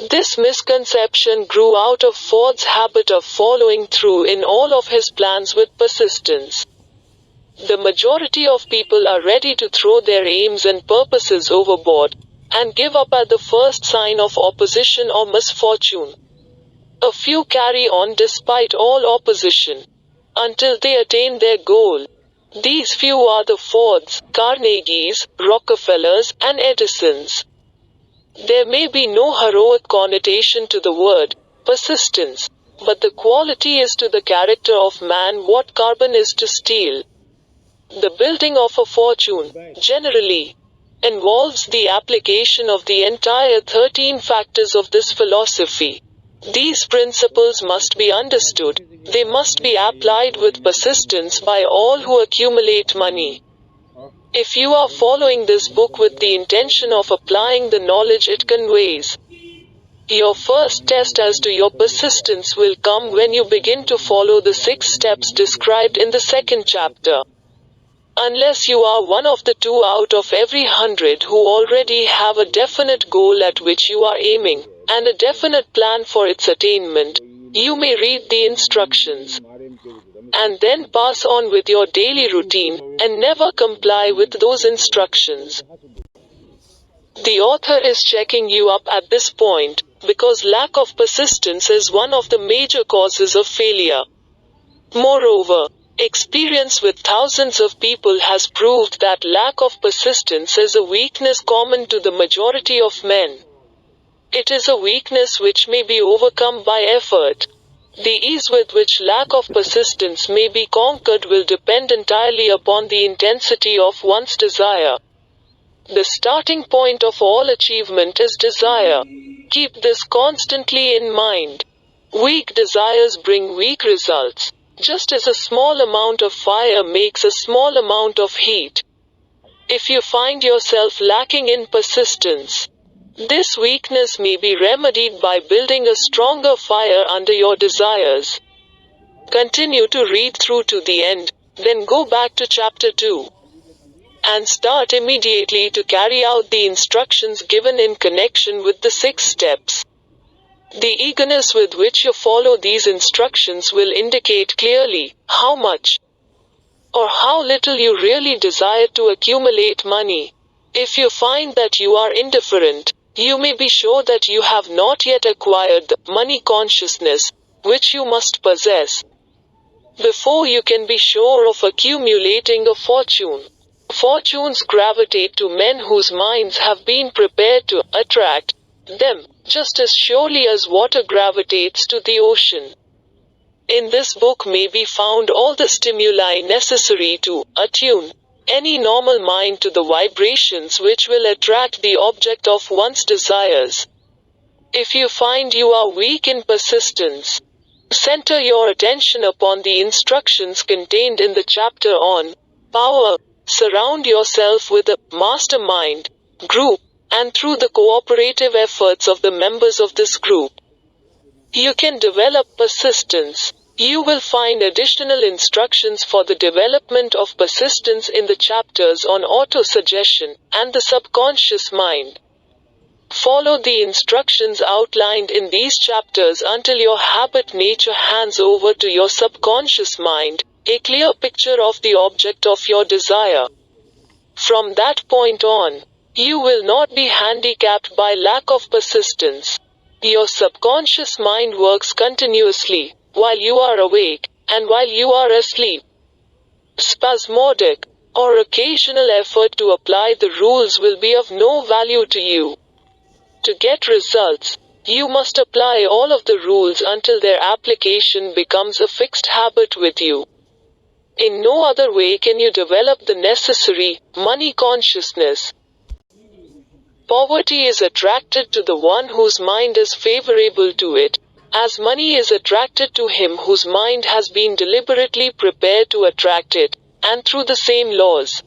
This misconception grew out of Ford's habit of following through in all of his plans with persistence. The majority of people are ready to throw their aims and purposes overboard, and give up at the first sign of opposition or misfortune. A few carry on despite all opposition, until they attain their goal. These few are the Fords, Carnegies, Rockefellers, and Edisons. There may be no heroic connotation to the word, persistence. But the quality is to the character of man what carbon is to steel. The building of a fortune, generally, involves the application of the entire 13 factors of this philosophy. These principles must be understood. They must be applied with persistence by all who accumulate money. If you are following this book with the intention of applying the knowledge it conveys, your first test as to your persistence will come when you begin to follow the 6 steps described in the second chapter. Unless you are one of the 2 out of every 100 who already have a definite goal at which you are aiming, and a definite plan for its attainment, you may read the instructions, and then pass on with your daily routine, and never comply with those instructions. The author is checking you up at this point, because lack of persistence is one of the major causes of failure. Moreover, experience with thousands of people has proved that lack of persistence is a weakness common to the majority of men. It is a weakness which may be overcome by effort. The ease with which lack of persistence may be conquered will depend entirely upon the intensity of one's desire. The starting point of all achievement is desire. Keep this constantly in mind. Weak desires bring weak results. Just as a small amount of fire makes a small amount of heat. If you find yourself lacking in persistence, this weakness may be remedied by building a stronger fire under your desires. Continue to read through to the end, then go back to chapter 2. And start immediately to carry out the instructions given in connection with the 6 steps. The eagerness with which you follow these instructions will indicate clearly how much or how little you really desire to accumulate money. If you find that you are indifferent, you may be sure that you have not yet acquired the money consciousness, which you must possess before you can be sure of accumulating a fortune. Fortunes gravitate to men whose minds have been prepared to attract them, just as surely as water gravitates to the ocean. In this book may be found all the stimuli necessary to attune any normal mind to the vibrations which will attract the object of one's desires. If you find you are weak in persistence, center your attention upon the instructions contained in the chapter on power. Surround yourself with a mastermind group, and through the cooperative efforts of the members of this group, you can develop persistence. You will find additional instructions for the development of persistence in the chapters on autosuggestion and the subconscious mind. Follow the instructions outlined in these chapters until your habit nature hands over to your subconscious mind a clear picture of the object of your desire. From that point on, you will not be handicapped by lack of persistence. Your subconscious mind works continuously, while you are awake, and while you are asleep. Spasmodic, or occasional effort to apply the rules will be of no value to you. To get results, you must apply all of the rules until their application becomes a fixed habit with you. In no other way can you develop the necessary money consciousness. Poverty is attracted to the one whose mind is favorable to it, as money is attracted to him whose mind has been deliberately prepared to attract it, and through the same laws.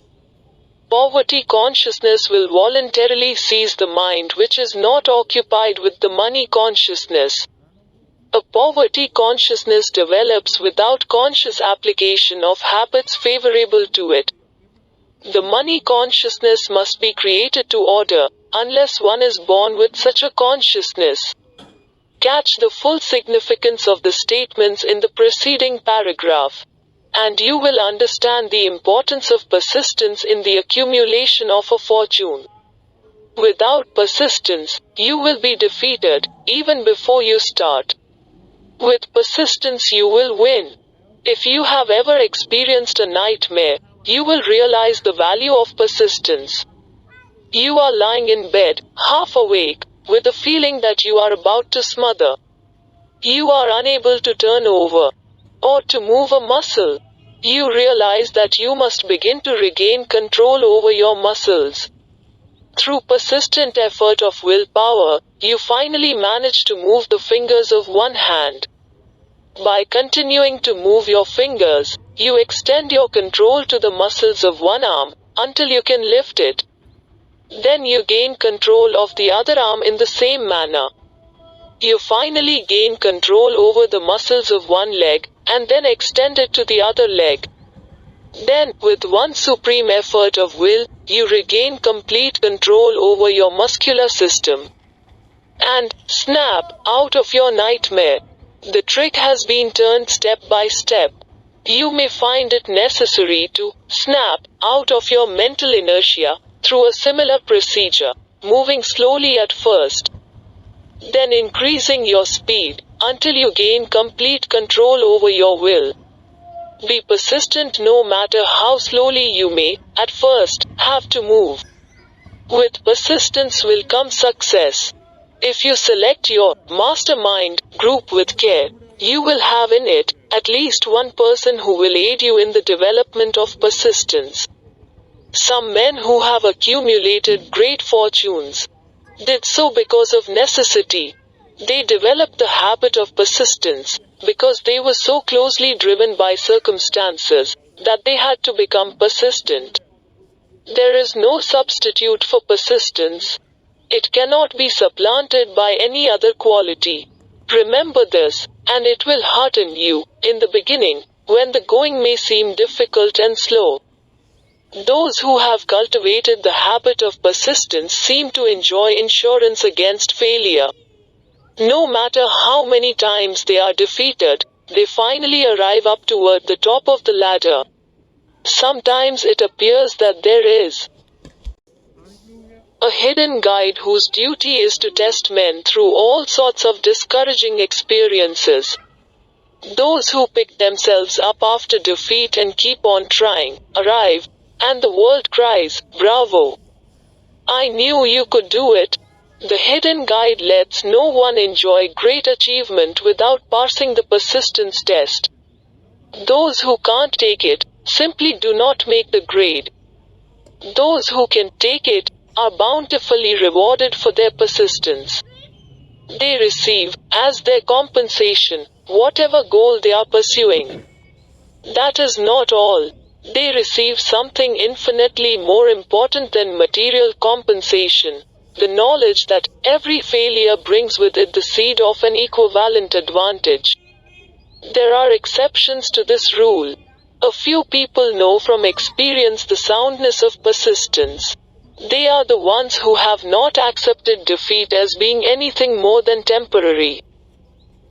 Poverty consciousness will voluntarily seize the mind which is not occupied with the money consciousness. A poverty consciousness develops without conscious application of habits favorable to it. The money consciousness must be created to order, unless one is born with such a consciousness. Catch the full significance of the statements in the preceding paragraph, and you will understand the importance of persistence in the accumulation of a fortune. Without persistence, you will be defeated, even before you start. With persistence you will win. If you have ever experienced a nightmare, you will realize the value of persistence. You are lying in bed, half awake, with a feeling that you are about to smother. You are unable to turn over or to move a muscle. You realize that you must begin to regain control over your muscles. Through persistent effort of willpower, you finally manage to move the fingers of one hand. By continuing to move your fingers, you extend your control to the muscles of one arm, until you can lift it. Then you gain control of the other arm in the same manner. You finally gain control over the muscles of one leg, and then extend it to the other leg. Then, with one supreme effort of will, you regain complete control over your muscular system. And, snap, out of your nightmare. The trick has been turned step by step. You may find it necessary to snap out of your mental inertia through a similar procedure, moving slowly at first, then increasing your speed until you gain complete control over your will. Be persistent no matter how slowly you may, at first, have to move. With persistence will come success. If you select your mastermind group with care, you will have in it at least one person who will aid you in the development of persistence. Some men who have accumulated great fortunes did so because of necessity. They developed the habit of persistence because they were so closely driven by circumstances that they had to become persistent. There is no substitute for persistence. It cannot be supplanted by any other quality. Remember this, and it will hearten you, in the beginning, when the going may seem difficult and slow. Those who have cultivated the habit of persistence seem to enjoy insurance against failure. No matter how many times they are defeated, they finally arrive up toward the top of the ladder. Sometimes it appears that there is a hidden guide whose duty is to test men through all sorts of discouraging experiences. Those who pick themselves up after defeat and keep on trying, arrive, and the world cries, "Bravo! I knew you could do it." The hidden guide lets no one enjoy great achievement without passing the persistence test. Those who can't take it, simply do not make the grade. Those who can take it, are bountifully rewarded for their persistence. They receive, as their compensation, whatever goal they are pursuing. That is not all. They receive something infinitely more important than material compensation. The knowledge that every failure brings with it the seed of an equivalent advantage. There are exceptions to this rule. A few people know from experience the soundness of persistence. They are the ones who have not accepted defeat as being anything more than temporary.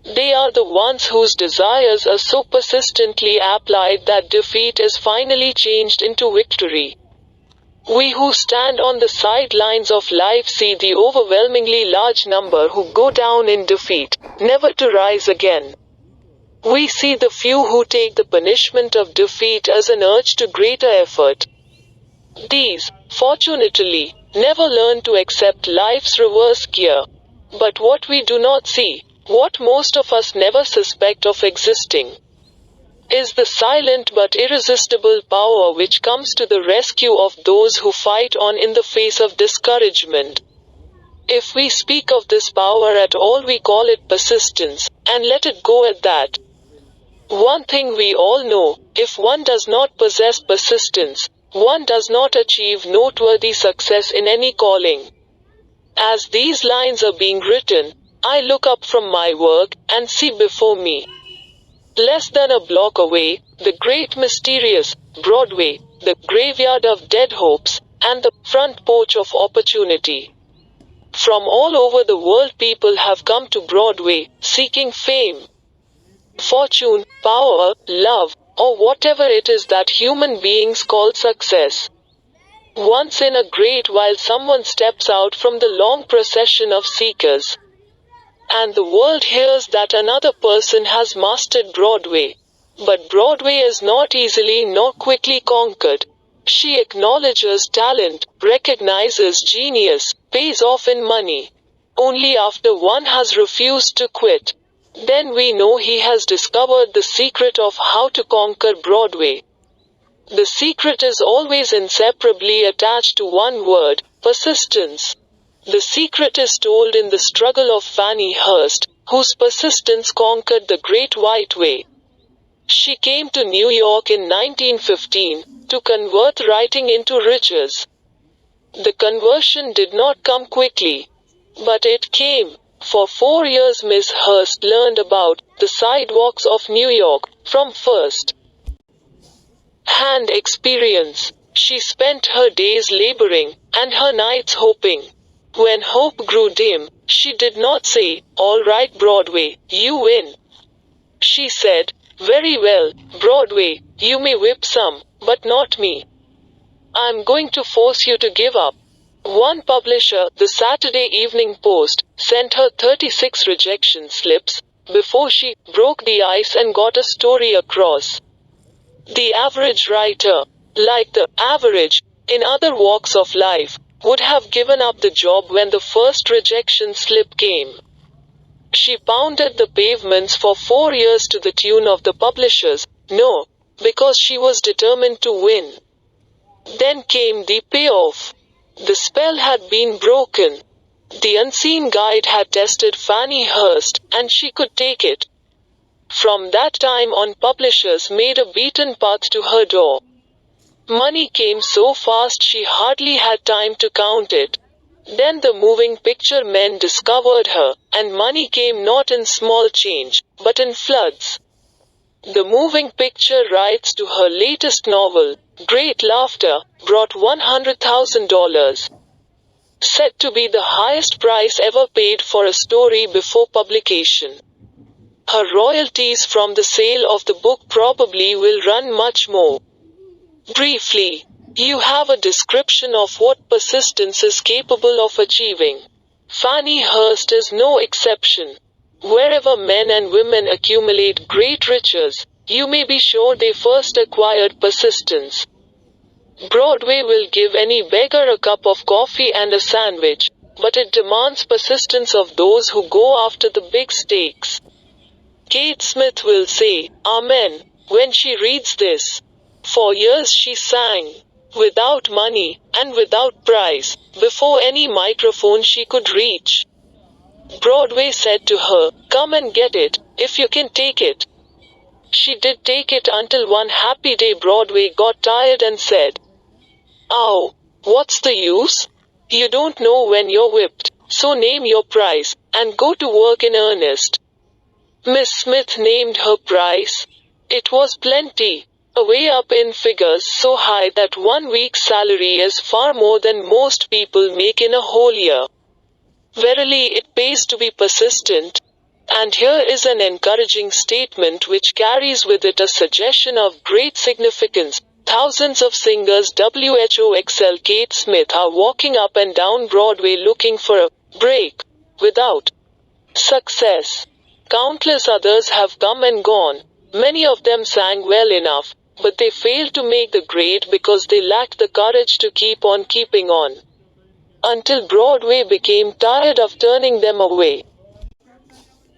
They are the ones whose desires are so persistently applied that defeat is finally changed into victory. We who stand on the sidelines of life see the overwhelmingly large number who go down in defeat, never to rise again. We see the few who take the punishment of defeat as an urge to greater effort. These, fortunately, never learn to accept life's reverse gear. But what we do not see, what most of us never suspect of existing, is the silent but irresistible power which comes to the rescue of those who fight on in the face of discouragement. If we speak of this power at all, we call it persistence, and let it go at that. One thing we all know, if one does not possess persistence, one does not achieve noteworthy success in any calling. As these lines are being written, I look up from my work, and see before me, less than a block away, the great mysterious Broadway, the graveyard of dead hopes, and the front porch of opportunity. From all over the world people have come to Broadway, seeking fame, fortune, power, love, or whatever it is that human beings call success. Once in a great while someone steps out from the long procession of seekers, and the world hears that another person has mastered Broadway. But Broadway is not easily nor quickly conquered. She acknowledges talent, recognizes genius, pays off in money. Only after one has refused to quit. then we know he has discovered the secret of how to conquer Broadway. The secret is always inseparably attached to one word: persistence. The secret is told in the struggle of Fannie Hurst, whose persistence conquered the Great White Way. She came to New York in 1915 to convert writing into riches. The conversion did not come quickly, but it came. For 4 years Miss Hurst learned about the sidewalks of New York from first-hand experience. She spent her days laboring, and her nights hoping. When hope grew dim, she did not say, "All right, Broadway, you win." She said, "Very well, Broadway, you may whip some, but not me. I'm going to force you to give up." One publisher, the Saturday Evening Post, sent her 36 rejection slips before she broke the ice and got a story across. The average writer, like the average in other walks of life, would have given up the job when the first rejection slip came. She pounded the pavements for 4 years to the tune of the publishers' no, because she was determined to win. Then came the payoff. The spell had been broken. The unseen guide had tested Fannie Hurst, and she could take it. From that time on, publishers made a beaten path to her door. Money came so fast she hardly had time to count it. Then the moving picture men discovered her, and money came not in small change, but in floods. The moving picture rights to her latest novel, Great Laughter, brought $100,000. Said to be the highest price ever paid for a story before publication. Her royalties from the sale of the book probably will run much more. Briefly, you have a description of what persistence is capable of achieving. Fannie Hurst is no exception. Wherever men and women accumulate great riches, you may be sure they first acquired persistence. Broadway will give any beggar a cup of coffee and a sandwich, but it demands persistence of those who go after the big stakes. Kate Smith will say, "Amen," when she reads this. For years she sang, without money, and without prize, before any microphone she could reach. Broadway said to her, "Come and get it, if you can take it." She did take it until one happy day Broadway got tired and said, "Ow, what's the use? You don't know when you're whipped, so name your price, and go to work in earnest." Miss Smith named her price. It was plenty. Away up in figures so high that 1 week's salary is far more than most people make in a whole year. Verily it pays to be persistent. And here is an encouraging statement which carries with it a suggestion of great significance. Thousands of singers WHOXL Kate Smith are walking up and down Broadway looking for a break, without success. Countless others have come and gone. Many of them sang well enough, but they failed to make the grade because they lacked the courage to keep on keeping on. Until Broadway became tired of turning them away.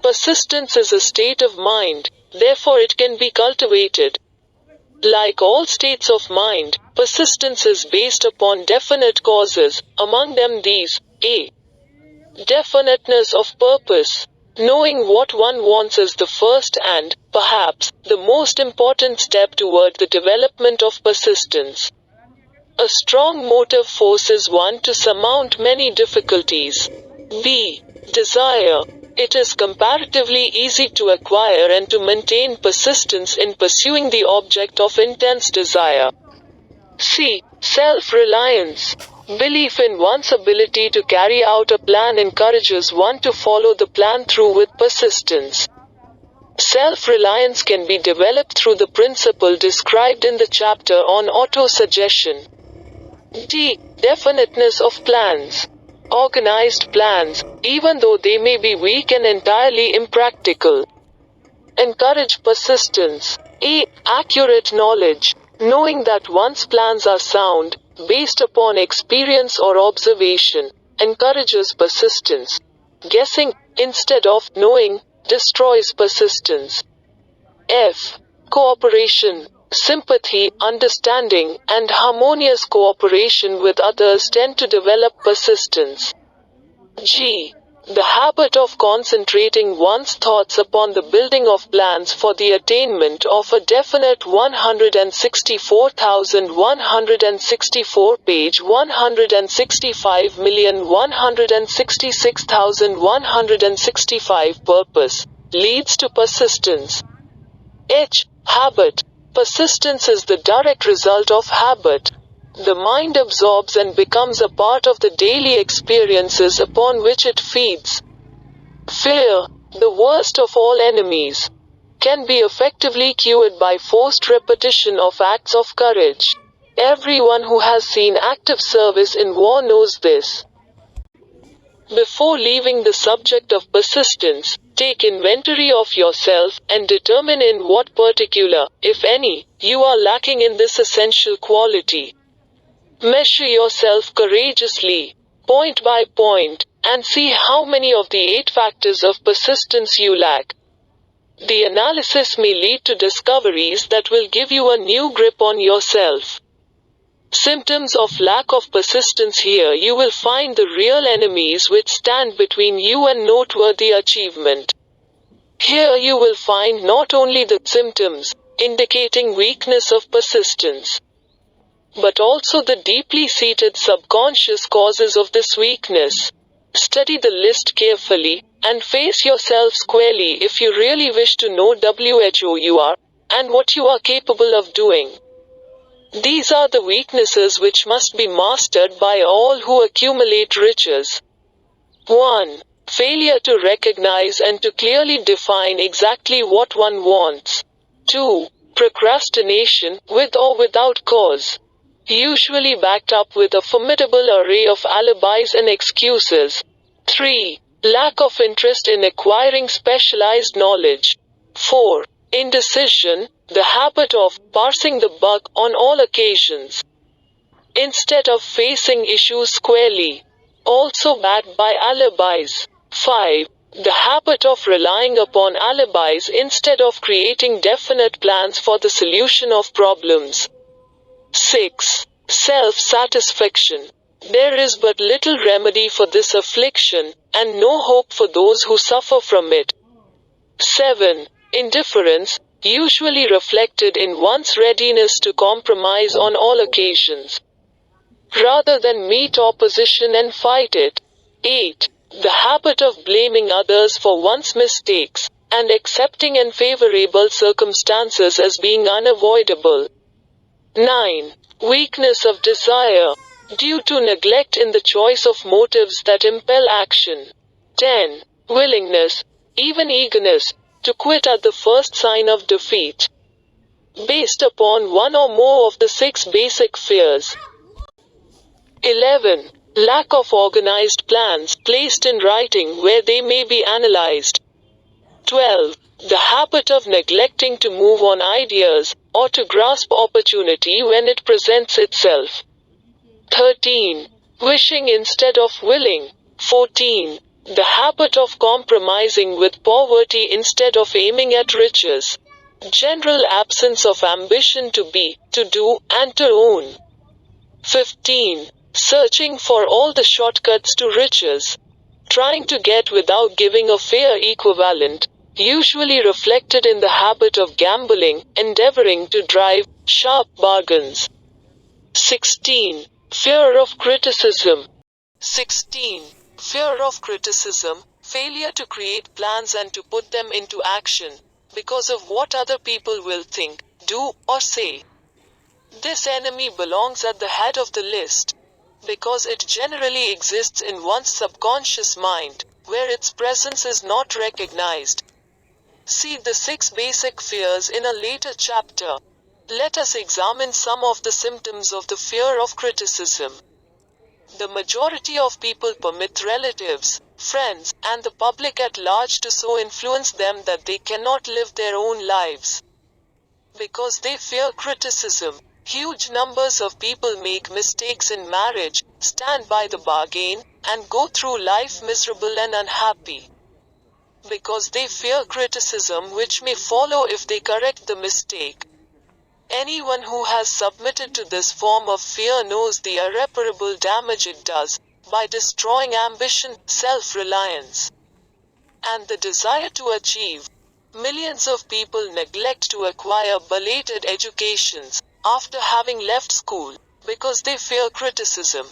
Persistence is a state of mind, therefore it can be cultivated. Like all states of mind, persistence is based upon definite causes, among them these: a. Definiteness of purpose. Knowing what one wants is the first and, perhaps, the most important step toward the development of persistence. A strong motive forces one to surmount many difficulties. b. Desire. It is comparatively easy to acquire and to maintain persistence in pursuing the object of intense desire. c. Self-reliance. Belief in one's ability to carry out a plan encourages one to follow the plan through with persistence. Self-reliance can be developed through the principle described in the chapter on autosuggestion. d. Definiteness of plans. Organized plans, even though they may be weak and entirely impractical, encourage persistence. a. Accurate knowledge. Knowing that one's plans are sound, based upon experience or observation, encourages persistence. Guessing, instead of knowing, destroys persistence. F. Cooperation. Sympathy, understanding, and harmonious cooperation with others tend to develop persistence. G. The habit of concentrating one's thoughts upon the building of plans for the attainment of a definite 164,164 page 165,166,165 purpose leads to persistence. H. Habit. Persistence is the direct result of habit. The mind absorbs and becomes a part of the daily experiences upon which it feeds. Fear, the worst of all enemies, can be effectively cured by forced repetition of acts of courage. Everyone who has seen active service in war knows this. Before leaving the subject of persistence, take inventory of yourself and determine in what particular, if any, you are lacking in this essential quality. Measure yourself courageously, point by point, and see how many of the 8 factors of persistence you lack. The analysis may lead to discoveries that will give you a new grip on yourself. Symptoms of lack of persistence. Here you will find the real enemies which stand between you and noteworthy achievement. Here you will find not only the symptoms, indicating weakness of persistence, but also the deeply seated subconscious causes of this weakness. Study the list carefully, and face yourself squarely if you really wish to know who you are, and what you are capable of doing. These are the weaknesses which must be mastered by all who accumulate riches. 1. Failure to recognize and to clearly define exactly what one wants. 2. Procrastination, with or without cause, usually backed up with a formidable array of alibis and excuses. 3. Lack of interest in acquiring specialized knowledge. 4. Indecision, the habit of passing the buck on all occasions, instead of facing issues squarely, also backed by alibis. 5. The habit of relying upon alibis instead of creating definite plans for the solution of problems. 6. Self-satisfaction. There is but little remedy for this affliction, and no hope for those who suffer from it. 7. Indifference, usually reflected in one's readiness to compromise on all occasions, rather than meet opposition and fight it. 8. The habit of blaming others for one's mistakes, and accepting unfavorable circumstances as being unavoidable. 9. Weakness of desire, due to neglect in the choice of motives that impel action. 10. Willingness, even eagerness, to quit at the first sign of defeat, based upon one or more of the 6 basic fears. 11. Lack of organized plans placed in writing where they may be analyzed. 12. The habit of neglecting to move on ideas, or to grasp opportunity when it presents itself. 13. Wishing instead of willing. 14. The habit of compromising with poverty instead of aiming at riches. General absence of ambition to be, to do, and to own. 15. Searching for all the shortcuts to riches. Trying to get without giving a fair equivalent, usually reflected in the habit of gambling, endeavoring to drive sharp bargains. 16. Fear of criticism. 16. Fear of criticism, failure to create plans and to put them into action, because of what other people will think, do, or say. This enemy belongs at the head of the list, because it generally exists in one's subconscious mind, where its presence is not recognized. See the 6 basic fears in a later chapter. Let us examine some of the symptoms of the fear of criticism. The majority of people permit relatives, friends, and the public at large to so influence them that they cannot live their own lives. Because they fear criticism, huge numbers of people make mistakes in marriage, stand by the bargain, and go through life miserable and unhappy. because they fear criticism which may follow if they correct the mistake. Anyone who has submitted to this form of fear knows the irreparable damage it does, by destroying ambition, self-reliance, and the desire to achieve. Millions of people neglect to acquire belated educations, after having left school, because they fear criticism.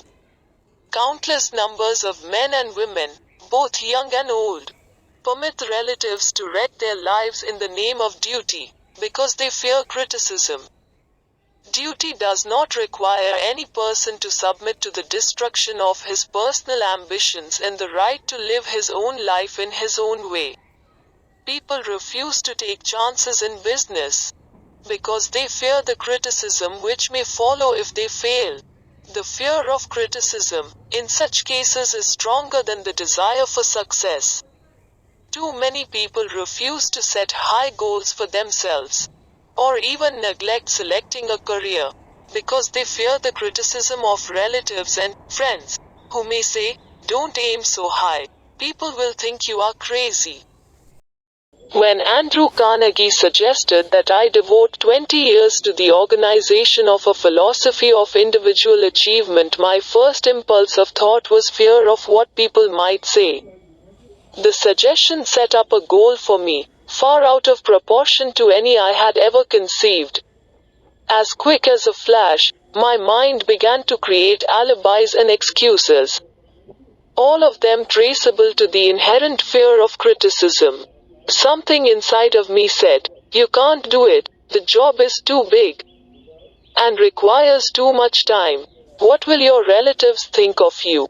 Countless numbers of men and women, both young and old, permit relatives to wreck their lives in the name of duty, because they fear criticism. Duty does not require any person to submit to the destruction of his personal ambitions and the right to live his own life in his own way. People refuse to take chances in business, because they fear the criticism which may follow if they fail. The fear of criticism, in such cases, is stronger than the desire for success. Too many people refuse to set high goals for themselves, or even neglect selecting a career, because they fear the criticism of relatives and friends, who may say, "Don't aim so high. People will think you are crazy." When Andrew Carnegie suggested that I devote 20 years to the organization of a philosophy of individual achievement, my first impulse of thought was fear of what people might say. The suggestion set up a goal for me, far out of proportion to any I had ever conceived. As quick as a flash, my mind began to create alibis and excuses, all of them traceable to the inherent fear of criticism. Something inside of me said, "You can't do it, the job is too big, and requires too much time. What will your relatives think of you?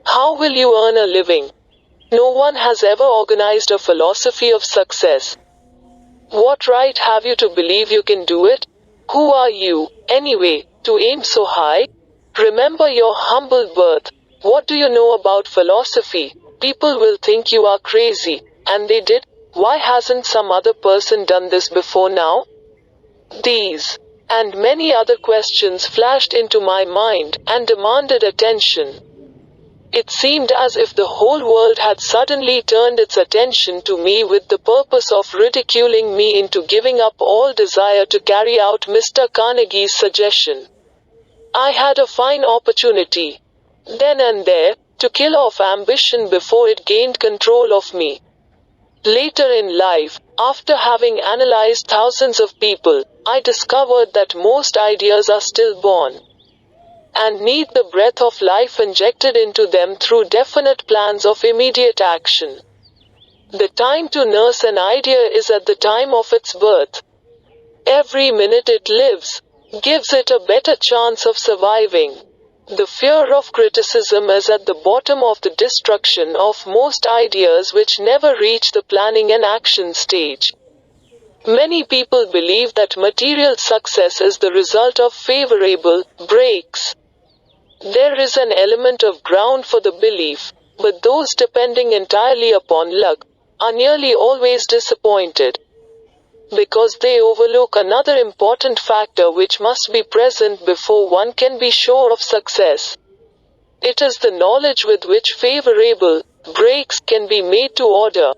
How will you earn a living? No one has ever organized a philosophy of success. What right have you to believe you can do it? Who are you, anyway, to aim so high? Remember your humble birth. What do you know about philosophy? People will think you are crazy, and they did. Why hasn't some other person done this before now?" These and many other questions flashed into my mind and demanded attention. It seemed as if the whole world had suddenly turned its attention to me with the purpose of ridiculing me into giving up all desire to carry out Mr. Carnegie's suggestion. I had a fine opportunity, then and there, to kill off ambition before it gained control of me. Later in life, after having analyzed thousands of people, I discovered that most ideas are stillborn, and need the breath of life injected into them through definite plans of immediate action. The time to nurse an idea is at the time of its birth. Every minute it lives gives it a better chance of surviving. The fear of criticism is at the bottom of the destruction of most ideas which never reach the planning and action stage. Many people believe that material success is the result of favorable breaks. There is an element of ground for the belief, but those depending entirely upon luck are nearly always disappointed, because they overlook another important factor which must be present before one can be sure of success. It is the knowledge with which favorable breaks can be made to order.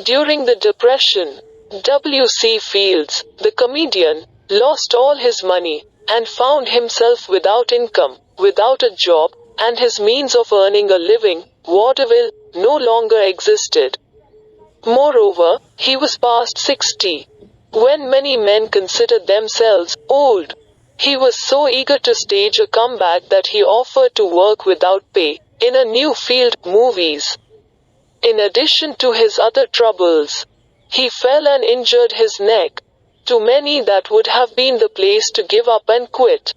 During the Depression, W.C. Fields, the comedian, lost all his money and found himself without income, without a job, and his means of earning a living, vaudeville, no longer existed. Moreover, he was past 60. When many men considered themselves old, he was so eager to stage a comeback that he offered to work without pay in a new field, movies. In addition to his other troubles, he fell and injured his neck. To many that would have been the place to give up and quit.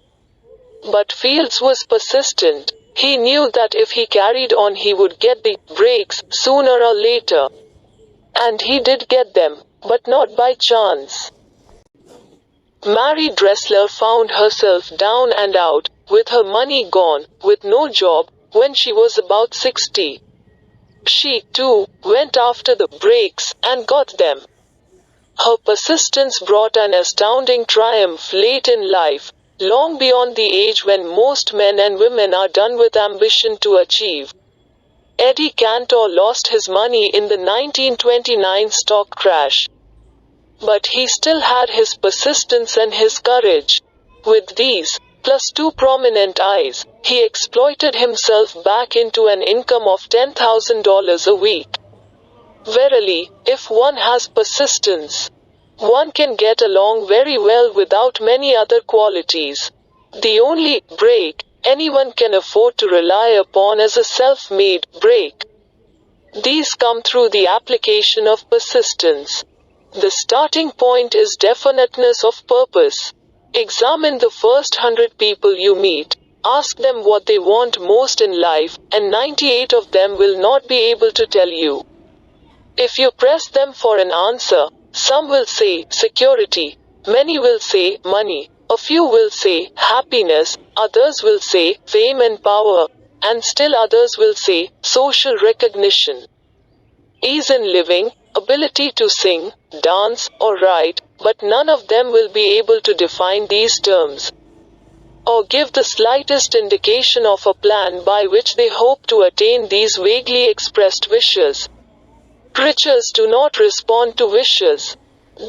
But Fields was persistent. He knew that if he carried on he would get the breaks sooner or later. And he did get them, but not by chance. Mary Dressler found herself down and out, with her money gone, with no job, when she was about 60. She, too, went after the breaks, and got them. Her persistence brought an astounding triumph late in life, long beyond the age when most men and women are done with ambition to achieve. Eddie Cantor lost his money in the 1929 stock crash. But he still had his persistence and his courage. With these, plus 2 prominent eyes, he exploited himself back into an income of $10,000 a week. Verily, if one has persistence, one can get along very well without many other qualities. The only break anyone can afford to rely upon is a self-made break. These come through the application of persistence. The starting point is definiteness of purpose. Examine the first 100 people you meet. Ask them what they want most in life, and 98 of them will not be able to tell you. If you press them for an answer, some will say security, many will say money, a few will say happiness, others will say fame and power, and still others will say social recognition. Ease in living, ability to sing, dance, or write, but none of them will be able to define these terms, or give the slightest indication of a plan by which they hope to attain these vaguely expressed wishes. Riches do not respond to wishes.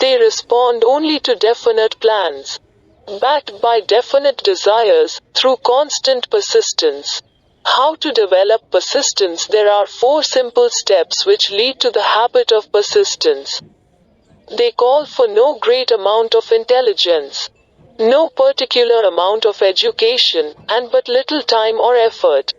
They respond only to definite plans, backed by definite desires, through constant persistence. How to develop persistence? There are 4 simple steps which lead to the habit of persistence. They call for no great amount of intelligence, no particular amount of education, and but little time or effort.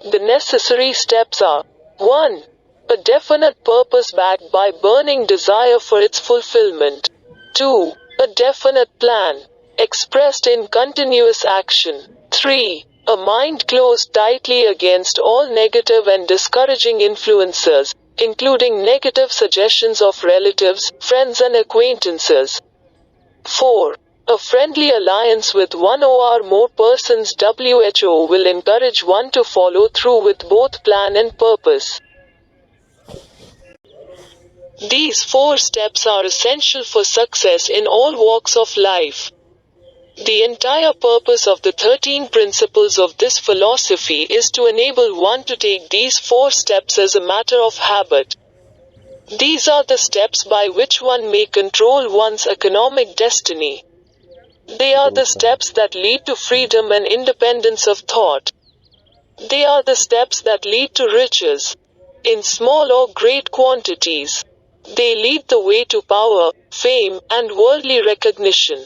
The necessary steps are 1. A definite purpose backed by burning desire for its fulfillment. 2. A definite plan, expressed in continuous action. 3. A mind closed tightly against all negative and discouraging influences, including negative suggestions of relatives, friends and acquaintances. 4. A friendly alliance with 1 or more persons. WHO will encourage one to follow through with both plan and purpose. These 4 steps are essential for success in all walks of life. The entire purpose of the 13 principles of this philosophy is to enable one to take these 4 steps as a matter of habit. These are the steps by which one may control one's economic destiny. They are the steps that lead to freedom and independence of thought. They are the steps that lead to riches, in small or great quantities. They lead the way to power, fame, and worldly recognition.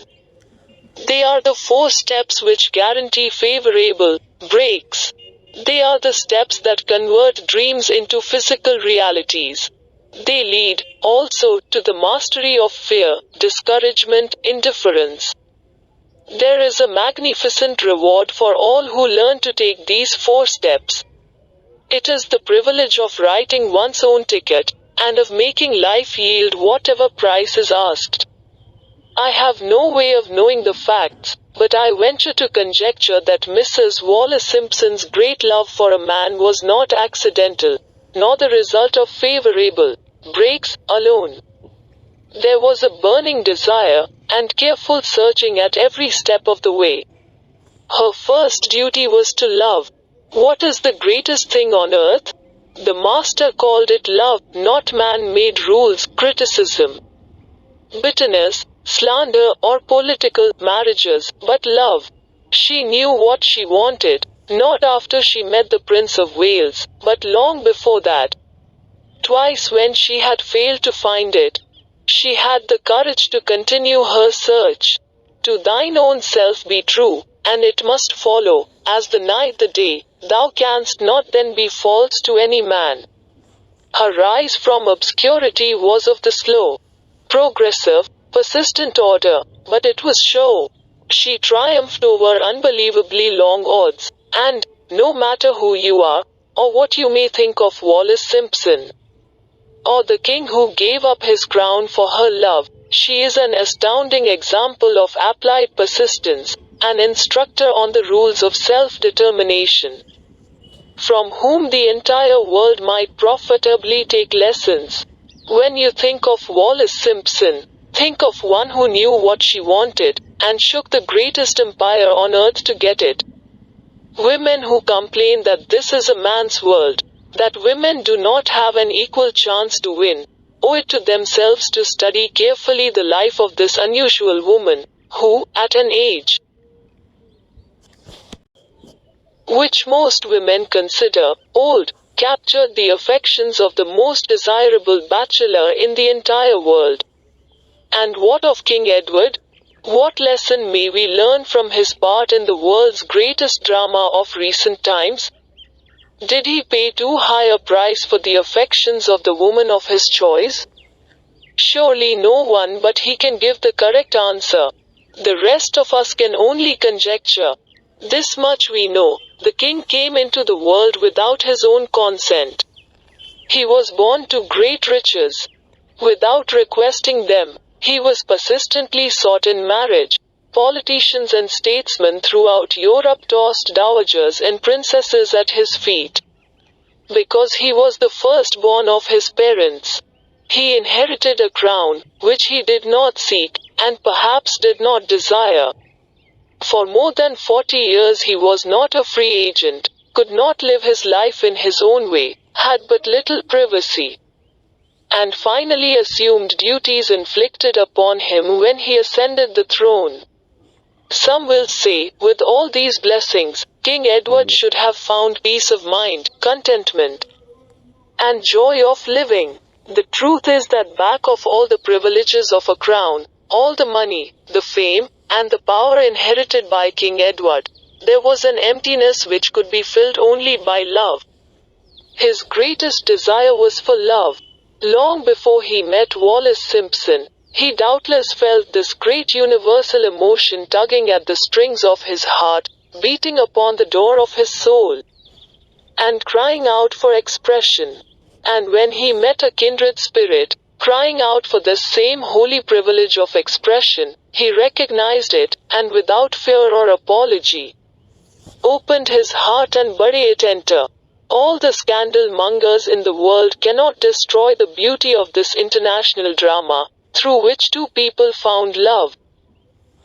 They are the 4 steps which guarantee favorable breaks. They are the steps that convert dreams into physical realities. They lead, also, to the mastery of fear, discouragement, indifference. There is a magnificent reward for all who learn to take these 4 steps. It is the privilege of writing one's own ticket, and of making life yield whatever price is asked. I have no way of knowing the facts, but I venture to conjecture that Mrs. Wallace Simpson's great love for a man was not accidental, nor the result of favorable breaks alone. There was a burning desire, and careful searching at every step of the way. Her first duty was to love. What is the greatest thing on earth? The master called it love, not man-made rules, criticism, bitterness, slander, or political marriages, but love. She knew what she wanted, not after she met the Prince of Wales, but long before that. Twice when she had failed to find it, she had the courage to continue her search. To thine own self be true, and it must follow, as the night the day, thou canst not then be false to any man. Her rise from obscurity was of the slow, progressive, persistent order, but it was sure. She triumphed over unbelievably long odds, and, no matter who you are, or what you may think of Wallace Simpson, or the king who gave up his crown for her love, she is an astounding example of applied persistence, an instructor on the rules of self-determination, from whom the entire world might profitably take lessons. When you think of Wallace Simpson, think of one who knew what she wanted, and shook the greatest empire on earth to get it. Women who complain that this is a man's world, that women do not have an equal chance to win, owe it to themselves to study carefully the life of this unusual woman, who, at an age which most women consider old, captured the affections of the most desirable bachelor in the entire world. And what of King Edward? What lesson may we learn from his part in the world's greatest drama of recent times? Did he pay too high a price for the affections of the woman of his choice? Surely no one but he can give the correct answer. The rest of us can only conjecture. This much we know: the king came into the world without his own consent. He was born to great riches. Without requesting them, he was persistently sought in marriage. Politicians and statesmen throughout Europe tossed dowagers and princesses at his feet. Because he was the firstborn of his parents, he inherited a crown, which he did not seek, and perhaps did not desire. For more than 40 years he was not a free agent, could not live his life in his own way, had but little privacy, and finally assumed duties inflicted upon him when he ascended the throne. Some will say, with all these blessings, King Edward should have found peace of mind, contentment, and joy of living. The truth is that back of all the privileges of a crown, all the money, the fame, and the power inherited by King Edward, there was an emptiness which could be filled only by love. His greatest desire was for love. Long before he met Wallis Simpson, he doubtless felt this great universal emotion tugging at the strings of his heart, beating upon the door of his soul, and crying out for expression. And when he met a kindred spirit, crying out for this same holy privilege of expression, he recognized it, and without fear or apology, opened his heart and bade it enter. All the scandal mongers in the world cannot destroy the beauty of this international drama, through which two people found love,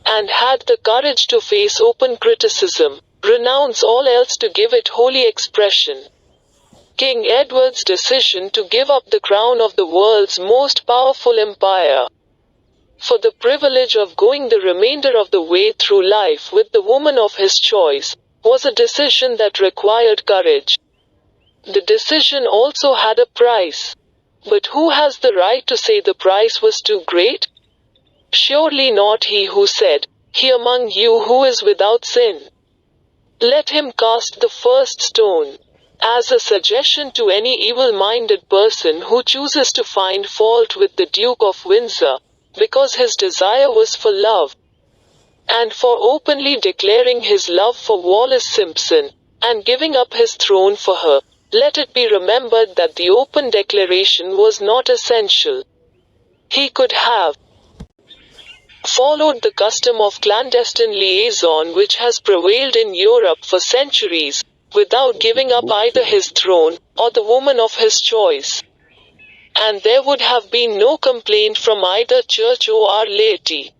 and had the courage to face open criticism, renounce all else to give it holy expression. King Edward's decision to give up the crown of the world's most powerful empire, for the privilege of going the remainder of the way through life with the woman of his choice, was a decision that required courage. The decision also had a price. But who has the right to say the price was too great? Surely not he who said, "He among you who is without sin, let him cast the first stone," as a suggestion to any evil-minded person who chooses to find fault with the Duke of Windsor, because his desire was for love, and for openly declaring his love for Wallis Simpson, and giving up his throne for her. Let it be remembered that the open declaration was not essential. He could have followed the custom of clandestine liaison which has prevailed in Europe for centuries, without giving up either his throne, or the woman of his choice. And there would have been no complaint from either church or our laity.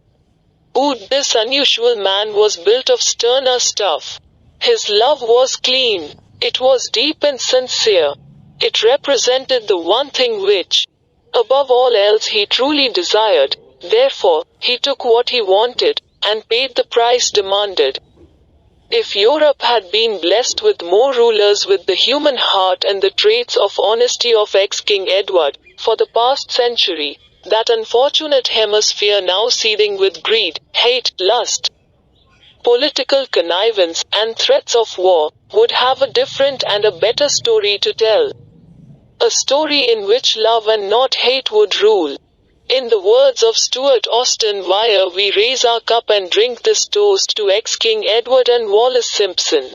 This unusual man was built of sterner stuff. His love was clean. It was deep and sincere. It represented the one thing which, above all else, he truly desired. Therefore, he took what he wanted, and paid the price demanded. If Europe had been blessed with more rulers with the human heart and the traits of honesty of ex-King Edward, for the past century, that unfortunate hemisphere now seething with greed, hate, lust, political connivance, and threats of war, would have a different and a better story to tell. A story in which love and not hate would rule. In the words of Stuart Austin Weir, we raise our cup and drink this toast to ex-King Edward and Wallis Simpson.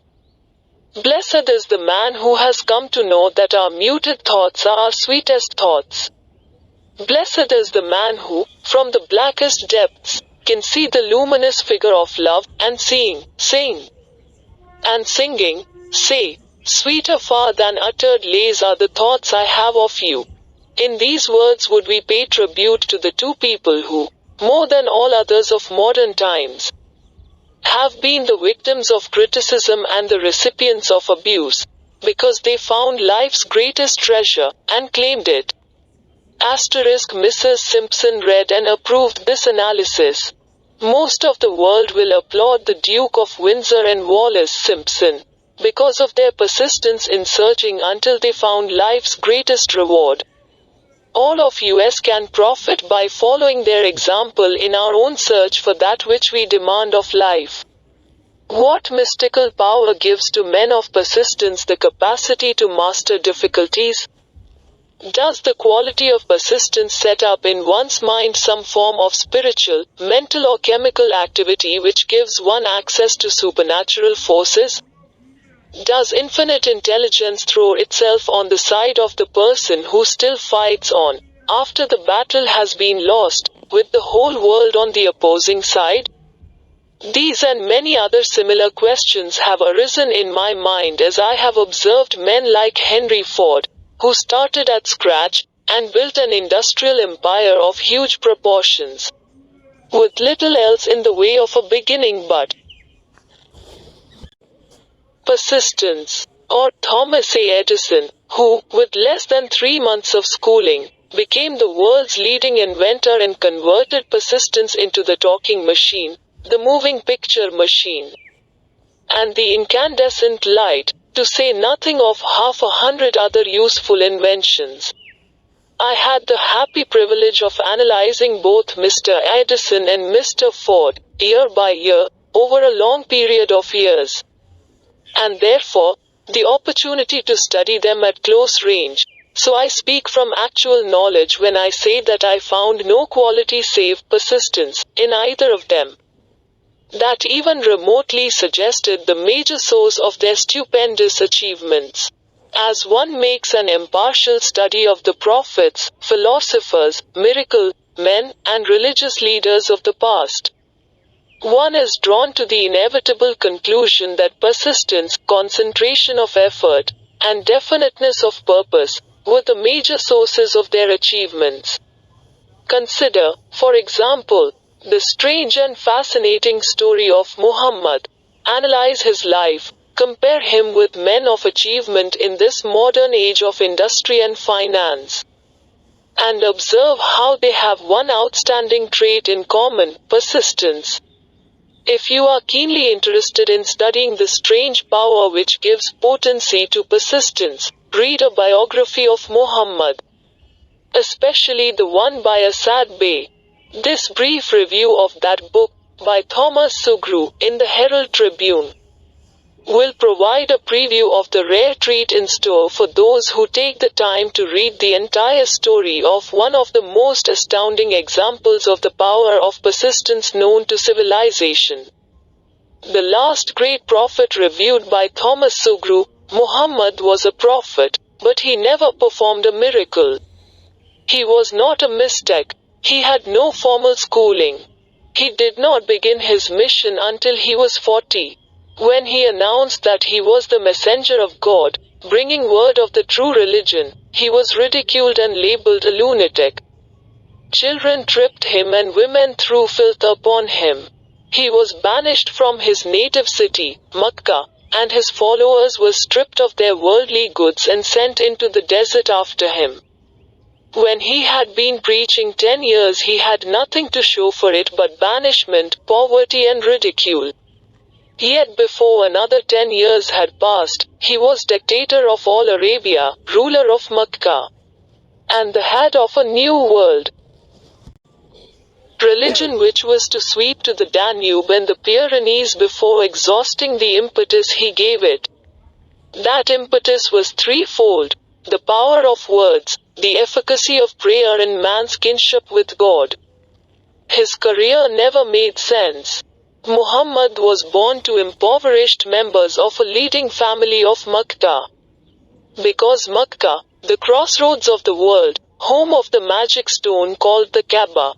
Blessed is the man who has come to know that our muted thoughts are our sweetest thoughts. Blessed is the man who, from the blackest depths, can see the luminous figure of love, and sing, and singing, say, "Sweeter far than uttered lays are the thoughts I have of you." In these words would we pay tribute to the two people who, more than all others of modern times, have been the victims of criticism and the recipients of abuse, because they found life's greatest treasure, and claimed it. Mrs. Simpson read and approved this analysis. Most of the world will applaud the Duke of Windsor and Wallis Simpson, because of their persistence in searching until they found life's greatest reward. All of us can profit by following their example in our own search for that which we demand of life. What mystical power gives to men of persistence the capacity to master difficulties? Does the quality of persistence set up in one's mind some form of spiritual, mental or chemical activity which gives one access to supernatural forces? Does infinite intelligence throw itself on the side of the person who still fights on, after the battle has been lost, with the whole world on the opposing side? These and many other similar questions have arisen in my mind as I have observed men like Henry Ford, who started at scratch, and built an industrial empire of huge proportions, with little else in the way of a beginning but persistence. Or Thomas A. Edison, who, with less than 3 months of schooling, became the world's leading inventor and converted persistence into the talking machine, the moving picture machine, and the incandescent light, to say nothing of 100 other useful inventions. I had the happy privilege of analyzing both Mr. Edison and Mr. Ford, year by year, over a long period of years, and therefore, the opportunity to study them at close range. So I speak from actual knowledge when I say that I found no quality save persistence, in either of them, that even remotely suggested the major source of their stupendous achievements. As one makes an impartial study of the prophets, philosophers, miracle men, and religious leaders of the past, one is drawn to the inevitable conclusion that persistence, concentration of effort, and definiteness of purpose were the major sources of their achievements. Consider, for example, the strange and fascinating story of Muhammad. Analyze his life, compare him with men of achievement in this modern age of industry and finance, and observe how they have one outstanding trait in common: persistence. If you are keenly interested in studying the strange power which gives potency to persistence, read a biography of Muhammad, especially the one by Asad Bey. This brief review of that book, by Thomas Sugru, in the Herald Tribune, will provide a preview of the rare treat in store for those who take the time to read the entire story of one of the most astounding examples of the power of persistence known to civilization. The last great prophet reviewed by Thomas Sugru, Muhammad was a prophet, but he never performed a miracle. He was not a mystic. He had no formal schooling. He did not begin his mission until he was 40. When he announced that he was the messenger of God, bringing word of the true religion, he was ridiculed and labeled a lunatic. Children tripped him and women threw filth upon him. He was banished from his native city, Makkah, and his followers were stripped of their worldly goods and sent into the desert after him. When he had been preaching 10 years, he had nothing to show for it but banishment, poverty and ridicule. Yet before another 10 years had passed, he was dictator of all Arabia, ruler of Makkah, and the head of a new world religion which was to sweep to the Danube and the Pyrenees before exhausting the impetus he gave it. That impetus was threefold: the power of words, the efficacy of prayer and man's kinship with God. His career never made sense. Muhammad was born to impoverished members of a leading family of Makkah. Because Makkah, the crossroads of the world, home of the magic stone called the Kaaba,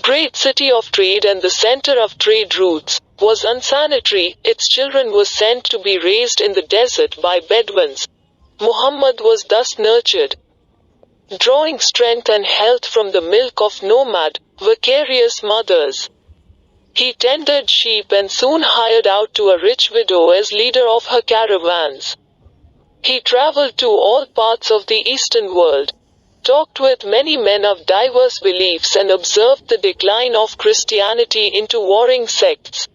great city of trade and the center of trade routes, was unsanitary, its children were sent to be raised in the desert by Bedouins. Muhammad was thus nurtured, drawing strength and health from the milk of nomad, vicarious mothers. He tended sheep and soon hired out to a rich widow as leader of her caravans. He traveled to all parts of the Eastern world, talked with many men of diverse beliefs and observed the decline of Christianity into warring sects.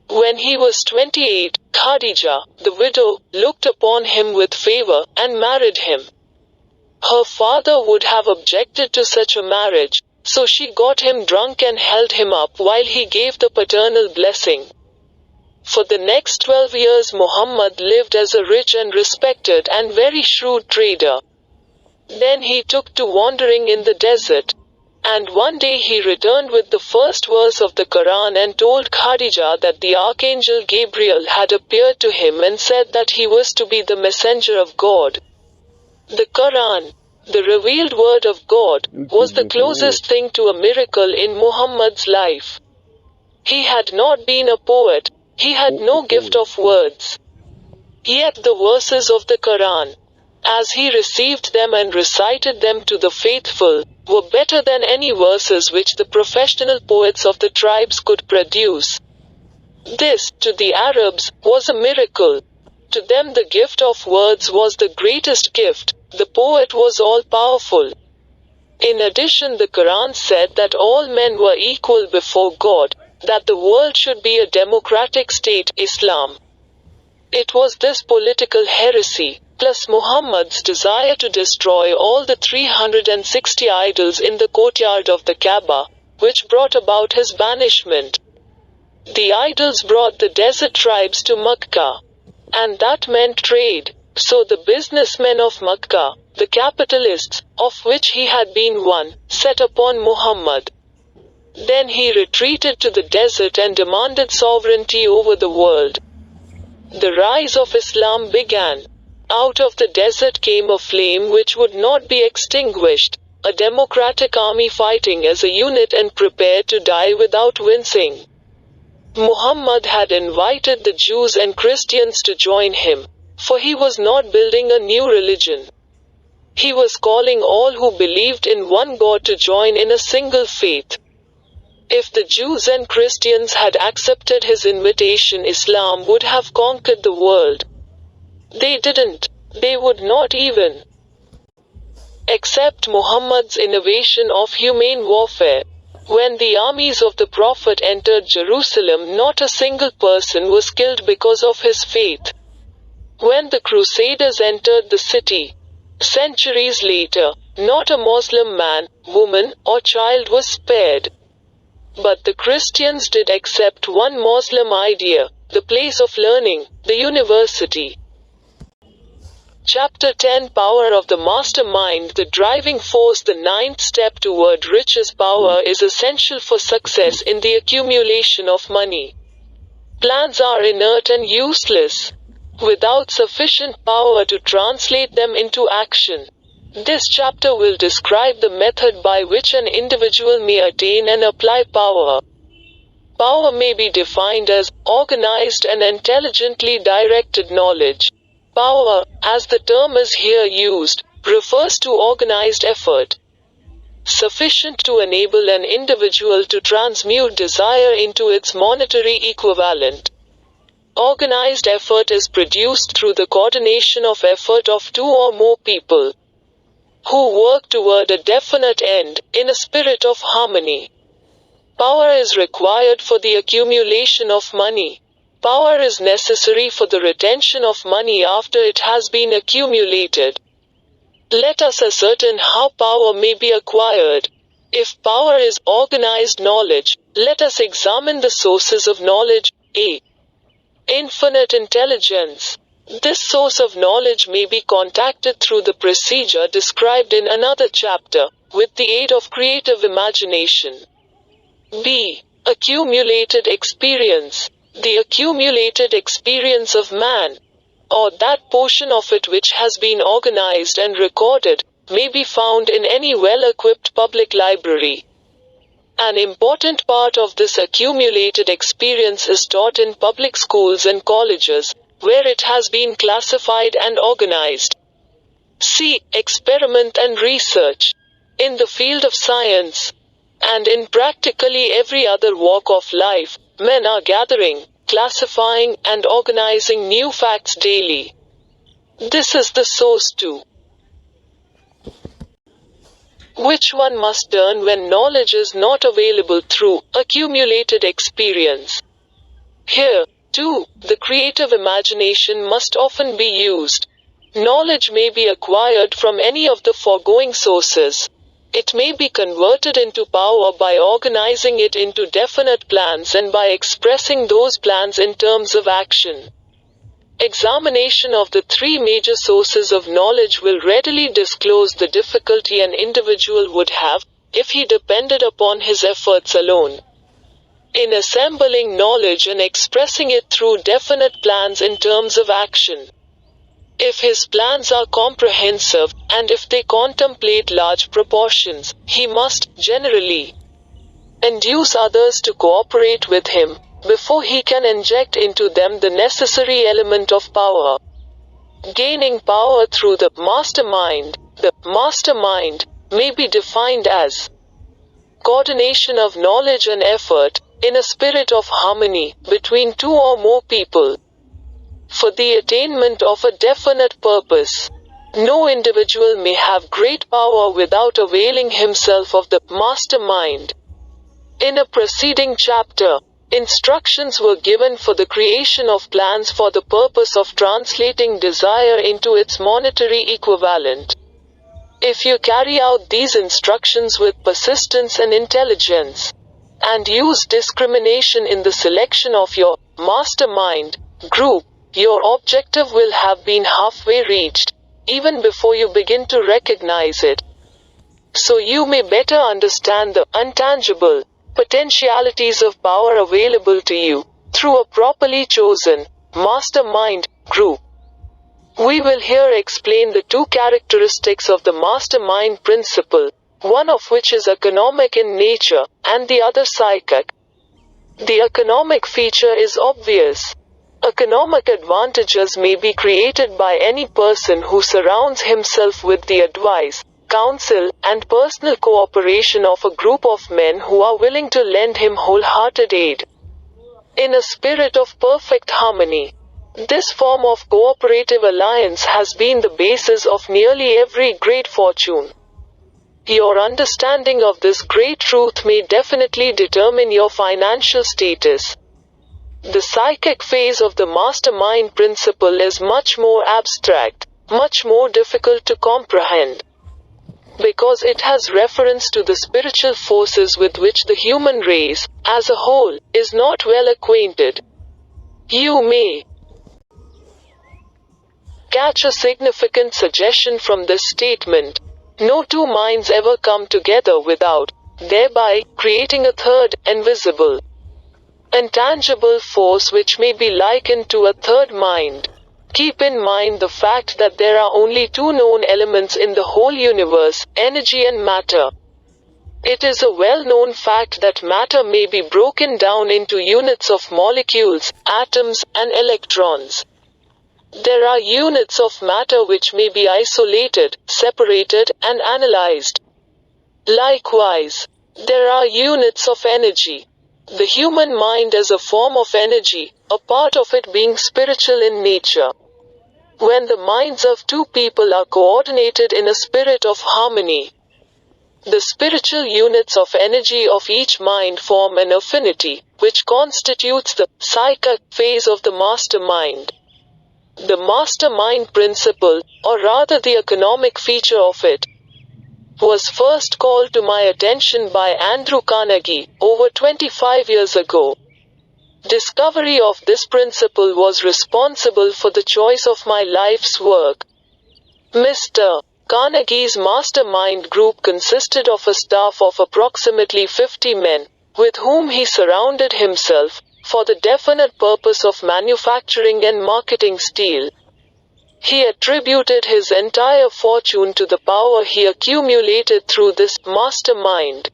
When he was 28, Khadija, the widow, looked upon him with favor and married him. Her father would have objected to such a marriage, so she got him drunk and held him up while he gave the paternal blessing. For the next 12 years Muhammad lived as a rich and respected and very shrewd trader. Then he took to wandering in the desert. And one day he returned with the first verse of the Quran and told Khadija that the Archangel Gabriel had appeared to him and said that he was to be the messenger of God. The Quran, the revealed word of God, was the closest thing to a miracle in Muhammad's life. He had not been a poet, he had no gift of words. Yet the verses of the Quran, as he received them and recited them to the faithful, were better than any verses which the professional poets of the tribes could produce. This, to the Arabs, was a miracle. To them the gift of words was the greatest gift, the poet was all-powerful. In addition, the Quran said that all men were equal before God, that the world should be a democratic state, Islam. It was this political heresy, plus Muhammad's desire to destroy all the 360 idols in the courtyard of the Kaaba, which brought about his banishment. The idols brought the desert tribes to Makkah. And that meant trade. So the businessmen of Makkah, the capitalists, of which he had been one, set upon Muhammad. Then he retreated to the desert and demanded sovereignty over the world. The rise of Islam began. Out of the desert came a flame which would not be extinguished, a democratic army fighting as a unit and prepared to die without wincing. Muhammad had invited the Jews and Christians to join him, for he was not building a new religion. He was calling all who believed in one God to join in a single faith. If the Jews and Christians had accepted his invitation, Islam would have conquered the world. They didn't. They would not even accept Muhammad's innovation of humane warfare. When the armies of the Prophet entered Jerusalem, not a single person was killed because of his faith. When the Crusaders entered the city, centuries later, not a Muslim man, woman, or child was spared. But the Christians did accept one Muslim idea, the place of learning, the university. Chapter 10 Power of the Mastermind. The driving force. The ninth step toward riches. Power is essential for success in the accumulation of money. Plans are inert and useless without sufficient power to translate them into action. This chapter will describe the method by which an individual may attain and apply power. Power may be defined as organized and intelligently directed knowledge. Power, as the term is here used, refers to organized effort, sufficient to enable an individual to transmute desire into its monetary equivalent. Organized effort is produced through the coordination of effort of two or more people who work toward a definite end, in a spirit of harmony. Power is required for the accumulation of money. Power is necessary for the retention of money after it has been accumulated. Let us ascertain how power may be acquired. If power is organized knowledge, let us examine the sources of knowledge. A. Infinite intelligence. This source of knowledge may be contacted through the procedure described in another chapter, with the aid of creative imagination. B. Accumulated experience. The accumulated experience of man, or that portion of it which has been organized and recorded, may be found in any well-equipped public library. An important part of this accumulated experience is taught in public schools and colleges, where it has been classified and organized. C. Experiment and research. In the field of science, and in practically every other walk of life, men are gathering, classifying, and organizing new facts daily. This is the source too, which one must turn when knowledge is not available through accumulated experience. Here, too, the creative imagination must often be used. Knowledge may be acquired from any of the foregoing sources. It may be converted into power by organizing it into definite plans and by expressing those plans in terms of action. Examination of the three major sources of knowledge will readily disclose the difficulty an individual would have, if he depended upon his efforts alone, in assembling knowledge and expressing it through definite plans in terms of action. If his plans are comprehensive, and if they contemplate large proportions, he must, generally, induce others to cooperate with him, before he can inject into them the necessary element of power. Gaining power through the mastermind. The mastermind may be defined as coordination of knowledge and effort, in a spirit of harmony, between two or more people, for the attainment of a definite purpose. No individual may have great power without availing himself of the mastermind. In a preceding chapter, instructions were given for the creation of plans for the purpose of translating desire into its monetary equivalent. If you carry out these instructions with persistence and intelligence, and use discrimination in the selection of your mastermind group, your objective will have been halfway reached, even before you begin to recognize it. So you may better understand the intangible potentialities of power available to you through a properly chosen mastermind group. We will here explain the two characteristics of the mastermind principle, one of which is economic in nature, and the other psychic. The economic feature is obvious. Economic advantages may be created by any person who surrounds himself with the advice, counsel, and personal cooperation of a group of men who are willing to lend him wholehearted aid, in a spirit of perfect harmony. This form of cooperative alliance has been the basis of nearly every great fortune. Your understanding of this great truth may definitely determine your financial status. The psychic phase of the mastermind principle is much more abstract, much more difficult to comprehend, because it has reference to the spiritual forces with which the human race, as a whole, is not well acquainted. You may catch a significant suggestion from this statement. No two minds ever come together without, thereby, creating a third, invisible, intangible force which may be likened to a third mind. Keep in mind the fact that there are only two known elements in the whole universe, energy and matter. It is a well-known fact that matter may be broken down into units of molecules, atoms, and electrons. There are units of matter which may be isolated, separated, and analyzed. Likewise, there are units of energy. The human mind is a form of energy, a part of it being spiritual in nature. When the minds of two people are coordinated in a spirit of harmony, the spiritual units of energy of each mind form an affinity, which constitutes the psychic phase of the mastermind. The mastermind principle, or rather the economic feature of it, was first called to my attention by Andrew Carnegie, over 25 years ago. Discovery of this principle was responsible for the choice of my life's work. Mr. Carnegie's mastermind group consisted of a staff of approximately 50 men, with whom he surrounded himself, for the definite purpose of manufacturing and marketing steel. He attributed his entire fortune to the power he accumulated through this mastermind.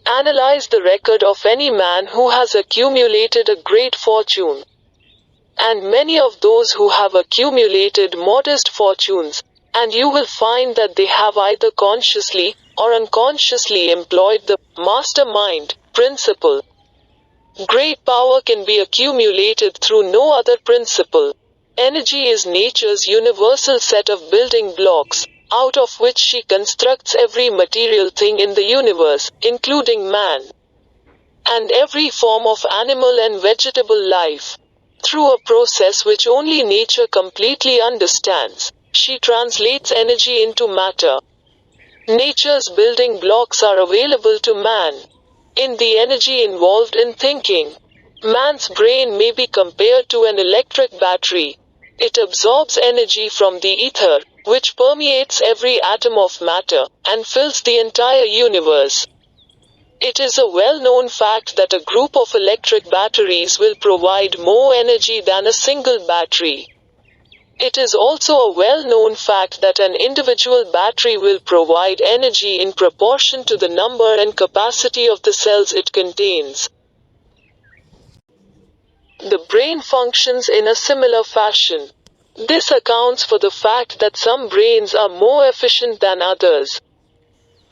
Analyze the record of any man who has accumulated a great fortune, and many of those who have accumulated modest fortunes, and you will find that they have either consciously or unconsciously employed the mastermind principle. Great power can be accumulated through no other principle. Energy is nature's universal set of building blocks, out of which she constructs every material thing in the universe, including man, and every form of animal and vegetable life. Through a process which only nature completely understands, she translates energy into matter. Nature's building blocks are available to man. In the energy involved in thinking, man's brain may be compared to an electric battery. It absorbs energy from the ether, which permeates every atom of matter, and fills the entire universe. It is a well-known fact that a group of electric batteries will provide more energy than a single battery. It is also a well-known fact that an individual battery will provide energy in proportion to the number and capacity of the cells it contains. The brain functions in a similar fashion. This accounts for the fact that some brains are more efficient than others,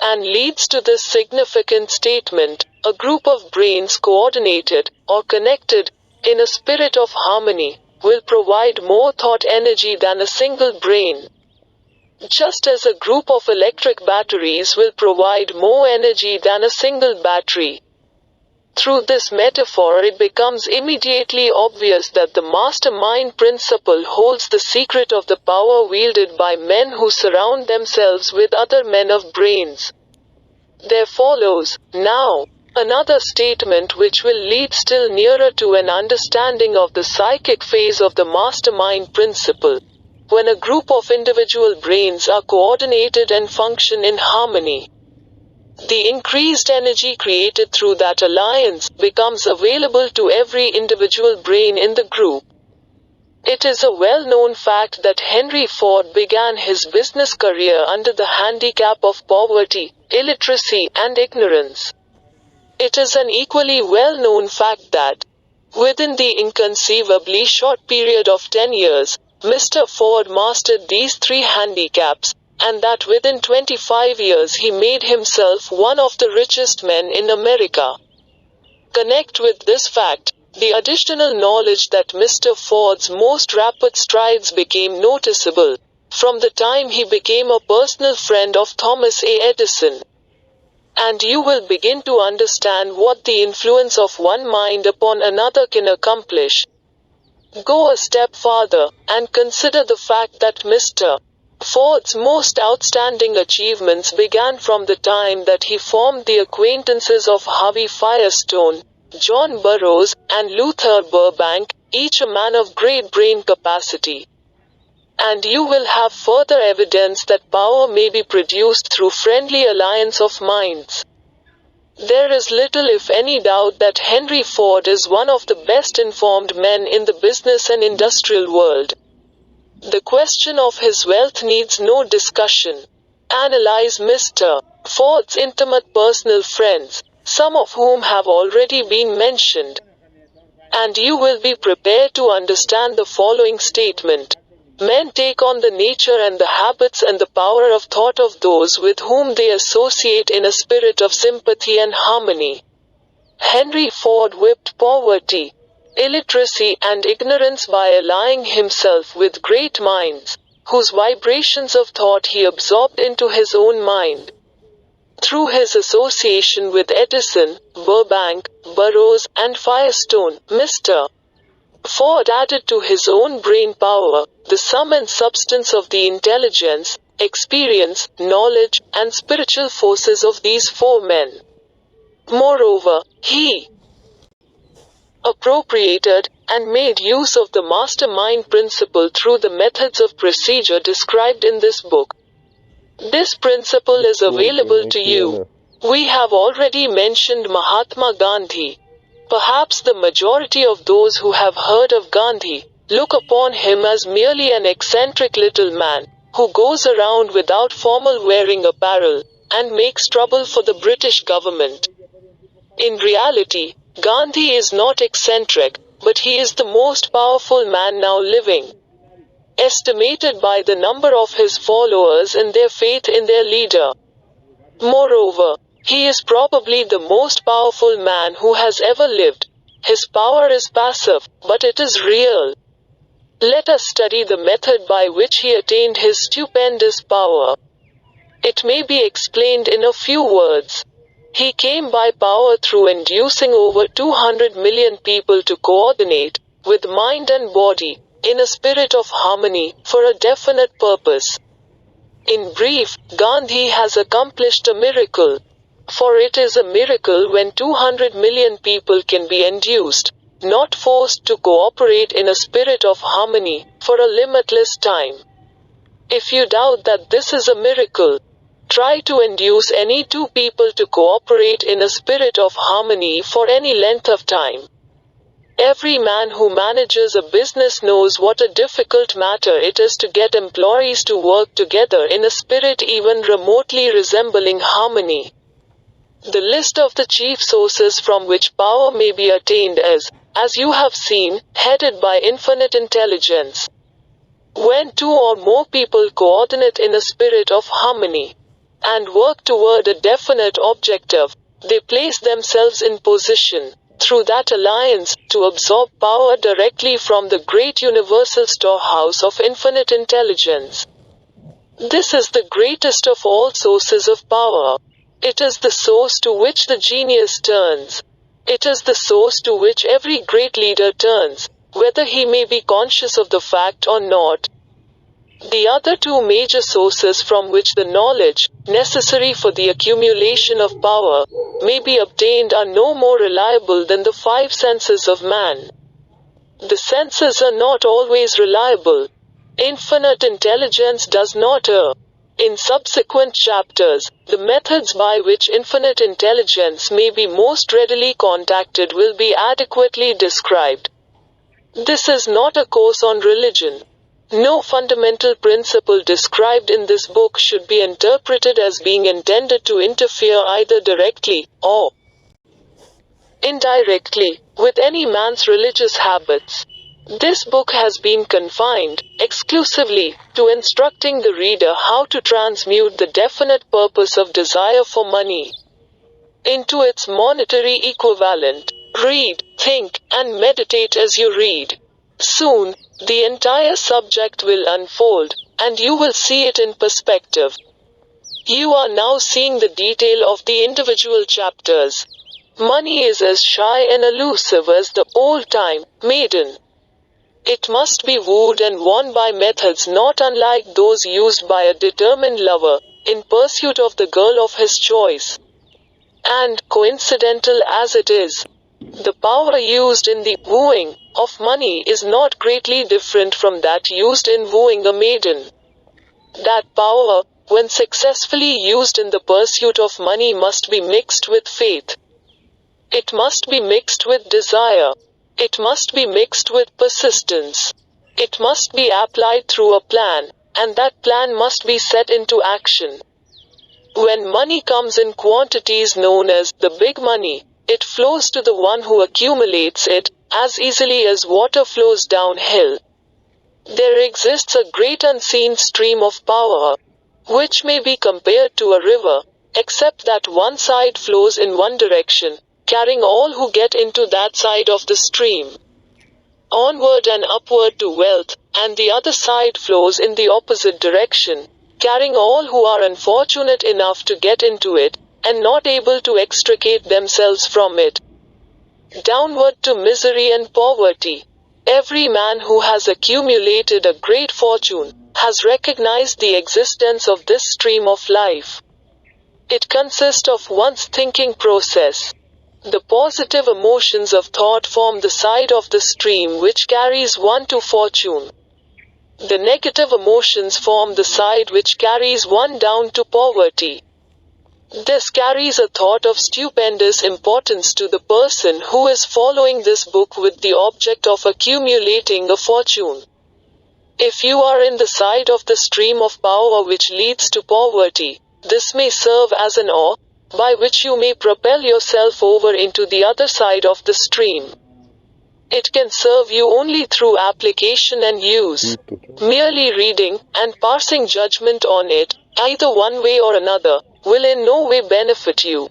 and leads to this significant statement: a group of brains coordinated, or connected, in a spirit of harmony, will provide more thought energy than a single brain. Just as a group of electric batteries will provide more energy than a single battery. Through this metaphor, it becomes immediately obvious that the mastermind principle holds the secret of the power wielded by men who surround themselves with other men of brains. There follows, now, another statement which will lead still nearer to an understanding of the psychic phase of the mastermind principle. When a group of individual brains are coordinated and function in harmony, the increased energy created through that alliance becomes available to every individual brain in the group. It is a well-known fact that Henry Ford began his business career under the handicap of poverty, illiteracy, and ignorance. It is an equally well-known fact that, within the inconceivably short period of 10 years, Mr. Ford mastered these three handicaps, and that within 25 years he made himself one of the richest men in America. Connect with this fact the additional knowledge that Mr. Ford's most rapid strides became noticeable, from the time he became a personal friend of Thomas A. Edison. And you will begin to understand what the influence of one mind upon another can accomplish. Go a step farther, and consider the fact that Mr. Ford's most outstanding achievements began from the time that he formed the acquaintances of Harvey Firestone, John Burroughs, and Luther Burbank, each a man of great brain capacity. And you will have further evidence that power may be produced through friendly alliance of minds. There is little if any doubt that Henry Ford is one of the best informed men in the business and industrial world. The question of his wealth needs no discussion. Analyze Mr. Ford's intimate personal friends, some of whom have already been mentioned, and you will be prepared to understand the following statement. Men take on the nature and the habits and the power of thought of those with whom they associate in a spirit of sympathy and harmony. Henry Ford whipped poverty, illiteracy, and ignorance by allying himself with great minds, whose vibrations of thought he absorbed into his own mind. Through his association with Edison, Burbank, Burroughs, and Firestone, Mr. Ford added to his own brain power the sum and substance of the intelligence, experience, knowledge, and spiritual forces of these four men. Moreover, he appropriated and made use of the mastermind principle through the methods of procedure described in this book. This principle is available to you. We have already mentioned Mahatma Gandhi. Perhaps the majority of those who have heard of Gandhi look upon him as merely an eccentric little man who goes around without formal wearing apparel and makes trouble for the British government. In reality, Gandhi is not eccentric, but he is the most powerful man now living, estimated by the number of his followers and their faith in their leader. Moreover, he is probably the most powerful man who has ever lived. His power is passive, but it is real. Let us study the method by which he attained his stupendous power. It may be explained in a few words. He came by power through inducing over 200 million people to coordinate, with mind and body, in a spirit of harmony, for a definite purpose. In brief, Gandhi has accomplished a miracle. For it is a miracle when 200 million people can be induced, not forced to cooperate in a spirit of harmony, for a limitless time. If you doubt that this is a miracle, try to induce any two people to cooperate in a spirit of harmony for any length of time. Every man who manages a business knows what a difficult matter it is to get employees to work together in a spirit even remotely resembling harmony. The list of the chief sources from which power may be attained is, as you have seen, headed by infinite intelligence. When two or more people coordinate in a spirit of harmony and work toward a definite objective, they place themselves in position, through that alliance, to absorb power directly from the great universal storehouse of infinite intelligence. This is the greatest of all sources of power. It is the source to which the genius turns. It is the source to which every great leader turns, whether he may be conscious of the fact or not. The other two major sources from which the knowledge, necessary for the accumulation of power, may be obtained are no more reliable than the five senses of man. The senses are not always reliable. Infinite intelligence does not err. In subsequent chapters, the methods by which infinite intelligence may be most readily contacted will be adequately described. This is not a course on religion. No fundamental principle described in this book should be interpreted as being intended to interfere either directly or indirectly with any man's religious habits. This book has been confined exclusively to instructing the reader how to transmute the definite purpose of desire for money into its monetary equivalent. Read, think, and meditate as you read. Soon, the entire subject will unfold, and you will see it in perspective. You are now seeing the detail of the individual chapters. Money is as shy and elusive as the old-time maiden. It must be wooed and won by methods not unlike those used by a determined lover, in pursuit of the girl of his choice. And, coincidental as it is, the power used in the wooing of money is not greatly different from that used in wooing a maiden. That power, when successfully used in the pursuit of money, must be mixed with faith. It must be mixed with desire. It must be mixed with persistence. It must be applied through a plan, and that plan must be set into action. When money comes in quantities known as the big money, it flows to the one who accumulates it, as easily as water flows downhill. There exists a great unseen stream of power, which may be compared to a river, except that one side flows in one direction, carrying all who get into that side of the stream onward and upward to wealth, and the other side flows in the opposite direction, carrying all who are unfortunate enough to get into it, and not able to extricate themselves from it, downward to misery and poverty. Every man who has accumulated a great fortune has recognized the existence of this stream of life. It consists of one's thinking process. The positive emotions of thought form the side of the stream which carries one to fortune. The negative emotions form the side which carries one down to poverty. This carries a thought of stupendous importance to the person who is following this book with the object of accumulating a fortune. If you are in the side of the stream of power which leads to poverty, this may serve as an oar, by which you may propel yourself over into the other side of the stream. It can serve you only through application and use. Merely reading and passing judgment on it, either one way or another, will in no way benefit you.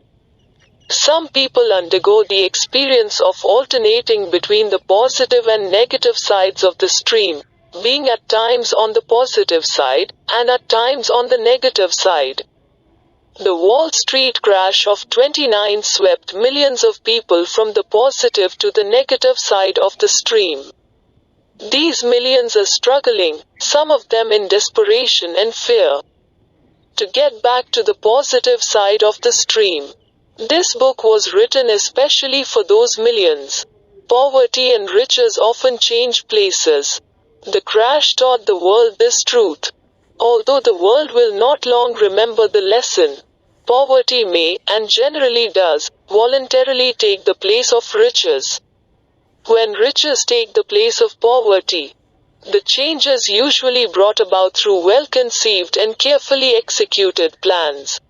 Some people undergo the experience of alternating between the positive and negative sides of the stream, being at times on the positive side, and at times on the negative side. The Wall Street crash of '29 swept millions of people from the positive to the negative side of the stream. These millions are struggling, some of them in desperation and fear, to get back to the positive side of the stream. This book was written especially for those millions. Poverty and riches often change places. The crash taught the world this truth. Although the world will not long remember the lesson, poverty may, and generally does, voluntarily take the place of riches. When riches take the place of poverty, the change is usually brought about through well-conceived and carefully executed plans.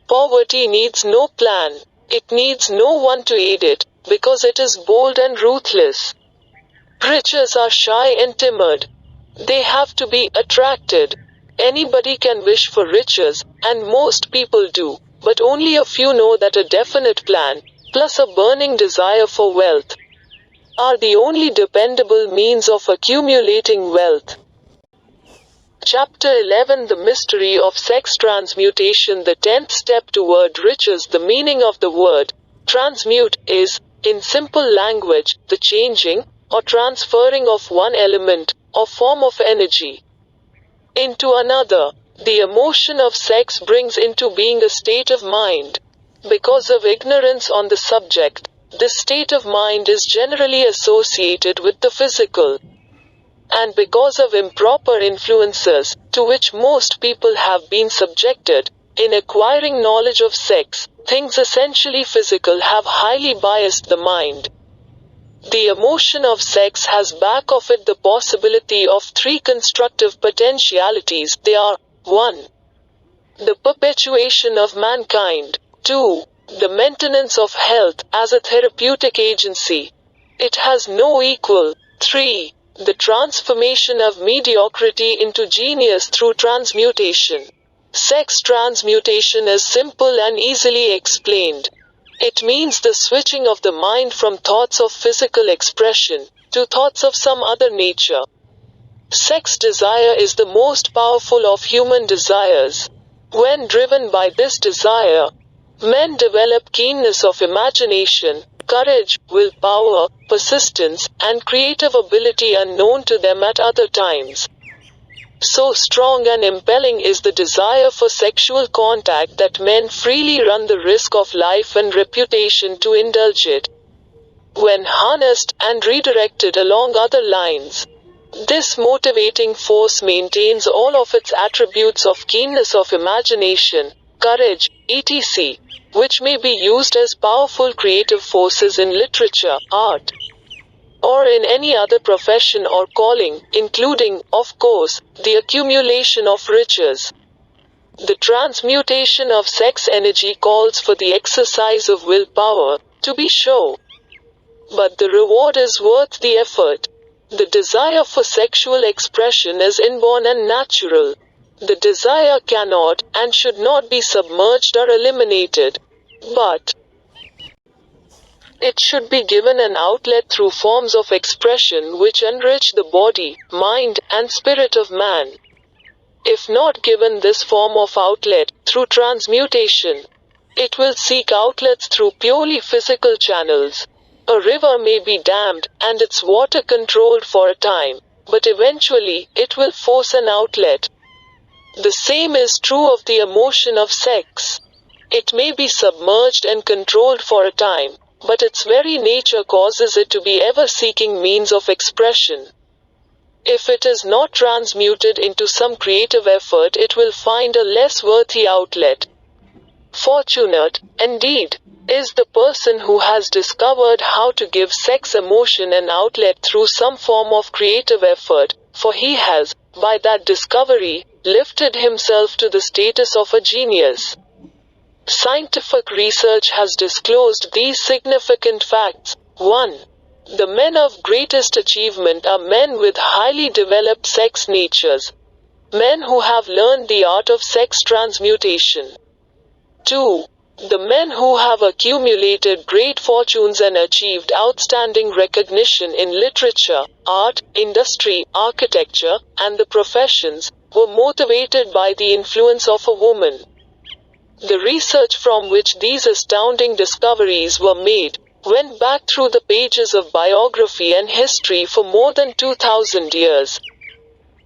Poverty needs no plan. It needs no one to aid it, because it is bold and ruthless. Riches are shy and timid. They have to be attracted. Anybody can wish for riches, and most people do, but only a few know that a definite plan, plus a burning desire for wealth, are the only dependable means of accumulating wealth. Chapter 11 The Mystery of Sex Transmutation. The 10th step toward riches. The meaning of the word transmute is, in simple language, the changing or transferring of one element or form of energy into another. The emotion of sex brings into being a state of mind. Because of ignorance on the subject, this state of mind is generally associated with the physical. And because of improper influences, to which most people have been subjected, in acquiring knowledge of sex, things essentially physical have highly biased the mind. The emotion of sex has back of it the possibility of three constructive potentialities. They are 1. The perpetuation of mankind. 2. The maintenance of health as a therapeutic agency. It has no equal. 3. The transformation of mediocrity into genius through transmutation. Sex transmutation is simple and easily explained. It means the switching of the mind from thoughts of physical expression to thoughts of some other nature. Sex desire is the most powerful of human desires. When driven by this desire, men develop keenness of imagination, courage, willpower, persistence, and creative ability unknown to them at other times. So strong and impelling is the desire for sexual contact that men freely run the risk of life and reputation to indulge it. When harnessed and redirected along other lines, this motivating force maintains all of its attributes of keenness of imagination, courage, etc., which may be used as powerful creative forces in literature, art, or in any other profession or calling, including, of course, the accumulation of riches. The transmutation of sex energy calls for the exercise of willpower, to be sure. But the reward is worth the effort. The desire for sexual expression is inborn and natural. The desire cannot and should not be submerged or eliminated, but it should be given an outlet through forms of expression which enrich the body, mind, and spirit of man. If not given this form of outlet, through transmutation, it will seek outlets through purely physical channels. A river may be dammed, and its water controlled for a time, but eventually, it will force an outlet. The same is true of the emotion of sex. It may be submerged and controlled for a time, but its very nature causes it to be ever seeking means of expression. If it is not transmuted into some creative effort, it will find a less worthy outlet. Fortunate, indeed, is the person who has discovered how to give sex emotion an outlet through some form of creative effort, for he has, by that discovery, lifted himself to the status of a genius. Scientific research has disclosed these significant facts. 1. The men of greatest achievement are men with highly developed sex natures. Men who have learned the art of sex transmutation. 2. The men who have accumulated great fortunes and achieved outstanding recognition in literature, art, industry, architecture, and the professions, were motivated by the influence of a woman. The research from which these astounding discoveries were made went back through the pages of biography and history for more than 2,000 years.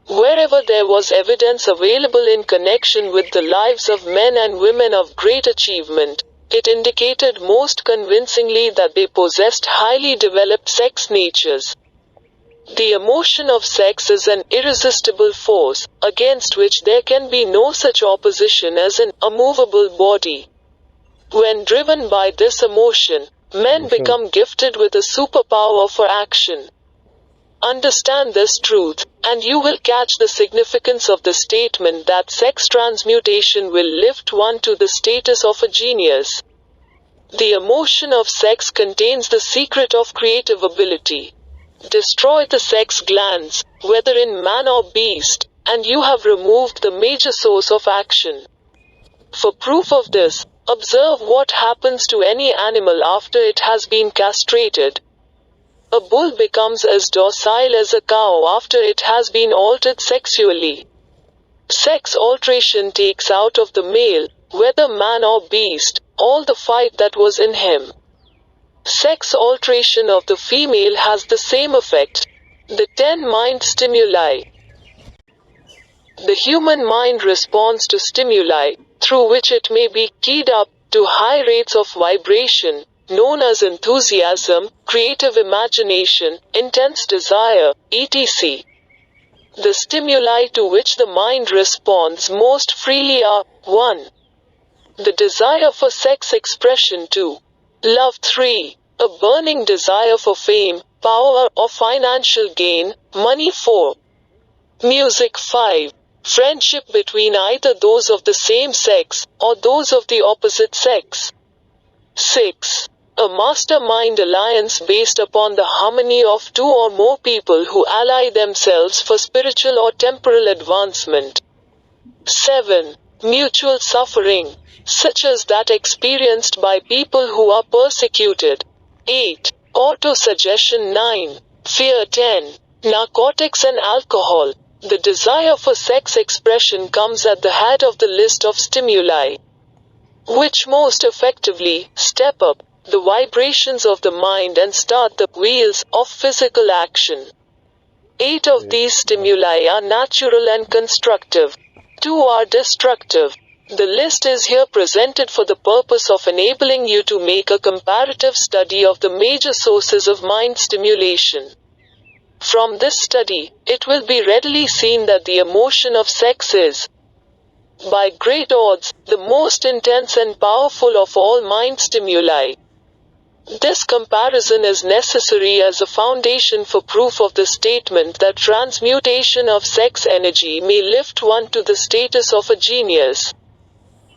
Wherever there was evidence available in connection with the lives of men and women of great achievement, it indicated most convincingly that they possessed highly developed sex natures. The emotion of sex is an irresistible force, against which there can be no such opposition as an immovable body. When driven by this emotion, men become gifted with a superpower for action. Understand this truth, and you will catch the significance of the statement that sex transmutation will lift one to the status of a genius. The emotion of sex contains the secret of creative ability. Destroy the sex glands, whether in man or beast, and you have removed the major source of action. For proof of this, observe what happens to any animal after it has been castrated. A bull becomes as docile as a cow after it has been altered sexually. Sex alteration takes out of the male, whether man or beast, all the fight that was in him. Sex alteration of the female has the same effect. The 10 mind stimuli. The human mind responds to stimuli, through which it may be keyed up to high rates of vibration, known as enthusiasm, creative imagination, intense desire, etc. The stimuli to which the mind responds most freely are 1. The desire for sex expression. 2. Love. 3. A burning desire for fame, power, or financial gain, money. 4. Music. 5. Friendship between either those of the same sex, or those of the opposite sex. 6. A mastermind alliance based upon the harmony of 2 or more people who ally themselves for spiritual or temporal advancement. 7. Mutual suffering, such as that experienced by people who are persecuted. 8. Autosuggestion. 9. Fear. 10. Narcotics and alcohol. The desire for sex expression comes at the head of the list of stimuli, which most effectively step up the vibrations of the mind and start the wheels of physical action. 8 of these stimuli are natural and constructive. 2 are destructive. The list is here presented for the purpose of enabling you to make a comparative study of the major sources of mind stimulation. From this study, it will be readily seen that the emotion of sex is, by great odds, the most intense and powerful of all mind stimuli. This comparison is necessary as a foundation for proof of the statement that transmutation of sex energy may lift one to the status of a genius.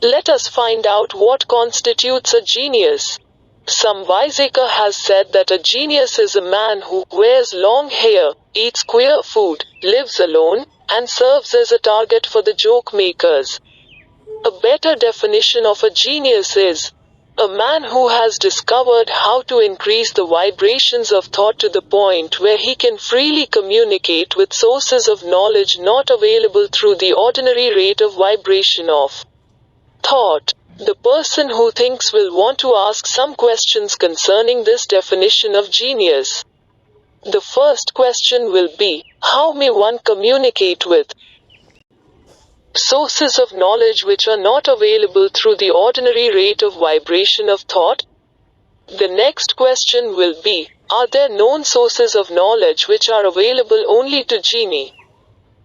Let us find out what constitutes a genius. Some wiseacre has said that a genius is a man who wears long hair, eats queer food, lives alone, and serves as a target for the joke makers. A better definition of a genius is a man who has discovered how to increase the vibrations of thought to the point where he can freely communicate with sources of knowledge not available through the ordinary rate of vibration of thought. The person who thinks will want to ask some questions concerning this definition of genius. The first question will be, how may one communicate with sources of knowledge which are not available through the ordinary rate of vibration of thought? The next question will be, are there known sources of knowledge which are available only to genii?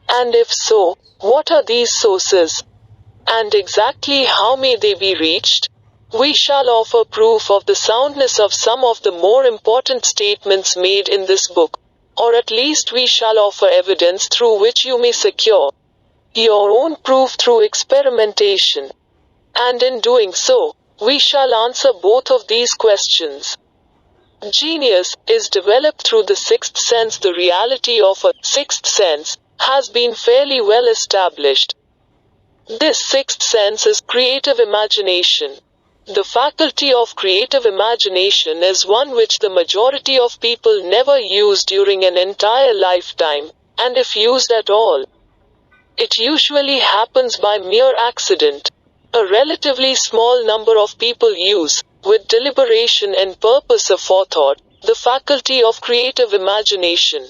And if so, what are these sources? And exactly how may they be reached? We shall offer proof of the soundness of some of the more important statements made in this book, or at least we shall offer evidence through which you may secure your own proof through experimentation. And in doing so, we shall answer both of these questions. Genius is developed through the sixth sense. The reality of a sixth sense has been fairly well established. This sixth sense is creative imagination. The faculty of creative imagination is one which the majority of people never use during an entire lifetime, and if used at all, it usually happens by mere accident. A relatively small number of people use, with deliberation and purpose aforethought, the faculty of creative imagination.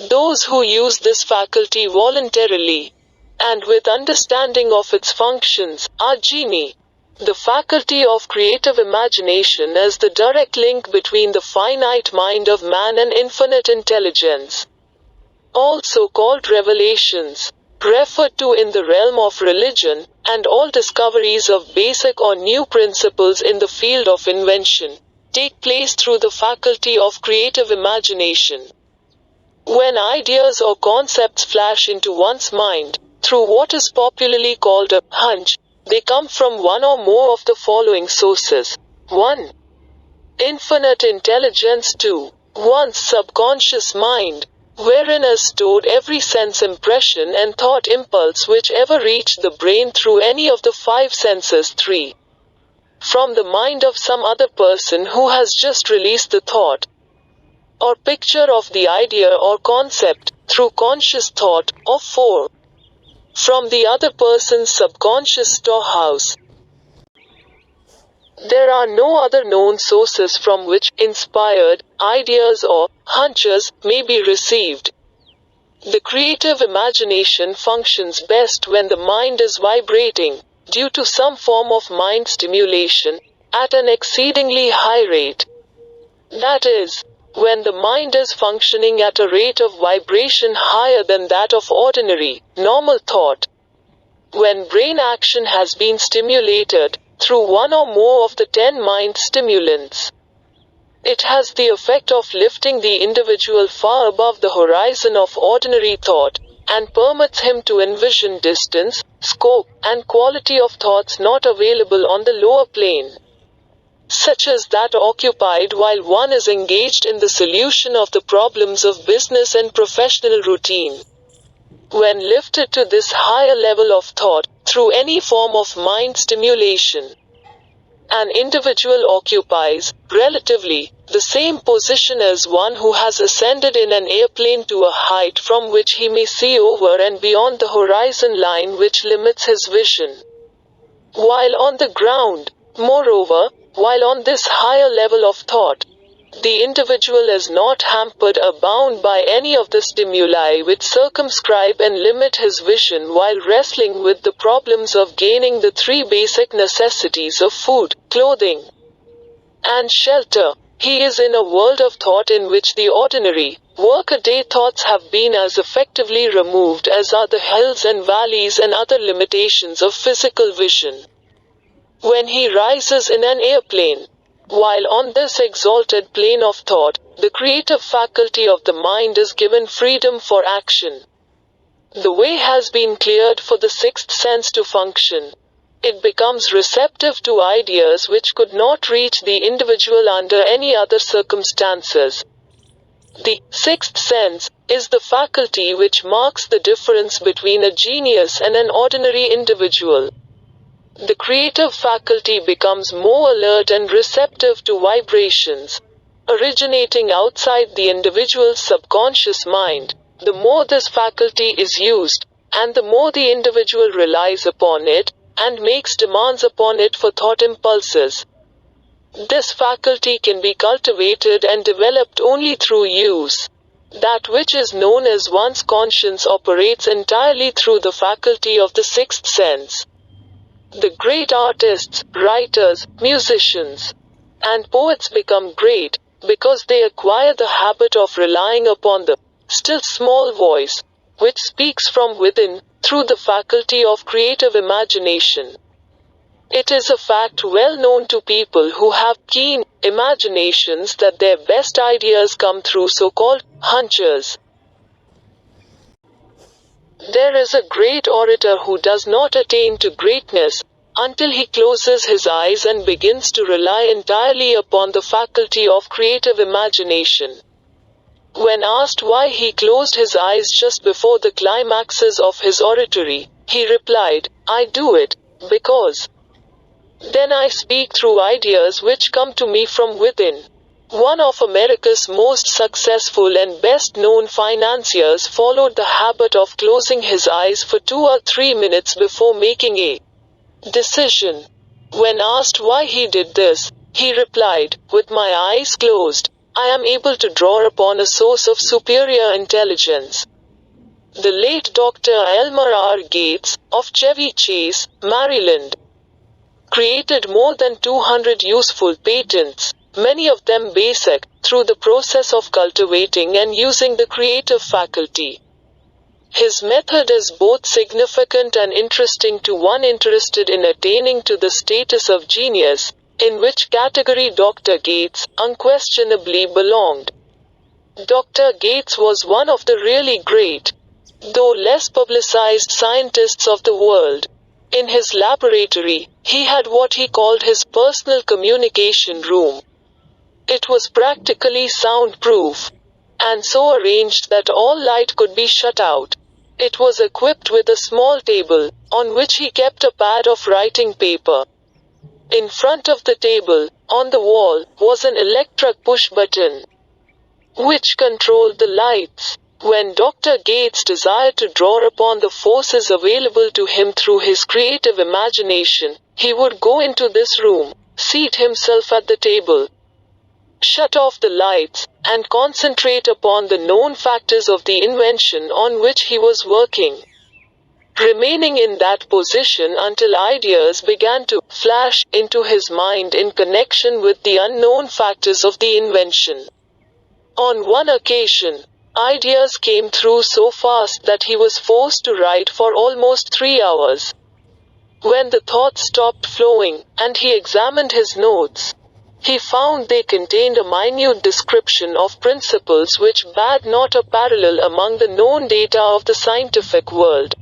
Those who use this faculty voluntarily, and with understanding of its functions, are genii. The faculty of creative imagination is the direct link between the finite mind of man and infinite intelligence. Also called revelations, referred to in the realm of religion, and all discoveries of basic or new principles in the field of invention, take place through the faculty of creative imagination. When ideas or concepts flash into one's mind, through what is popularly called a hunch, they come from one or more of the following sources. 1. Infinite intelligence. 2. One's subconscious mind, wherein is stored every sense impression and thought impulse which ever reached the brain through any of the 5 senses. 3. From the mind of some other person who has just released the thought or picture of the idea or concept, through conscious thought. Or 4. From the other person's subconscious storehouse. There are no other known sources from which inspired ideas or hunches may be received. The creative imagination functions best when the mind is vibrating, due to some form of mind stimulation, at an exceedingly high rate. That is, when the mind is functioning at a rate of vibration higher than that of ordinary, normal thought. When brain action has been stimulated, through one or more of the 10 mind stimulants, it has the effect of lifting the individual far above the horizon of ordinary thought, and permits him to envision distance, scope, and quality of thoughts not available on the lower plane, such as that occupied while one is engaged in the solution of the problems of business and professional routine. When lifted to this higher level of thought, through any form of mind stimulation, an individual occupies, relatively, the same position as one who has ascended in an airplane to a height from which he may see over and beyond the horizon line which limits his vision. While on the ground, moreover, while on this higher level of thought, the individual is not hampered or bound by any of the stimuli which circumscribe and limit his vision while wrestling with the problems of gaining the 3 basic necessities of food, clothing, and shelter. He is in a world of thought in which the ordinary, workaday thoughts have been as effectively removed as are the hills and valleys and other limitations of physical vision. When he rises in an airplane, while on this exalted plane of thought, the creative faculty of the mind is given freedom for action. The way has been cleared for the 6th sense to function. It becomes receptive to ideas which could not reach the individual under any other circumstances. The 6th sense is the faculty which marks the difference between a genius and an ordinary individual. The creative faculty becomes more alert and receptive to vibrations originating outside the individual's subconscious mind. The more this faculty is used, and the more the individual relies upon it, and makes demands upon it for thought impulses. This faculty can be cultivated and developed only through use. That which is known as one's conscience operates entirely through the faculty of the 6th sense. The great artists, writers, musicians, and poets become great because they acquire the habit of relying upon the still small voice, which speaks from within, through the faculty of creative imagination. It is a fact well known to people who have keen imaginations that their best ideas come through so-called hunches. There is a great orator who does not attain to greatness until he closes his eyes and begins to rely entirely upon the faculty of creative imagination. When asked why he closed his eyes just before the climaxes of his oratory, he replied, "I do it because Then I speak through ideas which come to me from within. One of America's most successful and best-known financiers followed the habit of closing his eyes for 2 or 3 minutes before making a decision. When asked why he did this, he replied, "With my eyes closed, I am able to draw upon a source of superior intelligence." The late Dr. Elmer R. Gates, of Chevy Chase, Maryland, created more than 200 useful patents, many of them basic, through the process of cultivating and using the creative faculty. His method is both significant and interesting to one interested in attaining to the status of genius, in which category Dr. Gates unquestionably belonged. Dr. Gates was one of the really great, though less publicized scientists of the world. In his laboratory, he had what he called his personal communication room. It was practically soundproof, and so arranged that all light could be shut out. It was equipped with a small table, on which he kept a pad of writing paper. In front of the table, on the wall, was an electric push button, which controlled the lights. When Dr. Gates desired to draw upon the forces available to him through his creative imagination, he would go into this room, seat himself at the table, shut off the lights, and concentrate upon the known factors of the invention on which he was working, remaining in that position until ideas began to flash into his mind in connection with the unknown factors of the invention. On one occasion, ideas came through so fast that he was forced to write for almost 3 hours. When the thoughts stopped flowing, and he examined his notes, he found they contained a minute description of principles which bade not a parallel among the known data of the scientific world.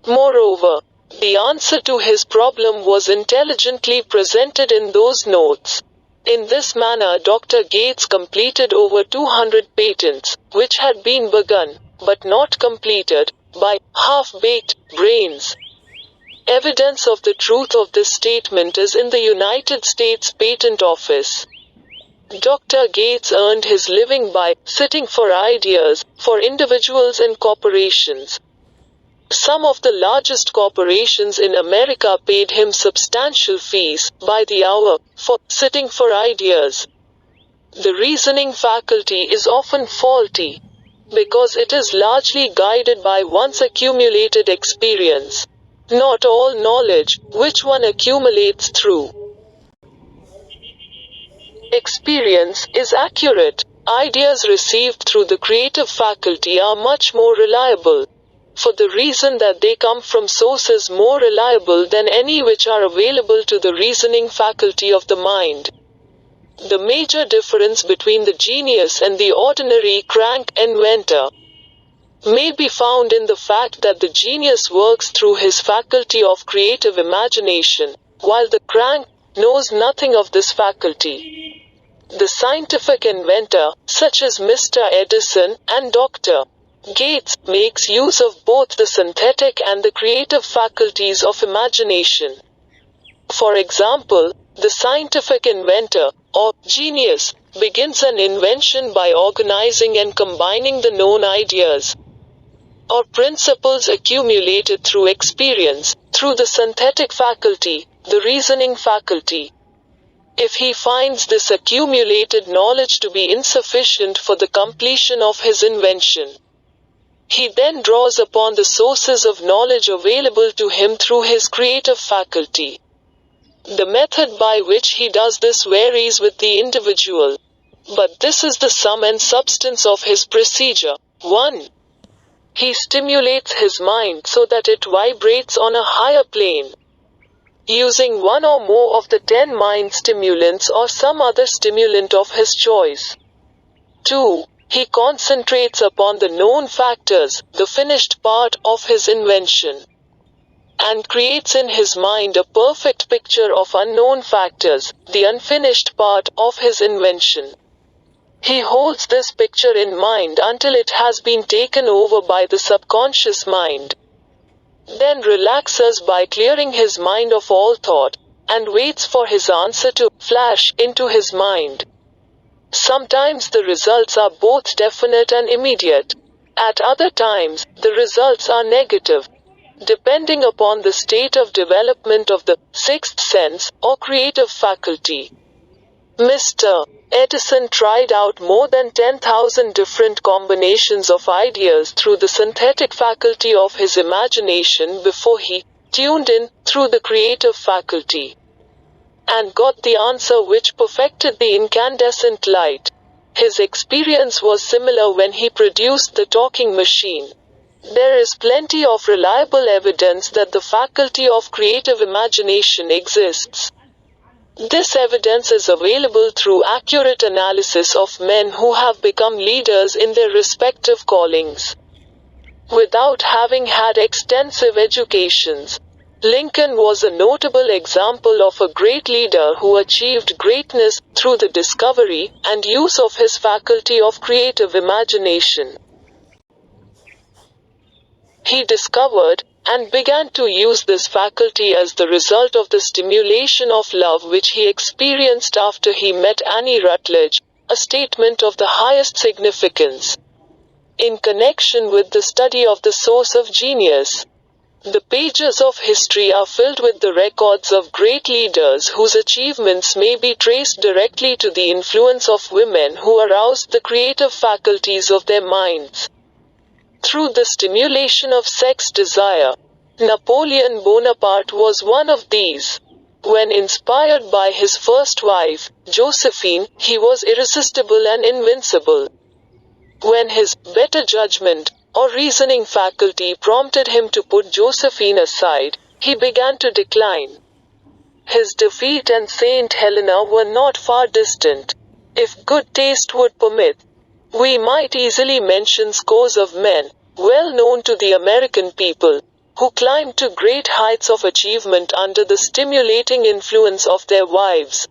Moreover, the answer to his problem was intelligently presented in those notes. In this manner Dr. Gates completed over 200 patents, which had been begun, but not completed, by half-baked brains. Evidence of the truth of this statement is in the United States Patent Office. Dr. Gates earned his living by sitting for ideas for individuals and corporations. Some of the largest corporations in America paid him substantial fees by the hour for sitting for ideas. The reasoning faculty is often faulty because it is largely guided by one's accumulated experience. Not all knowledge, which one accumulates through experience, is accurate. Ideas received through the creative faculty are much more reliable, for the reason that they come from sources more reliable than any which are available to the reasoning faculty of the mind. The major difference between the genius and the ordinary crank inventor may be found in the fact that the genius works through his faculty of creative imagination, while the crank knows nothing of this faculty. The scientific inventor, such as Mr. Edison and Dr. Gates, makes use of both the synthetic and the creative faculties of imagination. For example, the scientific inventor, or genius, begins an invention by organizing and combining the known ideas or principles accumulated through experience, through the synthetic faculty, the reasoning faculty. If he finds this accumulated knowledge to be insufficient for the completion of his invention, he then draws upon the sources of knowledge available to him through his creative faculty. The method by which he does this varies with the individual, but this is the sum and substance of his procedure. 1. He stimulates his mind so that it vibrates on a higher plane, using one or more of the 10 mind stimulants or some other stimulant of his choice. 2. He concentrates upon the known factors, the finished part of his invention, and creates in his mind a perfect picture of unknown factors, the unfinished part of his invention. He holds this picture in mind until it has been taken over by the subconscious mind, then relaxes by clearing his mind of all thought, and waits for his answer to flash into his mind. Sometimes the results are both definite and immediate. At other times, the results are negative, depending upon the state of development of the sixth sense or creative faculty. Mr. Edison tried out more than 10,000 different combinations of ideas through the synthetic faculty of his imagination before he tuned in through the creative faculty and got the answer which perfected the incandescent light. His experience was similar when he produced the talking machine. There is plenty of reliable evidence that the faculty of creative imagination exists. This evidence is available through accurate analysis of men who have become leaders in their respective callings, without having had extensive educations. Lincoln was a notable example of a great leader who achieved greatness through the discovery and use of his faculty of creative imagination. He discovered and began to use this faculty as the result of the stimulation of love which he experienced after he met Annie Rutledge, a statement of the highest significance in connection with the study of the source of genius. The pages of history are filled with the records of great leaders whose achievements may be traced directly to the influence of women who aroused the creative faculties of their minds through the stimulation of sex desire. Napoleon Bonaparte was one of these. When inspired by his first wife, Josephine, he was irresistible and invincible. When his better judgment or reasoning faculty prompted him to put Josephine aside, he began to decline. His defeat and Saint Helena were not far distant. If good taste would permit, we might easily mention scores of men, well known to the American people, who climbed to great heights of achievement under the stimulating influence of their wives,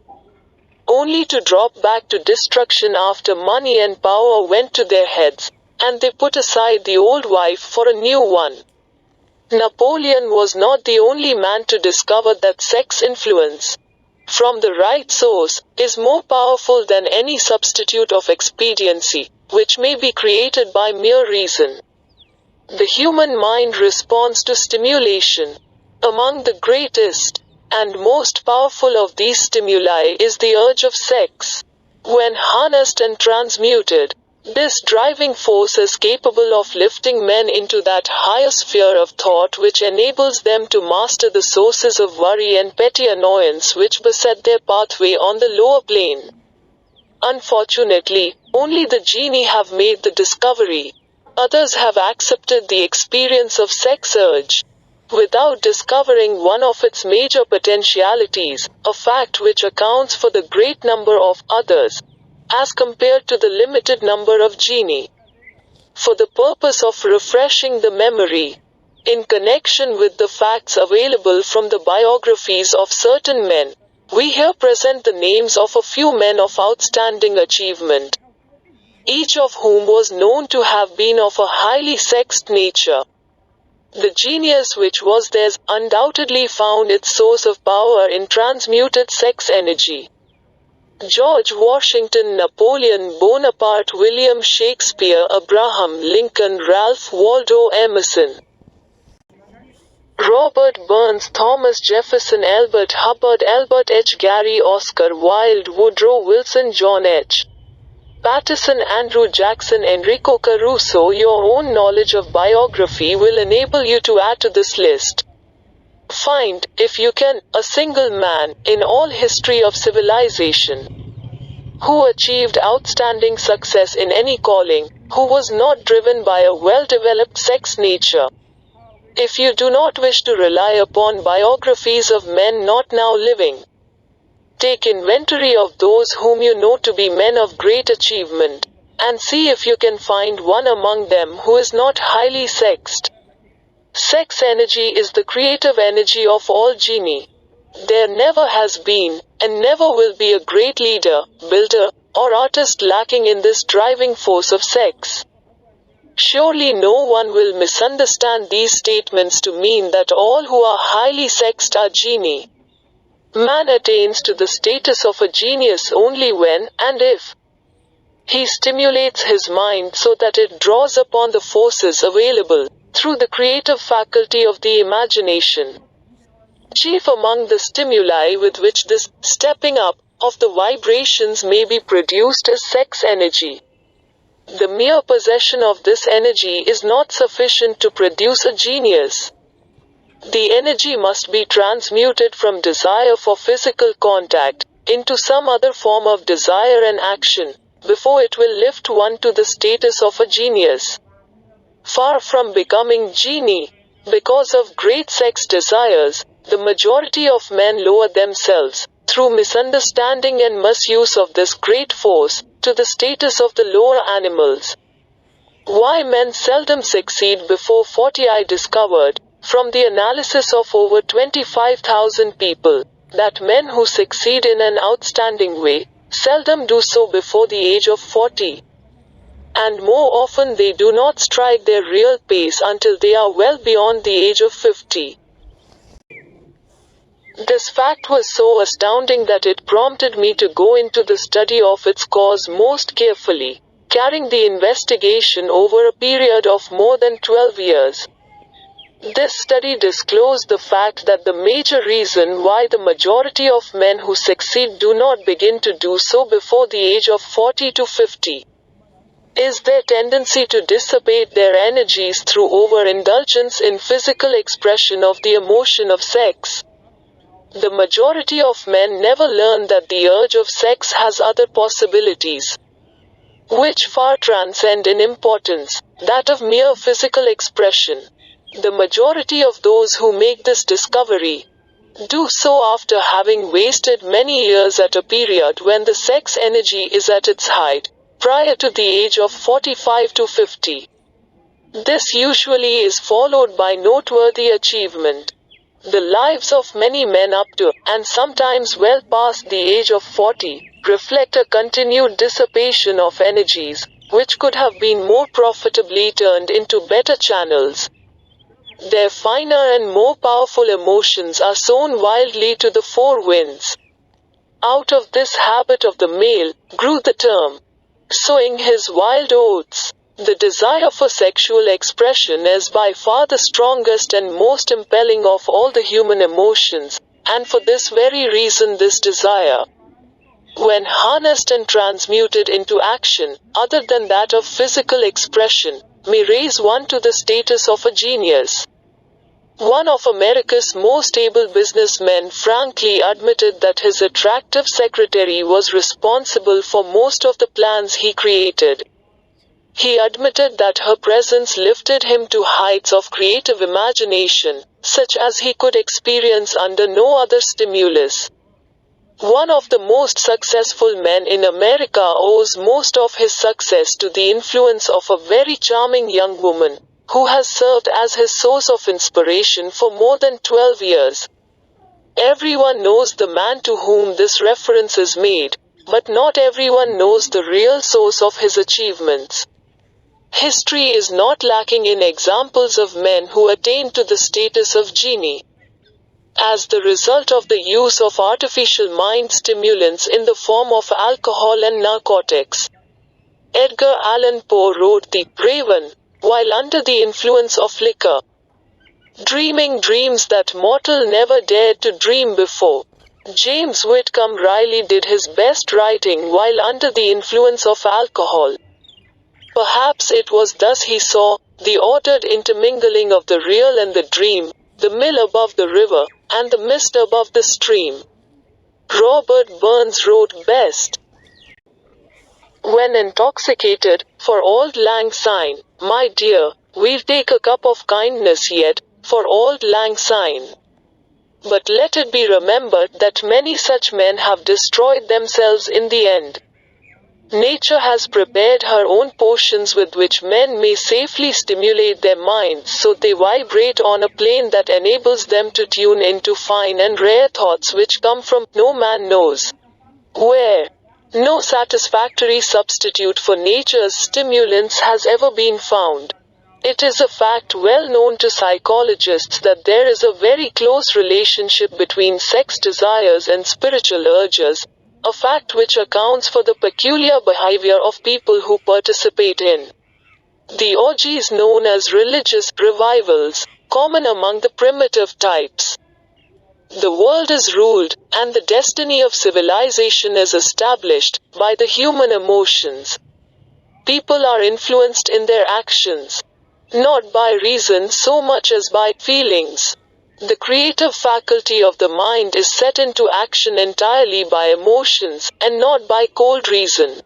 only to drop back to destruction after money and power went to their heads, and they put aside the old wife for a new one. Napoleon was not the only man to discover that sex influence, from the right source, is more powerful than any substitute of expediency, which may be created by mere reason. The human mind responds to stimulation. Among the greatest and most powerful of these stimuli is the urge of sex. When harnessed and transmuted, this driving force is capable of lifting men into that higher sphere of thought which enables them to master the sources of worry and petty annoyance which beset their pathway on the lower plane. Unfortunately, only the genii have made the discovery. Others have accepted the experience of sex urge without discovering one of its major potentialities, a fact which accounts for the great number of others, as compared to the limited number of genii. For the purpose of refreshing the memory, in connection with the facts available from the biographies of certain men, we here present the names of a few men of outstanding achievement, each of whom was known to have been of a highly sexed nature. The genius which was theirs undoubtedly found its source of power in transmuted sex energy. George Washington, Napoleon Bonaparte, William Shakespeare, Abraham Lincoln, Ralph Waldo Emerson, Robert Burns, Thomas Jefferson, Albert Hubbard, Albert H. Gary, Oscar Wilde, Woodrow Wilson, John H. Patterson, Andrew Jackson, Enrico Caruso. Your own knowledge of biography will enable you to add to this list. Find, if you can, a single man, in all history of civilization, who achieved outstanding success in any calling, who was not driven by a well-developed sex nature. If you do not wish to rely upon biographies of men not now living, take inventory of those whom you know to be men of great achievement, and see if you can find one among them who is not highly sexed. Sex energy is the creative energy of all genii. There never has been, and never will be a great leader, builder, or artist lacking in this driving force of sex. Surely no one will misunderstand these statements to mean that all who are highly sexed are genii. Man attains to the status of a genius only when, and if, he stimulates his mind so that it draws upon the forces available, through the creative faculty of the imagination. Chief among the stimuli with which this stepping up of the vibrations may be produced is sex energy. The mere possession of this energy is not sufficient to produce a genius. The energy must be transmuted from desire for physical contact into some other form of desire and action, before it will lift one to the status of a genius. Far from becoming genie, because of great sex desires, the majority of men lower themselves, through misunderstanding and misuse of this great force, to the status of the lower animals. Why men seldom succeed before 40? I discovered, from the analysis of over 25,000 people, that men who succeed in an outstanding way, seldom do so before the age of 40. And more often they do not strike their real pace until they are well beyond the age of 50. This fact was so astounding that it prompted me to go into the study of its cause most carefully, carrying the investigation over a period of more than 12 years. This study disclosed the fact that the major reason why the majority of men who succeed do not begin to do so before the age of 40 to 50 is their tendency to dissipate their energies through overindulgence in physical expression of the emotion of sex. The majority of men never learn that the urge of sex has other possibilities, which far transcend in importance that of mere physical expression. The majority of those who make this discovery do so after having wasted many years at a period when the sex energy is at its height, prior to the age of 45 to 50. This usually is followed by noteworthy achievement. The lives of many men up to, and sometimes well past the age of 40, reflect a continued dissipation of energies, which could have been more profitably turned into better channels. Their finer and more powerful emotions are sown wildly to the four winds. Out of this habit of the male, grew the term, sowing his wild oats. The desire for sexual expression is by far the strongest and most impelling of all the human emotions, and for this very reason this desire, when harnessed and transmuted into action, other than that of physical expression, may raise one to the status of a genius. One of America's most able businessmen frankly admitted that his attractive secretary was responsible for most of the plans he created. He admitted that her presence lifted him to heights of creative imagination, such as he could experience under no other stimulus. One of the most successful men in America owes most of his success to the influence of a very charming young woman, who has served as his source of inspiration for more than 12 years. Everyone knows the man to whom this reference is made, but not everyone knows the real source of his achievements. History is not lacking in examples of men who attained to the status of genie as the result of the use of artificial mind stimulants in the form of alcohol and narcotics. Edgar Allan Poe wrote The Raven while under the influence of liquor, dreaming dreams that mortal never dared to dream before. James Whitcomb Riley did his best writing while under the influence of alcohol. Perhaps it was thus he saw the ordered intermingling of the real and the dream, the mill above the river, and the mist above the stream. Robert Burns wrote best when intoxicated, for auld lang syne, my dear, we'll take a cup of kindness yet, for auld lang syne. But let it be remembered that many such men have destroyed themselves in the end. Nature has prepared her own potions with which men may safely stimulate their minds so they vibrate on a plane that enables them to tune into fine and rare thoughts which come from no man knows where. No satisfactory substitute for nature's stimulants has ever been found. It is a fact well known to psychologists that there is a very close relationship between sex desires and spiritual urges, a fact which accounts for the peculiar behavior of people who participate in the orgies known as religious revivals, common among the primitive types. The world is ruled, and the destiny of civilization is established, by the human emotions. People are influenced in their actions, not by reason so much as by feelings. The creative faculty of the mind is set into action entirely by emotions, and not by cold reason.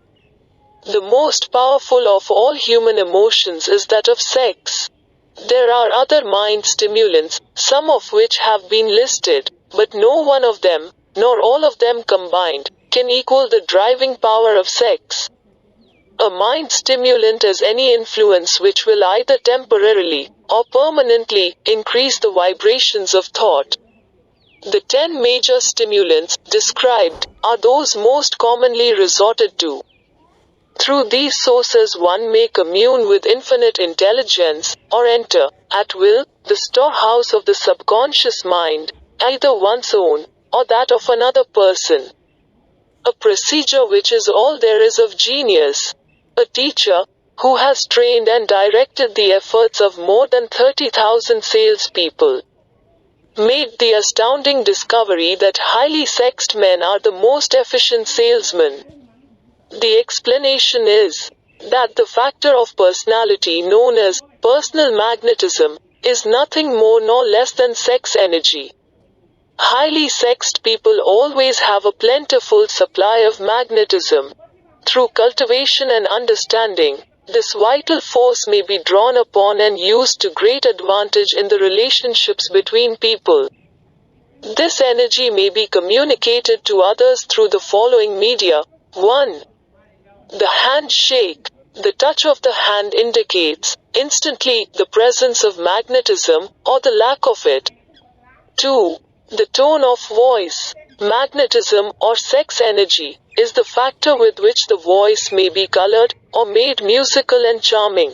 The most powerful of all human emotions is that of sex. There are other mind stimulants, some of which have been listed, but no one of them, nor all of them combined, can equal the driving power of sex. A mind stimulant is any influence which will either temporarily, or permanently, increase the vibrations of thought. The 10 major stimulants, described, are those most commonly resorted to. Through these sources one may commune with infinite intelligence, or enter, at will, the storehouse of the subconscious mind, either one's own, or that of another person. A procedure which is all there is of genius. A teacher, who has trained and directed the efforts of more than 30,000 salespeople, made the astounding discovery that highly sexed men are the most efficient salesmen. The explanation is that the factor of personality known as personal magnetism is nothing more nor less than sex energy. Highly sexed people always have a plentiful supply of magnetism. Through cultivation and understanding, this vital force may be drawn upon and used to great advantage in the relationships between people. This energy may be communicated to others through the following media. 1. The handshake. The touch of the hand indicates, instantly, the presence of magnetism, or the lack of it. 2. The tone of voice. Magnetism, or sex energy, is the factor with which the voice may be colored, or made musical and charming.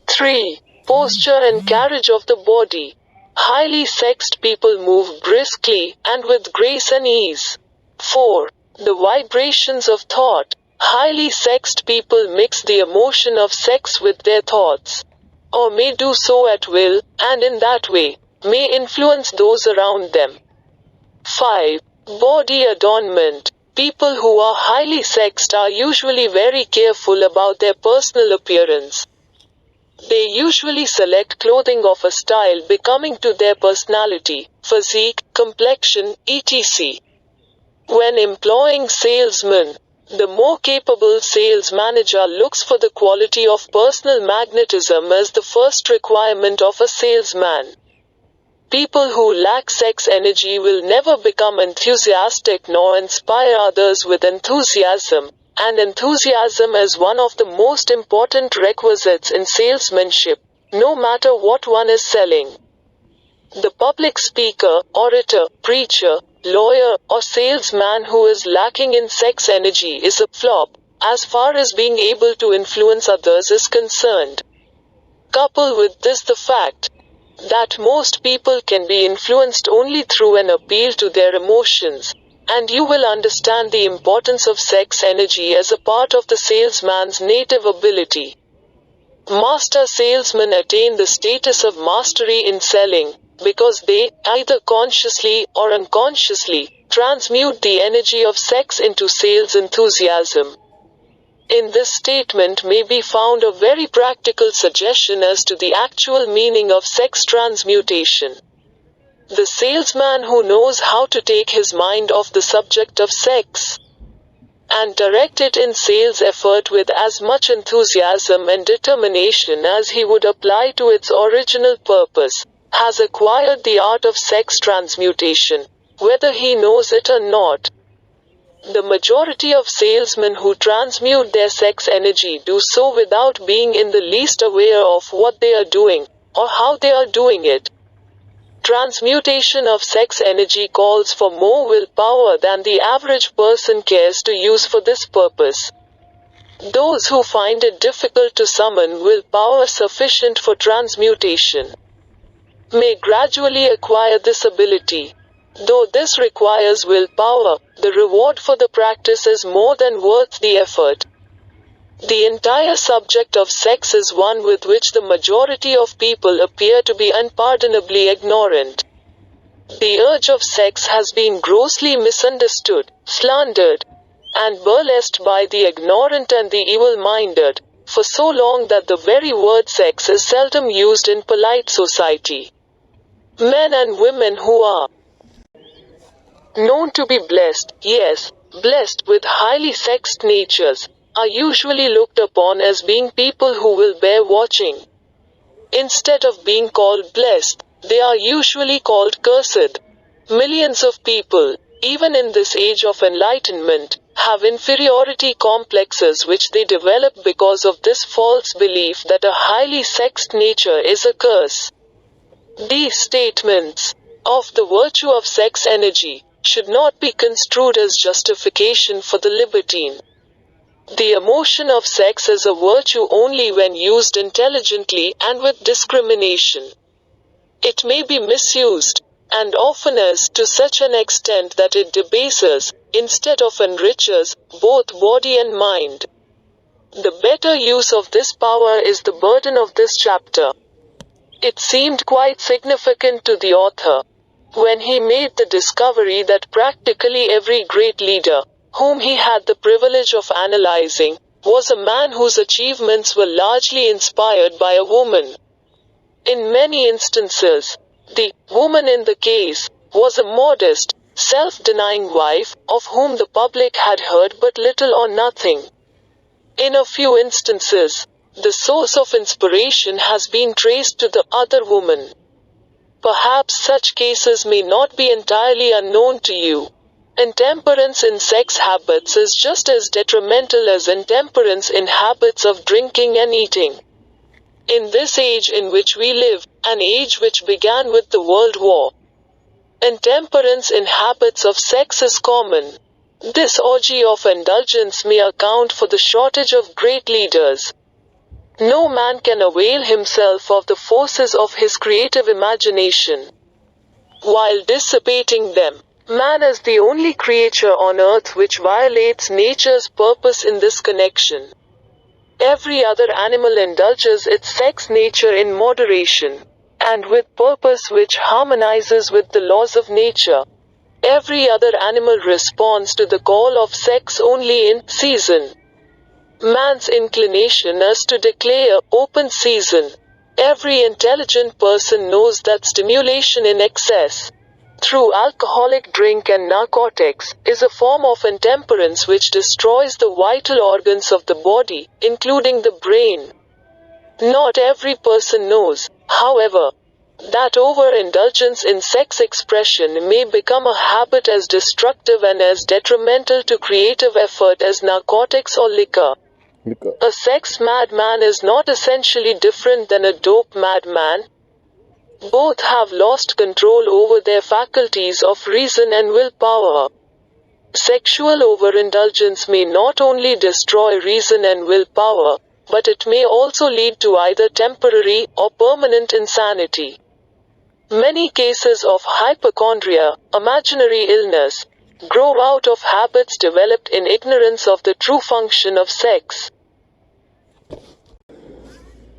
3. Posture and carriage of the body. Highly sexed people move briskly, and with grace and ease. 4. The vibrations of thought. Highly sexed people mix the emotion of sex with their thoughts, or may do so at will, and in that way, may influence those around them. 5. Body adornment. People who are highly sexed are usually very careful about their personal appearance. They usually select clothing of a style becoming to their personality, physique, complexion, etc. When employing salesmen, the more capable sales manager looks for the quality of personal magnetism as the first requirement of a salesman. People who lack sex energy will never become enthusiastic nor inspire others with enthusiasm, and enthusiasm is one of the most important requisites in salesmanship, no matter what one is selling. The public speaker, orator, preacher, lawyer, or salesman who is lacking in sex energy is a flop, as far as being able to influence others is concerned. Couple with this the fact that most people can be influenced only through an appeal to their emotions, and you will understand the importance of sex energy as a part of the salesman's native ability. Master salesmen attain the status of mastery in selling, because they, either consciously or unconsciously, transmute the energy of sex into sales enthusiasm. In this statement may be found a very practical suggestion as to the actual meaning of sex transmutation. The salesman who knows how to take his mind off the subject of sex and direct it in sales effort with as much enthusiasm and determination as he would apply to its original purpose, has acquired the art of sex transmutation, whether he knows it or not. The majority of salesmen who transmute their sex energy do so without being in the least aware of what they are doing, or how they are doing it. Transmutation of sex energy calls for more willpower than the average person cares to use for this purpose. Those who find it difficult to summon willpower sufficient for transmutation may gradually acquire this ability. Though this requires willpower, the reward for the practice is more than worth the effort. The entire subject of sex is one with which the majority of people appear to be unpardonably ignorant. The urge of sex has been grossly misunderstood, slandered, and burlesqued by the ignorant and the evil-minded, for so long that the very word sex is seldom used in polite society. Men and women who are known to be blessed, yes, blessed with highly sexed natures, are usually looked upon as being people who will bear watching. Instead of being called blessed, they are usually called cursed. Millions of people, even in this age of enlightenment, have inferiority complexes which they develop because of this false belief that a highly sexed nature is a curse. These statements of the virtue of sex energy should not be construed as justification for the libertine. The emotion of sex is a virtue only when used intelligently and with discrimination. It may be misused, and often is, to such an extent that it debases, instead of enriches, both body and mind. The better use of this power is the burden of this chapter. It seemed quite significant to the author when he made the discovery that practically every great leader, whom he had the privilege of analyzing, was a man whose achievements were largely inspired by a woman. In many instances, the woman in the case was a modest, self-denying wife, of whom the public had heard but little or nothing. In a few instances, the source of inspiration has been traced to the other woman. Perhaps such cases may not be entirely unknown to you. Intemperance in sex habits is just as detrimental as intemperance in habits of drinking and eating. In this age in which we live, an age which began with the World War, intemperance in habits of sex is common. This orgy of indulgence may account for the shortage of great leaders. No man can avail himself of the forces of his creative imagination while dissipating them. Man is the only creature on earth which violates nature's purpose in this connection. Every other animal indulges its sex nature in moderation, and with purpose which harmonizes with the laws of nature. Every other animal responds to the call of sex only in season. Man's inclination is to declare open season. Every intelligent person knows that stimulation in excess, through alcoholic drink and narcotics, is a form of intemperance which destroys the vital organs of the body, including the brain. Not every person knows, however, that overindulgence in sex expression may become a habit as destructive and as detrimental to creative effort as narcotics or liquor. A sex madman is not essentially different than a dope madman. Both have lost control over their faculties of reason and willpower. Sexual overindulgence may not only destroy reason and willpower, but it may also lead to either temporary or permanent insanity. Many cases of hypochondria, imaginary illness, grow out of habits developed in ignorance of the true function of sex.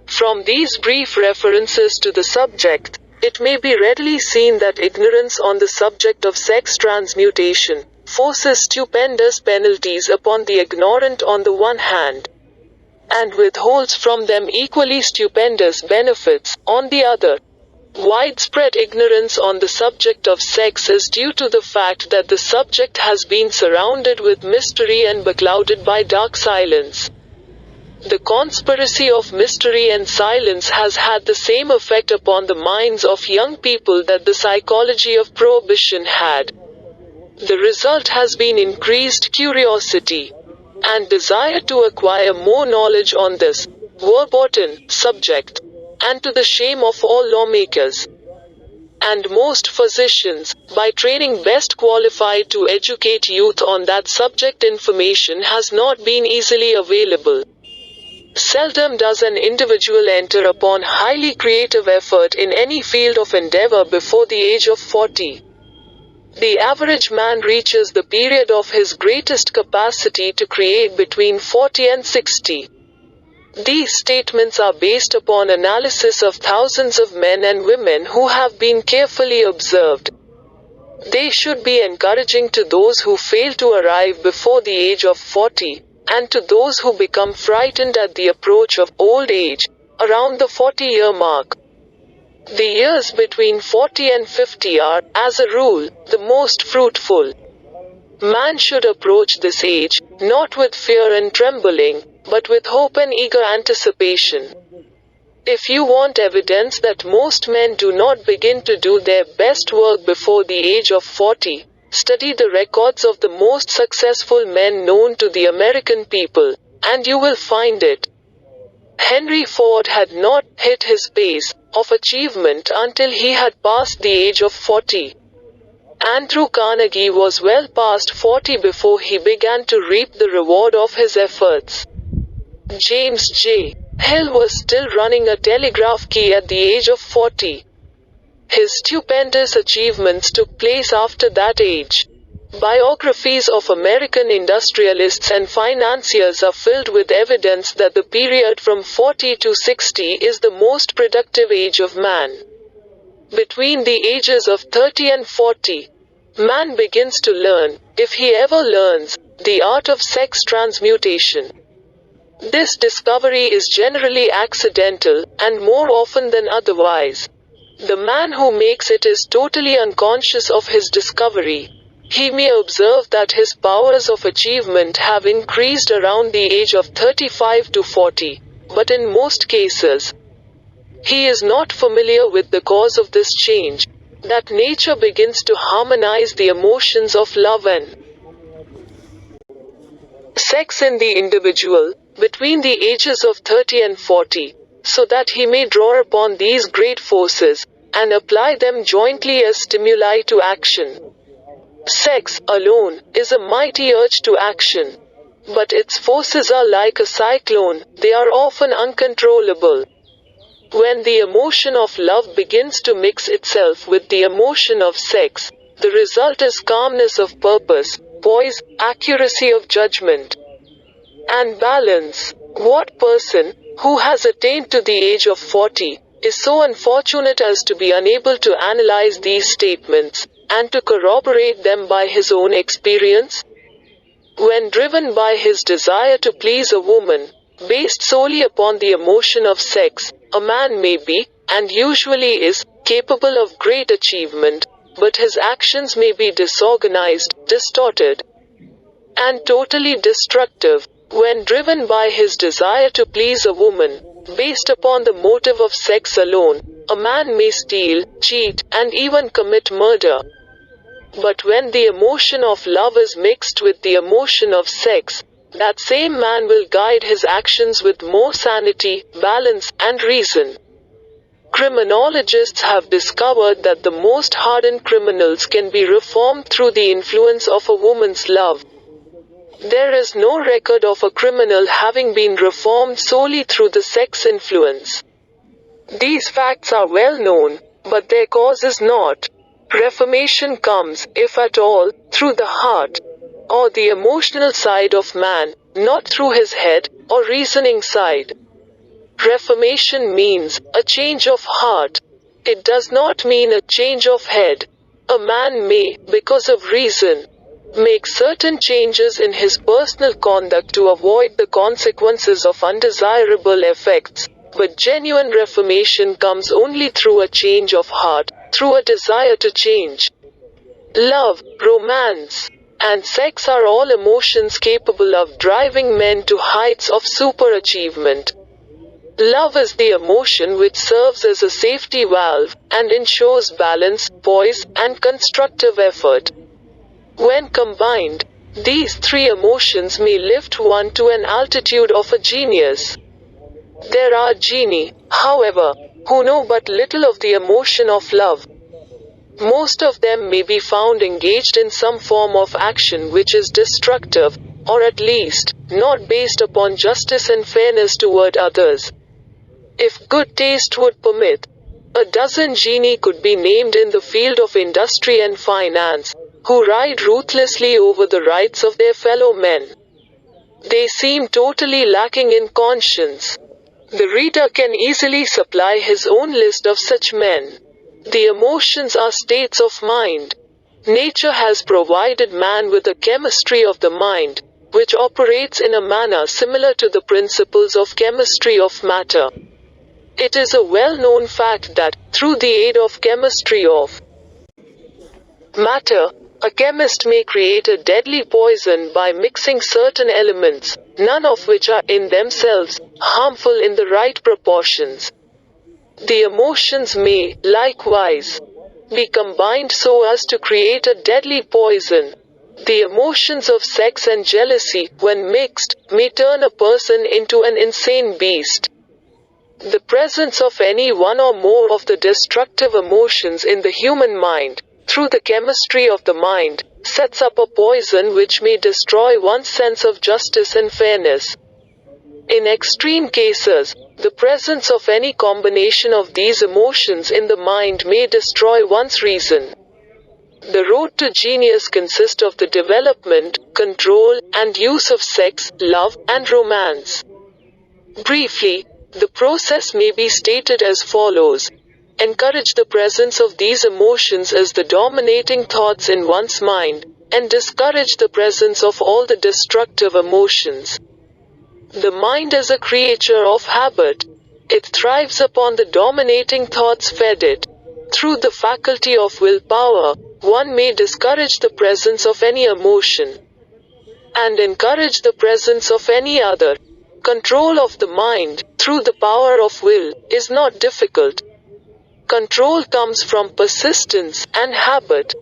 From these brief references to the subject, it may be readily seen that ignorance on the subject of sex transmutation forces stupendous penalties upon the ignorant on the one hand, and withholds from them equally stupendous benefits on the other. Widespread ignorance on the subject of sex is due to the fact that the subject has been surrounded with mystery and beclouded by dark silence. The conspiracy of mystery and silence has had the same effect upon the minds of young people that the psychology of prohibition had. The result has been increased curiosity and desire to acquire more knowledge on this verboten subject, and to the shame of all lawmakers and most physicians, by training best qualified to educate youth on that subject, information has not been easily available. Seldom does an individual enter upon highly creative effort in any field of endeavor before the age of 40. The average man reaches the period of his greatest capacity to create between 40 and 60. These statements are based upon analysis of thousands of men and women who have been carefully observed. They should be encouraging to those who fail to arrive before the age of 40, and to those who become frightened at the approach of old age, around the 40-year mark. The years between 40 and 50 are, as a rule, the most fruitful. Man should approach this age, not with fear and trembling, but with hope and eager anticipation. If you want evidence that most men do not begin to do their best work before the age of 40, study the records of the most successful men known to the American people, and you will find it. Henry Ford had not hit his pace of achievement until he had passed the age of 40. Andrew Carnegie was well past 40 before he began to reap the reward of his efforts. James J. Hill was still running a telegraph key at the age of 40. His stupendous achievements took place after that age. Biographies of American industrialists and financiers are filled with evidence that the period from 40 to 60 is the most productive age of man. Between the ages of 30 and 40, man begins to learn, if he ever learns, the art of sex transmutation. This discovery is generally accidental, and more often than otherwise. The man who makes it is totally unconscious of his discovery. He may observe that his powers of achievement have increased around the age of 35 to 40, but in most cases, he is not familiar with the cause of this change, that nature begins to harmonize the emotions of love and sex in the individual, between the ages of 30 and 40, so that he may draw upon these great forces, and apply them jointly as stimuli to action. Sex, alone, is a mighty urge to action. But its forces are like a cyclone, they are often uncontrollable. When the emotion of love begins to mix itself with the emotion of sex, the result is calmness of purpose, poise, accuracy of judgment, and balance. What person, who has attained to the age of 40, is so unfortunate as to be unable to analyze these statements, and to corroborate them by his own experience? When driven by his desire to please a woman, based solely upon the emotion of sex, a man may be, and usually is, capable of great achievement, but his actions may be disorganized, distorted, and totally destructive. When driven by his desire to please a woman, based upon the motive of sex alone, a man may steal, cheat, and even commit murder. But when the emotion of love is mixed with the emotion of sex, that same man will guide his actions with more sanity, balance, and reason. Criminologists have discovered that the most hardened criminals can be reformed through the influence of a woman's love. There is no record of a criminal having been reformed solely through the sex influence. These facts are well known, but their cause is not. Reformation comes, if at all, through the heart, or the emotional side of man, not through his head, or reasoning side. Reformation means a change of heart. It does not mean a change of head. A man may, because of reason, make certain changes in his personal conduct to avoid the consequences of undesirable effects, but genuine reformation comes only through a change of heart, through a desire to change. Love, romance, and sex are all emotions capable of driving men to heights of superachievement. Love is the emotion which serves as a safety valve, and ensures balance, poise, and constructive effort. When combined, these three emotions may lift one to an altitude of a genius. There are genii, however, who know but little of the emotion of love. Most of them may be found engaged in some form of action which is destructive, or at least, not based upon justice and fairness toward others. If good taste would permit, a dozen genii could be named in the field of industry and finance, who ride ruthlessly over the rights of their fellow men. They seem totally lacking in conscience. The reader can easily supply his own list of such men. The emotions are states of mind. Nature has provided man with a chemistry of the mind, which operates in a manner similar to the principles of chemistry of matter. It is a well-known fact that, through the aid of chemistry of matter, a chemist may create a deadly poison by mixing certain elements, none of which are in themselves harmful in the right proportions. The emotions may, likewise, be combined so as to create a deadly poison. The emotions of sex and jealousy, when mixed, may turn a person into an insane beast. The presence of any one or more of the destructive emotions in the human mind, through the chemistry of the mind, sets up a poison which may destroy one's sense of justice and fairness. In extreme cases, the presence of any combination of these emotions in the mind may destroy one's reason. The road to genius consists of the development, control, and use of sex, love, and romance. Briefly, the process may be stated as follows. Encourage the presence of these emotions as the dominating thoughts in one's mind, and discourage the presence of all the destructive emotions. The mind is a creature of habit. It thrives upon the dominating thoughts fed it. Through the faculty of willpower, one may discourage the presence of any emotion, and encourage the presence of any other. Control of the mind, through the power of will, is not difficult. Control comes from persistence and habit.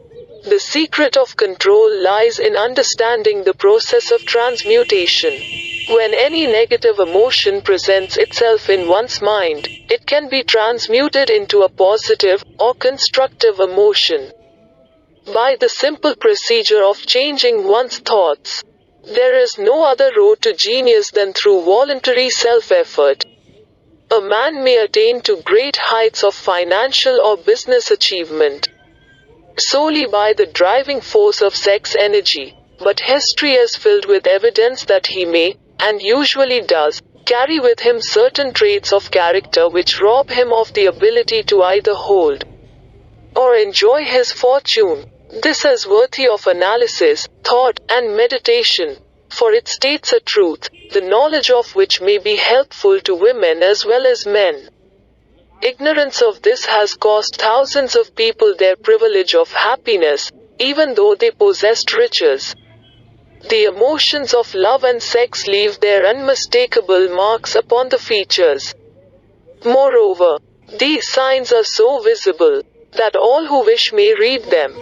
The secret of control lies in understanding the process of transmutation. When any negative emotion presents itself in one's mind, it can be transmuted into a positive or constructive emotion by the simple procedure of changing one's thoughts. There is no other road to genius than through voluntary self-effort. A man may attain to great heights of financial or business achievement solely by the driving force of sex energy, but history is filled with evidence that he may, and usually does, carry with him certain traits of character which rob him of the ability to either hold or enjoy his fortune. This is worthy of analysis, thought, and meditation, for it states a truth, the knowledge of which may be helpful to women as well as men. Ignorance of this has cost thousands of people their privilege of happiness, even though they possessed riches. The emotions of love and sex leave their unmistakable marks upon the features. Moreover, these signs are so visible that all who wish may read them.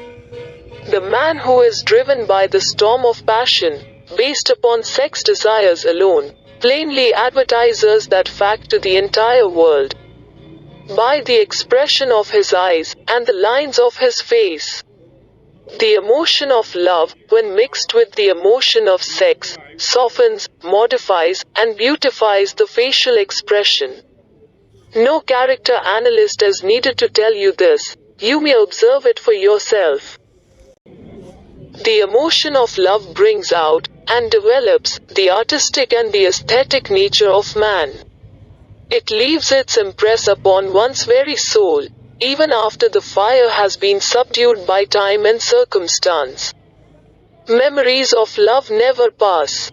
The man who is driven by the storm of passion, based upon sex desires alone, plainly advertises that fact to the entire world by the expression of his eyes and the lines of his face. The emotion of love, when mixed with the emotion of sex, softens, modifies, and beautifies the facial expression. No character analyst is needed to tell you this. You may observe it for yourself. The emotion of love brings out, and develops, the artistic and the aesthetic nature of man. It leaves its impress upon one's very soul, even after the fire has been subdued by time and circumstance. Memories of love never pass.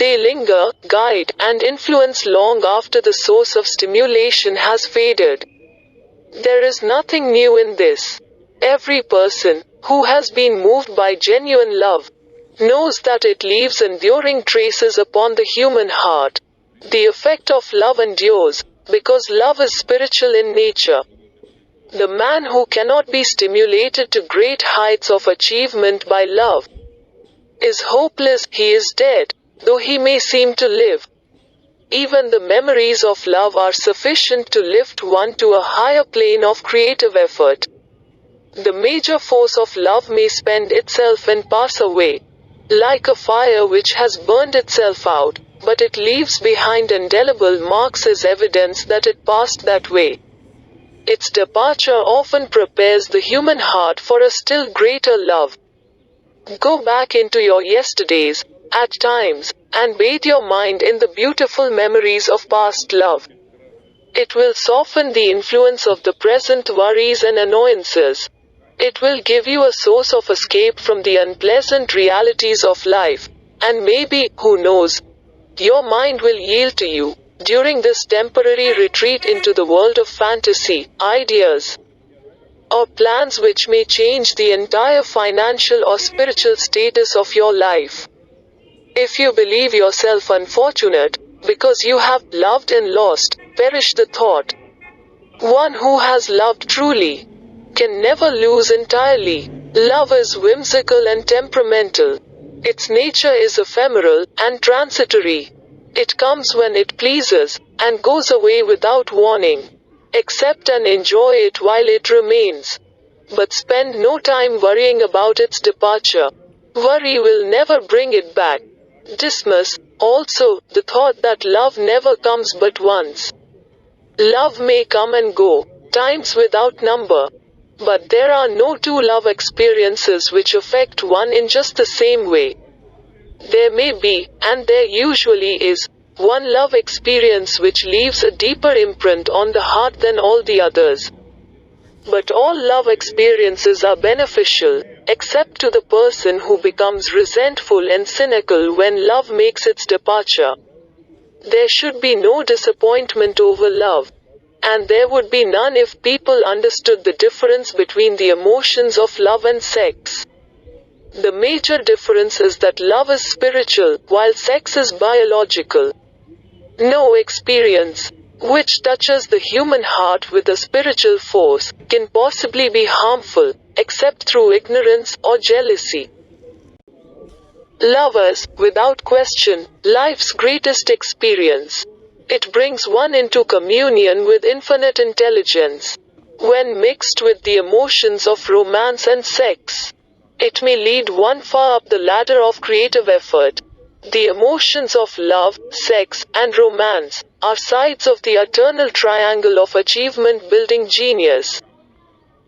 They linger, guide, and influence long after the source of stimulation has faded. There is nothing new in this. Every person who has been moved by genuine love knows that it leaves enduring traces upon the human heart. The effect of love endures, because love is spiritual in nature. The man who cannot be stimulated to great heights of achievement by love is hopeless, he is dead, though he may seem to live. Even the memories of love are sufficient to lift one to a higher plane of creative effort. The major force of love may spend itself and pass away, like a fire which has burned itself out, but it leaves behind indelible marks as evidence that it passed that way. Its departure often prepares the human heart for a still greater love. Go back into your yesterdays, at times, and bathe your mind in the beautiful memories of past love. It will soften the influence of the present worries and annoyances. It will give you a source of escape from the unpleasant realities of life, and maybe, who knows, your mind will yield to you, during this temporary retreat into the world of fantasy, ideas, or plans which may change the entire financial or spiritual status of your life. If you believe yourself unfortunate, because you have loved and lost, perish the thought. One who has loved truly can never lose entirely. Love is whimsical and temperamental. Its nature is ephemeral and transitory. It comes when it pleases, and goes away without warning. Accept and enjoy it while it remains. But spend no time worrying about its departure. Worry will never bring it back. Dismiss, also, the thought that love never comes but once. Love may come and go, times without number. But there are no two love experiences which affect one in just the same way. There may be, and there usually is, one love experience which leaves a deeper imprint on the heart than all the others. But all love experiences are beneficial, except to the person who becomes resentful and cynical when love makes its departure. There should be no disappointment over love. And there would be none if people understood the difference between the emotions of love and sex. The major difference is that love is spiritual, while sex is biological. No experience, which touches the human heart with a spiritual force, can possibly be harmful, except through ignorance or jealousy. Love is, without question, life's greatest experience. It brings one into communion with infinite intelligence. When mixed with the emotions of romance and sex, it may lead one far up the ladder of creative effort. The emotions of love, sex, and romance are sides of the eternal triangle of achievement-building genius.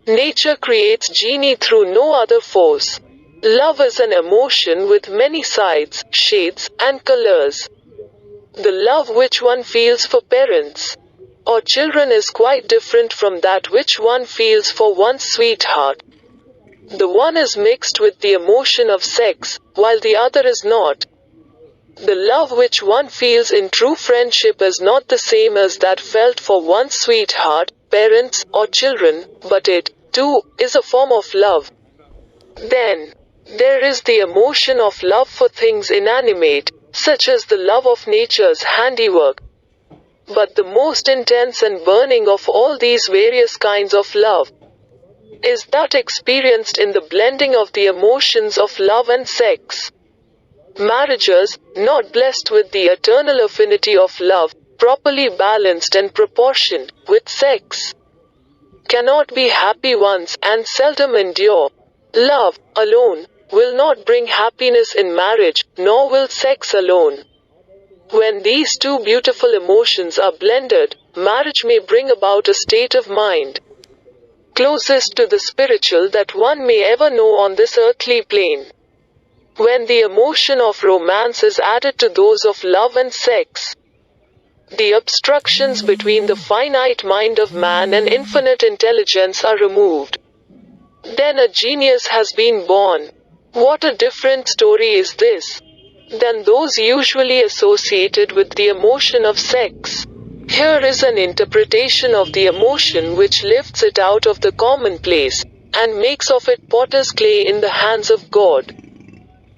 Nature creates genie through no other force. Love is an emotion with many sides, shades, and colors. The love which one feels for parents or children is quite different from that which one feels for one's sweetheart. The one is mixed with the emotion of sex, while the other is not. The love which one feels in true friendship is not the same as that felt for one's sweetheart, parents, or children, but it, too, is a form of love. Then, there is the emotion of love for things inanimate, such as the love of nature's handiwork. But the most intense and burning of all these various kinds of love is that experienced in the blending of the emotions of love and sex. Marriages, not blessed with the eternal affinity of love, properly balanced and proportioned with sex, cannot be happy ones and seldom endure. Love, alone, will not bring happiness in marriage, nor will sex alone. When these two beautiful emotions are blended, marriage may bring about a state of mind closest to the spiritual that one may ever know on this earthly plane. When the emotion of romance is added to those of love and sex, the obstructions between the finite mind of man and infinite intelligence are removed. Then a genius has been born. What a different story is this than those usually associated with the emotion of sex. Here is an interpretation of the emotion which lifts it out of the commonplace, and makes of it potter's clay in the hands of God,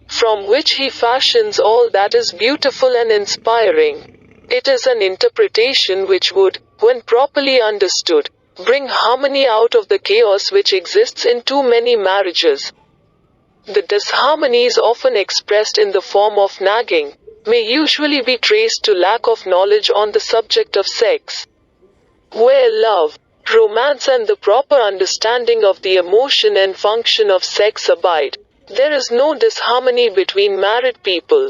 from which he fashions all that is beautiful and inspiring. It is an interpretation which would, when properly understood, bring harmony out of the chaos which exists in too many marriages. The disharmonies often expressed in the form of nagging may usually be traced to lack of knowledge on the subject of sex. Where love, romance and the proper understanding of the emotion and function of sex abide, there is no disharmony between married people.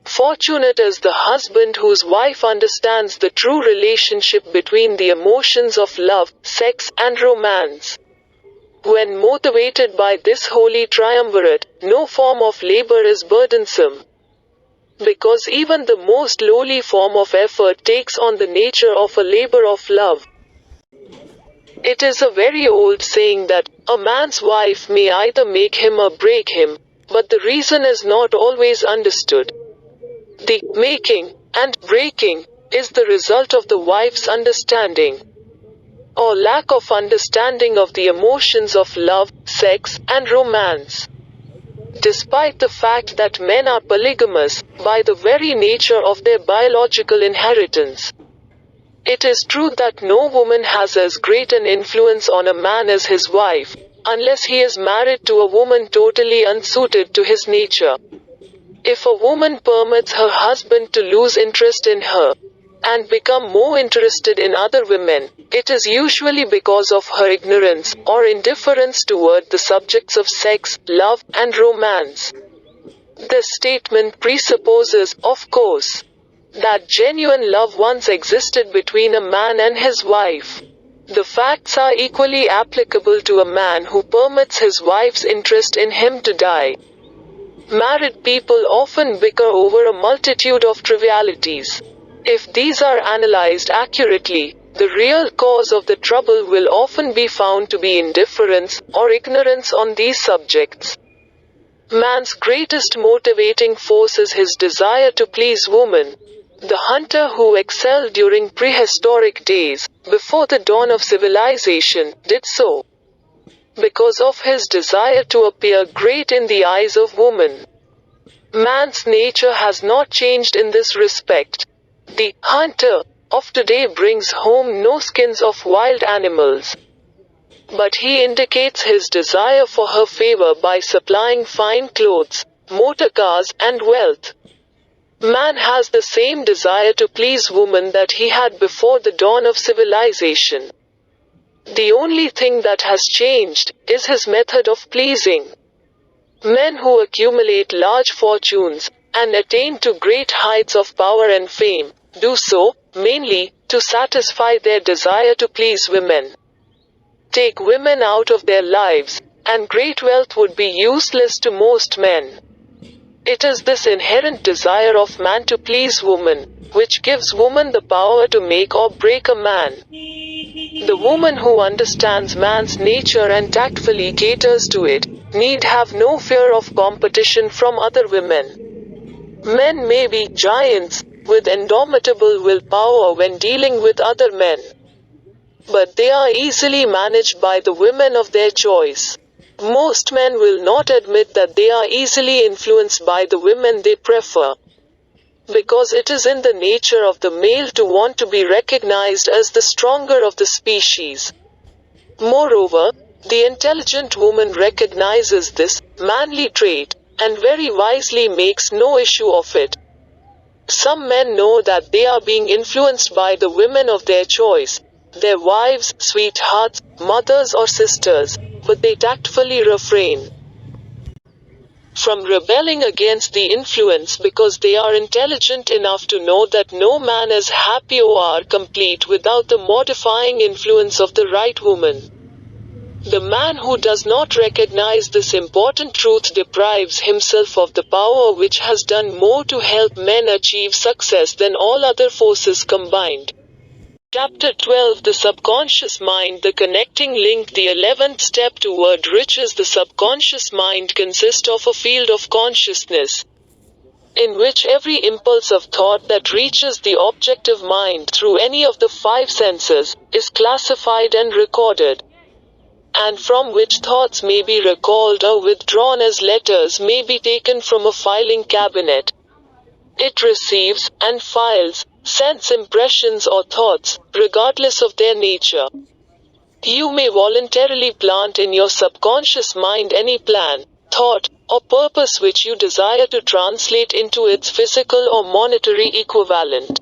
Fortunate is the husband whose wife understands the true relationship between the emotions of love, sex, and romance. When motivated by this holy triumvirate, no form of labor is burdensome. Because even the most lowly form of effort takes on the nature of a labor of love. It is a very old saying that a man's wife may either make him or break him, but the reason is not always understood. The making and breaking is the result of the wife's understanding or lack of understanding of the emotions of love, sex, and romance. Despite the fact that men are polygamous, by the very nature of their biological inheritance, it is true that no woman has as great an influence on a man as his wife, unless he is married to a woman totally unsuited to his nature. If a woman permits her husband to lose interest in her, and become more interested in other women, it is usually because of her ignorance or indifference toward the subjects of sex, love, and romance. This statement presupposes, of course, that genuine love once existed between a man and his wife. The facts are equally applicable to a man who permits his wife's interest in him to die. Married people often bicker over a multitude of trivialities. If these are analyzed accurately, the real cause of the trouble will often be found to be indifference or ignorance on these subjects. Man's greatest motivating force is his desire to please woman. The hunter who excelled during prehistoric days, before the dawn of civilization, did so because of his desire to appear great in the eyes of woman. Man's nature has not changed in this respect. The hunter of today brings home no skins of wild animals, but he indicates his desire for her favor by supplying fine clothes, motor cars, and wealth. Man has the same desire to please woman that he had before the dawn of civilization. The only thing that has changed is his method of pleasing. Men who accumulate large fortunes and attain to great heights of power and fame do so, mainly, to satisfy their desire to please women. Take women out of their lives, and great wealth would be useless to most men. It is this inherent desire of man to please woman, which gives woman the power to make or break a man. The woman who understands man's nature and tactfully caters to it, need have no fear of competition from other women. Men may be giants, with indomitable willpower when dealing with other men, but they are easily managed by the women of their choice. Most men will not admit that they are easily influenced by the women they prefer, because it is in the nature of the male to want to be recognized as the stronger of the species. Moreover, the intelligent woman recognizes this manly trait, and very wisely makes no issue of it. Some men know that they are being influenced by the women of their choice, their wives, sweethearts, mothers or sisters, but they tactfully refrain from rebelling against the influence because they are intelligent enough to know that no man is happy or complete without the modifying influence of the right woman. The man who does not recognize this important truth deprives himself of the power which has done more to help men achieve success than all other forces combined. Chapter 12 The Subconscious Mind The connecting link The 11th step toward riches The subconscious mind consists of a field of consciousness, in which every impulse of thought that reaches the objective mind through any of the five senses, is classified and recorded, and from which thoughts may be recalled or withdrawn as letters may be taken from a filing cabinet. It receives, and files, sense impressions or thoughts, regardless of their nature. You may voluntarily plant in your subconscious mind any plan, thought, or purpose which you desire to translate into its physical or monetary equivalent.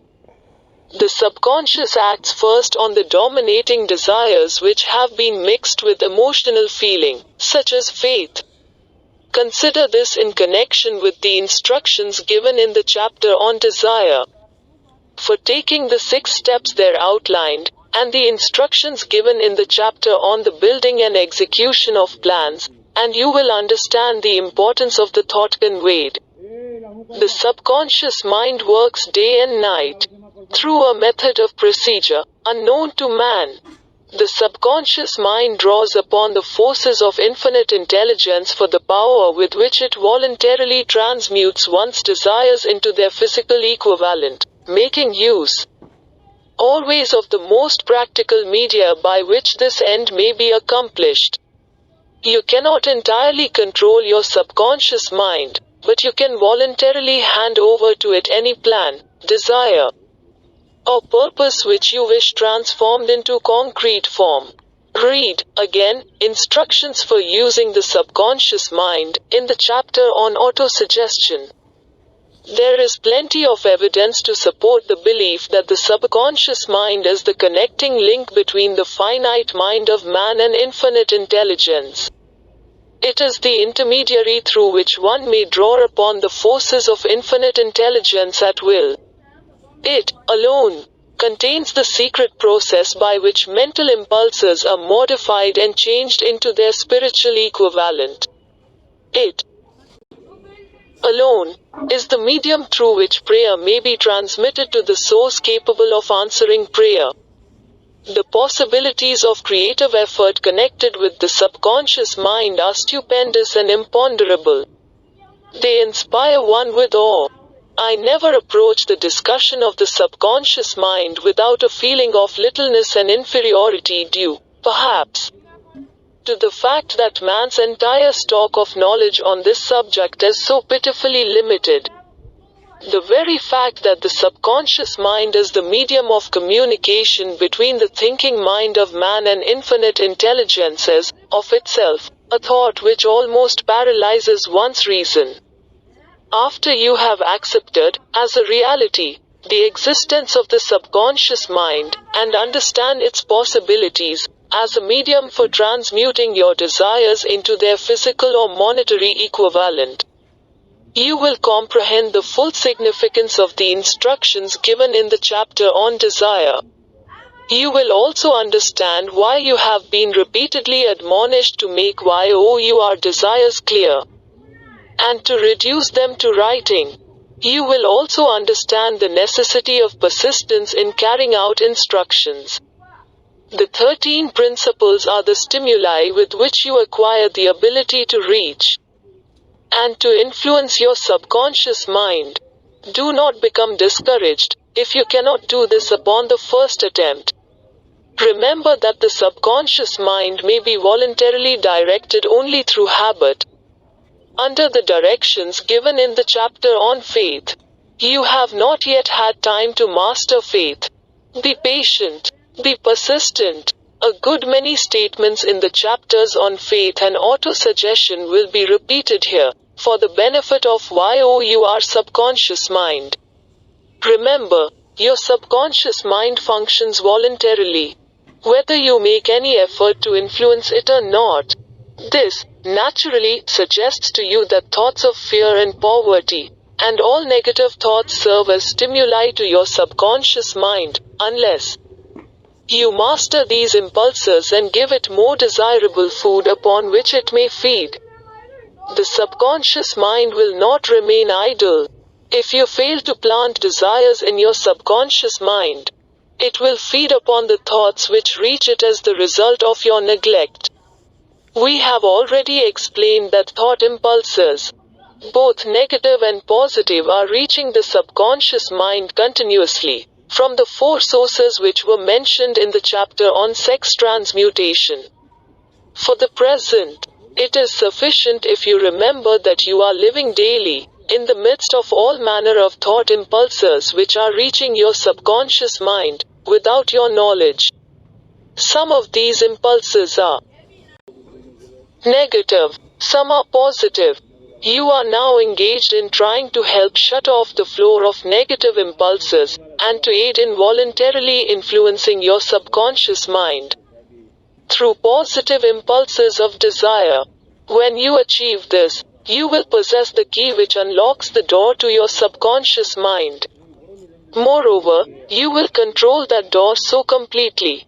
The subconscious acts first on the dominating desires which have been mixed with emotional feeling, such as faith. Consider this in connection with the instructions given in the chapter on desire. For taking the 6 steps there outlined, and the instructions given in the chapter on the building and execution of plans, and you will understand the importance of the thought conveyed. The subconscious mind works day and night, through a method of procedure, unknown to man. The subconscious mind draws upon the forces of infinite intelligence for the power with which it voluntarily transmutes one's desires into their physical equivalent, making use always of the most practical media by which this end may be accomplished. You cannot entirely control your subconscious mind, but you can voluntarily hand over to it any plan, desire, or purpose which you wish transformed into concrete form. Read, again, instructions for using the subconscious mind, in the chapter on autosuggestion. There is plenty of evidence to support the belief that the subconscious mind is the connecting link between the finite mind of man and infinite intelligence. It is the intermediary through which one may draw upon the forces of infinite intelligence at will. It, alone, contains the secret process by which mental impulses are modified and changed into their spiritual equivalent. It, alone, is the medium through which prayer may be transmitted to the source capable of answering prayer. The possibilities of creative effort connected with the subconscious mind are stupendous and imponderable. They inspire one with awe. I never approach the discussion of the subconscious mind without a feeling of littleness and inferiority due, perhaps, to the fact that man's entire stock of knowledge on this subject is so pitifully limited. The very fact that the subconscious mind is the medium of communication between the thinking mind of man and infinite intelligence is, of itself, a thought which almost paralyzes one's reason. After you have accepted, as a reality, the existence of the subconscious mind, and understand its possibilities, as a medium for transmuting your desires into their physical or monetary equivalent, you will comprehend the full significance of the instructions given in the chapter on desire. You will also understand why you have been repeatedly admonished to make your desires clear, and to reduce them to writing. You will also understand the necessity of persistence in carrying out instructions. The 13 principles are the stimuli with which you acquire the ability to reach and to influence your subconscious mind. Do not become discouraged if you cannot do this upon the first attempt. Remember that the subconscious mind may be voluntarily directed only through habit. Under the directions given in the chapter on faith, you have not yet had time to master faith. Be patient. Be persistent. A good many statements in the chapters on faith and autosuggestion will be repeated here, for the benefit of your subconscious mind. Remember, your subconscious mind functions voluntarily, whether you make any effort to influence it or not. This, naturally, suggests to you that thoughts of fear and poverty, and all negative thoughts serve as stimuli to your subconscious mind, unless you master these impulses and give it more desirable food upon which it may feed. The subconscious mind will not remain idle. If you fail to plant desires in your subconscious mind, it will feed upon the thoughts which reach it as the result of your neglect. We have already explained that thought impulses, both negative and positive, are reaching the subconscious mind continuously, from the 4 sources which were mentioned in the chapter on sex transmutation. For the present, it is sufficient if you remember that you are living daily, in the midst of all manner of thought impulses which are reaching your subconscious mind, without your knowledge. Some of these impulses are negative, some are positive. You are now engaged in trying to help shut off the flow of negative impulses, and to aid in voluntarily influencing your subconscious mind through positive impulses of desire. When you achieve this, you will possess the key which unlocks the door to your subconscious mind. Moreover, you will control that door so completely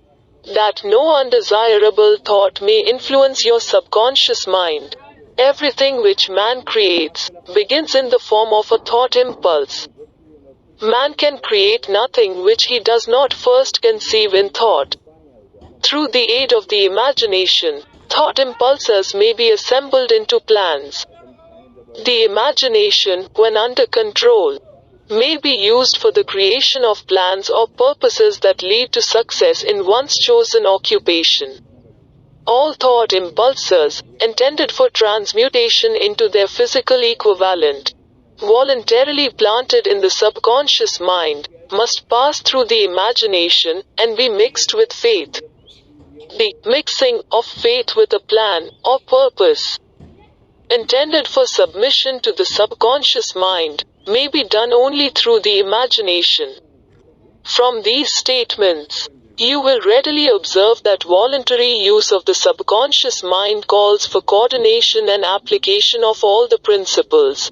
that no undesirable thought may influence your subconscious mind. Everything which man creates begins in the form of a thought impulse. Man can create nothing which he does not first conceive in thought. Through the aid of the imagination, thought impulses may be assembled into plans. The imagination, when under control, may be used for the creation of plans or purposes that lead to success in one's chosen occupation. All thought impulses, intended for transmutation into their physical equivalent, voluntarily planted in the subconscious mind, must pass through the imagination and be mixed with faith. The mixing of faith with a plan or purpose intended for submission to the subconscious mind may be done only through the imagination. From these statements, you will readily observe that voluntary use of the subconscious mind calls for coordination and application of all the principles.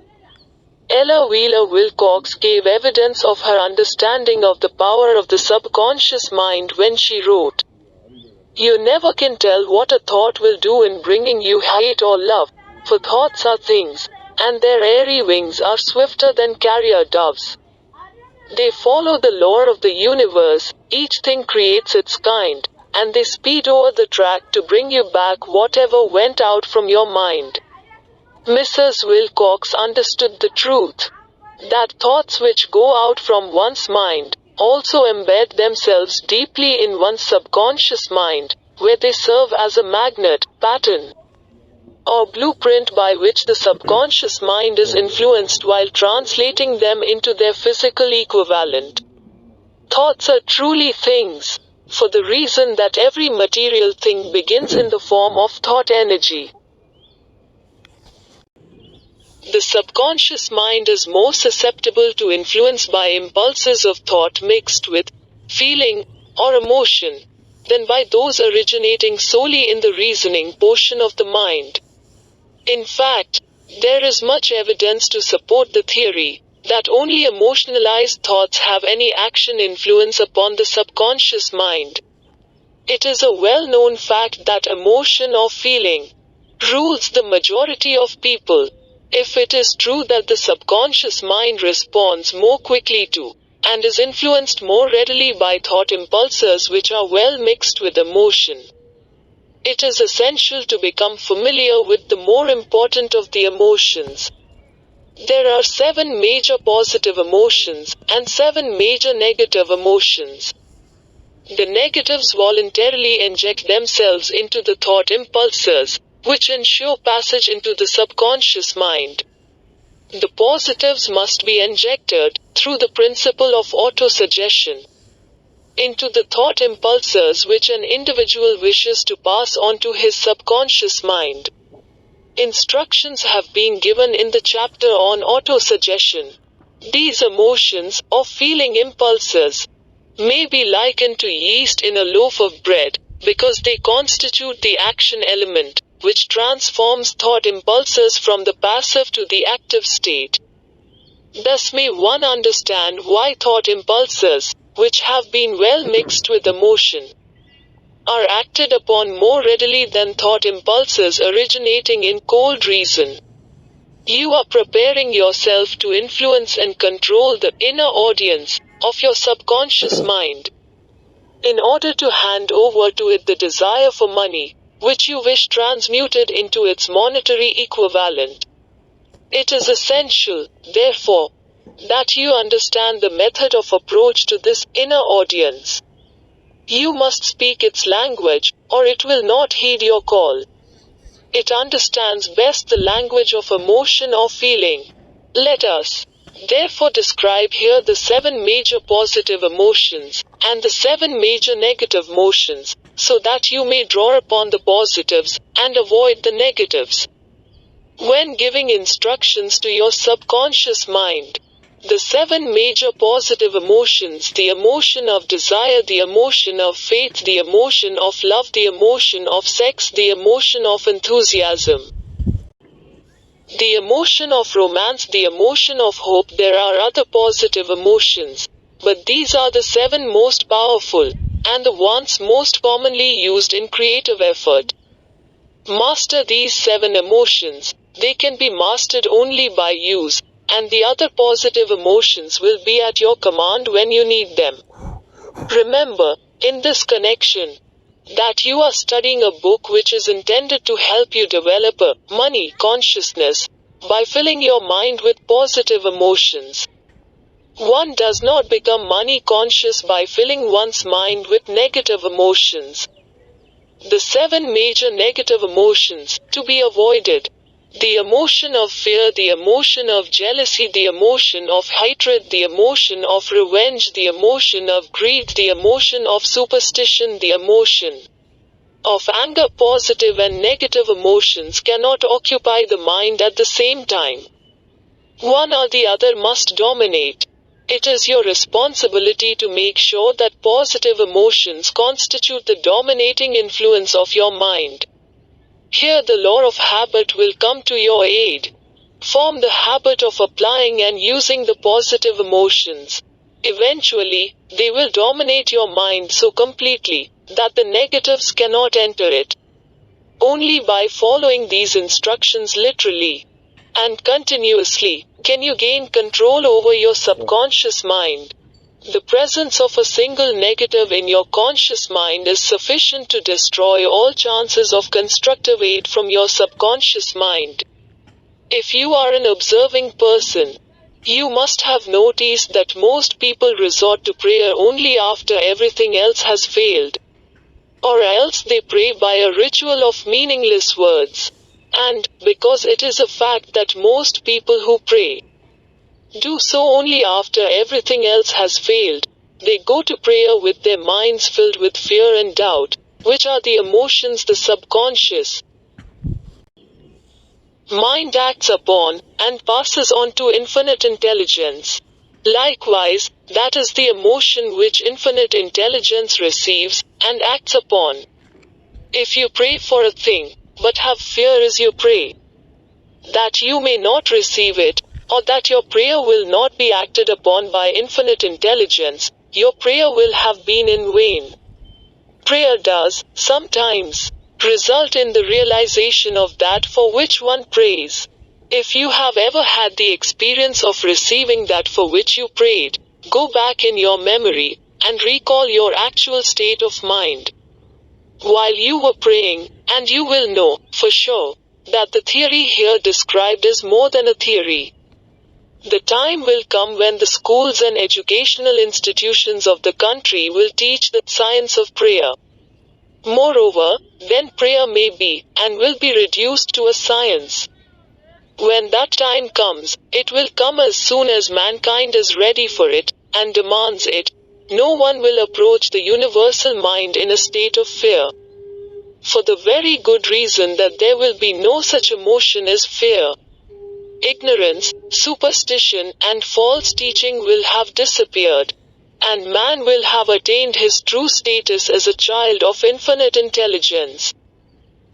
Ella Wheeler Wilcox gave evidence of her understanding of the power of the subconscious mind when she wrote, "You never can tell what a thought will do in bringing you hate or love, for thoughts are things, and their airy wings are swifter than carrier doves. They follow the law of the universe, each thing creates its kind, and they speed over the track to bring you back whatever went out from your mind." Mrs. Wilcox understood the truth that thoughts which go out from one's mind also embed themselves deeply in one's subconscious mind, where they serve as a magnet, pattern, or blueprint by which the subconscious mind is influenced while translating them into their physical equivalent. Thoughts are truly things, for the reason that every material thing begins in the form of thought energy. The subconscious mind is more susceptible to influence by impulses of thought mixed with feeling or emotion than by those originating solely in the reasoning portion of the mind. In fact, there is much evidence to support the theory that only emotionalized thoughts have any action influence upon the subconscious mind. It is a well-known fact that emotion or feeling rules the majority of people. If it is true that the subconscious mind responds more quickly to and is influenced more readily by thought impulses which are well mixed with emotion, it is essential to become familiar with the more important of the emotions. There are 7 major positive emotions and 7 major negative emotions. The negatives voluntarily inject themselves into the thought impulses, which ensure passage into the subconscious mind. The positives must be injected, through the principle of autosuggestion, into the thought impulses which an individual wishes to pass on to his subconscious mind. Instructions have been given in the chapter on autosuggestion. These emotions, or feeling impulses, may be likened to yeast in a loaf of bread, because they constitute the action element, which transforms thought impulses from the passive to the active state. Thus may one understand why thought impulses, which have been well mixed with emotion, are acted upon more readily than thought impulses originating in cold reason. You are preparing yourself to influence and control the inner audience of your subconscious mind, in order to hand over to it the desire for money, which you wish transmuted into its monetary equivalent. It is essential, therefore, that you understand the method of approach to this inner audience. You must speak its language, or it will not heed your call. It understands best the language of emotion or feeling. Let us, therefore, describe here the 7 major positive emotions, and the 7 major negative emotions, so that you may draw upon the positives, and avoid the negatives. When giving instructions to your subconscious mind, the 7 major positive emotions, the emotion of desire, the emotion of faith, the emotion of love, the emotion of sex, the emotion of enthusiasm, the emotion of romance, the emotion of hope. There are other positive emotions, but these are the 7 most powerful, and the ones most commonly used in creative effort. Master these 7 emotions. They can be mastered only by use, and the other positive emotions will be at your command when you need them. Remember, in this connection, that you are studying a book which is intended to help you develop a money consciousness by filling your mind with positive emotions. One does not become money conscious by filling one's mind with negative emotions. The 7 major negative emotions to be avoided: the emotion of fear, the emotion of jealousy, the emotion of hatred, the emotion of revenge, the emotion of greed, the emotion of superstition, the emotion of anger. Positive and negative emotions cannot occupy the mind at the same time. One or the other must dominate. It is your responsibility to make sure that positive emotions constitute the dominating influence of your mind. Here the law of habit will come to your aid. Form the habit of applying and using the positive emotions. Eventually, they will dominate your mind so completely that the negatives cannot enter it. Only by following these instructions literally and continuously can you gain control over your subconscious mind. The presence of a single negative in your conscious mind is sufficient to destroy all chances of constructive aid from your subconscious mind. If you are an observing person, you must have noticed that most people resort to prayer only after everything else has failed. Or else they pray by a ritual of meaningless words. And, because it is a fact that most people who pray do so only after everything else has failed, they go to prayer with their minds filled with fear and doubt, which are the emotions the subconscious mind acts upon, and passes on to infinite intelligence. Likewise, that is the emotion which infinite intelligence receives, and acts upon. If you pray for a thing, but have fear as you pray, that you may not receive it, or that your prayer will not be acted upon by infinite intelligence, your prayer will have been in vain. Prayer does, sometimes, result in the realization of that for which one prays. If you have ever had the experience of receiving that for which you prayed, go back in your memory, and recall your actual state of mind while you were praying, and you will know, for sure, that the theory here described is more than a theory. The time will come when the schools and educational institutions of the country will teach the science of prayer. Moreover, then prayer may be, and will be reduced to a science. When that time comes, it will come as soon as mankind is ready for it, and demands it. No one will approach the universal mind in a state of fear. For the very good reason that there will be no such emotion as fear. Ignorance, superstition, and false teaching will have disappeared, and man will have attained his true status as a child of infinite intelligence.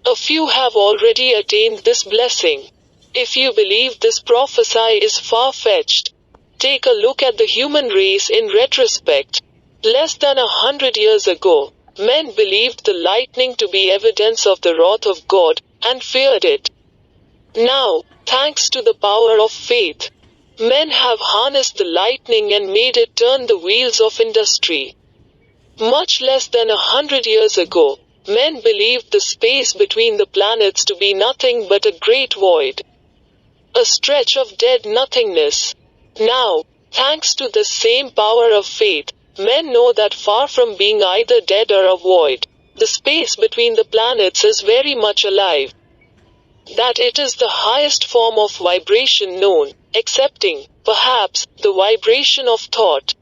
A few have already attained this blessing. If you believe this prophecy is far-fetched, take a look at the human race in retrospect. Less than 100 years ago, men believed the lightning to be evidence of the wrath of God, and feared it. Now, thanks to the power of faith, men have harnessed the lightning and made it turn the wheels of industry. Much less than 100 years ago, men believed the space between the planets to be nothing but a great void. A stretch of dead nothingness. Now, thanks to this same power of faith, men know that far from being either dead or a void, the space between the planets is very much alive. That it is the highest form of vibration known, excepting, perhaps, the vibration of thought.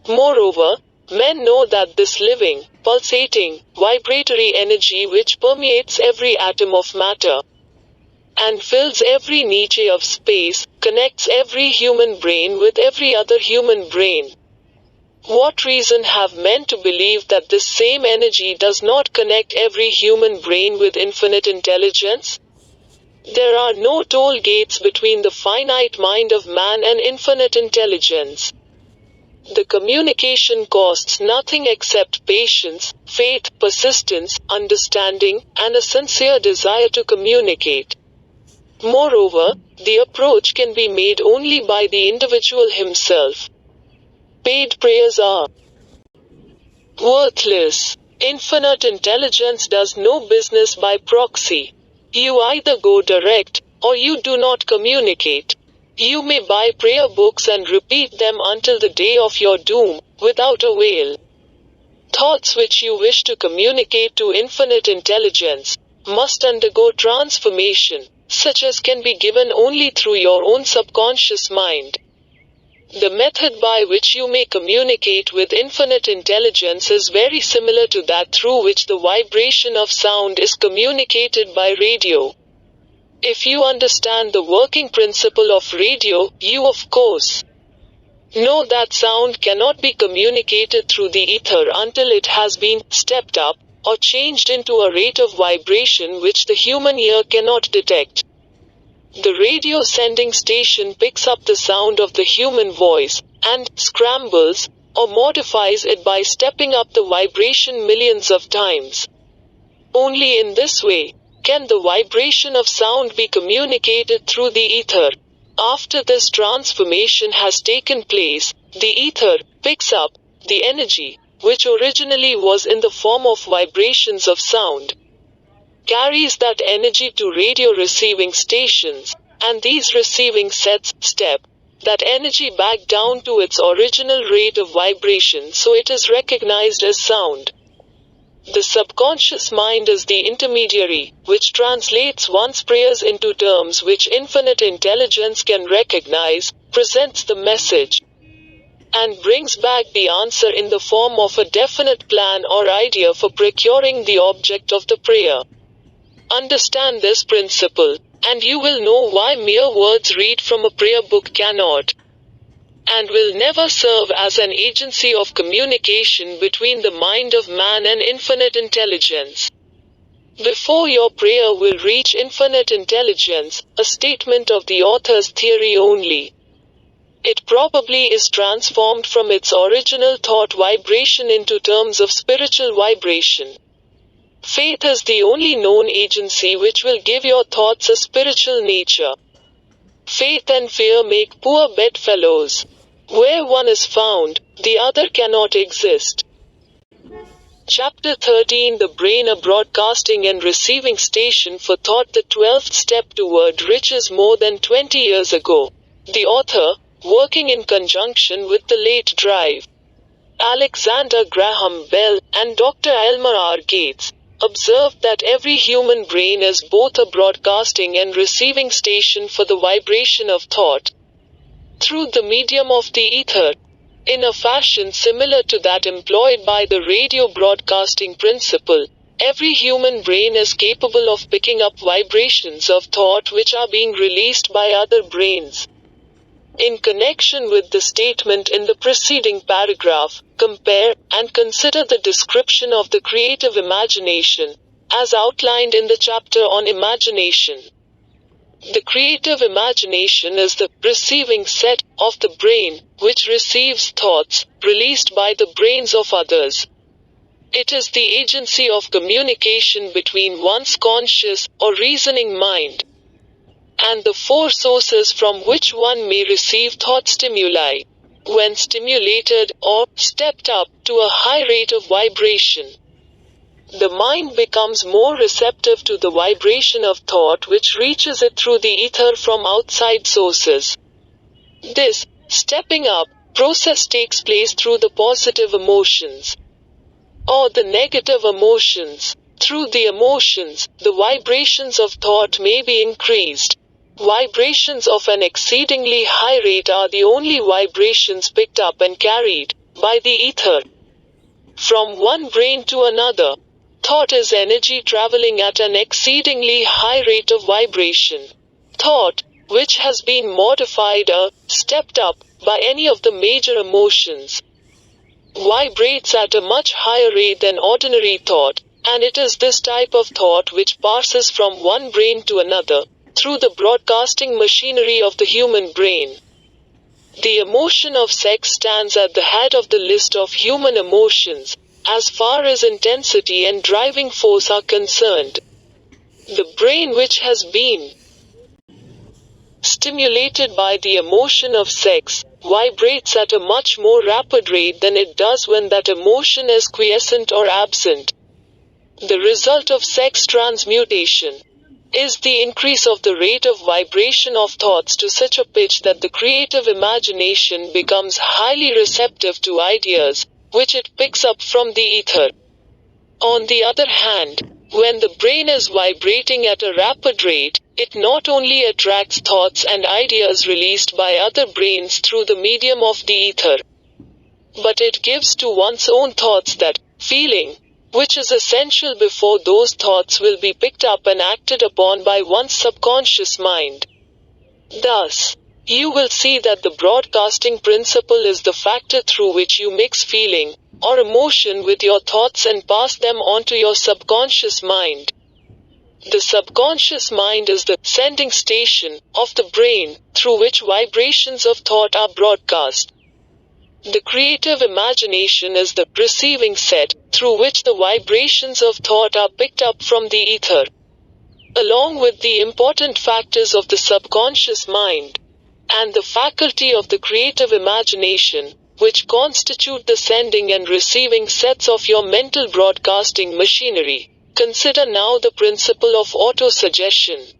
Moreover, men know that this living, pulsating, vibratory energy which permeates every atom of matter and fills every niche of space, connects every human brain with every other human brain. What reason have men to believe that this same energy does not connect every human brain with infinite intelligence? There are no toll gates between the finite mind of man and infinite intelligence. The communication costs nothing except patience, faith, persistence, understanding, and a sincere desire to communicate. Moreover, the approach can be made only by the individual himself. Paid prayers are worthless. Infinite intelligence does no business by proxy. You either go direct, or you do not communicate. You may buy prayer books and repeat them until the day of your doom, without avail. Thoughts which you wish to communicate to infinite intelligence must undergo transformation, such as can be given only through your own subconscious mind. The method by which you may communicate with infinite intelligence is very similar to that through which the vibration of sound is communicated by radio. If you understand the working principle of radio, you of course know that sound cannot be communicated through the ether until it has been stepped up, or changed into a rate of vibration which the human ear cannot detect. The radio sending station picks up the sound of the human voice, and scrambles, or modifies it by stepping up the vibration millions of times. Only in this way can the vibration of sound be communicated through the ether. After this transformation has taken place, the ether picks up the energy, which originally was in the form of vibrations of sound, carries that energy to radio receiving stations, and these receiving sets step that energy back down to its original rate of vibration so it is recognized as sound. The subconscious mind is the intermediary, which translates one's prayers into terms which infinite intelligence can recognize, presents the message, and brings back the answer in the form of a definite plan or idea for procuring the object of the prayer. Understand this principle, and you will know why mere words read from a prayer book cannot and will never serve as an agency of communication between the mind of man and infinite intelligence. Before your prayer will reach infinite intelligence, a statement of the author's theory only. It probably is transformed from its original thought vibration into terms of spiritual vibration. Faith is the only known agency which will give your thoughts a spiritual nature. Faith and fear make poor bedfellows. Where one is found, the other cannot exist. Chapter 13 The Brain a Broadcasting and Receiving Station for Thought. The 12th step toward riches more than 20 years ago. The author, working in conjunction with the late Drive, Alexander Graham Bell, and Dr. Elmer R. Gates, observed that every human brain is both a broadcasting and receiving station for the vibration of thought through the medium of the ether, in a fashion similar to that employed by the radio broadcasting principle. Every human brain is capable of picking up vibrations of thought which are being released by other brains. In connection with the statement in the preceding paragraph, compare and consider the description of the creative imagination, as outlined in the chapter on imagination. The creative imagination is the receiving set of the brain, which receives thoughts released by the brains of others. It is the agency of communication between one's conscious or reasoning mind and the four sources from which one may receive thought stimuli. When stimulated or stepped up to a high rate of vibration, the mind becomes more receptive to the vibration of thought which reaches it through the ether from outside sources. This stepping up process takes place through the positive emotions or the negative emotions. Through the emotions, the vibrations of thought may be increased. Vibrations of an exceedingly high rate are the only vibrations picked up and carried by the ether from one brain to another. Thought is energy traveling at an exceedingly high rate of vibration. Thought, which has been modified or stepped up by any of the major emotions, vibrates at a much higher rate than ordinary thought, and it is this type of thought which passes from one brain to another, through the broadcasting machinery of the human brain. The emotion of sex stands at the head of the list of human emotions, as far as intensity and driving force are concerned. The brain which has been stimulated by the emotion of sex, vibrates at a much more rapid rate than it does when that emotion is quiescent or absent. The result of sex transmutation is the increase of the rate of vibration of thoughts to such a pitch that the creative imagination becomes highly receptive to ideas, which it picks up from the ether. On the other hand, when the brain is vibrating at a rapid rate, it not only attracts thoughts and ideas released by other brains through the medium of the ether, but it gives to one's own thoughts that feeling, which is essential before those thoughts will be picked up and acted upon by one's subconscious mind. Thus, you will see that the broadcasting principle is the factor through which you mix feeling or emotion with your thoughts and pass them on to your subconscious mind. The subconscious mind is the sending station of the brain through which vibrations of thought are broadcast. The creative imagination is the receiving set through which the vibrations of thought are picked up from the ether. Along with the important factors of the subconscious mind and the faculty of the creative imagination, which constitute the sending and receiving sets of your mental broadcasting machinery, consider now the principle of autosuggestion,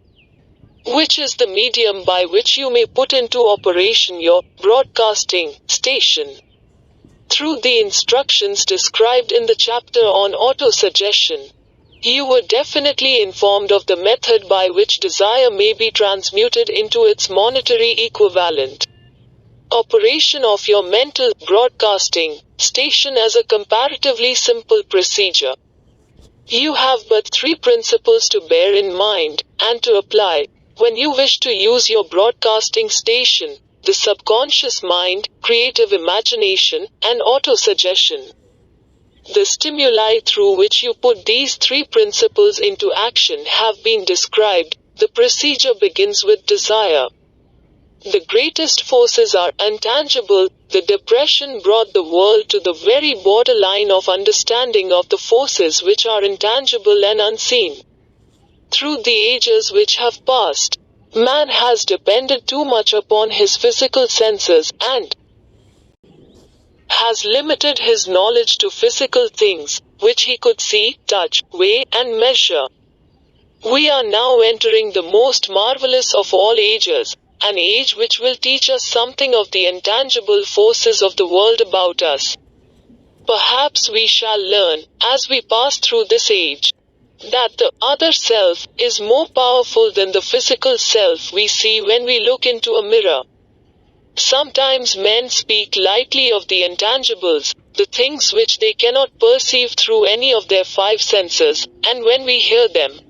which is the medium by which you may put into operation your broadcasting station. Through the instructions described in the chapter on autosuggestion, you were definitely informed of the method by which desire may be transmuted into its monetary equivalent. Operation of your mental broadcasting station as a comparatively simple procedure. You have but three principles to bear in mind and to apply when you wish to use your broadcasting station: the subconscious mind, creative imagination, and autosuggestion. The stimuli through which you put these three principles into action have been described. The procedure begins with desire. The greatest forces are intangible. The Depression brought the world to the very borderline of understanding of the forces which are intangible and unseen. Through the ages which have passed, man has depended too much upon his physical senses and has limited his knowledge to physical things, which he could see, touch, weigh, and measure. We are now entering the most marvelous of all ages, an age which will teach us something of the intangible forces of the world about us. Perhaps we shall learn, as we pass through this age, that the other self is more powerful than the physical self we see when we look into a mirror. Sometimes men speak lightly of the intangibles, the things which they cannot perceive through any of their five senses, and when we hear them,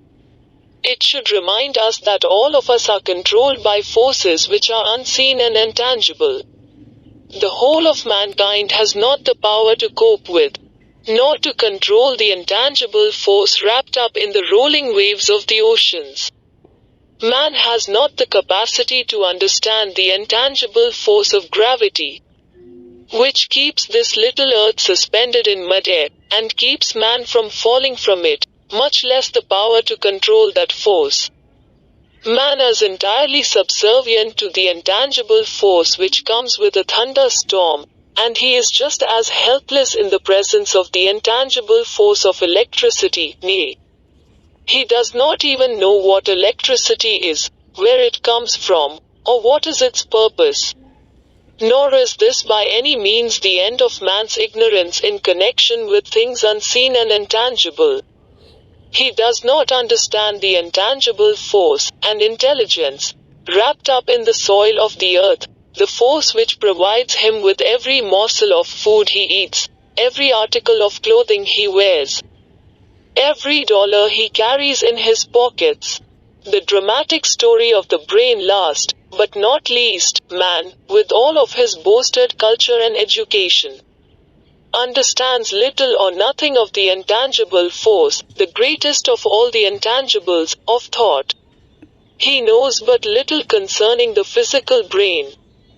it should remind us that all of us are controlled by forces which are unseen and intangible. The whole of mankind has not the power to cope with, nor to control the intangible force wrapped up in the rolling waves of the oceans. Man has not the capacity to understand the intangible force of gravity, which keeps this little earth suspended in mid-air, and keeps man from falling from it, much less the power to control that force. Man is entirely subservient to the intangible force which comes with a thunderstorm, and he is just as helpless in the presence of the intangible force of electricity, nay, he does not even know what electricity is, where it comes from, or what is its purpose. Nor is this by any means the end of man's ignorance in connection with things unseen and intangible. He does not understand the intangible force and intelligence wrapped up in the soil of the earth, the force which provides him with every morsel of food he eats, every article of clothing he wears. every dollar he carries in his pockets. The dramatic story of the brain last, but not least, man, with all of his boasted culture and education, understands little or nothing of the intangible force, the greatest of all the intangibles, of thought. He knows but little concerning the physical brain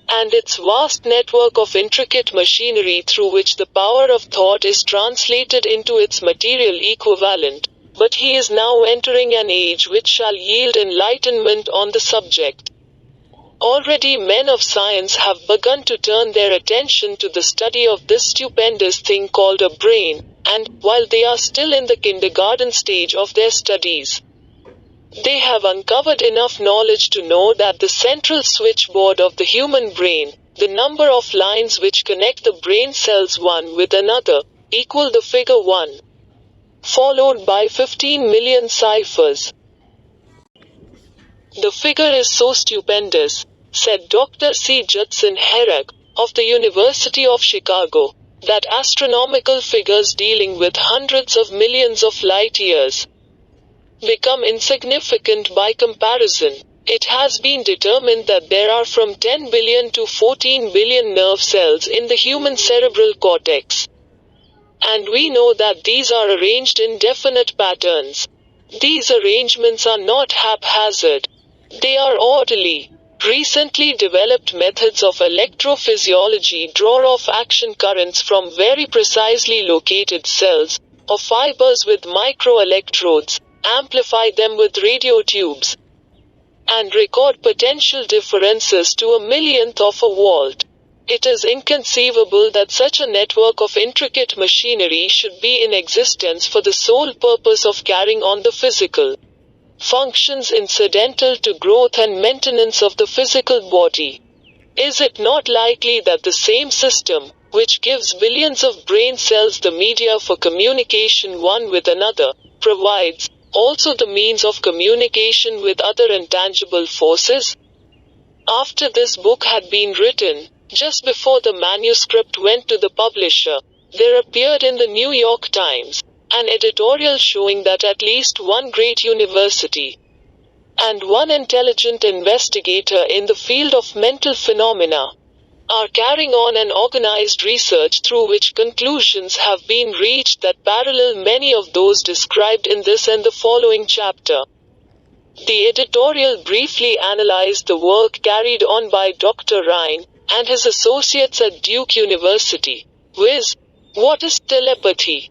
and its vast network of intricate machinery through which the power of thought is translated into its material equivalent, but he is now entering an age which shall yield enlightenment on the subject. Already men of science have begun to turn their attention to the study of this stupendous thing called a brain, and, while they are still in the kindergarten stage of their studies, they have uncovered enough knowledge to know that the central switchboard of the human brain, the number of lines which connect the brain cells one with another, equal the figure 1, followed by 15 million ciphers. The figure is so stupendous, said Dr. C. Judson Herrick, of the University of Chicago, that astronomical figures dealing with hundreds of millions of light years become insignificant by comparison. It has been determined that there are from 10 billion to 14 billion nerve cells in the human cerebral cortex. And we know that these are arranged in definite patterns. These arrangements are not haphazard. They are orderly. Recently developed methods of electrophysiology draw off action currents from very precisely located cells, or fibers with microelectrodes, amplify them with radio tubes, and record potential differences to a millionth of a volt. It is inconceivable that such a network of intricate machinery should be in existence for the sole purpose of carrying on the physical functions incidental to growth and maintenance of the physical body. Is it not likely that the same system, which gives billions of brain cells the media for communication one with another, provides also the means of communication with other intangible forces? After this book had been written, just before the manuscript went to the publisher, there appeared in the New York Times an editorial showing that at least one great university and one intelligent investigator in the field of mental phenomena are carrying on an organized research through which conclusions have been reached that parallel many of those described in this and the following chapter. The editorial briefly analyzed the work carried on by Dr. Rhine and his associates at Duke University. Viz. What is telepathy?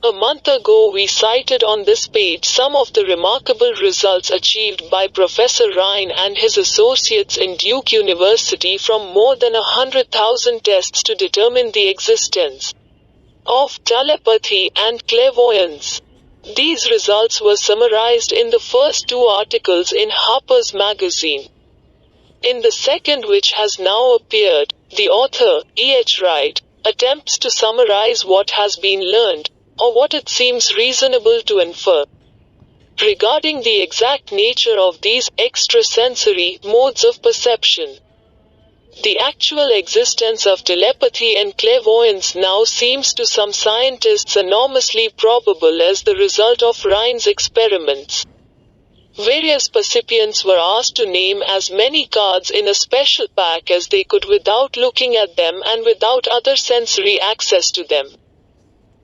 A month ago we cited on this page some of the remarkable results achieved by Professor Rhine and his associates in Duke University from more than 100,000 tests to determine the existence of telepathy and clairvoyance. These results were summarized in the first two articles in Harper's Magazine. In the second, which has now appeared, the author, E.H. Wright, attempts to summarize what has been learned, or what it seems reasonable to infer, regarding the exact nature of these extrasensory modes of perception. The actual existence of telepathy and clairvoyance now seems to some scientists enormously probable as the result of Rhine's experiments. Various recipients were asked to name as many cards in a special pack as they could without looking at them and without other sensory access to them.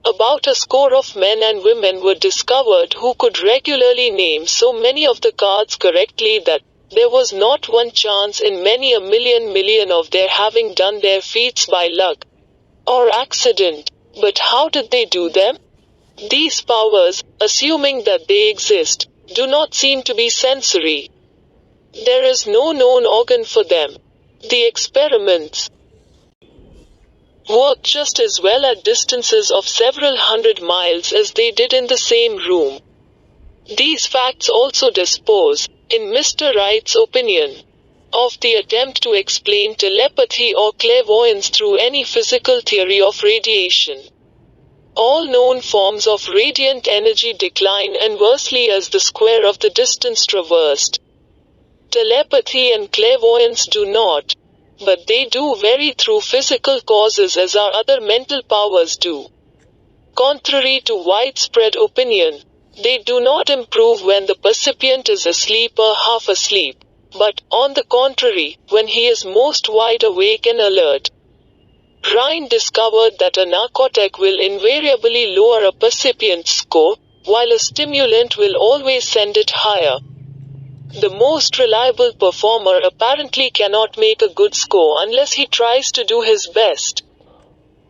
About a score of men and women were discovered who could regularly name so many of the cards correctly that there was not one chance in many a million of their having done their feats by luck or accident. But how did they do them? These powers, assuming that they exist, do not seem to be sensory. There is no known organ for them. The experiments worked just as well at distances of several hundred miles as they did in the same room. These facts also dispose, in Mr. Wright's opinion, of the attempt to explain telepathy or clairvoyance through any physical theory of radiation. All known forms of radiant energy decline inversely as the square of the distance traversed. Telepathy and clairvoyance do not, but they do vary through physical causes as our other mental powers do. Contrary to widespread opinion, they do not improve when the percipient is asleep or half asleep, but, on the contrary, when he is most wide awake and alert. Rhine discovered that a narcotic will invariably lower a percipient's score, while a stimulant will always send it higher. The most reliable performer apparently cannot make a good score unless he tries to do his best.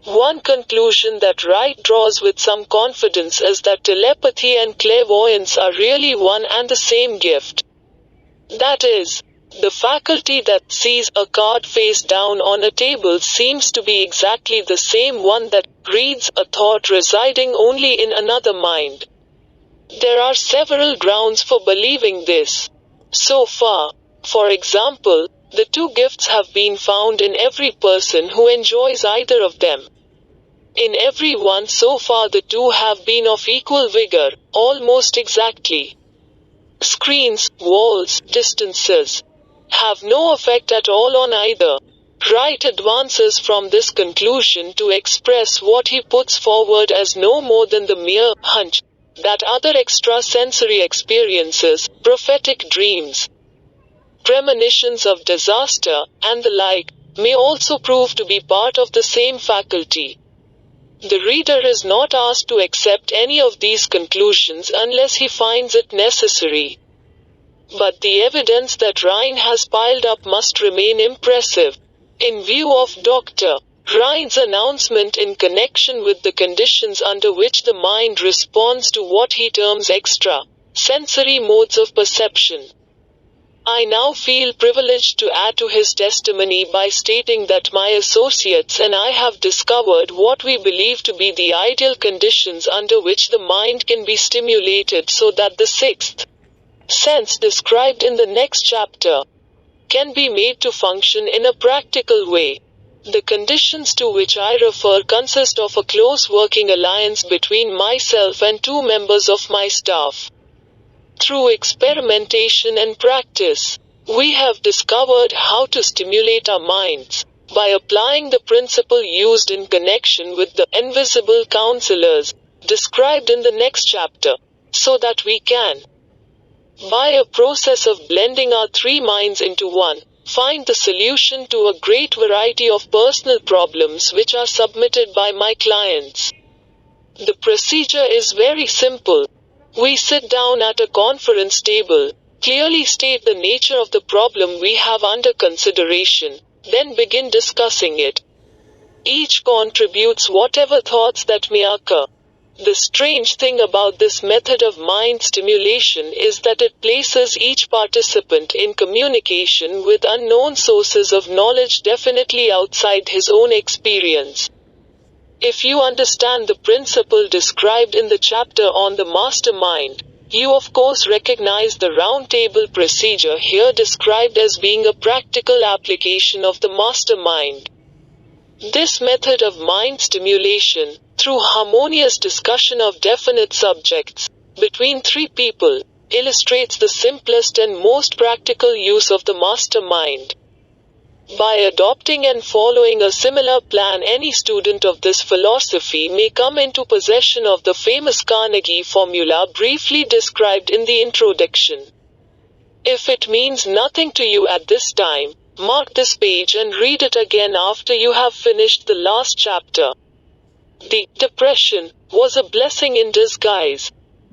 One conclusion that Wright draws with some confidence is that telepathy and clairvoyance are really one and the same gift. That is, the faculty that sees a card face down on a table seems to be exactly the same one that reads a thought residing only in another mind. There are several grounds for believing this. So far, for example, the two gifts have been found in every person who enjoys either of them. In every one so far the two have been of equal vigor, almost exactly. Screens, walls, distances have no effect at all on either. Wright advances from this conclusion to express what he puts forward as no more than the mere hunch that other extrasensory experiences, prophetic dreams, premonitions of disaster, and the like, may also prove to be part of the same faculty. The reader is not asked to accept any of these conclusions unless he finds it necessary. But the evidence that Rhine has piled up must remain impressive. In view of Dr. Rhine's announcement in connection with the conditions under which the mind responds to what he terms extra-sensory modes of perception, I now feel privileged to add to his testimony by stating that my associates and I have discovered what we believe to be the ideal conditions under which the mind can be stimulated so that the sixth sense described in the next chapter can be made to function in a practical way. The conditions to which I refer consist of a close working alliance between myself and two members of my staff. Through experimentation and practice, we have discovered how to stimulate our minds by applying the principle used in connection with the invisible counselors described in the next chapter, so that we can, by a process of blending our three minds into one, find the solution to a great variety of personal problems which are submitted by my clients. The procedure is very simple. We sit down at a conference table, clearly state the nature of the problem we have under consideration, then begin discussing it. Each contributes whatever thoughts that may occur. The strange thing about this method of mind stimulation is that it places each participant in communication with unknown sources of knowledge definitely outside his own experience. If you understand the principle described in the chapter on the mastermind, you of course recognize the round table procedure here described as being a practical application of the mastermind. This method of mind stimulation, through harmonious discussion of definite subjects, between three people, illustrates the simplest and most practical use of the mastermind. By adopting and following a similar plan, any student of this philosophy may come into possession of the famous Carnegie formula briefly described in the introduction. If it means nothing to you at this time, mark this page and read it again after you have finished the last chapter. The Depression was a blessing in disguise.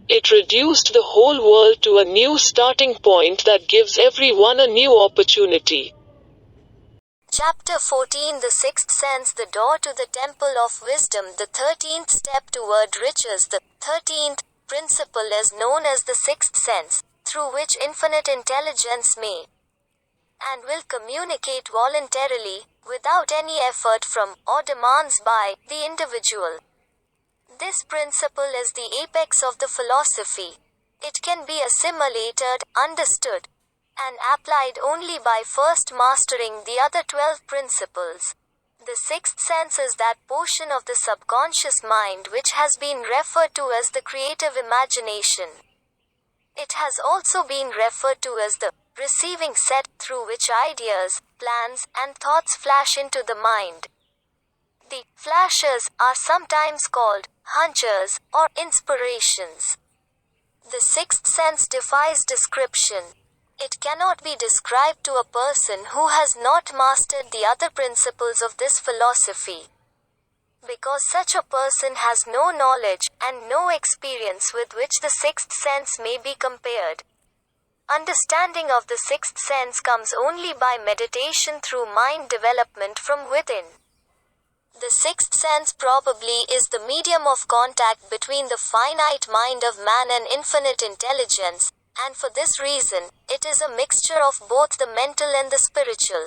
It reduced the whole world to a new starting point that gives everyone a new opportunity. Chapter 14 The Sixth Sense, the Door to the Temple of Wisdom, the 13th Step Toward Riches. The 13th principle is known as the Sixth Sense, through which infinite intelligence may and will communicate voluntarily, without any effort from, or demands by, the individual. This principle is the apex of the philosophy. It can be assimilated, understood, and applied only by first mastering the other 12 principles. The sixth sense is that portion of the subconscious mind which has been referred to as the creative imagination. It has also been referred to as the receiving set, through which ideas, plans, and thoughts flash into the mind. The flashes are sometimes called hunches or inspirations. The sixth sense defies description. It cannot be described to a person who has not mastered the other principles of this philosophy. Because such a person has no knowledge and no experience with which the sixth sense may be compared. Understanding of the sixth sense comes only by meditation through mind development from within. The sixth sense probably is the medium of contact between the finite mind of man and infinite intelligence, and for this reason, it is a mixture of both the mental and the spiritual.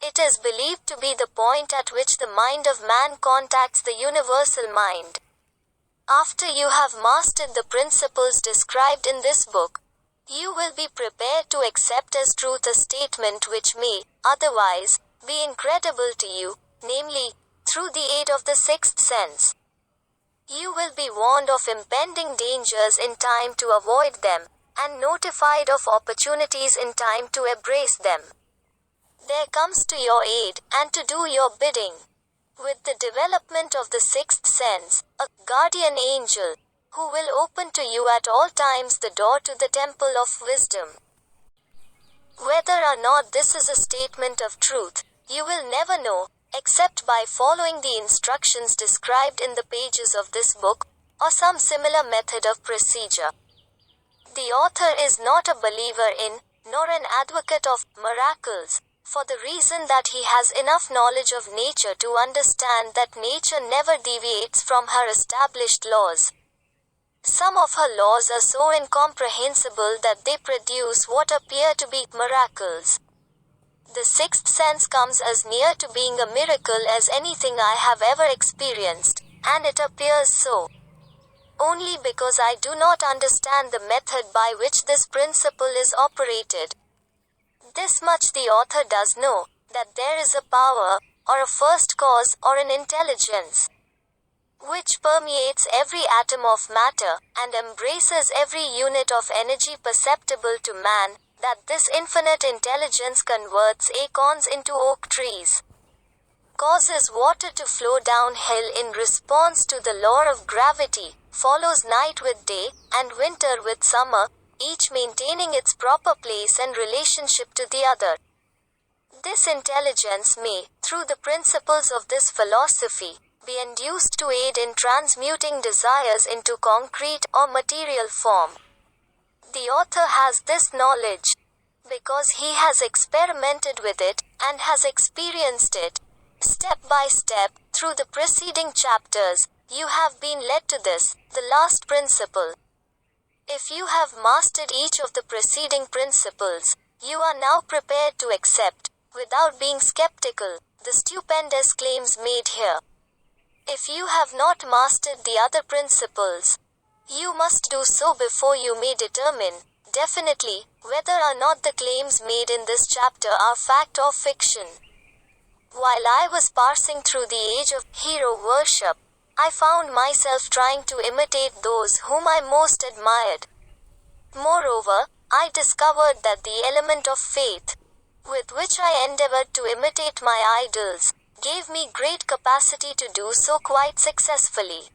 It is believed to be the point at which the mind of man contacts the universal mind. After you have mastered the principles described in this book, you will be prepared to accept as truth a statement which may, otherwise, be incredible to you, namely, through the aid of the sixth sense. You will be warned of impending dangers in time to avoid them, and notified of opportunities in time to embrace them. There comes to your aid, and to do your bidding. With the development of the sixth sense, a guardian angel, who will open to you at all times the door to the temple of wisdom. Whether or not this is a statement of truth, you will never know, except by following the instructions described in the pages of this book, or some similar method of procedure. The author is not a believer in, nor an advocate of, miracles, for the reason that he has enough knowledge of nature to understand that nature never deviates from her established laws. Some of her laws are so incomprehensible that they produce what appear to be miracles. The sixth sense comes as near to being a miracle as anything I have ever experienced, and it appears so. Only because I do not understand the method by which this principle is operated. This much the author does know, that there is a power, or a first cause, or an intelligence, which permeates every atom of matter, and embraces every unit of energy perceptible to man, that this infinite intelligence converts acorns into oak trees, causes water to flow downhill in response to the law of gravity, follows night with day, and winter with summer, each maintaining its proper place and relationship to the other. This intelligence may, through the principles of this philosophy, be induced to aid in transmuting desires into concrete or material form. The author has this knowledge because he has experimented with it and has experienced it. Step by step, through the preceding chapters, you have been led to this, the last principle. If you have mastered each of the preceding principles, you are now prepared to accept, without being skeptical, the stupendous claims made here. If you have not mastered the other principles, you must do so before you may determine, definitely, whether or not the claims made in this chapter are fact or fiction. While I was passing through the age of hero worship, I found myself trying to imitate those whom I most admired. Moreover, I discovered that the element of faith, with which I endeavored to imitate my idols, gave me great capacity to do so quite successfully.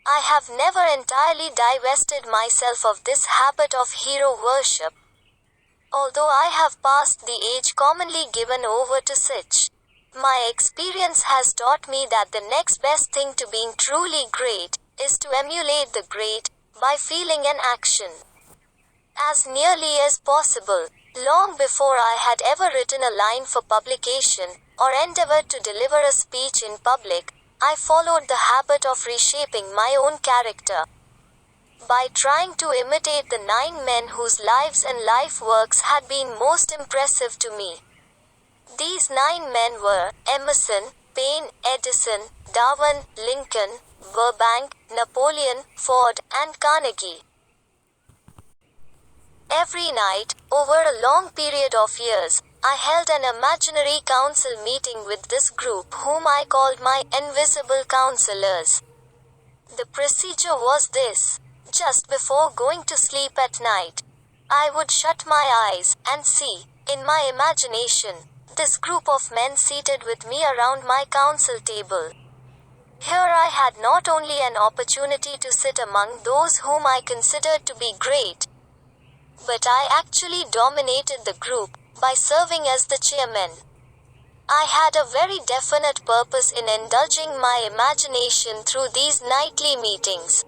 I have never entirely divested myself of this habit of hero worship, although I have passed the age commonly given over to such. My experience has taught me that the next best thing to being truly great is to emulate the great by feeling and action. As nearly as possible, long before I had ever written a line for publication, or endeavored to deliver a speech in public, I followed the habit of reshaping my own character by trying to imitate the 9 men whose lives and life works had been most impressive to me. These 9 men were Emerson, Paine, Edison, Darwin, Lincoln, Burbank, Napoleon, Ford, and Carnegie. Every night, over a long period of years, I held an imaginary council meeting with this group whom I called my invisible counselors. The procedure was this. Just before going to sleep at night, I would shut my eyes and see, in my imagination, This group of men seated with me around my council table. Here I had not only an opportunity to sit among those whom I considered to be great, but I actually dominated the group by serving as the chairman. I had a very definite purpose in indulging my imagination through these nightly meetings.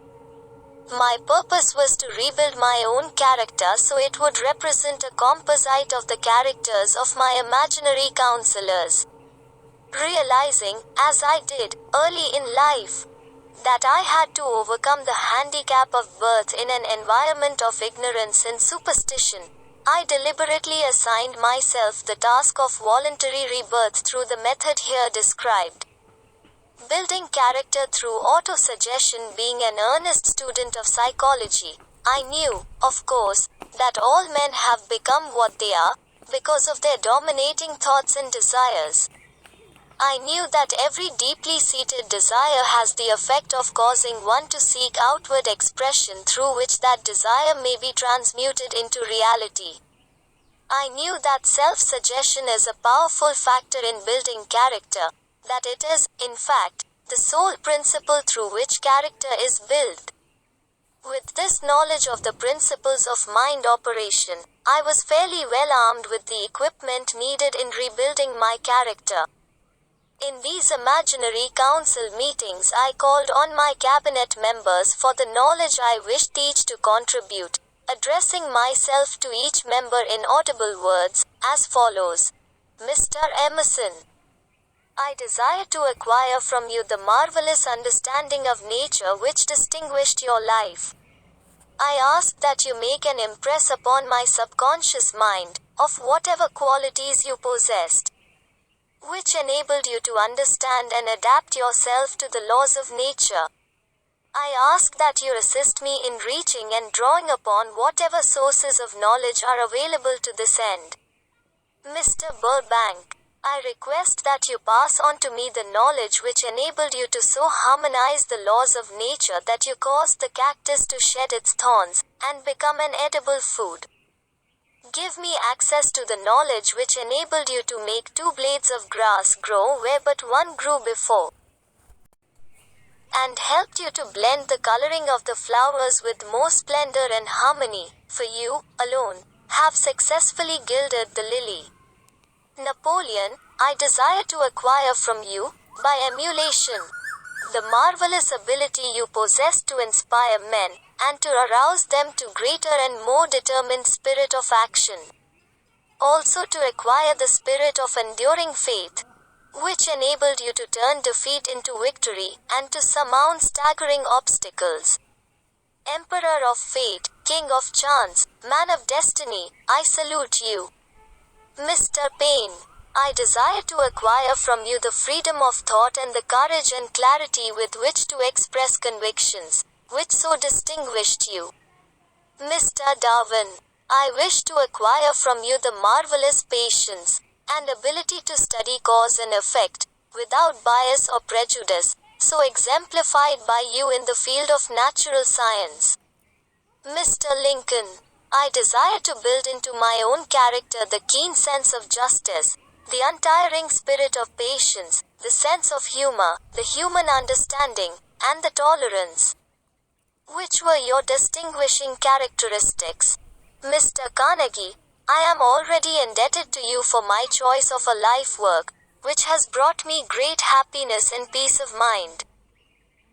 My purpose was to rebuild my own character so it would represent a composite of the characters of my imaginary counselors. Realizing, as I did, early in life, that I had to overcome the handicap of birth in an environment of ignorance and superstition, I deliberately assigned myself the task of voluntary rebirth through the method here described. Building character through autosuggestion. Being an earnest student of psychology, I knew, of course, that all men have become what they are because of their dominating thoughts and desires. I knew that every deeply seated desire has the effect of causing one to seek outward expression through which that desire may be transmuted into reality. I knew that self-suggestion is a powerful factor in building character, that it is, in fact, the sole principle through which character is built. With this knowledge of the principles of mind operation, I was fairly well armed with the equipment needed in rebuilding my character. In these imaginary council meetings, I called on my cabinet members for the knowledge I wished each to contribute, addressing myself to each member in audible words, as follows. Mr. Emerson, I desire to acquire from you the marvelous understanding of nature which distinguished your life. I ask that you make an impress upon my subconscious mind, of whatever qualities you possessed, which enabled you to understand and adapt yourself to the laws of nature. I ask that you assist me in reaching and drawing upon whatever sources of knowledge are available to this end. Mr. Burbank, I request that you pass on to me the knowledge which enabled you to so harmonize the laws of nature that you caused the cactus to shed its thorns and become an edible food. Give me access to the knowledge which enabled you to make 2 blades of grass grow where but one grew before, and helped you to blend the coloring of the flowers with more splendor and harmony, for you, alone, have successfully gilded the lily. Napoleon, I desire to acquire from you, by emulation, the marvelous ability you possess to inspire men, and to arouse them to greater and more determined spirit of action. Also to acquire the spirit of enduring faith, which enabled you to turn defeat into victory, and to surmount staggering obstacles. Emperor of fate, king of chance, man of destiny, I salute you. Mr. Payne, I desire to acquire from you the freedom of thought and the courage and clarity with which to express convictions, which so distinguished you. Mr. Darwin, I wish to acquire from you the marvelous patience and ability to study cause and effect, without bias or prejudice, so exemplified by you in the field of natural science. Mr. Lincoln, I desire to build into my own character the keen sense of justice, the untiring spirit of patience, the sense of humor, the human understanding, and the tolerance, which were your distinguishing characteristics. Mr. Carnegie, I am already indebted to you for my choice of a life work, which has brought me great happiness and peace of mind.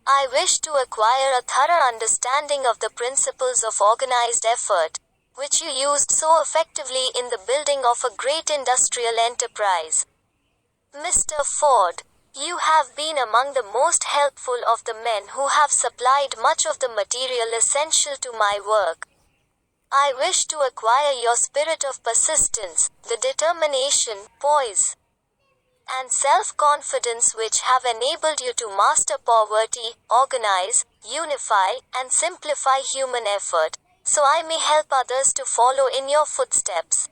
I wish to acquire a thorough understanding of the principles of organized effort, which you used so effectively in the building of a great industrial enterprise. Mr. Ford, you have been among the most helpful of the men who have supplied much of the material essential to my work. I wish to acquire your spirit of persistence, the determination, poise, and self-confidence which have enabled you to master poverty, organize, unify, and simplify human effort, so I may help others to follow in your footsteps.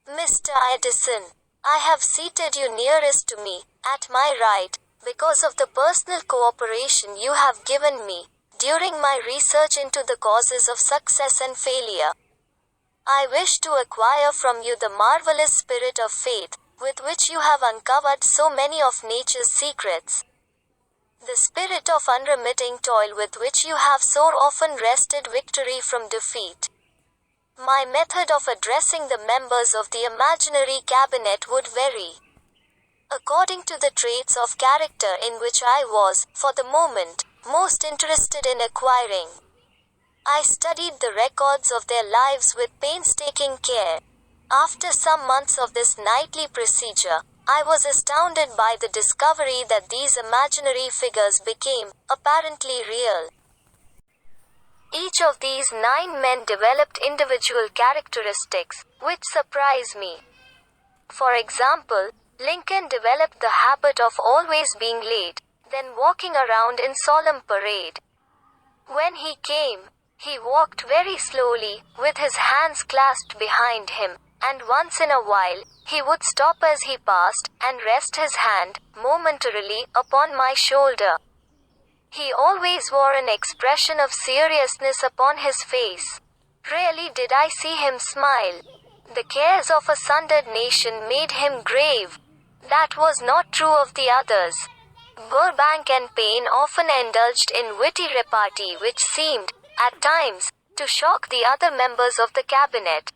Mr. Edison, I have seated you nearest to me, at my right, because of the personal cooperation you have given me, during my research into the causes of success and failure. I wish to acquire from you the marvelous spirit of faith, with which you have uncovered so many of nature's secrets. The spirit of unremitting toil with which you have so often wrested victory from defeat. My method of addressing the members of the imaginary cabinet would vary according to the traits of character in which I was, for the moment, most interested in acquiring. I studied the records of their lives with painstaking care. After some months of this nightly procedure, I was astounded by the discovery that these imaginary figures became, apparently real. Each of these 9 men developed individual characteristics, which surprise me. For example, Lincoln developed the habit of always being late, then walking around in solemn parade. When he came, he walked very slowly, with his hands clasped behind him, and once in a while, he would stop as he passed, and rest his hand, momentarily, upon my shoulder. He always wore an expression of seriousness upon his face. Rarely did I see him smile. The cares of a sundered nation made him grave. That was not true of the others. Burbank and Payne often indulged in witty repartee which seemed, at times, to shock the other members of the cabinet.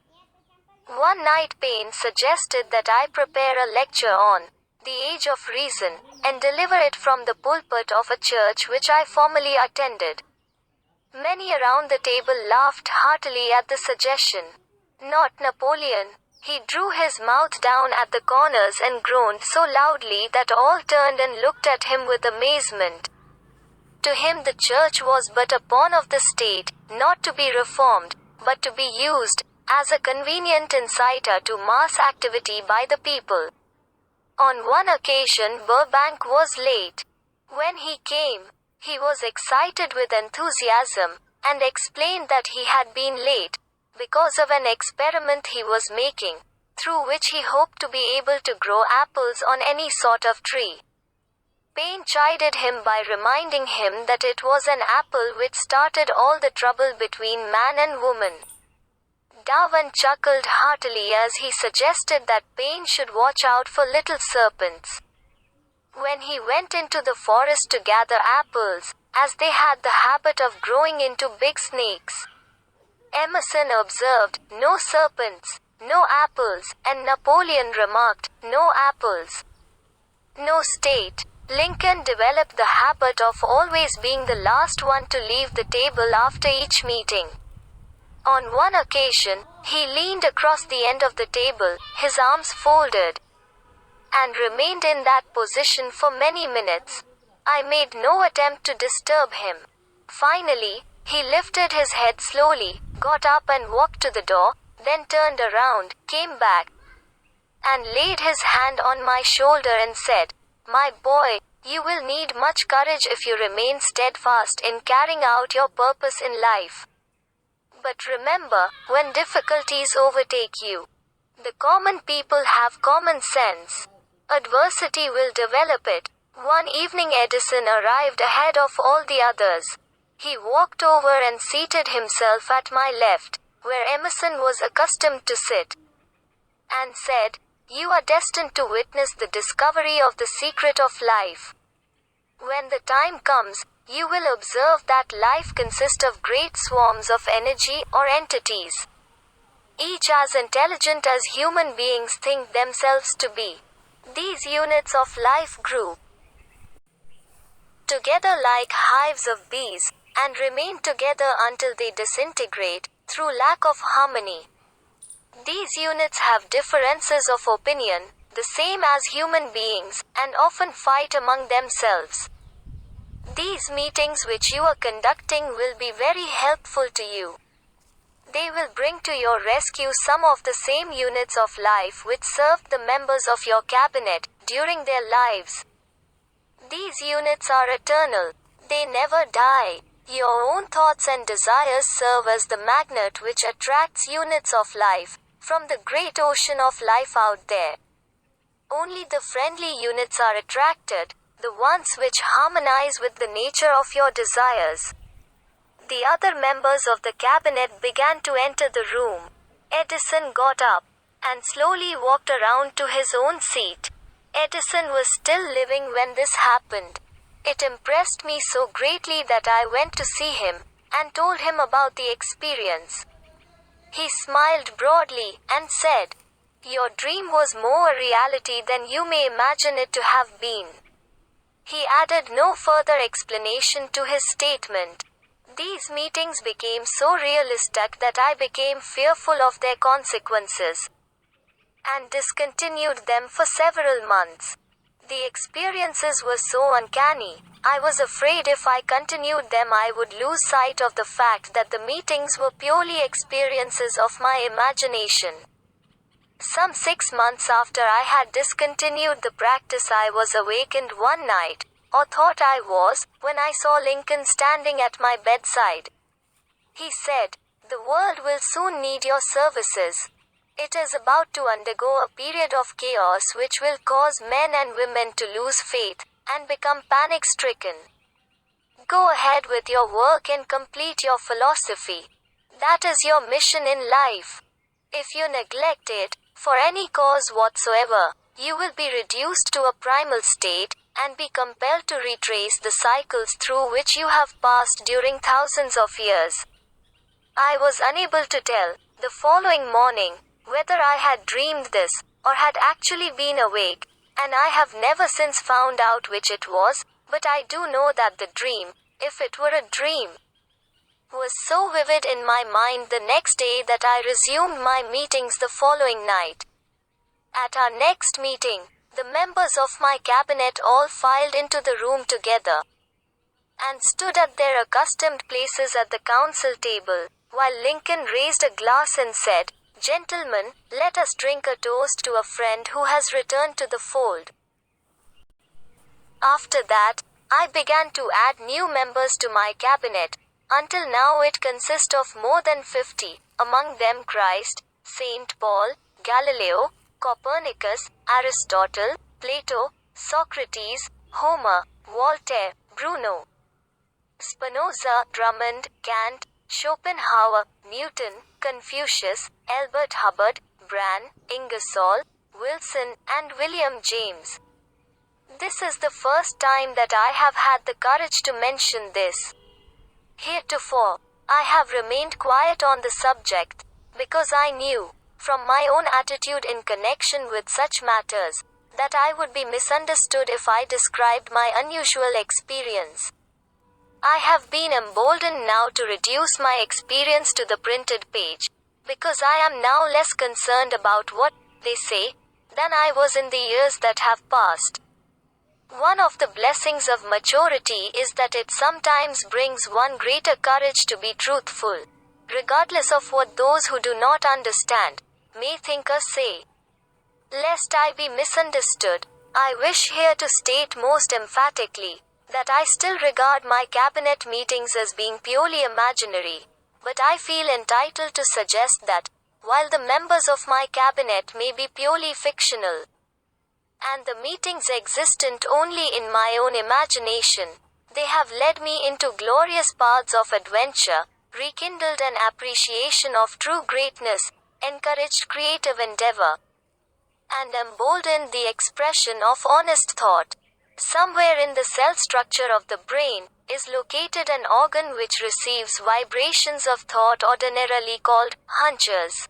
One night Payne suggested that I prepare a lecture on the age of reason, and deliver it from the pulpit of a church which I formerly attended. Many around the table laughed heartily at the suggestion. Not Napoleon. He drew his mouth down at the corners and groaned so loudly that all turned and looked at him with amazement. To him the church was but a pawn of the state, not to be reformed, but to be used as a convenient inciter to mass activity by the people. On one occasion Burbank was late. When he came, he was excited with enthusiasm, and explained that he had been late because of an experiment he was making, through which he hoped to be able to grow apples on any sort of tree. Payne chided him by reminding him that it was an apple which started all the trouble between man and woman. Darwin chuckled heartily as he suggested that Payne should watch out for little serpents. When he went into the forest to gather apples, as they had the habit of growing into big snakes, Emerson observed, "No serpents, no apples," and Napoleon remarked, "No apples, no state." Lincoln developed the habit of always being the last one to leave the table after each meeting. On one occasion, he leaned across the end of the table, his arms folded, and remained in that position for many minutes. I made no attempt to disturb him. Finally, he lifted his head slowly, got up and walked to the door, then turned around, came back, and laid his hand on my shoulder and said, "My boy, you will need much courage if you remain steadfast in carrying out your purpose in life. But remember, when difficulties overtake you, the common people have common sense. Adversity will develop it." One evening Edison arrived ahead of all the others. He walked over and seated himself at my left, where Emerson was accustomed to sit, and said, "You are destined to witness the discovery of the secret of life. When the time comes, you will observe that life consists of great swarms of energy or entities, each as intelligent as human beings think themselves to be. These units of life grew together like hives of bees, and remain together until they disintegrate, through lack of harmony. These units have differences of opinion, the same as human beings, and often fight among themselves. These meetings which you are conducting will be very helpful to you. They will bring to your rescue some of the same units of life which served the members of your cabinet during their lives. These units are eternal. They never die. Your own thoughts and desires serve as the magnet which attracts units of life from the great ocean of life out there. Only the friendly units are attracted, the ones which harmonize with the nature of your desires. The other members of the cabinet began to enter the room. Edison got up. and slowly walked around to his own seat. Edison was still living when this happened. It impressed me so greatly that I went to see him and told him about the experience. He smiled broadly and said, "Your dream was more a reality than you may imagine it to have been." He added no further explanation to his statement. These meetings became so realistic that I became fearful of their consequences and discontinued them for several months. The experiences were so uncanny, I was afraid if I continued them I would lose sight of the fact that the meetings were purely experiences of my imagination. Some 6 months after I had discontinued the practice, I was awakened one night, or thought I was, when I saw Lincoln standing at my bedside. He said, "The world will soon need your services. It is about to undergo a period of chaos which will cause men and women to lose faith and become panic-stricken. Go ahead with your work and complete your philosophy. That is your mission in life. If you neglect it, for any cause whatsoever, you will be reduced to a primal state and be compelled to retrace the cycles through which you have passed during thousands of years." I was unable to tell, the following morning, whether I had dreamed this, or had actually been awake, and I have never since found out which it was, but I do know that the dream, if it were a dream, was so vivid in my mind the next day that I resumed my meetings the following night. At our next meeting, the members of my cabinet all filed into the room together and stood at their accustomed places at the council table, while Lincoln raised a glass and said, "Gentlemen, let us drink a toast to a friend who has returned to the fold." After that, I began to add new members to my cabinet, until now it consists of more than 50, among them Christ, St. Paul, Galileo, Copernicus, Aristotle, Plato, Socrates, Homer, Voltaire, Bruno, Spinoza, Drummond, Kant, Schopenhauer, Newton, Confucius, Albert Hubbard, Bran, Ingersoll, Wilson, and William James. This is the first time that I have had the courage to mention this. Heretofore, I have remained quiet on the subject, because I knew, from my own attitude in connection with such matters, that I would be misunderstood if I described my unusual experience. I have been emboldened now to reduce my experience to the printed page, because I am now less concerned about what they say than I was in the years that have passed. One of the blessings of maturity is that it sometimes brings one greater courage to be truthful, regardless of what those who do not understand may think or say. Lest I be misunderstood, I wish here to state most emphatically that I still regard my cabinet meetings as being purely imaginary, but I feel entitled to suggest that, while the members of my cabinet may be purely fictional, and the meetings existent only in my own imagination, they have led me into glorious paths of adventure, rekindled an appreciation of true greatness, encouraged creative endeavor, and emboldened the expression of honest thought. Somewhere in the cell structure of the brain is located an organ which receives vibrations of thought, ordinarily called hunches.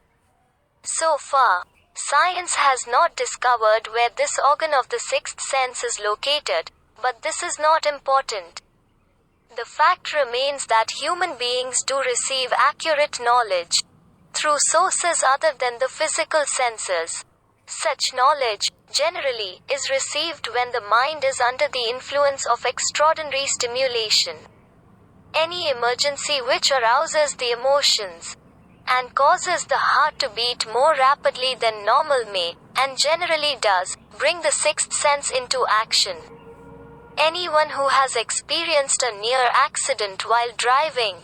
So far, science has not discovered where this organ of the sixth sense is located, but this is not important. The fact remains that human beings do receive accurate knowledge through sources other than the physical senses. Such knowledge, generally, is received when the mind is under the influence of extraordinary stimulation. Any emergency which arouses the emotions and causes the heart to beat more rapidly than normal may, and generally does, bring the sixth sense into action. Anyone who has experienced a near accident while driving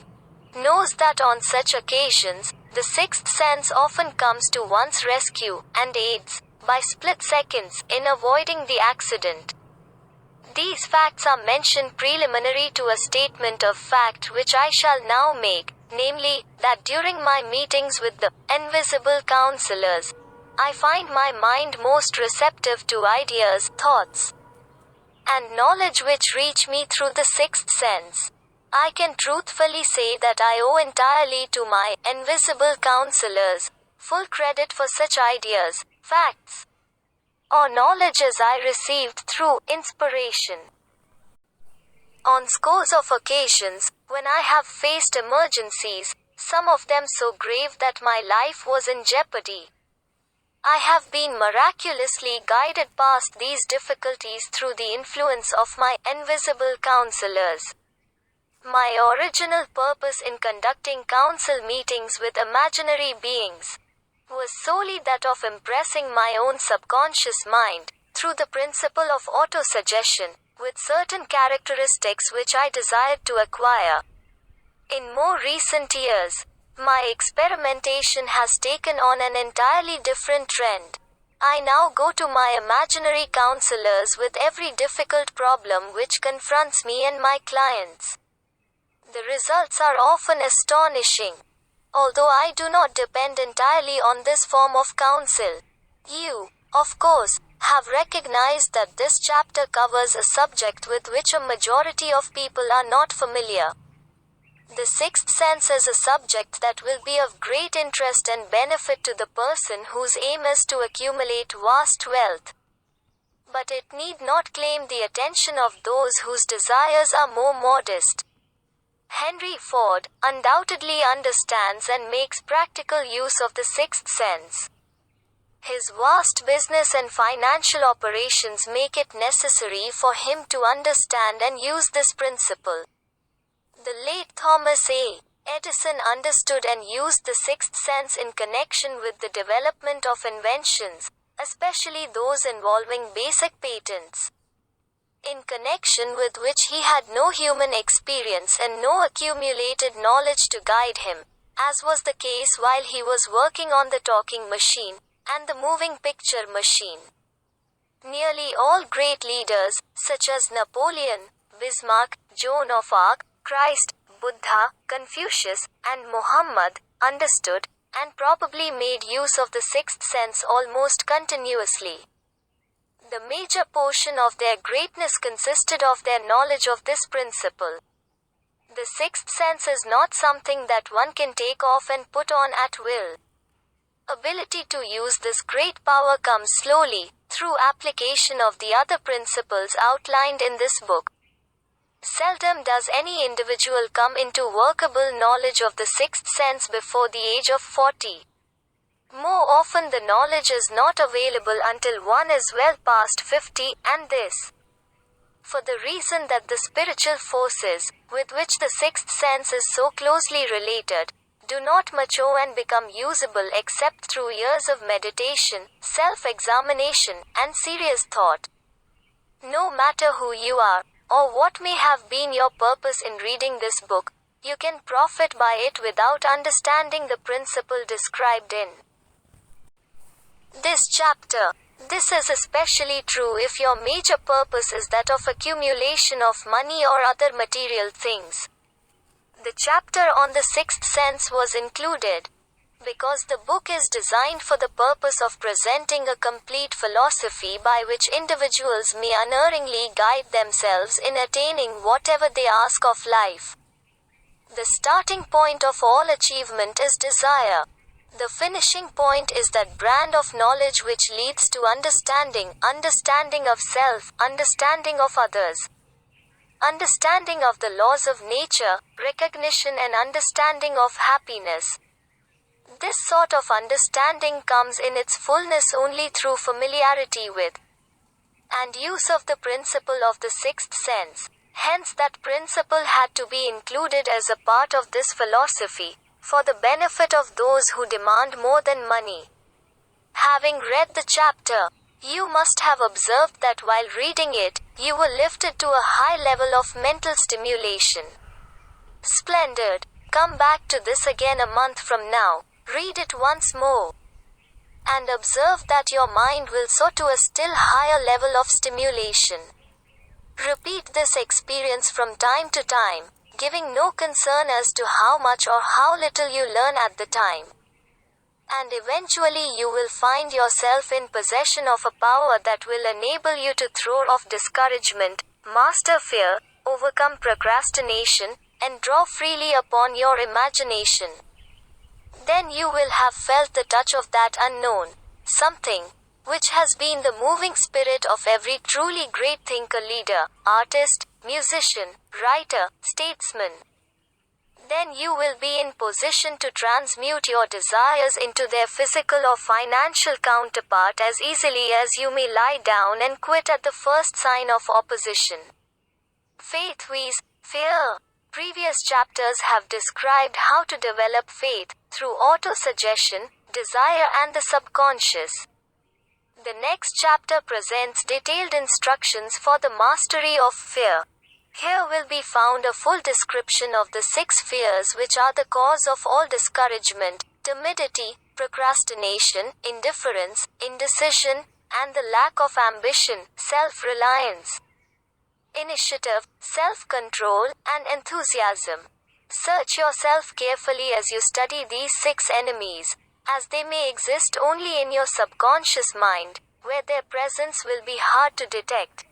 knows that on such occasions, the sixth sense often comes to one's rescue and aids, by split seconds, in avoiding the accident. These facts are mentioned preliminary to a statement of fact which I shall now make, namely, that during my meetings with the invisible counselors, I find my mind most receptive to ideas, thoughts, and knowledge which reach me through the sixth sense. I can truthfully say that I owe entirely to my invisible counselors full credit for such ideas, facts, or knowledge as I received through inspiration. On scores of occasions, when I have faced emergencies, some of them so grave that my life was in jeopardy, I have been miraculously guided past these difficulties through the influence of my invisible counselors. My original purpose in conducting council meetings with imaginary beings was solely that of impressing my own subconscious mind, through the principle of autosuggestion, with certain characteristics which I desired to acquire. In more recent years, my experimentation has taken on an entirely different trend. I now go to my imaginary counselors with every difficult problem which confronts me and my clients. The results are often astonishing. Although I do not depend entirely on this form of counsel, you, of course, have recognized that this chapter covers a subject with which a majority of people are not familiar. The sixth sense is a subject that will be of great interest and benefit to the person whose aim is to accumulate vast wealth. But it need not claim the attention of those whose desires are more modest. Henry Ford undoubtedly understands and makes practical use of the sixth sense. His vast business and financial operations make it necessary for him to understand and use this principle. The late Thomas A. Edison understood and used the sixth sense in connection with the development of inventions, especially those involving basic patents, in connection with which he had no human experience and no accumulated knowledge to guide him, as was the case while he was working on the talking machine and the moving picture machine. Nearly all great leaders, such as Napoleon, Bismarck, Joan of Arc, Christ, Buddha, Confucius, and Muhammad, understood and probably made use of the sixth sense almost continuously. The major portion of their greatness consisted of their knowledge of this principle. The sixth sense is not something that one can take off and put on at will. Ability to use this great power comes slowly, through application of the other principles outlined in this book. Seldom does any individual come into workable knowledge of the sixth sense before the age of 40. More often the knowledge is not available until one is well past 50, and this for the reason that the spiritual forces, with which the sixth sense is so closely related, do not mature and become usable except through years of meditation, self-examination, and serious thought. No matter who you are, or what may have been your purpose in reading this book, you can profit by it without understanding the principle described in this chapter. This is especially true if your major purpose is that of accumulation of money or other material things. The chapter on the sixth sense was included because the book is designed for the purpose of presenting a complete philosophy by which individuals may unerringly guide themselves in attaining whatever they ask of life. The starting point of all achievement is desire. The finishing point is that brand of knowledge which leads to understanding of self, understanding of others, understanding of the laws of nature, recognition and understanding of happiness. This sort of understanding comes in its fullness only through familiarity with and use of the principle of the sixth sense. Hence that principle had to be included as a part of this philosophy, for the benefit of those who demand more than money. Having read the chapter, you must have observed that while reading it, you were lifted to a high level of mental stimulation. Splendid! Come back to this again a month from now, read it once more, and observe that your mind will soar to a still higher level of stimulation. Repeat this experience from time to time, giving no concern as to how much or how little you learn at the time. And eventually you will find yourself in possession of a power that will enable you to throw off discouragement, master fear, overcome procrastination, and draw freely upon your imagination. Then you will have felt the touch of that unknown something, which has been the moving spirit of every truly great thinker, leader, artist, musician, writer, statesman. Then you will be in position to transmute your desires into their physical or financial counterpart as easily as you may lie down and quit at the first sign of opposition. Faith vs. fear. Previous chapters have described how to develop faith through autosuggestion, desire, and the subconscious. The next chapter presents detailed instructions for the mastery of fear. Here will be found a full description of the 6 fears which are the cause of all discouragement, timidity, procrastination, indifference, indecision, and the lack of ambition, self-reliance, initiative, self-control, and enthusiasm. Search yourself carefully as you study these 6 enemies, as they may exist only in your subconscious mind, where their presence will be hard to detect.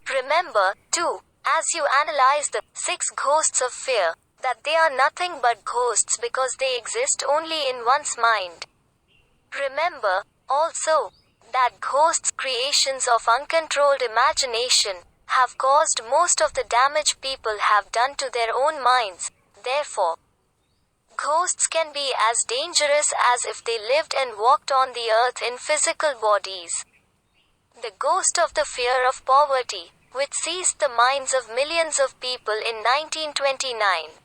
Remember, too, as you analyze the 6 ghosts of fear, that they are nothing but ghosts because they exist only in one's mind. Remember, also, that ghosts, creations of uncontrolled imagination, have caused most of the damage people have done to their own minds. Therefore, ghosts can be as dangerous as if they lived and walked on the earth in physical bodies. The ghost of the fear of poverty, which seized the minds of millions of people in 1929,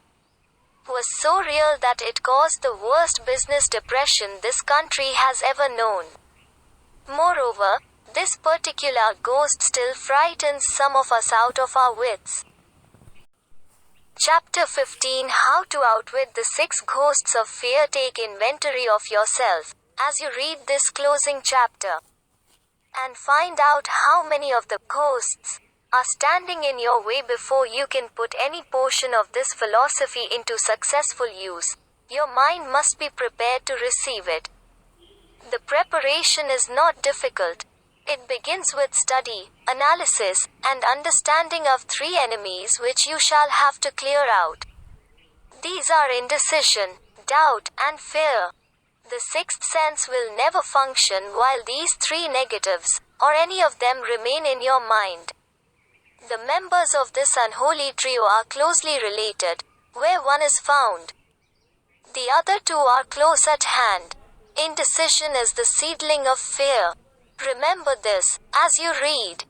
was so real that it caused the worst business depression this country has ever known. Moreover, this particular ghost still frightens some of us out of our wits. Chapter 15: How to outwit the 6 ghosts of fear. Take inventory of yourself as you read this closing chapter, and find out how many of the ghosts are standing in your way before you can put any portion of this philosophy into successful use. Your mind must be prepared to receive it. The preparation is not difficult. It begins with study, analysis, and understanding of 3 enemies which you shall have to clear out. These are indecision, doubt, and fear. The 6th sense will never function while these 3 negatives, or any of them, remain in your mind. The members of this unholy trio are closely related. Where one is found, the other 2 are close at hand. Indecision is the seedling of fear. Remember this, as you read.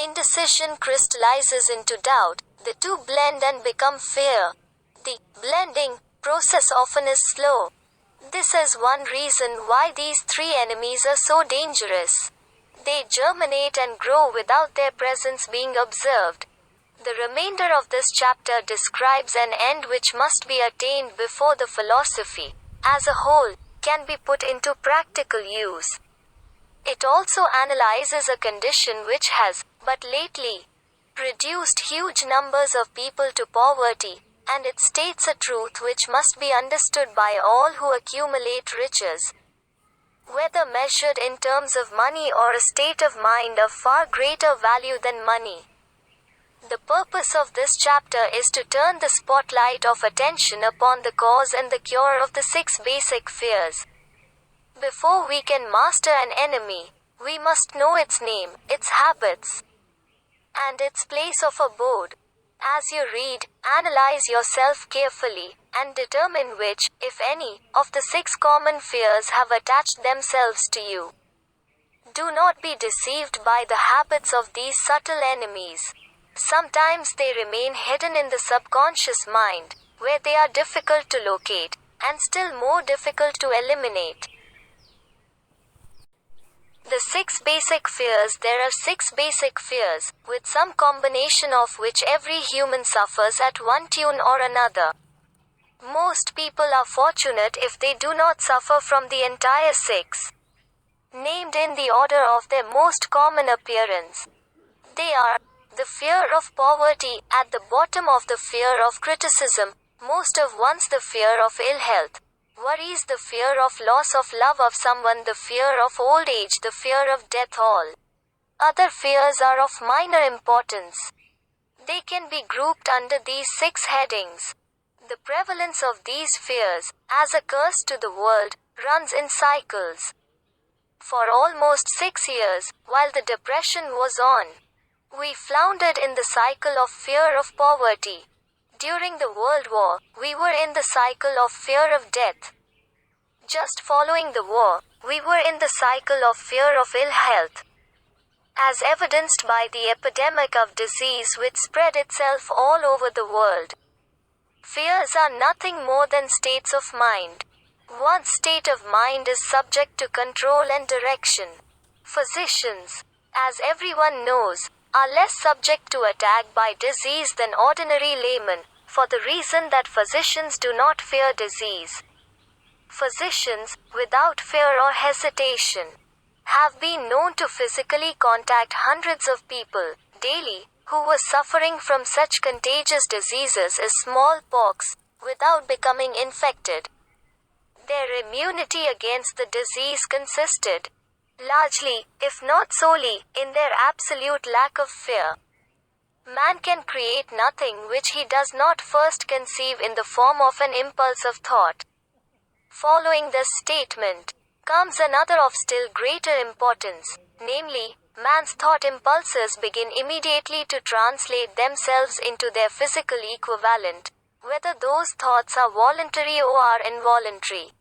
Indecision crystallizes into doubt, the 2 blend and become fear. The blending process often is slow. This is one reason why these 3 enemies are so dangerous. They germinate and grow without their presence being observed. The remainder of this chapter describes an end which must be attained before the philosophy, as a whole, can be put into practical use. It also analyzes a condition which has, but lately, reduced huge numbers of people to poverty, and it states a truth which must be understood by all who accumulate riches, whether measured in terms of money or a state of mind of far greater value than money. The purpose of this chapter is to turn the spotlight of attention upon the cause and the cure of the 6 basic fears. Before we can master an enemy, we must know its name, its habits, and its place of abode. As you read, analyze yourself carefully, and determine which, if any, of the 6 common fears have attached themselves to you. Do not be deceived by the habits of these subtle enemies. Sometimes they remain hidden in the subconscious mind, where they are difficult to locate, and still more difficult to eliminate. The 6 basic fears. There are 6 basic fears, with some combination of which every human suffers at one tune or another. Most people are fortunate if they do not suffer from the entire 6, named in the order of their most common appearance. They are the fear of poverty, at the bottom of the fear of criticism, most of one's the fear of ill health, worries, the fear of loss of love of someone, the fear of old age, the fear of death. All other fears are of minor importance. They can be grouped under these 6 headings. The prevalence of these fears, as a curse to the world, runs in cycles. For almost 6 years, while the depression was on, we floundered in the cycle of fear of poverty. During the World War, we were in the cycle of fear of death. Just following the war, we were in the cycle of fear of ill health, as evidenced by the epidemic of disease which spread itself all over the world. Fears are nothing more than states of mind. One state of mind is subject to control and direction. Physicians, as everyone knows, are less subject to attack by disease than ordinary laymen, for the reason that physicians do not fear disease. Physicians, without fear or hesitation, have been known to physically contact hundreds of people daily who were suffering from such contagious diseases as smallpox without becoming infected. Their immunity against the disease consisted largely, if not solely, in their absolute lack of fear. Man can create nothing which he does not first conceive in the form of an impulse of thought. Following this statement comes another of still greater importance, namely, man's thought impulses begin immediately to translate themselves into their physical equivalent, whether those thoughts are voluntary or are involuntary.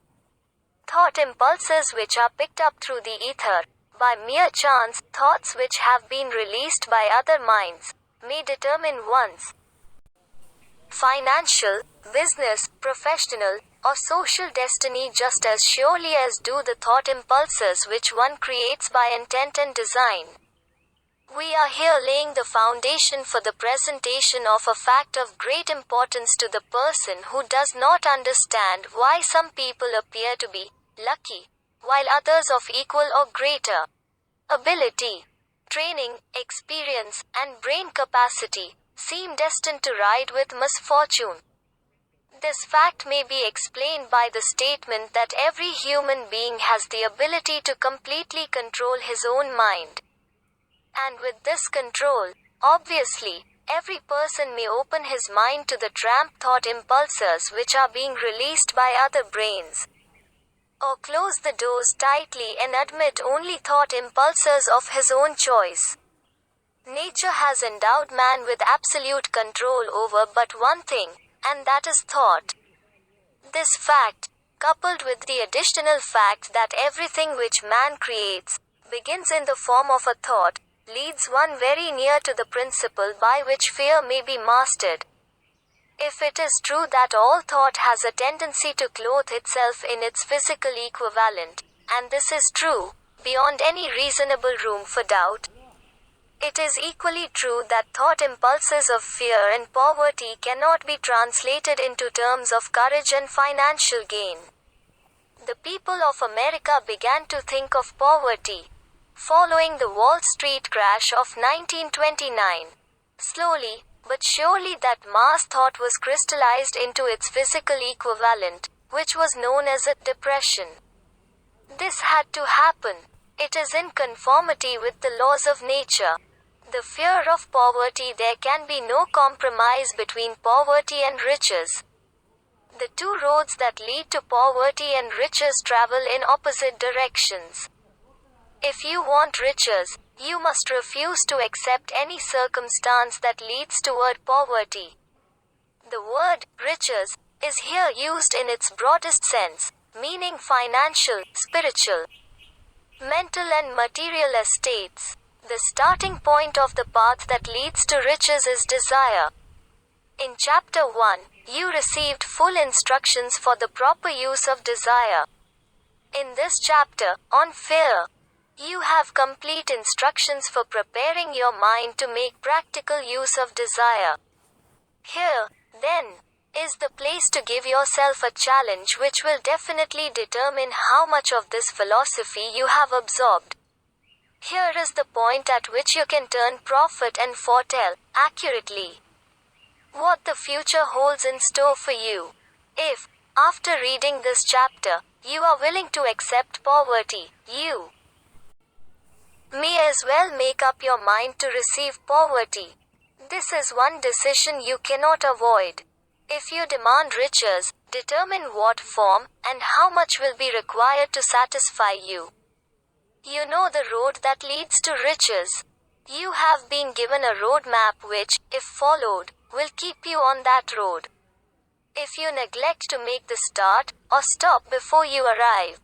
Thought impulses which are picked up through the ether, by mere chance, thoughts which have been released by other minds, may determine one's financial, business, professional, or social destiny just as surely as do the thought impulses which one creates by intent and design. We are here laying the foundation for the presentation of a fact of great importance to the person who does not understand why some people appear to be lucky, while others of equal or greater ability, training, experience, and brain capacity seem destined to ride with misfortune. This fact may be explained by the statement that every human being has the ability to completely control his own mind. And with this control, obviously, every person may open his mind to the tramp thought impulses which are being released by other brains, or close the doors tightly and admit only thought impulses of his own choice. Nature has endowed man with absolute control over but one thing, and that is thought. This fact, coupled with the additional fact that everything which man creates begins in the form of a thought, leads one very near to the principle by which fear may be mastered. If it is true that all thought has a tendency to clothe itself in its physical equivalent, and this is true, beyond any reasonable room for doubt, it is equally true that thought impulses of fear and poverty cannot be translated into terms of courage and financial gain. The people of America began to think of poverty following the Wall Street crash of 1929. Slowly, but surely that mass thought was crystallized into its physical equivalent, which was known as a depression. This had to happen. It is in conformity with the laws of nature. The fear of poverty, there can be no compromise between poverty and riches. The two roads that lead to poverty and riches travel in opposite directions. If you want riches, you must refuse to accept any circumstance that leads toward poverty. The word riches is here used in its broadest sense, meaning financial, spiritual, mental and material estates. The starting point of the path that leads to riches is desire. In Chapter 1, you received full instructions for the proper use of desire. In this chapter, on fear, you have complete instructions for preparing your mind to make practical use of desire. Here, then, is the place to give yourself a challenge which will definitely determine how much of this philosophy you have absorbed. Here is the point at which you can turn prophet and foretell accurately what the future holds in store for you. If, After reading this chapter, you are willing to accept poverty. You may as well make up your mind to receive poverty. This is one decision you cannot avoid. If you demand riches, determine what form and how much will be required to satisfy you. You know the road that leads to riches. You have been given a road map which, if followed, will keep you on that road. If you neglect to make the start or stop before you arrive,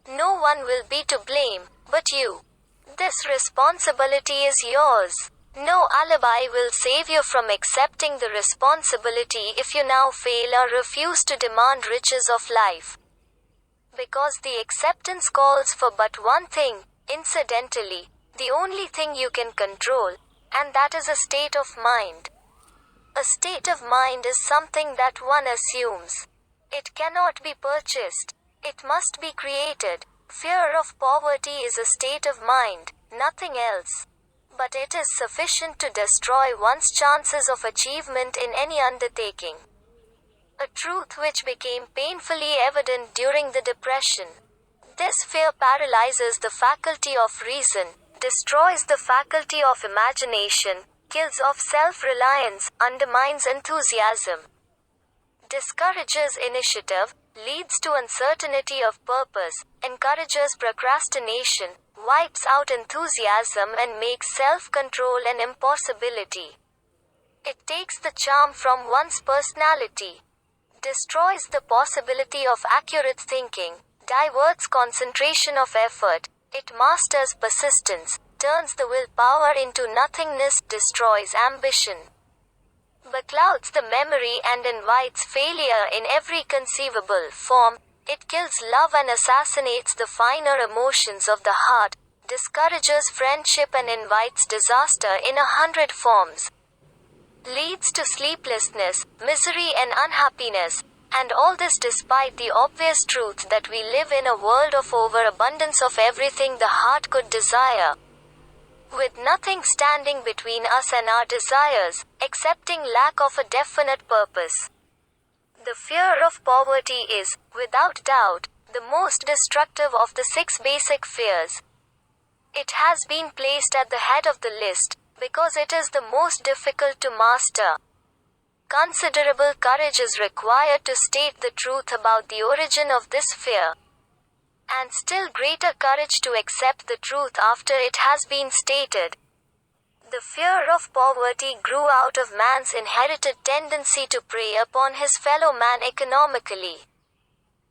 no one will be to blame but you. This responsibility is yours. No alibi will save you from accepting the responsibility if you now fail or refuse to demand riches of life. Because the acceptance calls for but one thing, incidentally, the only thing you can control, and that is a state of mind. A state of mind is something that one assumes. It cannot be purchased. It must be created. Fear of poverty is a state of mind, nothing else. But it is sufficient to destroy one's chances of achievement in any undertaking. A truth which became painfully evident during the Depression. This fear paralyzes the faculty of reason, destroys the faculty of imagination, kills off self-reliance, undermines enthusiasm, discourages initiative, leads to uncertainty of purpose, encourages procrastination, wipes out enthusiasm and makes self-control an impossibility. It takes the charm from one's personality, destroys the possibility of accurate thinking, diverts concentration of effort, it masters persistence, turns the willpower into nothingness, destroys ambition, beclouds the memory and invites failure in every conceivable form. It kills love and assassinates the finer emotions of the heart, discourages friendship and invites disaster in 100 forms, leads to sleeplessness, misery and unhappiness, and all this despite the obvious truth that we live in a world of overabundance of everything the heart could desire, with nothing standing between us and our desires, excepting lack of a definite purpose. The fear of poverty is, without doubt, the most destructive of the 6 basic fears. It has been placed at the head of the list, because it is the most difficult to master. Considerable courage is required to state the truth about the origin of this fear, and still greater courage to accept the truth after it has been stated. The fear of poverty grew out of man's inherited tendency to prey upon his fellow man economically.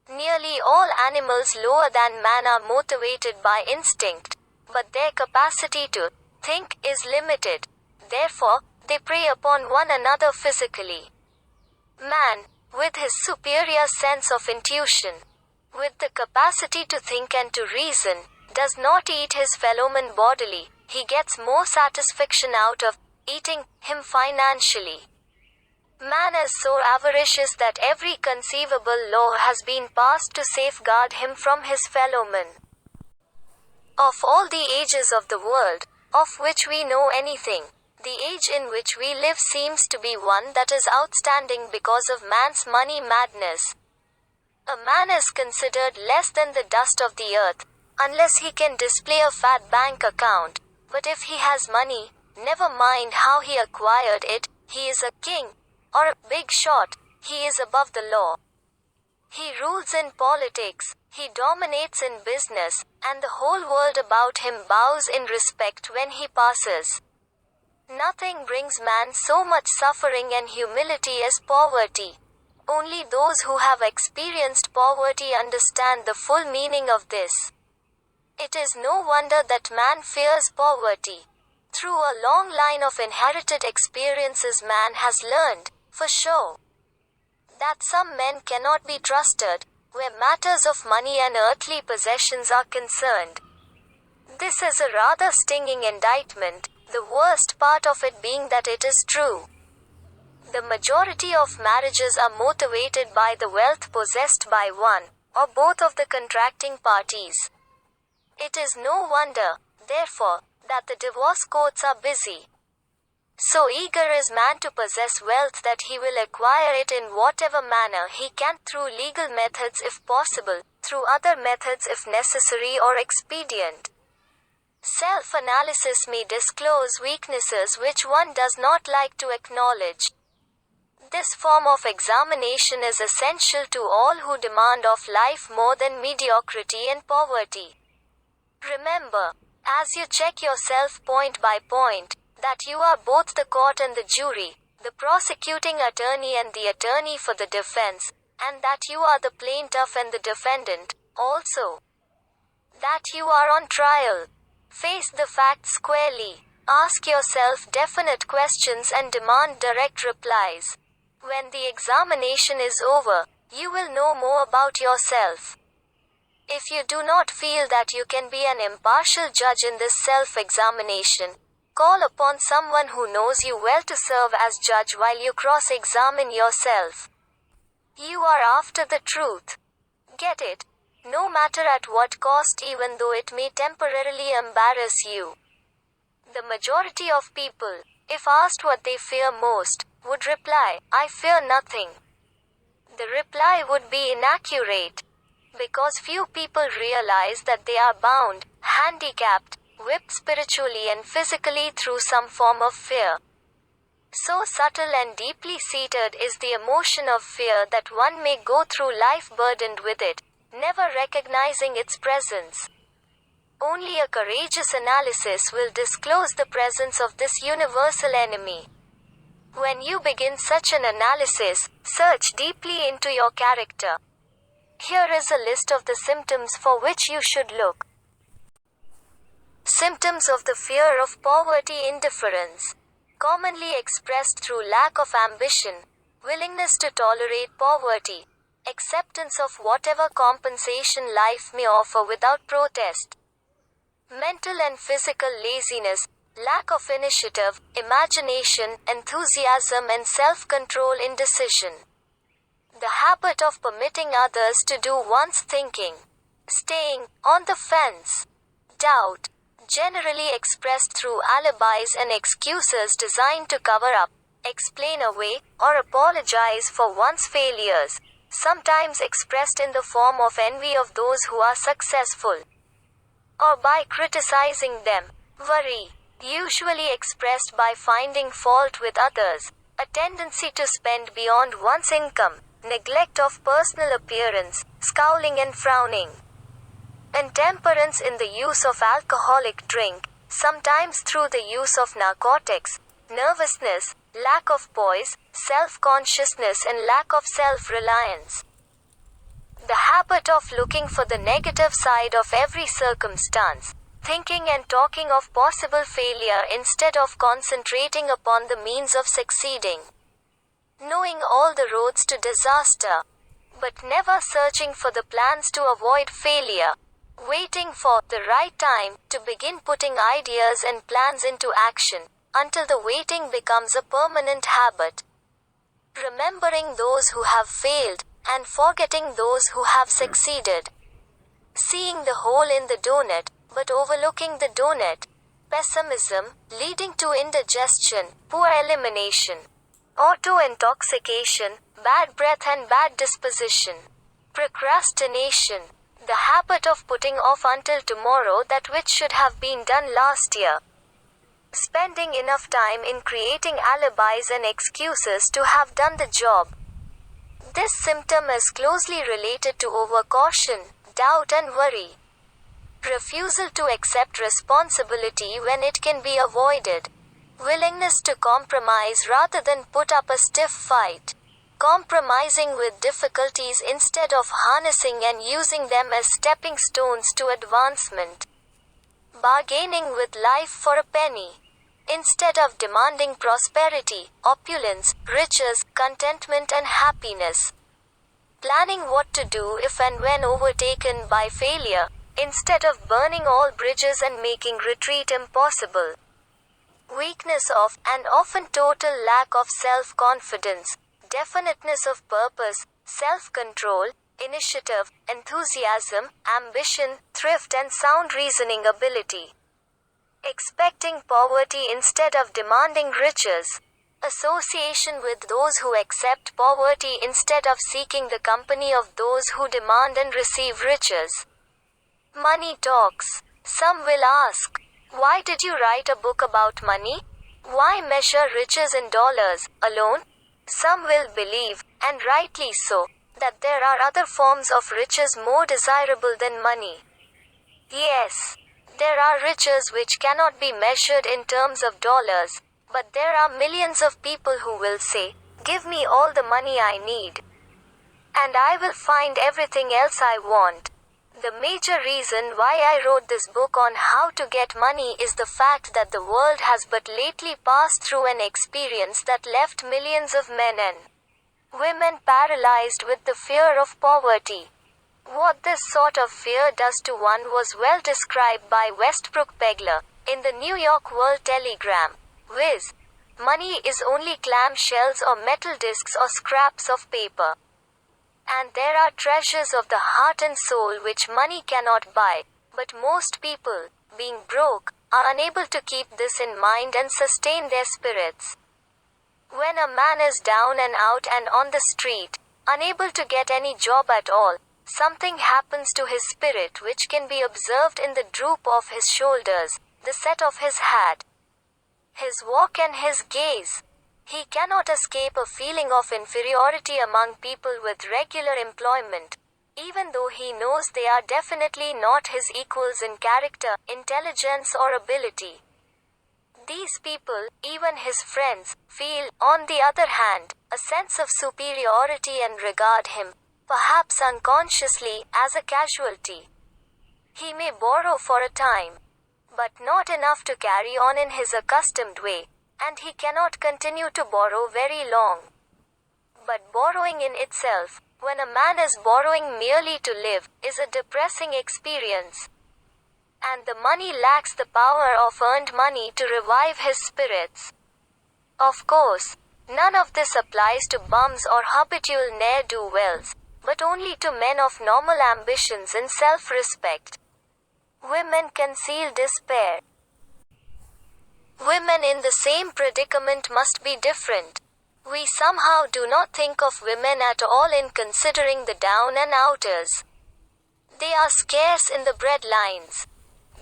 Nearly all animals lower than man are motivated by instinct, but their capacity to think is limited. Therefore, they prey upon one another physically. Man, with his superior sense of intuition, with the capacity to think and to reason, does not eat his fellowman bodily. He gets more satisfaction out of eating him financially. Man is so avaricious that every conceivable law has been passed to safeguard him from his fellowmen. Of all the ages of the world, of which we know anything, the age in which we live seems to be one that is outstanding because of man's money madness. A man is considered less than the dust of the earth, unless he can display a fat bank account. But if he has money, never mind how he acquired it, he is a king, or a big shot, he is above the law. He rules in politics, he dominates in business, and the whole world about him bows in respect when he passes. Nothing brings man so much suffering and humility as poverty. Only those who have experienced poverty understand the full meaning of this. It is no wonder that man fears poverty. Through a long line of inherited experiences man has learned, for sure, that some men cannot be trusted, where matters of money and earthly possessions are concerned. This is a rather stinging indictment, the worst part of it being that it is true. The majority of marriages are motivated by the wealth possessed by one, or both of the contracting parties. It is no wonder, therefore, that the divorce courts are busy. So eager is man to possess wealth that he will acquire it in whatever manner he can, through legal methods if possible, through other methods if necessary or expedient. Self-analysis may disclose weaknesses which one does not like to acknowledge. This form of examination is essential to all who demand of life more than mediocrity and poverty. Remember, as you check yourself point by point, that you are both the court and the jury, the prosecuting attorney and the attorney for the defense, and that you are the plaintiff and the defendant, also. That you are on trial. Face the facts squarely. Ask yourself definite questions and demand direct replies. When the examination is over, you will know more about yourself. If you do not feel that you can be an impartial judge in this self-examination, call upon someone who knows you well to serve as judge while you cross-examine yourself. You are after the truth. Get it? No matter at what cost, even though it may temporarily embarrass you. The majority of people, if asked what they fear most, would reply, "I fear nothing." The reply would be inaccurate, because few people realize that they are bound, handicapped, whipped spiritually and physically through some form of fear. So subtle and deeply seated is the emotion of fear that one may go through life burdened with it, never recognizing its presence. Only a courageous analysis will disclose the presence of this universal enemy. When you begin such an analysis, search deeply into your character. Here is a list of the symptoms for which you should look. Symptoms of the fear of poverty: indifference, commonly expressed through lack of ambition, willingness to tolerate poverty, acceptance of whatever compensation life may offer without protest. Mental and physical laziness, lack of initiative, imagination, enthusiasm and self-control, indecision. The habit of permitting others to do one's thinking. Staying on the fence. Doubt, generally expressed through alibis and excuses designed to cover up, explain away, or apologize for one's failures, sometimes expressed in the form of envy of those who are successful, or by criticizing them. Worry, usually expressed by finding fault with others, a tendency to spend beyond one's income, neglect of personal appearance, scowling and frowning. Intemperance in the use of alcoholic drink, sometimes through the use of narcotics, nervousness, lack of poise, self-consciousness and lack of self-reliance. The habit of looking for the negative side of every circumstance, thinking and talking of possible failure instead of concentrating upon the means of succeeding. Knowing all the roads to disaster, but never searching for the plans to avoid failure. Waiting for the right time to begin putting ideas and plans into action, until the waiting becomes a permanent habit. Remembering those who have failed, and forgetting those who have succeeded. Seeing the hole in the donut, but overlooking the donut. Pessimism, leading to indigestion, poor elimination. Auto-intoxication, bad breath and bad disposition. Procrastination, the habit of putting off until tomorrow that which should have been done last year. Spending enough time in creating alibis and excuses to have done the job. This symptom is closely related to overcaution, doubt and worry. Refusal to accept responsibility when it can be avoided. Willingness to compromise rather than put up a stiff fight. Compromising with difficulties instead of harnessing and using them as stepping stones to advancement. Bargaining with life for a penny. Instead of demanding prosperity, opulence, riches, contentment and happiness. Planning what to do if and when overtaken by failure, instead of burning all bridges and making retreat impossible. Weakness of, and often total lack of self-confidence, definiteness of purpose, self-control, initiative, enthusiasm, ambition, thrift and sound reasoning ability. expecting poverty instead of demanding riches, association with those who accept poverty instead of seeking the company of those who demand and receive riches. Money talks. Some will ask, why did you write a book about money? Why measure riches in dollars alone? Some will believe, and rightly so, that there are other forms of riches more desirable than money. Yes, there are riches which cannot be measured in terms of dollars, but there are millions of people who will say, give me all the money I need, and I will find everything else I want. The major reason why I wrote this book on how to get money is the fact that the world has but lately passed through an experience that left millions of men and women paralyzed with the fear of poverty. What this sort of fear does to one was well described by Westbrook Pegler in the New York World Telegram. Viz. Money is only clam shells or metal discs or scraps of paper. And there are treasures of the heart and soul which money cannot buy, but most people, being broke, are unable to keep this in mind and sustain their spirits. When a man is down and out and on the street, unable to get any job at all, something happens to his spirit which can be observed in the droop of his shoulders, the set of his hat, his walk and his gaze. He cannot escape a feeling of inferiority among people with regular employment, even though he knows they are definitely not his equals in character, intelligence or ability. These people, even his friends, feel, on the other hand, a sense of superiority and regard him, perhaps unconsciously, as a casualty. He may borrow for a time, but not enough to carry on in his accustomed way, and he cannot continue to borrow very long. But borrowing in itself, when a man is borrowing merely to live, is a depressing experience. And the money lacks the power of earned money to revive his spirits. Of course, none of this applies to bums or habitual ne'er-do-wells, but only to men of normal ambitions and self-respect. Women conceal despair. Women in the same predicament must be different. We somehow do not think of women at all in considering the down and outers. They are scarce in the breadlines.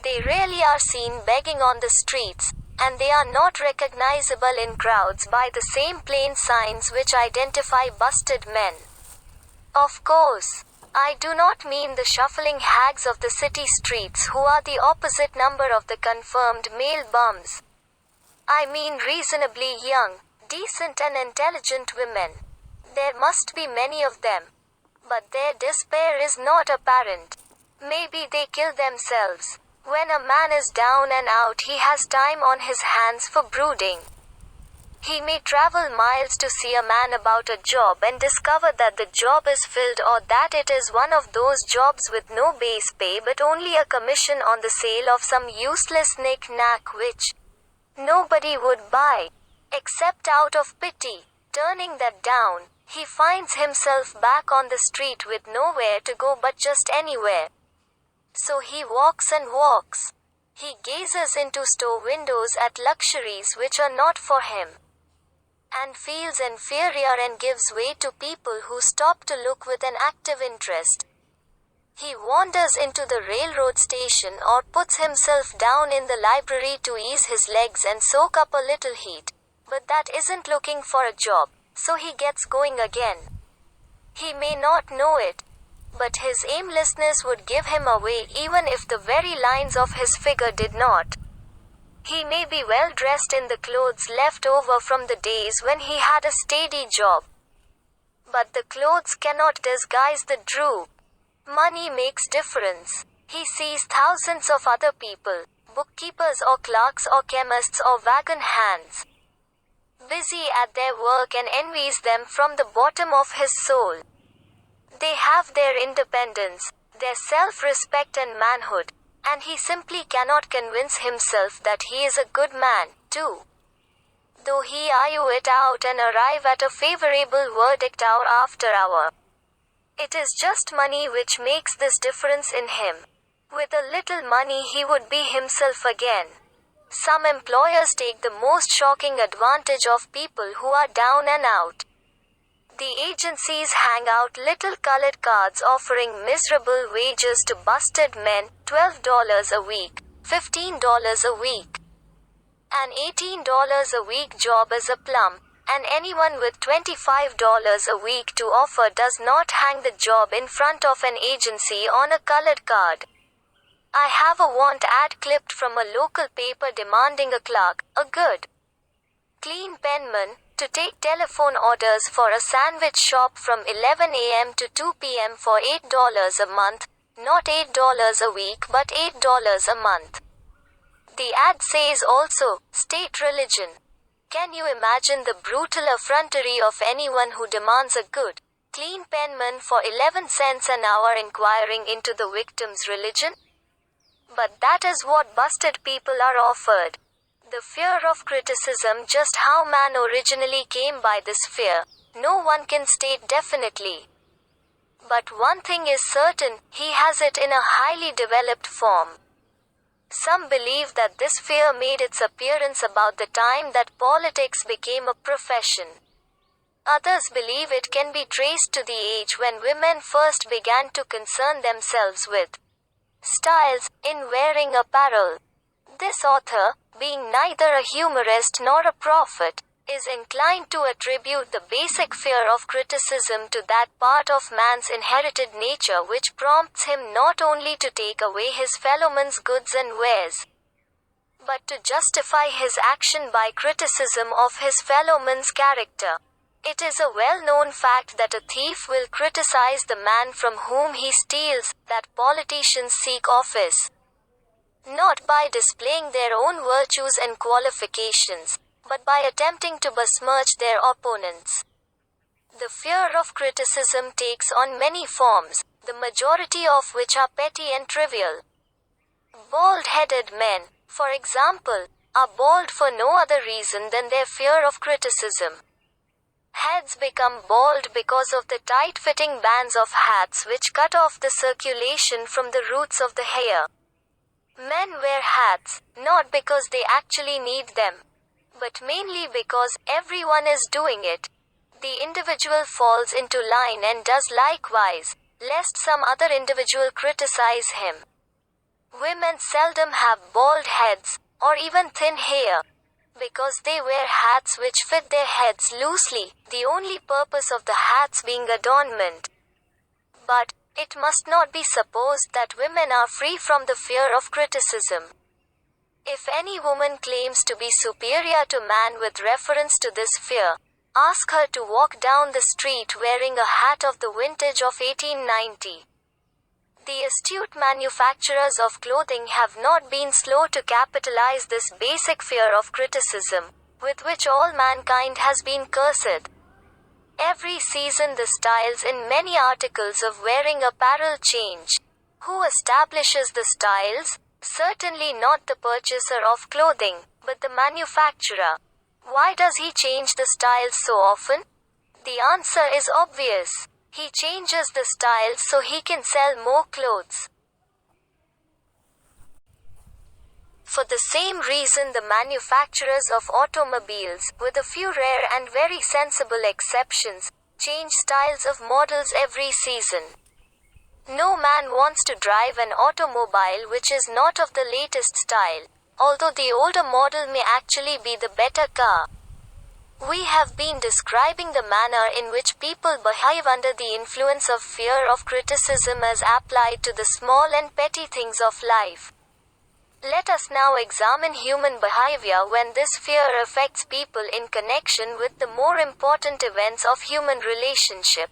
They rarely are seen begging on the streets, and they are not recognizable in crowds by the same plain signs which identify busted men. Of course, I do not mean the shuffling hags of the city streets who are the opposite number of the confirmed male bums. I mean reasonably young, decent and intelligent women. There must be many of them. But their despair is not apparent. Maybe they kill themselves. When a man is down and out, he has time on his hands for brooding. He may travel miles to see a man about a job and discover that the job is filled or that it is one of those jobs with no base pay but only a commission on the sale of some useless knick-knack which nobody would buy, except out of pity. Turning that down, he finds himself back on the street with nowhere to go but just anywhere. So he walks and walks. He gazes into store windows at luxuries which are not for him, and feels inferior and gives way to people who stop to look with an active interest. He wanders into the railroad station or puts himself down in the library to ease his legs and soak up a little heat. But that isn't looking for a job, so he gets going again. He may not know it, but his aimlessness would give him away even if the very lines of his figure did not. He may be well dressed in the clothes left over from the days when he had a steady job, but the clothes cannot disguise the droop. Money makes difference. He sees thousands of other people, bookkeepers or clerks or chemists or wagon hands, busy at their work and envies them from the bottom of his soul. They have their independence, their self-respect and manhood, and he simply cannot convince himself that he is a good man, too. Though he argue it out and arrive at a favorable verdict hour after hour. It is just money which makes this difference in him. With a little money he would be himself again. Some employers take the most shocking advantage of people who are down and out. The agencies hang out little colored cards offering miserable wages to busted men, $12 a week, $15 a week. An $18 a week job as a plum, and anyone with $25 a week to offer does not hang the job in front of an agency on a colored card. I have a want ad clipped from a local paper demanding a clerk, a good, clean penman, to take telephone orders for a sandwich shop from 11 a.m. to 2 p.m. for $8 a month, not $8 a week but $8 a month. The ad says also, state religion. Can you imagine the brutal effrontery of anyone who demands a good, clean penman for 11 cents an hour inquiring into the victim's religion? But that is what busted people are offered. The fear of criticism, just how man originally came by this fear, no one can state definitely. But one thing is certain, he has it in a highly developed form. Some believe that this fear made its appearance about the time that politics became a profession. Others believe it can be traced to the age when women first began to concern themselves with styles in wearing apparel. This author, being neither a humorist nor a prophet, is inclined to attribute the basic fear of criticism to that part of man's inherited nature which prompts him not only to take away his fellowman's goods and wares, but to justify his action by criticism of his fellowman's character. It is a well-known fact that a thief will criticize the man from whom he steals, that politicians seek office not by displaying their own virtues and qualifications, but by attempting to besmirch their opponents. The fear of criticism takes on many forms, the majority of which are petty and trivial. Bald-headed men, for example, are bald for no other reason than their fear of criticism. Heads become bald because of the tight-fitting bands of hats which cut off the circulation from the roots of the hair. Men wear hats, not because they actually need them, but mainly because everyone is doing it. The individual falls into line and does likewise, lest some other individual criticize him. Women seldom have bald heads, or even thin hair, because they wear hats which fit their heads loosely, the only purpose of the hats being adornment. But it must not be supposed that women are free from the fear of criticism. If any woman claims to be superior to man with reference to this fear, ask her to walk down the street wearing a hat of the vintage of 1890. The astute manufacturers of clothing have not been slow to capitalize this basic fear of criticism, with which all mankind has been cursed. Every season the styles in many articles of wearing apparel change. Who establishes the styles? Certainly not the purchaser of clothing, but the manufacturer. Why does he change the styles so often? The answer is obvious. He changes the styles so he can sell more clothes. For the same reason the manufacturers of automobiles, with a few rare and very sensible exceptions, change styles of models every season. No man wants to drive an automobile which is not of the latest style, although the older model may actually be the better car. We have been describing the manner in which people behave under the influence of fear of criticism as applied to the small and petty things of life. Let us now examine human behavior when this fear affects people in connection with the more important events of human relationship.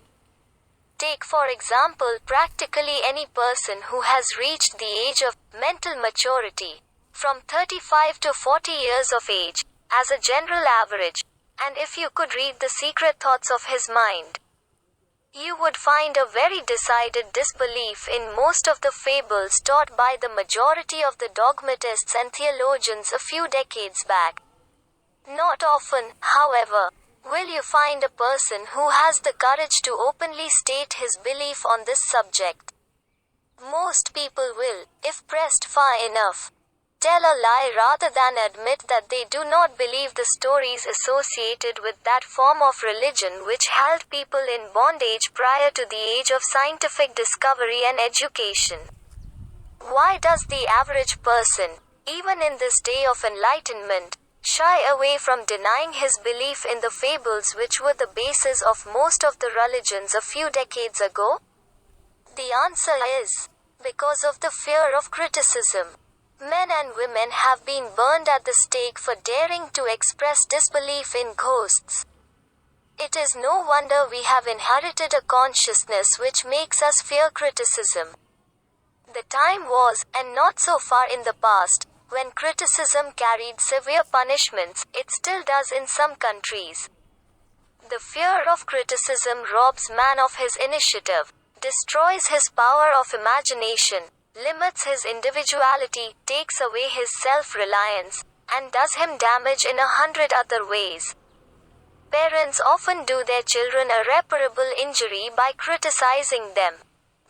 Take for example practically any person who has reached the age of mental maturity, from 35 to 40 years of age, as a general average, and if you could read the secret thoughts of his mind, you would find a very decided disbelief in most of the fables taught by the majority of the dogmatists and theologians a few decades back. Not often, however, will you find a person who has the courage to openly state his belief on this subject. Most people will, if pressed far enough, tell a lie rather than admit that they do not believe the stories associated with that form of religion which held people in bondage prior to the age of scientific discovery and education. Why does the average person, even in this day of enlightenment, shy away from denying his belief in the fables which were the basis of most of the religions a few decades ago? The answer is, because of the fear of criticism. Men and women have been burned at the stake for daring to express disbelief in ghosts. It is no wonder we have inherited a consciousness which makes us fear criticism. The time was, and not so far in the past, when criticism carried severe punishments. It still does in some countries. The fear of criticism robs man of his initiative, destroys his power of imagination, limits his individuality, takes away his self-reliance, and does him damage in 100 other ways. Parents often do their children irreparable injury by criticizing them.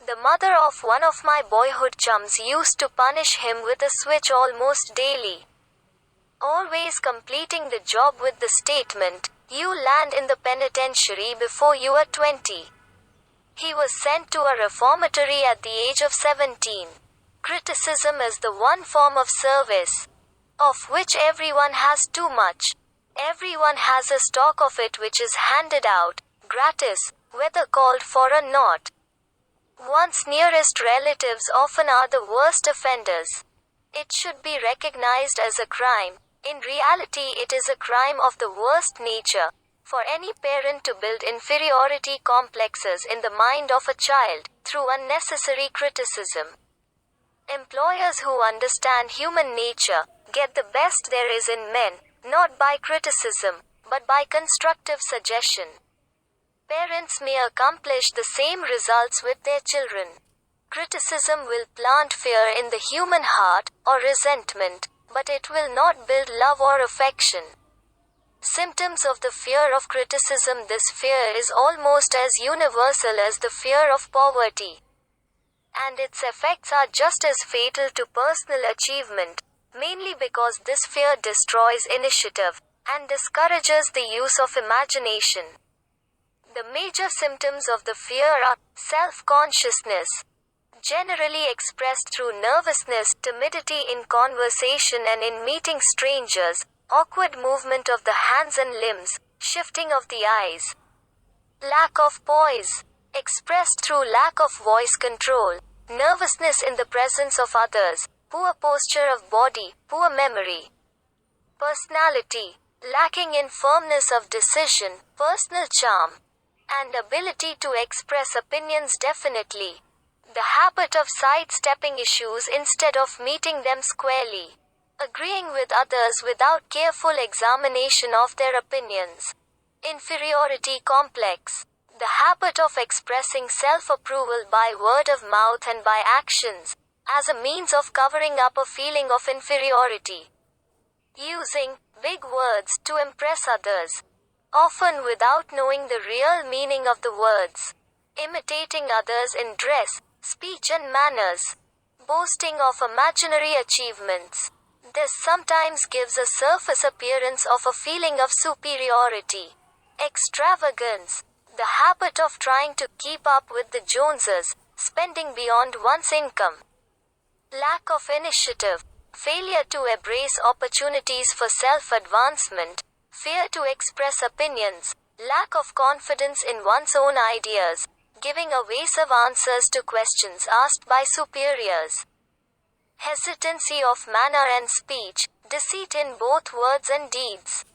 The mother of one of my boyhood chums used to punish him with a switch almost daily, always completing the job with the statement, "You land in the penitentiary before you are 20. He was sent to a reformatory at the age of 17. Criticism is the one form of service, of which everyone has too much. Everyone has a stock of it which is handed out, gratis, whether called for or not. One's nearest relatives often are the worst offenders. It should be recognized as a crime. In reality, it is a crime of the worst nature for any parent to build inferiority complexes in the mind of a child through unnecessary criticism. Employers who understand human nature get the best there is in men, not by criticism, but by constructive suggestion. Parents may accomplish the same results with their children. Criticism will plant fear in the human heart, or resentment, but it will not build love or affection. Symptoms of the fear of criticism. This fear is almost as universal as the fear of poverty, and its effects are just as fatal to personal achievement, mainly because this fear destroys initiative and discourages the use of imagination. The major symptoms of the fear are self-consciousness, generally expressed through nervousness, timidity in conversation and in meeting strangers, awkward movement of the hands and limbs, shifting of the eyes. Lack of poise, expressed through lack of voice control, nervousness in the presence of others, poor posture of body, poor memory. Personality, lacking in firmness of decision, personal charm, and ability to express opinions definitely. The habit of sidestepping issues instead of meeting them squarely. Agreeing with others without careful examination of their opinions. Inferiority complex. The habit of expressing self-approval by word of mouth and by actions, as a means of covering up a feeling of inferiority. Using big words to impress others, often without knowing the real meaning of the words. Imitating others in dress, speech and manners. Boasting of imaginary achievements. This sometimes gives a surface appearance of a feeling of superiority. Extravagance. The habit of trying to keep up with the Joneses, spending beyond one's income. Lack of initiative. Failure to embrace opportunities for self-advancement. Fear to express opinions. Lack of confidence in one's own ideas. Giving evasive answers to questions asked by superiors. Hesitancy of manner and speech, deceit in both words and deeds.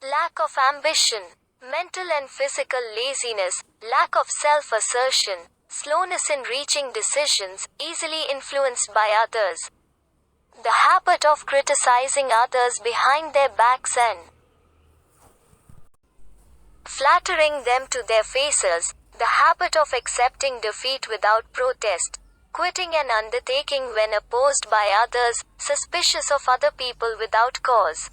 Lack of ambition, mental and physical laziness, lack of self-assertion, slowness in reaching decisions, easily influenced by others. The habit of criticizing others behind their backs and flattering them to their faces, the habit of accepting defeat without protest. Quitting an undertaking when opposed by others, suspicious of other people without cause.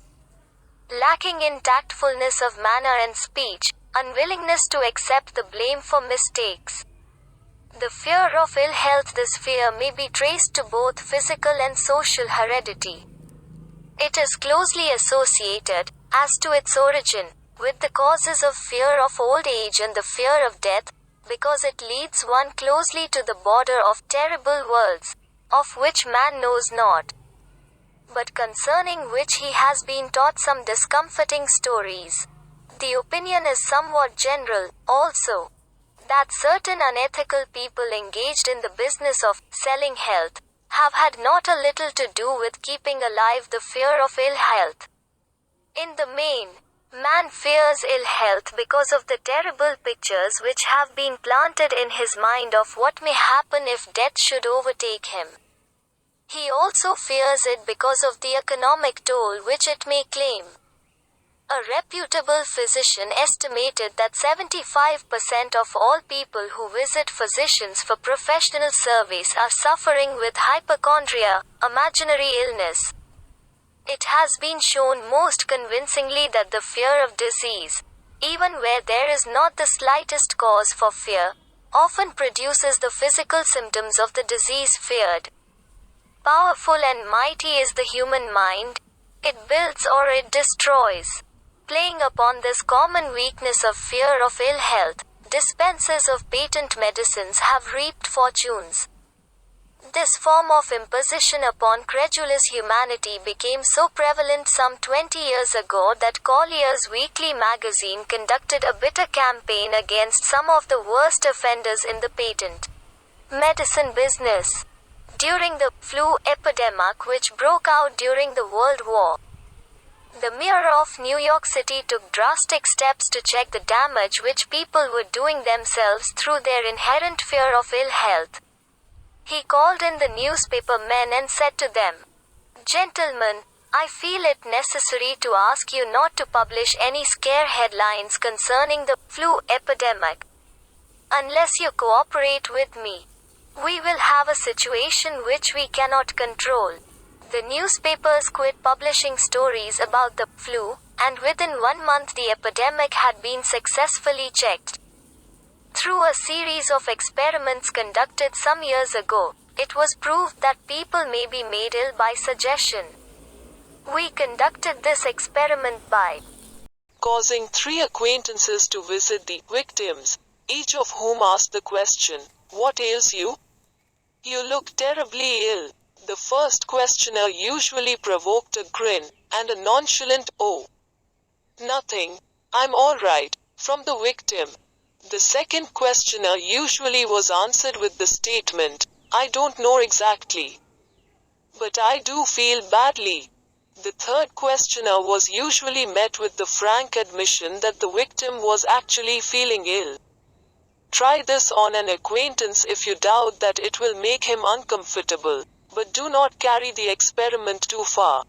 Lacking in tactfulness of manner and speech, unwillingness to accept the blame for mistakes. The fear of ill health. This fear may be traced to both physical and social heredity. It is closely associated, as to its origin, with the causes of fear of old age and the fear of death, because it leads one closely to the border of terrible worlds, of which man knows not, but concerning which he has been taught some discomforting stories. The opinion is somewhat general, also, that certain unethical people engaged in the business of selling health have had not a little to do with keeping alive the fear of ill health. In the main, man fears ill health because of the terrible pictures which have been planted in his mind of what may happen if death should overtake him. He also fears it because of the economic toll which it may claim. A reputable physician estimated that 75% of all people who visit physicians for professional service are suffering with hypochondria, imaginary illness. It has been shown most convincingly that the fear of disease, even where there is not the slightest cause for fear, often produces the physical symptoms of the disease feared. Powerful and mighty is the human mind. It builds or it destroys. Playing upon this common weakness of fear of ill health, dispensers of patent medicines have reaped fortunes. This form of imposition upon credulous humanity became so prevalent some 20 years ago that Collier's Weekly magazine conducted a bitter campaign against some of the worst offenders in the patent medicine business. During the flu epidemic which broke out during the World War, the mayor of New York City took drastic steps to check the damage which people were doing themselves through their inherent fear of ill health. He called in the newspaper men and said to them, "Gentlemen, I feel it necessary to ask you not to publish any scare headlines concerning the flu epidemic. Unless you cooperate with me, we will have a situation which we cannot control." The newspapers quit publishing stories about the flu, and within 1 month the epidemic had been successfully checked. Through a series of experiments conducted some years ago, it was proved that people may be made ill by suggestion. We conducted this experiment by causing 3 acquaintances to visit the victims, each of whom asked the question, "What ails you? You look terribly ill." The first questioner usually provoked a grin, and a nonchalant, "Oh, nothing, I'm all right," from the victim. The second questioner usually was answered with the statement, "I don't know exactly, but I do feel badly." The third questioner was usually met with the frank admission that the victim was actually feeling ill. Try this on an acquaintance if you doubt that it will make him uncomfortable, but do not carry the experiment too far.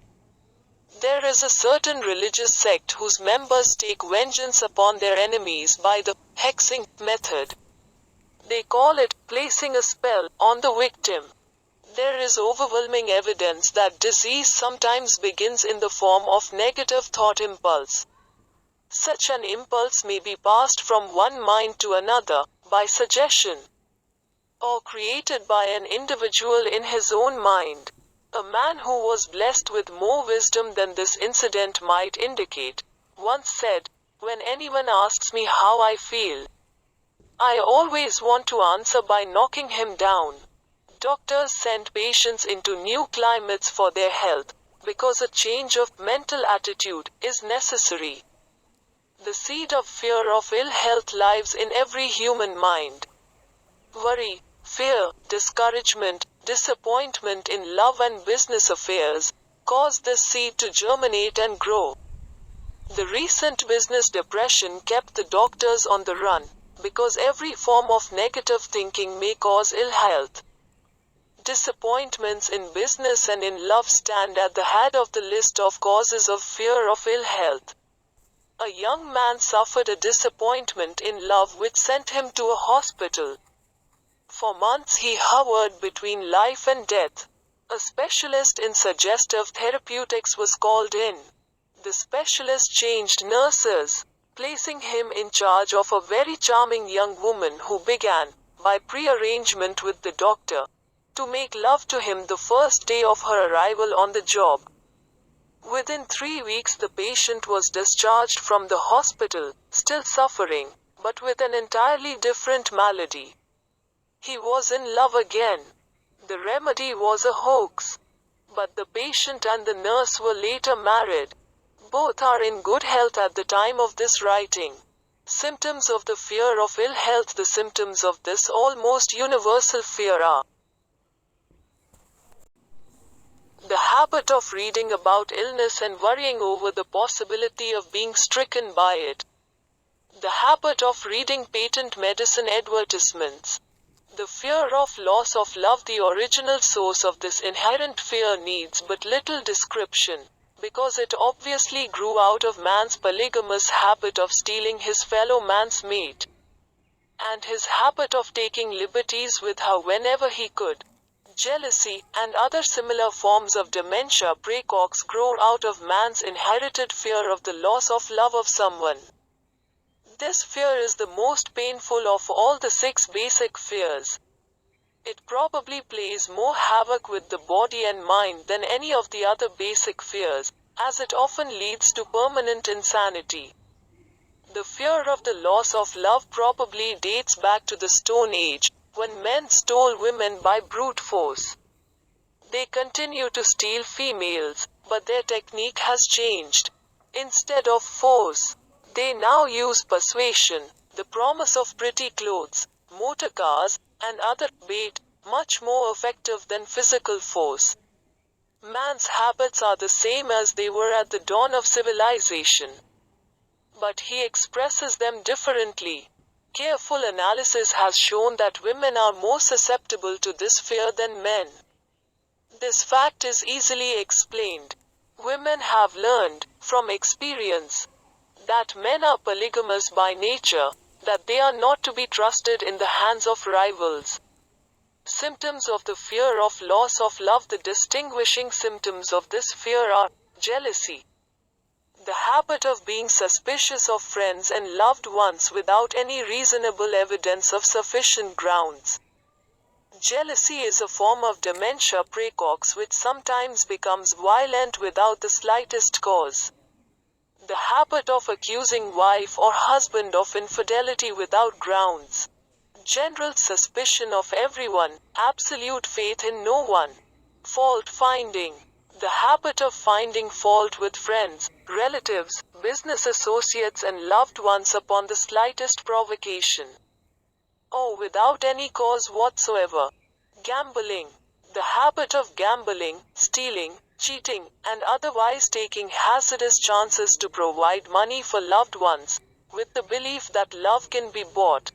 There is a certain religious sect whose members take vengeance upon their enemies by the hexing method. They call it placing a spell on the victim. There is overwhelming evidence that disease sometimes begins in the form of negative thought impulse. Such an impulse may be passed from one mind to another, by suggestion, or created by an individual in his own mind. A man who was blessed with more wisdom than this incident might indicate, once said, "When anyone asks me how I feel, I always want to answer by knocking him down." Doctors send patients into new climates for their health, because a change of mental attitude is necessary. The seed of fear of ill health lives in every human mind. Worry, fear, discouragement, disappointment in love and business affairs, cause this seed to germinate and grow. The recent business depression kept the doctors on the run, because every form of negative thinking may cause ill health. Disappointments in business and in love stand at the head of the list of causes of fear of ill health. A young man suffered a disappointment in love which sent him to a hospital. For months he hovered between life and death. A specialist in suggestive therapeutics was called in. The specialist changed nurses, placing him in charge of a very charming young woman who began, by pre-arrangement with the doctor, to make love to him the first day of her arrival on the job. Within 3 weeks the patient was discharged from the hospital, still suffering, but with an entirely different malady. He was in love again. The remedy was a hoax. But the patient and the nurse were later married. Both are in good health at the time of this writing. Symptoms of the fear of ill health. The symptoms of this almost universal fear are the habit of reading about illness and worrying over the possibility of being stricken by it. The habit of reading patent medicine advertisements. The fear of loss of love. The original source of this inherent fear needs but little description, because it obviously grew out of man's polygamous habit of stealing his fellow man's mate, and his habit of taking liberties with her whenever he could. Jealousy, and other similar forms of dementia praecox grow out of man's inherited fear of the loss of love of someone. This fear is the most painful of all the 6 basic fears. It probably plays more havoc with the body and mind than any of the other basic fears, as it often leads to permanent insanity. The fear of the loss of love probably dates back to the Stone Age, when men stole women by brute force. They continue to steal females, but their technique has changed. Instead of force, they now use persuasion, the promise of pretty clothes, motor cars, and other bait, much more effective than physical force. Man's habits are the same as they were at the dawn of civilization, but he expresses them differently. Careful analysis has shown that women are more susceptible to this fear than men. This fact is easily explained. Women have learned, from experience, that men are polygamous by nature, that they are not to be trusted in the hands of rivals. Symptoms of the fear of loss of love. The distinguishing symptoms of this fear are jealousy, the habit of being suspicious of friends and loved ones without any reasonable evidence of sufficient grounds. Jealousy is a form of dementia praecox which sometimes becomes violent without the slightest cause. The habit of accusing wife or husband of infidelity without grounds. General suspicion of everyone, absolute faith in no one. Fault finding. The habit of finding fault with friends, relatives, business associates and loved ones upon the slightest provocation, or without any cause whatsoever. Gambling. The habit of gambling, stealing, cheating, and otherwise taking hazardous chances to provide money for loved ones, with the belief that love can be bought.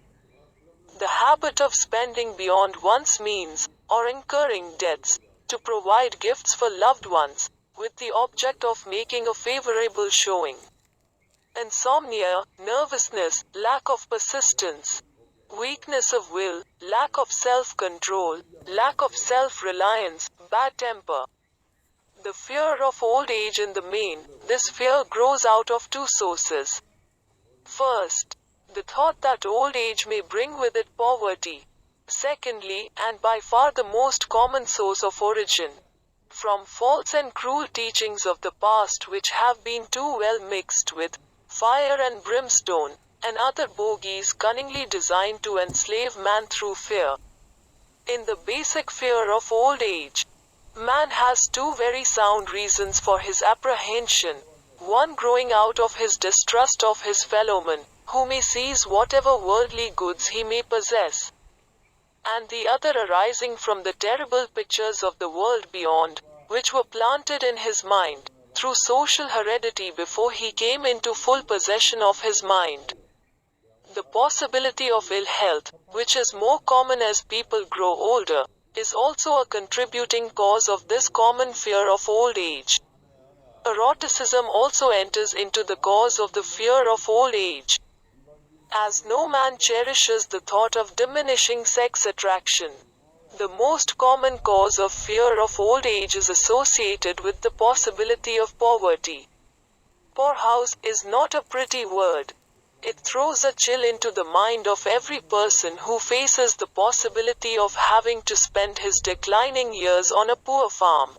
The habit of spending beyond one's means, or incurring debts, to provide gifts for loved ones, with the object of making a favorable showing. Insomnia, nervousness, lack of persistence, weakness of will, lack of self-control, lack of self-reliance, bad temper. The fear of old age. In the main, this fear grows out of 2 sources. First, the thought that old age may bring with it poverty. Secondly, and by far the most common source of origin, from false and cruel teachings of the past which have been too well mixed with fire and brimstone, and other bogies cunningly designed to enslave man through fear. In the basic fear of old age, man has 2 very sound reasons for his apprehension, one growing out of his distrust of his fellowman, who may seize whatever worldly goods he may possess, and the other arising from the terrible pictures of the world beyond, which were planted in his mind, through social heredity before he came into full possession of his mind. The possibility of ill health, which is more common as people grow older, is also a contributing cause of this common fear of old age. Eroticism also enters into the cause of the fear of old age, as no man cherishes the thought of diminishing sex attraction. The most common cause of fear of old age is associated with the possibility of poverty. Poorhouse is not a pretty word. It throws a chill into the mind of every person who faces the possibility of having to spend his declining years on a poor farm.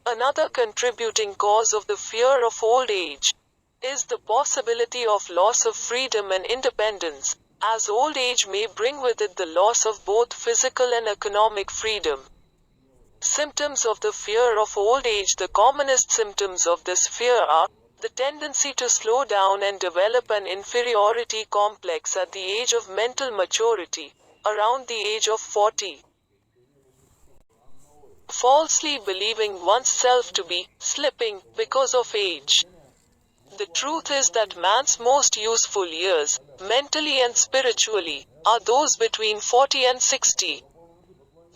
Another contributing cause of the fear of old age is the possibility of loss of freedom and independence, as old age may bring with it the loss of both physical and economic freedom. Symptoms of the fear of old age. The commonest symptoms of this fear are the tendency to slow down and develop an inferiority complex at the age of mental maturity, around the age of 40. Falsely believing oneself to be slipping because of age. The truth is that man's most useful years, mentally and spiritually, are those between 40 and 60.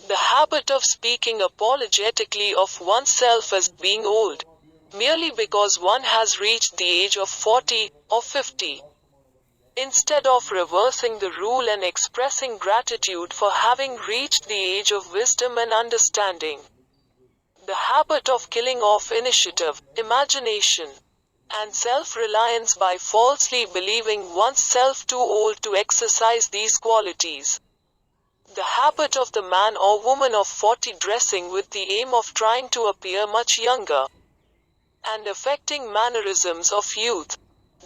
The habit of speaking apologetically of oneself as being old, merely because one has reached the age of 40 or 50. Instead of reversing the rule and expressing gratitude for having reached the age of wisdom and understanding. The habit of killing off initiative, imagination, and self-reliance by falsely believing oneself too old to exercise these qualities. The habit of the man or woman of 40 dressing with the aim of trying to appear much younger, and affecting mannerisms of youth,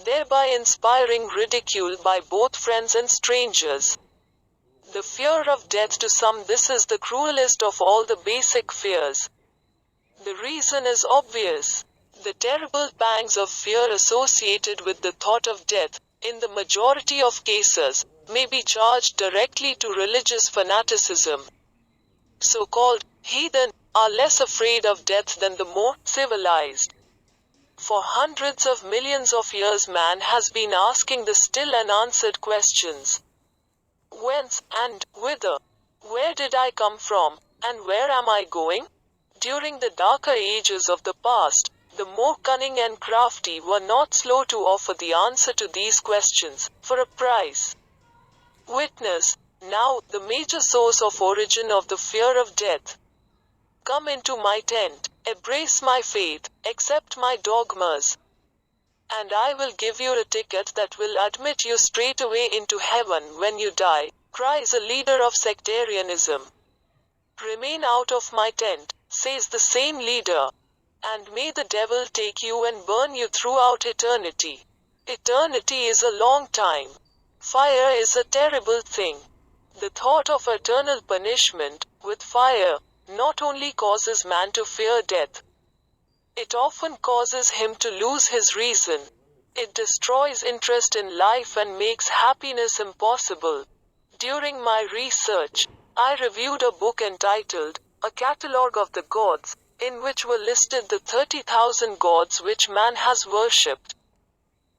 thereby inspiring ridicule by both friends and strangers. The fear of death. To some, this is the cruelest of all the basic fears. The reason is obvious. The terrible pangs of fear associated with the thought of death, in the majority of cases, may be charged directly to religious fanaticism. So-called heathen are less afraid of death than the more civilized. For hundreds of millions of years man has been asking the still unanswered questions. Whence and whither? Where did I come from, and where am I going? During the darker ages of the past, the more cunning and crafty were not slow to offer the answer to these questions, for a price. Witness, now, the major source of origin of the fear of death. Come into my tent, embrace my faith, accept my dogmas, and I will give you a ticket that will admit you straight away into heaven when you die, cries a leader of sectarianism. Remain out of my tent, says the same leader, and may the devil take you and burn you throughout eternity. Eternity is a long time. Fire is a terrible thing. The thought of eternal punishment, with fire, not only causes man to fear death, it often causes him to lose his reason. It destroys interest in life and makes happiness impossible. During my research, I reviewed a book entitled, A Catalogue of the Gods, in which were listed the 30,000 gods which man has worshipped.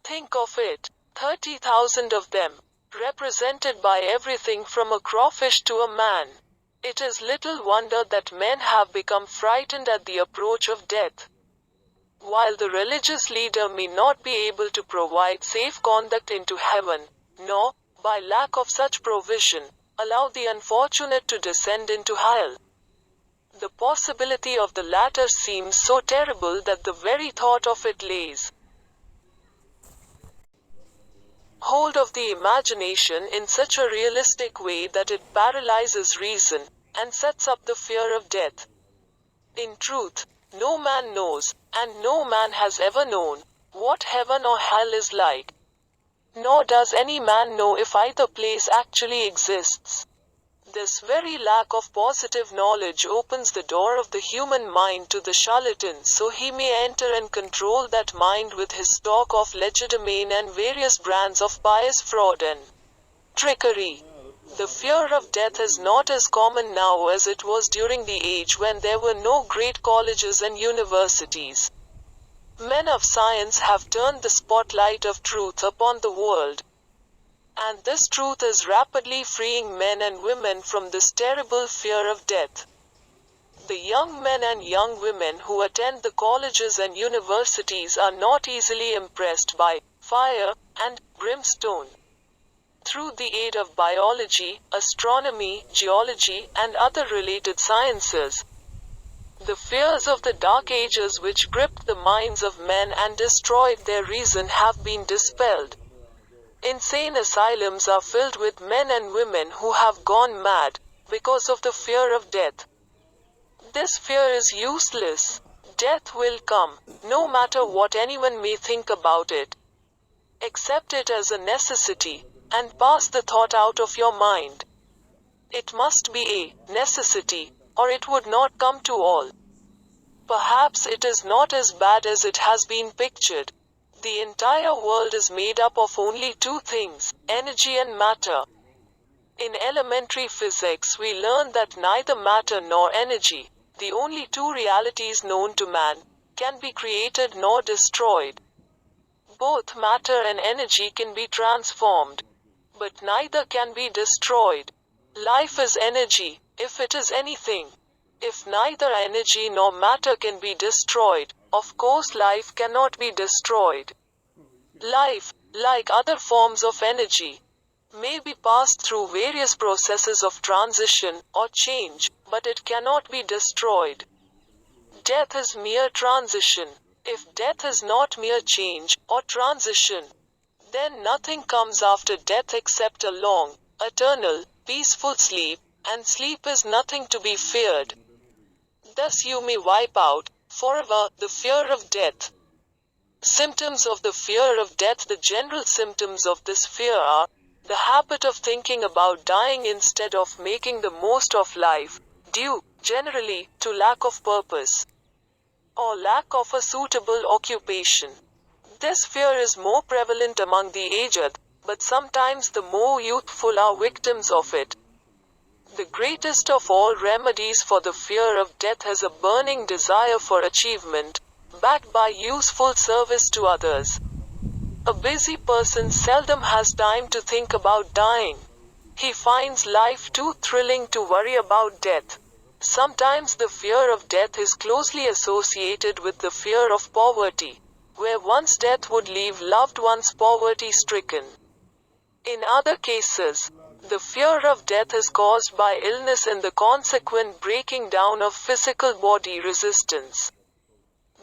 Think of it, 30,000 of them, represented by everything from a crawfish to a man. It is little wonder that men have become frightened at the approach of death. While the religious leader may not be able to provide safe conduct into heaven, nor, by lack of such provision, allow the unfortunate to descend into hell, the possibility of the latter seems so terrible that the very thought of it lays hold of the imagination in such a realistic way that it paralyzes reason, and sets up the fear of death. In truth, no man knows, and no man has ever known, what heaven or hell is like. Nor does any man know if either place actually exists. This very lack of positive knowledge opens the door of the human mind to the charlatan, so he may enter and control that mind with his stock of legerdemain and various brands of pious fraud and trickery. The fear of death is not as common now as it was during the age when there were no great colleges and universities. Men of science have turned the spotlight of truth upon the world, and this truth is rapidly freeing men and women from this terrible fear of death. The young men and young women who attend the colleges and universities are not easily impressed by fire and brimstone. Through the aid of biology, astronomy, geology, and other related sciences, the fears of the Dark Ages which gripped the minds of men and destroyed their reason have been dispelled. Insane asylums are filled with men and women who have gone mad because of the fear of death. This fear is useless. Death will come, no matter what anyone may think about it. Accept it as a necessity, and pass the thought out of your mind. It must be a necessity, or it would not come to all. Perhaps it is not as bad as it has been pictured. The entire world is made up of only two things, energy and matter. In elementary physics we learn that neither matter nor energy, the only two realities known to man, can be created nor destroyed. Both matter and energy can be transformed, but neither can be destroyed. Life is energy, if it is anything. If neither energy nor matter can be destroyed, of course life cannot be destroyed. Life, like other forms of energy, may be passed through various processes of transition or change, but it cannot be destroyed. Death is mere transition. If death is not mere change or transition, then nothing comes after death except a long, eternal, peaceful sleep, and sleep is nothing to be feared. Thus you may wipe out, forever, the fear of death. Symptoms of the fear of death. The general symptoms of this fear are the habit of thinking about dying instead of making the most of life, due, generally, to lack of purpose or lack of a suitable occupation. This fear is more prevalent among the aged, but sometimes the more youthful are victims of it. The greatest of all remedies for the fear of death is a burning desire for achievement, backed by useful service to others. A busy person seldom has time to think about dying. He finds life too thrilling to worry about death. Sometimes the fear of death is closely associated with the fear of poverty, where one's death would leave loved ones poverty-stricken. In other cases, the fear of death is caused by illness and the consequent breaking down of physical body resistance.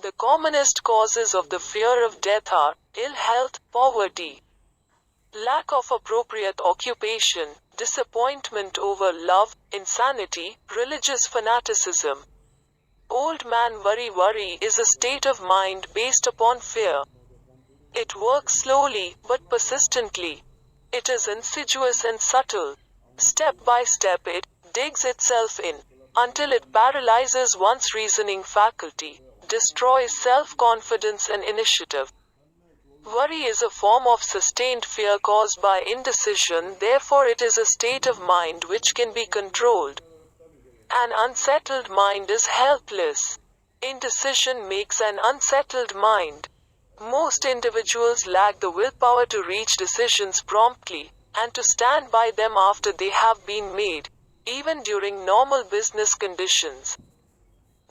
The commonest causes of the fear of death are ill health, poverty, lack of appropriate occupation, disappointment over love, insanity, religious fanaticism. Old man worry is a state of mind based upon fear. It works slowly, but persistently. It is insidious and subtle. Step by step it digs itself in, until it paralyzes one's reasoning faculty, destroys self-confidence and initiative. Worry is a form of sustained fear caused by indecision, therefore it is a state of mind which can be controlled. An unsettled mind is helpless. Indecision makes an unsettled mind. Most individuals lack the willpower to reach decisions promptly, and to stand by them after they have been made, even during normal business conditions.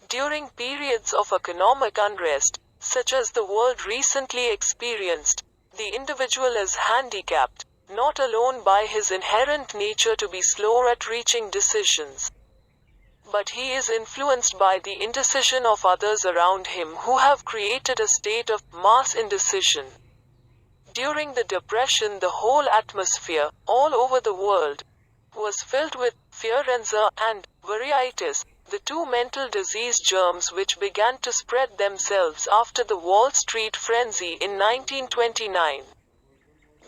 During periods of economic unrest, such as the world recently experienced, the individual is handicapped, not alone by his inherent nature to be slow at reaching decisions, but he is influenced by the indecision of others around him who have created a state of mass indecision. During the Depression, the whole atmosphere, all over the world, was filled with fearenza and worryitis, the two mental disease germs which began to spread themselves after the Wall Street frenzy in 1929.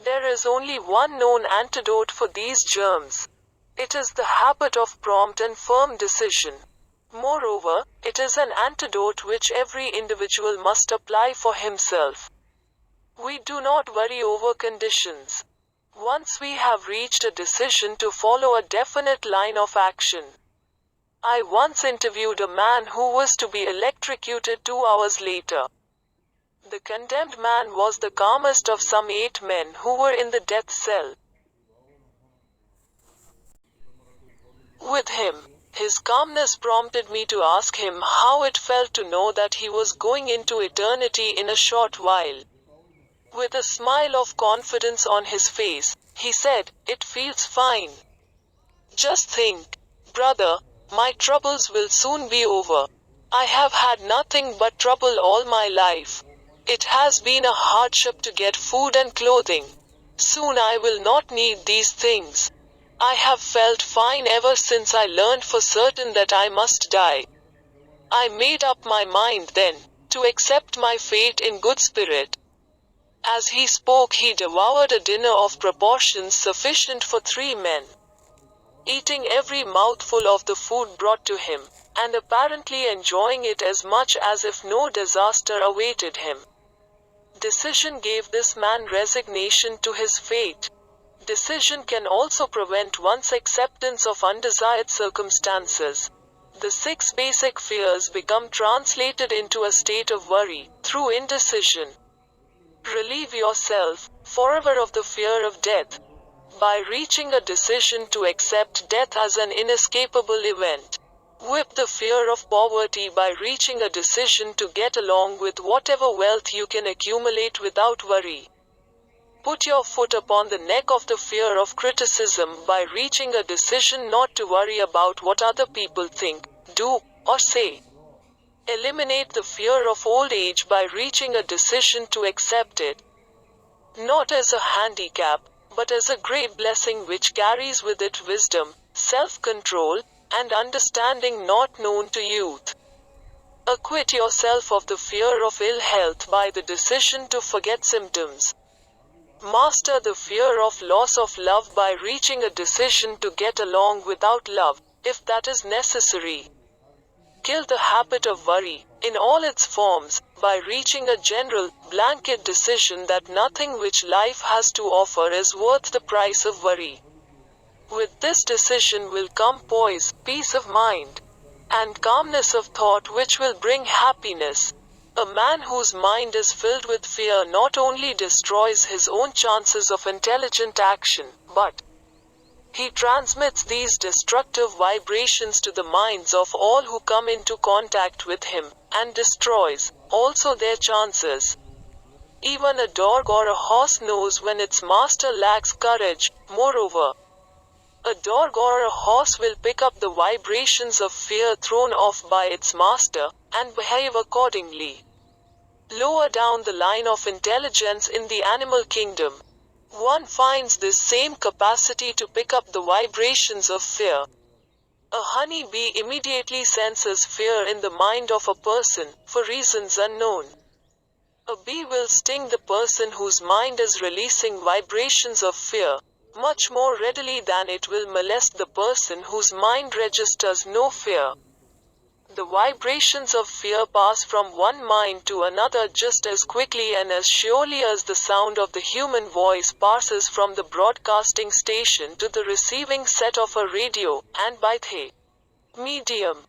There is only one known antidote for these germs. It is the habit of prompt and firm decision. Moreover, it is an antidote which every individual must apply for himself. We do not worry over conditions. Once we have reached a decision to follow a definite line of action. I once interviewed a man who was to be electrocuted 2 hours later. The condemned man was the calmest of some 8 men who were in the death cell. With him, his calmness prompted me to ask him how it felt to know that he was going into eternity in a short while. With a smile of confidence on his face, he said, "It feels fine. Just think, brother, my troubles will soon be over. I have had nothing but trouble all my life. It has been a hardship to get food and clothing. Soon I will not need these things. I have felt fine ever since I learned for certain that I must die. I made up my mind then to accept my fate in good spirit. As he spoke, he devoured a dinner of proportions sufficient for 3 men, eating every mouthful of the food brought to him, and apparently enjoying it as much as if no disaster awaited him. Decision gave this man resignation to his fate. Decision can also prevent one's acceptance of undesired circumstances. The 6 basic fears become translated into a state of worry through indecision. Relieve yourself forever of the fear of death by reaching a decision to accept death as an inescapable event. Whip the fear of poverty by reaching a decision to get along with whatever wealth you can accumulate without worry. Put your foot upon the neck of the fear of criticism by reaching a decision not to worry about what other people think, do, or say. Eliminate the fear of old age by reaching a decision to accept it, not as a handicap, but as a great blessing which carries with it wisdom, self-control, and understanding not known to youth. Acquit yourself of the fear of ill health by the decision to forget symptoms. Master the fear of loss of love by reaching a decision to get along without love, if that is necessary. Kill the habit of worry, in all its forms, by reaching a general, blanket decision that nothing which life has to offer is worth the price of worry. With this decision will come poise, peace of mind, and calmness of thought which will bring happiness. A man whose mind is filled with fear not only destroys his own chances of intelligent action, but he transmits these destructive vibrations to the minds of all who come into contact with him, and destroys also their chances. Even a dog or a horse knows when its master lacks courage. Moreover, a dog or a horse will pick up the vibrations of fear thrown off by its master, and behave accordingly. Lower down the line of intelligence in the animal kingdom, one finds this same capacity to pick up the vibrations of fear. A honey bee immediately senses fear in the mind of a person, for reasons unknown. A bee will sting the person whose mind is releasing vibrations of fear, much more readily than it will molest the person whose mind registers no fear. The vibrations of fear pass from one mind to another just as quickly and as surely as the sound of the human voice passes from the broadcasting station to the receiving set of a radio, and by the medium.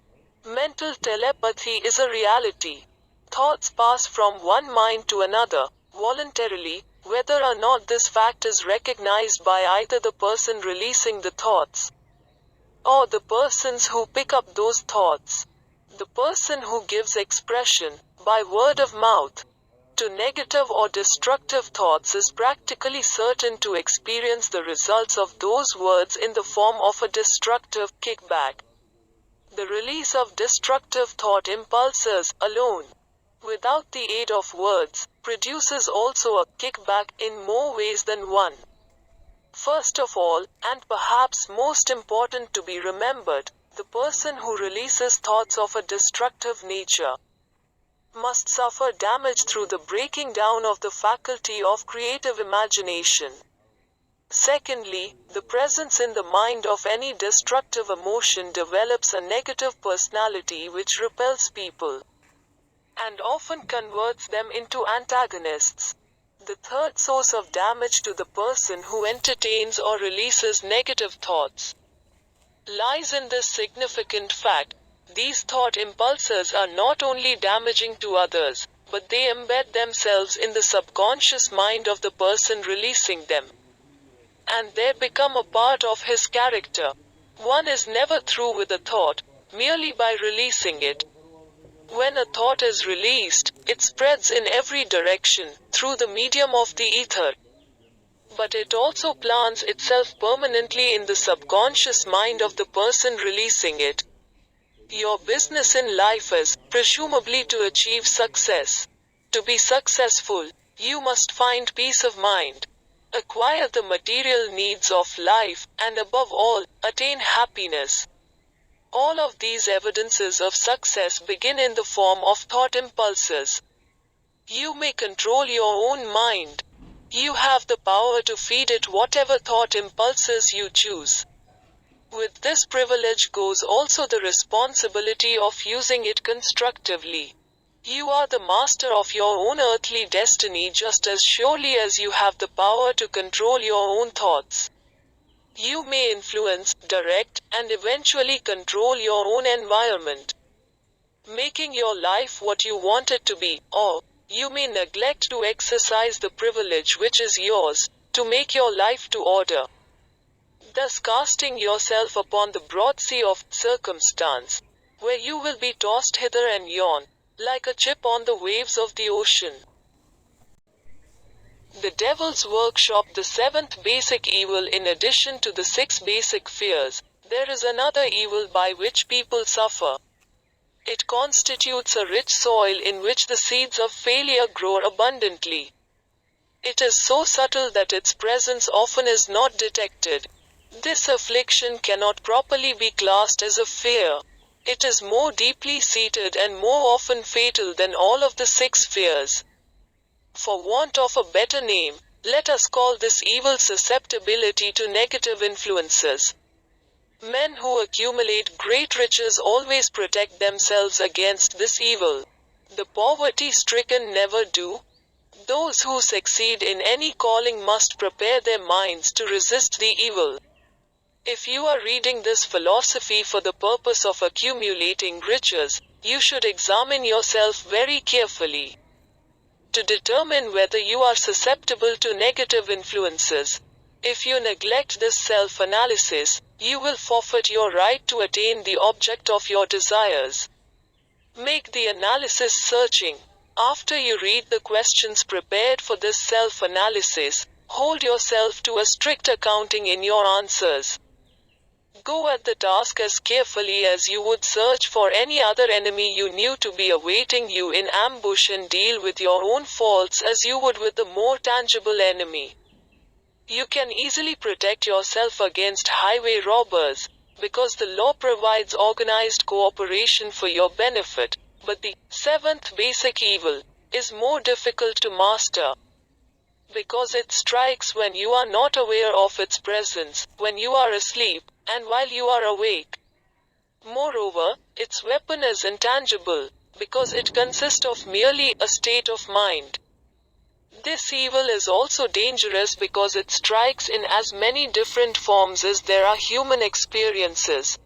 Mental telepathy is a reality. Thoughts pass from one mind to another, voluntarily, whether or not this fact is recognized by either the person releasing the thoughts or the persons who pick up those thoughts. The person who gives expression, by word of mouth, to negative or destructive thoughts is practically certain to experience the results of those words in the form of a destructive kickback. The release of destructive thought impulses, alone, without the aid of words, produces also a kickback in more ways than one. First of all, and perhaps most important to be remembered, the person who releases thoughts of a destructive nature must suffer damage through the breaking down of the faculty of creative imagination. Secondly, the presence in the mind of any destructive emotion develops a negative personality which repels people and often converts them into antagonists. The third source of damage to the person who entertains or releases negative thoughts lies in this significant fact: these thought impulses are not only damaging to others, but they embed themselves in the subconscious mind of the person releasing them, and they become a part of his character. One is never through with a thought, merely by releasing it. When a thought is released, it spreads in every direction, through the medium of the ether. But it also plants itself permanently in the subconscious mind of the person releasing it. Your business in life is, presumably, to achieve success. To be successful, you must find peace of mind. acquire the material needs of life, and above all, attain happiness. All of these evidences of success begin in the form of thought impulses. You may control your own mind. You have the power to feed it whatever thought impulses you choose. With this privilege goes also the responsibility of using it constructively. You are the master of your own earthly destiny just as surely as you have the power to control your own thoughts. You may influence, direct, and eventually control your own environment, making your life what you want it to be, or you may neglect to exercise the privilege which is yours, to make your life to order, thus casting yourself upon the broad sea of circumstance, where you will be tossed hither and yon, like a chip on the waves of the ocean. The Devil's Workshop. The seventh basic evil. In addition to the 6 basic fears, there is another evil by which people suffer. It constitutes a rich soil in which the seeds of failure grow abundantly. It is so subtle that its presence often is not detected. This affliction cannot properly be classed as a fear. It is more deeply seated and more often fatal than all of the 6 fears. For want of a better name, let us call this evil susceptibility to negative influences. Men who accumulate great riches always protect themselves against this evil. The poverty-stricken never do. Those who succeed in any calling must prepare their minds to resist the evil. If you are reading this philosophy for the purpose of accumulating riches, you should examine yourself very carefully to determine whether you are susceptible to negative influences. If you neglect this self-analysis, you will forfeit your right to attain the object of your desires. Make the analysis searching. After you read the questions prepared for this self-analysis, hold yourself to a strict accounting in your answers. Go at the task as carefully as you would search for any other enemy you knew to be awaiting you in ambush, and deal with your own faults as you would with the more tangible enemy. You can easily protect yourself against highway robbers, because the law provides organized cooperation for your benefit, but the 7th basic evil is more difficult to master, because it strikes when you are not aware of its presence, when you are asleep, and while you are awake. Moreover, its weapon is intangible, because it consists of merely a state of mind. This evil is also dangerous because it strikes in as many different forms as there are human experiences.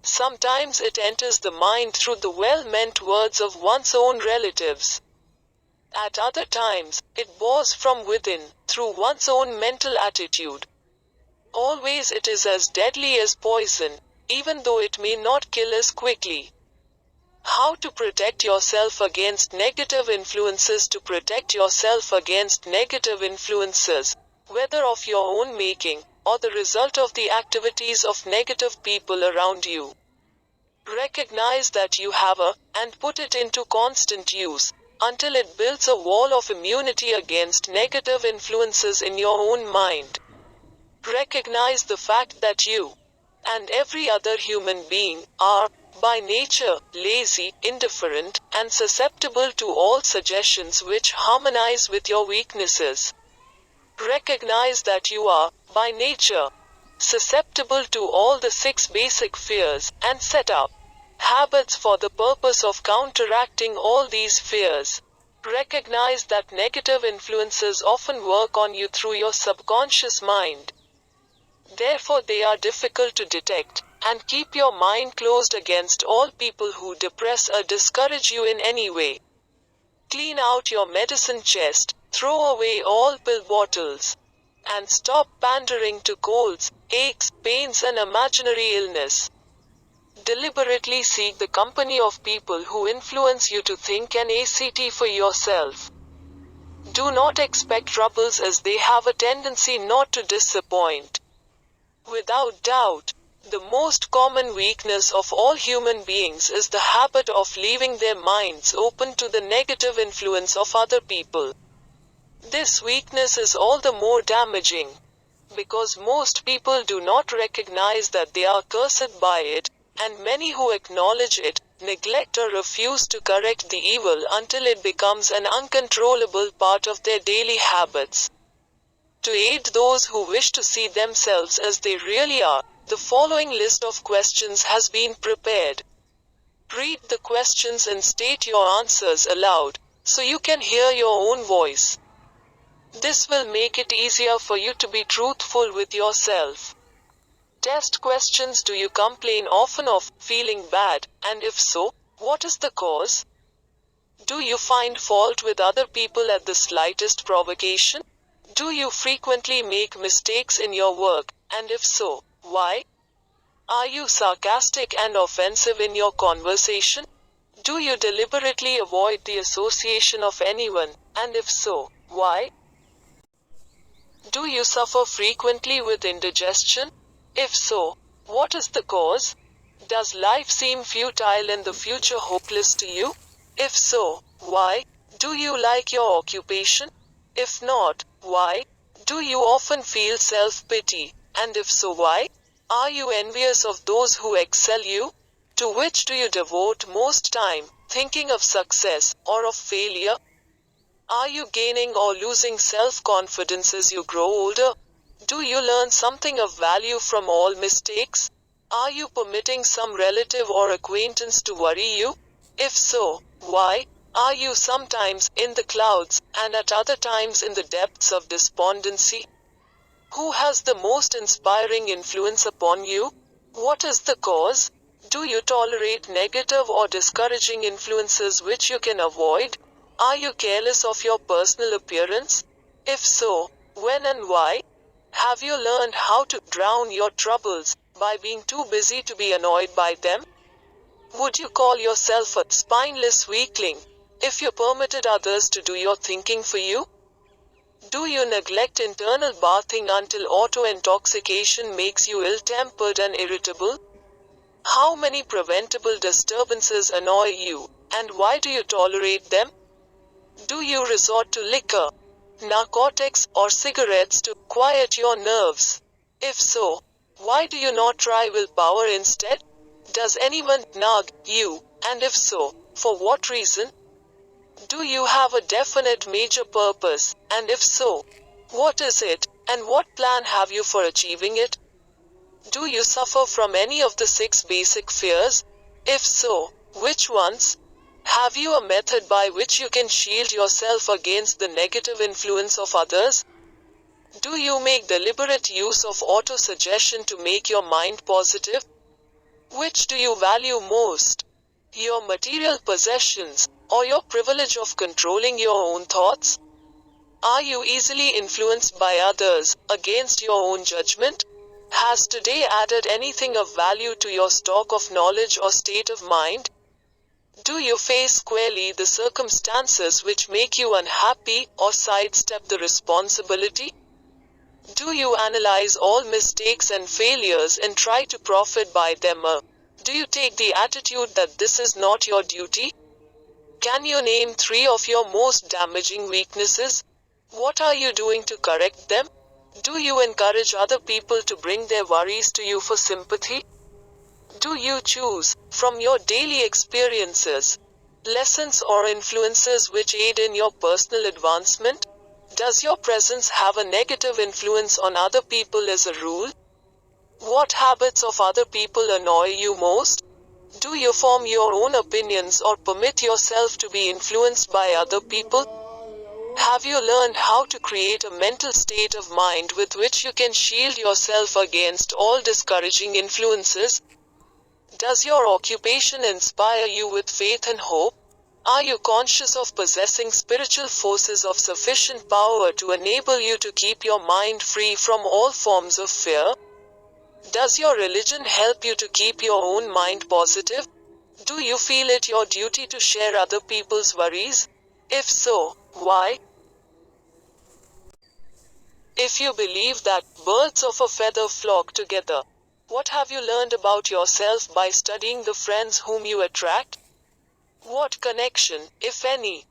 Sometimes it enters the mind through the well-meant words of one's own relatives. At other times, it bores from within, through one's own mental attitude. Always it is as deadly as poison, even though it may not kill as quickly. How to protect yourself against negative influences? To protect yourself against negative influences, whether of your own making, or the result of the activities of negative people around you. Recognize that you have and put it into constant use, until it builds a wall of immunity against negative influences in your own mind. Recognize the fact that you, and every other human being, are, by nature, lazy, indifferent, and susceptible to all suggestions which harmonize with your weaknesses. Recognize that you are, by nature, susceptible to all the 6 basic fears, and set up habits for the purpose of counteracting all these fears. Recognize that negative influences often work on you through your subconscious mind. Therefore they are difficult to detect, and keep your mind closed against all people who depress or discourage you in any way. Clean out your medicine chest, throw away all pill bottles, and stop pandering to colds, aches, pains and imaginary illness. Deliberately seek the company of people who influence you to think and act for yourself. Do not expect troubles, as they have a tendency not to disappoint. Without doubt, the most common weakness of all human beings is the habit of leaving their minds open to the negative influence of other people. This weakness is all the more damaging because most people do not recognize that they are cursed by it, and many who acknowledge it, neglect or refuse to correct the evil until it becomes an uncontrollable part of their daily habits. To aid those who wish to see themselves as they really are, the following list of questions has been prepared. Read the questions and state your answers aloud, so you can hear your own voice. This will make it easier for you to be truthful with yourself. Test questions: do you complain often of feeling bad, and if so, what is the cause? Do you find fault with other people at the slightest provocation? Do you frequently make mistakes in your work, and if so, why? Are you sarcastic and offensive in your conversation? Do you deliberately avoid the association of anyone, and if so, why? Do you suffer frequently with indigestion? If so, what is the cause? Does life seem futile and the future hopeless to you? If so, why? Do you like your occupation? If not, why? Do you often feel self-pity? And if so, why? Are you envious of those who excel you? To which do you devote most time, thinking of success or of failure? Are you gaining or losing self-confidence as you grow older? Do you learn something of value from all mistakes? Are you permitting some relative or acquaintance to worry you? If so, why? Are you sometimes in the clouds, and at other times in the depths of despondency? Who has the most inspiring influence upon you? What is the cause? Do you tolerate negative or discouraging influences which you can avoid? Are you careless of your personal appearance? If so, when and why? Have you learned how to drown your troubles by being too busy to be annoyed by them? Would you call yourself a spineless weakling if you permitted others to do your thinking for you? Do you neglect internal bathing until auto-intoxication makes you ill-tempered and irritable? How many preventable disturbances annoy you, and why do you tolerate them? Do you resort to liquor, narcotics, or cigarettes to quiet your nerves? If so, why do you not try willpower instead? Does anyone nag you, and if so, for what reason? Do you have a definite major purpose, and if so, what is it, and what plan have you for achieving it? Do you suffer from any of the 6 basic fears? If so, which ones? Have you a method by which you can shield yourself against the negative influence of others? Do you make deliberate use of auto-suggestion to make your mind positive? Which do you value most? Your material possessions, or your privilege of controlling your own thoughts? Are you easily influenced by others, against your own judgment? Has today added anything of value to your stock of knowledge or state of mind? Do you face squarely the circumstances which make you unhappy, or sidestep the responsibility? Do you analyze all mistakes and failures and try to profit by them, or do you take the attitude that this is not your duty? Can you name 3 of your most damaging weaknesses? What are you doing to correct them? Do you encourage other people to bring their worries to you for sympathy? Do you choose, from your daily experiences, lessons or influences which aid in your personal advancement? Does your presence have a negative influence on other people as a rule? What habits of other people annoy you most? Do you form your own opinions or permit yourself to be influenced by other people? Have you learned how to create a mental state of mind with which you can shield yourself against all discouraging influences? Does your occupation inspire you with faith and hope? Are you conscious of possessing spiritual forces of sufficient power to enable you to keep your mind free from all forms of fear? Does your religion help you to keep your own mind positive? Do you feel it your duty to share other people's worries? If so, why? If you believe that birds of a feather flock together, what have you learned about yourself by studying the friends whom you attract? What connection, if any,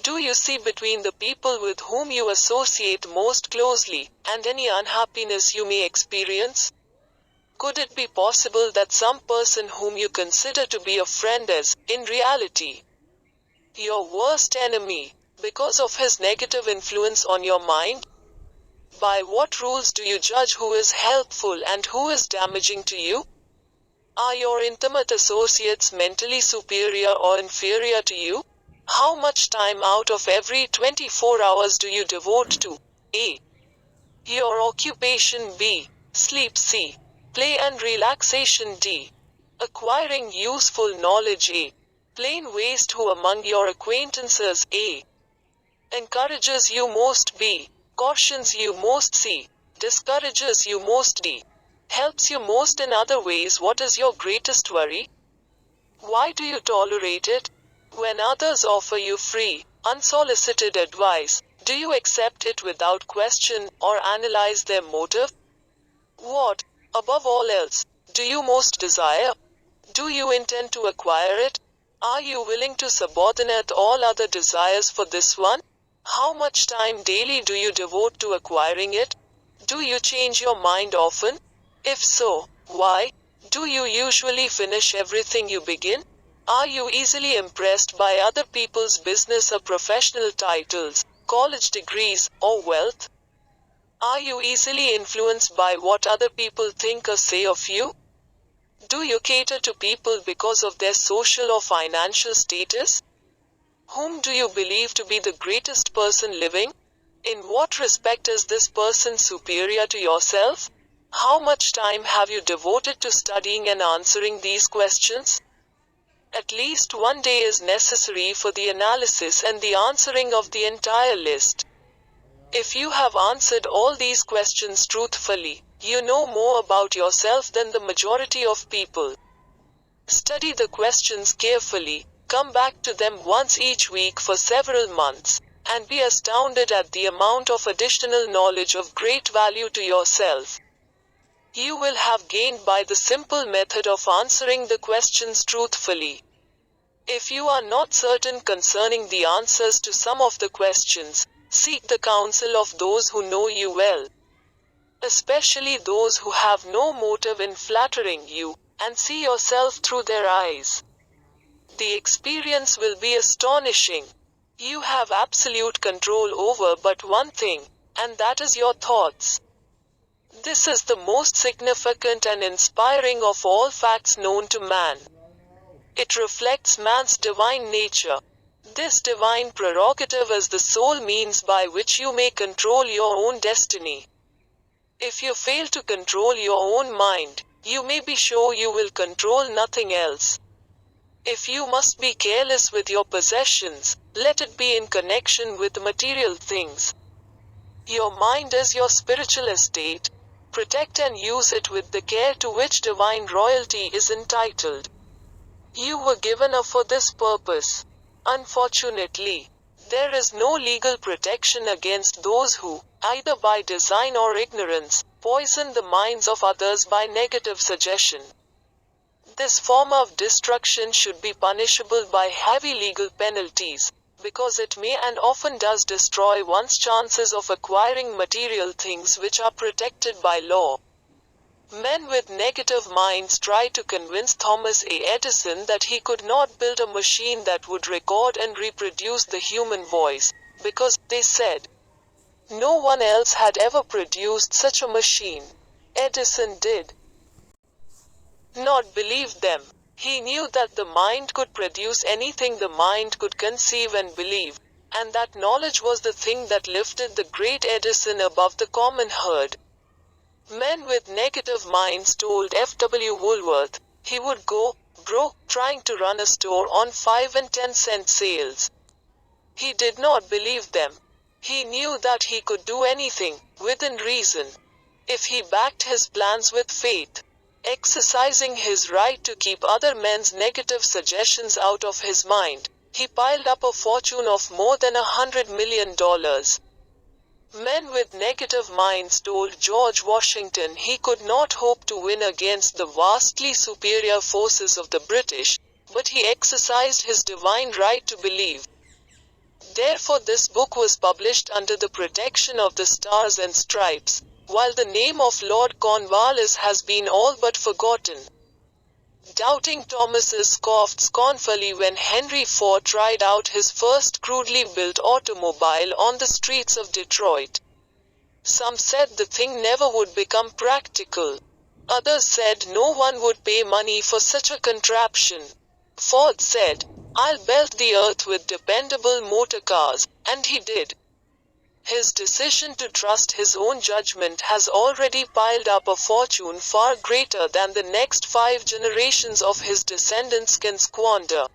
Do you see between the people with whom you associate most closely, and any unhappiness you may experience? Could it be possible that some person whom you consider to be a friend is, in reality, your worst enemy, because of his negative influence on your mind? By what rules do you judge who is helpful and who is damaging to you? Are your intimate associates mentally superior or inferior to you? How much time out of every 24 hours do you devote to A. Your occupation, B. Sleep, C. Play and relaxation, D. Acquiring useful knowledge, A. Plain waste, who among your acquaintances, A. Encourages you most, B. Cautions you most, C. Discourages you most, D. Helps you most in other ways? What is your greatest worry? Why do you tolerate it? When others offer you free, unsolicited advice, do you accept it without question, or analyze their motive? What, above all else, do you most desire? Do you intend to acquire it? Are you willing to subordinate all other desires for this one? How much time daily do you devote to acquiring it? Do you change your mind often? If so, why? Do you usually finish everything you begin? Are you easily impressed by other people's business or professional titles, college degrees, or wealth? Are you easily influenced by what other people think or say of you? Do you cater to people because of their social or financial status? Whom do you believe to be the greatest person living? In what respect is this person superior to yourself? How much time have you devoted to studying and answering these questions? At least one day is necessary for the analysis and the answering of the entire list. If you have answered all these questions truthfully, you know more about yourself than the majority of people. Study the questions carefully, come back to them once each week for several months, and be astounded at the amount of additional knowledge of great value to yourself you will have gained by the simple method of answering the questions truthfully. If you are not certain concerning the answers to some of the questions, seek the counsel of those who know you well, especially those who have no motive in flattering you, and see yourself through their eyes. The experience will be astonishing. You have absolute control over but one thing, and that is your thoughts. This is the most significant and inspiring of all facts known to man. It reflects man's divine nature. This divine prerogative is the sole means by which you may control your own destiny. If you fail to control your own mind, you may be sure you will control nothing else. If you must be careless with your possessions, let it be in connection with material things. Your mind is your spiritual estate. Protect and use it with the care to which divine royalty is entitled. You were given for this purpose. Unfortunately, there is no legal protection against those who, either by design or ignorance, poison the minds of others by negative suggestion. This form of destruction should be punishable by heavy legal penalties, because it may and often does destroy one's chances of acquiring material things which are protected by law. Men with negative minds tried to convince Thomas A. Edison that he could not build a machine that would record and reproduce the human voice, because, they said, no one else had ever produced such a machine. Edison did not believe them. He knew that the mind could produce anything the mind could conceive and believe, and that knowledge was the thing that lifted the great Edison above the common herd. Men with negative minds told F. W. Woolworth he would go broke trying to run a store on 5 and 10 cent sales. He did not believe them. He knew that he could do anything, within reason, if he backed his plans with faith. Exercising his right to keep other men's negative suggestions out of his mind, he piled up a fortune of more than $100 million. Men with negative minds told George Washington he could not hope to win against the vastly superior forces of the British, but he exercised his divine right to believe. Therefore this book was published under the protection of the Stars and Stripes, while the name of Lord Cornwallis has been all but forgotten. Doubting Thomases scoffed scornfully when Henry Ford tried out his first crudely built automobile on the streets of Detroit. Some said the thing never would become practical. Others said no one would pay money for such a contraption. Ford said, "I'll belt the earth with dependable motor cars," and he did. His decision to trust his own judgment has already piled up a fortune far greater than the next 5 generations of his descendants can squander.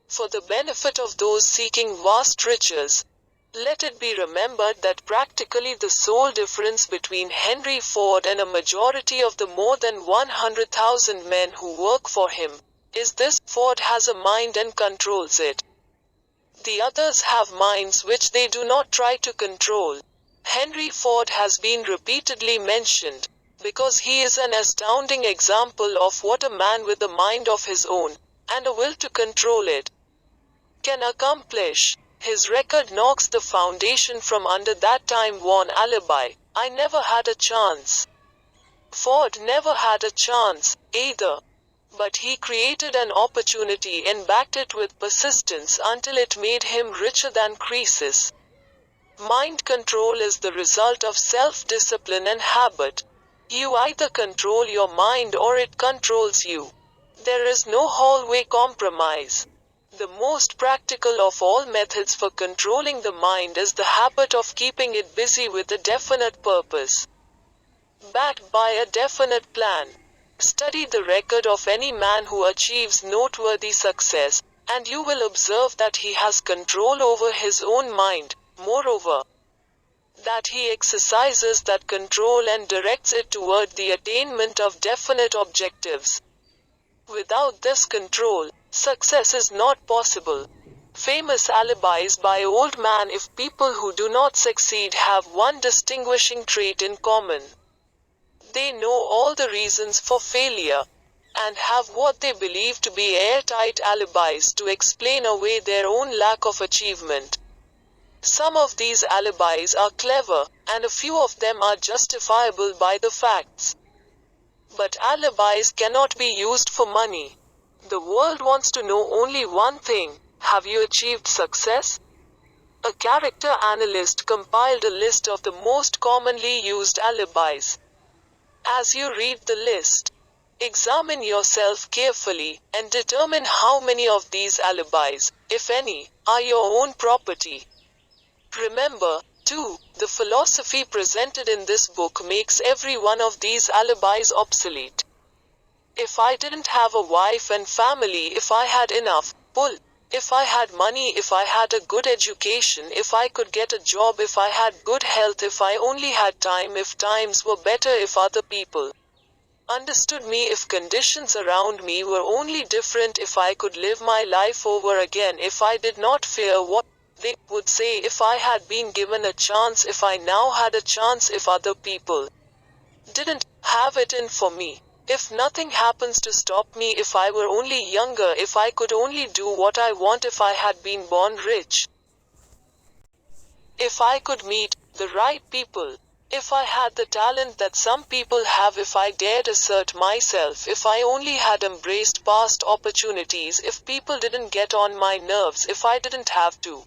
For the benefit of those seeking vast riches, let it be remembered that practically the sole difference between Henry Ford and a majority of the more than 100,000 men who work for him is this: Ford has a mind and controls it. The others have minds which they do not try to control. Henry Ford has been repeatedly mentioned, because he is an astounding example of what a man with a mind of his own, and a will to control it, can accomplish. His record knocks the foundation from under that time-worn alibi: "I never had a chance." Ford never had a chance, either. But he created an opportunity and backed it with persistence until it made him richer than Croesus. Mind control is the result of self-discipline and habit. You either control your mind or it controls you. There is no hallway compromise. The most practical of all methods for controlling the mind is the habit of keeping it busy with a definite purpose, backed by a definite plan. Study the record of any man who achieves noteworthy success, and you will observe that he has control over his own mind, moreover, that he exercises that control and directs it toward the attainment of definite objectives. Without this control, success is not possible. Famous alibis by old man: if people who do not succeed have one distinguishing trait in common, they know all the reasons for failure, and have what they believe to be airtight alibis to explain away their own lack of achievement. Some of these alibis are clever, and a few of them are justifiable by the facts. But alibis cannot be used for money. The world wants to know only one thing: have you achieved success? A character analyst compiled a list of the most commonly used alibis. As you read the list, examine yourself carefully, and determine how many of these alibis, if any, are your own property. Remember, too, the philosophy presented in this book makes every one of these alibis obsolete. If I didn't have a wife and family, if I had enough pull, if I had money, if I had a good education, if I could get a job, if I had good health, if I only had time, if times were better, if other people understood me, if conditions around me were only different, if I could live my life over again, if I did not fear what they would say, if I had been given a chance, if I now had a chance, if other people didn't have it in for me, if nothing happens to stop me, if I were only younger, if I could only do what I want, if I had been born rich, if I could meet the right people, if I had the talent that some people have, if I dared assert myself, if I only had embraced past opportunities, if people didn't get on my nerves, if I didn't have to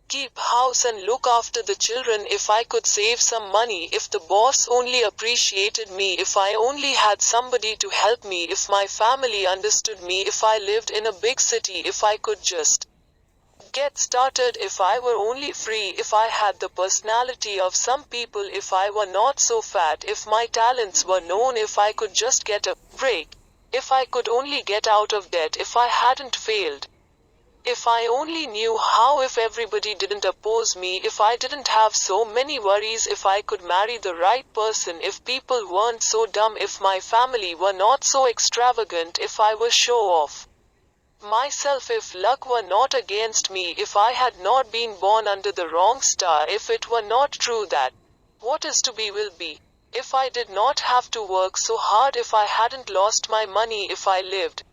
keep house and look after the children, if I could save some money, if the boss only appreciated me, if I only had somebody to help me, if my family understood me, if I lived in a big city, if I could just get started, if I were only free, if I had the personality of some people, if I were not so fat, if my talents were known, if I could just get a break, if I could only get out of debt, if I hadn't failed, if I only knew how, if everybody didn't oppose me, if I didn't have so many worries, if I could marry the right person, if people weren't so dumb, if my family were not so extravagant, if I were show off myself, if luck were not against me, if I had not been born under the wrong star, if it were not true that what is to be will be, if I did not have to work so hard, if I hadn't lost my money, if I lived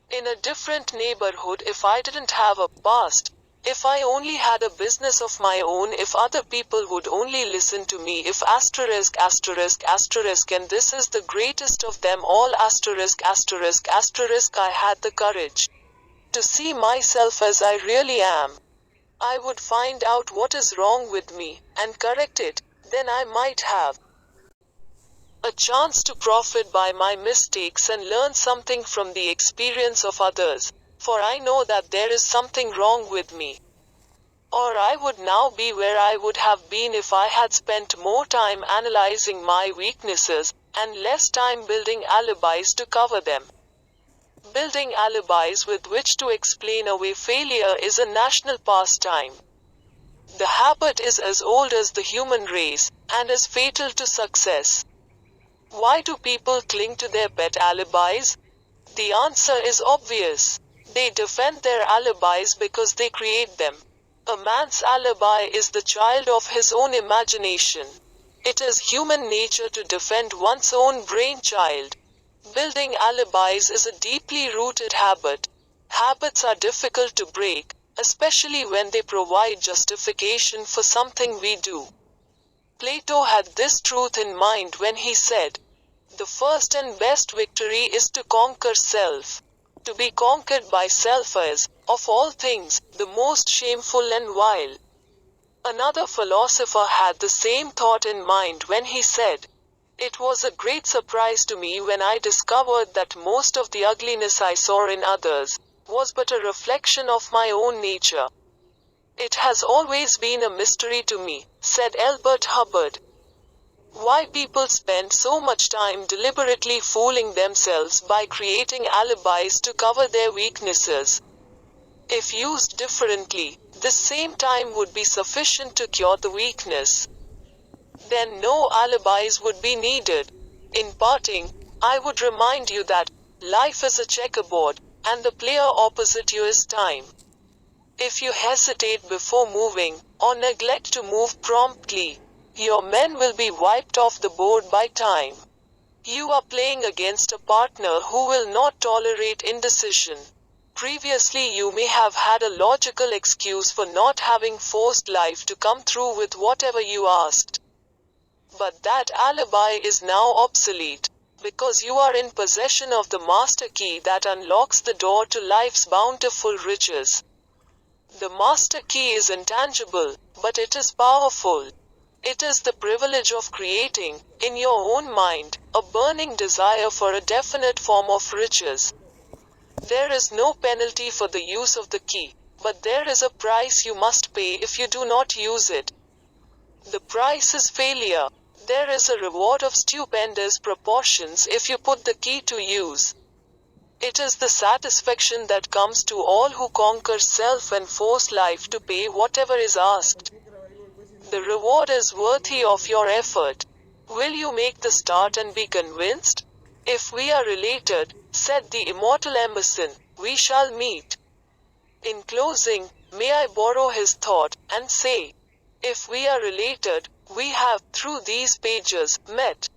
in a different neighborhood, if I didn't have a past, If I only had a business of my own, if other people would only listen to me, if asterisk asterisk asterisk, and this is the greatest of them all asterisk asterisk asterisk, I had the courage to see myself as I really am, I would find out what is wrong with me, and correct it, then I might have a chance to profit by my mistakes and learn something from the experience of others, for I know that there is something wrong with me. Or I would now be where I would have been if I had spent more time analyzing my weaknesses, and less time building alibis to cover them. Building alibis with which to explain away failure is a national pastime. The habit is as old as the human race, and is fatal to success. Why do people cling to their pet alibis? The answer is obvious. They defend their alibis because they create them. A man's alibi is the child of his own imagination. It is human nature to defend one's own brainchild. Building alibis is a deeply rooted habit. Habits are difficult to break, especially when they provide justification for something we do. Plato had this truth in mind when he said, "The first and best victory is to conquer self." To be conquered by self is, of all things, the most shameful and vile. Another philosopher had the same thought in mind when he said, "It was a great surprise to me when I discovered that most of the ugliness I saw in others was but a reflection of my own nature." It has always been a mystery to me, said Elbert Hubbard, why people spend so much time deliberately fooling themselves by creating alibis to cover their weaknesses. If used differently, this same time would be sufficient to cure the weakness. Then no alibis would be needed. In parting, I would remind you that life is a checkerboard, and the player opposite you is time. If you hesitate before moving, or neglect to move promptly, your men will be wiped off the board by time. You are playing against a partner who will not tolerate indecision. Previously you may have had a logical excuse for not having forced life to come through with whatever you asked. But that alibi is now obsolete, because you are in possession of the master key that unlocks the door to life's bountiful riches. The master key is intangible, but it is powerful. It is the privilege of creating, in your own mind, a burning desire for a definite form of riches. There is no penalty for the use of the key, but there is a price you must pay if you do not use it. The price is failure. There is a reward of stupendous proportions if you put the key to use. It is the satisfaction that comes to all who conquer self and force life to pay whatever is asked. The reward is worthy of your effort. Will you make the start and be convinced? If we are related, said the immortal Emerson, we shall meet. In closing, may I borrow his thought, and say, if we are related, we have, through these pages, met.